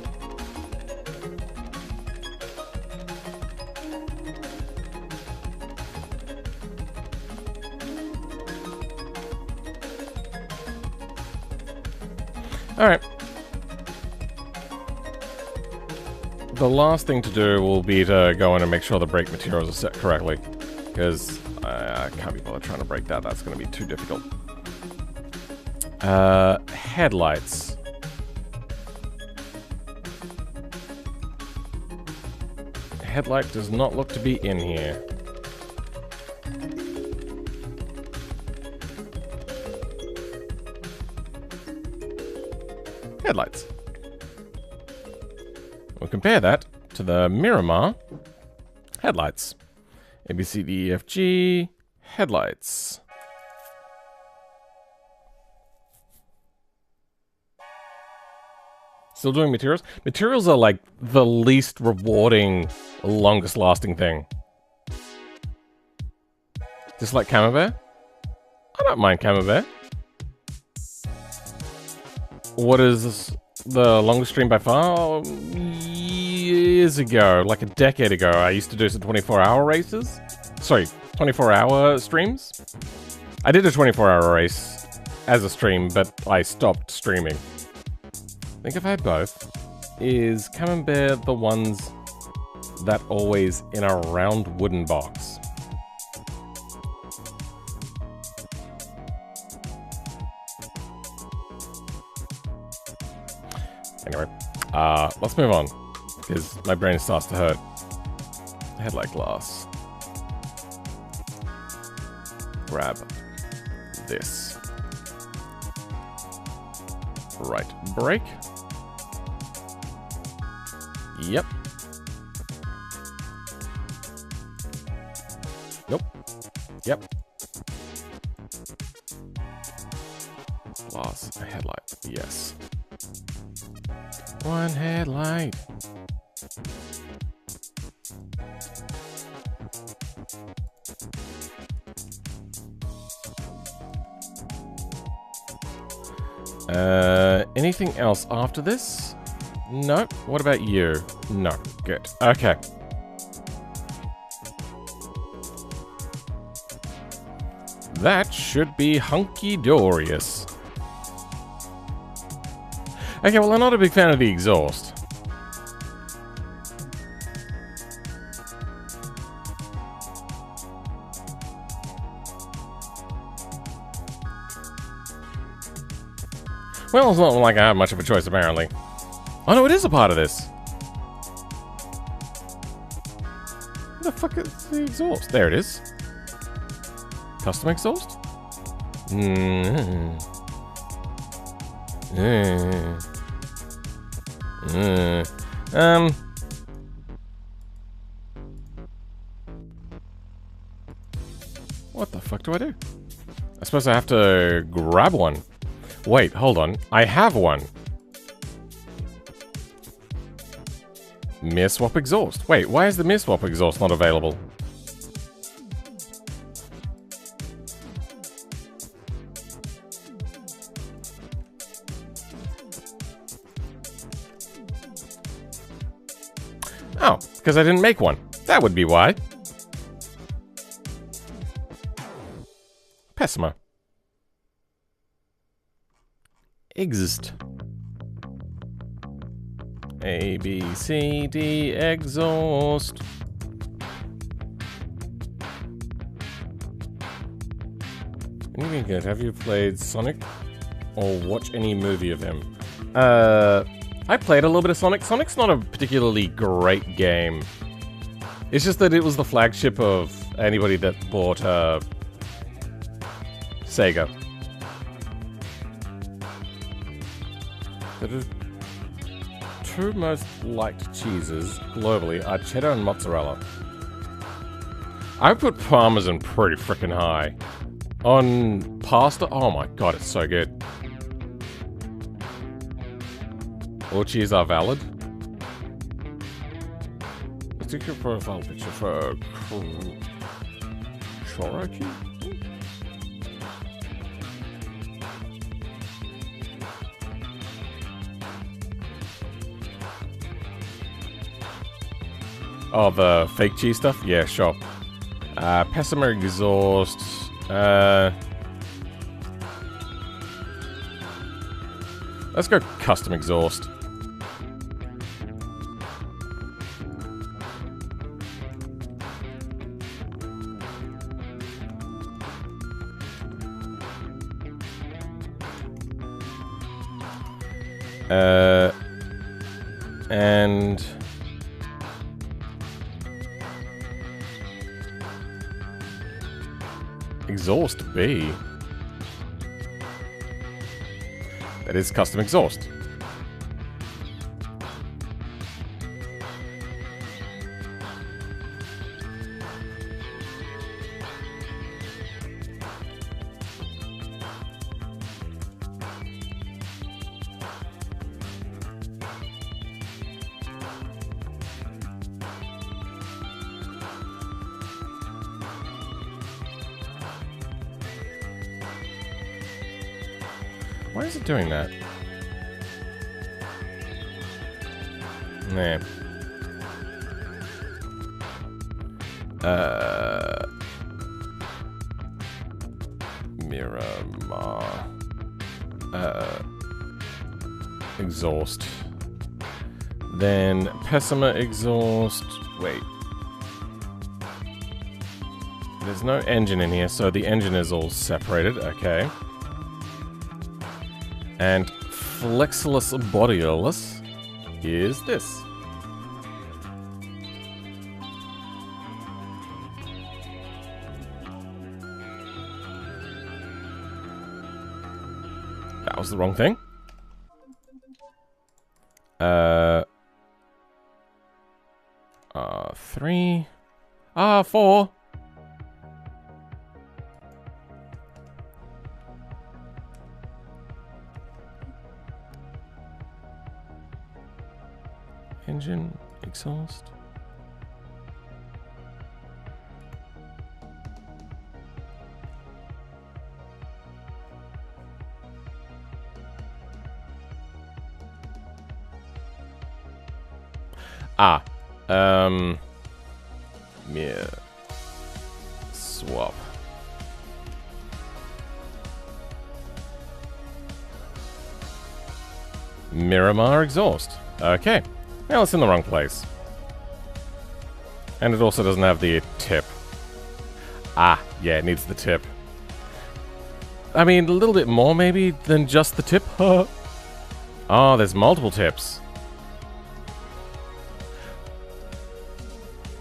Alright. The last thing to do will be to go in and make sure the brake materials are set correctly. Because I can't be bothered trying to break that. That's going to be too difficult. Headlights. Headlight does not look to be in here. Headlights. We'll compare that to the Miramar headlights. A, B, C, D, E, F, G, headlights. Still doing materials? Materials are like the least rewarding, longest lasting thing. Just like Camembert? I don't mind Camembert. What is the longest stream by far? Years ago, like a decade ago, I used to do some 24-hour races. Sorry, 24-hour streams. I did a 24-hour race as a stream, but I stopped streaming. I think I've had both. Is Camembert the ones that always in a round wooden box? Anyway, let's move on, because my brain starts to hurt. Headlight glass. Grab this. Right brake. Yep. Nope. Yep. Glass headlight. Yes. One headlight. Anything else after this? No. What about you? No. Good. Okay. That should be hunky-dorious. Okay, well, I'm not a big fan of the exhaust. Well, it's not like I have much of a choice, apparently. Oh no, it is a part of this. What the fuck is the exhaust? There it is. Custom exhaust? What the fuck do I do? I suppose I have to grab one. Wait, hold on. I have one. Mirror swap exhaust. Wait, why is the mirror swap exhaust not available? Oh, because I didn't make one. That would be why. Plasma. Exist. A, B, C, D, exhaust. Anything good? Have you played Sonic? Or watch any movie of him? I played a little bit of Sonic. Sonic's not a particularly great game. It's just that it was the flagship of anybody that bought, Sega. The two most liked cheeses globally are cheddar and mozzarella. I put Parmesan pretty freaking high. On pasta, oh my god, it's so good. All cheese are valid. Let's take your profile picture for Choroki. Oh, the fake cheese stuff? Yeah, sure. Pessimer exhaust. Let's go custom exhaust. And exhaust B. That is custom exhaust. Why is it doing that? Nah. Miramar. Exhaust. Then Pessima exhaust. Wait. There's no engine in here, so the engine is all separated. Okay. And flexless bodyless is this. That was the wrong thing. 3. 4. Engine, exhaust. Mirror swap. Miramar exhaust. Okay. Well, it's in the wrong place. And it also doesn't have the tip. Ah, yeah, it needs the tip. I mean, a little bit more maybe than just the tip. Oh, there's multiple tips.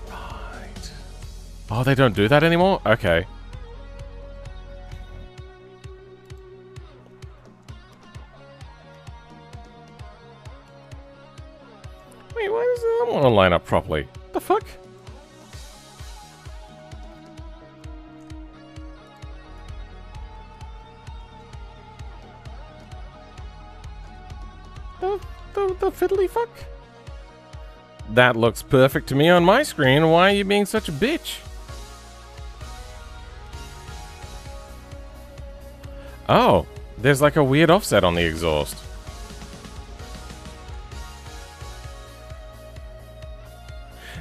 Right. Oh, they don't do that anymore? Okay. don't line up properly. The fuck? The fiddly fuck? That looks perfect to me on my screen. Why are you being such a bitch? Oh, there's like a weird offset on the exhaust.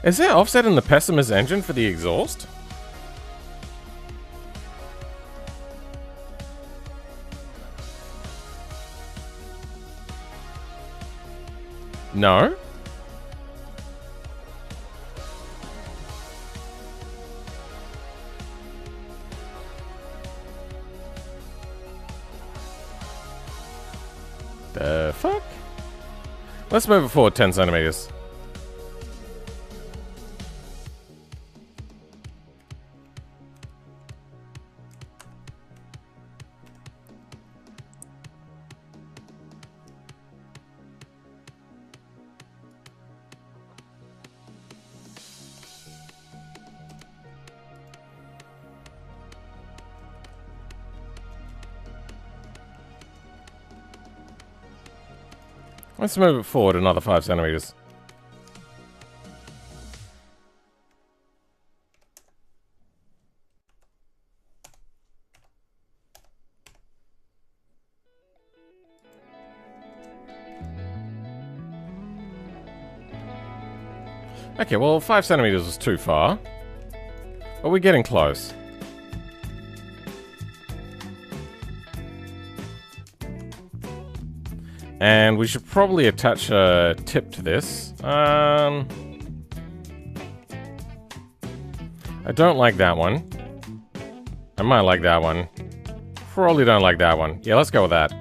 Is there offset in the Pessimist engine for the exhaust? No? The fuck? Let's move it forward 10 centimeters. Let's move it forward another 5 centimeters. Okay, well, 5 centimeters was too far. But we're getting close. And we should probably attach a tip to this. I don't like that one. I might like that one. Probably don't like that one. Yeah, let's go with that.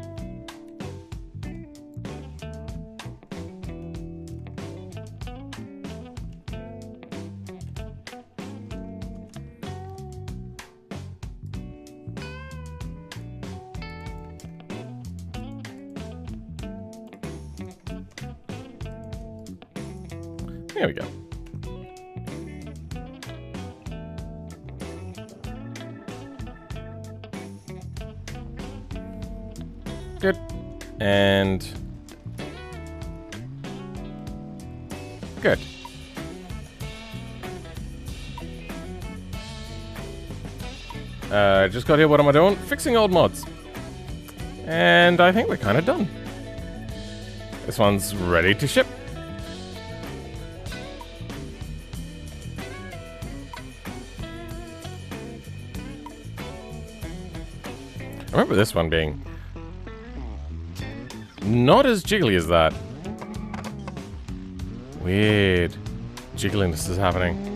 There we go. Good. And good. Just got here. What am I doing? Fixing old mods. And I think we're kind of done. This one's ready to ship. I remember this one being not as jiggly as that. Weird jiggliness is happening.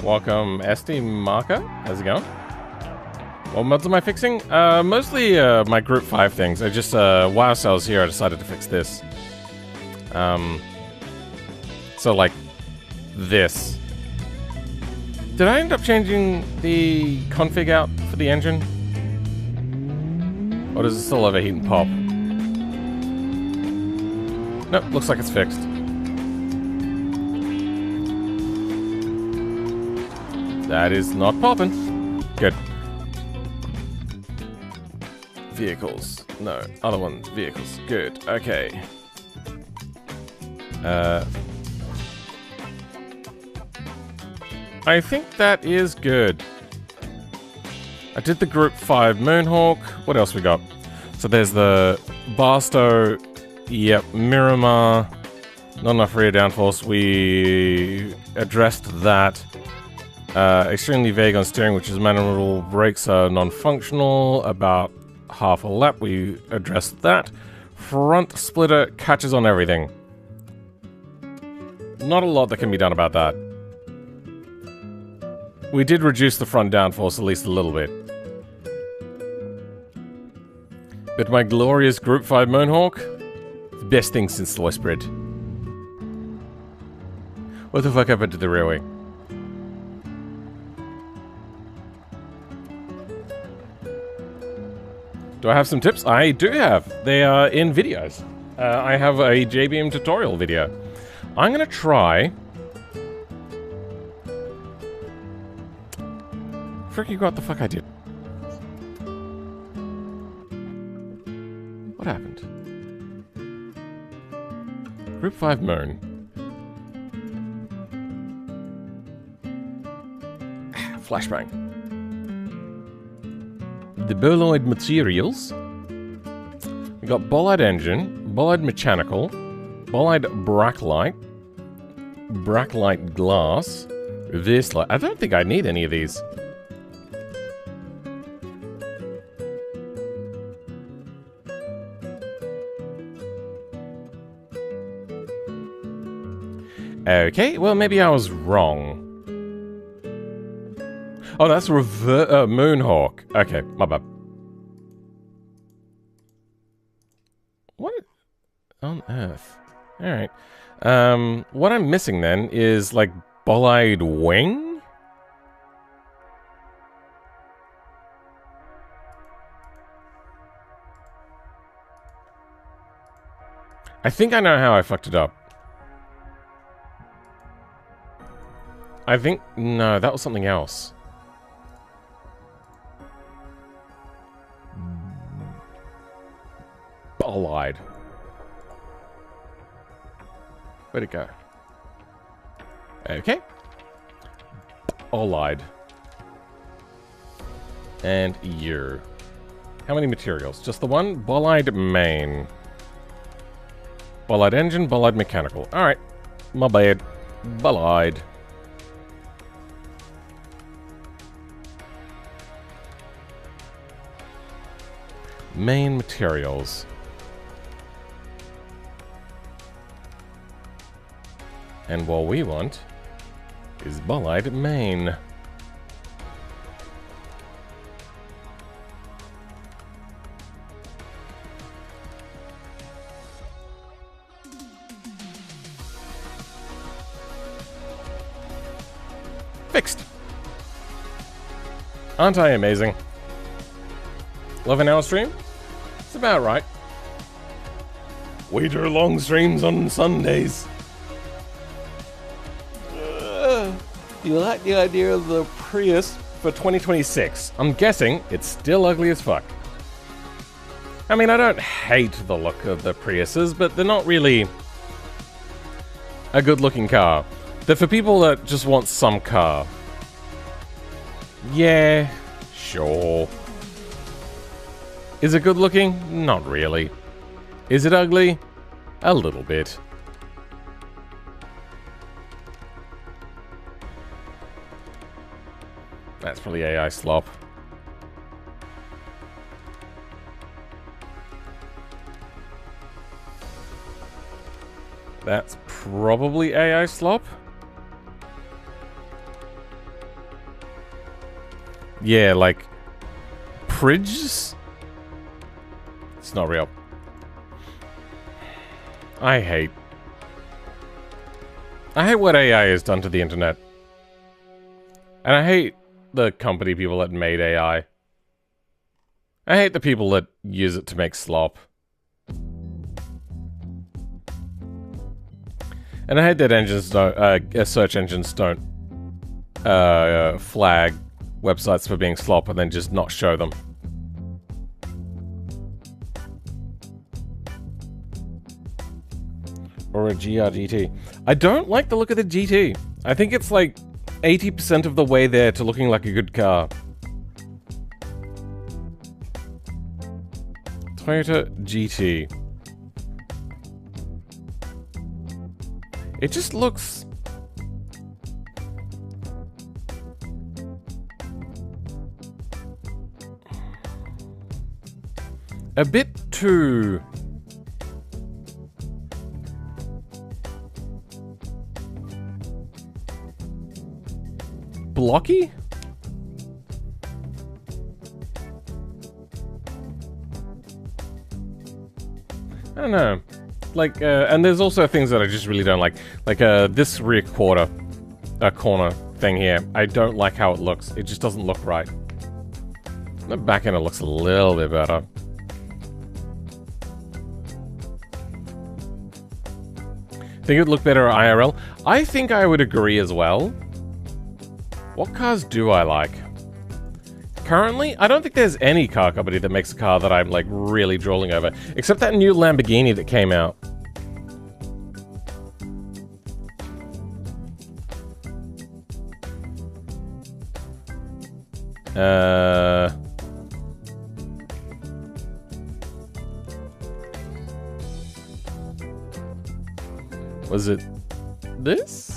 Welcome, SD Marker. How's it going? What mods am I fixing? Mostly my Group 5 things. I just, while I was here, I decided to fix this. So, like, this. Did I end up changing the config out for the engine? Or does it still overheat and pop? Nope, looks like it's fixed. That is not popping. Good. Vehicles. No. Other ones. Vehicles. Good. Okay. I think that is good. I did the Group 5 Moonhawk. What else we got? So there's the Barstow. Yep. Miramar. Not enough rear downforce. We addressed that. Extremely vague on steering, which is manual brakes are non-functional. About half a lap, we addressed that. Front splitter catches on everything. Not a lot that can be done about that. We did reduce the front downforce at least a little bit. But my glorious Group 5 Moonhawk, the best thing since sliced bread. What the fuck happened to the railway? Do I have some tips? I do have. They are in videos. I have a JBeam tutorial video. I'm gonna try... Freaking what the fuck I did. What happened? Group 5 Moon. Flashbang. The bolide materials. We got bolide engine, bolide mechanical, bolide bracklite, bracklite glass, reverse light. I don't think I need any of these. Okay, well maybe I was wrong. Oh, that's Moonhawk. Okay, my bad. What on earth? Alright. What I'm missing then is, like, bolide wing? I think I know how I fucked it up. I think... No, that was something else. Bolide. Where'd it go? Okay. Bolide. And you. How many materials? Just the one? Bolide main. Bolide engine, bolide mechanical. Alright. My bad. Bolide. Main materials. And what we want is bolide main. Fixed. Aren't I amazing? 11-hour stream? It's about right. We do long streams on Sundays. You like the idea of the Prius for 2026? I'm guessing it's still ugly as fuck. I mean, I don't hate the look of the Priuses, but they're not really a good-looking car. They're for people that just want some car. Yeah, sure. Is it good looking? Not really. Is it ugly? A little bit. That's probably AI slop. That's probably AI slop. Yeah, like... Pridges? It's not real. I hate what AI has done to the internet. And I hate the company people that made AI. I hate the people that use it to make slop. And I hate that engines don't, search engines don't flag websites for being slop and then just not show them. Or a GR-GT. I don't like the look of the GT. I think it's like 80% of the way there to looking like a good car. Toyota GT. It just looks... a bit too... blocky? I don't know. Like, and there's also things that I just really don't like. Like, this rear corner thing here. I don't like how it looks. It just doesn't look right. The back end, it looks a little bit better. Think it would look better IRL? I think I would agree as well. What cars do I like? Currently, I don't think there's any car company that makes a car that I'm, like, really drooling over. Except that new Lamborghini that came out. Was it this?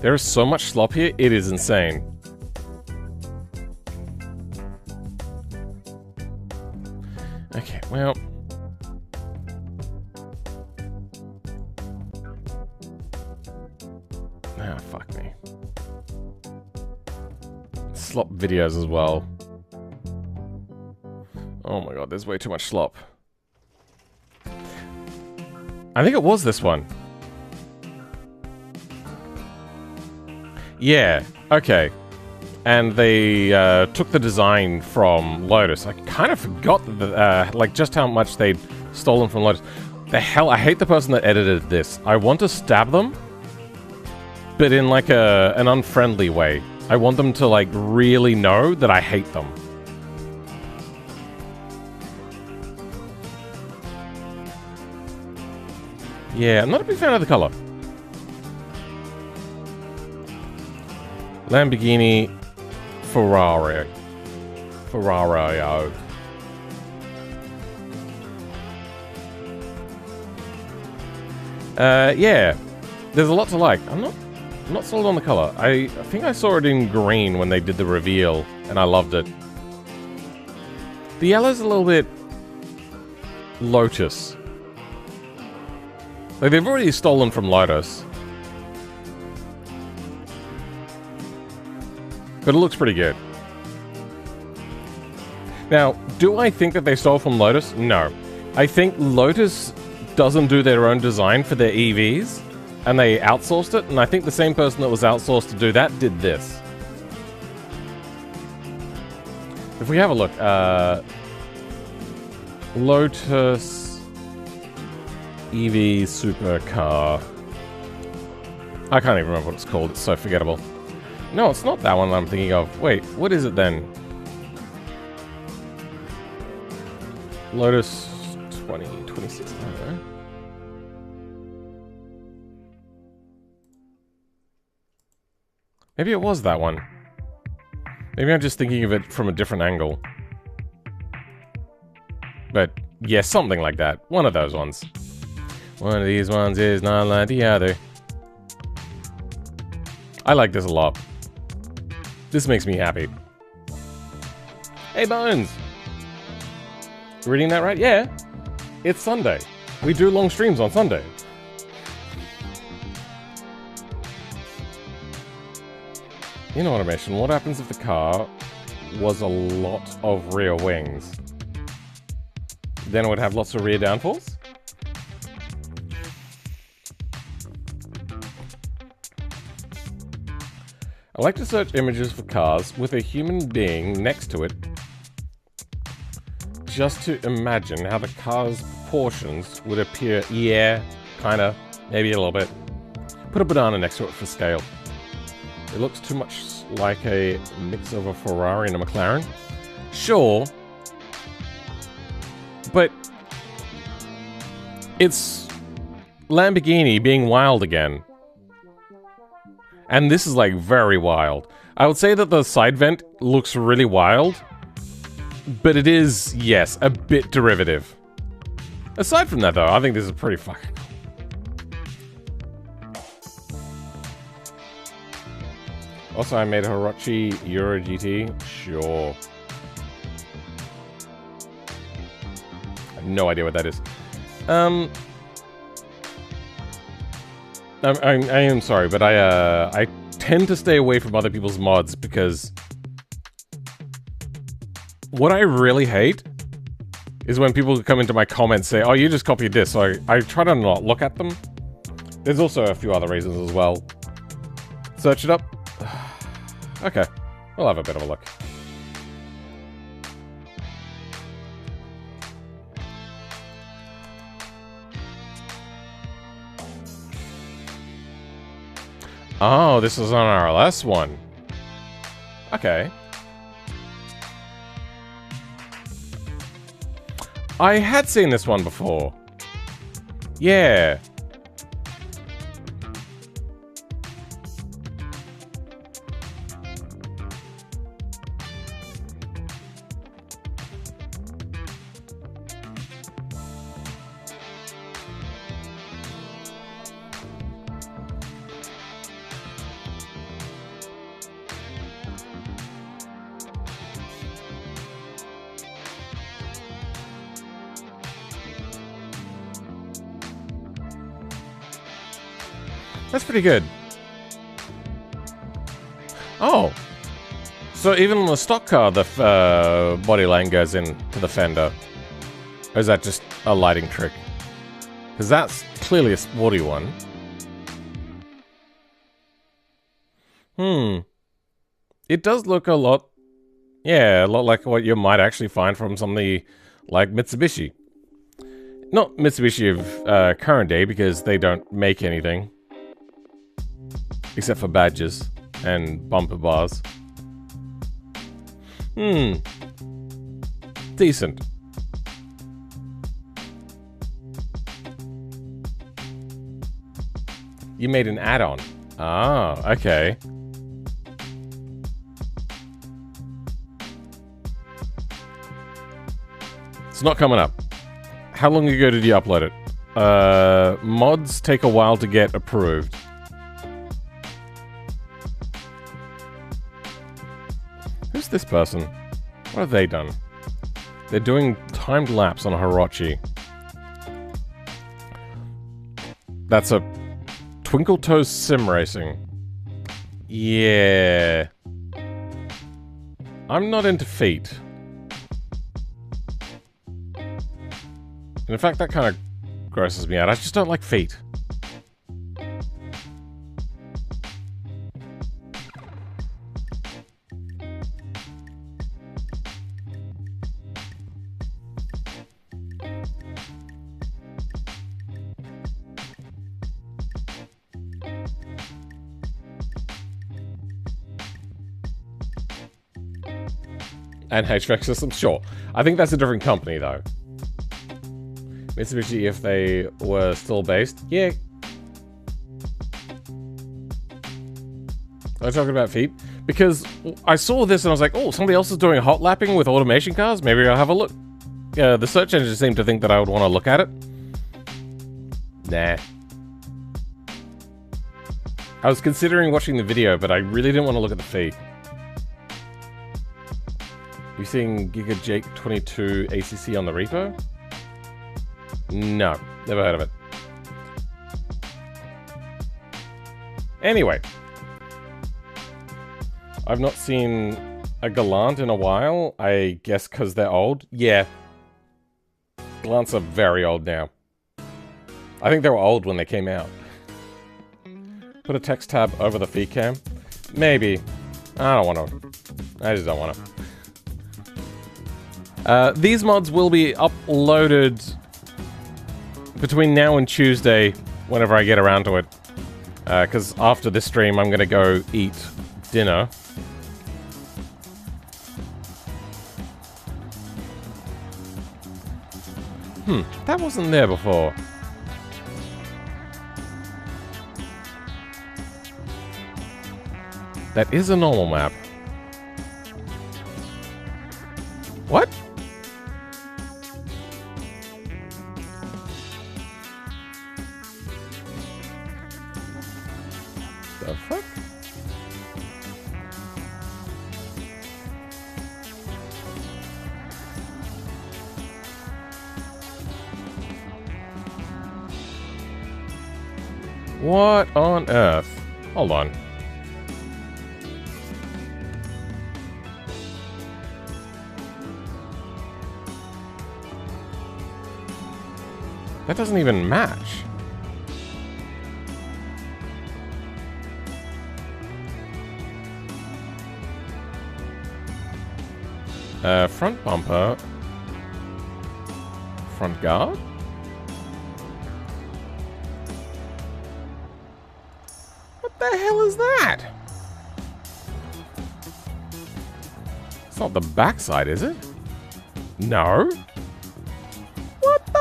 There is so much slop here, it is insane. Okay, well... Ah, fuck me. Slop videos as well. Oh my god, there's way too much slop. I think it was this one. Yeah, okay. And they took the design from Lotus. I kind of forgot like just how much they'd stolen from Lotus. The hell, I hate the person that edited this. I want to stab them, but in like an unfriendly way. I want them to like really know that I hate them. Yeah, I'm not a big fan of the color. Lamborghini Ferrari. Ferrario. Yeah. There's a lot to like. I'm not sold on the color. I think I saw it in green when they did the reveal, and I loved it. The yellow's a little bit Lotus. Like, they've already stolen from Lotus. But it looks pretty good. Now, do I think that they stole from Lotus? No. I think Lotus doesn't do their own design for their EVs, and they outsourced it, and I think the same person that was outsourced to do that did this. If we have a look, Lotus EV supercar. I can't even remember what it's called, it's so forgettable. No, it's not that one I'm thinking of. Wait, what is it then? Lotus 2026, I don't know. Maybe it was that one. Maybe I'm just thinking of it from a different angle. But, yeah, something like that. One of those ones. One of these ones is not like the other. I like this a lot. This makes me happy. Hey, Bones! Reading that right? Yeah. It's Sunday. We do long streams on Sunday. In Automation, what happens if the car was a lot of rear wings? Then it would have lots of rear downfalls? I like to search images for cars with a human being next to it, just to imagine how the car's proportions would appear. Yeah, kinda, maybe a little bit. Put a banana next to it for scale. It looks too much like a mix of a Ferrari and a McLaren. Sure, but it's Lamborghini being wild again. And this is like very wild. I would say that the side vent looks really wild, but it is, yes, a bit derivative. Aside from that though, I think this is pretty fucking cool. Also, I made a Hirochi Euro GT. Sure. I have no idea what that is. I am sorry, but I tend to stay away from other people's mods because What I really hate is when people come into my comments say, oh, you just copied this. So I try to not look at them. There's also a few other reasons as well. Search it up. Okay, we'll have a bit of a look. Oh, this is on our last one. Okay. I had seen this one before. Yeah. That's pretty good. Oh. So even on the stock car, the body lane goes into the fender. Or is that just a lighting trick? Because that's clearly a sporty one. It does look a lot... Yeah, a lot like what you might actually find from somebody like Mitsubishi. Not Mitsubishi of current day, because they don't make anything. Except for badges and bumper bars. Decent. You made an add-on. Ah, okay. It's not coming up. How long ago did you upload it? Mods take a while to get approved. Who's this person? What have they done? They're doing timed laps on a Hirochi. That's a Twinkle Toes sim racing. Yeah. I'm not into feet. And in fact, that kind of grosses me out. I just don't like feet. And HVAC systems, sure. I think that's a different company, though. Mitsubishi, if they were still based, yeah. Are we talking about feet? Because I saw this and I was like, oh, somebody else is doing hot lapping with automation cars? Maybe I'll have a look. The search engine seemed to think that I would want to look at it. Nah. I was considering watching the video, but I really didn't want to look at the feet. You seeing Giga Jake 22 ACC on the repo? No, never heard of it. Anyway. I've not seen a Galant in a while. I guess because they're old. Yeah. Galants are very old now. I think they were old when they came out. Put a text tab over the feed cam? Maybe. I don't want to. I just don't want to. These mods will be uploaded between now and Tuesday, whenever I get around to it. Because after this stream, I'm going to go eat dinner. That wasn't there before. That is a normal map. What? The fuck? What on earth? Hold on. That doesn't even match. Front bumper. Front guard? What the hell is that? It's not the backside, is it? No. What the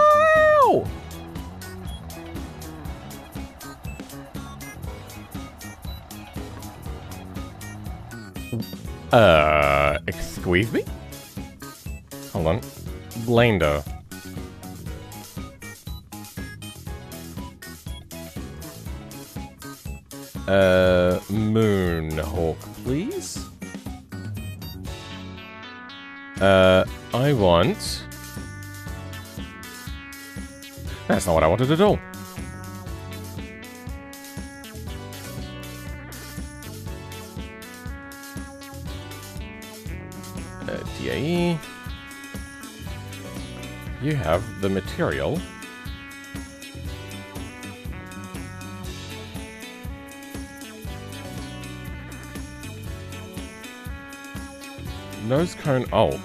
hell? Excuse me? Hold on. Blender. Moonhawk, please. I want... That's not what I wanted at all. DAE. You have the material. Nose cone alt.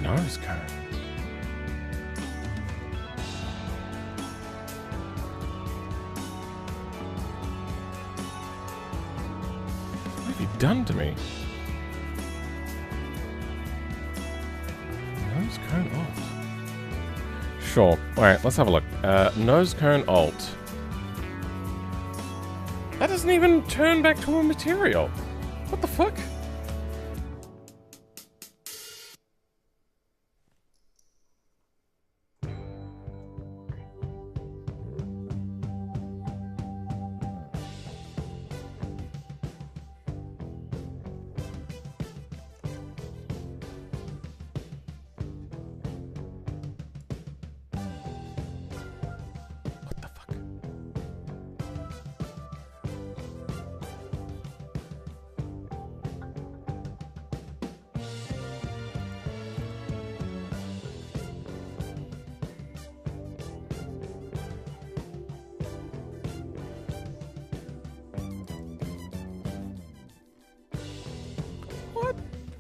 Nose cone. What have you done to me? Nose cone alt. Sure. Alright, let's have a look. Nose cone alt. That doesn't even turn back to a material. What the fuck?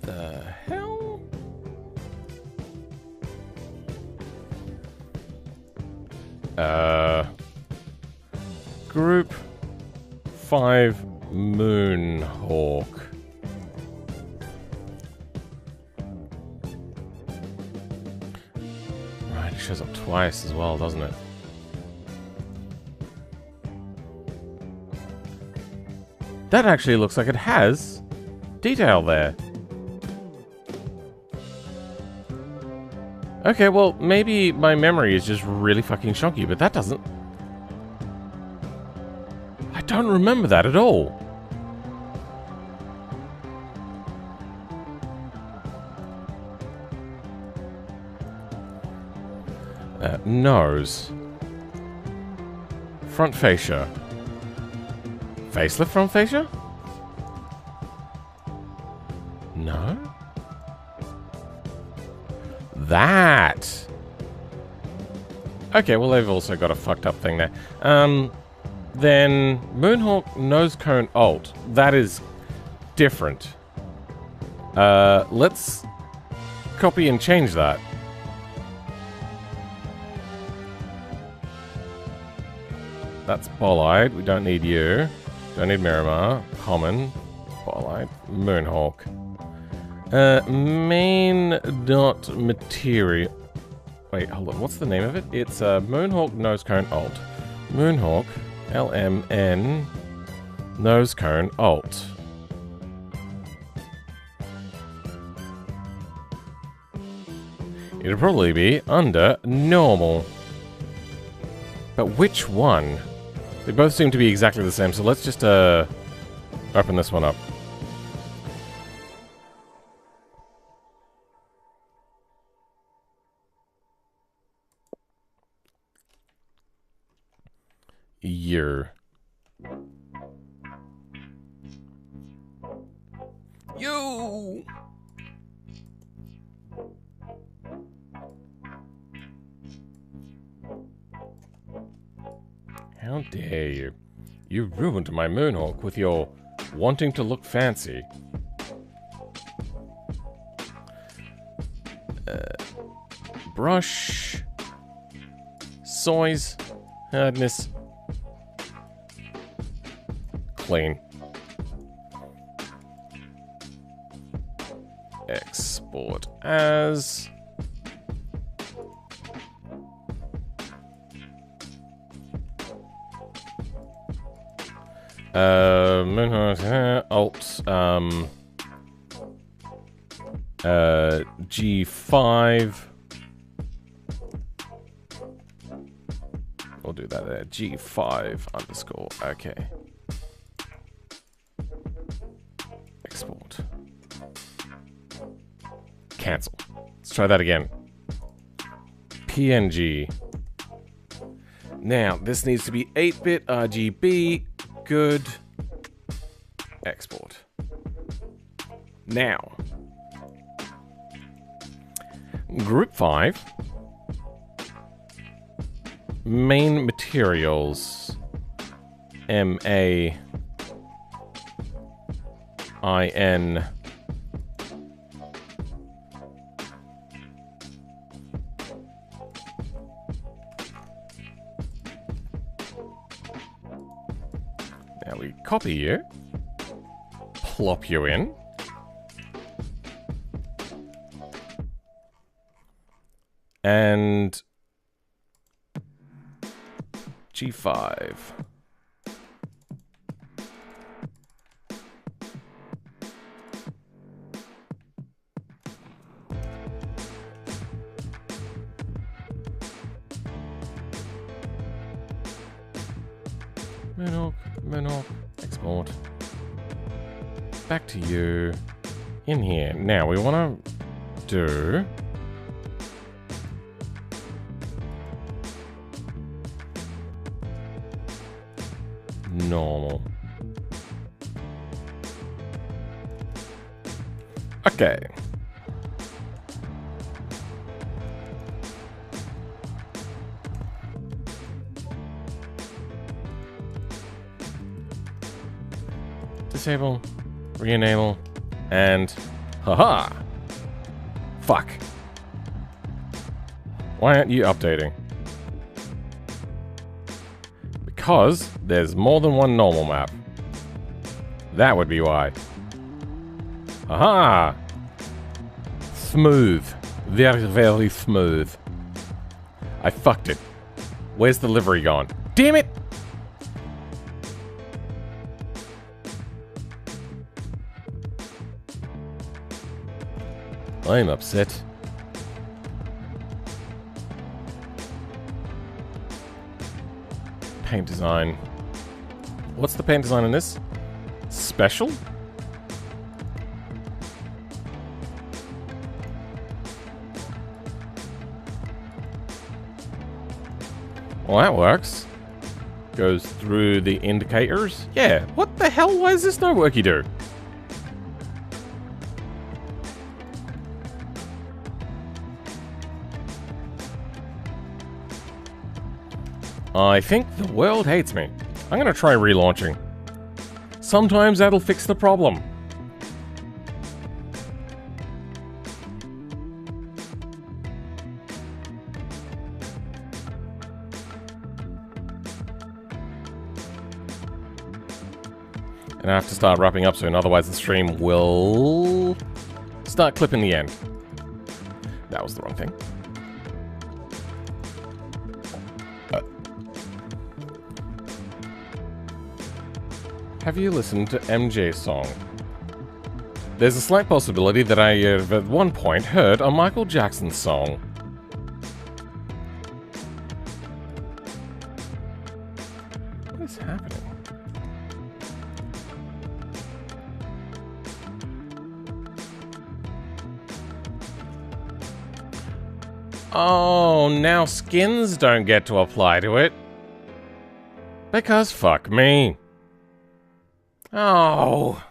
The hell? Group 5 Moonhawk. Right, it shows up twice as well, doesn't it? That actually looks like it has detail there. Okay, well, maybe my memory is just really fucking chunky, but that doesn't... I don't remember that at all. Nose. Front fascia. Facelift front fascia? No? That! Okay, well they've also got a fucked up thing there. Then Moonhawk nose cone alt. That is different. Let's copy and change that. That's Bollide. We don't need you. Don't need Miramar. Common. Bollide. Moonhawk. Main dot material. Wait, hold on. What's the name of it? It's Moonhawk nose cone alt. Moonhawk LMN nose cone alt. It'll probably be under normal. But which one? They both seem to be exactly the same, so let's just open this one up. Year. You. How dare you? You ruined my Moonhawk with your wanting to look fancy. Brush. Soys. Hardness. Clean. Export as... Alt, G5. We'll do that there. G5 underscore. Okay. Export. Cancel. Let's try that again. PNG. Now, this needs to be 8-bit RGB. Good. Export. Now. Group 5. Main materials. M-A-I-N. Now we copy you. Plop you in. And G5. Moonhawk, export. Back to you. In here. Now we want to do... normal. Okay. Disable, re-enable, and haha! Fuck. Why aren't you updating? Because there's more than one normal map. That would be why. Aha! Smooth. Very, very smooth. I fucked it. Where's the livery gone? Damn it! I'm upset. Paint design. What's the paint design in this? Special? Well, that works. Goes through the indicators. Yeah, what the hell? Why does this no worky do? I think the world hates me. I'm gonna try relaunching. Sometimes that'll fix the problem. And I have to start wrapping up soon, otherwise the stream will start clipping the end. That was the wrong thing. Have you listened to MJ's song? There's a slight possibility that I have at one point heard a Michael Jackson song. What is happening? Oh, now skins don't get to apply to it. Because fuck me. Oh.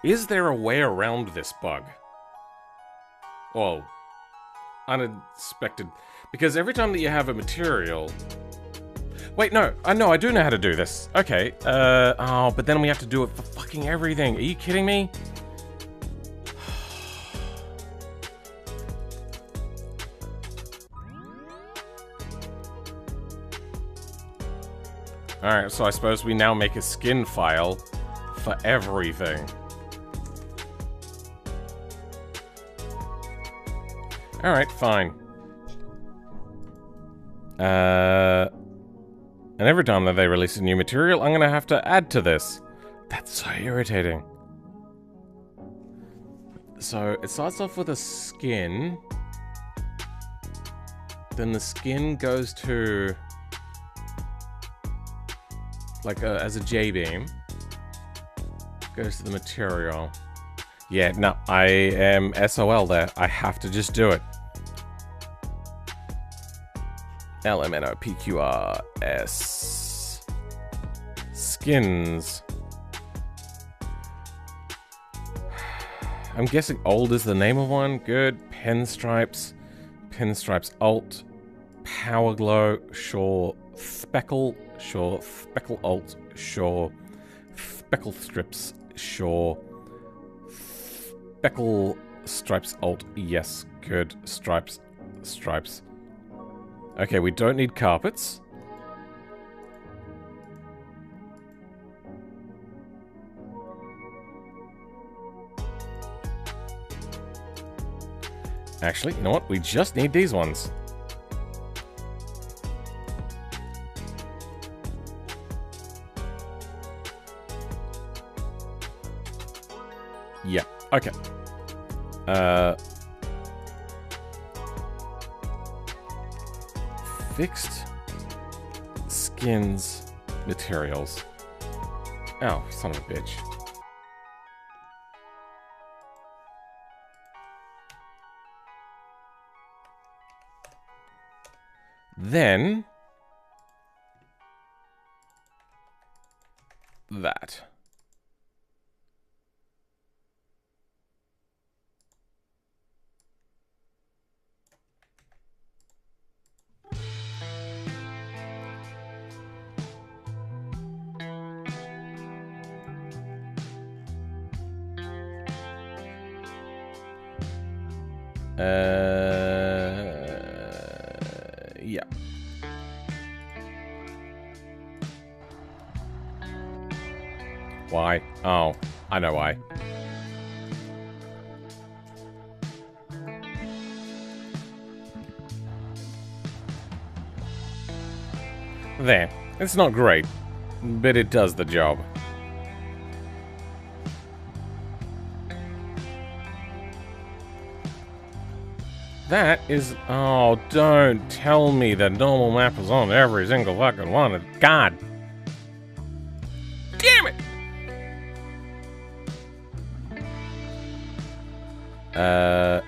Is there a way around this bug? Well, unexpected. Because every time that you have a material... Wait, no. I do know how to do this. Okay. Oh, but then we have to do it for fucking everything. Are you kidding me? Alright, so I suppose we now make a skin file for everything. Alright, fine. And every time that they release a new material, I'm gonna have to add to this. That's so irritating. So, it starts off with a skin. Then the skin goes to... like as a J-beam. Goes to the material. Yeah, no, I am SOL there. I have to just do it. LMNOPQRS. Skins. I'm guessing old is the name of one. Good. Pinstripes. Pinstripes alt. Power glow. Sure. Speckle. Sure. Speckle alt. Sure. Speckle strips. Sure. Speckle stripes alt. Yes. Good. Stripes. Stripes. Okay, we don't need carpets. Actually, you know what? We just need these ones. Yeah, okay. Fixed skins materials. Oh, son of a bitch. Then that. Yeah. Why? Oh, I know why. There. It's not great, but it does the job. That is... Oh, don't tell me the normal map is on every single fucking one. God damn it!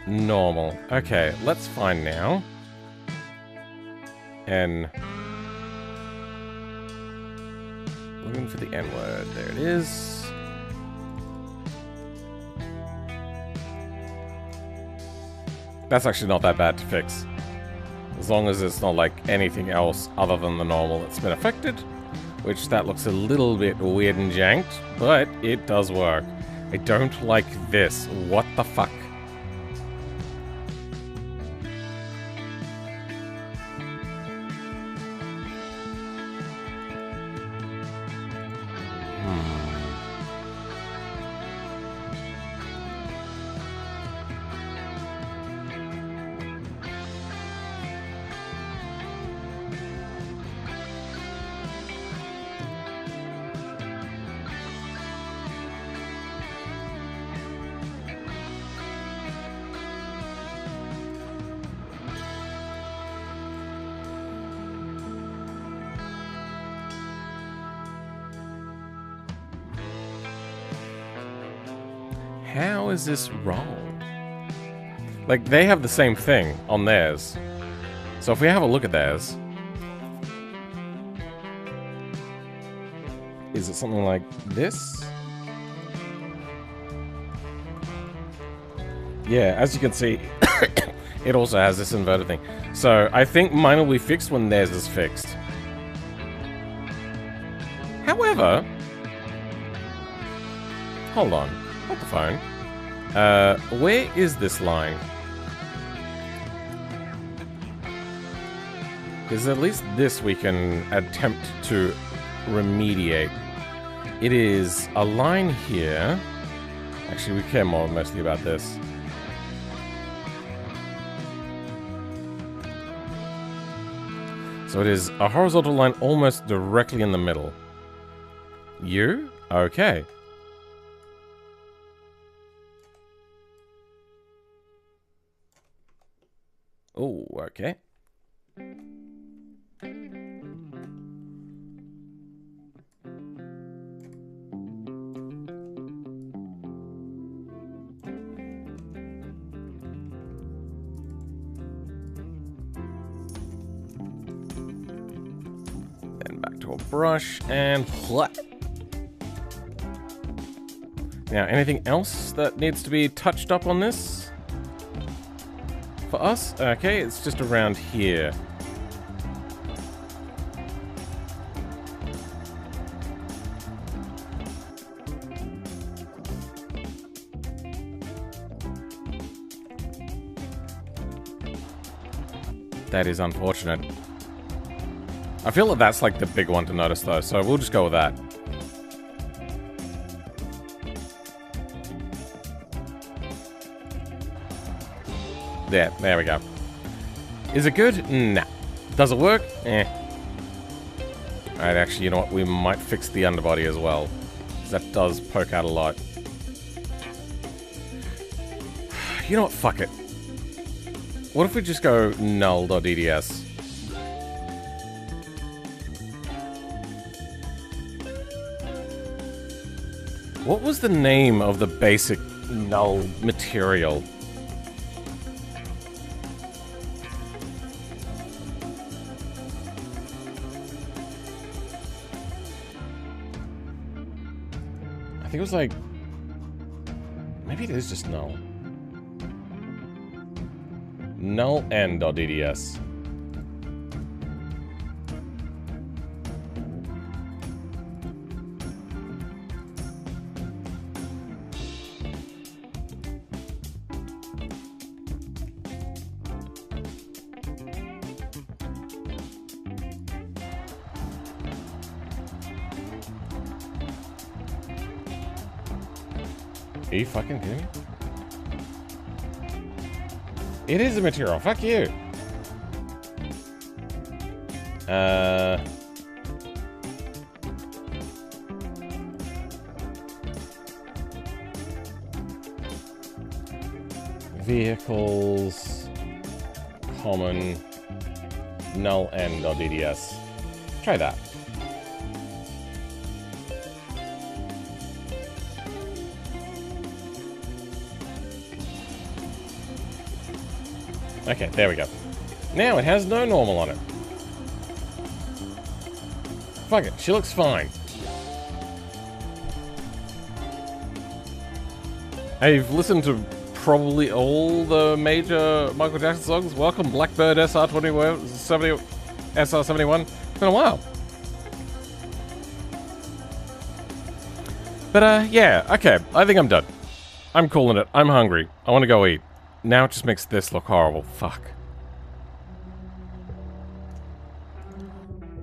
Normal. Okay, let's find now. N. Looking for the N word. There it is. That's actually not that bad to fix. As long as it's not like anything else other than the normal that's been affected. Which that looks a little bit weird and janked, but it does work. I don't like this. What the fuck? How is this wrong? Like, they have the same thing on theirs. So if we have a look at theirs... Is it something like this? Yeah, as you can see, it also has this inverted thing. So I think mine will be fixed when theirs is fixed. However, hold on, hold the phone. Where is this line? Because at least this we can attempt to remediate. It is a line here. Actually, we care more mostly about this. So it is a horizontal line almost directly in the middle. You? Okay. Oh, okay. Then back to a brush and what? Now, anything else that needs to be touched up on this? For us? Okay, it's just around here. That is unfortunate. I feel that that's like the big one to notice though, so we'll just go with that. There we go. Is it good? Nah. Does it work? Eh. Alright, actually, you know what? We might fix the underbody as well. Because that does poke out a lot. You know what? Fuck it. What if we just go null.eds? What was the name of the basic null material? I think it was like... Maybe it is just null. Null n.eds. Are you fucking kidding me? It is a material. Fuck you. Vehicles. Common. Null n.eds. Try that. Okay, there we go. Now it has no normal on it. Fuck it, she looks fine. I've listened to probably all the major Michael Jackson songs. Welcome, Blackbird SR71. It's been a while. But, yeah, okay. I think I'm done. I'm calling it. I'm hungry. I want to go eat. Now it just makes this look horrible. Fuck.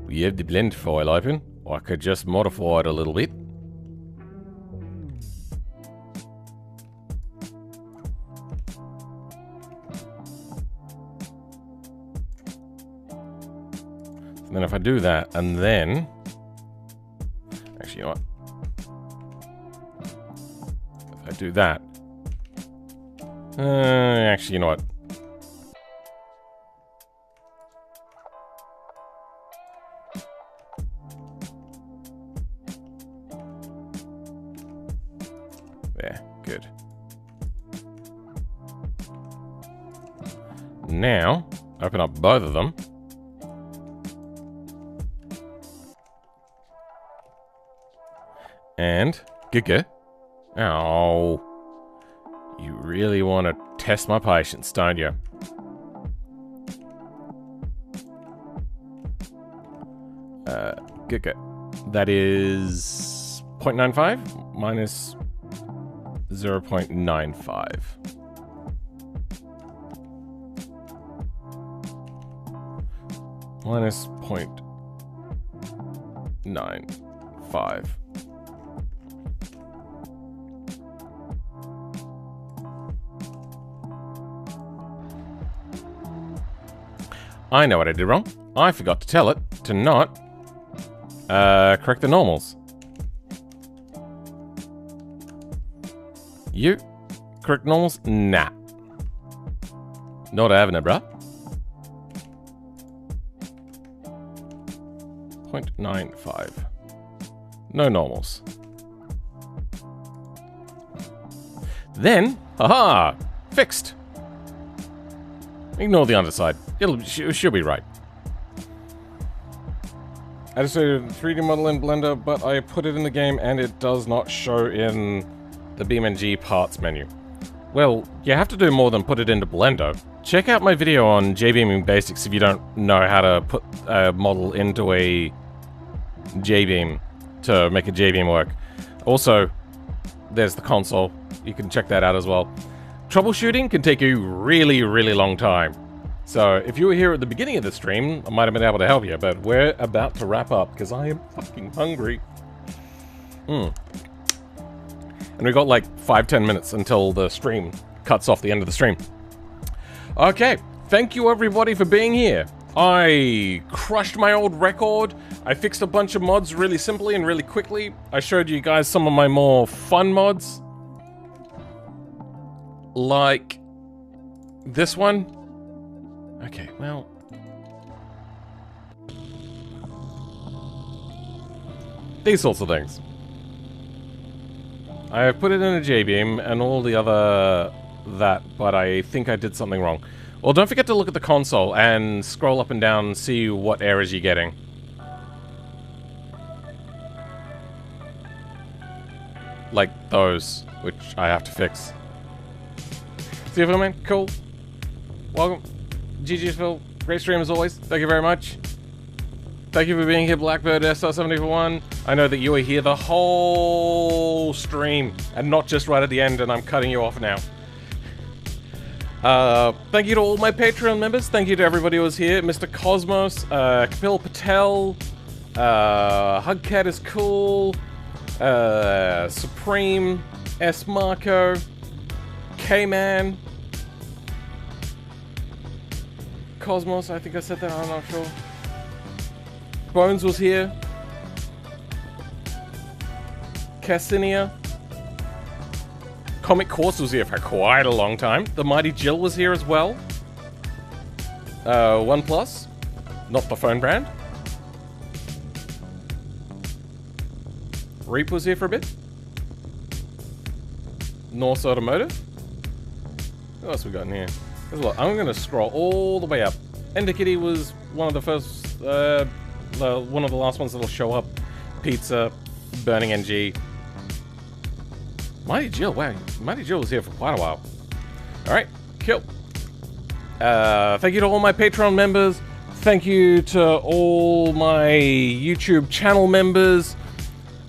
We have the blend file open. I could just modify it a little bit. And then if I do that, and then... Actually, you know what? If I do that... actually, you know what? There, good. Now, open up both of them. And, Giga. Oh. You really want to test my patience, don't you? Good. That is 0.95 minus 0.95. Minus 0.95. I know what I did wrong. I forgot to tell it to not correct the normals. You correct normals? Nah. Not having it, bruh. 0.95. No normals. Then, haha, fixed. Ignore the underside. It should be right. I just did a 3D model in Blender, but I put it in the game and it does not show in the BeamNG parts menu. Well, you have to do more than put it into Blender. Check out my video on J-beaming basics if you don't know how to put a model into a J-beam to make a J-beam work. Also, there's the console. You can check that out as well. Troubleshooting can take a really, really long time. So, if you were here at the beginning of the stream, I might have been able to help you, but we're about to wrap up, because I am fucking hungry. And we got like 5-10 minutes until the stream cuts off the end of the stream. Okay, thank you everybody for being here. I crushed my old record. I fixed a bunch of mods really simply and really quickly. I showed you guys some of my more fun mods. Like this one. Okay, well. These sorts of things. I have put it in a J-beam and all the other that, but I think I did something wrong. Well, don't forget to look at the console and scroll up and down and see what errors you're getting. Like those, which I have to fix. See you, Phil, man. Cool. Welcome. GG's, Phil. Great stream as always. Thank you very much. Thank you for being here, Blackbird SR71. I know that you were here the whole stream, and not just right at the end, and I'm cutting you off now. Thank you to all my Patreon members. Thank you to everybody who was here. Mr. Cosmos, Kapil Patel, Hugcat is cool, Supreme, S. Marco, K-Man, Cosmos, I think I said that, I'm not sure. Bones was here. Cassinia. Comic Course was here for quite a long time. The Mighty Jill was here as well. OnePlus. Not the phone brand. Reap was here for a bit. Norse Automotive. What else we got in here? There's a lot. I'm going to scroll all the way up. Endikitty was one of the first, one of the last ones that'll show up. Pizza, Burning NG. Mighty Jill, wow. Mighty Jill was here for quite a while. Alright, cool. Thank you to all my Patreon members. Thank you to all my YouTube channel members.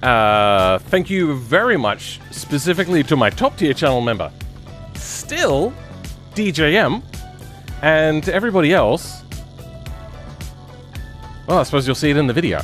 Thank you very much, specifically to my top tier channel member, Still DJM, and to everybody else. Well, I suppose you'll see it in the video.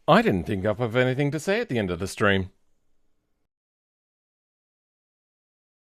I didn't think up of anything to say at the end of the stream.